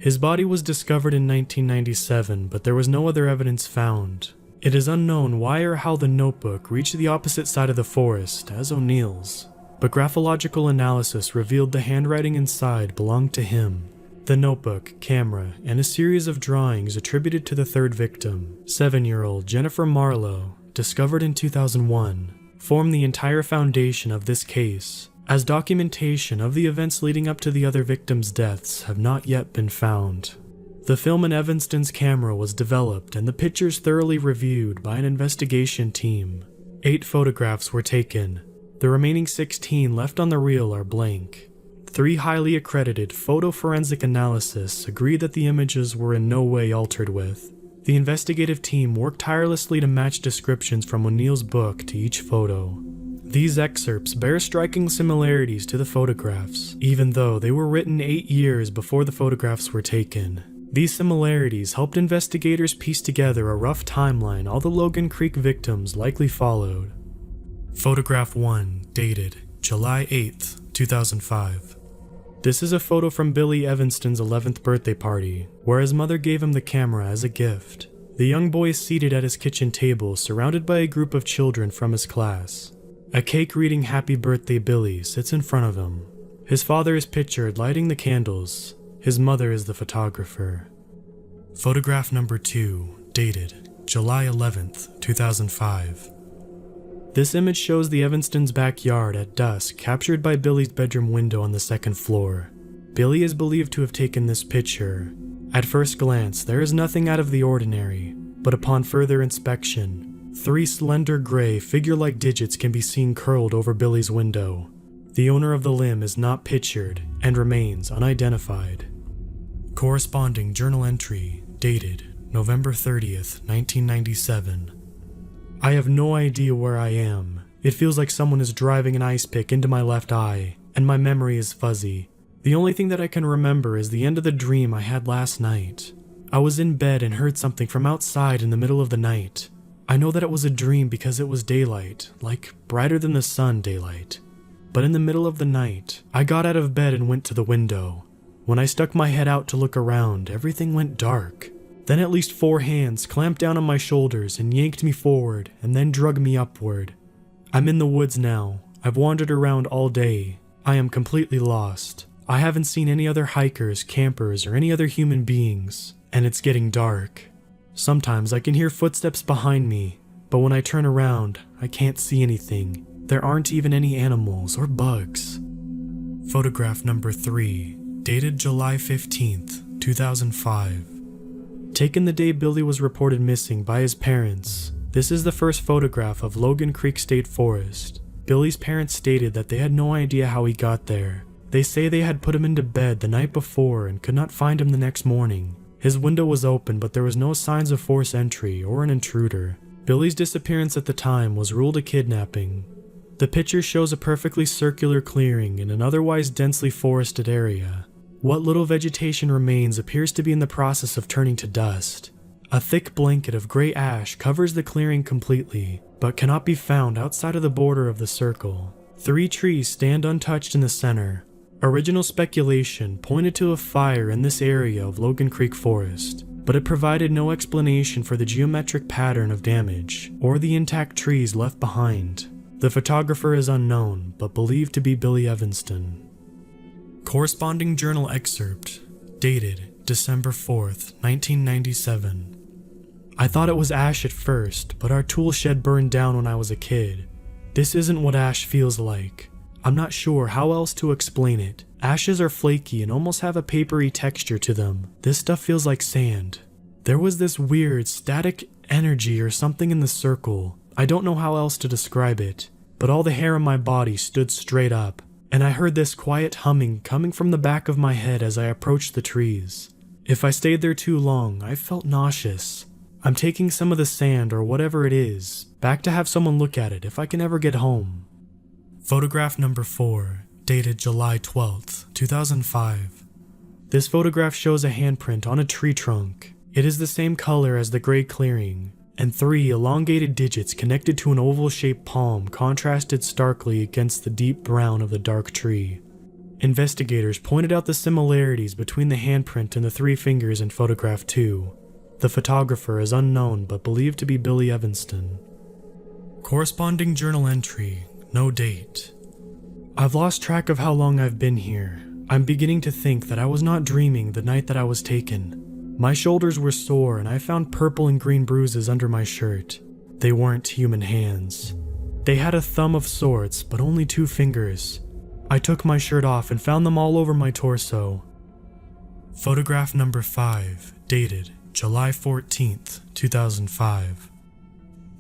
His body was discovered in 1997, but there was no other evidence found. It is unknown why or how the notebook reached the opposite side of the forest as O'Neill's, but graphological analysis revealed the handwriting inside belonged to him. The notebook, camera, and a series of drawings attributed to the 3rd victim, 7-year-old Jennifer Marlowe, discovered in 2001, form the entire foundation of this case, as documentation of the events leading up to the other victims' deaths have not yet been found. The film in Evanston's camera was developed and the pictures thoroughly reviewed by an investigation team. 8 photographs were taken. The remaining 16 left on the reel are blank. 3 highly accredited photo forensic analysts agreed that the images were in no way altered with. The investigative team worked tirelessly to match descriptions from O'Neill's book to each photo. These excerpts bear striking similarities to the photographs, even though they were written 8 years before the photographs were taken. These similarities helped investigators piece together a rough timeline all the Logan Creek victims likely followed. Photograph 1, dated July 8, 2005. This is a photo from Billy Evanston's 11th birthday party, where his mother gave him the camera as a gift. The young boy is seated at his kitchen table, surrounded by a group of children from his class. A cake reading "Happy Birthday, Billy" sits in front of him. His father is pictured lighting the candles. His mother is the photographer. Photograph number 2, dated July 11th, 2005. This image shows the Evanstons' backyard at dusk, captured by Billy's bedroom window on the 2nd floor. Billy is believed to have taken this picture. At first glance, there is nothing out of the ordinary, but upon further inspection, 3 slender gray figure-like digits can be seen curled over Billy's window. The owner of the limb is not pictured and remains unidentified. Corresponding journal entry dated November 30th, 1997. I have no idea where I am. It feels like someone is driving an ice pick into my left eye, and my memory is fuzzy. The only thing that I can remember is the end of the dream I had last night. I was in bed and heard something from outside in the middle of the night. I know that it was a dream because it was daylight, like brighter than the sun daylight. But in the middle of the night, I got out of bed and went to the window. When I stuck my head out to look around, everything went dark. Then at least 4 hands clamped down on my shoulders and yanked me forward and then drug me upward. I'm in the woods now. I've wandered around all day. I am completely lost. I haven't seen any other hikers, campers, or any other human beings, and it's getting dark. Sometimes I can hear footsteps behind me, but when I turn around, I can't see anything. There aren't even any animals or bugs. Photograph number 3, dated July 15th, 2005. Taken the day Billy was reported missing by his parents, this is the first photograph of Logan Creek State Forest. Billy's parents stated that they had no idea how he got there. They say they had put him into bed the night before and could not find him the next morning. His window was open, but there was no signs of forced entry or an intruder. Billy's disappearance at the time was ruled a kidnapping. The picture shows a perfectly circular clearing in an otherwise densely forested area. What little vegetation remains appears to be in the process of turning to dust. A thick blanket of gray ash covers the clearing completely, but cannot be found outside of the border of the circle. 3 trees stand untouched in the center. Original speculation pointed to a fire in this area of Logan Creek Forest, but it provided no explanation for the geometric pattern of damage or the intact trees left behind. The photographer is unknown, but believed to be Billy Evanston. Corresponding journal excerpt, dated December 4th, 1997. I thought it was ash at first, but our tool shed burned down when I was a kid. This isn't what ash feels like. I'm not sure how else to explain it. Ashes are flaky and almost have a papery texture to them. This stuff feels like sand. There was this weird, static energy or something in the circle. I don't know how else to describe it, but all the hair on my body stood straight up, and I heard this quiet humming coming from the back of my head as I approached the trees. If I stayed there too long, I felt nauseous. I'm taking some of the sand or whatever it is back to have someone look at it if I can ever get home. Photograph number 4, dated July 12th, 2005. This photograph shows a handprint on a tree trunk. It is the same color as the gray clearing, and 3 elongated digits connected to an oval-shaped palm contrasted starkly against the deep brown of the dark tree. Investigators pointed out the similarities between the handprint and the 3 fingers in photograph 2. The photographer is unknown but believed to be Billy Evanston. Corresponding journal entry, no date. I've lost track of how long I've been here. I'm beginning to think that I was not dreaming the night that I was taken. My shoulders were sore and I found purple and green bruises under my shirt. They weren't human hands. They had a thumb of sorts, but only 2 fingers. I took my shirt off and found them all over my torso. Photograph number 5, dated July 14th, 2005.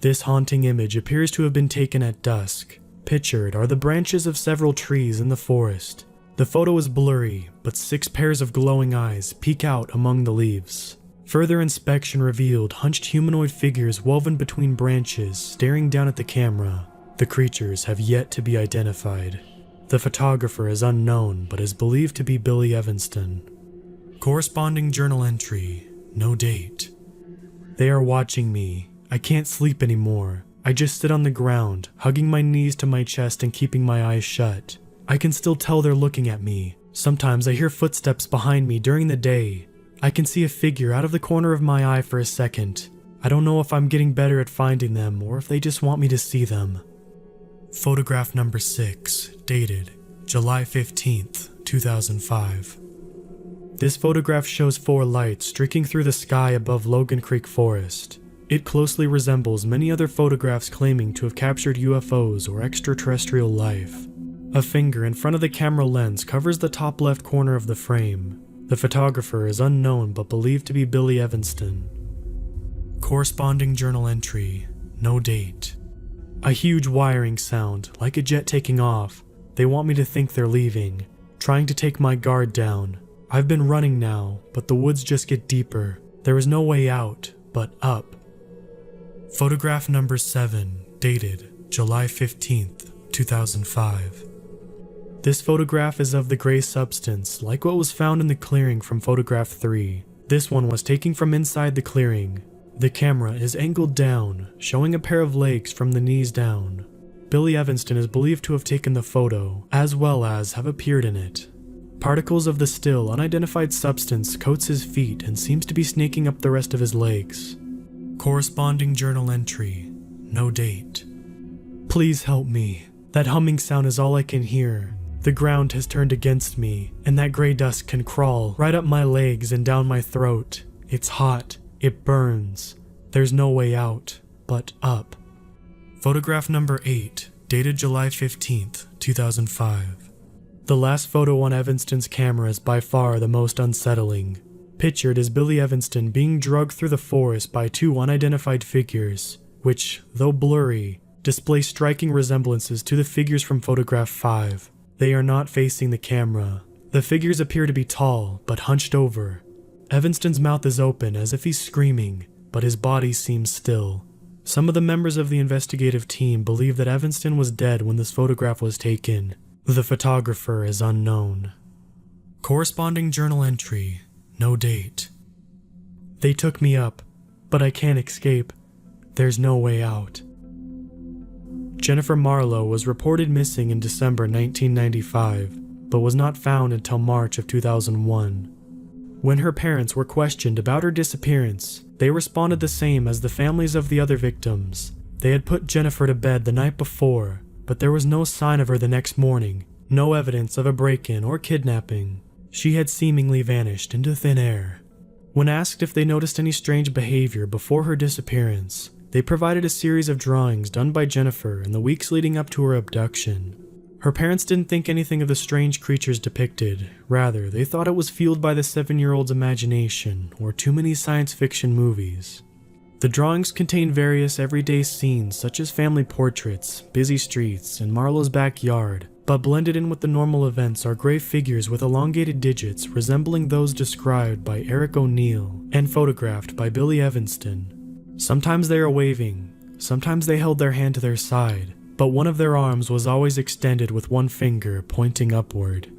This haunting image appears to have been taken at dusk. Pictured are the branches of several trees in the forest. The photo is blurry, but 6 pairs of glowing eyes peek out among the leaves. Further inspection revealed hunched humanoid figures woven between branches, staring down at the camera. The creatures have yet to be identified. The photographer is unknown, but is believed to be Billy Evanston. Corresponding journal entry, no date. They are watching me. I can't sleep anymore. I just sit on the ground, hugging my knees to my chest and keeping my eyes shut. I can still tell they're looking at me. Sometimes I hear footsteps behind me during the day. I can see a figure out of the corner of my eye for a second. I don't know if I'm getting better at finding them or if they just want me to see them. Photograph number 6, dated July 15th, 2005. This photograph shows 4 lights streaking through the sky above Logan Creek Forest. It closely resembles many other photographs claiming to have captured UFOs or extraterrestrial life. A finger in front of the camera lens covers the top left corner of the frame. The photographer is unknown but believed to be Billy Evanston. Corresponding journal entry, no date. A huge wiring sound, like a jet taking off. They want me to think they're leaving, trying to take my guard down. I've been running now, but the woods just get deeper. There is no way out, but up. Photograph number 7, dated July 15th, 2005. This photograph is of the gray substance, like what was found in the clearing from photograph 3. This one was taken from inside the clearing. The camera is angled down, showing a pair of legs from the knees down. Billy Evanston is believed to have taken the photo, as well as have appeared in it. Particles of the still, unidentified substance coats his feet and seems to be snaking up the rest of his legs. Corresponding journal entry, no date. Please help me. That humming sound is all I can hear. The ground has turned against me, and that gray dust can crawl right up my legs and down my throat. It's hot. It burns. There's no way out, but up. Photograph number 8, dated July 15th, 2005. The last photo on Evanston's camera is by far the most unsettling. Pictured is Billy Evanston being dragged through the forest by 2 unidentified figures, which, though blurry, display striking resemblances to the figures from photograph 5. They are not facing the camera. The figures appear to be tall, but hunched over. Evanston's mouth is open as if he's screaming, but his body seems still. Some of the members of the investigative team believe that Evanston was dead when this photograph was taken. The photographer is unknown. Corresponding journal entry, no date. They took me up, but I can't escape. There's no way out. Jennifer Marlowe was reported missing in December 1995, but was not found until March of 2001. When her parents were questioned about her disappearance, they responded the same as the families of the other victims. They had put Jennifer to bed the night before, but there was no sign of her the next morning, no evidence of a break-in or kidnapping. She had seemingly vanished into thin air. When asked if they noticed any strange behavior before her disappearance, they provided a series of drawings done by Jennifer in the weeks leading up to her abduction. Her parents didn't think anything of the strange creatures depicted. Rather, they thought it was fueled by the 7-year-old's imagination or too many science fiction movies. The drawings contain various everyday scenes such as family portraits, busy streets, and Marlowe's backyard, but blended in with the normal events are gray figures with elongated digits resembling those described by Eric O'Neill and photographed by Billy Evanston. Sometimes they are waving, sometimes they held their hand to their side, but one of their arms was always extended with one finger pointing upward.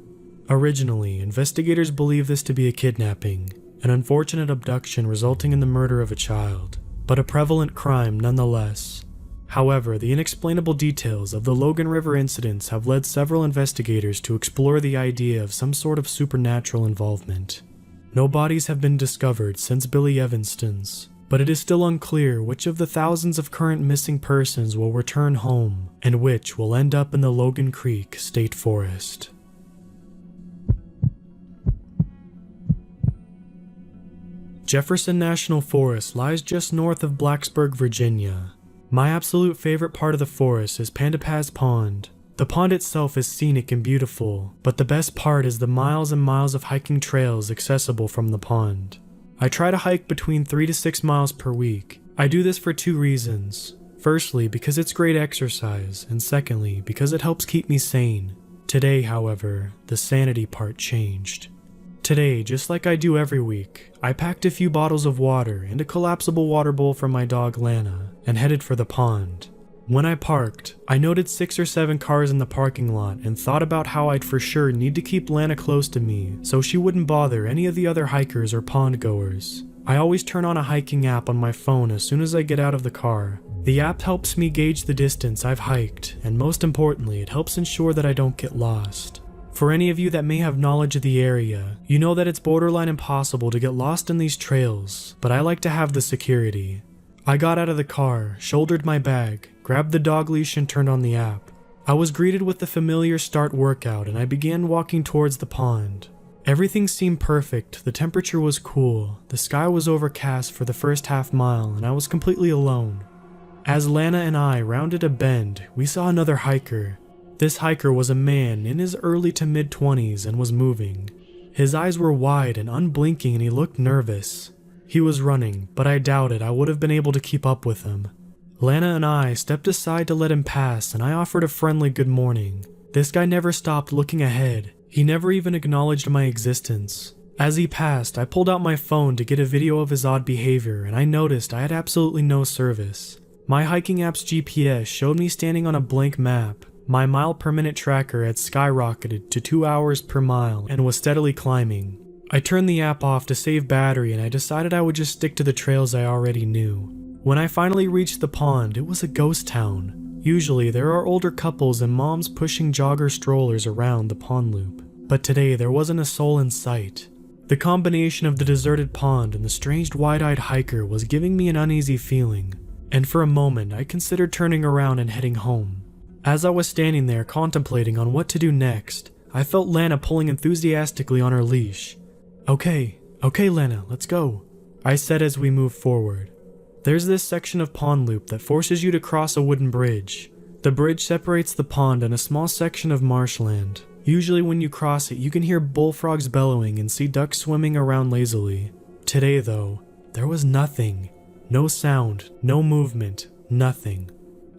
Originally, investigators believed this to be a kidnapping, an unfortunate abduction resulting in the murder of a child, but a prevalent crime nonetheless. However, the inexplainable details of the Logan River incidents have led several investigators to explore the idea of some sort of supernatural involvement. No bodies have been discovered since Billy Evanston's, but it is still unclear which of the thousands of current missing persons will return home and which will end up in the Logan Creek State Forest. Jefferson National Forest lies just north of Blacksburg, Virginia. My absolute favorite part of the forest is Panda Pass Pond. The pond itself is scenic and beautiful, but the best part is the miles and miles of hiking trails accessible from the pond. I try to hike between 3 to 6 miles per week. I do this for 2 reasons. Firstly, because it's great exercise, and secondly, because it helps keep me sane. Today, however, the sanity part changed. Today, just like I do every week, I packed a few bottles of water and a collapsible water bowl for my dog Lana, and headed for the pond. When I parked, I noted 6 or 7 cars in the parking lot and thought about how I'd for sure need to keep Lana close to me so she wouldn't bother any of the other hikers or pond goers. I always turn on a hiking app on my phone as soon as I get out of the car. The app helps me gauge the distance I've hiked, and most importantly, it helps ensure that I don't get lost. For any of you that may have knowledge of the area, you know that it's borderline impossible to get lost in these trails, but I like to have the security. I got out of the car, shouldered my bag, grabbed the dog leash and turned on the app. I was greeted with the familiar start workout and I began walking towards the pond. Everything seemed perfect, the temperature was cool, the sky was overcast for the first half mile and I was completely alone. As Lana and I rounded a bend, we saw another hiker. This hiker was a man in his early to mid-20s and was moving. His eyes were wide and unblinking and he looked nervous. He was running, but I doubted I would have been able to keep up with him. Lana and I stepped aside to let him pass, and I offered a friendly good morning. This guy never stopped looking ahead. He never even acknowledged my existence. As he passed, I pulled out my phone to get a video of his odd behavior, and I noticed I had absolutely no service. My hiking app's GPS showed me standing on a blank map. My mile per minute tracker had skyrocketed to 2 hours per mile and was steadily climbing. I turned the app off to save battery, and I decided I would just stick to the trails I already knew. When I finally reached the pond, it was a ghost town. Usually there are older couples and moms pushing jogger strollers around the pond loop, but today there wasn't a soul in sight. The combination of the deserted pond and the strange wide-eyed hiker was giving me an uneasy feeling, and for a moment I considered turning around and heading home. As I was standing there contemplating on what to do next, I felt Lana pulling enthusiastically on her leash. Okay, Lana, let's go," I said as we moved forward. There's this section of pond loop that forces you to cross a wooden bridge. The bridge separates the pond and a small section of marshland. Usually when you cross it, you can hear bullfrogs bellowing and see ducks swimming around lazily. Today though, there was nothing. No sound, no movement, nothing.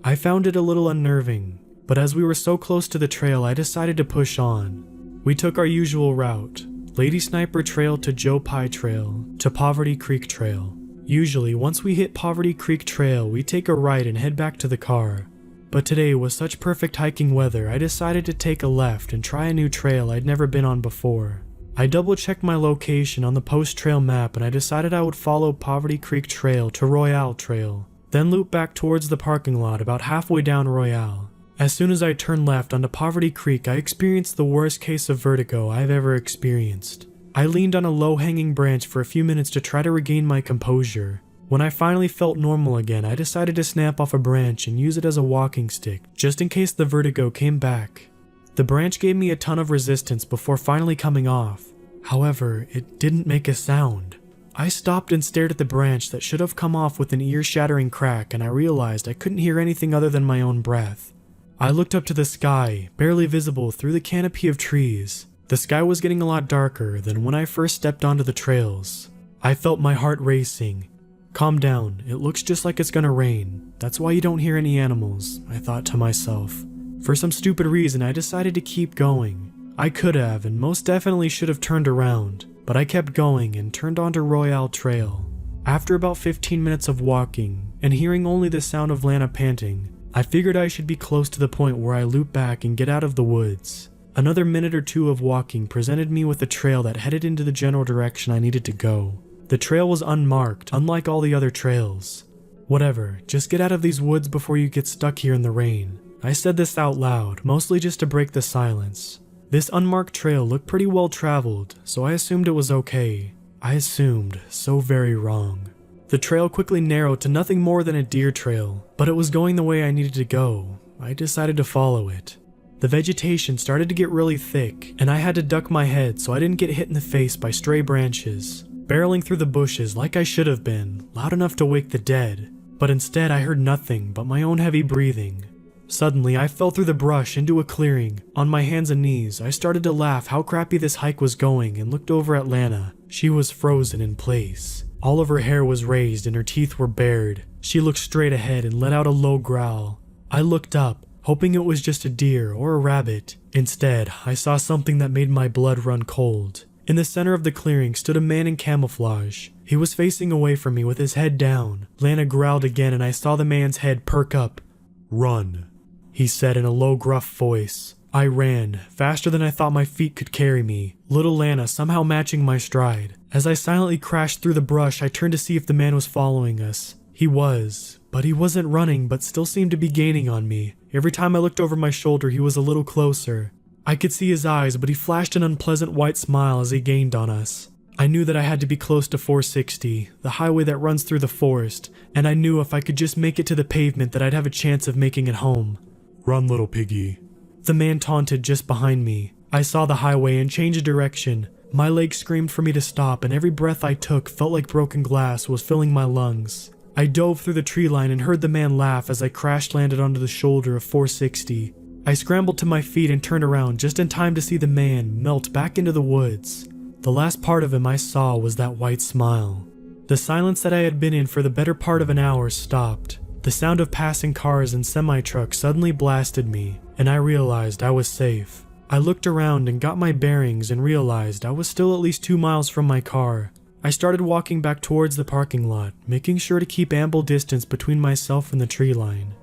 I found it a little unnerving, but as we were so close to the trail, I decided to push on. We took our usual route, Lady Sniper Trail to Joe Pye Trail to Poverty Creek Trail. Usually, once we hit Poverty Creek Trail, we take a right and head back to the car. But today, with such perfect hiking weather, I decided to take a left and try a new trail I'd never been on before. I double-checked my location on the post-trail map, and I decided I would follow Poverty Creek Trail to Royale Trail, then loop back towards the parking lot about halfway down Royale. As soon as I turned left onto Poverty Creek, I experienced the worst case of vertigo I've ever experienced. I leaned on a low-hanging branch for a few minutes to try to regain my composure. When I finally felt normal again, I decided to snap off a branch and use it as a walking stick, just in case the vertigo came back. The branch gave me a ton of resistance before finally coming off. However, it didn't make a sound. I stopped and stared at the branch that should have come off with an ear-shattering crack, and I realized I couldn't hear anything other than my own breath. I looked up to the sky, barely visible through the canopy of trees. The sky was getting a lot darker than when I first stepped onto the trails. I felt my heart racing. Calm down, it looks just like it's gonna rain. That's why you don't hear any animals, I thought to myself. For some stupid reason, I decided to keep going. I could have, and most definitely should have turned around, but I kept going and turned onto Royale Trail. After about 15 minutes of walking, and hearing only the sound of Lana panting, I figured I should be close to the point where I loop back and get out of the woods. Another minute or two of walking presented me with a trail that headed into the general direction I needed to go. The trail was unmarked, unlike all the other trails. Whatever, just get out of these woods before you get stuck here in the rain. I said this out loud, mostly just to break the silence. This unmarked trail looked pretty well traveled, so I assumed it was okay. I assumed so very wrong. The trail quickly narrowed to nothing more than a deer trail, but it was going the way I needed to go. I decided to follow it. The vegetation started to get really thick, and I had to duck my head so I didn't get hit in the face by stray branches. Barreling through the bushes like I should have been, loud enough to wake the dead, but instead I heard nothing but my own heavy breathing. Suddenly, I fell through the brush into a clearing. On my hands and knees, I started to laugh how crappy this hike was going and looked over at Lana. She was frozen in place. All of her hair was raised and her teeth were bared. She looked straight ahead and let out a low growl. I looked up, hoping it was just a deer or a rabbit. Instead, I saw something that made my blood run cold. In the center of the clearing stood a man in camouflage. He was facing away from me with his head down. Lana growled again and I saw the man's head perk up. "Run," he said in a low, gruff voice. I ran, faster than I thought my feet could carry me, little Lana somehow matching my stride. As I silently crashed through the brush, I turned to see if the man was following us. He was, but he wasn't running but still seemed to be gaining on me. Every time I looked over my shoulder, he was a little closer. I could see his eyes, but he flashed an unpleasant white smile as he gained on us. I knew that I had to be close to 460, the highway that runs through the forest, and I knew if I could just make it to the pavement that I'd have a chance of making it home. "Run, little piggy," the man taunted just behind me. I saw the highway and changed direction. My legs screamed for me to stop, and every breath I took felt like broken glass was filling my lungs. I dove through the tree line and heard the man laugh as I crash-landed onto the shoulder of 460. I scrambled to my feet and turned around just in time to see the man melt back into the woods. The last part of him I saw was that white smile. The silence that I had been in for the better part of an hour stopped. The sound of passing cars and semi-trucks suddenly blasted me, and I realized I was safe. I looked around and got my bearings and realized I was still at least 2 miles from my car. I started walking back towards the parking lot, making sure to keep ample distance between myself and the tree line.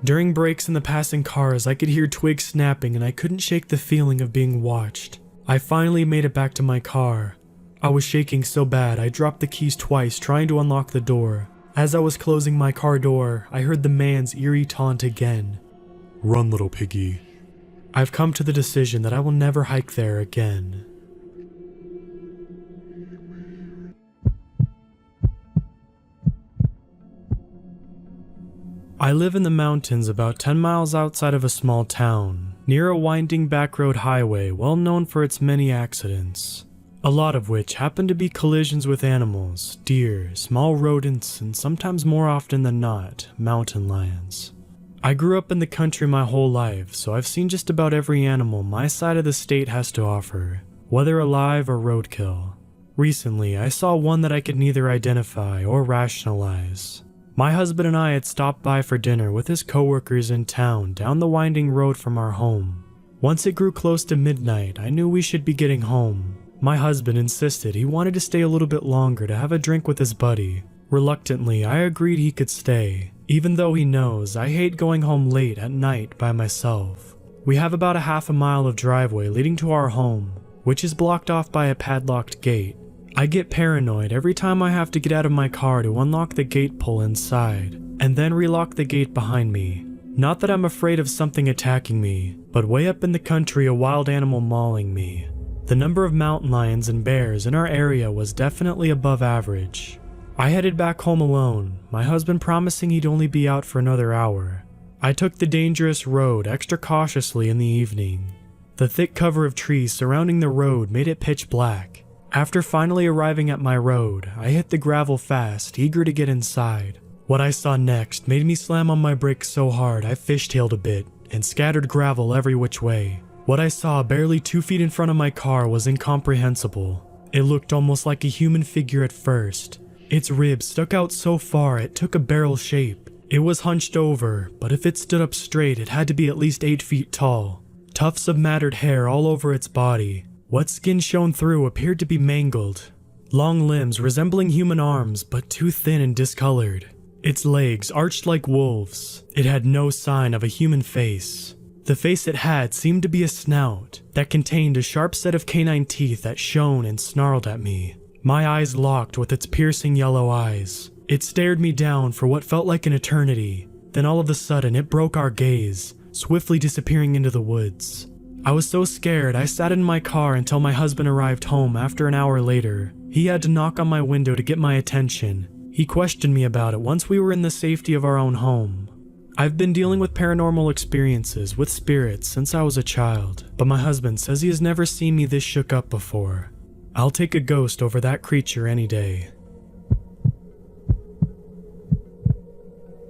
During breaks in the passing cars, I could hear twigs snapping and I couldn't shake the feeling of being watched. I finally made it back to my car. I was shaking so bad I dropped the keys twice trying to unlock the door. As I was closing my car door, I heard the man's eerie taunt again. Run, little piggy. I've come to the decision that I will never hike there again. I live in the mountains about 10 miles outside of a small town, near a winding backroad highway well known for its many accidents, a lot of which happen to be collisions with animals, deer, small rodents, and sometimes more often than not, mountain lions. I grew up in the country my whole life, so I've seen just about every animal my side of the state has to offer, whether alive or roadkill. Recently, I saw one that I could neither identify or rationalize. My husband and I had stopped by for dinner with his coworkers in town down the winding road from our home. Once it grew close to midnight, I knew we should be getting home. My husband insisted he wanted to stay a little bit longer to have a drink with his buddy. Reluctantly, I agreed he could stay, even though he knows I hate going home late at night by myself. We have about a half a mile of driveway leading to our home, which is blocked off by a padlocked gate. I get paranoid every time I have to get out of my car to unlock the gate pull inside, and then relock the gate behind me. Not that I'm afraid of something attacking me, but way up in the country a wild animal mauling me. The number of mountain lions and bears in our area was definitely above average. I headed back home alone, my husband promising he'd only be out for another hour. I took the dangerous road extra cautiously in the evening. The thick cover of trees surrounding the road made it pitch black. After finally arriving at my road, I hit the gravel fast, eager to get inside. What I saw next made me slam on my brakes so hard I fishtailed a bit and scattered gravel every which way. What I saw barely 2 feet in front of my car was incomprehensible. It looked almost like a human figure at first. Its ribs stuck out so far it took a barrel shape. It was hunched over, but if it stood up straight it had to be at least 8 feet tall. Tufts of matted hair all over its body. What skin shone through appeared to be mangled. Long limbs resembling human arms, but too thin and discolored. Its legs arched like wolves. It had no sign of a human face. The face it had seemed to be a snout that contained a sharp set of canine teeth that shone and snarled at me. My eyes locked with its piercing yellow eyes. It stared me down for what felt like an eternity. Then all of a sudden it broke our gaze, swiftly disappearing into the woods. I was so scared I sat in my car until my husband arrived home after an hour later. He had to knock on my window to get my attention. He questioned me about it once we were in the safety of our own home. I've been dealing with paranormal experiences with spirits since I was a child, but my husband says he has never seen me this shook up before. I'll take a ghost over that creature any day.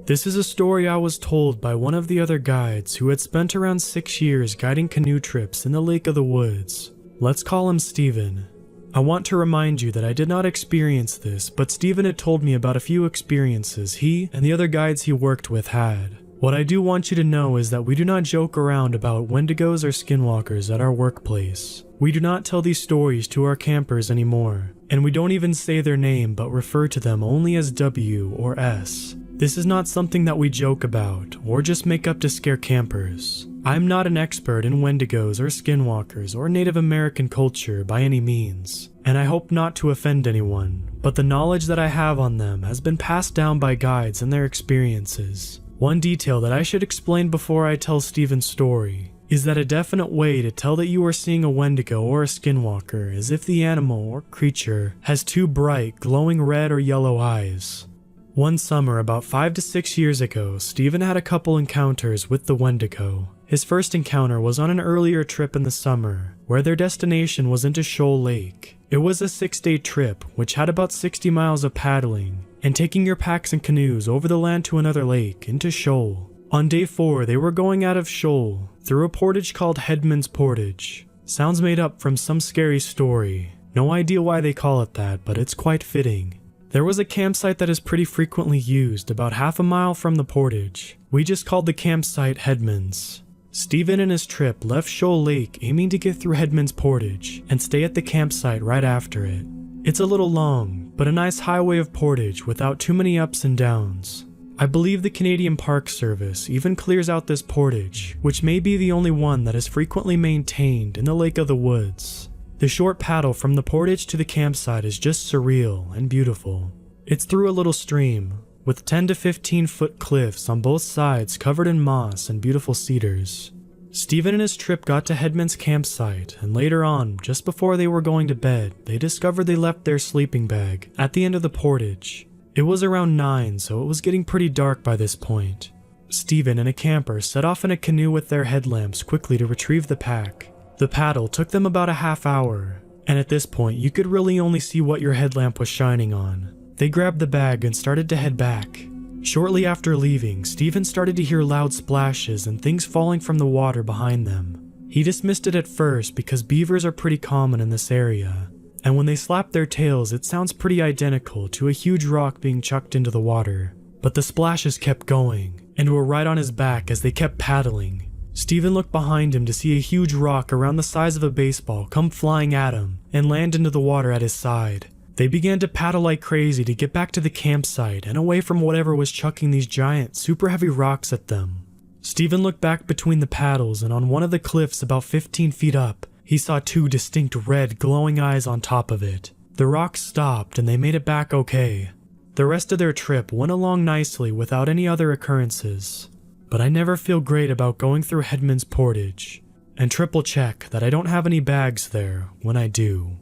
This is a story I was told by one of the other guides who had spent around 6 years guiding canoe trips in the Lake of the Woods. Let's call him Steven. I want to remind you that I did not experience this, but Steven had told me about a few experiences he and the other guides he worked with had. What I do want you to know is that we do not joke around about Wendigos or skinwalkers at our workplace. We do not tell these stories to our campers anymore, and we don't even say their name but refer to them only as W or S. This is not something that we joke about, or just make up to scare campers. I'm not an expert in Wendigos or skinwalkers or Native American culture by any means, and I hope not to offend anyone, but the knowledge that I have on them has been passed down by guides and their experiences. One detail that I should explain before I tell Steven's story is that a definite way to tell that you are seeing a Wendigo or a skinwalker is if the animal or creature has 2 bright, glowing red or yellow eyes. One summer about 5 to 6 years ago, Steven had a couple encounters with the Wendigo. His first encounter was on an earlier trip in the summer, where their destination was into Shoal Lake. It was a 6-day trip, which had about 60 miles of paddling, and taking your packs and canoes over the land to another lake, into Shoal. On day 4, they were going out of Shoal, through a portage called Headman's Portage. Sounds made up from some scary story. No idea why they call it that, but it's quite fitting. There was a campsite that is pretty frequently used about half a mile from the portage. We just called the campsite Headman's. Steven and his trip left Shoal Lake aiming to get through Headman's Portage and stay at the campsite right after it. It's a little long, but a nice highway of portage without too many ups and downs. I believe the Canadian Park Service even clears out this portage, which may be the only one that is frequently maintained in the Lake of the Woods. The short paddle from the portage to the campsite is just surreal and beautiful. It's through a little stream, with 10 to 15 foot cliffs on both sides covered in moss and beautiful cedars. Steven and his trip got to Headman's campsite, and later on, just before they were going to bed, they discovered they left their sleeping bag at the end of the portage. It was around 9, so it was getting pretty dark by this point. Steven and a camper set off in a canoe with their headlamps quickly to retrieve the pack. The paddle took them about a half hour, and at this point you could really only see what your headlamp was shining on. They grabbed the bag and started to head back. Shortly after leaving, Steven started to hear loud splashes and things falling from the water behind them. He dismissed it at first because beavers are pretty common in this area, and when they slap their tails it sounds pretty identical to a huge rock being chucked into the water. But the splashes kept going, and were right on his back as they kept paddling. Steven looked behind him to see a huge rock around the size of a baseball come flying at him and land into the water at his side. They began to paddle like crazy to get back to the campsite and away from whatever was chucking these giant, super heavy rocks at them. Steven looked back between the paddles, and on one of the cliffs about 15 feet up, he saw 2 distinct red glowing eyes on top of it. The rocks stopped and they made it back okay. The rest of their trip went along nicely without any other occurrences. But I never feel great about going through Headman's Portage, and triple check that I don't have any bags there when I do.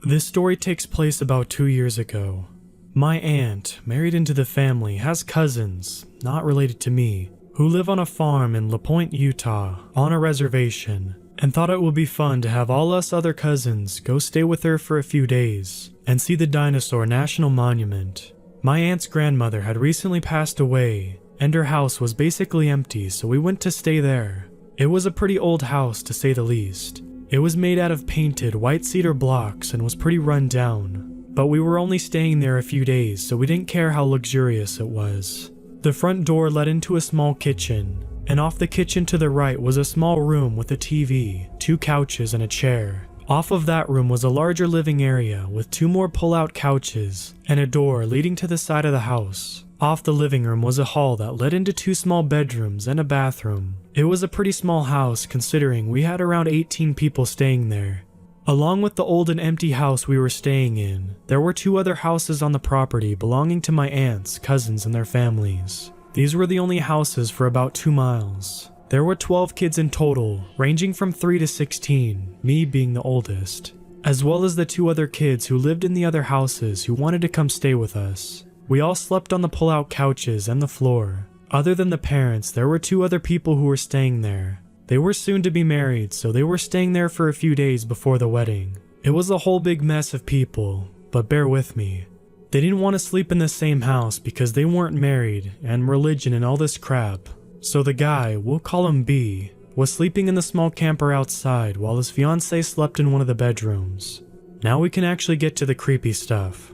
This story takes place about 2 years ago. My aunt, married into the family, has cousins, not related to me, who live on a farm in La Pointe, Utah, on a reservation, and thought it would be fun to have all us other cousins go stay with her for a few days and see the Dinosaur National Monument. My aunt's grandmother had recently passed away, and her house was basically empty, so we went to stay there. It was a pretty old house, to say the least. It was made out of painted white cedar blocks and was pretty run down, but we were only staying there a few days, so we didn't care how luxurious it was. The front door led into a small kitchen, and off the kitchen to the right was a small room with a TV, 2 couches, and a chair. Off of that room was a larger living area with 2 more pull-out couches and a door leading to the side of the house. Off the living room was a hall that led into 2 small bedrooms and a bathroom. It was a pretty small house considering we had around 18 people staying there. Along with the old and empty house we were staying in, there were 2 other houses on the property belonging to my aunts, cousins, and their families. These were the only houses for about 2 miles. There were 12 kids in total, ranging from 3 to 16, me being the oldest, as well as the 2 other kids who lived in the other houses who wanted to come stay with us. We all slept on the pull-out couches and the floor. Other than the parents, there were 2 other people who were staying there. They were soon to be married, so they were staying there for a few days before the wedding. It was a whole big mess of people, but bear with me. They didn't want to sleep in the same house because they weren't married, and religion and all this crap. So the guy, we'll call him B, was sleeping in the small camper outside while his fiancée slept in one of the bedrooms. Now we can actually get to the creepy stuff.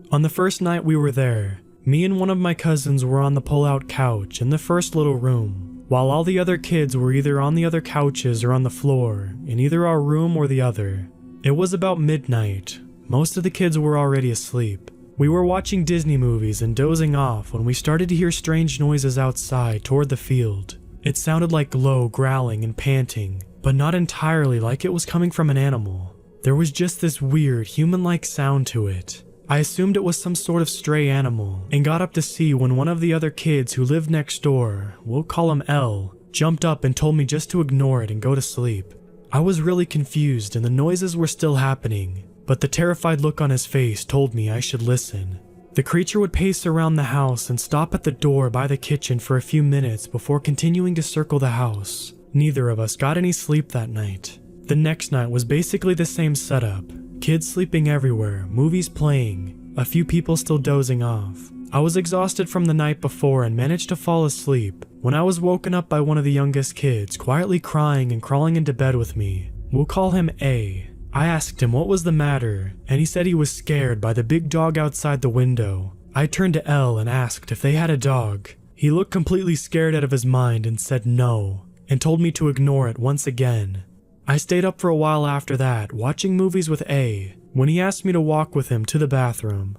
On the first night we were there, me and one of my cousins were on the pull-out couch in the first little room, while all the other kids were either on the other couches or on the floor, in either our room or the other. It was about midnight. Most of the kids were already asleep. We were watching Disney movies and dozing off when we started to hear strange noises outside toward the field. It sounded like low growling and panting, but not entirely like it was coming from an animal. There was just this weird human-like sound to it. I assumed it was some sort of stray animal, and got up to see when one of the other kids who lived next door, we'll call him L, jumped up and told me just to ignore it and go to sleep. I was really confused and the noises were still happening, but the terrified look on his face told me I should listen. The creature would pace around the house and stop at the door by the kitchen for a few minutes before continuing to circle the house. Neither of us got any sleep that night. The next night was basically the same setup. Kids sleeping everywhere, movies playing, a few people still dozing off. I was exhausted from the night before and managed to fall asleep when I was woken up by one of the youngest kids quietly crying and crawling into bed with me. We'll call him A. I asked him what was the matter, and he said he was scared by the big dog outside the window. I turned to Elle and asked if they had a dog. He looked completely scared out of his mind and said no, and told me to ignore it once again. I stayed up for a while after that, watching movies with A, when he asked me to walk with him to the bathroom.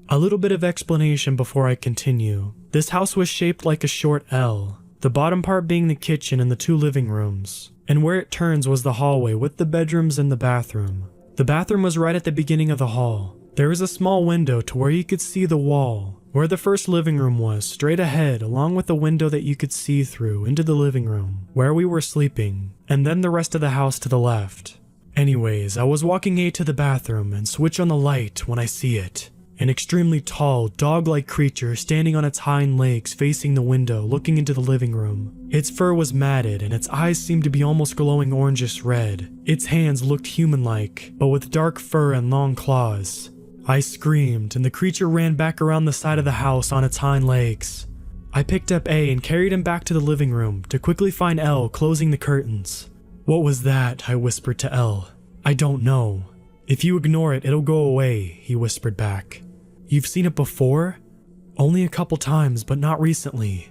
A little bit of explanation before I continue. This house was shaped like a short L, the bottom part being the kitchen and the 2 living rooms, and where it turns was the hallway with the bedrooms and the bathroom. The bathroom was right at the beginning of the hall. There was a small window to where you could see the wall, where the first living room was, straight ahead, along with a window that you could see through into the living room, where we were sleeping, and then the rest of the house to the left. Anyways, I was walking A to the bathroom and switch on the light when I see it. An extremely tall, dog-like creature standing on its hind legs facing the window, looking into the living room. Its fur was matted and its eyes seemed to be almost glowing orangish red. Its hands looked human-like, but with dark fur and long claws. I screamed, and the creature ran back around the side of the house on its hind legs. I picked up A and carried him back to the living room to quickly find Elle closing the curtains. "What was that?" I whispered to Elle. "I don't know." "If you ignore it, it'll go away," he whispered back. "You've seen it before?" "Only a couple times, but not recently."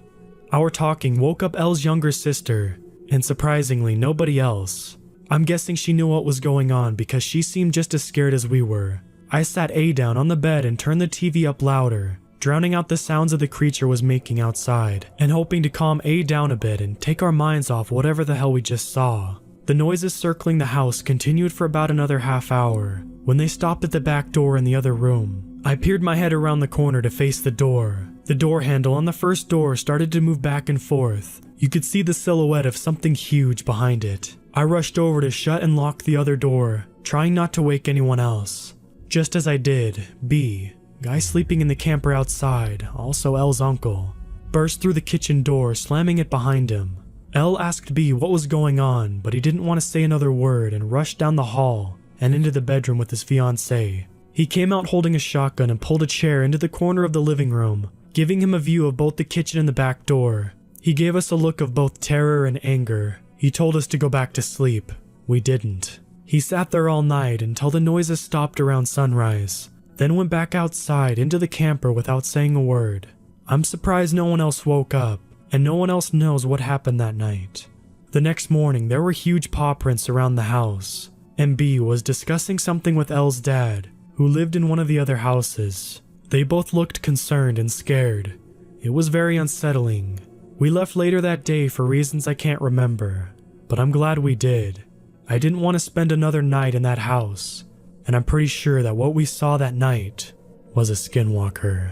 Our talking woke up Elle's younger sister, and surprisingly, nobody else. I'm guessing she knew what was going on because she seemed just as scared as we were. I sat A down on the bed and turned the TV up louder, drowning out the sounds of the creature was making outside, and hoping to calm A down a bit and take our minds off whatever the hell we just saw. The noises circling the house continued for about another half hour, when they stopped at the back door in the other room. I peered my head around the corner to face the door. The door handle on the first door started to move back and forth. You could see the silhouette of something huge behind it. I rushed over to shut and lock the other door, trying not to wake anyone else. Just as I did, B, guy sleeping in the camper outside, also Elle's uncle, burst through the kitchen door, slamming it behind him. Elle asked B what was going on, but he didn't want to say another word and rushed down the hall and into the bedroom with his fiancée. He came out holding a shotgun and pulled a chair into the corner of the living room, giving him a view of both the kitchen and the back door. He gave us a look of both terror and anger. He told us to go back to sleep. We didn't. He sat there all night until the noises stopped around sunrise, then went back outside into the camper without saying a word. I'm surprised no one else woke up, and no one else knows what happened that night. The next morning, there were huge paw prints around the house, and B was discussing something with Elle's dad, who lived in one of the other houses. They both looked concerned and scared. It was very unsettling. We left later that day for reasons I can't remember, but I'm glad we did. I didn't want to spend another night in that house, and I'm pretty sure that what we saw that night was a skinwalker.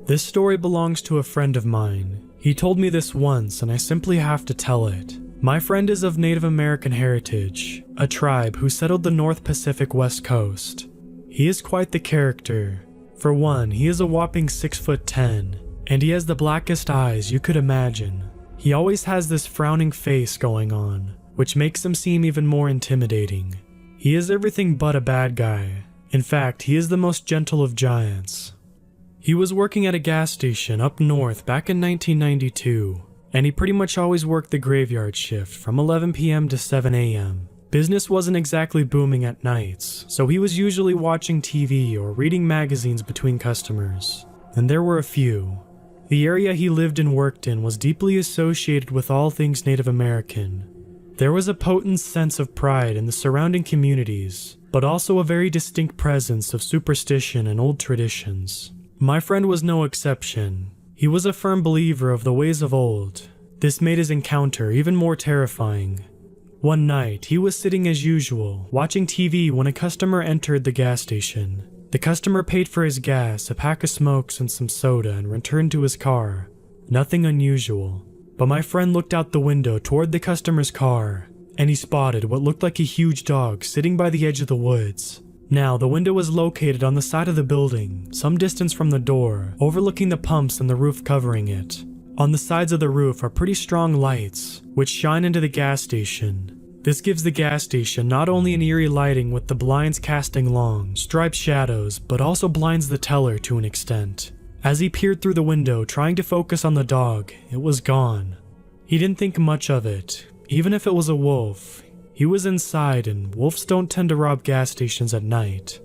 This story belongs to a friend of mine. He told me this once, and I simply have to tell it. My friend is of Native American heritage, a tribe who settled the North Pacific West Coast. He is quite the character. For one, he is a whopping 6'10", and he has the blackest eyes you could imagine. He always has this frowning face going on, which makes him seem even more intimidating. He is everything but a bad guy. In fact, he is the most gentle of giants. He was working at a gas station up north back in 1992, and he pretty much always worked the graveyard shift from 11 p.m. to 7 a.m. Business wasn't exactly booming at nights, so he was usually watching TV or reading magazines between customers, and there were a few. The area he lived and worked in was deeply associated with all things Native American. There was a potent sense of pride in the surrounding communities, but also a very distinct presence of superstition and old traditions. My friend was no exception. He was a firm believer of the ways of old. This made his encounter even more terrifying. One night, he was sitting as usual, watching TV when a customer entered the gas station. The customer paid for his gas, a pack of smokes, and some soda and returned to his car. Nothing unusual. But my friend looked out the window toward the customer's car, and he spotted what looked like a huge dog sitting by the edge of the woods. Now, the window was located on the side of the building, some distance from the door, overlooking the pumps and the roof covering it. On the sides of the roof are pretty strong lights, which shine into the gas station. This gives the gas station not only an eerie lighting with the blinds casting long, striped shadows, but also blinds the teller to an extent. As he peered through the window trying to focus on the dog, it was gone. He didn't think much of it. Even if it was a wolf, he was inside and wolves don't tend to rob gas stations at night.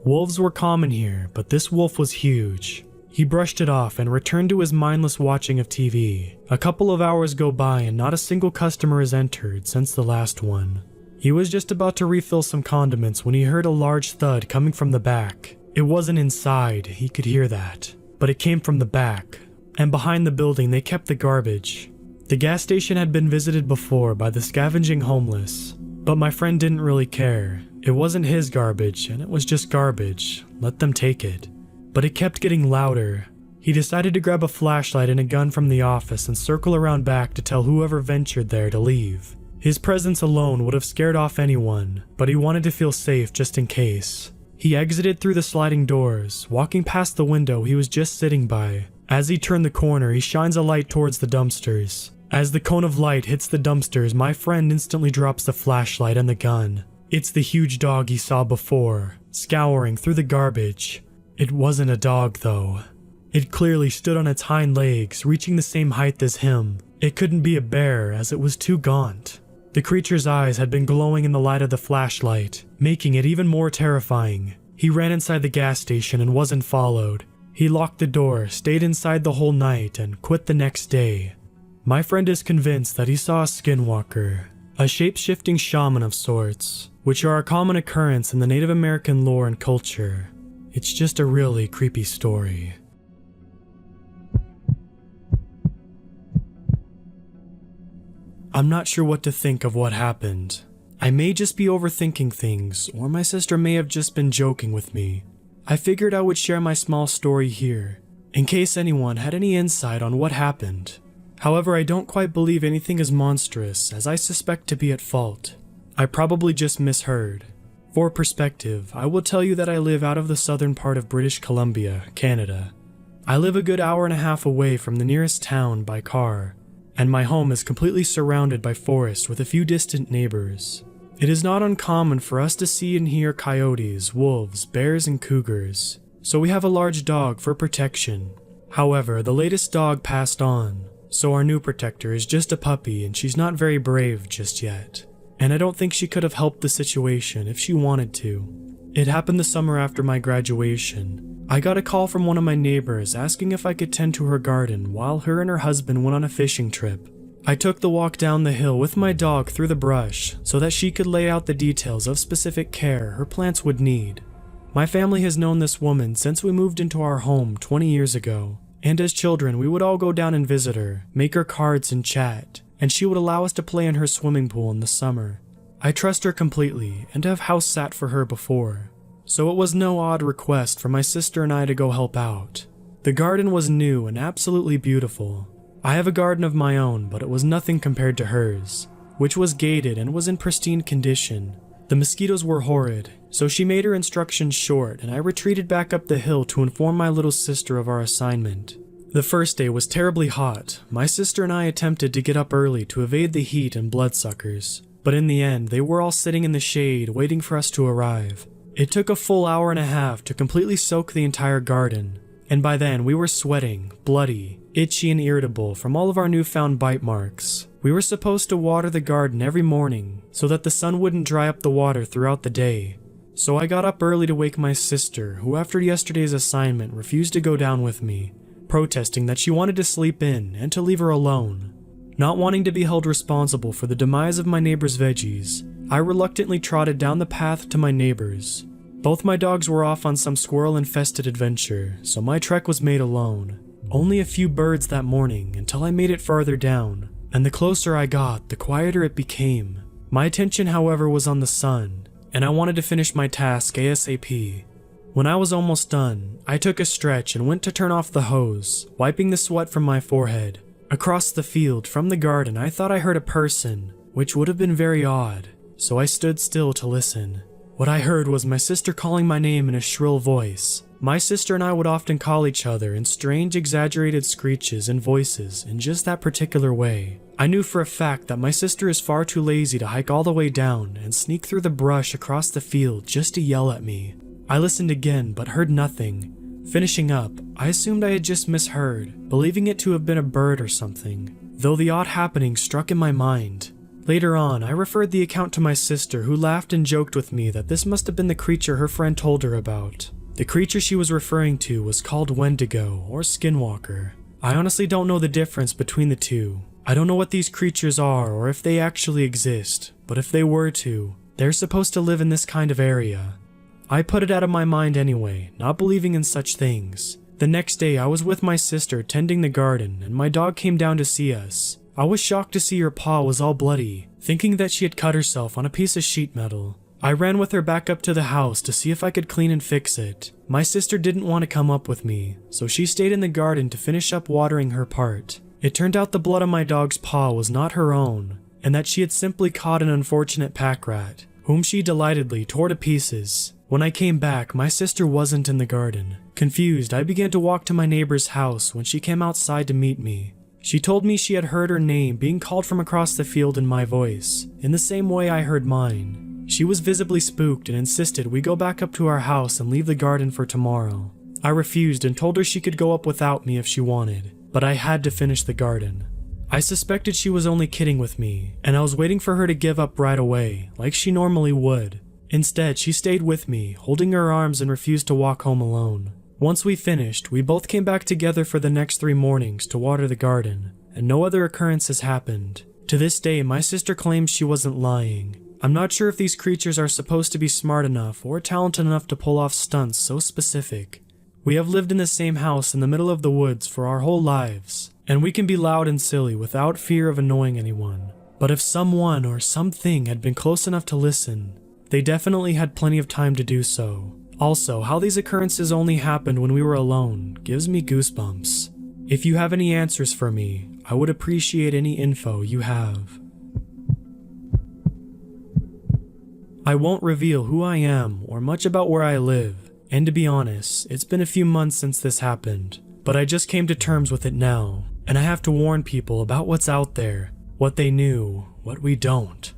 Wolves were common here, but this wolf was huge. He brushed it off and returned to his mindless watching of TV. A couple of hours go by and not a single customer has entered since the last one. He was just about to refill some condiments when he heard a large thud coming from the back. It wasn't inside, he could hear that, but it came from the back. And behind the building they kept the garbage. The gas station had been visited before by the scavenging homeless, but my friend didn't really care. It wasn't his garbage, and it was just garbage. Let them take it. But it kept getting louder. He decided to grab a flashlight and a gun from the office and circle around back to tell whoever ventured there to leave. His presence alone would have scared off anyone, but he wanted to feel safe just in case. He exited through the sliding doors, walking past the window he was just sitting by. As he turned the corner, he shines a light towards the dumpsters. As the cone of light hits the dumpsters, my friend instantly drops the flashlight and the gun. It's the huge dog he saw before, scouring through the garbage. It wasn't a dog, though. It clearly stood on its hind legs, reaching the same height as him. It couldn't be a bear, as it was too gaunt. The creature's eyes had been glowing in the light of the flashlight, making it even more terrifying. He ran inside the gas station and wasn't followed. He locked the door, stayed inside the whole night, and quit the next day. My friend is convinced that he saw a skinwalker, a shape-shifting shaman of sorts, which are a common occurrence in the Native American lore and culture. It's just a really creepy story. I'm not sure what to think of what happened. I may just be overthinking things, or my sister may have just been joking with me. I figured I would share my small story here, in case anyone had any insight on what happened. However, I don't quite believe anything is monstrous, as I suspect to be at fault. I probably just misheard. For perspective, I will tell you that I live out of the southern part of British Columbia, Canada. I live a good hour and a half away from the nearest town by car, and my home is completely surrounded by forest with a few distant neighbors. It is not uncommon for us to see and hear coyotes, wolves, bears, and cougars, so we have a large dog for protection. However, the latest dog passed on, so our new protector is just a puppy and she's not very brave just yet. And I don't think she could have helped the situation if she wanted to. It happened the summer after my graduation. I got a call from one of my neighbors asking if I could tend to her garden while her and her husband went on a fishing trip. I took the walk down the hill with my dog through the brush so that she could lay out the details of specific care her plants would need. My family has known this woman since we moved into our home 20 years ago, and as children we would all go down and visit her, make her cards and chat, and she would allow us to play in her swimming pool in the summer. I trust her completely and have house sat for her before, so it was no odd request for my sister and I to go help out. The garden was new and absolutely beautiful. I have a garden of my own, but it was nothing compared to hers, which was gated and was in pristine condition. The mosquitoes were horrid, so she made her instructions short and I retreated back up the hill to inform my little sister of our assignment. The first day was terribly hot. My sister and I attempted to get up early to evade the heat and bloodsuckers, but in the end they were all sitting in the shade waiting for us to arrive. It took a full hour and a half to completely soak the entire garden, and by then we were sweating, bloody, itchy and irritable from all of our newfound bite marks. We were supposed to water the garden every morning so that the sun wouldn't dry up the water throughout the day. So I got up early to wake my sister, who after yesterday's assignment refused to go down with me, protesting that she wanted to sleep in and to leave her alone. Not wanting to be held responsible for the demise of my neighbor's veggies, I reluctantly trotted down the path to my neighbor's. Both my dogs were off on some squirrel-infested adventure, so my trek was made alone. Only a few birds that morning until I made it farther down, and the closer I got, the quieter it became. My attention, however, was on the sun, and I wanted to finish my task ASAP. When I was almost done, I took a stretch and went to turn off the hose, wiping the sweat from my forehead. Across the field, from the garden, I thought I heard a person, which would have been very odd, so I stood still to listen. What I heard was my sister calling my name in a shrill voice. My sister and I would often call each other in strange, exaggerated screeches and voices in just that particular way. I knew for a fact that my sister is far too lazy to hike all the way down and sneak through the brush across the field just to yell at me. I listened again, but heard nothing. Finishing up, I assumed I had just misheard, believing it to have been a bird or something, though the odd happening struck in my mind. Later on, I referred the account to my sister, who laughed and joked with me that this must have been the creature her friend told her about. The creature she was referring to was called Wendigo, or Skinwalker. I honestly don't know the difference between the two. I don't know what these creatures are or if they actually exist, but if they were to, they're supposed to live in this kind of area. I put it out of my mind anyway, not believing in such things. The next day, I was with my sister tending the garden, and my dog came down to see us. I was shocked to see her paw was all bloody, thinking that she had cut herself on a piece of sheet metal. I ran with her back up to the house to see if I could clean and fix it. My sister didn't want to come up with me, so she stayed in the garden to finish up watering her part. It turned out the blood on my dog's paw was not her own, and that she had simply caught an unfortunate pack rat, whom she delightedly tore to pieces. When I came back, my sister wasn't in the garden. Confused, I began to walk to my neighbor's house when she came outside to meet me. She told me she had heard her name being called from across the field in my voice, in the same way I heard mine. She was visibly spooked and insisted we go back up to our house and leave the garden for tomorrow. I refused and told her she could go up without me if she wanted, but I had to finish the garden. I suspected she was only kidding with me, and I was waiting for her to give up right away, like she normally would. Instead, she stayed with me, holding her arms, and refused to walk home alone. Once we finished, we both came back together for the next 3 mornings to water the garden, and no other occurrences happened. To this day, my sister claims she wasn't lying. I'm not sure if these creatures are supposed to be smart enough or talented enough to pull off stunts so specific. We have lived in the same house in the middle of the woods for our whole lives, and we can be loud and silly without fear of annoying anyone. But if someone or something had been close enough to listen, they definitely had plenty of time to do so. Also, how these occurrences only happened when we were alone gives me goosebumps. If you have any answers for me, I would appreciate any info you have. I won't reveal who I am or much about where I live, and to be honest, it's been a few months since this happened, but I just came to terms with it now, and I have to warn people about what's out there, what they knew, what we don't.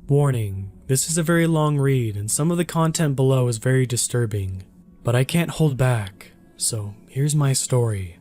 Warning, this is a very long read and some of the content below is very disturbing, but I can't hold back, so here's my story.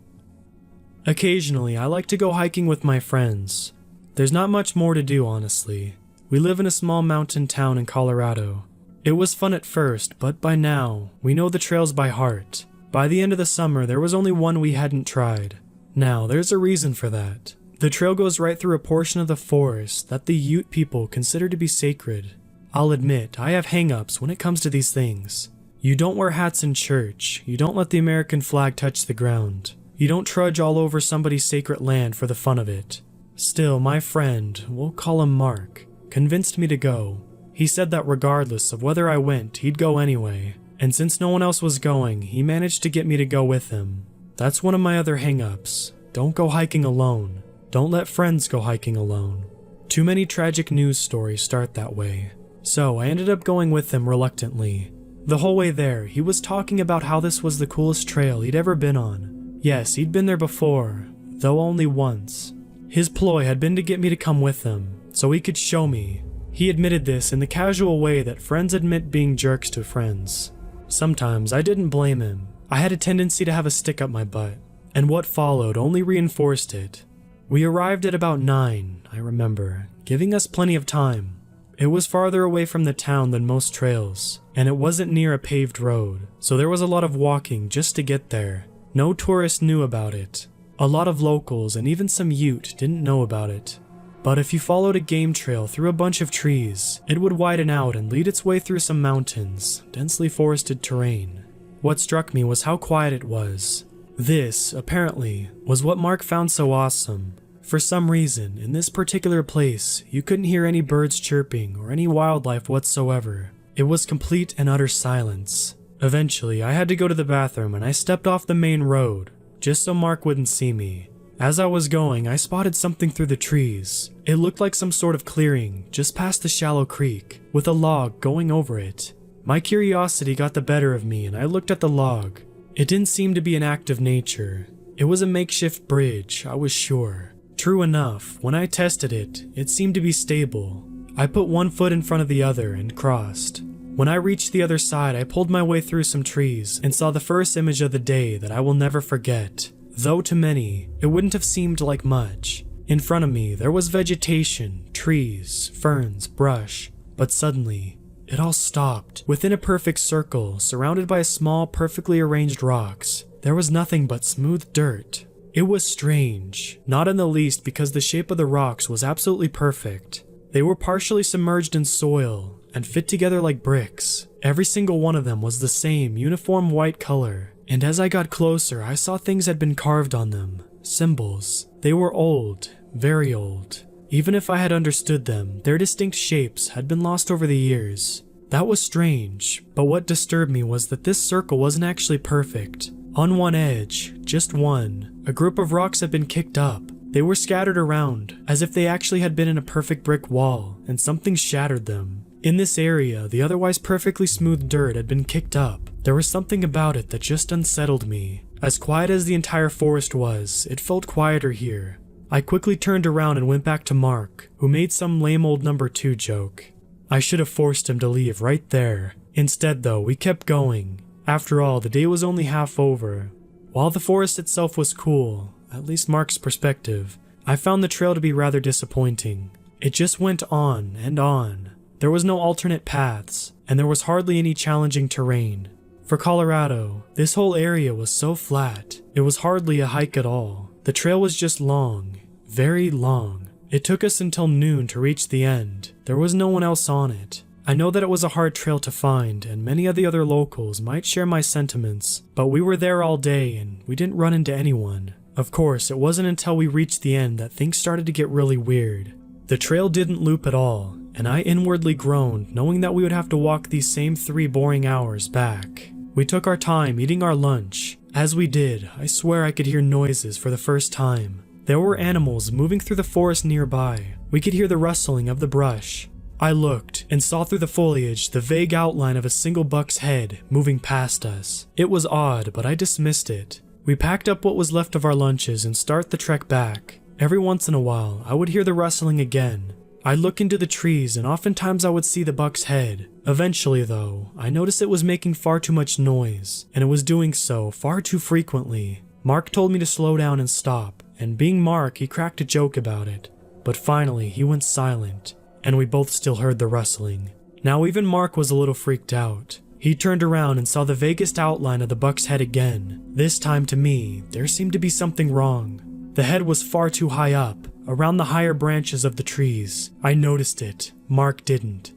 Occasionally, I like to go hiking with my friends. There's not much more to do, honestly. We live in a small mountain town in Colorado. It was fun at first, but by now, we know the trails by heart. By the end of the summer, there was only one we hadn't tried. Now, there's a reason for that. The trail goes right through a portion of the forest that the Ute people consider to be sacred. I'll admit, I have hang-ups when it comes to these things. You don't wear hats in church, you don't let the American flag touch the ground. You don't trudge all over somebody's sacred land for the fun of it. Still, my friend, we'll call him Mark, convinced me to go. He said that regardless of whether I went, he'd go anyway, and since no one else was going, he managed to get me to go with him. That's one of my other hang-ups. Don't go hiking alone. Don't let friends go hiking alone. Too many tragic news stories start that way. So I ended up going with him reluctantly. The whole way there, he was talking about how this was the coolest trail he'd ever been on. Yes, he'd been there before, though only once. His ploy had been to get me to come with him, so he could show me. He admitted this in the casual way that friends admit being jerks to friends. Sometimes I didn't blame him. I had a tendency to have a stick up my butt, and what followed only reinforced it. We arrived at about 9, I remember, giving us plenty of time. It was farther away from the town than most trails, and it wasn't near a paved road, so there was a lot of walking just to get there. No tourists knew about it. A lot of locals and even some Ute didn't know about it. But if you followed a game trail through a bunch of trees, it would widen out and lead its way through some mountains, densely forested terrain. What struck me was how quiet it was. This, apparently, was what Mark found so awesome. For some reason, in this particular place, you couldn't hear any birds chirping or any wildlife whatsoever. It was complete and utter silence. Eventually, I had to go to the bathroom and I stepped off the main road, just so Mark wouldn't see me. As I was going, I spotted something through the trees. It looked like some sort of clearing, just past the shallow creek, with a log going over it. My curiosity got the better of me and I looked at the log. It didn't seem to be an act of nature. It was a makeshift bridge, I was sure. True enough, when I tested it, it seemed to be stable. I put one foot in front of the other and crossed. When I reached the other side, I pulled my way through some trees and saw the first image of the day that I will never forget. Though to many, it wouldn't have seemed like much. In front of me, there was vegetation, trees, ferns, brush, but suddenly, it all stopped. Within a perfect circle, surrounded by small, perfectly arranged rocks, there was nothing but smooth dirt. It was strange, not in the least because the shape of the rocks was absolutely perfect. They were partially submerged in soil and fit together like bricks. Every single one of them was the same uniform white color, and as I got closer, I saw things had been carved on them, symbols. They were old, very old. Even if I had understood them, their distinct shapes had been lost over the years. That was strange, but what disturbed me was that this circle wasn't actually perfect. On one edge, just one, a group of rocks had been kicked up. They were scattered around, as if they actually had been in a perfect brick wall, and something shattered them. In this area, the otherwise perfectly smooth dirt had been kicked up. There was something about it that just unsettled me. As quiet as the entire forest was, it felt quieter here. I quickly turned around and went back to Mark, who made some lame old number 2 joke. I should have forced him to leave right there. Instead though, we kept going. After all, the day was only half over. While the forest itself was cool, at least Mark's perspective, I found the trail to be rather disappointing. It just went on and on. There was no alternate paths, and there was hardly any challenging terrain. For Colorado, this whole area was so flat, it was hardly a hike at all. The trail was just long, very long. It took us until noon to reach the end. There was no one else on it. I know that it was a hard trail to find, and many of the other locals might share my sentiments, but we were there all day and we didn't run into anyone. Of course, it wasn't until we reached the end that things started to get really weird. The trail didn't loop at all, and I inwardly groaned knowing that we would have to walk these same 3 boring hours back. We took our time eating our lunch. As we did, I swear I could hear noises for the first time. There were animals moving through the forest nearby. We could hear the rustling of the brush. I looked and saw through the foliage the vague outline of a single buck's head moving past us. It was odd, but I dismissed it. We packed up what was left of our lunches and started the trek back. Every once in a while, I would hear the rustling again. I'd look into the trees and oftentimes I would see the buck's head. Eventually though, I noticed it was making far too much noise, and it was doing so far too frequently. Mark told me to slow down and stop, and being Mark, he cracked a joke about it. But finally, he went silent, and we both still heard the rustling. Now even Mark was a little freaked out. He turned around and saw the vaguest outline of the buck's head again. This time to me, there seemed to be something wrong. The head was far too high up, around the higher branches of the trees. I noticed it. Mark didn't.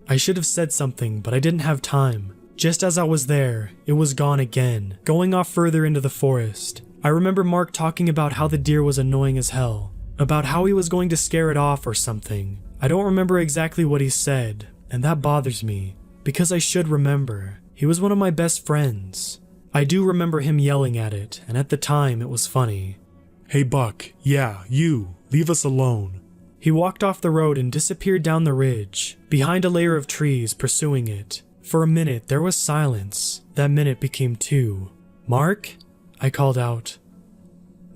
I should have said something, but I didn't have time. Just as I was there, it was gone again, going off further into the forest. I remember Mark talking about how the deer was annoying as hell, about how he was going to scare it off or something. I don't remember exactly what he said, and that bothers me, because I should remember. He was one of my best friends. I do remember him yelling at it, and at the time it was funny. Hey Buck, yeah, you, leave us alone. He walked off the road and disappeared down the ridge, behind a layer of trees, pursuing it. For a minute, there was silence. That minute became 2. Mark? I called out.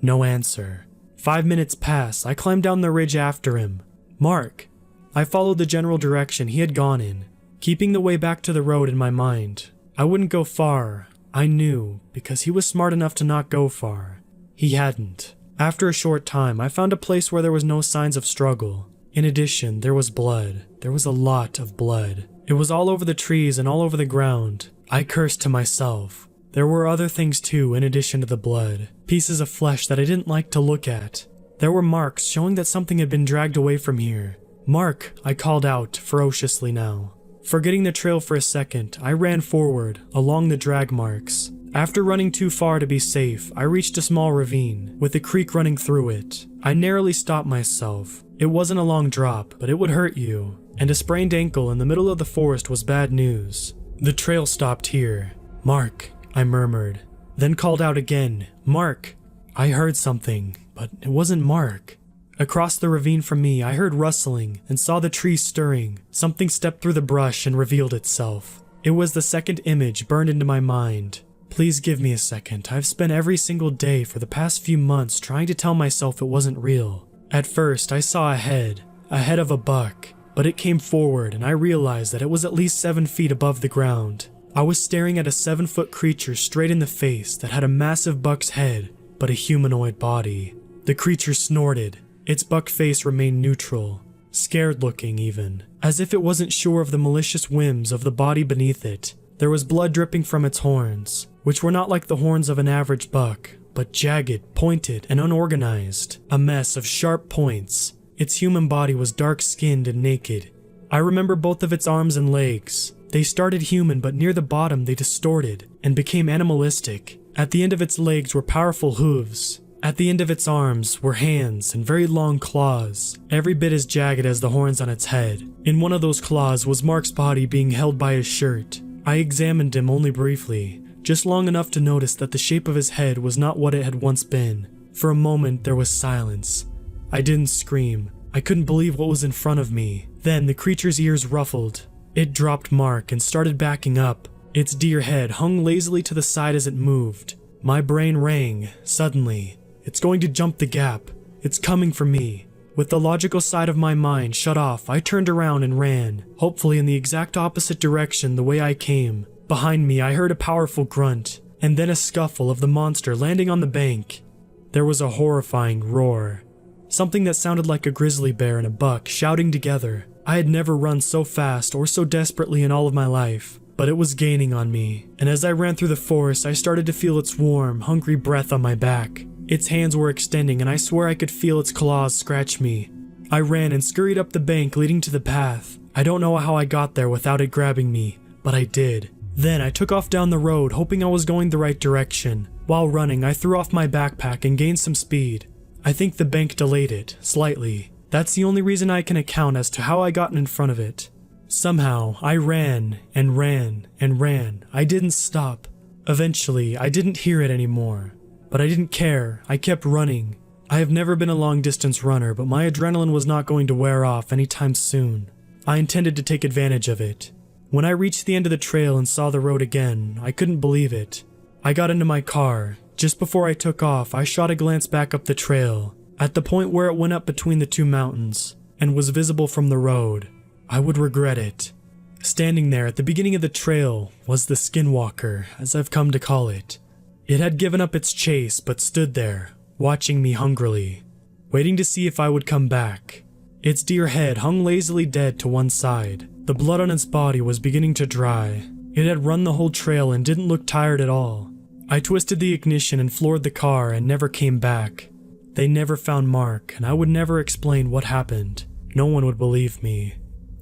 No answer. 5 minutes passed. I climbed down the ridge after him. Mark! I followed the general direction he had gone in, keeping the way back to the road in my mind. I wouldn't go far. I knew, because he was smart enough to not go far. He hadn't. After a short time, I found a place where there was no signs of struggle. In addition, there was blood. There was a lot of blood. It was all over the trees and all over the ground. I cursed to myself. There were other things too in addition to the blood. Pieces of flesh that I didn't like to look at. There were marks showing that something had been dragged away from here. Mark, I called out, ferociously now. Forgetting the trail for a second, I ran forward, along the drag marks. After running too far to be safe, I reached a small ravine, with a creek running through it. I narrowly stopped myself. It wasn't a long drop, but it would hurt you, and a sprained ankle in the middle of the forest was bad news. The trail stopped here. Mark, I murmured, then called out again, Mark! I heard something, but it wasn't Mark. Across the ravine from me, I heard rustling and saw the trees stirring. Something stepped through the brush and revealed itself. It was the second image burned into my mind. Please give me a second. I've spent every single day for the past few months trying to tell myself it wasn't real. At first, I saw a head of a buck, but it came forward and I realized that it was at least 7 feet above the ground. I was staring at a 7-foot creature straight in the face that had a massive buck's head, but a humanoid body. The creature snorted. Its buck face remained neutral, scared-looking even, as if it wasn't sure of the malicious whims of the body beneath it. There was blood dripping from its horns, which were not like the horns of an average buck, but jagged, pointed, and unorganized, a mess of sharp points. Its human body was dark-skinned and naked. I remember both of its arms and legs. They started human, but near the bottom they distorted and became animalistic. At the end of its legs were powerful hooves. At the end of its arms were hands and very long claws, every bit as jagged as the horns on its head. In one of those claws was Mark's body being held by his shirt. I examined him only briefly, just long enough to notice that the shape of his head was not what it had once been. For a moment there was silence. I didn't scream. I couldn't believe what was in front of me. Then the creature's ears ruffled. It dropped Mark and started backing up. Its deer head hung lazily to the side as it moved. My brain rang, suddenly. It's going to jump the gap. It's coming for me. With the logical side of my mind shut off, I turned around and ran, hopefully in the exact opposite direction the way I came. Behind me, I heard a powerful grunt, and then a scuffle of the monster landing on the bank. There was a horrifying roar. Something that sounded like a grizzly bear and a buck shouting together. I had never run so fast or so desperately in all of my life, but it was gaining on me, and as I ran through the forest, I started to feel its warm, hungry breath on my back. Its hands were extending, and I swear I could feel its claws scratch me. I ran and scurried up the bank leading to the path. I don't know how I got there without it grabbing me, but I did. Then I took off down the road, hoping I was going the right direction. While running, I threw off my backpack and gained some speed. I think the bank delayed it, slightly. That's the only reason I can account as to how I got in front of it. Somehow, I ran and ran and ran. I didn't stop. Eventually, I didn't hear it anymore. But I didn't care. I kept running. I have never been a long-distance runner, but my adrenaline was not going to wear off anytime soon. I intended to take advantage of it. When I reached the end of the trail and saw the road again, I couldn't believe it. I got into my car. Just before I took off, I shot a glance back up the trail, at the point where it went up between the two mountains, and was visible from the road. I would regret it. Standing there at the beginning of the trail was the skinwalker, as I've come to call it. It had given up its chase, but stood there, watching me hungrily, waiting to see if I would come back. Its deer head hung lazily dead to one side. The blood on its body was beginning to dry. It had run the whole trail and didn't look tired at all. I twisted the ignition and floored the car and never came back. They never found Mark, and I would never explain what happened. No one would believe me.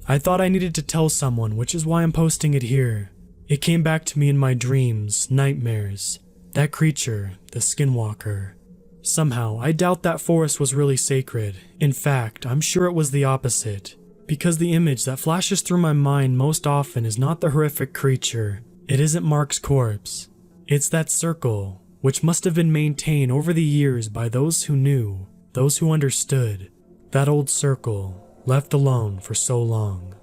I thought I needed to tell someone, which is why I'm posting it here. It came back to me in my dreams, nightmares. That creature, the skinwalker. Somehow, I doubt that forest was really sacred. In fact, I'm sure it was the opposite. Because the image that flashes through my mind most often is not the horrific creature. It isn't Mark's corpse. It's that circle, which must have been maintained over the years by those who knew, those who understood. That old circle, left alone for so long.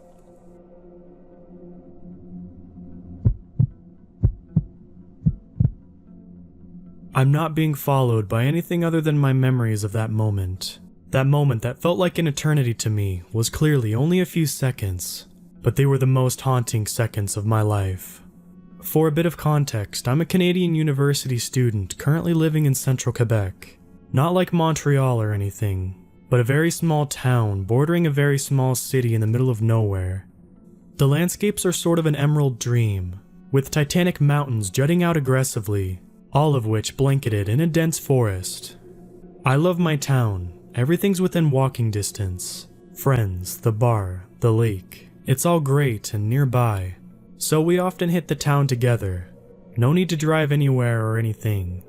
I'm not being followed by anything other than my memories of that moment. That moment that felt like an eternity to me was clearly only a few seconds, but they were the most haunting seconds of my life. For a bit of context, I'm a Canadian university student currently living in central Quebec. Not like Montreal or anything, but a very small town bordering a very small city in the middle of nowhere. The landscapes are sort of an emerald dream, with titanic mountains jutting out aggressively, all of which blanketed in a dense forest. I love my town. Everything's within walking distance. Friends, the bar, the lake. It's all great and nearby. So we often hit the town together. No need to drive anywhere or anything.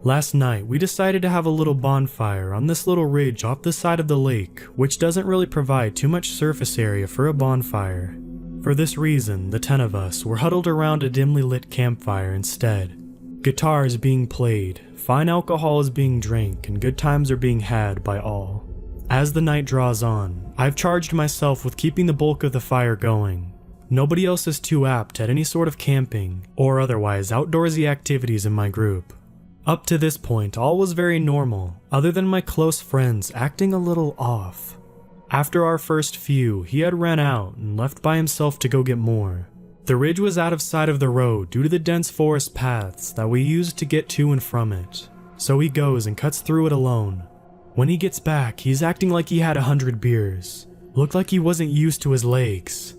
Last night, we decided to have a little bonfire on this little ridge off the side of the lake, which doesn't really provide too much surface area for a bonfire. For this reason, the 10 of us were huddled around a dimly lit campfire instead. Guitars being played, fine alcohol is being drank, and good times are being had by all. As the night draws on, I've charged myself with keeping the bulk of the fire going. Nobody else is too apt at any sort of camping, or otherwise outdoorsy activities in my group. Up to this point, all was very normal, other than my close friends acting a little off. After our first few, he had ran out and left by himself to go get more. The ridge was out of sight of the road due to the dense forest paths that we used to get to and from it, so he goes and cuts through it alone. When he gets back, he's acting like he had 100 beers. Looked like he wasn't used to his legs.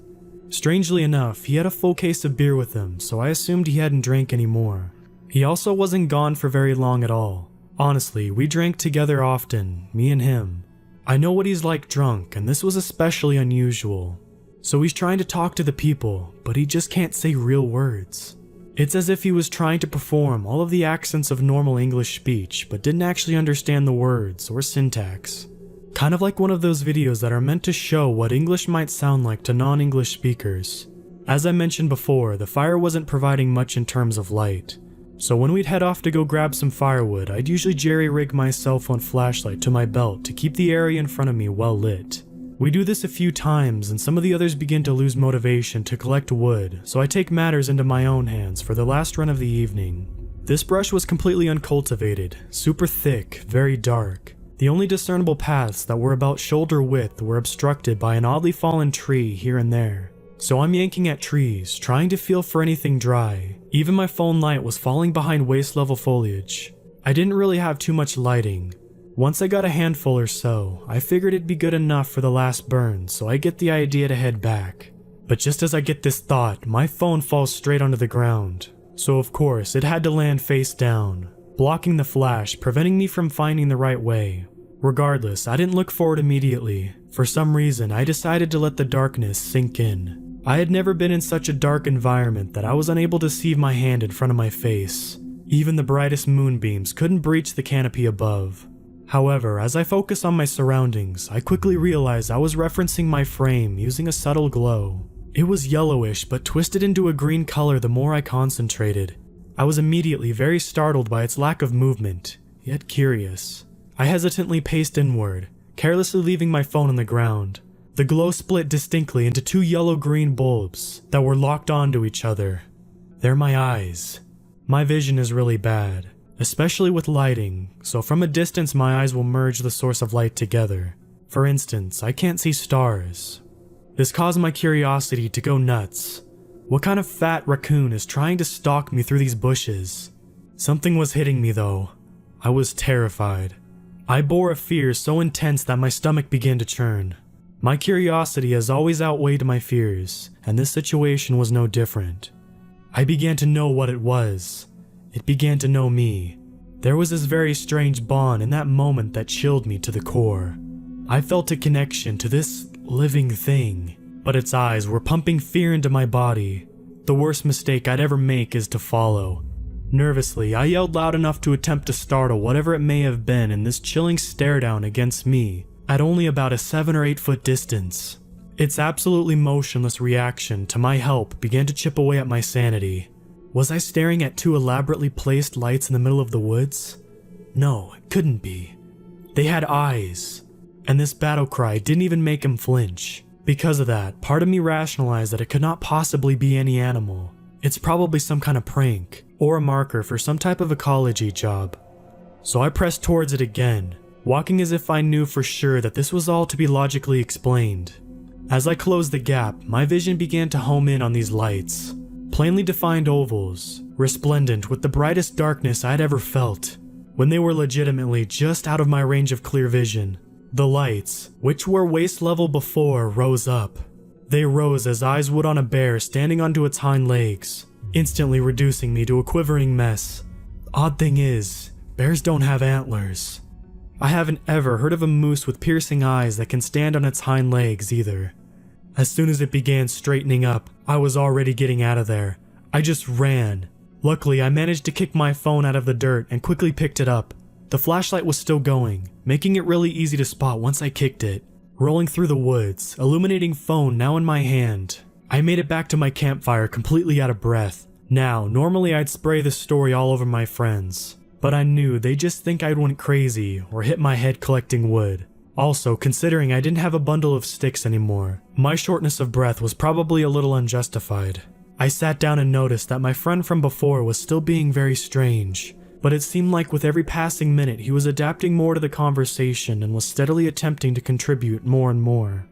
Strangely enough, he had a full case of beer with him, so I assumed he hadn't drank any more. He also wasn't gone for very long at all. Honestly, we drank together often, me and him. I know what he's like drunk, and this was especially unusual. So he's trying to talk to the people, but he just can't say real words. It's as if he was trying to perform all of the accents of normal English speech, but didn't actually understand the words or syntax. Kind of like one of those videos that are meant to show what English might sound like to non-English speakers. As I mentioned before, the fire wasn't providing much in terms of light. So when we'd head off to go grab some firewood, I'd usually jerry-rig my cell phone flashlight to my belt to keep the area in front of me well lit. We do this a few times, and some of the others begin to lose motivation to collect wood, so I take matters into my own hands for the last run of the evening. This brush was completely uncultivated, super thick, very dark. The only discernible paths that were about shoulder width were obstructed by an oddly fallen tree here and there. So I'm yanking at trees, trying to feel for anything dry. Even my phone light was falling behind waist-level foliage. I didn't really have too much lighting. Once I got a handful or so, I figured it'd be good enough for the last burn, so I get the idea to head back. But just as I get this thought, my phone falls straight onto the ground. So of course, it had to land face down, blocking the flash, preventing me from finding the right way. Regardless, I didn't look forward immediately. For some reason, I decided to let the darkness sink in. I had never been in such a dark environment that I was unable to see my hand in front of my face. Even the brightest moonbeams couldn't breach the canopy above. However, as I focus on my surroundings, I quickly realized I was referencing my frame using a subtle glow. It was yellowish but twisted into a green color the more I concentrated. I was immediately very startled by its lack of movement, yet curious. I hesitantly paced inward, carelessly leaving my phone on the ground. The glow split distinctly into two yellow-green bulbs that were locked onto each other. They're my eyes. My vision is really bad, especially with lighting, so from a distance my eyes will merge the source of light together. For instance, I can't see stars. This caused my curiosity to go nuts. What kind of fat raccoon is trying to stalk me through these bushes? Something was hitting me though. I was terrified. I bore a fear so intense that my stomach began to churn. My curiosity has always outweighed my fears, and this situation was no different. I began to know what it was. It began to know me. There was this very strange bond in that moment that chilled me to the core. I felt a connection to this living thing, but its eyes were pumping fear into my body. The worst mistake I'd ever make is to follow. Nervously, I yelled loud enough to attempt to startle whatever it may have been in this chilling stare down against me at only about a 7 or 8 foot distance. Its absolutely motionless reaction to my help began to chip away at my sanity. Was I staring at two elaborately placed lights in the middle of the woods? No, it couldn't be. They had eyes, and this battle cry didn't even make him flinch. Because of that, part of me rationalized that it could not possibly be any animal. It's probably some kind of prank, or a marker for some type of ecology job. So I pressed towards it again, walking as if I knew for sure that this was all to be logically explained. As I closed the gap, my vision began to home in on these lights. Plainly defined ovals, resplendent with the brightest darkness I'd ever felt. When they were legitimately just out of my range of clear vision, the lights, which were waist level before, rose up. They rose as eyes would on a bear standing onto its hind legs, instantly reducing me to a quivering mess. Odd thing is, bears don't have antlers. I haven't ever heard of a moose with piercing eyes that can stand on its hind legs either. As soon as it began straightening up, I was already getting out of there. I just ran. Luckily, I managed to kick my phone out of the dirt and quickly picked it up. The flashlight was still going, making it really easy to spot once I kicked it. Rolling through the woods, illuminating phone now in my hand, I made it back to my campfire completely out of breath. Now, normally I'd spray this story all over my friends, but I knew they'd just think I went crazy or hit my head collecting wood. Also, considering I didn't have a bundle of sticks anymore, my shortness of breath was probably a little unjustified. I sat down and noticed that my friend from before was still being very strange, but it seemed like with every passing minute he was adapting more to the conversation and was steadily attempting to contribute more and more.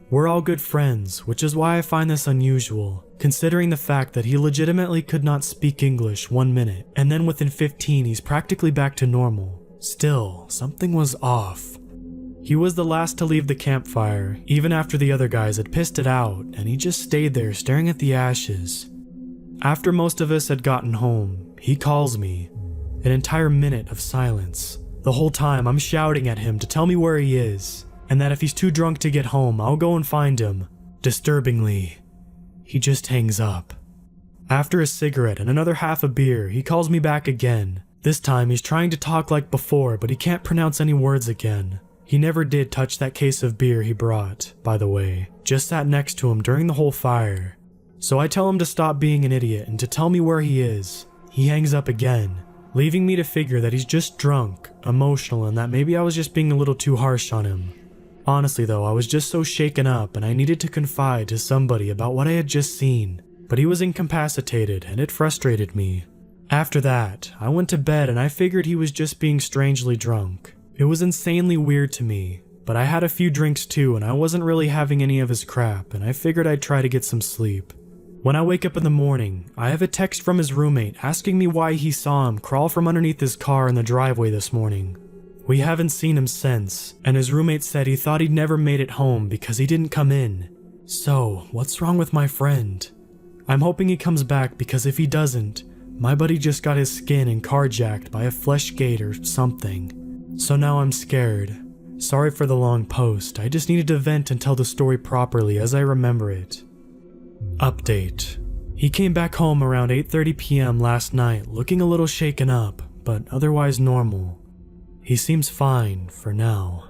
We're all good friends, which is why I find this unusual, considering the fact that he legitimately could not speak English 1 minute, and then within 15 he's practically back to normal. Still, something was off. He was the last to leave the campfire, even after the other guys had pissed it out, and he just stayed there staring at the ashes. After most of us had gotten home, he calls me. An entire minute of silence. The whole time I'm shouting at him to tell me where he is, and that if he's too drunk to get home, I'll go and find him. Disturbingly, he just hangs up. After a cigarette and another half a beer, he calls me back again. This time he's trying to talk like before, but he can't pronounce any words again. He never did touch that case of beer he brought, by the way. Just sat next to him during the whole fire. So I tell him to stop being an idiot and to tell me where he is. He hangs up again, leaving me to figure that he's just drunk, emotional, and that maybe I was just being a little too harsh on him. Honestly though, I was just so shaken up and I needed to confide to somebody about what I had just seen, but he was incapacitated and it frustrated me. After that, I went to bed and I figured he was just being strangely drunk. It was insanely weird to me, but I had a few drinks too and I wasn't really having any of his crap and I figured I'd try to get some sleep. When I wake up in the morning, I have a text from his roommate asking me why he saw him crawl from underneath his car in the driveway this morning. We haven't seen him since, and his roommate said he thought he'd never made it home because he didn't come in. So, what's wrong with my friend? I'm hoping he comes back because if he doesn't, my buddy just got his skin and carjacked by a flesh gate or something. So now I'm scared. Sorry for the long post, I just needed to vent and tell the story properly as I remember it. Update. He came back home around 8:30 p.m. last night looking a little shaken up, but otherwise normal. He seems fine for now.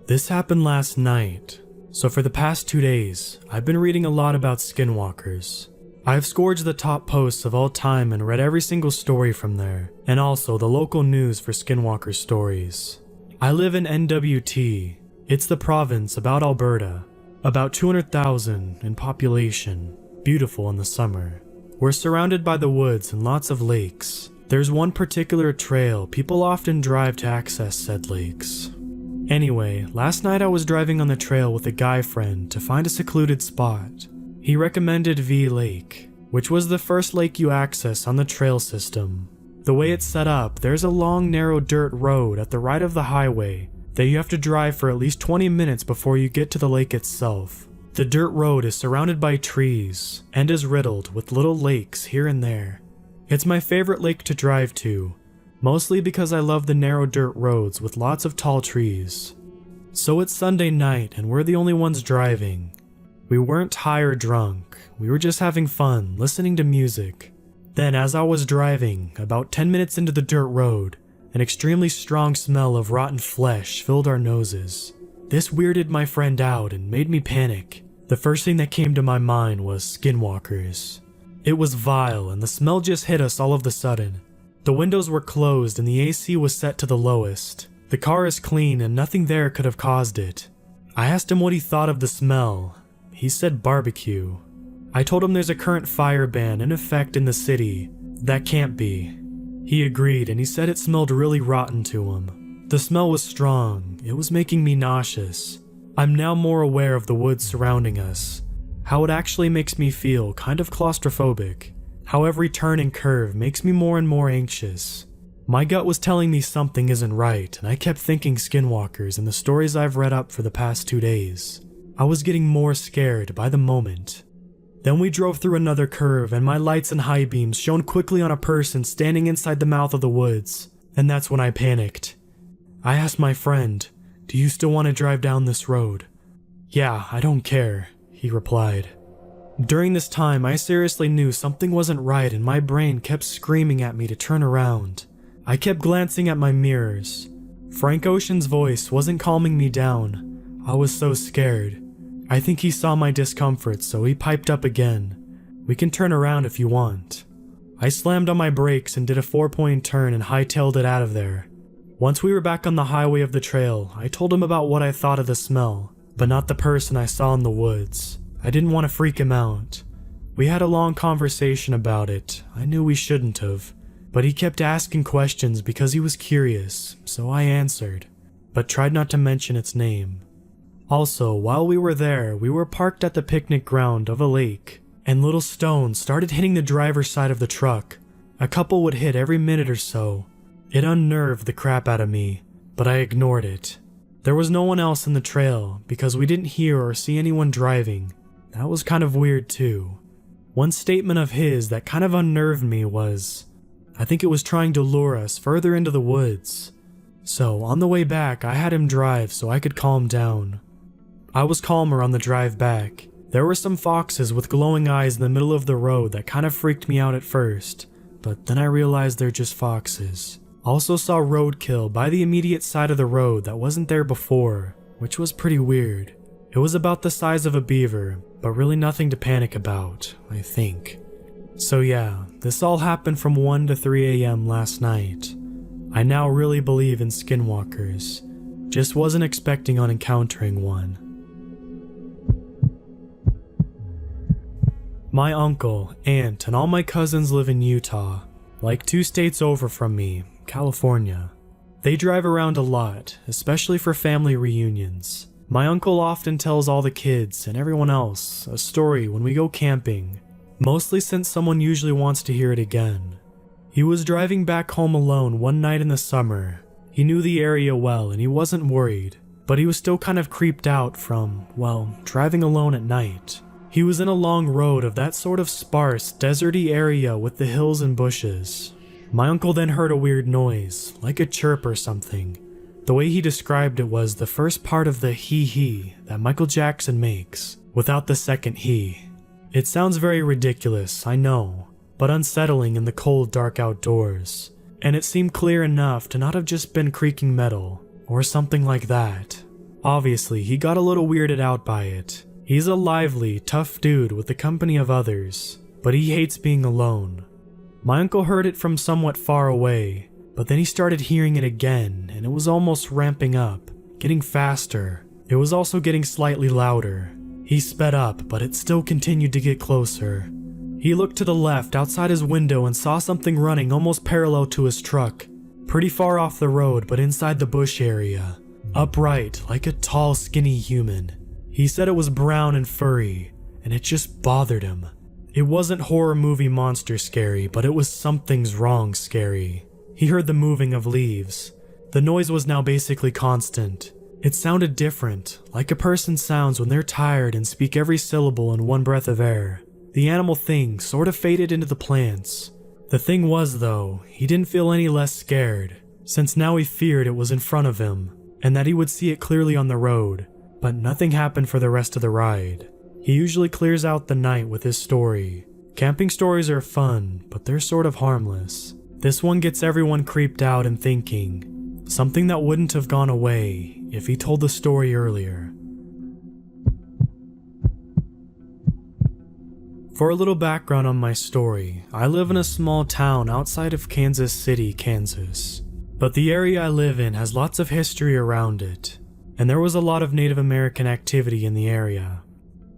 This happened last night, so for the past 2 days, I've been reading a lot about skinwalkers. I've scourged the top posts of all time and read every single story from there, and also the local news for skinwalker stories. I live in NWT. It's the province about Alberta, about 200,000 in population, beautiful in the summer. We're surrounded by the woods and lots of lakes. There's one particular trail people often drive to access said lakes. Anyway, last night I was driving on the trail with a guy friend to find a secluded spot. He recommended V Lake, which was the first lake you access on the trail system. The way it's set up, there's a long narrow dirt road at the right of the highway that you have to drive for at least 20 minutes before you get to the lake itself. The dirt road is surrounded by trees and is riddled with little lakes here and there. It's my favorite lake to drive to, mostly because I love the narrow dirt roads with lots of tall trees. So it's Sunday night and we're the only ones driving. We weren't high or drunk, we were just having fun, listening to music. Then as I was driving, about 10 minutes into the dirt road, an extremely strong smell of rotten flesh filled our noses. This weirded my friend out and made me panic. The first thing that came to my mind was skinwalkers. It was vile and the smell just hit us all of a sudden. The windows were closed and the AC was set to the lowest. The car is clean and nothing there could have caused it. I asked him what he thought of the smell. He said barbecue. I told him there's a current fire ban in effect in the city. That can't be. He agreed and he said it smelled really rotten to him. The smell was strong, it was making me nauseous. I'm now more aware of the woods surrounding us, how it actually makes me feel kind of claustrophobic, how every turn and curve makes me more and more anxious. My gut was telling me something isn't right and I kept thinking skinwalkers and the stories I've read up for the past 2 days. I was getting more scared by the moment. Then we drove through another curve and my lights and high beams shone quickly on a person standing inside the mouth of the woods, and that's when I panicked. I asked my friend, "Do you still want to drive down this road?" "Yeah, I don't care," he replied. During this time, I seriously knew something wasn't right and my brain kept screaming at me to turn around. I kept glancing at my mirrors. Frank Ocean's voice wasn't calming me down. I was so scared. I think he saw my discomfort, so he piped up again. "We can turn around if you want." I slammed on my brakes and did a 4-point turn and hightailed it out of there. Once we were back on the highway of the trail, I told him about what I thought of the smell, but not the person I saw in the woods. I didn't want to freak him out. We had a long conversation about it. I knew we shouldn't have, but he kept asking questions because he was curious, so I answered, but tried not to mention its name. Also, while we were there, we were parked at the picnic ground of a lake, and little stones started hitting the driver's side of the truck. A couple would hit every minute or so. It unnerved the crap out of me, but I ignored it. There was no one else in the trail because we didn't hear or see anyone driving. That was kind of weird too. One statement of his that kind of unnerved me was, I think it was trying to lure us further into the woods. So on the way back, I had him drive so I could calm down. I was calmer on the drive back. There were some foxes with glowing eyes in the middle of the road that kind of freaked me out at first, but then I realized they're just foxes. Also saw roadkill by the immediate side of the road that wasn't there before, which was pretty weird. It was about the size of a beaver, but really nothing to panic about, I think. So yeah, this all happened from 1 to 3 a.m. last night. I now really believe in skinwalkers. Just wasn't expecting on encountering one. My uncle, aunt, and all my cousins live in Utah, like 2 states over from me, California. They drive around a lot, especially for family reunions. My uncle often tells all the kids and everyone else a story when we go camping, mostly since someone usually wants to hear it again. He was driving back home alone one night in the summer. He knew the area well and he wasn't worried, but he was still kind of creeped out from, well, driving alone at night. He was in a long road of that sort of sparse, deserty area with the hills and bushes. My uncle then heard a weird noise, like a chirp or something. The way he described it was the first part of the he that Michael Jackson makes, without the second he. It sounds very ridiculous, I know, but unsettling in the cold, dark outdoors. And it seemed clear enough to not have just been creaking metal, or something like that. Obviously, he got a little weirded out by it. He's a lively, tough dude with the company of others, but he hates being alone. My uncle heard it from somewhat far away, but then he started hearing it again, and it was almost ramping up, getting faster. It was also getting slightly louder. He sped up, but it still continued to get closer. He looked to the left outside his window and saw something running almost parallel to his truck, pretty far off the road but inside the bush area, upright like a tall, skinny human. He said it was brown and furry, and it just bothered him. It wasn't horror movie monster scary, but it was something's wrong scary. He heard the moving of leaves. The noise was now basically constant. It sounded different, like a person sounds when they're tired and speak every syllable in one breath of air. The animal thing sort of faded into the plants. The thing was, though, he didn't feel any less scared, since now he feared it was in front of him, and that he would see it clearly on the road. But nothing happened for the rest of the ride. He usually clears out the night with his story. Camping stories are fun, but they're sort of harmless. This one gets everyone creeped out and thinking, something that wouldn't have gone away if he told the story earlier. For a little background on my story, I live in a small town outside of Kansas City, Kansas. But the area I live in has lots of history around it, and there was a lot of Native American activity in the area.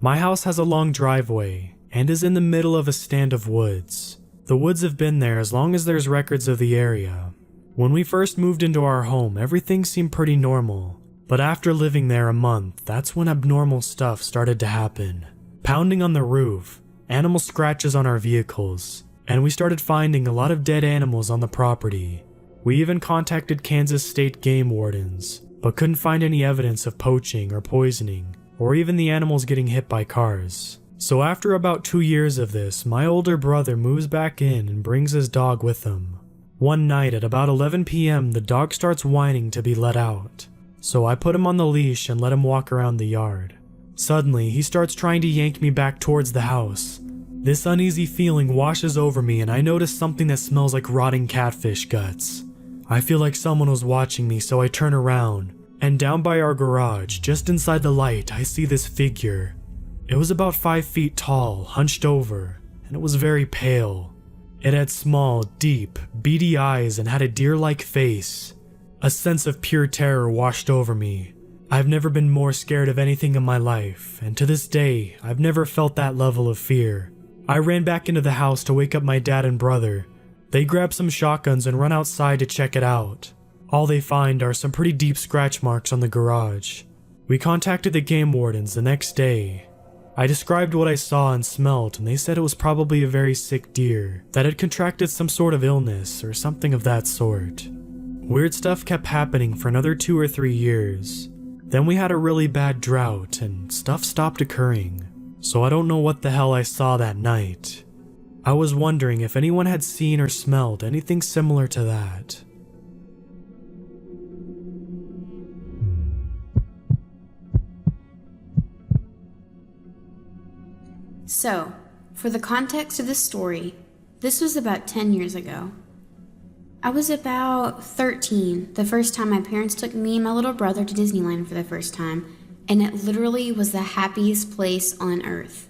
My house has a long driveway, and is in the middle of a stand of woods. The woods have been there as long as there's records of the area. When we first moved into our home, everything seemed pretty normal, but after living there a month, that's when abnormal stuff started to happen. Pounding on the roof, animal scratches on our vehicles, and we started finding a lot of dead animals on the property. We even contacted Kansas state game wardens, but couldn't find any evidence of poaching or poisoning, or even the animals getting hit by cars. So after about 2 years of this, my older brother moves back in and brings his dog with him. One night at about 11 p.m. the dog starts whining to be let out. So I put him on the leash and let him walk around the yard. Suddenly, he starts trying to yank me back towards the house. This uneasy feeling washes over me and I notice something that smells like rotting catfish guts. I feel like someone was watching me, so I turn around, and down by our garage, just inside the light, I see this figure. It was about 5 feet tall, hunched over, and it was very pale. It had small, deep, beady eyes and had a deer-like face. A sense of pure terror washed over me. I've never been more scared of anything in my life, and to this day, I've never felt that level of fear. I ran back into the house to wake up my dad and brother. They grab some shotguns and run outside to check it out. All they find are some pretty deep scratch marks on the garage. We contacted the game wardens the next day. I described what I saw and smelt, and they said it was probably a very sick deer that had contracted some sort of illness or something of that sort. Weird stuff kept happening for another 2 or 3 years. Then we had a really bad drought and stuff stopped occurring, so I don't know what the hell I saw that night. I was wondering if anyone had seen or smelled anything similar to that. So, for the context of this story, this was about 10 years ago. I was about 13 the first time my parents took me and my little brother to Disneyland for the first time, and it literally was the happiest place on earth.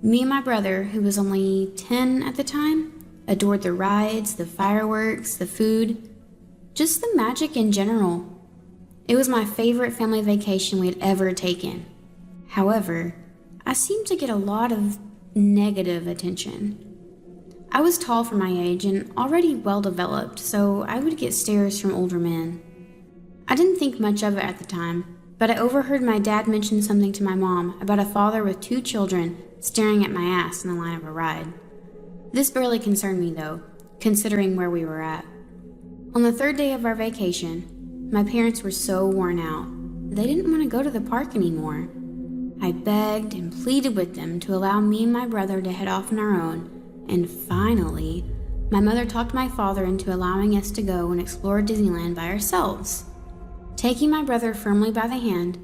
Me and my brother, who was only 10 at the time, adored the rides, the fireworks, the food, just the magic in general. It was my favorite family vacation we had ever taken. However, I seemed to get a lot of negative attention. I was tall for my age and already well developed, so I would get stares from older men. I didn't think much of it at the time, but I overheard my dad mention something to my mom about a father with 2 children staring at my ass in the line of a ride. This barely concerned me though, considering where we were at. On the 3rd day of our vacation, my parents were so worn out, they didn't want to go to the park anymore. I begged and pleaded with them to allow me and my brother to head off on our own, and finally, my mother talked my father into allowing us to go and explore Disneyland by ourselves. Taking my brother firmly by the hand,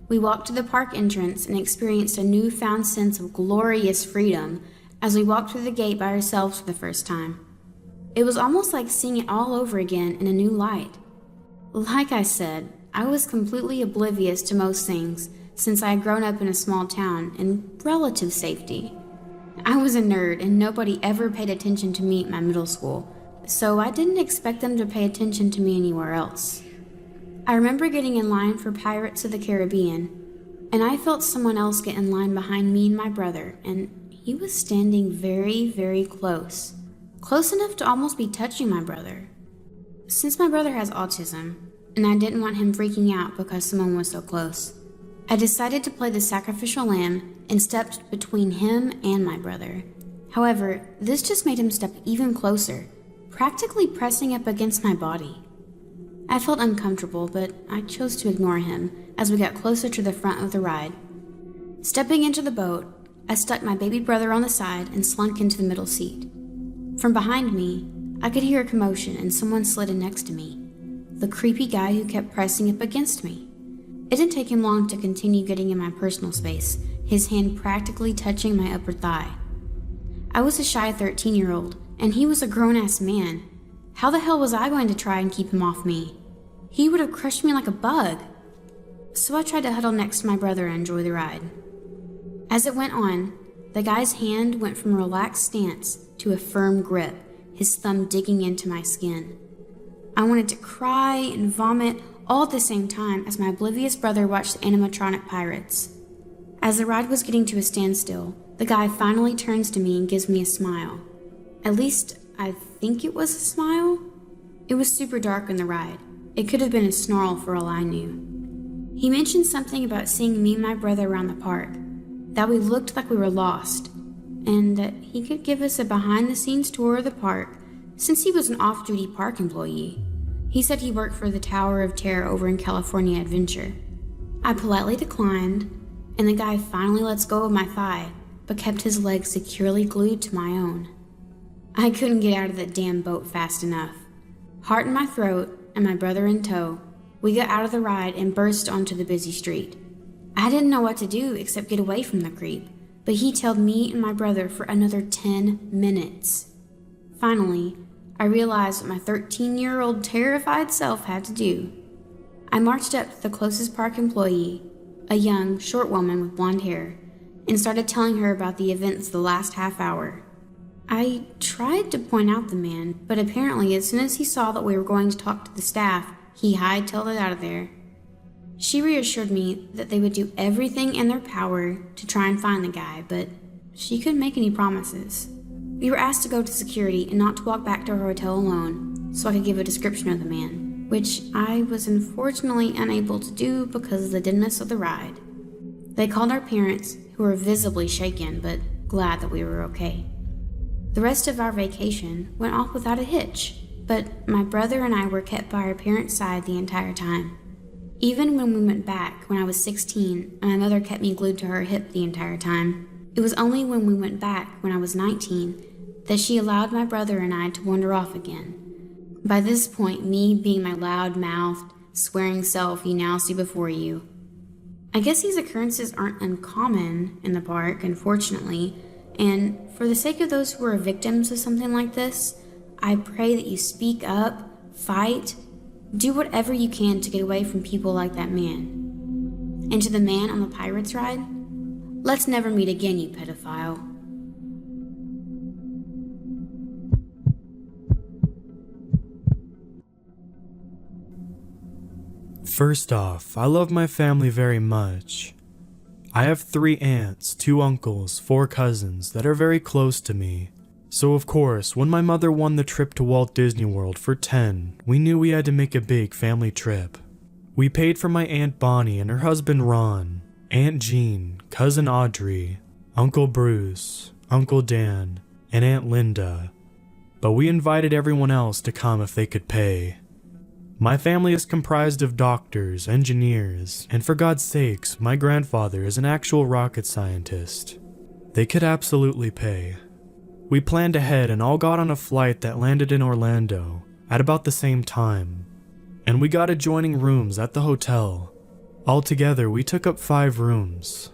we walked to the park entrance and experienced a newfound sense of glorious freedom as we walked through the gate by ourselves for the first time. It was almost like seeing it all over again in a new light. Like I said, I was completely oblivious to most things since I had grown up in a small town in relative safety. I was a nerd and nobody ever paid attention to me at my middle school, so I didn't expect them to pay attention to me anywhere else. I remember getting in line for Pirates of the Caribbean, and I felt someone else get in line behind me and my brother, and he was standing very, very close. Close enough to almost be touching my brother. Since my brother has autism, and I didn't want him freaking out because someone was so close, I decided to play the sacrificial lamb and stepped between him and my brother. However, this just made him step even closer, practically pressing up against my body. I felt uncomfortable, but I chose to ignore him as we got closer to the front of the ride. Stepping into the boat, I stuck my baby brother on the side and slunk into the middle seat. From behind me, I could hear a commotion and someone slid in next to me. The creepy guy who kept pressing up against me. It didn't take him long to continue getting in my personal space, his hand practically touching my upper thigh. I was a shy 13-year-old, and he was a grown-ass man. How the hell was I going to try and keep him off me? He would have crushed me like a bug. So I tried to huddle next to my brother and enjoy the ride. As it went on, the guy's hand went from a relaxed stance to a firm grip, his thumb digging into my skin. I wanted to cry and vomit all at the same time as my oblivious brother watched the animatronic pirates. As the ride was getting to a standstill, the guy finally turns to me and gives me a smile. At least, I think it was a smile. It was super dark in the ride. It could have been a snarl for all I knew. He mentioned something about seeing me and my brother around the park, that we looked like we were lost, and that he could give us a behind-the-scenes tour of the park since he was an off-duty park employee. He said he worked for the Tower of Terror over in California Adventure. I politely declined, and the guy finally lets go of my thigh, but kept his leg securely glued to my own. I couldn't get out of that damn boat fast enough. Heart in my throat and my brother in tow, we got out of the ride and burst onto the busy street. I didn't know what to do except get away from the creep, but he tailed me and my brother for another 10 minutes. Finally, I realized what my 13-year-old terrified self had to do. I marched up to the closest park employee, a young, short woman with blonde hair, and started telling her about the events of the last half hour. I tried to point out the man, but apparently as soon as he saw that we were going to talk to the staff, he hightailed it out of there. She reassured me that they would do everything in their power to try and find the guy, but she couldn't make any promises. We were asked to go to security and not to walk back to our hotel alone, so I could give a description of the man, which I was unfortunately unable to do because of the dimness of the ride. They called our parents, who were visibly shaken but glad that we were okay. The rest of our vacation went off without a hitch, but my brother and I were kept by our parents' side the entire time. Even when we went back when I was 16 and my mother kept me glued to her hip the entire time, it was only when we went back when I was 19 that she allowed my brother and I to wander off again. By this point, me being my loud-mouthed, swearing self you now see before you. I guess these occurrences aren't uncommon in the park, unfortunately, and for the sake of those who are victims of something like this, I pray that you speak up, fight, do whatever you can to get away from people like that man. And to the man on the Pirates ride, let's never meet again, you pedophile. First off, I love my family very much. I have 3 aunts, 2 uncles, 4 cousins that are very close to me. So of course, when my mother won the trip to Walt Disney World for 10, we knew we had to make a big family trip. We paid for my Aunt Bonnie and her husband Ron, Aunt Jean, Cousin Audrey, Uncle Bruce, Uncle Dan, and Aunt Linda. But we invited everyone else to come if they could pay. My family is comprised of doctors, engineers, and for God's sakes, my grandfather is an actual rocket scientist. They could absolutely pay. We planned ahead and all got on a flight that landed in Orlando at about the same time, and we got adjoining rooms at the hotel. Altogether, we took up 5 rooms.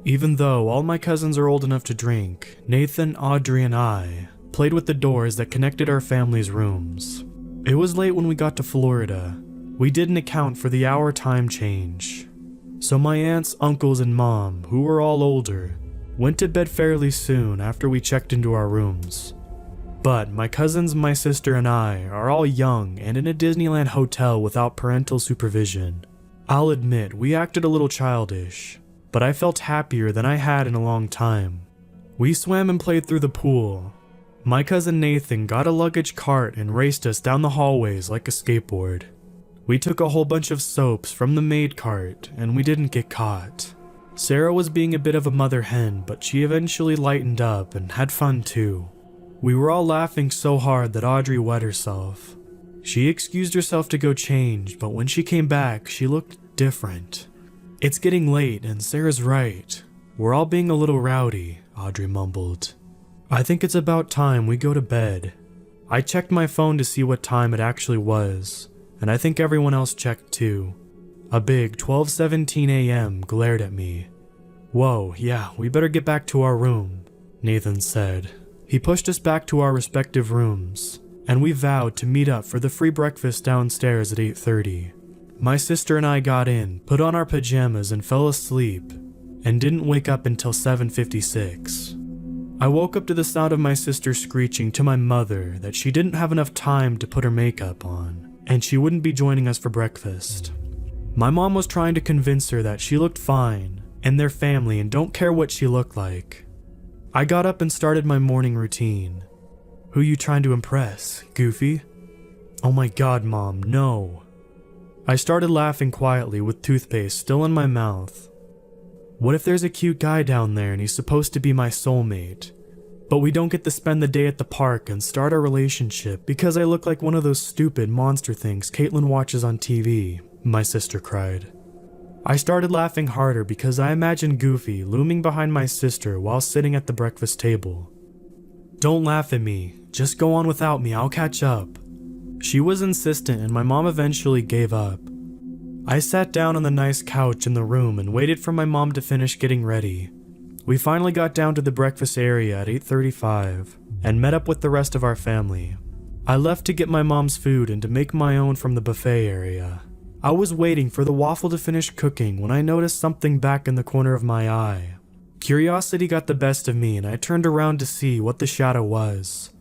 Even though all my cousins are old enough to drink, Nathan, Audrey, and I played with the doors that connected our family's rooms. It was late when we got to Florida. We didn't account for the hour time change. So my aunts, uncles, and mom, who were all older, went to bed fairly soon after we checked into our rooms. But my cousins, my sister, and I are all young and in a Disneyland hotel without parental supervision. I'll admit, we acted a little childish, but I felt happier than I had in a long time. We swam and played through the pool. My cousin Nathan got a luggage cart and raced us down the hallways like a skateboard. We took a whole bunch of soaps from the maid cart, and we didn't get caught. Sarah was being a bit of a mother hen, but she eventually lightened up and had fun too. We were all laughing so hard that Audrey wet herself. She excused herself to go change, but when she came back, she looked different. It's getting late, and Sarah's right. We're all being a little rowdy, Audrey mumbled. I think it's about time we go to bed. I checked my phone to see what time it actually was, and I think everyone else checked too. A big 12:17 a.m. glared at me. Whoa, yeah, we better get back to our room, Nathan said. He pushed us back to our respective rooms, and we vowed to meet up for the free breakfast downstairs at 8:30. My sister and I got in, put on our pajamas, and fell asleep, and didn't wake up until 7:56. I woke up to the sound of my sister screeching to my mother that she didn't have enough time to put her makeup on, and she wouldn't be joining us for breakfast. My mom was trying to convince her that she looked fine, and their family, and don't care what she looked like. I got up and started my morning routine. Who you trying to impress, Goofy? Oh my god, Mom, no. I started laughing quietly with toothpaste still in my mouth. What if there's a cute guy down there and he's supposed to be my soulmate, but we don't get to spend the day at the park and start a relationship because I look like one of those stupid monster things Caitlin watches on TV, my sister cried. I started laughing harder because I imagined Goofy looming behind my sister while sitting at the breakfast table. Don't laugh at me, just go on without me, I'll catch up. She was insistent and my mom eventually gave up. I sat down on the nice couch in the room and waited for my mom to finish getting ready. We finally got down to the breakfast area at 8:35 and met up with the rest of our family. I left to get my mom's food and to make my own from the buffet area. I was waiting for the waffle to finish cooking when I noticed something back in the corner of my eye. Curiosity got the best of me and I turned around to see what the shadow was.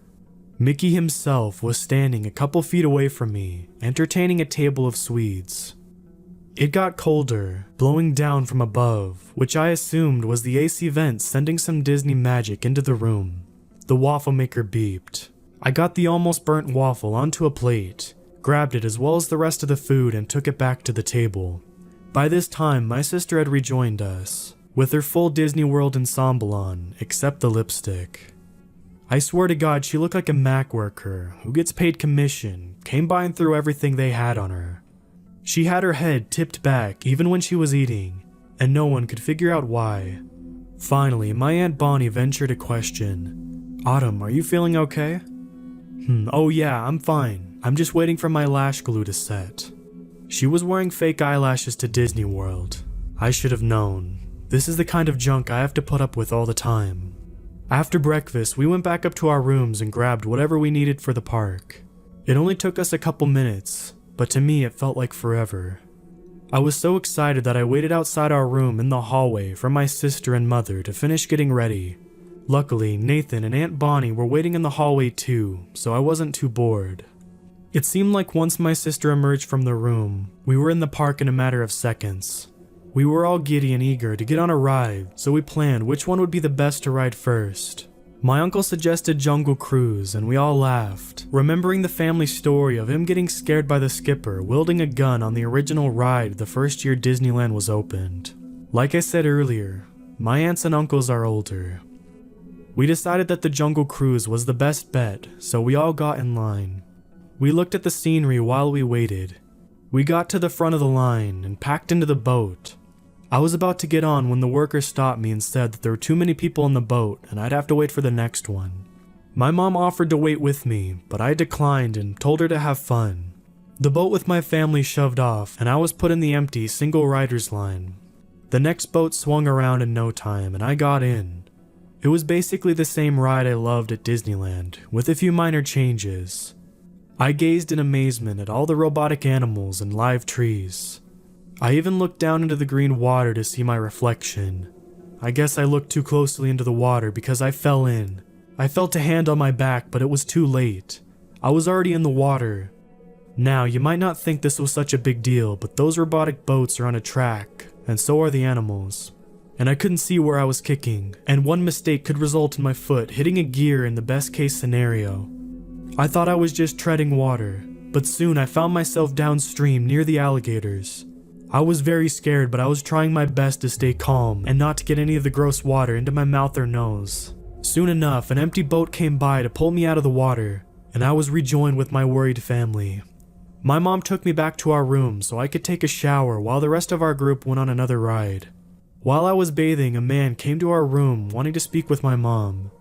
Mickey himself was standing a couple feet away from me, entertaining a table of Swedes. It got colder, blowing down from above, which I assumed was the AC vent sending some Disney magic into the room. The waffle maker beeped. I got the almost burnt waffle onto a plate, grabbed it as well as the rest of the food and took it back to the table. By this time, my sister had rejoined us, with her full Disney World ensemble on, except the lipstick. I swear to God, she looked like a Mac worker who gets paid commission, came by and threw everything they had on her. She had her head tipped back even when she was eating, and no one could figure out why. Finally, my Aunt Bonnie ventured a question. Autumn, are you feeling okay? Oh yeah, I'm fine. I'm just waiting for my lash glue to set. She was wearing fake eyelashes to Disney World. I should have known. This is the kind of junk I have to put up with all the time. After breakfast, we went back up to our rooms and grabbed whatever we needed for the park. It only took us a couple minutes, but to me it felt like forever. I was so excited that I waited outside our room in the hallway for my sister and mother to finish getting ready. Luckily, Nathan and Aunt Bonnie were waiting in the hallway too, so I wasn't too bored. It seemed like once my sister emerged from the room, we were in the park in a matter of seconds. We were all giddy and eager to get on a ride, so we planned which one would be the best to ride first. My uncle suggested Jungle Cruise, and we all laughed, remembering the family story of him getting scared by the skipper wielding a gun on the original ride the first year Disneyland was opened. Like I said earlier, my aunts and uncles are older. We decided that the Jungle Cruise was the best bet, so we all got in line. We looked at the scenery while we waited. We got to the front of the line and packed into the boat. I was about to get on when the worker stopped me and said that there were too many people in the boat and I'd have to wait for the next one. My mom offered to wait with me, but I declined and told her to have fun. The boat with my family shoved off and I was put in the empty single rider's line. The next boat swung around in no time and I got in. It was basically the same ride I loved at Disneyland, with a few minor changes. I gazed in amazement at all the robotic animals and live trees. I even looked down into the green water to see my reflection. I guess I looked too closely into the water because I fell in. I felt a hand on my back, but it was too late. I was already in the water. Now, you might not think this was such a big deal, but those robotic boats are on a track, and so are the animals. And I couldn't see where I was kicking, and one mistake could result in my foot hitting a gear in the best case scenario. I thought I was just treading water, but soon I found myself downstream near the alligators. I was very scared, but I was trying my best to stay calm and not to get any of the gross water into my mouth or nose. Soon enough, an empty boat came by to pull me out of the water, and I was rejoined with my worried family. My mom took me back to our room so I could take a shower while the rest of our group went on another ride. While I was bathing, a man came to our room wanting to speak with my mom.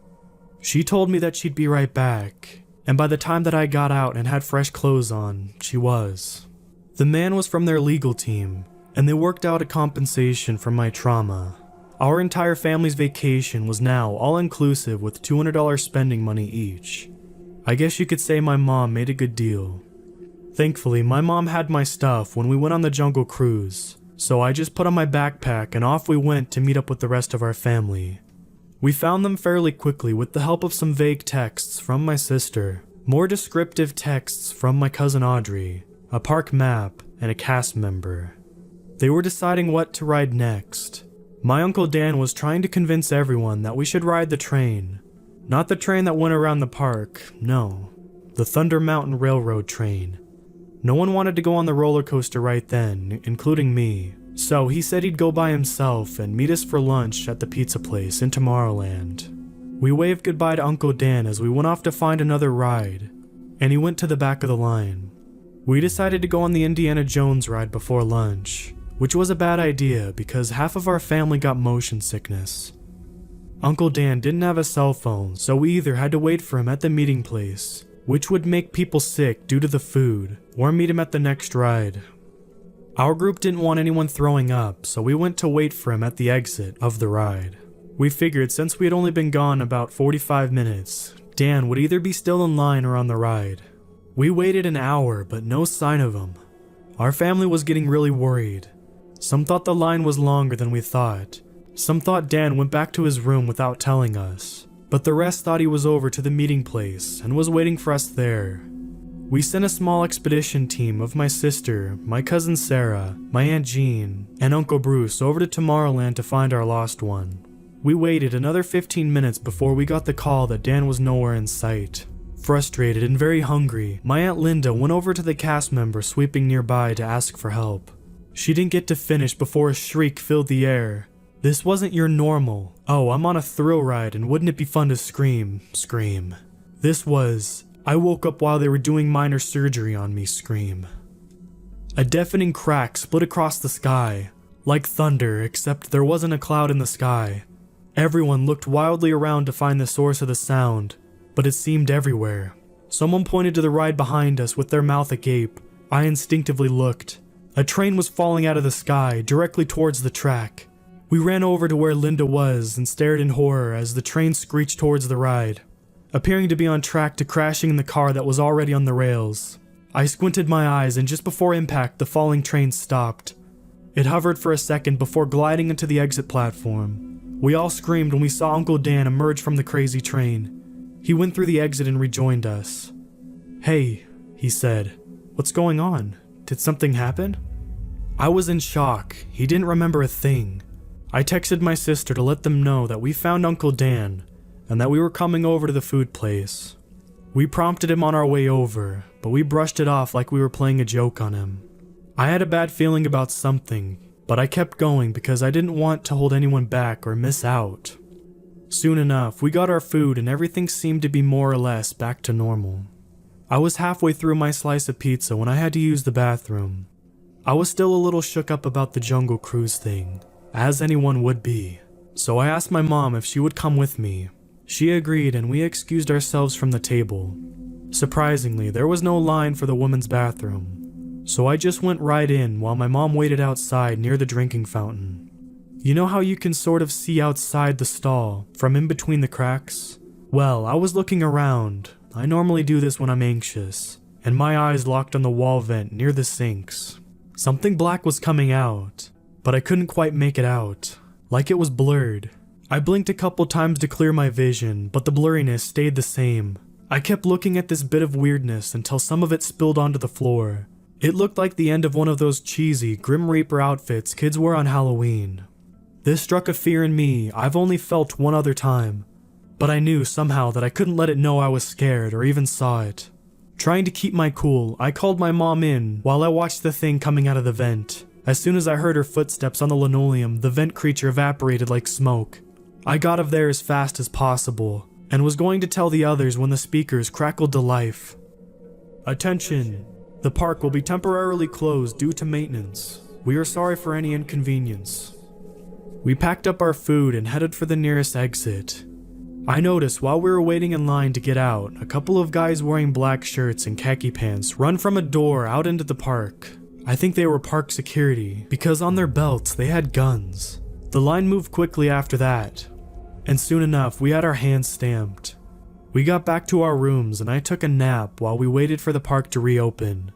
She told me that she'd be right back, and by the time that I got out and had fresh clothes on, she was. The man was from their legal team, and they worked out a compensation for my trauma. Our entire family's vacation was now all-inclusive with $200 spending money each. I guess you could say my mom made a good deal. Thankfully, my mom had my stuff when we went on the Jungle Cruise, so I just put on my backpack and off we went to meet up with the rest of our family. We found them fairly quickly with the help of some vague texts from my sister, more descriptive texts from my cousin Audrey, a park map, and a cast member. They were deciding what to ride next. My Uncle Dan was trying to convince everyone that we should ride the train. Not the train that went around the park, no. The Thunder Mountain Railroad train. No one wanted to go on the roller coaster right then, including me, so he said he'd go by himself and meet us for lunch at the pizza place in Tomorrowland. We waved goodbye to Uncle Dan as we went off to find another ride, and he went to the back of the line. We decided to go on the Indiana Jones ride before lunch, which was a bad idea because half of our family got motion sickness. Uncle Dan didn't have a cell phone, so we either had to wait for him at the meeting place, which would make people sick due to the food, or meet him at the next ride. Our group didn't want anyone throwing up, so we went to wait for him at the exit of the ride. We figured since we had only been gone about 45 minutes, Dan would either be still in line or on the ride. We waited an hour, but no sign of him. Our family was getting really worried. Some thought the line was longer than we thought. Some thought Dan went back to his room without telling us. But the rest thought he was over to the meeting place and was waiting for us there. We sent a small expedition team of my sister, my cousin Sarah, my Aunt Jean, and Uncle Bruce over to Tomorrowland to find our lost one. We waited another 15 minutes before we got the call that Dan was nowhere in sight. Frustrated and very hungry, my Aunt Linda went over to the cast member sweeping nearby to ask for help. She didn't get to finish before a shriek filled the air. This wasn't your normal, "Oh, I'm on a thrill ride and wouldn't it be fun to scream." This was, "I woke up while they were doing minor surgery on me" scream. A deafening crack split across the sky, like thunder, except there wasn't a cloud in the sky. Everyone looked wildly around to find the source of the sound, but it seemed everywhere. Someone pointed to the ride behind us with their mouth agape. I instinctively looked. A train was falling out of the sky, directly towards the track. We ran over to where Linda was and stared in horror as the train screeched towards the ride, appearing to be on track to crashing in the car that was already on the rails. I squinted my eyes, and just before impact, the falling train stopped. It hovered for a second before gliding into the exit platform. We all screamed when we saw Uncle Dan emerge from the crazy train. He went through the exit and rejoined us. "Hey," he said, "what's going on? Did something happen?" I was in shock. He didn't remember a thing. I texted my sister to let them know that we found Uncle Dan and that we were coming over to the food place. We prompted him on our way over, but we brushed it off like we were playing a joke on him. I had a bad feeling about something, but I kept going because I didn't want to hold anyone back or miss out. Soon enough, we got our food and everything seemed to be more or less back to normal. I was halfway through my slice of pizza when I had to use the bathroom. I was still a little shook up about the Jungle Cruise thing, as anyone would be, so I asked my mom if she would come with me. She agreed and we excused ourselves from the table. Surprisingly, there was no line for the women's bathroom, so I just went right in while my mom waited outside near the drinking fountain. You know how you can sort of see outside the stall from in between the cracks? Well, I was looking around. I normally do this when I'm anxious, and my eyes locked on the wall vent near the sinks. Something black was coming out, but I couldn't quite make it out, like it was blurred. I blinked a couple times to clear my vision, but the blurriness stayed the same. I kept looking at this bit of weirdness until some of it spilled onto the floor. It looked like the end of one of those cheesy Grim Reaper outfits kids wear on Halloween. This struck a fear in me I've only felt one other time, but I knew somehow that I couldn't let it know I was scared or even saw it. Trying to keep my cool, I called my mom in while I watched the thing coming out of the vent. As soon as I heard her footsteps on the linoleum, the vent creature evaporated like smoke. I got of there as fast as possible, and was going to tell the others when the speakers crackled to life. "Attention! The park will be temporarily closed due to maintenance. We are sorry for any inconvenience." We packed up our food and headed for the nearest exit. I noticed while we were waiting in line to get out, a couple of guys wearing black shirts and khaki pants run from a door out into the park. I think they were park security, because on their belts they had guns. The line moved quickly after that, and soon enough we had our hands stamped. We got back to our rooms and I took a nap while we waited for the park to reopen.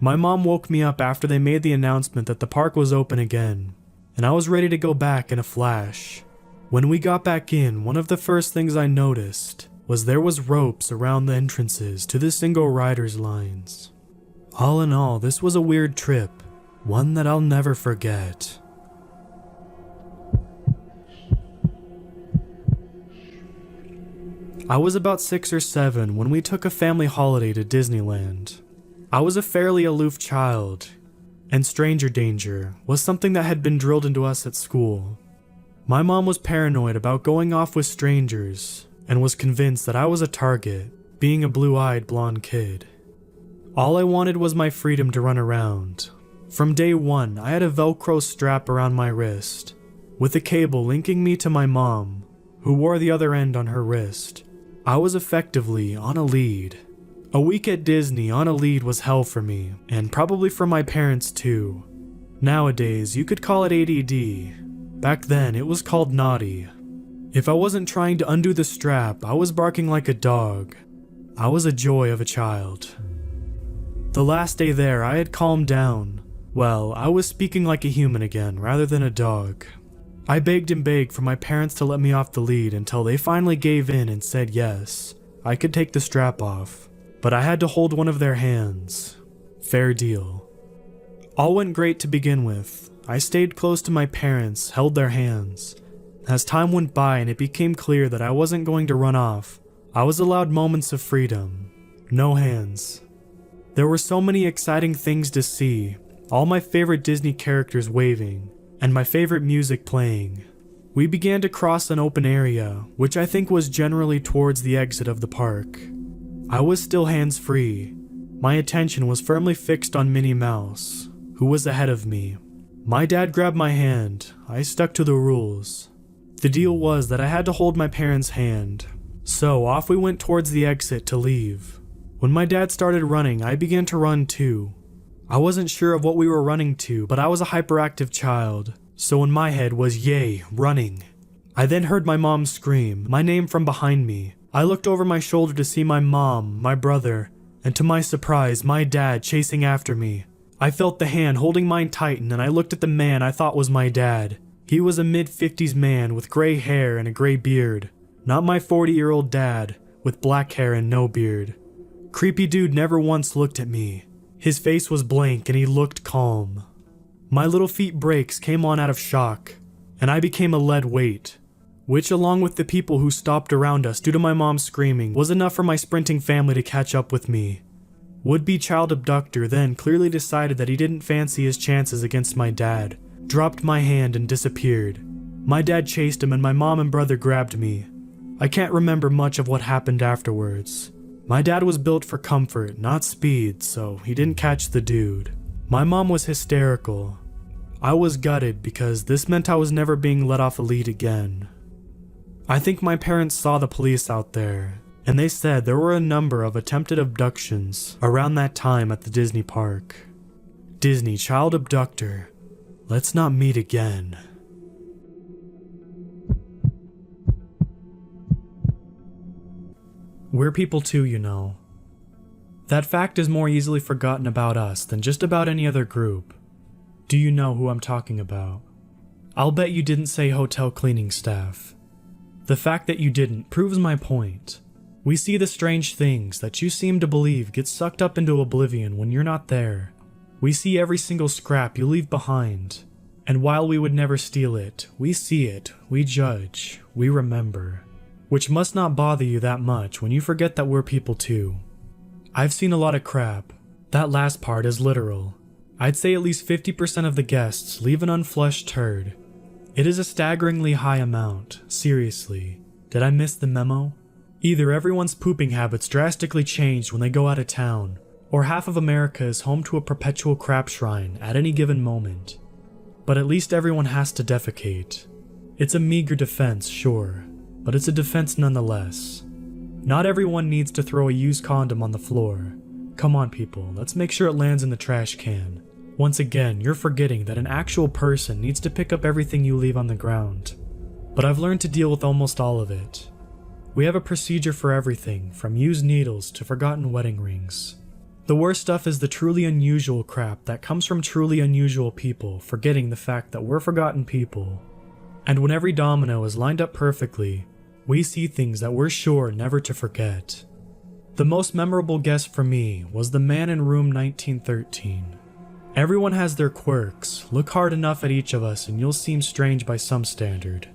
My mom woke me up after they made the announcement that the park was open again, and I was ready to go back in a flash. When we got back in, one of the first things I noticed was there was ropes around the entrances to the single riders lines. All in all, this was a weird trip, one that I'll never forget. I was about 6 or 7 when we took a family holiday to Disneyland. I was a fairly aloof child, and stranger danger was something that had been drilled into us at school. My mom was paranoid about going off with strangers and was convinced that I was a target, being a blue-eyed blonde kid. All I wanted was my freedom to run around. From day one, I had a Velcro strap around my wrist, with a cable linking me to my mom, who wore the other end on her wrist. I was effectively on a lead. A week at Disney on a lead was hell for me, and probably for my parents too. Nowadays, you could call it ADD. Back then, it was called naughty. If I wasn't trying to undo the strap, I was barking like a dog. I was a joy of a child. The last day there, I had calmed down. Well, I was speaking like a human again, rather than a dog. I begged and begged for my parents to let me off the lead until they finally gave in and said yes, I could take the strap off, but I had to hold one of their hands. Fair deal. All went great to begin with. I stayed close to my parents, held their hands. As time went by and it became clear that I wasn't going to run off, I was allowed moments of freedom. No hands. There were so many exciting things to see, all my favorite Disney characters waving, and my favorite music playing. We began to cross an open area, which I think was generally towards the exit of the park. I was still hands-free. My attention was firmly fixed on Minnie Mouse, who was ahead of me. My dad grabbed my hand. I stuck to the rules. The deal was that I had to hold my parents' hand. So off we went towards the exit to leave. When my dad started running, I began to run too. I wasn't sure of what we were running to, but I was a hyperactive child, so in my head was yay, running. I then heard my mom scream, my name from behind me. I looked over my shoulder to see my mom, my brother, and to my surprise, my dad chasing after me. I felt the hand holding mine tighten, and I looked at the man I thought was my dad. He was a mid-50s man with gray hair and a gray beard. Not my 40-year-old dad, with black hair and no beard. Creepy dude never once looked at me. His face was blank and he looked calm. My little feet brakes came on out of shock, and I became a lead weight, which along with the people who stopped around us due to my mom screaming was enough for my sprinting family to catch up with me. Would-be child abductor then clearly decided that he didn't fancy his chances against my dad, dropped my hand and disappeared. My dad chased him and my mom and brother grabbed me. I can't remember much of what happened afterwards. My dad was built for comfort, not speed, so he didn't catch the dude. My mom was hysterical. I was gutted because this meant I was never being let off a lead again. I think my parents saw the police out there, and they said there were a number of attempted abductions around that time at the Disney park. Disney child abductor, let's not meet again. We're people too, you know. That fact is more easily forgotten about us than just about any other group. Do you know who I'm talking about? I'll bet you didn't say hotel cleaning staff. The fact that you didn't proves my point. We see the strange things that you seem to believe get sucked up into oblivion when you're not there. We see every single scrap you leave behind. And while we would never steal it, we see it, we judge, we remember. Which must not bother you that much when you forget that we're people too. I've seen a lot of crap. That last part is literal. I'd say at least 50% of the guests leave an unflushed turd. It is a staggeringly high amount, seriously. Did I miss the memo? Either everyone's pooping habits drastically changed when they go out of town, or half of America is home to a perpetual crap shrine at any given moment. But at least everyone has to defecate. It's a meager defense, sure, but it's a defense nonetheless. Not everyone needs to throw a used condom on the floor. Come on people, let's make sure it lands in the trash can. Once again, you're forgetting that an actual person needs to pick up everything you leave on the ground. But I've learned to deal with almost all of it. We have a procedure for everything, from used needles to forgotten wedding rings. The worst stuff is the truly unusual crap that comes from truly unusual people forgetting the fact that we're forgotten people. And when every domino is lined up perfectly, we see things that we're sure never to forget. The most memorable guest for me was the man in room 1913. Everyone has their quirks. Look hard enough at each of us and you'll seem strange by some standard.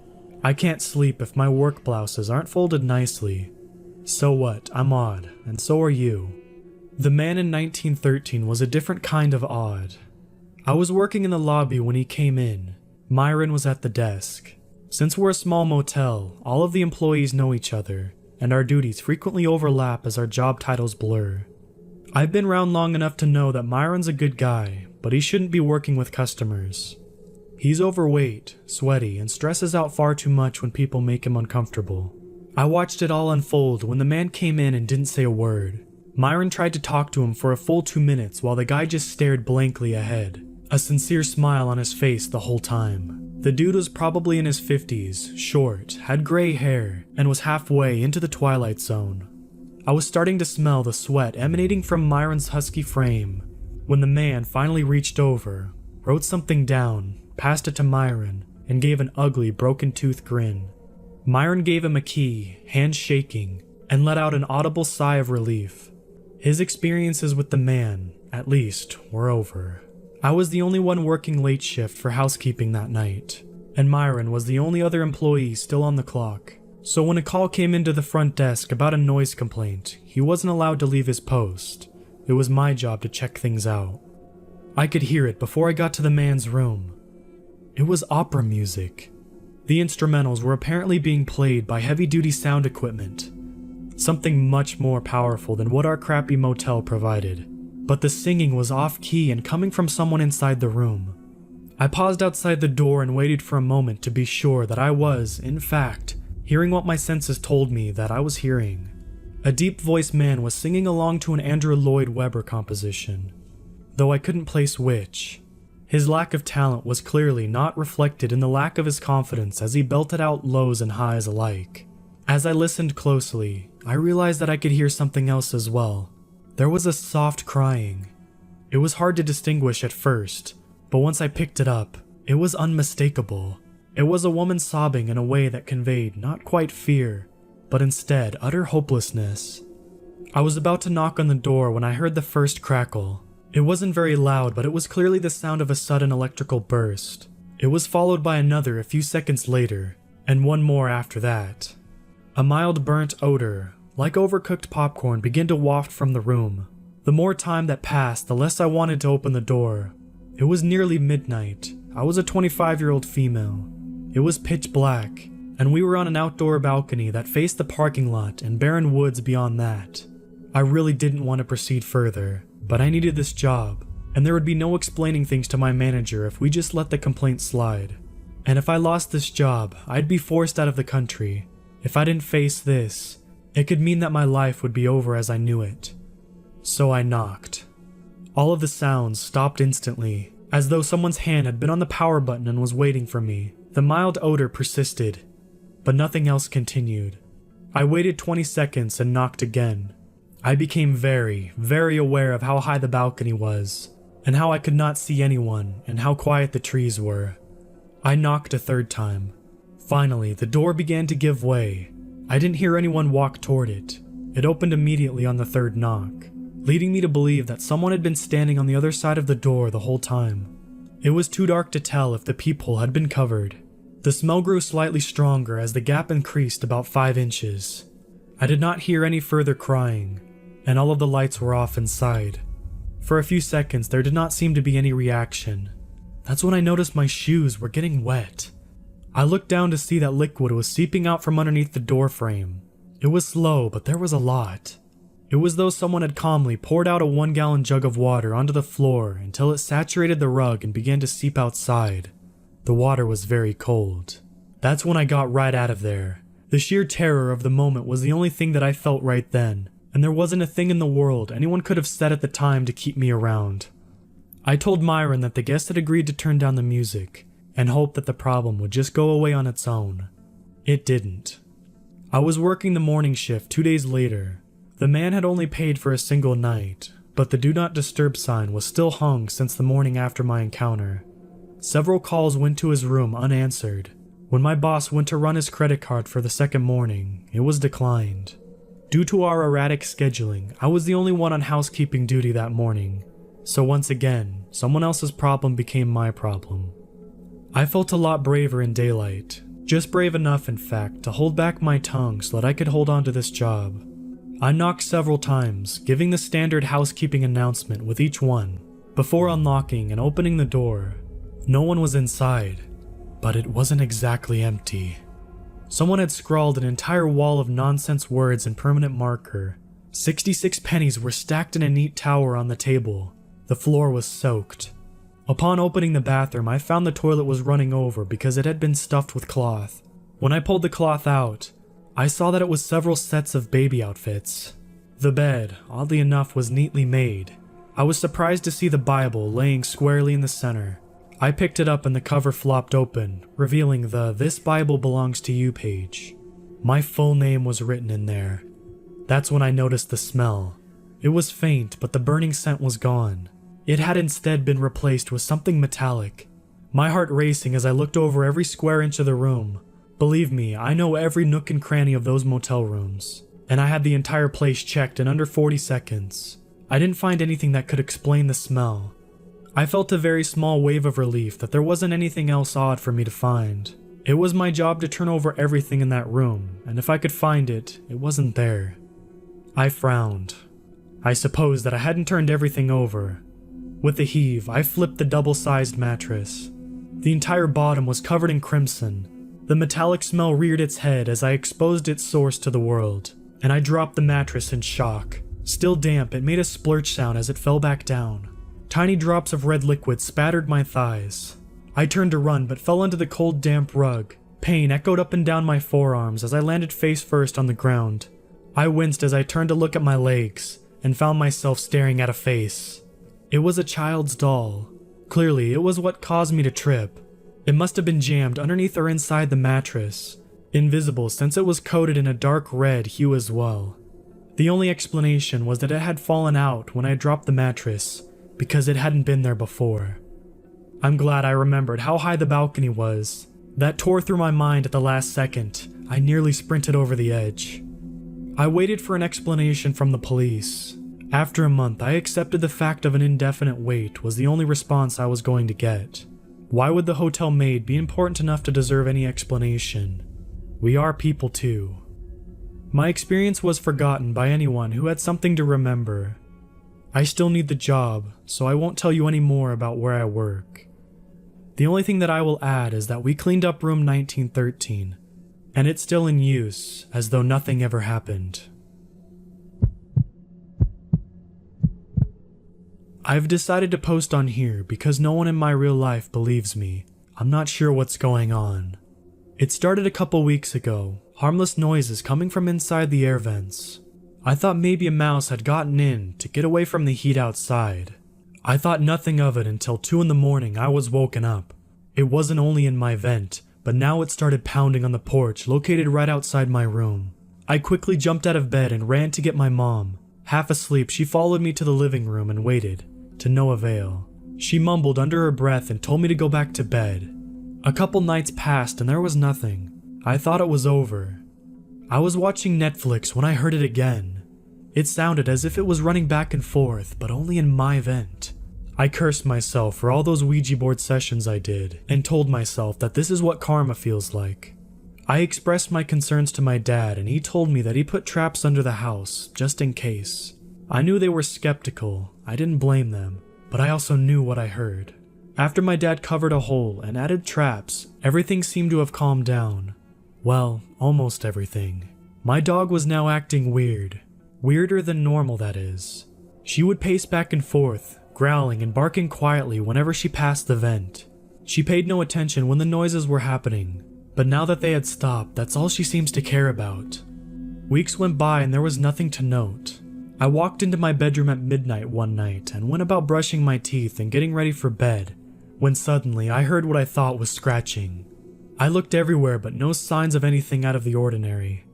I can't sleep if my work blouses aren't folded nicely. So what, I'm odd, and so are you. The man in 1913 was a different kind of odd. I was working in the lobby when he came in. Myron was at the desk. Since we're a small motel, all of the employees know each other, and our duties frequently overlap as our job titles blur. I've been around long enough to know that Myron's a good guy, but he shouldn't be working with customers. He's overweight, sweaty, and stresses out far too much when people make him uncomfortable. I watched it all unfold when the man came in and didn't say a word. Myron tried to talk to him for a full 2 minutes while the guy just stared blankly ahead, a sincere smile on his face the whole time. The dude was probably in his 50s, short, had gray hair, and was halfway into the twilight zone. I was starting to smell the sweat emanating from Myron's husky frame when the man finally reached over, wrote something down, passed it to Myron, and gave an ugly broken tooth grin. Myron gave him a key, hands shaking, and let out an audible sigh of relief. His experiences with the man, at least, were over. I was the only one working late shift for housekeeping that night, and Myron was the only other employee still on the clock. So when a call came into the front desk about a noise complaint, he wasn't allowed to leave his post. It was my job to check things out. I could hear it before I got to the man's room. It was opera music. The instrumentals were apparently being played by heavy-duty sound equipment, something much more powerful than what our crappy motel provided. But the singing was off-key and coming from someone inside the room. I paused outside the door and waited for a moment to be sure that I was, in fact, hearing what my senses told me that I was hearing. A deep-voiced man was singing along to an Andrew Lloyd Webber composition, though I couldn't place which. His lack of talent was clearly not reflected in the lack of his confidence as he belted out lows and highs alike. As I listened closely, I realized that I could hear something else as well. There was a soft crying. It was hard to distinguish at first, but once I picked it up, it was unmistakable. It was a woman sobbing in a way that conveyed not quite fear, but instead utter hopelessness. I was about to knock on the door when I heard the first crackle. It wasn't very loud, but it was clearly the sound of a sudden electrical burst. It was followed by another a few seconds later, and one more after that. A mild burnt odor, like overcooked popcorn, began to waft from the room. The more time that passed, the less I wanted to open the door. It was nearly midnight. I was a 25-year-old female. It was pitch black, and we were on an outdoor balcony that faced the parking lot and barren woods beyond that. I really didn't want to proceed further, but I needed this job, and there would be no explaining things to my manager if we just let the complaint slide. And if I lost this job, I'd be forced out of the country. If I didn't face this, it could mean that my life would be over as I knew it. So I knocked. All of the sounds stopped instantly, as though someone's hand had been on the power button and was waiting for me. The mild odor persisted, but nothing else continued. I waited 20 seconds and knocked again. I became very, very aware of how high the balcony was, and how I could not see anyone, and how quiet the trees were. I knocked a third time. Finally, the door began to give way. I didn't hear anyone walk toward it. It opened immediately on the third knock, leading me to believe that someone had been standing on the other side of the door the whole time. It was too dark to tell if the peephole had been covered. The smell grew slightly stronger as the gap increased about 5 inches. I did not hear any further crying, and all of the lights were off inside. For a few seconds, there did not seem to be any reaction. That's when I noticed my shoes were getting wet. I looked down to see that liquid was seeping out from underneath the door frame. It was slow, but there was a lot. It was as though someone had calmly poured out a 1-gallon jug of water onto the floor until it saturated the rug and began to seep outside. The water was very cold. That's when I got right out of there. The sheer terror of the moment was the only thing that I felt right then, and there wasn't a thing in the world anyone could have said at the time to keep me around. I told Myron that the guest had agreed to turn down the music, and hoped that the problem would just go away on its own. It didn't. I was working the morning shift 2 days later. The man had only paid for a single night, but the Do Not Disturb sign was still hung since the morning after my encounter. Several calls went to his room unanswered. When my boss went to run his credit card for the second morning, it was declined. Due to our erratic scheduling, I was the only one on housekeeping duty that morning, so once again, someone else's problem became my problem. I felt a lot braver in daylight, just brave enough in fact to hold back my tongue so that I could hold on to this job. I knocked several times, giving the standard housekeeping announcement with each one. Before unlocking and opening the door, no one was inside, but it wasn't exactly empty. Someone had scrawled an entire wall of nonsense words in permanent marker. 66 pennies were stacked in a neat tower on the table. The floor was soaked. Upon opening the bathroom, I found the toilet was running over because it had been stuffed with cloth. When I pulled the cloth out, I saw that it was several sets of baby outfits. The bed, oddly enough, was neatly made. I was surprised to see the Bible laying squarely in the center. I picked it up and the cover flopped open, revealing the "This Bible Belongs to You" page. My full name was written in there. That's when I noticed the smell. It was faint, but the burning scent was gone. It had instead been replaced with something metallic. My heart racing as I looked over every square inch of the room. Believe me, I know every nook and cranny of those motel rooms, and I had the entire place checked in under 40 seconds. I didn't find anything that could explain the smell. I felt a very small wave of relief that there wasn't anything else odd for me to find. It was my job to turn over everything in that room, and if I could find it, it wasn't there. I frowned. I supposed that I hadn't turned everything over. With a heave, I flipped the double-sized mattress. The entire bottom was covered in crimson. The metallic smell reared its head as I exposed its source to the world, and I dropped the mattress in shock. Still damp, it made a splurch sound as it fell back down. Tiny drops of red liquid spattered my thighs. I turned to run but fell onto the cold, damp rug. Pain echoed up and down my forearms as I landed face first on the ground. I winced as I turned to look at my legs and found myself staring at a face. It was a child's doll. Clearly, it was what caused me to trip. It must have been jammed underneath or inside the mattress, invisible since it was coated in a dark red hue as well. The only explanation was that it had fallen out when I dropped the mattress, because it hadn't been there before. I'm glad I remembered how high the balcony was. That tore through my mind at the last second. I nearly sprinted over the edge. I waited for an explanation from the police. After a month, I accepted the fact of an indefinite wait was the only response I was going to get. Why would the hotel maid be important enough to deserve any explanation? We are people too. My experience was forgotten by anyone who had something to remember. I still need the job, so I won't tell you any more about where I work. The only thing that I will add is that we cleaned up room 1913, and it's still in use, as though nothing ever happened. I've decided to post on here because no one in my real life believes me. I'm not sure what's going on. It started a couple weeks ago, harmless noises coming from inside the air vents. I thought maybe a mouse had gotten in to get away from the heat outside. I thought nothing of it until 2 in the morning I was woken up. It wasn't only in my vent, but now it started pounding on the porch located right outside my room. I quickly jumped out of bed and ran to get my mom. Half asleep, she followed me to the living room and waited, to no avail. She mumbled under her breath and told me to go back to bed. A couple nights passed and there was nothing. I thought it was over. I was watching Netflix when I heard it again. It sounded as if it was running back and forth, but only in my vent. I cursed myself for all those Ouija board sessions I did, and told myself that this is what karma feels like. I expressed my concerns to my dad and he told me that he put traps under the house, just in case. I knew they were skeptical, I didn't blame them, but I also knew what I heard. After my dad covered a hole and added traps, everything seemed to have calmed down. Well, almost everything. My dog was now acting weird. Weirder than normal, that is. She would pace back and forth, growling and barking quietly whenever she passed the vent. She paid no attention when the noises were happening, but now that they had stopped, that's all she seems to care about. Weeks went by and there was nothing to note. I walked into my bedroom at midnight one night and went about brushing my teeth and getting ready for bed, when suddenly I heard what I thought was scratching. I looked everywhere but no signs of anything out of the ordinary.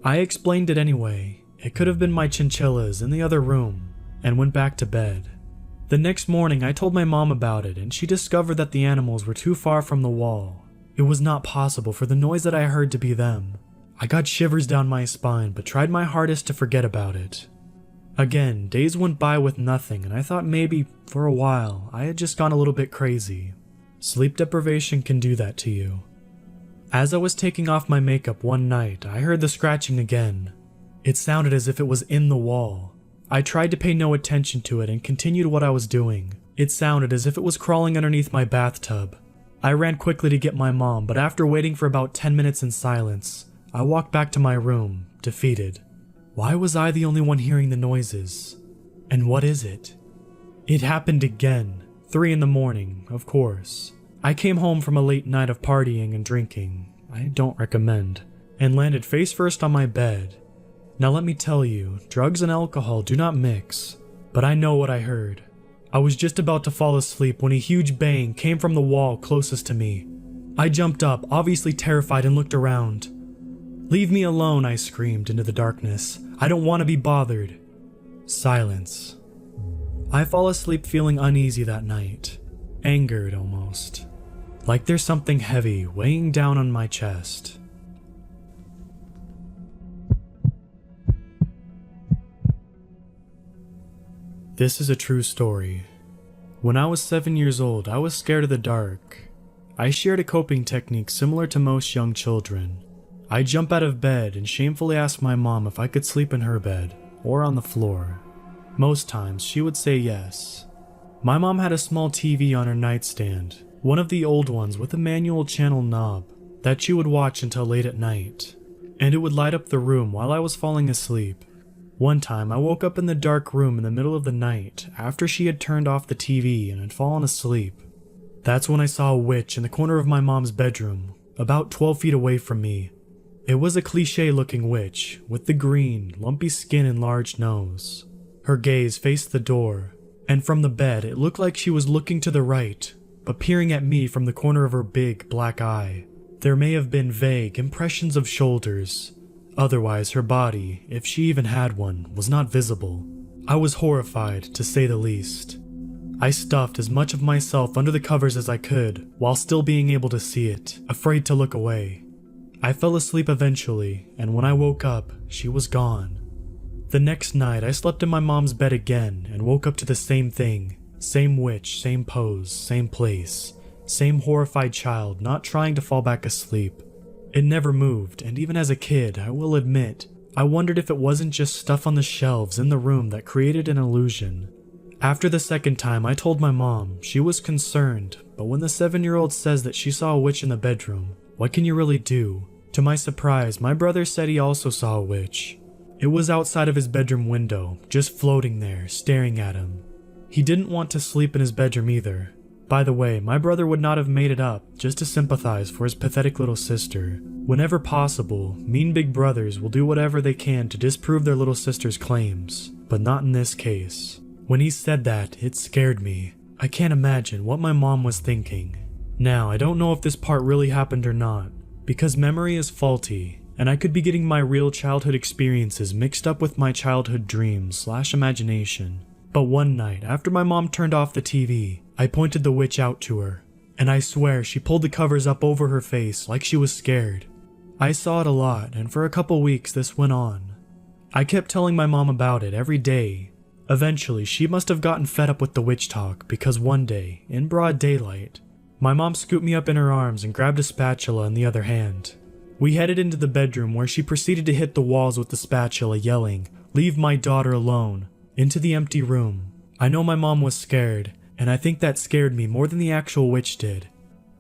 I explained it anyway. It could have been my chinchillas in the other room, and went back to bed. The next morning I told my mom about it and she discovered that the animals were too far from the wall. It was not possible for the noise that I heard to be them. I got shivers down my spine but tried my hardest to forget about it. Again, days went by with nothing and I thought maybe, for a while, I had just gone a little bit crazy. Sleep deprivation can do that to you. As I was taking off my makeup one night, I heard the scratching again. It sounded as if it was in the wall. I tried to pay no attention to it and continued what I was doing. It sounded as if it was crawling underneath my bathtub. I ran quickly to get my mom, but after waiting for about 10 minutes in silence, I walked back to my room, defeated. Why was I the only one hearing the noises? And what is it? It happened again. 3 in the morning, of course. I came home from a late night of partying and drinking, I don't recommend, and landed face first on my bed. Now let me tell you, drugs and alcohol do not mix, but I know what I heard. I was just about to fall asleep when a huge bang came from the wall closest to me. I jumped up, obviously terrified, and looked around. "Leave me alone," I screamed into the darkness. "I don't want to be bothered." Silence. I fall asleep feeling uneasy that night, angered almost, like there's something heavy weighing down on my chest. This is a true story. When I was 7 years old, I was scared of the dark. I shared a coping technique similar to most young children. I'd jump out of bed and shamefully ask my mom if I could sleep in her bed, or on the floor. Most times, she would say yes. My mom had a small TV on her nightstand, one of the old ones with a manual channel knob that she would watch until late at night, and it would light up the room while I was falling asleep. One time I woke up in the dark room in the middle of the night after she had turned off the TV and had fallen asleep. That's when I saw a witch in the corner of my mom's bedroom, about 12 feet away from me. It was a cliché-looking witch, with the green, lumpy skin and large nose. Her gaze faced the door, and from the bed it looked like she was looking to the right, but peering at me from the corner of her big, black eye. There may have been vague impressions of shoulders. Otherwise, her body, if she even had one, was not visible. I was horrified, to say the least. I stuffed as much of myself under the covers as I could, while still being able to see it, afraid to look away. I fell asleep eventually, and when I woke up, she was gone. The next night, I slept in my mom's bed again and woke up to the same thing. Same witch, same pose, same place. Same horrified child not trying to fall back asleep. It never moved, and even as a kid, I will admit, I wondered if it wasn't just stuff on the shelves in the room that created an illusion. After the second time, I told my mom. She was concerned, but when the 7-year-old says that she saw a witch in the bedroom, what can you really do? To my surprise, my brother said he also saw a witch. It was outside of his bedroom window, just floating there, staring at him. He didn't want to sleep in his bedroom either. By the way, my brother would not have made it up just to sympathize for his pathetic little sister. Whenever possible, mean big brothers will do whatever they can to disprove their little sister's claims, but not in this case. When he said that, it scared me. I can't imagine what my mom was thinking. Now, I don't know if this part really happened or not, because memory is faulty, and I could be getting my real childhood experiences mixed up with my childhood dreams/imagination. But one night, after my mom turned off the TV, I pointed the witch out to her, and I swear she pulled the covers up over her face like she was scared. I saw it a lot, and for a couple weeks this went on. I kept telling my mom about it every day. Eventually, she must have gotten fed up with the witch talk because one day, in broad daylight, my mom scooped me up in her arms and grabbed a spatula in the other hand. We headed into the bedroom where she proceeded to hit the walls with the spatula, yelling, "Leave my daughter alone," into the empty room. I know my mom was scared, and I think that scared me more than the actual witch did.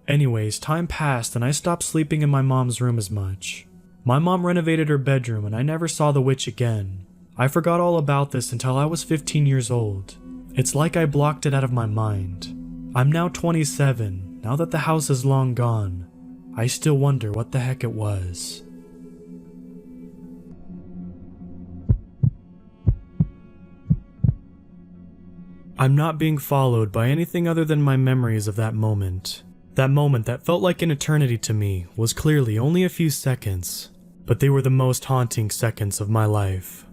Anyways, time passed and I stopped sleeping in my mom's room as much. My mom renovated her bedroom and I never saw the witch again. I forgot all about this until I was 15 years old. It's like I blocked it out of my mind. I'm now 27, now that the house is long gone. I still wonder what the heck it was. I'm not being followed by anything other than my memories of that moment. That moment that felt like an eternity to me was clearly only a few seconds, but they were the most haunting seconds of my life.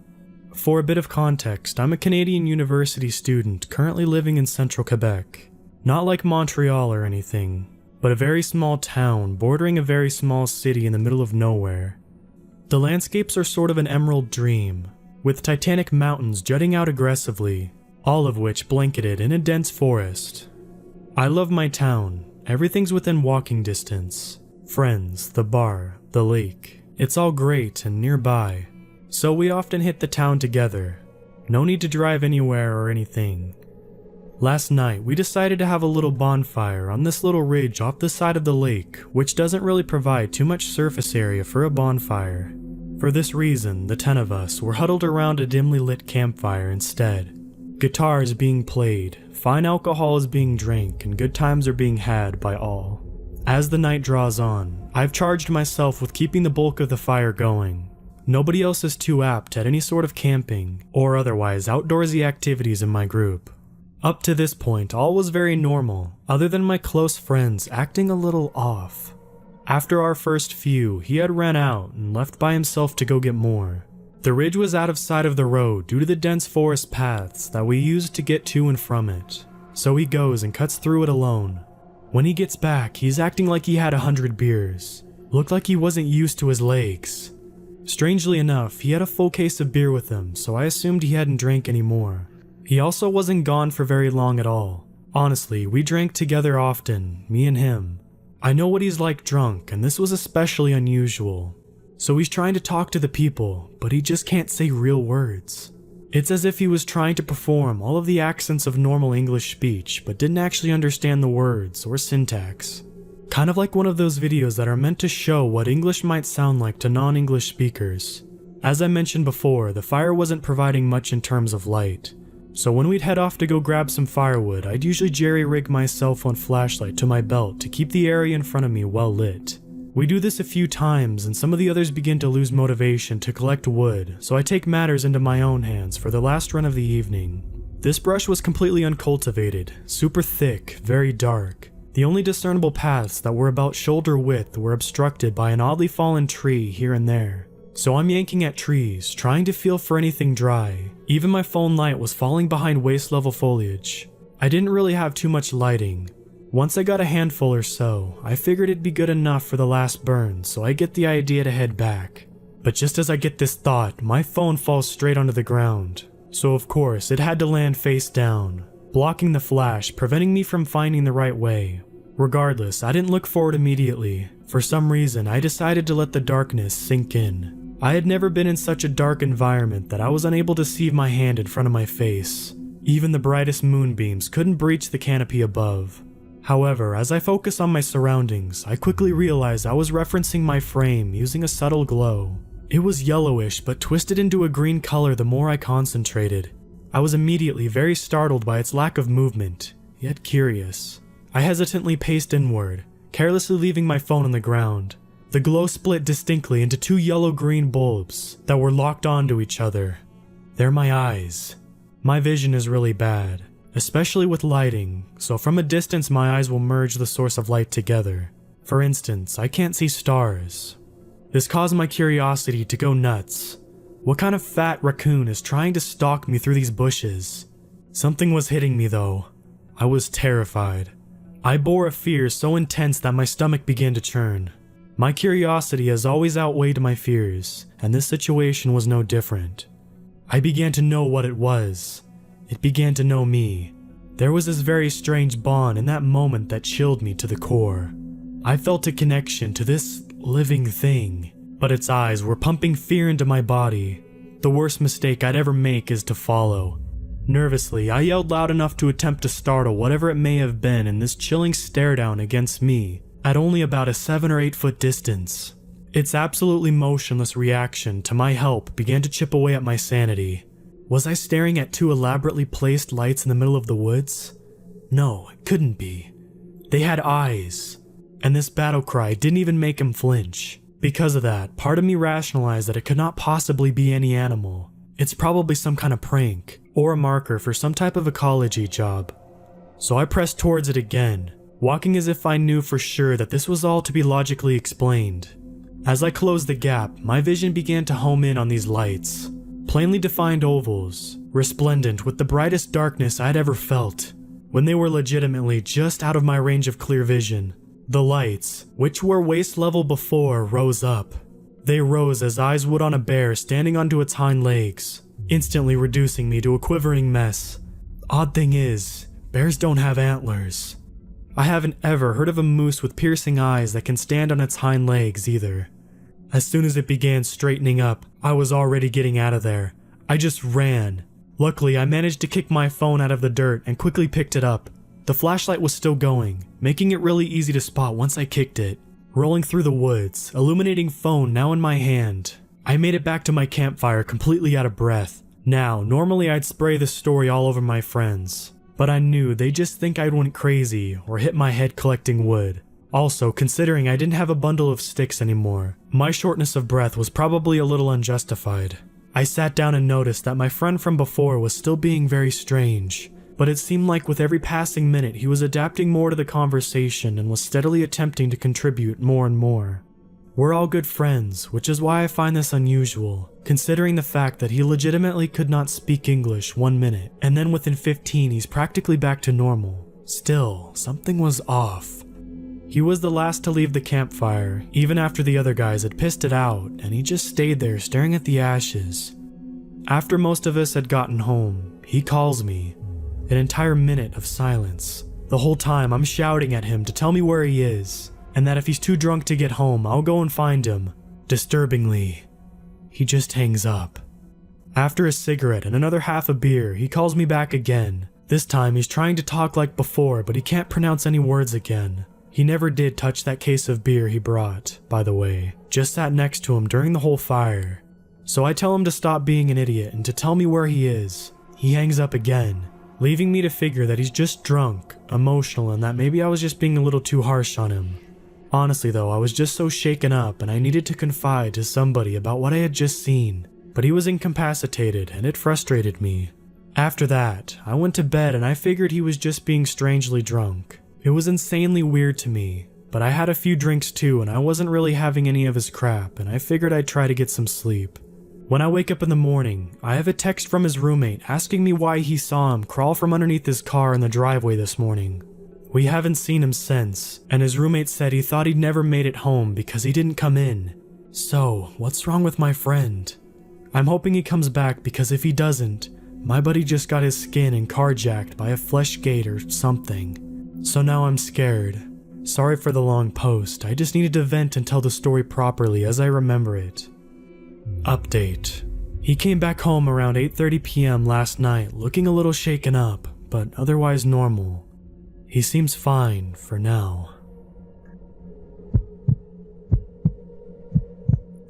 For a bit of context, I'm a Canadian university student currently living in central Quebec. Not like Montreal or anything, but a very small town bordering a very small city in the middle of nowhere. The landscapes are sort of an emerald dream, with titanic mountains jutting out aggressively, all of which blanketed in a dense forest. I love my town. Everything's within walking distance. Friends, the bar, the lake. It's all great and nearby. So we often hit the town together. No need to drive anywhere or anything. Last night, we decided to have a little bonfire on this little ridge off the side of the lake, which doesn't really provide too much surface area for a bonfire. For this reason, the 10 of us were huddled around a dimly lit campfire instead. Guitar is being played, fine alcohol is being drank, and good times are being had by all. As the night draws on, I've charged myself with keeping the bulk of the fire going. Nobody else is too apt at any sort of camping, or otherwise outdoorsy activities in my group. Up to this point, all was very normal, other than my close friends acting a little off. After our first few, he had ran out and left by himself to go get more. The ridge was out of sight of the road due to the dense forest paths that we used to get to and from it, so he goes and cuts through it alone. When he gets back, he's acting like he had 100 beers. Looked like he wasn't used to his legs. Strangely enough, he had a full case of beer with him, so I assumed he hadn't drank any more. He also wasn't gone for very long at all. Honestly, we drank together often, me and him. I know what he's like drunk, and this was especially unusual. So he's trying to talk to the people, but he just can't say real words. It's as if he was trying to perform all of the accents of normal English speech, but didn't actually understand the words or syntax. Kind of like one of those videos that are meant to show what English might sound like to non-English speakers. As I mentioned before, the fire wasn't providing much in terms of light. So when we'd head off to go grab some firewood, I'd usually jerry-rig my cell phone flashlight to my belt to keep the area in front of me well lit. We do this a few times, and some of the others begin to lose motivation to collect wood, so I take matters into my own hands for the last run of the evening. This brush was completely uncultivated, super thick, very dark. The only discernible paths that were about shoulder width were obstructed by an oddly fallen tree here and there. So I'm yanking at trees, trying to feel for anything dry. Even my phone light was falling behind waist-level foliage. I didn't really have too much lighting. Once I got a handful or so, I figured it'd be good enough for the last burn, so I get the idea to head back. But just as I get this thought, my phone falls straight onto the ground. So of course, it had to land face down, blocking the flash, preventing me from finding the right way. Regardless, I didn't look forward immediately. For some reason, I decided to let the darkness sink in. I had never been in such a dark environment that I was unable to see my hand in front of my face. Even the brightest moonbeams couldn't breach the canopy above. However, as I focus on my surroundings, I quickly realized I was referencing my frame using a subtle glow. It was yellowish but twisted into a green color the more I concentrated. I was immediately very startled by its lack of movement, yet curious. I hesitantly paced inward, carelessly leaving my phone on the ground. The glow split distinctly into two yellow-green bulbs that were locked onto each other. They're my eyes. My vision is really bad, especially with lighting, so from a distance my eyes will merge the source of light together. For instance, I can't see stars. This caused my curiosity to go nuts. What kind of fat raccoon is trying to stalk me through these bushes? Something was hitting me though. I was terrified. I bore a fear so intense that my stomach began to churn. My curiosity has always outweighed my fears, and this situation was no different. I began to know what it was. It began to know me. There was this very strange bond in that moment that chilled me to the core. I felt a connection to this living thing, but its eyes were pumping fear into my body. The worst mistake I'd ever make is to follow. Nervously, I yelled loud enough to attempt to startle whatever it may have been in this chilling stare down against me at only about a 7 or 8 foot distance. Its absolutely motionless reaction to my help began to chip away at my sanity. Was I staring at two elaborately placed lights in the middle of the woods? No, it couldn't be. They had eyes, and this battle cry didn't even make him flinch. Because of that, part of me rationalized that it could not possibly be any animal. It's probably some kind of prank, or a marker for some type of ecology job. So I pressed towards it again, walking as if I knew for sure that this was all to be logically explained. As I closed the gap, my vision began to home in on these lights. Plainly defined ovals, resplendent with the brightest darkness I'd ever felt. When they were legitimately just out of my range of clear vision, the lights, which were waist level before, rose up. They rose as eyes would on a bear standing onto its hind legs, instantly reducing me to a quivering mess. Odd thing is, bears don't have antlers. I haven't ever heard of a moose with piercing eyes that can stand on its hind legs either. As soon as it began straightening up, I was already getting out of there. I just ran. Luckily, I managed to kick my phone out of the dirt and quickly picked it up. The flashlight was still going, making it really easy to spot once I kicked it. Rolling through the woods, illuminating phone now in my hand, I made it back to my campfire completely out of breath. Now, normally I'd spray this story all over my friends, but I knew they'd just think I'd went crazy or hit my head collecting wood. Also, considering I didn't have a bundle of sticks anymore, my shortness of breath was probably a little unjustified. I sat down and noticed that my friend from before was still being very strange, but it seemed like with every passing minute he was adapting more to the conversation and was steadily attempting to contribute more and more. We're all good friends, which is why I find this unusual, considering the fact that he legitimately could not speak English 1 minute, and then within 15 he's practically back to normal. Still, something was off. He was the last to leave the campfire, even after the other guys had pissed it out, and he just stayed there staring at the ashes. After most of us had gotten home, he calls me. An entire minute of silence. The whole time I'm shouting at him to tell me where he is, and that if he's too drunk to get home, I'll go and find him. Disturbingly, he just hangs up. After a cigarette and another half a beer, he calls me back again. This time he's trying to talk like before, but he can't pronounce any words again. He never did touch that case of beer he brought, by the way. Just sat next to him during the whole fire. So I tell him to stop being an idiot and to tell me where he is. He hangs up again, leaving me to figure that he's just drunk, emotional, and that maybe I was just being a little too harsh on him. Honestly though, I was just so shaken up and I needed to confide to somebody about what I had just seen, but he was incapacitated and it frustrated me. After that, I went to bed and I figured he was just being strangely drunk. It was insanely weird to me, but I had a few drinks too and I wasn't really having any of his crap and I figured I'd try to get some sleep. When I wake up in the morning, I have a text from his roommate asking me why he saw him crawl from underneath his car in the driveway this morning. We haven't seen him since, and his roommate said he thought he'd never made it home because he didn't come in. So, what's wrong with my friend? I'm hoping he comes back because if he doesn't, my buddy just got his skin and carjacked by a flesh gate or something. So now I'm scared. Sorry for the long post, I just needed to vent and tell the story properly as I remember it. Update. He came back home around 8:30 p.m. last night looking a little shaken up, but otherwise normal. He seems fine for now.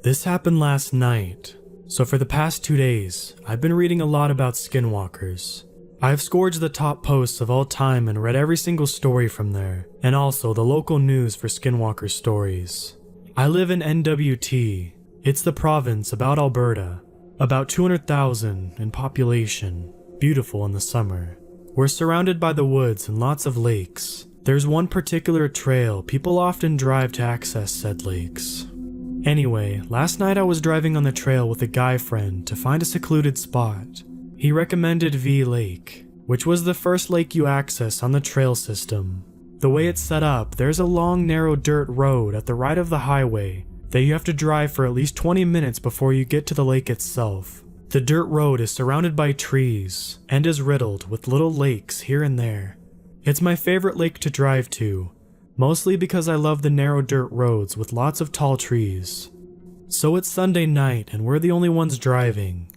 This happened last night, so for the past 2 days, I've been reading a lot about skinwalkers. I've scourged the top posts of all time and read every single story from there, and also the local news for skinwalker stories. I live in NWT. It's the province about Alberta, about 200,000 in population, beautiful in the summer. We're surrounded by the woods and lots of lakes. There's one particular trail people often drive to access said lakes. Anyway, last night I was driving on the trail with a guy friend to find a secluded spot. He recommended V Lake, which was the first lake you access on the trail system. The way it's set up, there's a long narrow dirt road at the right of the highway that you have to drive for at least 20 minutes before you get to the lake itself. The dirt road is surrounded by trees and is riddled with little lakes here and there. It's my favorite lake to drive to, mostly because I love the narrow dirt roads with lots of tall trees. So it's Sunday night and we're the only ones driving.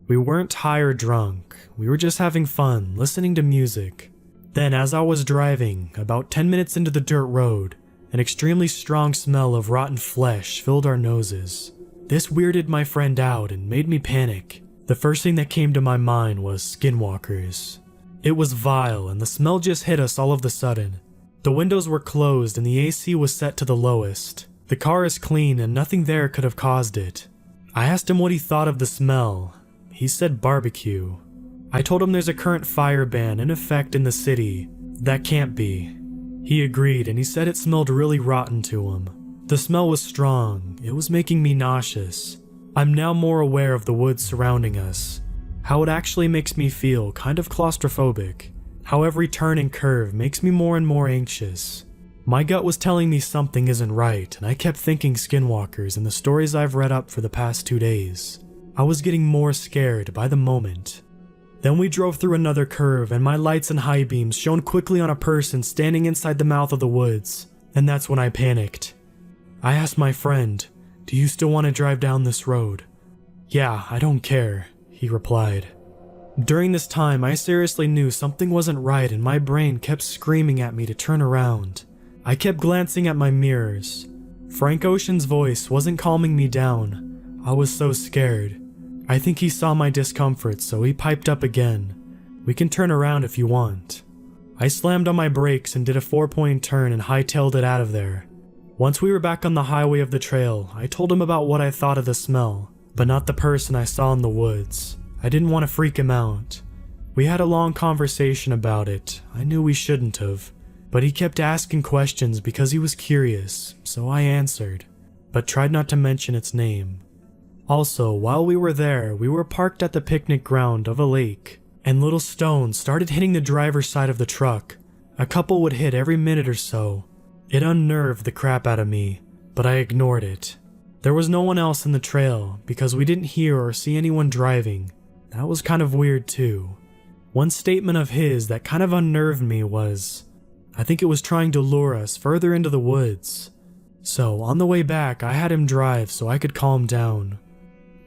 We weren't high or drunk, we were just having fun, listening to music. Then as I was driving, about 10 minutes into the dirt road, an extremely strong smell of rotten flesh filled our noses. This weirded my friend out and made me panic. The first thing that came to my mind was skinwalkers. It was vile and the smell just hit us all of a sudden. The windows were closed and the AC was set to the lowest. The car is clean and nothing there could have caused it. I asked him what he thought of the smell. He said barbecue. I told him there's a current fire ban in effect in the city. That can't be. He agreed and he said it smelled really rotten to him. The smell was strong, it was making me nauseous. I'm now more aware of the woods surrounding us, how it actually makes me feel kind of claustrophobic, how every turn and curve makes me more and more anxious. My gut was telling me something isn't right and I kept thinking skinwalkers and the stories I've read up for the past 2 days. I was getting more scared by the moment. Then we drove through another curve and my lights and high beams shone quickly on a person standing inside the mouth of the woods, and that's when I panicked. I asked my friend, "Do you still want to drive down this road?" "Yeah, I don't care," he replied. During this time, I seriously knew something wasn't right and my brain kept screaming at me to turn around. I kept glancing at my mirrors. Frank Ocean's voice wasn't calming me down. I was so scared. I think he saw my discomfort, so he piped up again. "We can turn around if you want." I slammed on my brakes and did a 4-point turn and hightailed it out of there. Once we were back on the highway of the trail, I told him about what I thought of the smell, but not the person I saw in the woods. I didn't want to freak him out. We had a long conversation about it. I knew we shouldn't have, but he kept asking questions because he was curious, so I answered, but tried not to mention its name. Also, while we were there, we were parked at the picnic ground of a lake, and little stones started hitting the driver's side of the truck. A couple would hit every minute or so. It unnerved the crap out of me, but I ignored it. There was no one else in the trail because we didn't hear or see anyone driving. That was kind of weird too. One statement of his that kind of unnerved me was, I think it was trying to lure us further into the woods. So on the way back, I had him drive so I could calm down.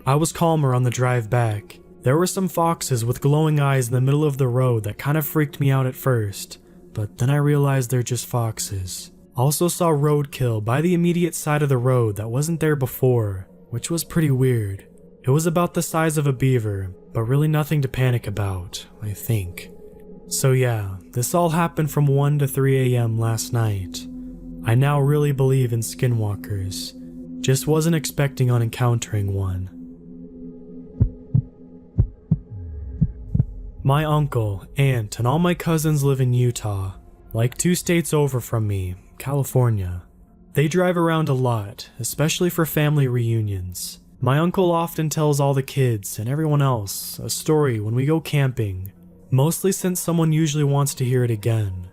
I was calmer on the drive back. There were some foxes with glowing eyes in the middle of the road that kind of freaked me out at first, but then I realized they're just foxes. Also saw roadkill by the immediate side of the road that wasn't there before, which was pretty weird. It was about the size of a beaver, but really nothing to panic about, I think. So yeah, this all happened from 1 to 3 a.m. last night. I now really believe in skinwalkers. Just wasn't expecting on encountering one. My uncle, aunt, and all my cousins live in Utah, like 2 states over from me, California. They drive around a lot, especially for family reunions. My uncle often tells all the kids and everyone else a story when we go camping, mostly since someone usually wants to hear it again.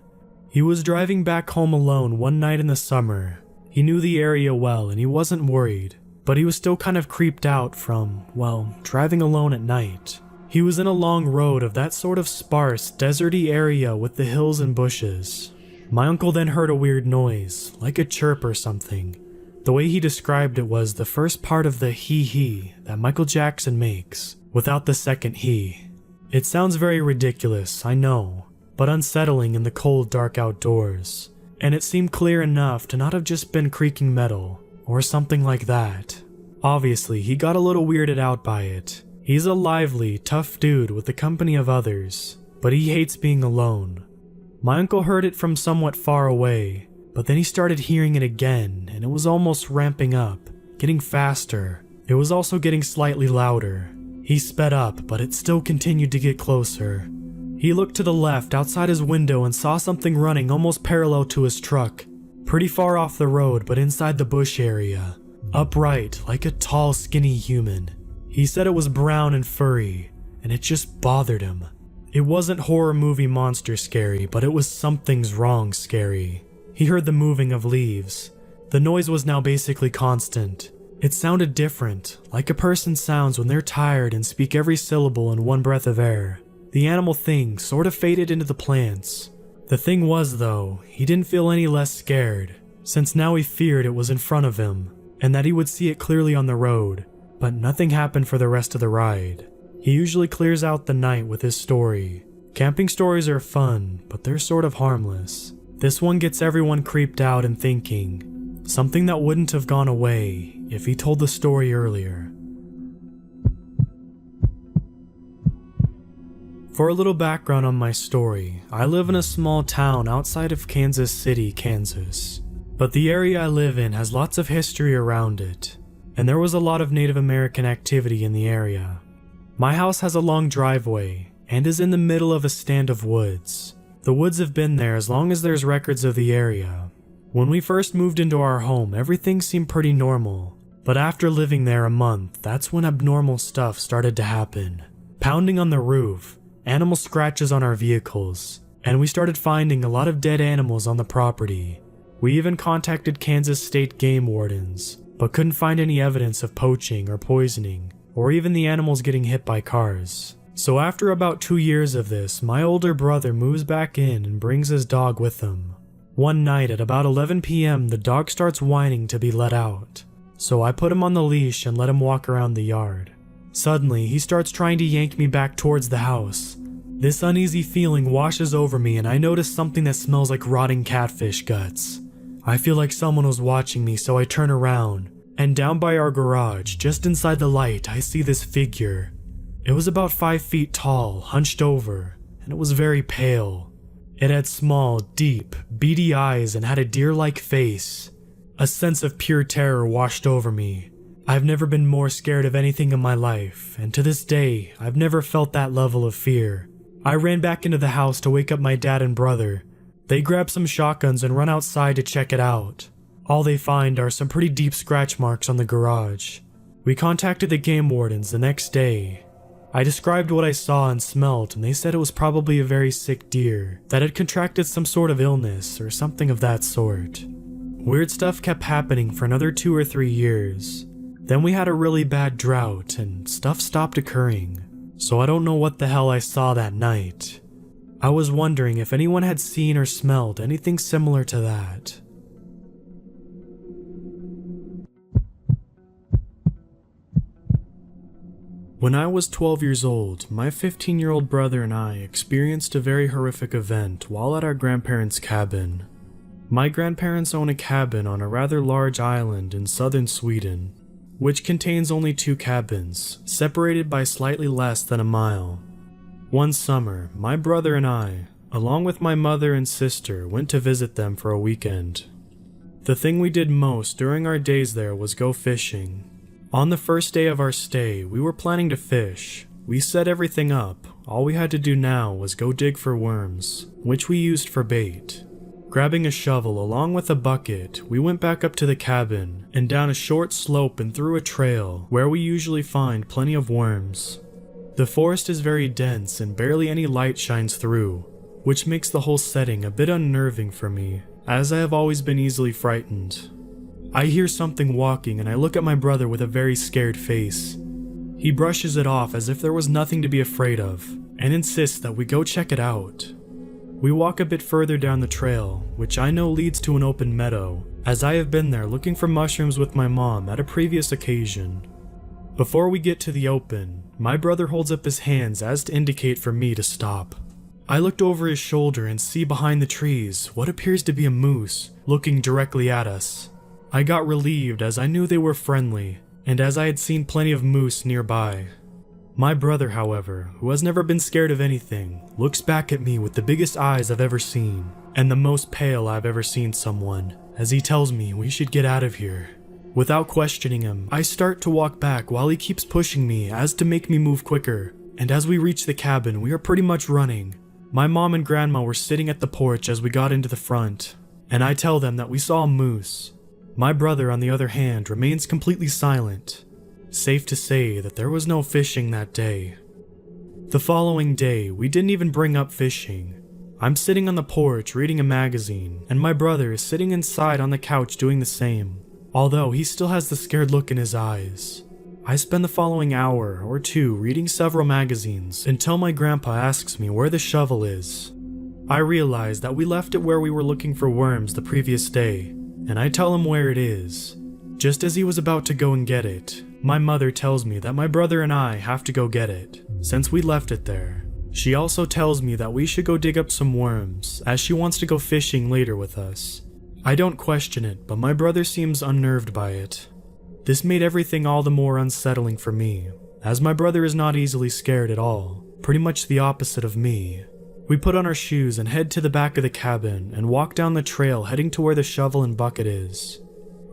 He was driving back home alone one night in the summer. He knew the area well and he wasn't worried, but he was still kind of creeped out from, well, driving alone at night. He was in a long road of that sort of sparse, deserty area with the hills and bushes. My uncle then heard a weird noise, like a chirp or something. The way he described it was the first part of the he that Michael Jackson makes, without the second he. It sounds very ridiculous, I know, but unsettling in the cold, dark outdoors. And it seemed clear enough to not have just been creaking metal, or something like that. Obviously, he got a little weirded out by it. He's a lively, tough dude with the company of others, but he hates being alone. My uncle heard it from somewhat far away, but then he started hearing it again, and it was almost ramping up, getting faster. It was also getting slightly louder. He sped up, but it still continued to get closer. He looked to the left outside his window and saw something running almost parallel to his truck, pretty far off the road but inside the bush area, upright like a tall, skinny human. He said it was brown and furry, and it just bothered him. It wasn't horror movie monster scary, but it was something's wrong scary. He heard the moving of leaves. The noise was now basically constant. It sounded different, like a person sounds when they're tired and speak every syllable in one breath of air. The animal thing sort of faded into the plants. The thing was, though, he didn't feel any less scared, since now he feared it was in front of him, and that he would see it clearly on the road, but nothing happened for the rest of the ride. He usually clears out the night with his story. Camping stories are fun, but they're sort of harmless. This one gets everyone creeped out and thinking, something that wouldn't have gone away if he told the story earlier. For a little background on my story, I live in a small town outside of Kansas City, Kansas. But the area I live in has lots of history around it, and there was a lot of Native American activity in the area. My house has a long driveway and is in the middle of a stand of woods. The woods have been there as long as there's records of the area. When we first moved into our home, everything seemed pretty normal, but after living there a month, that's when abnormal stuff started to happen. Pounding on the roof, animal scratches on our vehicles, and we started finding a lot of dead animals on the property. We even contacted Kansas state game wardens, but couldn't find any evidence of poaching or poisoning, or even the animals getting hit by cars. So after about 2 years of this, my older brother moves back in and brings his dog with him. One night at about 11 p.m. the dog starts whining to be let out, so I put him on the leash and let him walk around the yard. Suddenly, he starts trying to yank me back towards the house. This uneasy feeling washes over me and I notice something that smells like rotting catfish guts. I feel like someone was watching me, so I turn around, and down by our garage, just inside the light, I see this figure. It was about 5 feet tall, hunched over, and it was very pale. It had small, deep, beady eyes and had a deer-like face. A sense of pure terror washed over me. I've never been more scared of anything in my life, and to this day, I've never felt that level of fear. I ran back into the house to wake up my dad and brother. They grab some shotguns and run outside to check it out. All they find are some pretty deep scratch marks on the garage. We contacted the game wardens the next day. I described what I saw and smelled, and they said it was probably a very sick deer that had contracted some sort of illness or something of that sort. Weird stuff kept happening for another 2 or 3 years. Then we had a really bad drought and stuff stopped occurring, so I don't know what the hell I saw that night. I was wondering if anyone had seen or smelled anything similar to that. When I was 12 years old, my 15-year-old brother and I experienced a very horrific event while at our grandparents' cabin. My grandparents own a cabin on a rather large island in southern Sweden, which contains only 2 cabins, separated by slightly less than a mile. One summer, my brother and I, along with my mother and sister, went to visit them for a weekend. The thing we did most during our days there was go fishing. On the first day of our stay, we were planning to fish. We set everything up. All we had to do now was go dig for worms, which we used for bait. Grabbing a shovel along with a bucket, we went back up to the cabin and down a short slope and through a trail where we usually find plenty of worms. The forest is very dense and barely any light shines through, which makes the whole setting a bit unnerving for me, as I have always been easily frightened. I hear something walking and I look at my brother with a very scared face. He brushes it off as if there was nothing to be afraid of, and insists that we go check it out. We walk a bit further down the trail, which I know leads to an open meadow, as I have been there looking for mushrooms with my mom at a previous occasion. Before we get to the open, my brother holds up his hands as to indicate for me to stop. I looked over his shoulder and see behind the trees what appears to be a moose looking directly at us. I got relieved as I knew they were friendly, and as I had seen plenty of moose nearby. My brother, however, who has never been scared of anything, looks back at me with the biggest eyes I've ever seen, and the most pale I've ever seen someone, as he tells me we should get out of here. Without questioning him, I start to walk back while he keeps pushing me as to make me move quicker, and as we reach the cabin, we are pretty much running. My mom and grandma were sitting at the porch as we got into the front, and I tell them that we saw a moose. My brother, on the other hand, remains completely silent. Safe to say that there was no fishing that day. The following day, we didn't even bring up fishing. I'm sitting on the porch reading a magazine, and my brother is sitting inside on the couch doing the same, although he still has the scared look in his eyes. I spend the following hour or two reading several magazines until my grandpa asks me where the shovel is. I realize that we left it where we were looking for worms the previous day, and I tell him where it is. Just as he was about to go and get it, my mother tells me that my brother and I have to go get it, since we left it there. She also tells me that we should go dig up some worms, as she wants to go fishing later with us. I don't question it, but my brother seems unnerved by it. This made everything all the more unsettling for me, as my brother is not easily scared at all, pretty much the opposite of me. We put on our shoes and head to the back of the cabin and walk down the trail heading to where the shovel and bucket is.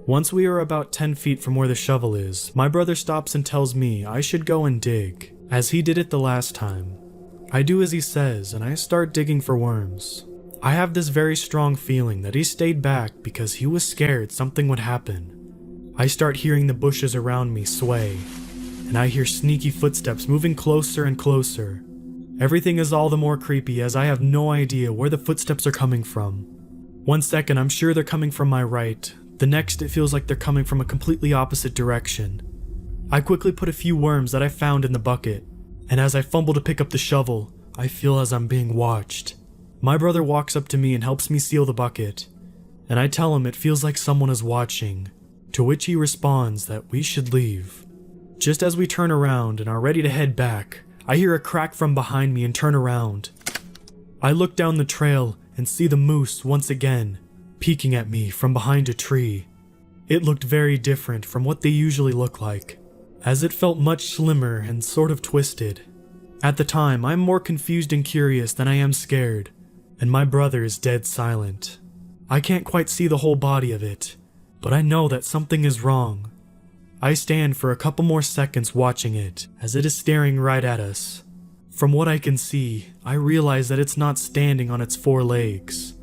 Once we are about 10 feet from where the shovel is, my brother stops and tells me I should go and dig, as he did it the last time. I do as he says and I start digging for worms. I have this very strong feeling that he stayed back because he was scared something would happen. I start hearing the bushes around me sway, and I hear sneaky footsteps moving closer and closer. Everything is all the more creepy as I have no idea where the footsteps are coming from. 1 second I'm sure they're coming from my right, the next it feels like they're coming from a completely opposite direction. I quickly put a few worms that I found in the bucket, and as I fumble to pick up the shovel, I feel as I'm being watched. My brother walks up to me and helps me seal the bucket, and I tell him it feels like someone is watching, to which he responds that we should leave. Just as we turn around and are ready to head back, I hear a crack from behind me and turn around. I look down the trail and see the moose once again, peeking at me from behind a tree. It looked very different from what they usually look like, as it felt much slimmer and sort of twisted. At the time, I'm more confused and curious than I am scared, and my brother is dead silent. I can't quite see the whole body of it, but I know that something is wrong. I stand for a couple more seconds watching it, as it is staring right at us. From what I can see, I realize that it's not standing on its 4 legs.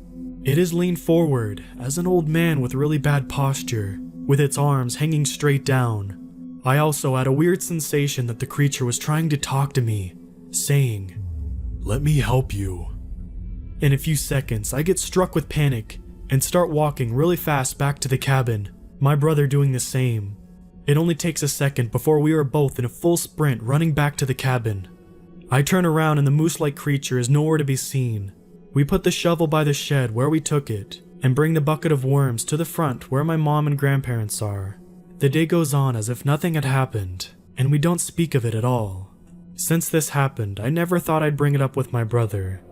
It is leaned forward, as an old man with really bad posture, with its arms hanging straight down. I also had a weird sensation that the creature was trying to talk to me, saying, "Let me help you." In a few seconds, I get struck with panic and start walking really fast back to the cabin, my brother doing the same. It only takes a second before we are both in a full sprint running back to the cabin. I turn around and the moose-like creature is nowhere to be seen. We put the shovel by the shed where we took it, and bring the bucket of worms to the front where my mom and grandparents are. The day goes on as if nothing had happened, and we don't speak of it at all. Since this happened, I never thought I'd bring it up with my brother.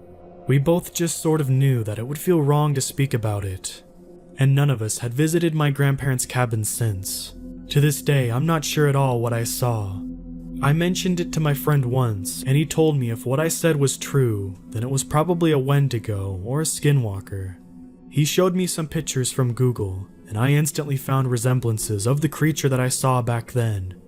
We both just sort of knew that it would feel wrong to speak about it, and none of us had visited my grandparents' cabin since. To this day, I'm not sure at all what I saw. I mentioned it to my friend once, and he told me if what I said was true, then it was probably a Wendigo or a skinwalker. He showed me some pictures from Google, and I instantly found resemblances of the creature that I saw back then.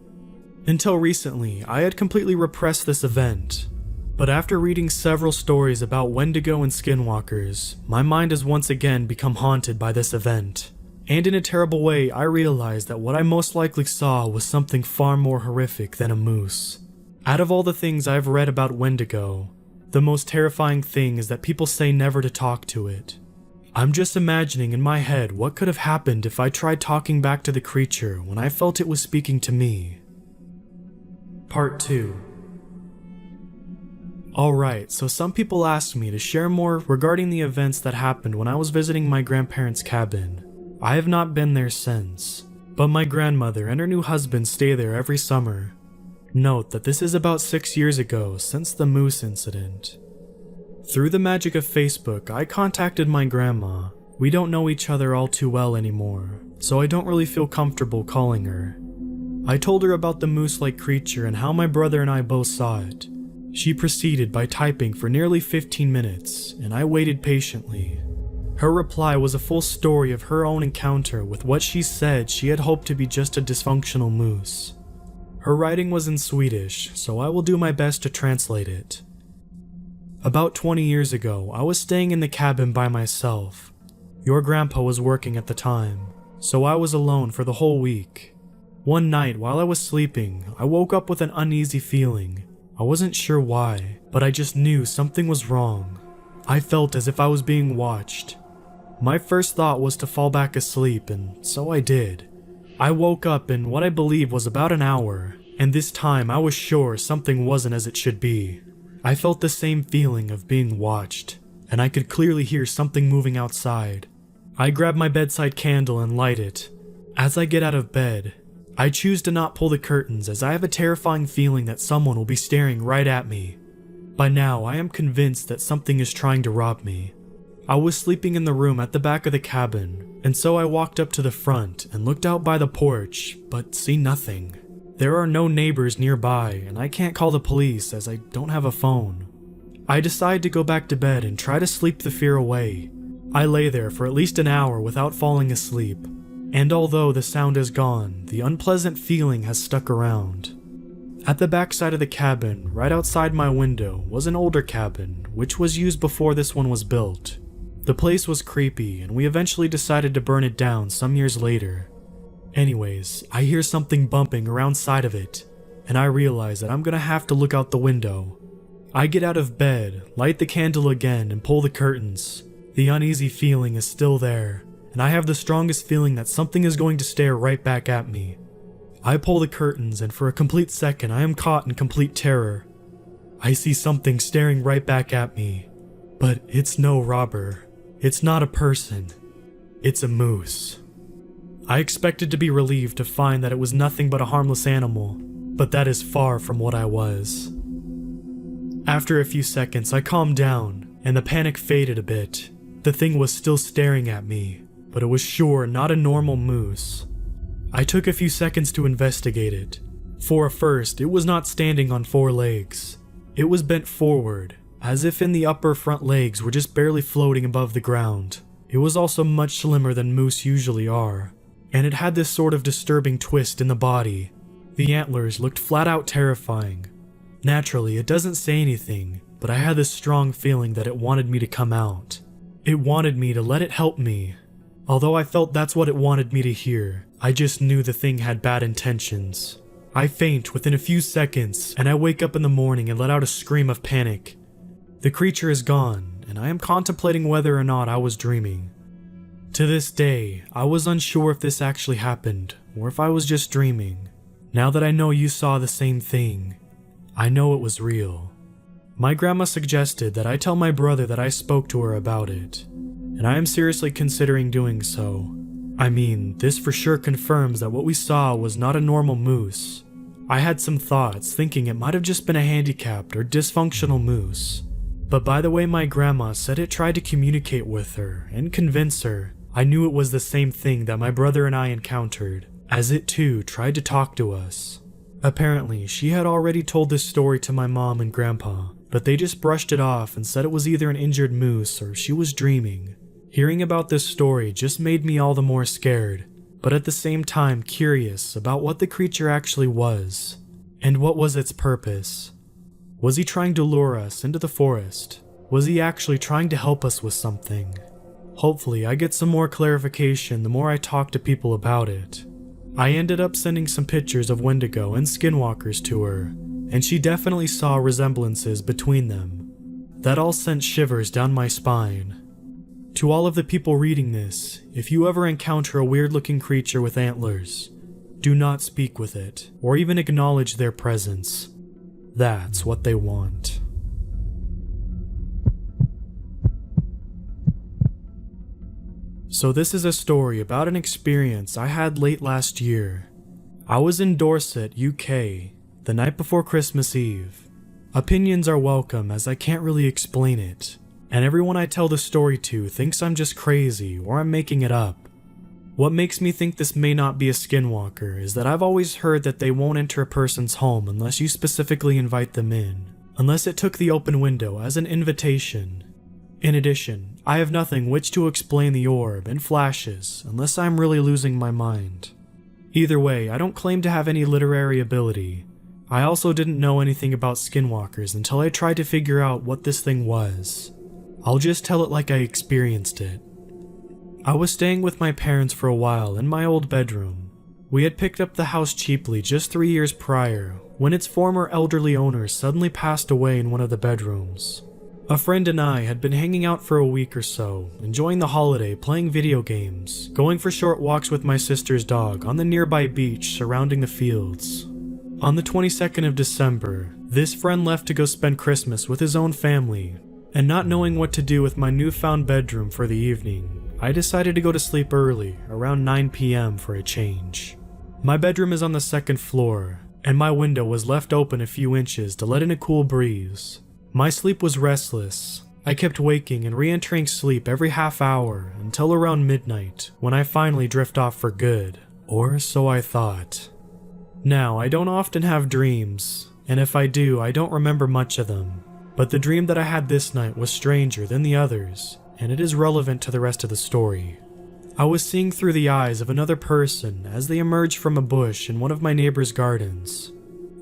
Until recently, I had completely repressed this event. But after reading several stories about Wendigo and skinwalkers, my mind has once again become haunted by this event. And in a terrible way, I realized that what I most likely saw was something far more horrific than a moose. Out of all the things I've read about Wendigo, the most terrifying thing is that people say never to talk to it. I'm just imagining in my head what could have happened if I tried talking back to the creature when I felt it was speaking to me. Part 2. Alright, so some people asked me to share more regarding the events that happened when I was visiting my grandparents' cabin. I have not been there since, but my grandmother and her new husband stay there every summer. Note that this is about 6 years ago since the moose incident. Through the magic of Facebook, I contacted my grandma. We don't know each other all too well anymore, so I don't really feel comfortable calling her. I told her about the moose-like creature and how my brother and I both saw it. She proceeded by typing for nearly 15 minutes, and I waited patiently. Her reply was a full story of her own encounter with what she said she had hoped to be just a dysfunctional moose. Her writing was in Swedish, so I will do my best to translate it. About 20 years ago, I was staying in the cabin by myself. Your grandpa was working at the time, so I was alone for the whole week. One night, while I was sleeping, I woke up with an uneasy feeling. I wasn't sure why, but I just knew something was wrong. I felt as if I was being watched. My first thought was to fall back asleep, and so I did. I woke up in what I believe was about an hour, and this time I was sure something wasn't as it should be. I felt the same feeling of being watched, and I could clearly hear something moving outside. I grab my bedside candle and light it. As I get out of bed, I choose to not pull the curtains as I have a terrifying feeling that someone will be staring right at me. By now, I am convinced that something is trying to rob me. I was sleeping in the room at the back of the cabin, and so I walked up to the front and looked out by the porch, but see nothing. There are no neighbors nearby, and I can't call the police as I don't have a phone. I decide to go back to bed and try to sleep the fear away. I lay there for at least an hour without falling asleep. And although the sound is gone, the unpleasant feeling has stuck around. At the backside of the cabin, right outside my window, was an older cabin, which was used before this one was built. The place was creepy, and we eventually decided to burn it down some years later. Anyways, I hear something bumping around side of it, and I realize that I'm gonna have to look out the window. I get out of bed, light the candle again, and pull the curtains. The uneasy feeling is still there, and I have the strongest feeling that something is going to stare right back at me. I pull the curtains, and for a complete second I am caught in complete terror. I see something staring right back at me, but it's no robber. It's not a person. It's a moose. I expected to be relieved to find that it was nothing but a harmless animal, but that is far from what I was. After a few seconds, I calmed down, and the panic faded a bit. The thing was still staring at me, but it was sure not a normal moose. I took a few seconds to investigate it. For a first, it was not standing on 4 legs. It was bent forward, as if the upper front legs were just barely floating above the ground. It was also much slimmer than moose usually are, and it had this sort of disturbing twist in the body. The antlers looked flat out terrifying. Naturally, it doesn't say anything, but I had this strong feeling that it wanted me to come out. It wanted me to let it help me. Although I felt that's what it wanted me to hear, I just knew the thing had bad intentions. I faint within a few seconds, and I wake up in the morning and let out a scream of panic. The creature is gone, and I am contemplating whether or not I was dreaming. To this day, I was unsure if this actually happened, or if I was just dreaming. Now that I know you saw the same thing, I know it was real. My grandma suggested that I tell my brother that I spoke to her about it, and I am seriously considering doing so. I mean, this for sure confirms that what we saw was not a normal moose. I had some thoughts, thinking it might have just been a handicapped or dysfunctional moose. But by the way my grandma said it tried to communicate with her and convince her, I knew it was the same thing that my brother and I encountered, as it too tried to talk to us. Apparently, she had already told this story to my mom and grandpa, but they just brushed it off and said it was either an injured moose or she was dreaming. Hearing about this story just made me all the more scared, but at the same time curious about what the creature actually was, and what was its purpose. Was he trying to lure us into the forest? Was he actually trying to help us with something? Hopefully I get some more clarification the more I talk to people about it. I ended up sending some pictures of Wendigo and skinwalkers to her, and she definitely saw resemblances between them. That all sent shivers down my spine. To all of the people reading this, if you ever encounter a weird-looking creature with antlers, do not speak with it, or even acknowledge their presence. That's what they want. So this is a story about an experience I had late last year. I was in Dorset, UK, the night before Christmas Eve. Opinions are welcome as I can't really explain it, and everyone I tell the story to thinks I'm just crazy or I'm making it up. What makes me think this may not be a skinwalker is that I've always heard that they won't enter a person's home unless you specifically invite them in, unless it took the open window as an invitation. In addition, I have nothing which to explain the orb and flashes unless I'm really losing my mind. Either way, I don't claim to have any literary ability. I also didn't know anything about skinwalkers until I tried to figure out what this thing was. I'll just tell it like I experienced it. I was staying with my parents for a while in my old bedroom. We had picked up the house cheaply just 3 years prior, when its former elderly owner suddenly passed away in one of the bedrooms. A friend and I had been hanging out for a week or so, enjoying the holiday, playing video games, going for short walks with my sister's dog on the nearby beach surrounding the fields. On the 22nd of December, this friend left to go spend Christmas with his own family, and not knowing what to do with my newfound bedroom for the evening, I decided to go to sleep early, around 9 p.m. for a change. My bedroom is on the second floor, and my window was left open a few inches to let in a cool breeze. My sleep was restless. I kept waking and re-entering sleep every half hour until around midnight, when I finally drift off for good, or so I thought. Now, I don't often have dreams, and if I do, I don't remember much of them, but the dream that I had this night was stranger than the others, and it is relevant to the rest of the story. I was seeing through the eyes of another person as they emerged from a bush in one of my neighbor's gardens.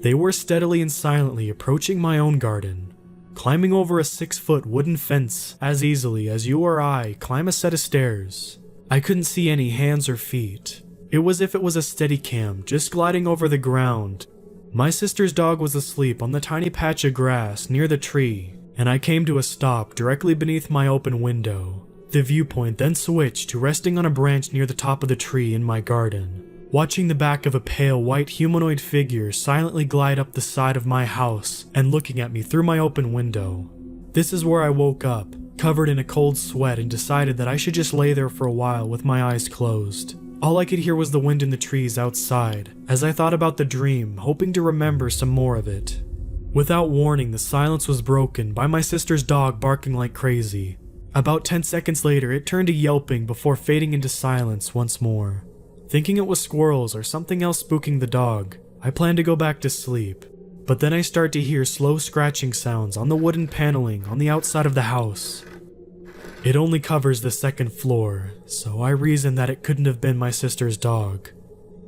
They were steadily and silently approaching my own garden, climbing over a 6-foot wooden fence as easily as you or I climb a set of stairs. I couldn't see any hands or feet. It was as if it was a Steadicam just gliding over the ground. My sister's dog was asleep on the tiny patch of grass near the tree, and I came to a stop directly beneath my open window. The viewpoint then switched to resting on a branch near the top of the tree in my garden, watching the back of a pale white humanoid figure silently glide up the side of my house and looking at me through my open window. This is where I woke up, covered in a cold sweat, and decided that I should just lay there for a while with my eyes closed. All I could hear was the wind in the trees outside, as I thought about the dream, hoping to remember some more of it. Without warning, the silence was broken by my sister's dog barking like crazy. About 10 seconds later, it turned to yelping before fading into silence once more. Thinking it was squirrels or something else spooking the dog, I planned to go back to sleep. But then I start to hear slow scratching sounds on the wooden paneling on the outside of the house. It only covers the second floor, so I reasoned that it couldn't have been my sister's dog.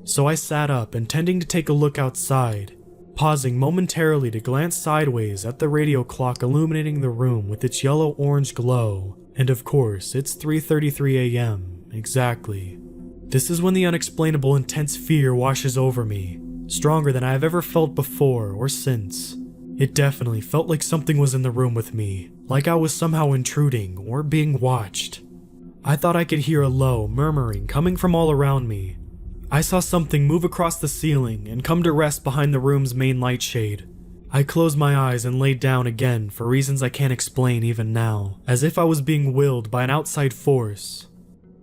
So I sat up, intending to take a look outside, pausing momentarily to glance sideways at the radio clock illuminating the room with its yellow-orange glow, and of course, it's 3:33 a.m. exactly. This is when the unexplainable intense fear washes over me, stronger than I have ever felt before or since. It definitely felt like something was in the room with me, like I was somehow intruding or being watched. I thought I could hear a low murmuring coming from all around me. I saw something move across the ceiling and come to rest behind the room's main light shade. I closed my eyes and laid down again for reasons I can't explain even now, as if I was being willed by an outside force.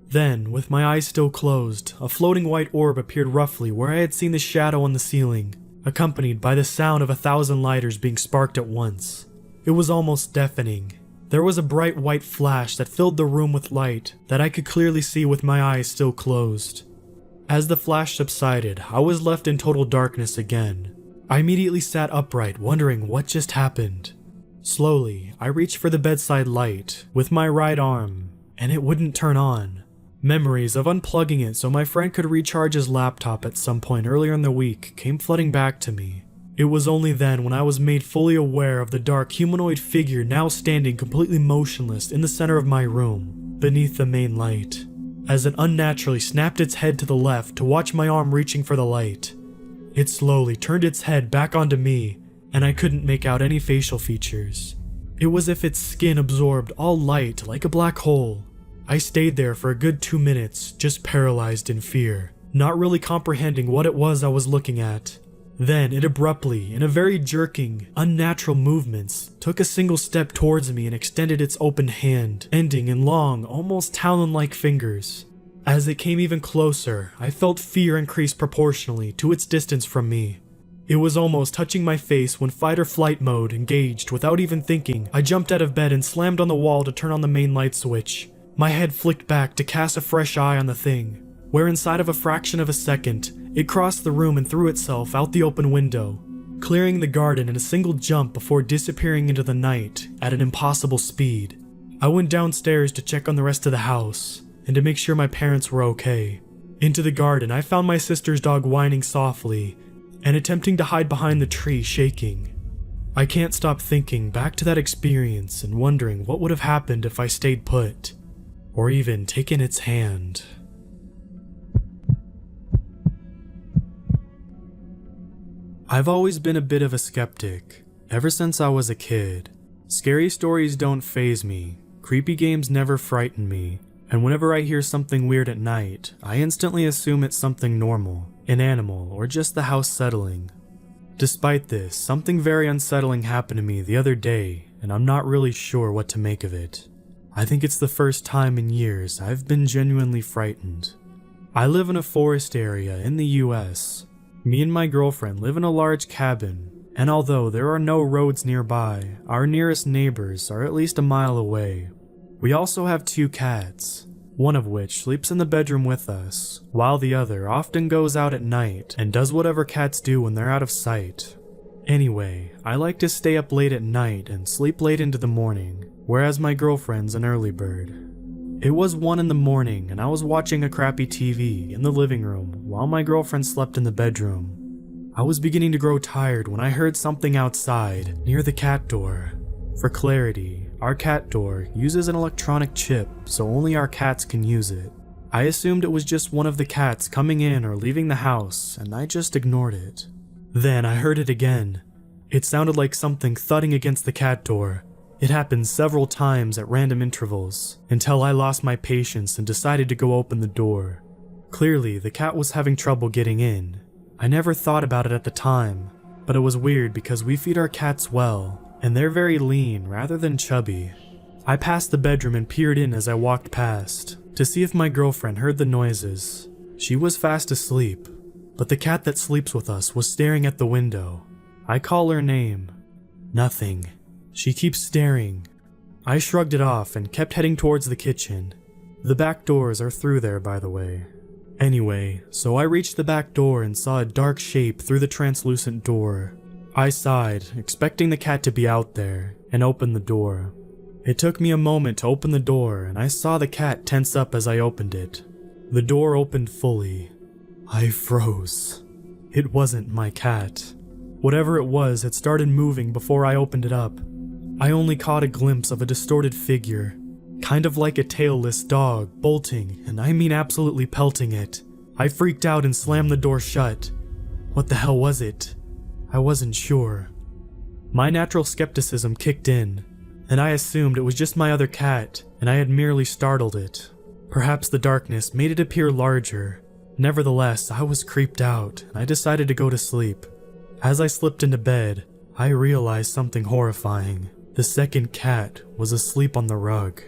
Then, with my eyes still closed, a floating white orb appeared roughly where I had seen the shadow on the ceiling. accompanied by the sound of 1,000 lighters being sparked at once. It was almost deafening. There was a bright white flash that filled the room with light that I could clearly see with my eyes still closed. As the flash subsided, I was left in total darkness again. I immediately sat upright, wondering what just happened. Slowly, I reached for the bedside light with my right arm, and it wouldn't turn on. Memories of unplugging it so my friend could recharge his laptop at some point earlier in the week came flooding back to me. It was only then when I was made fully aware of the dark humanoid figure now standing completely motionless in the center of my room, beneath the main light, as it unnaturally snapped its head to the left to watch my arm reaching for the light. It slowly turned its head back onto me, and I couldn't make out any facial features. It was as if its skin absorbed all light like a black hole. I stayed there for a good 2 minutes, just paralyzed in fear, not really comprehending what it was I was looking at. Then it abruptly, in a very jerking, unnatural movements, took a single step towards me and extended its open hand, ending in long, almost talon-like fingers. As it came even closer, I felt fear increase proportionally to its distance from me. It was almost touching my face when fight or flight mode engaged. Without even thinking, I jumped out of bed and slammed on the wall to turn on the main light switch. My head flicked back to cast a fresh eye on the thing, where inside of a fraction of a second, it crossed the room and threw itself out the open window, clearing the garden in a single jump before disappearing into the night at an impossible speed. I went downstairs to check on the rest of the house, and to make sure my parents were okay. Into the garden, I found my sister's dog whining softly, and attempting to hide behind the tree, shaking. I can't stop thinking back to that experience and wondering what would have happened if I stayed put, or even taken its hand. I've always been a bit of a skeptic, ever since I was a kid. Scary stories don't faze me, creepy games never frighten me, and whenever I hear something weird at night, I instantly assume it's something normal, an animal, or just the house settling. Despite this, something very unsettling happened to me the other day, and I'm not really sure what to make of it. I think it's the first time in years I've been genuinely frightened. I live in a forest area in the US. Me and my girlfriend live in a large cabin, and although there are no roads nearby, our nearest neighbors are at least a mile away. We also have 2 cats, one of which sleeps in the bedroom with us, while the other often goes out at night and does whatever cats do when they're out of sight. Anyway, I like to stay up late at night and sleep late into the morning, whereas my girlfriend's an early bird. It was 1 in the morning and I was watching a crappy TV in the living room while my girlfriend slept in the bedroom. I was beginning to grow tired when I heard something outside near the cat door. For clarity, our cat door uses an electronic chip, so only our cats can use it. I assumed it was just one of the cats coming in or leaving the house, and I just ignored it. Then I heard it again. It sounded like something thudding against the cat door. It happened several times at random intervals, until I lost my patience and decided to go open the door. Clearly, the cat was having trouble getting in. I never thought about it at the time, but it was weird because we feed our cats well, and they're very lean rather than chubby. I passed the bedroom and peered in as I walked past, to see if my girlfriend heard the noises. She was fast asleep, but the cat that sleeps with us was staring at the window. I call her name. Nothing. She keeps staring. I shrugged it off and kept heading towards the kitchen. The back doors are through there, by the way. Anyway, so I reached the back door and saw a dark shape through the translucent door. I sighed, expecting the cat to be out there, and opened the door. It took me a moment to open the door, and I saw the cat tense up as I opened it. The door opened fully. I froze. It wasn't my cat. Whatever it was had started moving before I opened it up. I only caught a glimpse of a distorted figure, kind of like a tailless dog, bolting, and I mean absolutely pelting it. I freaked out and slammed the door shut. What the hell was it? I wasn't sure. My natural skepticism kicked in, and I assumed it was just my other cat, and I had merely startled it. Perhaps the darkness made it appear larger. Nevertheless, I was creeped out, and I decided to go to sleep. As I slipped into bed, I realized something horrifying. The second cat was asleep on the rug.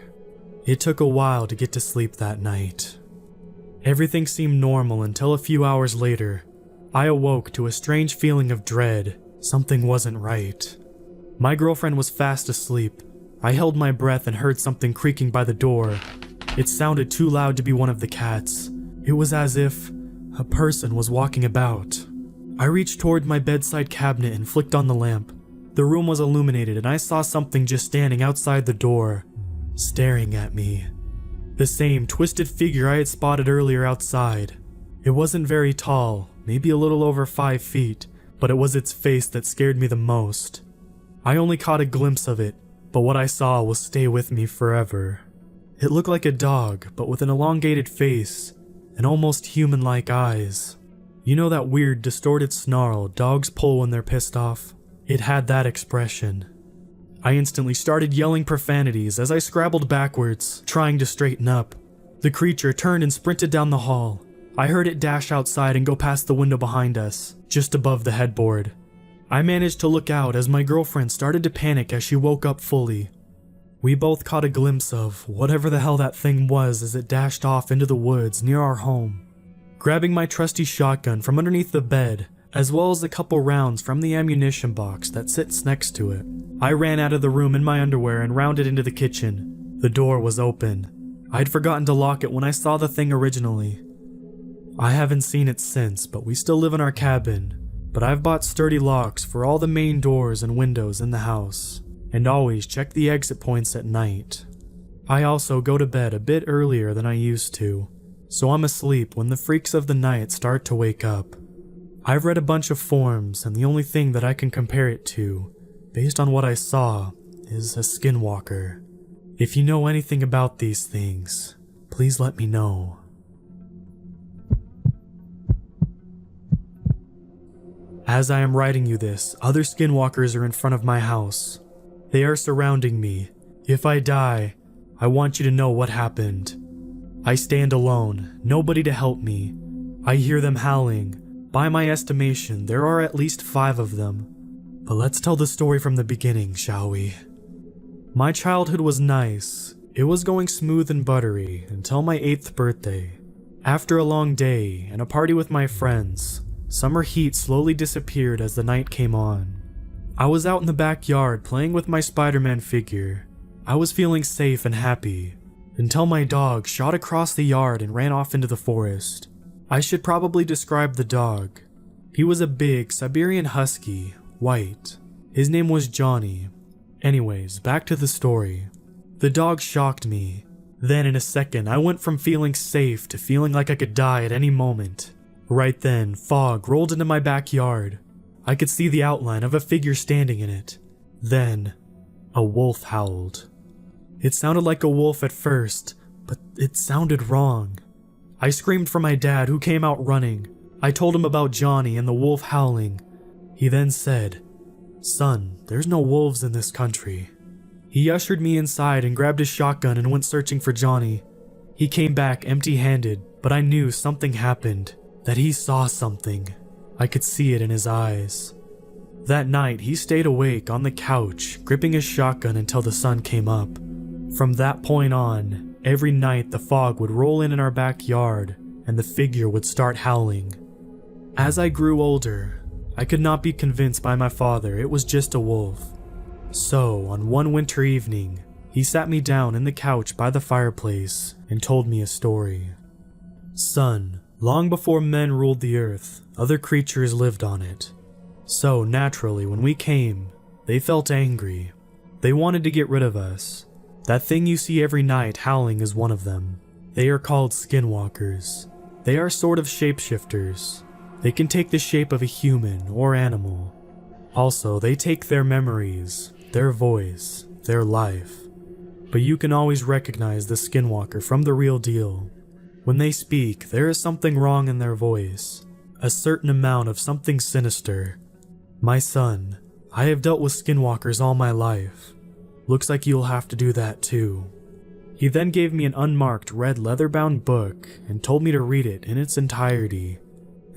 It took a while to get to sleep that night. Everything seemed normal until a few hours later. I awoke to a strange feeling of dread. Something wasn't right. My girlfriend was fast asleep. I held my breath and heard something creaking by the door. It sounded too loud to be one of the cats. It was as if a person was walking about. I reached toward my bedside cabinet and flicked on the lamp. The room was illuminated and I saw something just standing outside the door, staring at me. The same twisted figure I had spotted earlier outside. It wasn't very tall, maybe a little over 5 feet, but it was its face that scared me the most. I only caught a glimpse of it, but what I saw will stay with me forever. It looked like a dog, but with an elongated face and almost human-like eyes. You know that weird, distorted snarl dogs pull when they're pissed off? It had that expression. I instantly started yelling profanities as I scrabbled backwards, trying to straighten up. The creature turned and sprinted down the hall. I heard it dash outside and go past the window behind us, just above the headboard. I managed to look out as my girlfriend started to panic as she woke up fully. We both caught a glimpse of whatever the hell that thing was as it dashed off into the woods near our home. Grabbing my trusty shotgun from underneath the bed, as well as a couple rounds from the ammunition box that sits next to it, I ran out of the room in my underwear and rounded into the kitchen. The door was open. I'd forgotten to lock it when I saw the thing originally. I haven't seen it since, but we still live in our cabin. But I've bought sturdy locks for all the main doors and windows in the house, and always check the exit points at night. I also go to bed a bit earlier than I used to, so I'm asleep when the freaks of the night start to wake up. I've read a bunch of forums, and the only thing that I can compare it to, based on what I saw, is a skinwalker. If you know anything about these things, please let me know. As I am writing you this, other skinwalkers are in front of my house. They are surrounding me. If I die, I want you to know what happened. I stand alone, nobody to help me. I hear them howling. By my estimation, there are at least 5 of them. But let's tell the story from the beginning, shall we? My childhood was nice. It was going smooth and buttery until my 8th birthday. After a long day and a party with my friends, summer heat slowly disappeared as the night came on. I was out in the backyard playing with my Spider-Man figure. I was feeling safe and happy, until my dog shot across the yard and ran off into the forest. I should probably describe the dog. He was a big Siberian Husky, white. His name was Johnny. Anyways, back to the story. The dog shocked me. Then in a second, I went from feeling safe to feeling like I could die at any moment. Right then, fog rolled into my backyard. I could see the outline of a figure standing in it. Then, a wolf howled. It sounded like a wolf at first, but it sounded wrong. I screamed for my dad, who came out running. I told him about Johnny and the wolf howling. He then said, "Son, there's no wolves in this country." He ushered me inside and grabbed his shotgun and went searching for Johnny. He came back empty-handed, but I knew something happened. That he saw something. I could see it in his eyes. That night, he stayed awake on the couch, gripping his shotgun until the sun came up. From that point on, every night the fog would roll in our backyard, and the figure would start howling. As I grew older, I could not be convinced by my father it was just a wolf. So, on one winter evening, he sat me down in the couch by the fireplace and told me a story. "Son, long before men ruled the earth, other creatures lived on it. So, naturally, when we came, they felt angry. They wanted to get rid of us. That thing you see every night howling is one of them. They are called skinwalkers. They are sort of shapeshifters. They can take the shape of a human or animal. Also, they take their memories, their voice, their life. But you can always recognize the skinwalker from the real deal. When they speak, there is something wrong in their voice, a certain amount of something sinister. My son, I have dealt with skinwalkers all my life. Looks like you'll have to do that too." He then gave me an unmarked red leather-bound book and told me to read it in its entirety.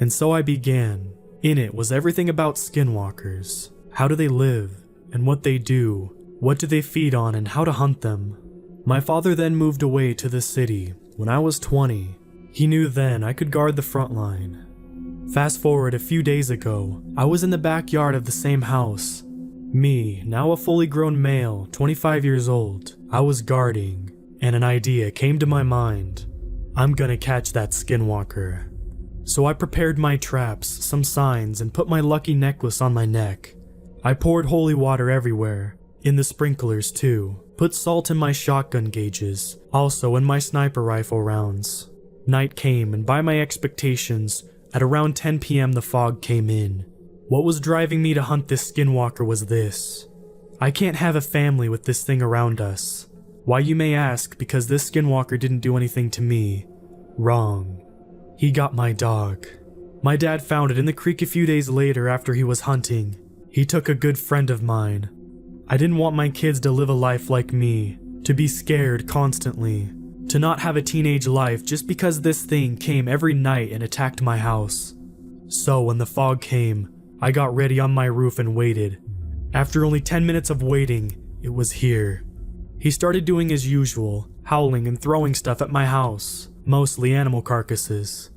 And so I began. In it was everything about skinwalkers. How do they live, and what they do, what do they feed on, and how to hunt them. My father then moved away to the city when I was 20. He knew then I could guard the front line. Fast forward a few days ago, I was in the backyard of the same house. Me, now a fully grown male, 25 years old, I was guarding, and an idea came to my mind. I'm gonna catch that skinwalker. So I prepared my traps, some signs, and put my lucky necklace on my neck. I poured holy water everywhere, in the sprinklers too, put salt in my shotgun gauges, also in my sniper rifle rounds. Night came, and by my expectations, at around 10 p.m. the fog came in. What was driving me to hunt this skinwalker was this. I can't have a family with this thing around us. Why, you may ask, because this skinwalker didn't do anything to me. Wrong. He got my dog. My dad found it in the creek a few days later after he was hunting. He took a good friend of mine. I didn't want my kids to live a life like me, to be scared constantly, to not have a teenage life just because this thing came every night and attacked my house. So when the fog came, I got ready on my roof and waited. After only 10 minutes of waiting, it was here. He started doing his usual, howling and throwing stuff at my house, mostly animal carcasses.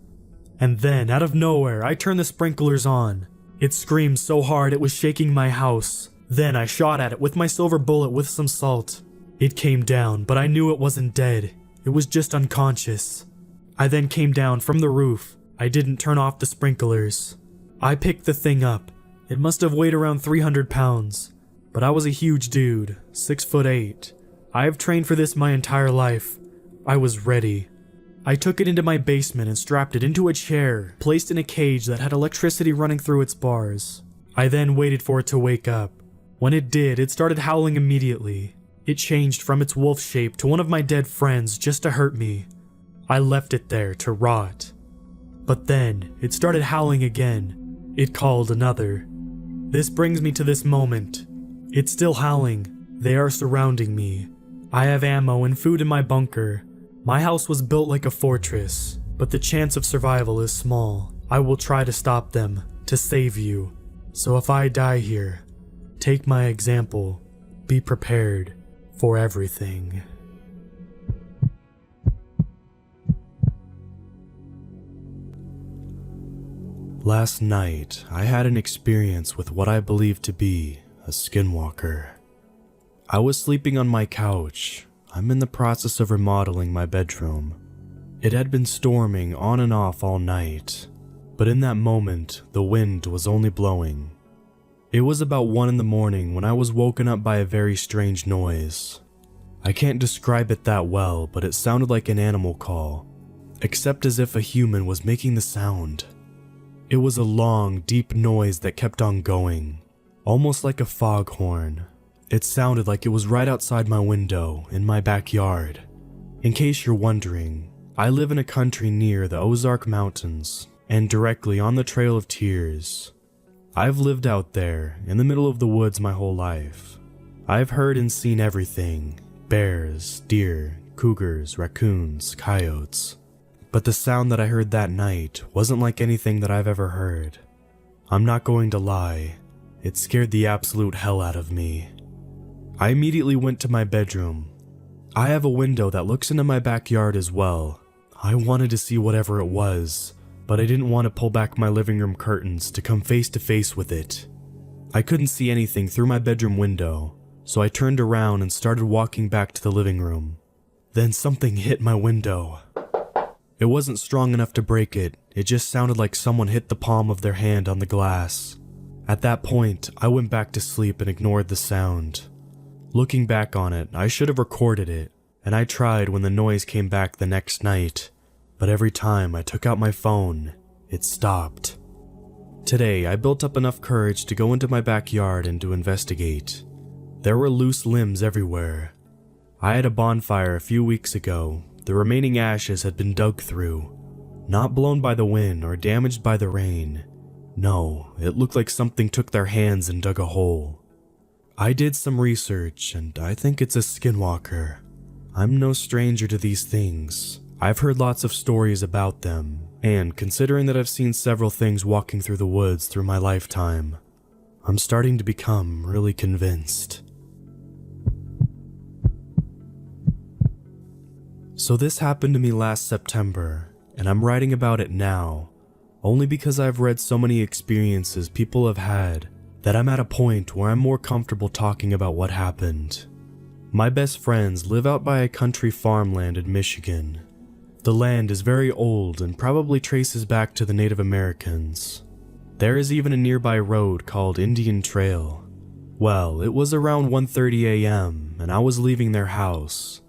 And then, out of nowhere, I turned the sprinklers on. It screamed so hard it was shaking my house. Then I shot at it with my silver bullet with some salt. It came down, but I knew it wasn't dead. It was just unconscious. I then came down from the roof. I didn't turn off the sprinklers. I picked the thing up. It must have weighed around 300 pounds. But I was a huge dude, 6'8". I have trained for this my entire life. I was ready. I took it into my basement and strapped it into a chair, placed in a cage that had electricity running through its bars. I then waited for it to wake up. When it did, it started howling immediately. It changed from its wolf shape to one of my dead friends just to hurt me. I left it there to rot. But then, it started howling again. It called another. This brings me to this moment. It's still howling. They are surrounding me. I have ammo and food in my bunker. My house was built like a fortress, but the chance of survival is small. I will try to stop them, to save you. So if I die here, take my example. Be prepared for everything. Last night, I had an experience with what I believe to be a skinwalker. I was sleeping on my couch. I'm in the process of remodeling my bedroom. It had been storming on and off all night, but in that moment, the wind was only blowing. It was about 1 in the morning when I was woken up by a very strange noise. I can't describe it that well, but it sounded like an animal call, except as if a human was making the sound. It was a long, deep noise that kept on going, almost like a foghorn. It sounded like it was right outside my window, in my backyard. In case you're wondering, I live in a country near the Ozark Mountains, and directly on the Trail of Tears. I've lived out there, in the middle of the woods my whole life. I've heard and seen everything: bears, deer, cougars, raccoons, coyotes. But the sound that I heard that night wasn't like anything that I've ever heard. I'm not going to lie, it scared the absolute hell out of me. I immediately went to my bedroom. I have a window that looks into my backyard as well. I wanted to see whatever it was, but I didn't want to pull back my living room curtains to come face to face with it. I couldn't see anything through my bedroom window, so I turned around and started walking back to the living room. Then something hit my window. It wasn't strong enough to break it, it just sounded like someone hit the palm of their hand on the glass. At that point, I went back to sleep and ignored the sound. Looking back on it, I should have recorded it, and I tried when the noise came back the next night, but every time I took out my phone, it stopped. Today, I built up enough courage to go into my backyard and to investigate. There were loose limbs everywhere. I had a bonfire a few weeks ago. The remaining ashes had been dug through, not blown by the wind or damaged by the rain. No, it looked like something took their hands and dug a hole. I did some research, and I think it's a skinwalker. I'm no stranger to these things. I've heard lots of stories about them, and considering that I've seen several things walking through the woods through my lifetime, I'm starting to become really convinced. So this happened to me last September, and I'm writing about it now. only because I've read so many experiences people have had that I'm at a point where I'm more comfortable talking about what happened. My best friends live out by a country farmland in Michigan. The land is very old and probably traces back to the Native Americans. There is even a nearby road called Indian Trail. Well, it was around 1:30 a.m. and I was leaving their house.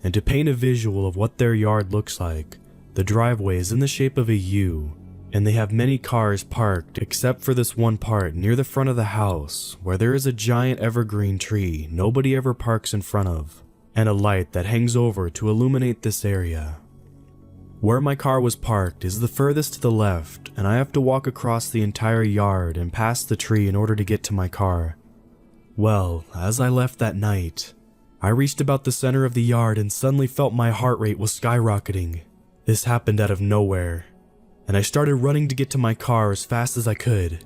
And to paint a visual of what their yard looks like, the driveway is in the shape of a U, and they have many cars parked except for this one part near the front of the house where there is a giant evergreen tree nobody ever parks in front of, and a light that hangs over to illuminate this area. Where my car was parked is the furthest to the left, and I have to walk across the entire yard and past the tree in order to get to my car. Well, as I left that night, I reached about the center of the yard and suddenly felt my heart rate was skyrocketing. This happened out of nowhere, and I started running to get to my car as fast as I could.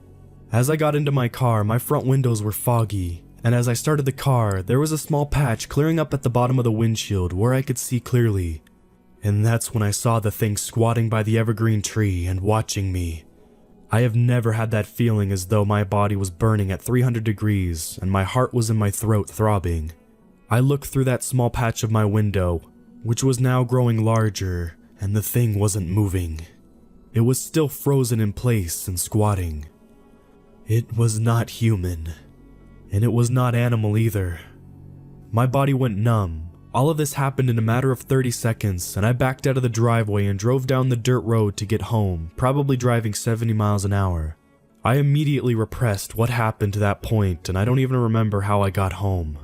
As I got into my car, my front windows were foggy, and as I started the car, there was a small patch clearing up at the bottom of the windshield where I could see clearly. And that's when I saw the thing squatting by the evergreen tree and watching me. I have never had that feeling as though my body was burning at 300 degrees and my heart was in my throat throbbing. I looked through that small patch of my window, which was now growing larger, and the thing wasn't moving. It was still frozen in place and squatting. It was not human, and it was not animal either. My body went numb. All of this happened in a matter of 30 seconds, and I backed out of the driveway and drove down the dirt road to get home, probably driving 70 miles an hour. I immediately repressed what happened to that point, and I don't even remember how I got home.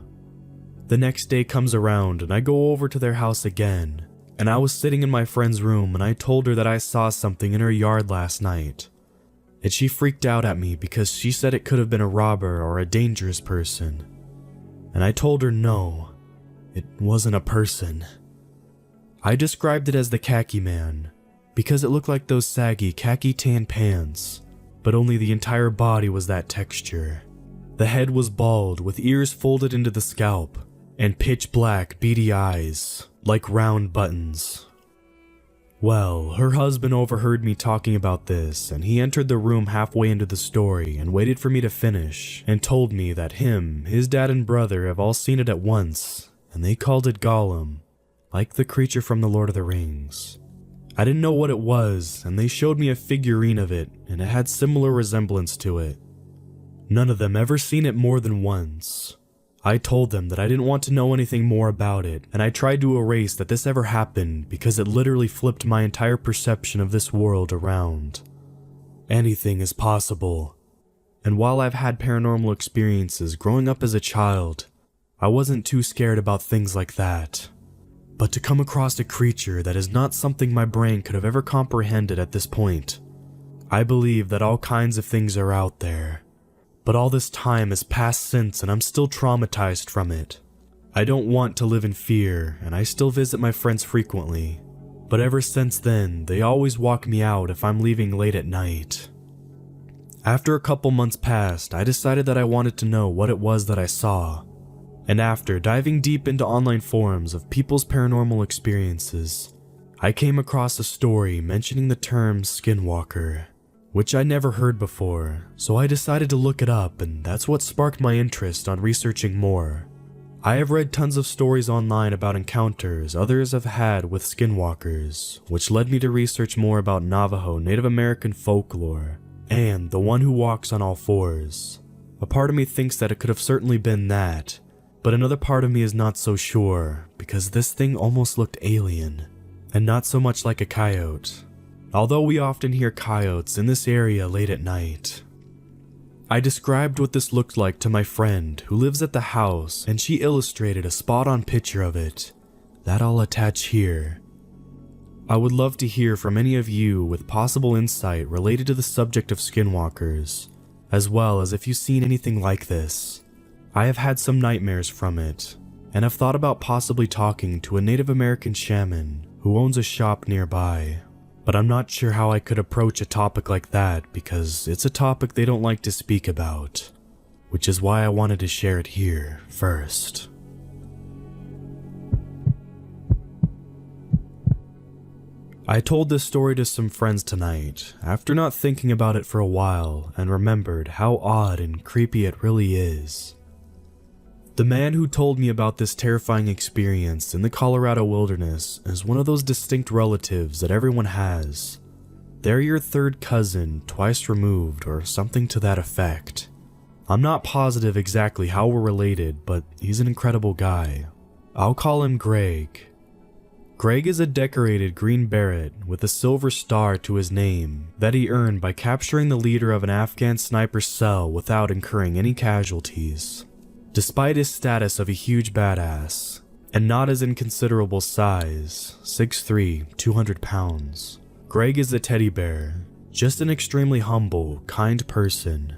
The next day comes around, and I go over to their house again, and I was sitting in my friend's room, and I told her that I saw something in her yard last night. And she freaked out at me because she said it could have been a robber or a dangerous person. And I told her no. It wasn't a person. I described it as the khaki man, because it looked like those saggy khaki tan pants, but only the entire body was that texture. The head was bald with ears folded into the scalp, and pitch black beady eyes, like round buttons. Well, her husband overheard me talking about this, and he entered the room halfway into the story and waited for me to finish, and told me that him, his dad and brother have all seen it at once, and they called it Gollum, like the creature from the Lord of the Rings. I didn't know what it was, and they showed me a figurine of it, and it had similar resemblance to it. None of them ever seen it more than once. I told them that I didn't want to know anything more about it, and I tried to erase that this ever happened because it literally flipped my entire perception of this world around. Anything is possible. And while I've had paranormal experiences growing up as a child, I wasn't too scared about things like that. But to come across a creature that is not something my brain could have ever comprehended at this point. I believe that all kinds of things are out there. But all this time has passed since and I'm still traumatized from it. I don't want to live in fear and I still visit my friends frequently. But ever since then, they always walk me out if I'm leaving late at night. After a couple months passed, I decided that I wanted to know what it was that I saw. And after diving deep into online forums of people's paranormal experiences, I came across a story mentioning the term skinwalker, which I never heard before, so I decided to look it up, and that's what sparked my interest on researching more. I have read tons of stories online about encounters others have had with skinwalkers, which led me to research more about Navajo Native American folklore, and the one who walks on all fours. A part of me thinks that it could have certainly been that, but another part of me is not so sure, because this thing almost looked alien, and not so much like a coyote, although we often hear coyotes in this area late at night. I described what this looked like to my friend who lives at the house, and she illustrated a spot-on picture of it that I'll attach here. I would love to hear from any of you with possible insight related to the subject of skinwalkers, as well as if you've seen anything like this. I have had some nightmares from it, and have thought about possibly talking to a Native American shaman who owns a shop nearby, but I'm not sure how I could approach a topic like that because it's a topic they don't like to speak about, which is why I wanted to share it here first. I told this story to some friends tonight, after not thinking about it for a while, and remembered how odd and creepy it really is. The man who told me about this terrifying experience in the Colorado wilderness is one of those distinct relatives that everyone has. They're your third cousin, twice removed, or something to that effect. I'm not positive exactly how we're related, but he's an incredible guy. I'll call him Greg. Greg is a decorated green beret with a silver star to his name that he earned by capturing the leader of an Afghan sniper cell without incurring any casualties. Despite his status of a huge badass, and not as inconsiderable size, 6'3", 200 pounds, Greg is a teddy bear, just an extremely humble, kind person.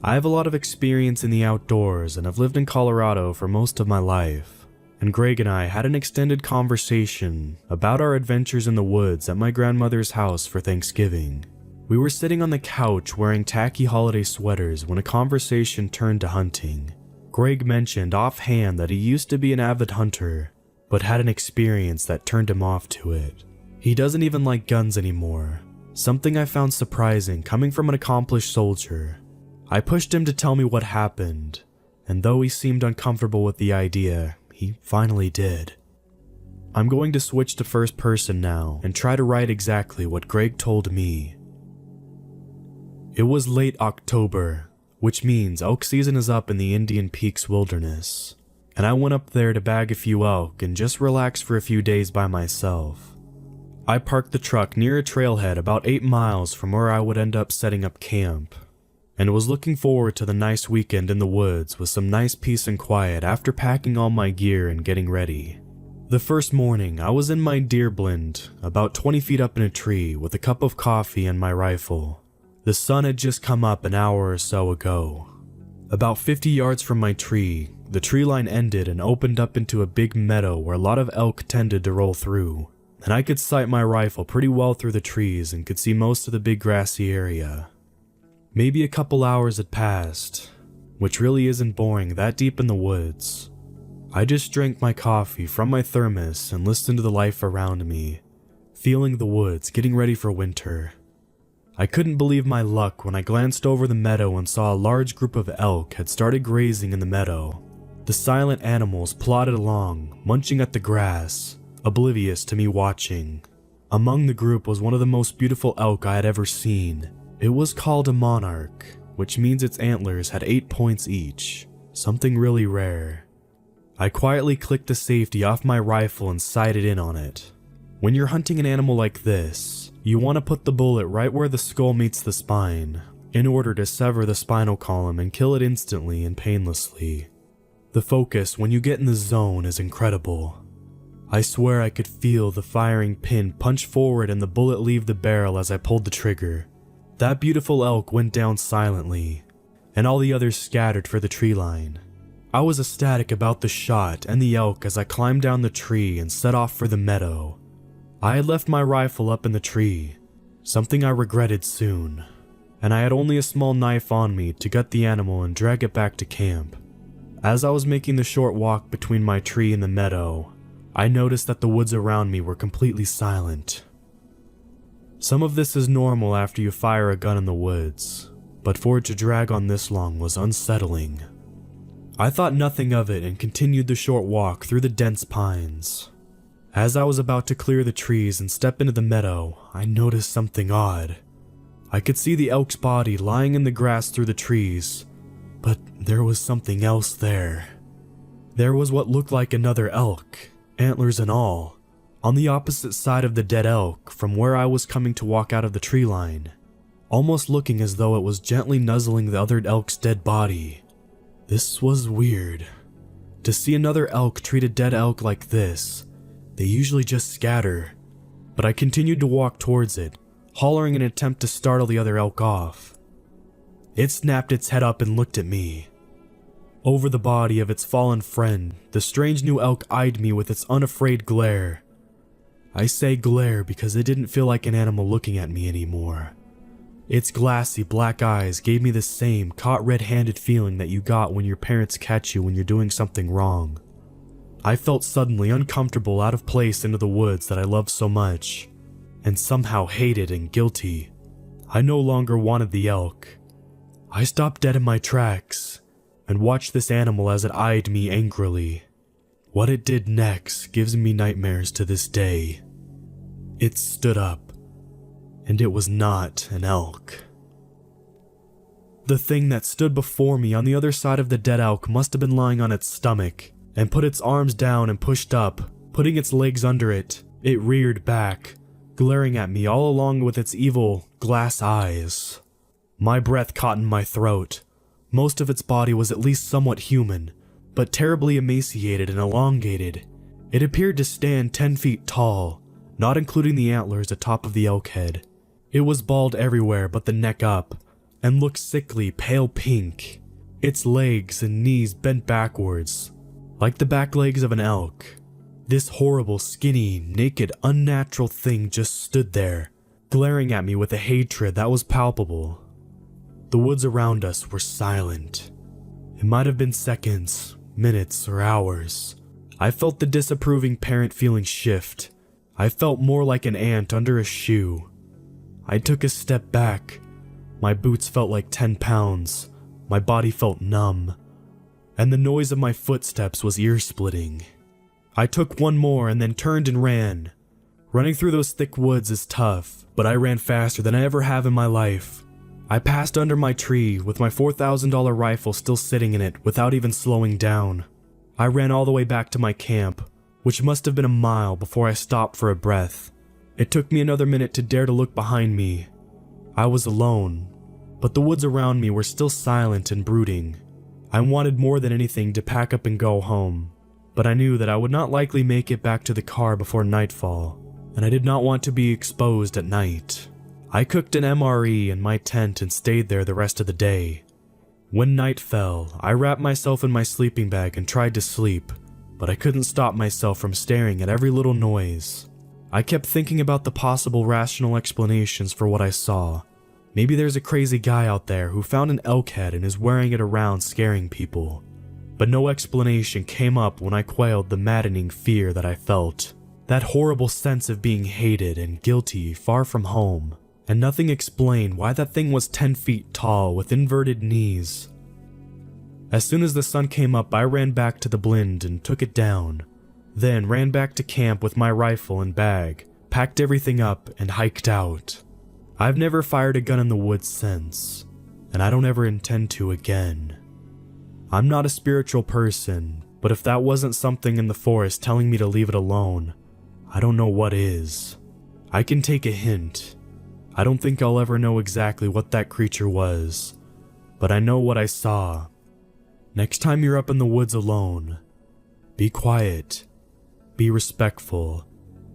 I have a lot of experience in the outdoors and have lived in Colorado for most of my life. And Greg and I had an extended conversation about our adventures in the woods at my grandmother's house for Thanksgiving. We were sitting on the couch wearing tacky holiday sweaters when a conversation turned to hunting. Greg mentioned offhand that he used to be an avid hunter, but had an experience that turned him off to it. He doesn't even like guns anymore, something I found surprising coming from an accomplished soldier. I pushed him to tell me what happened, and though he seemed uncomfortable with the idea, he finally did. I'm going to switch to first person now and try to write exactly what Greg told me. It was late October, which means elk season is up in the Indian Peaks wilderness, and I went up there to bag a few elk and just relax for a few days by myself. I parked the truck near a trailhead about 8 miles from where I would end up setting up camp, and was looking forward to the nice weekend in the woods with some nice peace and quiet after packing all my gear and getting ready. The first morning, I was in my deer blind, about 20 feet up in a tree with a cup of coffee and my rifle. The sun had just come up an hour or so ago. About 50 yards from my tree, the tree line ended and opened up into a big meadow where a lot of elk tended to roll through, and I could sight my rifle pretty well through the trees and could see most of the big grassy area. Maybe a couple hours had passed, which really isn't boring that deep in the woods. I just drank my coffee from my thermos and listened to the life around me, feeling the woods getting ready for winter. I couldn't believe my luck when I glanced over the meadow and saw a large group of elk had started grazing in the meadow. The silent animals plodded along, munching at the grass, oblivious to me watching. Among the group was one of the most beautiful elk I had ever seen. It was called a monarch, which means its antlers had 8 points each, something really rare. I quietly clicked the safety off my rifle and sighted in on it. When you're hunting an animal like this, you want to put the bullet right where the skull meets the spine, in order to sever the spinal column and kill it instantly and painlessly. The focus when you get in the zone is incredible. I swear I could feel the firing pin punch forward and the bullet leave the barrel as I pulled the trigger. That beautiful elk went down silently, and all the others scattered for the tree line. I was ecstatic about the shot and the elk as I climbed down the tree and set off for the meadow. I had left my rifle up in the tree, something I regretted soon, and I had only a small knife on me to gut the animal and drag it back to camp. As I was making the short walk between my tree and the meadow, I noticed that the woods around me were completely silent. Some of this is normal after you fire a gun in the woods, but for it to drag on this long was unsettling. I thought nothing of it and continued the short walk through the dense pines. As I was about to clear the trees and step into the meadow, I noticed something odd. I could see the elk's body lying in the grass through the trees, but there was something else there. There was what looked like another elk, antlers and all, on the opposite side of the dead elk from where I was coming to walk out of the tree line, almost looking as though it was gently nuzzling the other elk's dead body. This was weird. To see another elk treat a dead elk like this, they usually just scatter, but I continued to walk towards it, hollering in an attempt to startle the other elk off. It snapped its head up and looked at me. Over the body of its fallen friend, the strange new elk eyed me with its unafraid glare. I say glare because it didn't feel like an animal looking at me anymore. Its glassy black eyes gave me the same caught red-handed feeling that you got when your parents catch you when you're doing something wrong. I felt suddenly uncomfortable, out of place into the woods that I loved so much. and somehow hated and guilty. I no longer wanted the elk. I stopped dead in my tracks and watched this animal as it eyed me angrily. What it did next gives me nightmares to this day. It stood up, and it was not an elk. The thing that stood before me on the other side of the dead elk must have been lying on its stomach and put its arms down and pushed up, putting its legs under it. It reared back, glaring at me all along with its evil glass eyes. My breath caught in my throat. Most of its body was at least somewhat human, but terribly emaciated and elongated. It appeared to stand 10 feet tall, not including the antlers atop of the elk head. It was bald everywhere but the neck up, and looked sickly pale pink. Its legs and knees bent backwards, like the back legs of an elk. This horrible, skinny, naked, unnatural thing just stood there, glaring at me with a hatred that was palpable. The woods around us were silent. It might have been seconds, minutes, or hours. I felt the disapproving parent feeling shift. I felt more like an ant under a shoe. I took a step back. My boots felt like 10 pounds. My body felt numb. And the noise of my footsteps was ear-splitting. I took one more and then turned and ran. Running through those thick woods is tough, but I ran faster than I ever have in my life. I passed under my tree with my $4,000 rifle still sitting in it without even slowing down. I ran all the way back to my camp, which must have been a mile before I stopped for a breath. It took me another minute to dare to look behind me. I was alone, but the woods around me were still silent and brooding. I wanted more than anything to pack up and go home, but I knew that I would not likely make it back to the car before nightfall, and I did not want to be exposed at night. I cooked an MRE in my tent and stayed there the rest of the day. When night fell, I wrapped myself in my sleeping bag and tried to sleep, but I couldn't stop myself from staring at every little noise. I kept thinking about the possible rational explanations for what I saw. Maybe there's a crazy guy out there who found an elk head and is wearing it around scaring people. But no explanation came up when I quailed the maddening fear that I felt. That horrible sense of being hated and guilty far from home. And nothing explained why that thing was 10 feet tall with inverted knees. As soon as the sun came up, I ran back to the blind and took it down. Then ran back to camp with my rifle and bag, packed everything up, and hiked out. I've never fired a gun in the woods since, and I don't ever intend to again. I'm not a spiritual person, but if that wasn't something in the forest telling me to leave it alone, I don't know what is. I can take a hint. I don't think I'll ever know exactly what that creature was, but I know what I saw. Next time you're up in the woods alone, be quiet, be respectful,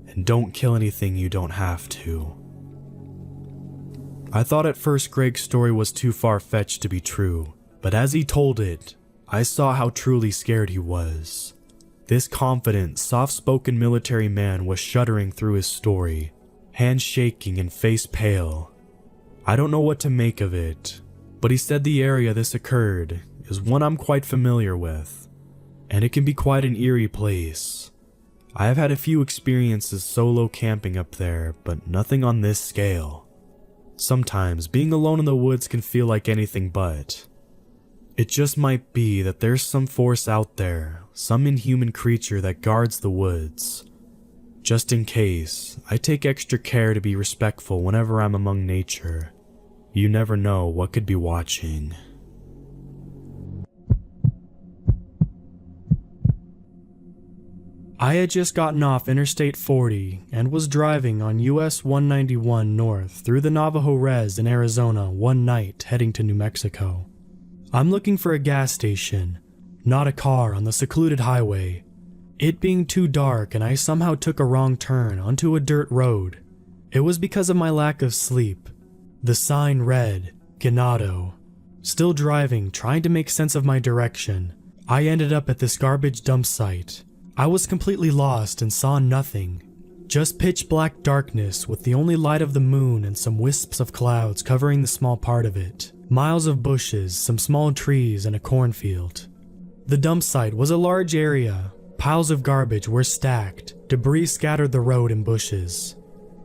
and don't kill anything you don't have to. I thought at first Greg's story was too far-fetched to be true, but as he told it, I saw how truly scared he was. This confident, soft-spoken military man was shuddering through his story, hands shaking and face pale. I don't know what to make of it, but he said the area this occurred is one I'm quite familiar with, and it can be quite an eerie place. I have had a few experiences solo camping up there, but nothing on this scale. Sometimes being alone in the woods can feel like anything but. It just might be that there's some force out there, some inhuman creature that guards the woods. Just in case, I take extra care to be respectful whenever I'm among nature. You never know what could be watching. I had just gotten off Interstate 40 and was driving on US 191 north through the Navajo Res in Arizona one night heading to New Mexico. I'm looking for a gas station, not a car on the secluded highway. It being too dark and I somehow took a wrong turn onto a dirt road. It was because of my lack of sleep. The sign read, Ganado. Still driving, trying to make sense of my direction, I ended up at this garbage dump site. I was completely lost and saw nothing. Just pitch black darkness with the only light of the moon and some wisps of clouds covering the small part of it. Miles of bushes, some small trees, and a cornfield. The dump site was a large area. Piles of garbage were stacked. Debris scattered the road and bushes.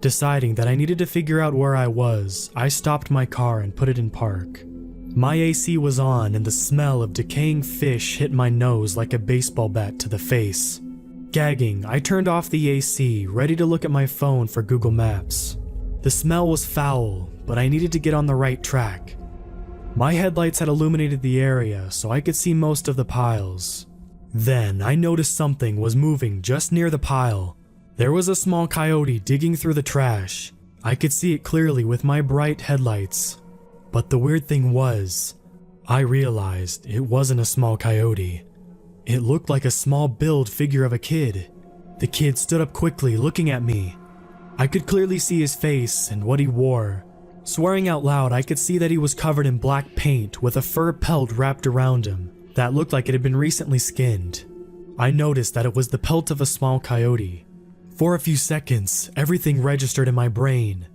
Deciding that I needed to figure out where I was, I stopped my car and put it in park. My AC was on and the smell of decaying fish hit my nose like a baseball bat to the face. Gagging, I turned off the AC, ready to look at my phone for Google Maps. The smell was foul, but I needed to get on the right track. My headlights had illuminated the area so I could see most of the piles. Then I noticed something was moving just near the pile. There was a small coyote digging through the trash. I could see it clearly with my bright headlights. But the weird thing was, I realized it wasn't a small coyote. It looked like a small build figure of a kid. The kid stood up quickly, looking at me. I could clearly see his face and what he wore. Swearing out loud, I could see that he was covered in black paint with a fur pelt wrapped around him that looked like it had been recently skinned. I noticed that it was the pelt of a small coyote. For a few seconds, everything registered in my brain.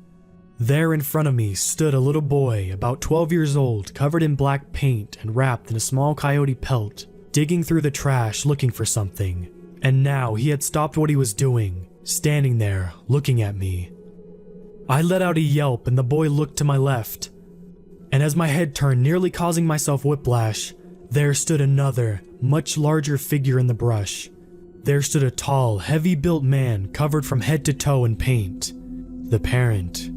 There in front of me stood a little boy, about 12 years old, covered in black paint and wrapped in a small coyote pelt, digging through the trash looking for something. And now he had stopped what he was doing, standing there, looking at me. I let out a yelp and the boy looked to my left. And as my head turned, nearly causing myself whiplash, there stood another, much larger figure in the brush. There stood a tall, heavy-built man covered from head to toe in paint. The parent.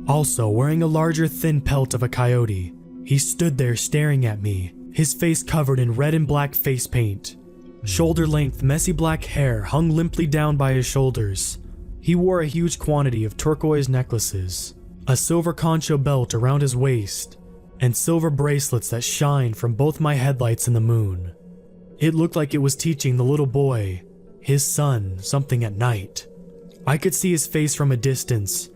Also wearing a larger thin pelt of a coyote. He stood there staring at me, his face covered in red and black face paint. Shoulder-length, messy black hair hung limply down by his shoulders. He wore a huge quantity of turquoise necklaces, a silver concho belt around his waist, and silver bracelets that shined from both my headlights in the moon. It looked like it was teaching the little boy, his son, something at night. I could see his face from a distance,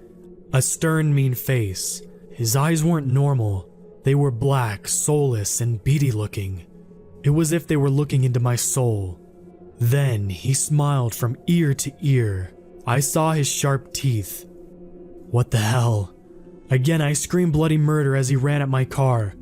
a stern, mean face. His eyes weren't normal. They were black, soulless, and beady looking. It was as if they were looking into my soul. Then he smiled from ear to ear. I saw his sharp teeth. What the hell? Again, I screamed bloody murder as he ran at my car.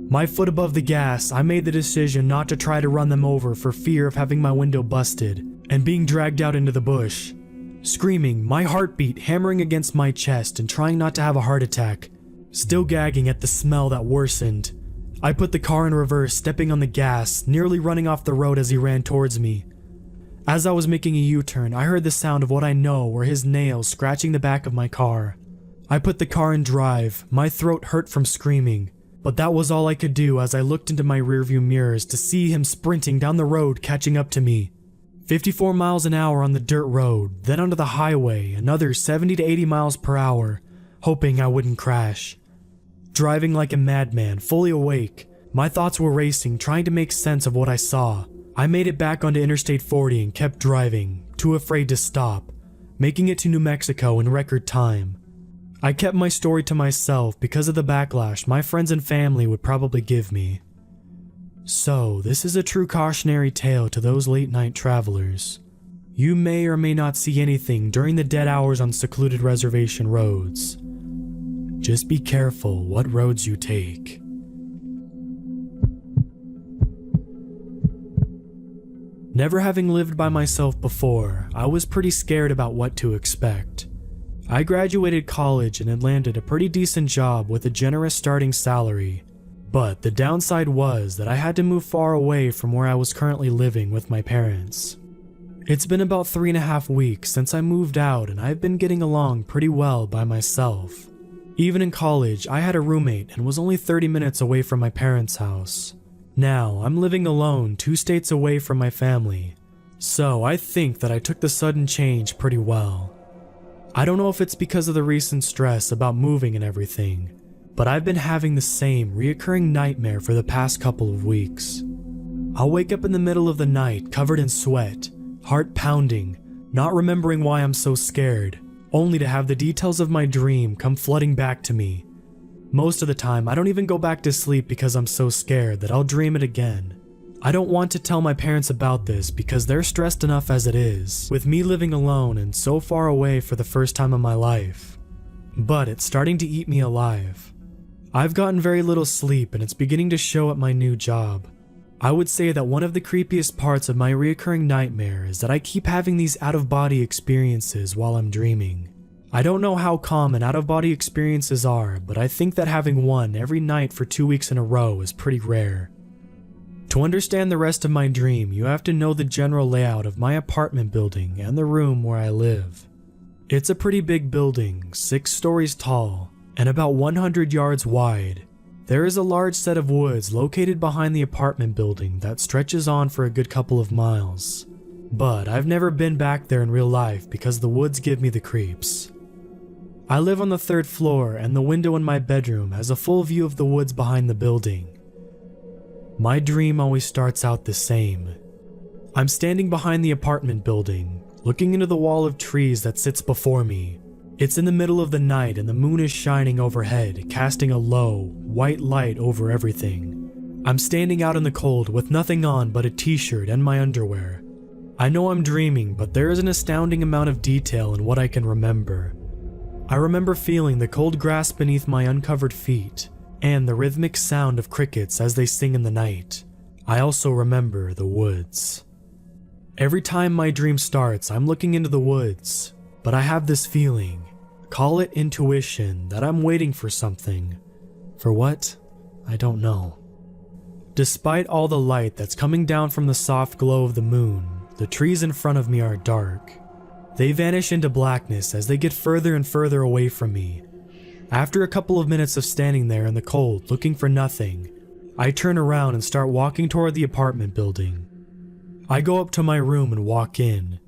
My foot above the gas, I made the decision not to try to run them over for fear of having my window busted and being dragged out into the bush. Screaming, my heartbeat hammering against my chest and trying not to have a heart attack, still gagging at the smell that worsened. I put the car in reverse, stepping on the gas, nearly running off the road as he ran towards me. As I was making a U-turn, I heard the sound of what I know were his nails scratching the back of my car. I put the car in drive, my throat hurt from screaming. But that was all I could do as I looked into my rearview mirrors to see him sprinting down the road catching up to me. 54 miles an hour on the dirt road, then onto the highway, another 70 to 80 miles per hour, hoping I wouldn't crash. Driving like a madman, fully awake, my thoughts were racing, trying to make sense of what I saw. I made it back onto Interstate 40 and kept driving, too afraid to stop, making it to New Mexico in record time. I kept my story to myself because of the backlash my friends and family would probably give me. So, this is a true cautionary tale to those late-night travelers. You may or may not see anything during the dead hours on secluded reservation roads. Just be careful what roads you take. Never having lived by myself before, I was pretty scared about what to expect. I graduated college and had landed a pretty decent job with a generous starting salary, but the downside was that I had to move far away from where I was currently living with my parents. It's been about 3.5 weeks since I moved out and I've been getting along pretty well by myself. Even in college, I had a roommate and was only 30 minutes away from my parents' house. Now, I'm living alone 2 states away from my family, so I think that I took the sudden change pretty well. I don't know if it's because of the recent stress about moving and everything, but I've been having the same reoccurring nightmare for the past couple of weeks. I'll wake up in the middle of the night covered in sweat, heart pounding, not remembering why I'm so scared, only to have the details of my dream come flooding back to me. Most of the time, I don't even go back to sleep because I'm so scared that I'll dream it again. I don't want to tell my parents about this because they're stressed enough as it is, with me living alone and so far away for the first time in my life. But it's starting to eat me alive. I've gotten very little sleep and it's beginning to show at my new job. I would say that one of the creepiest parts of my reoccurring nightmare is that I keep having these out-of-body experiences while I'm dreaming. I don't know how common out-of-body experiences are, but I think that having one every night for 2 weeks in a row is pretty rare. To understand the rest of my dream, you have to know the general layout of my apartment building and the room where I live. It's a pretty big building, 6 stories tall, and about 100 yards wide. There is a large set of woods located behind the apartment building that stretches on for a good couple of miles. But I've never been back there in real life because the woods give me the creeps. I live on the 3rd floor, and the window in my bedroom has a full view of the woods behind the building. My dream always starts out the same. I'm standing behind the apartment building, looking into the wall of trees that sits before me. It's in the middle of the night and the moon is shining overhead, casting a low, white light over everything. I'm standing out in the cold with nothing on but a t-shirt and my underwear. I know I'm dreaming, but there is an astounding amount of detail in what I can remember. I remember feeling the cold grass beneath my uncovered feet, and the rhythmic sound of crickets as they sing in the night. I also remember the woods. Every time my dream starts, I'm looking into the woods, but I have this feeling, call it intuition, that I'm waiting for something. For what? I don't know. Despite all the light that's coming down from the soft glow of the moon, the trees in front of me are dark. They vanish into blackness as they get further and further away from me. After a couple of minutes of standing there in the cold looking for nothing, I turn around and start walking toward the apartment building. I go up to my room and walk in.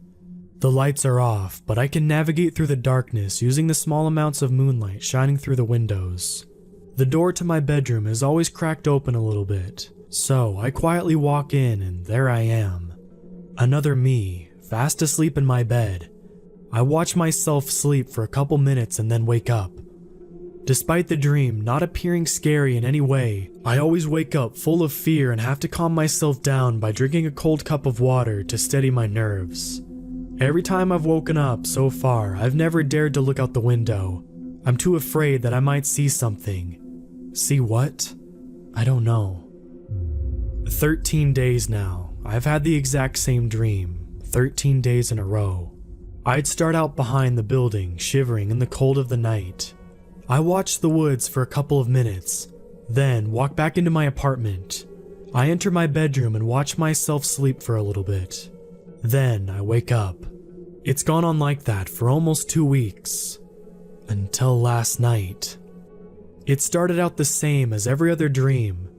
The lights are off, but I can navigate through the darkness using the small amounts of moonlight shining through the windows. The door to my bedroom is always cracked open a little bit, so I quietly walk in and there I am. Another me, fast asleep in my bed. I watch myself sleep for a couple minutes and then wake up. Despite the dream not appearing scary in any way, I always wake up full of fear and have to calm myself down by drinking a cold cup of water to steady my nerves. Every time I've woken up so far, I've never dared to look out the window. I'm too afraid that I might see something. See what? I don't know. 13 days now. I've had the exact same dream, 13 days in a row. I'd start out behind the building, shivering in the cold of the night. I watch the woods for a couple of minutes, then walk back into my apartment. I enter my bedroom and watch myself sleep for a little bit. Then I wake up. It's gone on like that for almost 2 weeks. Until last night. It started out the same as every other dream.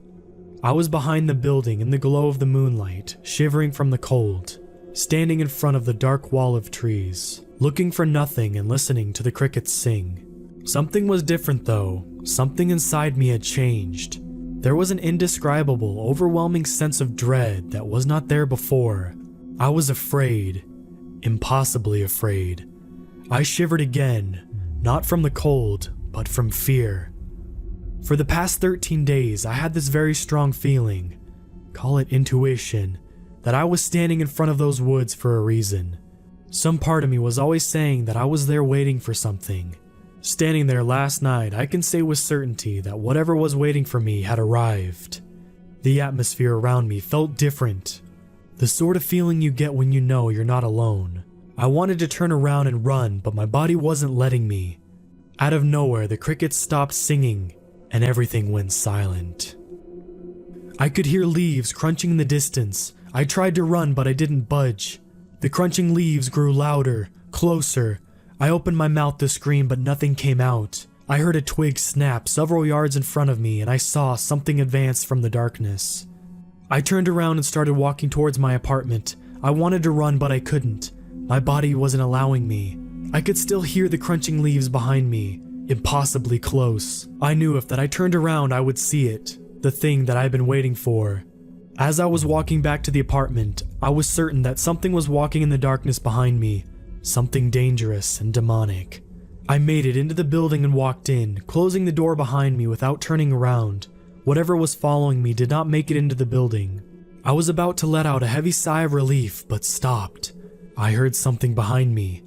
I was behind the building in the glow of the moonlight, shivering from the cold, standing in front of the dark wall of trees, looking for nothing and listening to the crickets sing. Something was different though. Something inside me had changed. There was an indescribable, overwhelming sense of dread that was not there before. I was afraid. Impossibly afraid. I shivered again, not from the cold, but from fear. For the past 13 days, I had this very strong feeling, call it intuition, that I was standing in front of those woods for a reason. Some part of me was always saying that I was there waiting for something. Standing there last night, I can say with certainty that whatever was waiting for me had arrived. The atmosphere around me felt different. The sort of feeling you get when you know you're not alone. I wanted to turn around and run, but my body wasn't letting me. Out of nowhere, the crickets stopped singing, and everything went silent. I could hear leaves crunching in the distance. I tried to run, but I didn't budge. The crunching leaves grew louder, closer. I opened my mouth to scream, but nothing came out. I heard a twig snap several yards in front of me, and I saw something advance from the darkness. I turned around and started walking towards my apartment. I wanted to run, but I couldn't. My body wasn't allowing me. I could still hear the crunching leaves behind me, impossibly close. I knew if that I turned around, I would see it, the thing that I'd been waiting for. As I was walking back to the apartment, I was certain that something was walking in the darkness behind me, something dangerous and demonic. I made it into the building and walked in, closing the door behind me without turning around. Whatever was following me did not make it into the building. I was about to let out a heavy sigh of relief, but stopped. I heard something behind me.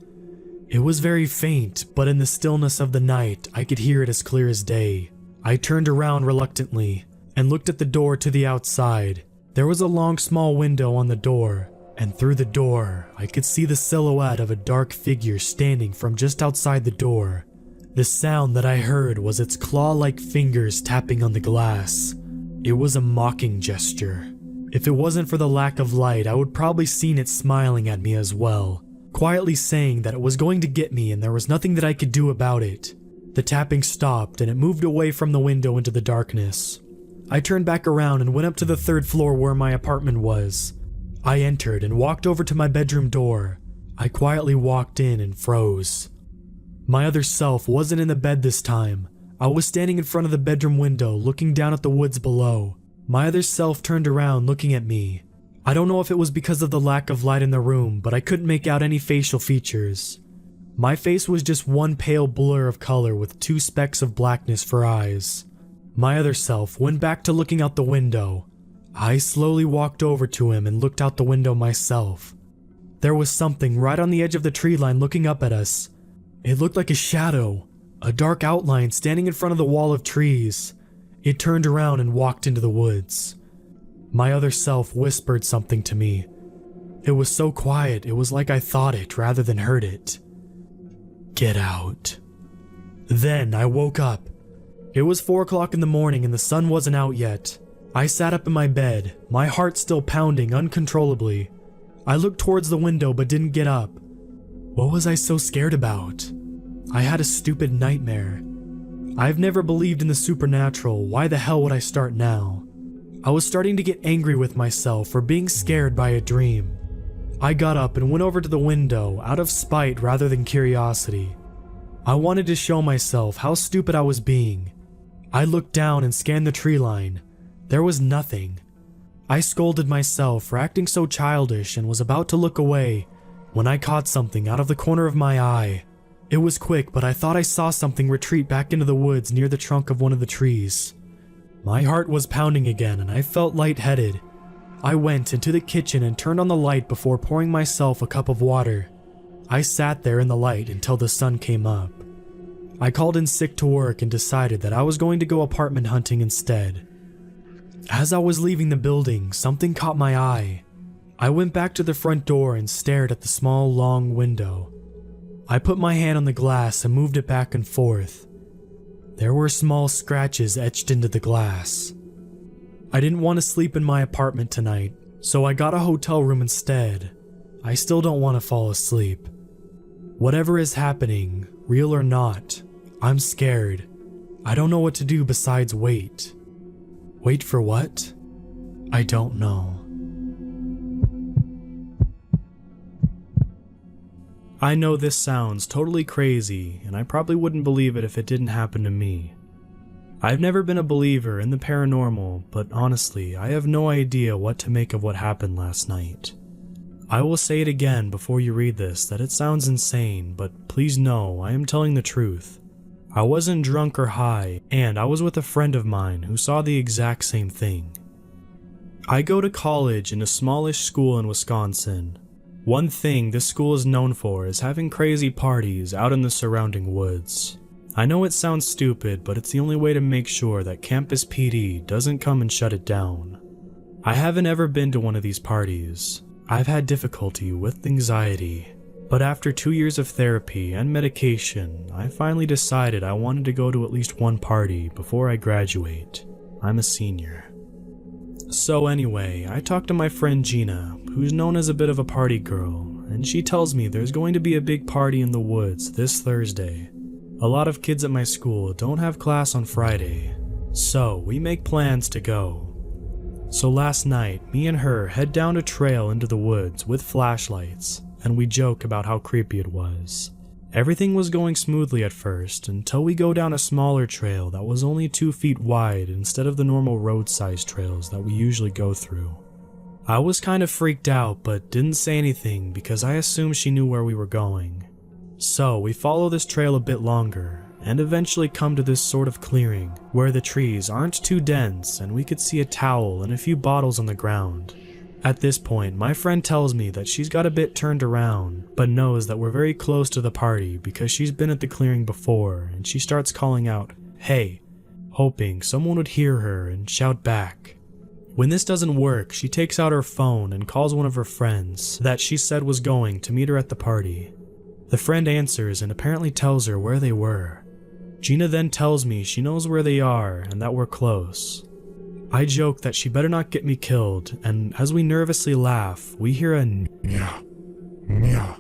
It was very faint, but in the stillness of the night, I could hear it as clear as day. I turned around reluctantly and looked at the door to the outside. There was a long small window on the door. and through the door, I could see the silhouette of a dark figure standing from just outside the door. The sound that I heard was its claw-like fingers tapping on the glass. It was a mocking gesture. If it wasn't for the lack of light, I would probably seen it smiling at me as well, quietly saying that it was going to get me and there was nothing that I could do about it. The tapping stopped and it moved away from the window into the darkness. I turned back around and went up to the 3rd floor where my apartment was. I entered and walked over to my bedroom door. I quietly walked in and froze. My other self wasn't in the bed this time. I was standing in front of the bedroom window looking down at the woods below. My other self turned around looking at me. I don't know if it was because of the lack of light in the room, but I couldn't make out any facial features. My face was just one pale blur of color with 2 specks of blackness for eyes. My other self went back to looking out the window. I slowly walked over to him and looked out the window myself. There was something right on the edge of the tree line looking up at us. It looked like a shadow, a dark outline standing in front of the wall of trees. It turned around and walked into the woods. My other self whispered something to me. It was so quiet, it was like I thought it rather than heard it. Get out. Then I woke up. It was 4 o'clock in the morning and the sun wasn't out yet. I sat up in my bed, my heart still pounding uncontrollably. I looked towards the window but didn't get up. What was I so scared about? I had a stupid nightmare. I've never believed in the supernatural, why the hell would I start now? I was starting to get angry with myself for being scared by a dream. I got up and went over to the window out of spite rather than curiosity. I wanted to show myself how stupid I was being. I looked down and scanned the tree line. There was nothing. I scolded myself for acting so childish and was about to look away when I caught something out of the corner of my eye. It was quick, but I thought I saw something retreat back into the woods near the trunk of one of the trees. My heart was pounding again and I felt lightheaded. I went into the kitchen and turned on the light before pouring myself a cup of water. I sat there in the light until the sun came up. I called in sick to work and decided that I was going to go apartment hunting instead. As I was leaving the building, something caught my eye. I went back to the front door and stared at the small, long window. I put my hand on the glass and moved it back and forth. There were small scratches etched into the glass. I didn't want to sleep in my apartment tonight, so I got a hotel room instead. I still don't want to fall asleep. Whatever is happening, real or not, I'm scared. I don't know what to do besides wait. Wait for what? I don't know. I know this sounds totally crazy, and I probably wouldn't believe it if it didn't happen to me. I've never been a believer in the paranormal, but honestly, I have no idea what to make of what happened last night. I will say it again before you read this that it sounds insane, but please know I am telling the truth. I wasn't drunk or high, and I was with a friend of mine who saw the exact same thing. I go to college in a smallish school in Wisconsin. One thing this school is known for is having crazy parties out in the surrounding woods. I know it sounds stupid, but it's the only way to make sure that Campus PD doesn't come and shut it down. I haven't ever been to one of these parties. I've had difficulty with anxiety, but after 2 years of therapy and medication, I finally decided I wanted to go to at least one party before I graduate. I'm a senior. So anyway, I talked to my friend Gina, who's known as a bit of a party girl, and she tells me there's going to be a big party in the woods this Thursday. A lot of kids at my school don't have class on Friday, so we make plans to go. So last night, me and her head down a trail into the woods with flashlights, and we joke about how creepy it was. Everything was going smoothly at first, until we go down a smaller trail that was only 2 feet wide instead of the normal road-sized trails that we usually go through. I was kind of freaked out, but didn't say anything because I assumed she knew where we were going. So we follow this trail a bit longer, and eventually come to this sort of clearing, where the trees aren't too dense and we could see a towel and a few bottles on the ground. At this point, my friend tells me that she's got a bit turned around, but knows that we're very close to the party because she's been at the clearing before, and she starts calling out, "Hey," hoping someone would hear her and shout back. When this doesn't work, she takes out her phone and calls one of her friends that she said was going to meet her at the party. The friend answers and apparently tells her where they were. Gina then tells me she knows where they are and that we're close. I joke that she better not get me killed, and as we nervously laugh, we hear a meow, meow,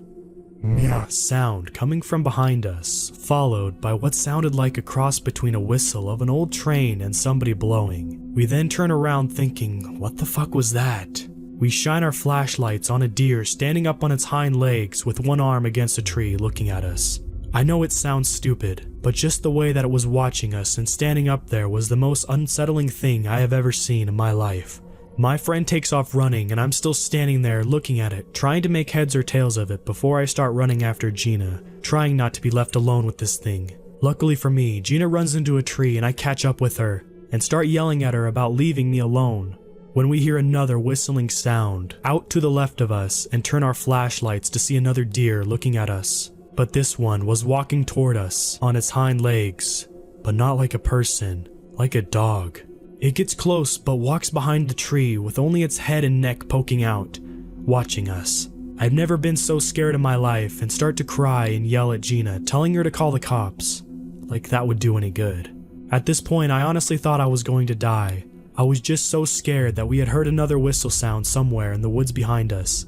meow sound coming from behind us, followed by what sounded like a cross between a whistle of an old train and somebody blowing. We then turn around thinking, what the fuck was that? We shine our flashlights on a deer standing up on its hind legs with one arm against a tree looking at us. I know it sounds stupid, but just the way that it was watching us and standing up there was the most unsettling thing I have ever seen in my life. My friend takes off running and I'm still standing there looking at it, trying to make heads or tails of it before I start running after Gina, trying not to be left alone with this thing. Luckily for me, Gina runs into a tree and I catch up with her and start yelling at her about leaving me alone. When we hear another whistling sound out to the left of us and turn our flashlights to see another deer looking at us. But this one was walking toward us on its hind legs, but not like a person, like a dog. It gets close but walks behind the tree with only its head and neck poking out, watching us. I've never been so scared in my life and start to cry and yell at Gina, telling her to call the cops. Like that would do any good. At this point, I honestly thought I was going to die. I was just so scared that we had heard another whistle sound somewhere in the woods behind us.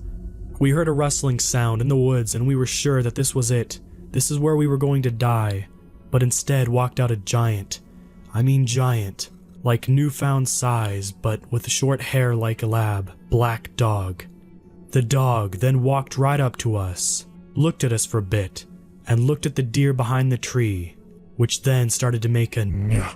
We heard a rustling sound in the woods and we were sure that this was it. This is where we were going to die. But instead walked out a giant. I mean giant. Like newfound size, but with short hair like a lab. Black dog. The dog then walked right up to us, looked at us for a bit, and looked at the deer behind the tree, which then started to make a meow,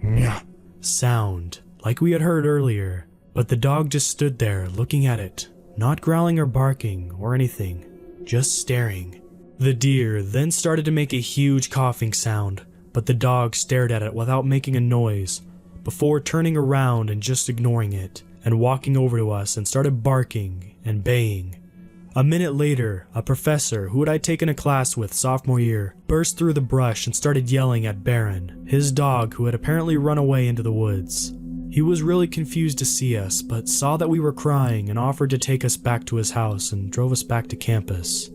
meow sound, like we had heard earlier, but the dog just stood there looking at it, not growling or barking or anything, just staring. The deer then started to make a huge coughing sound, but the dog stared at it without making a noise, before turning around and just ignoring it, and walking over to us and started barking and baying. A minute later, a professor who I'd taken a class with sophomore year burst through the brush and started yelling at Baron, his dog who had apparently run away into the woods. He was really confused to see us, but saw that we were crying and offered to take us back to his house and drove us back to campus.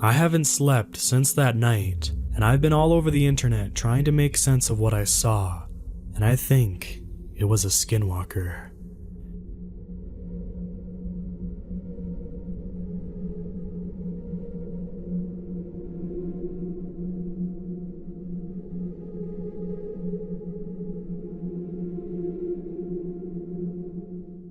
I haven't slept since that night, and I've been all over the internet trying to make sense of what I saw, and I think it was a skinwalker.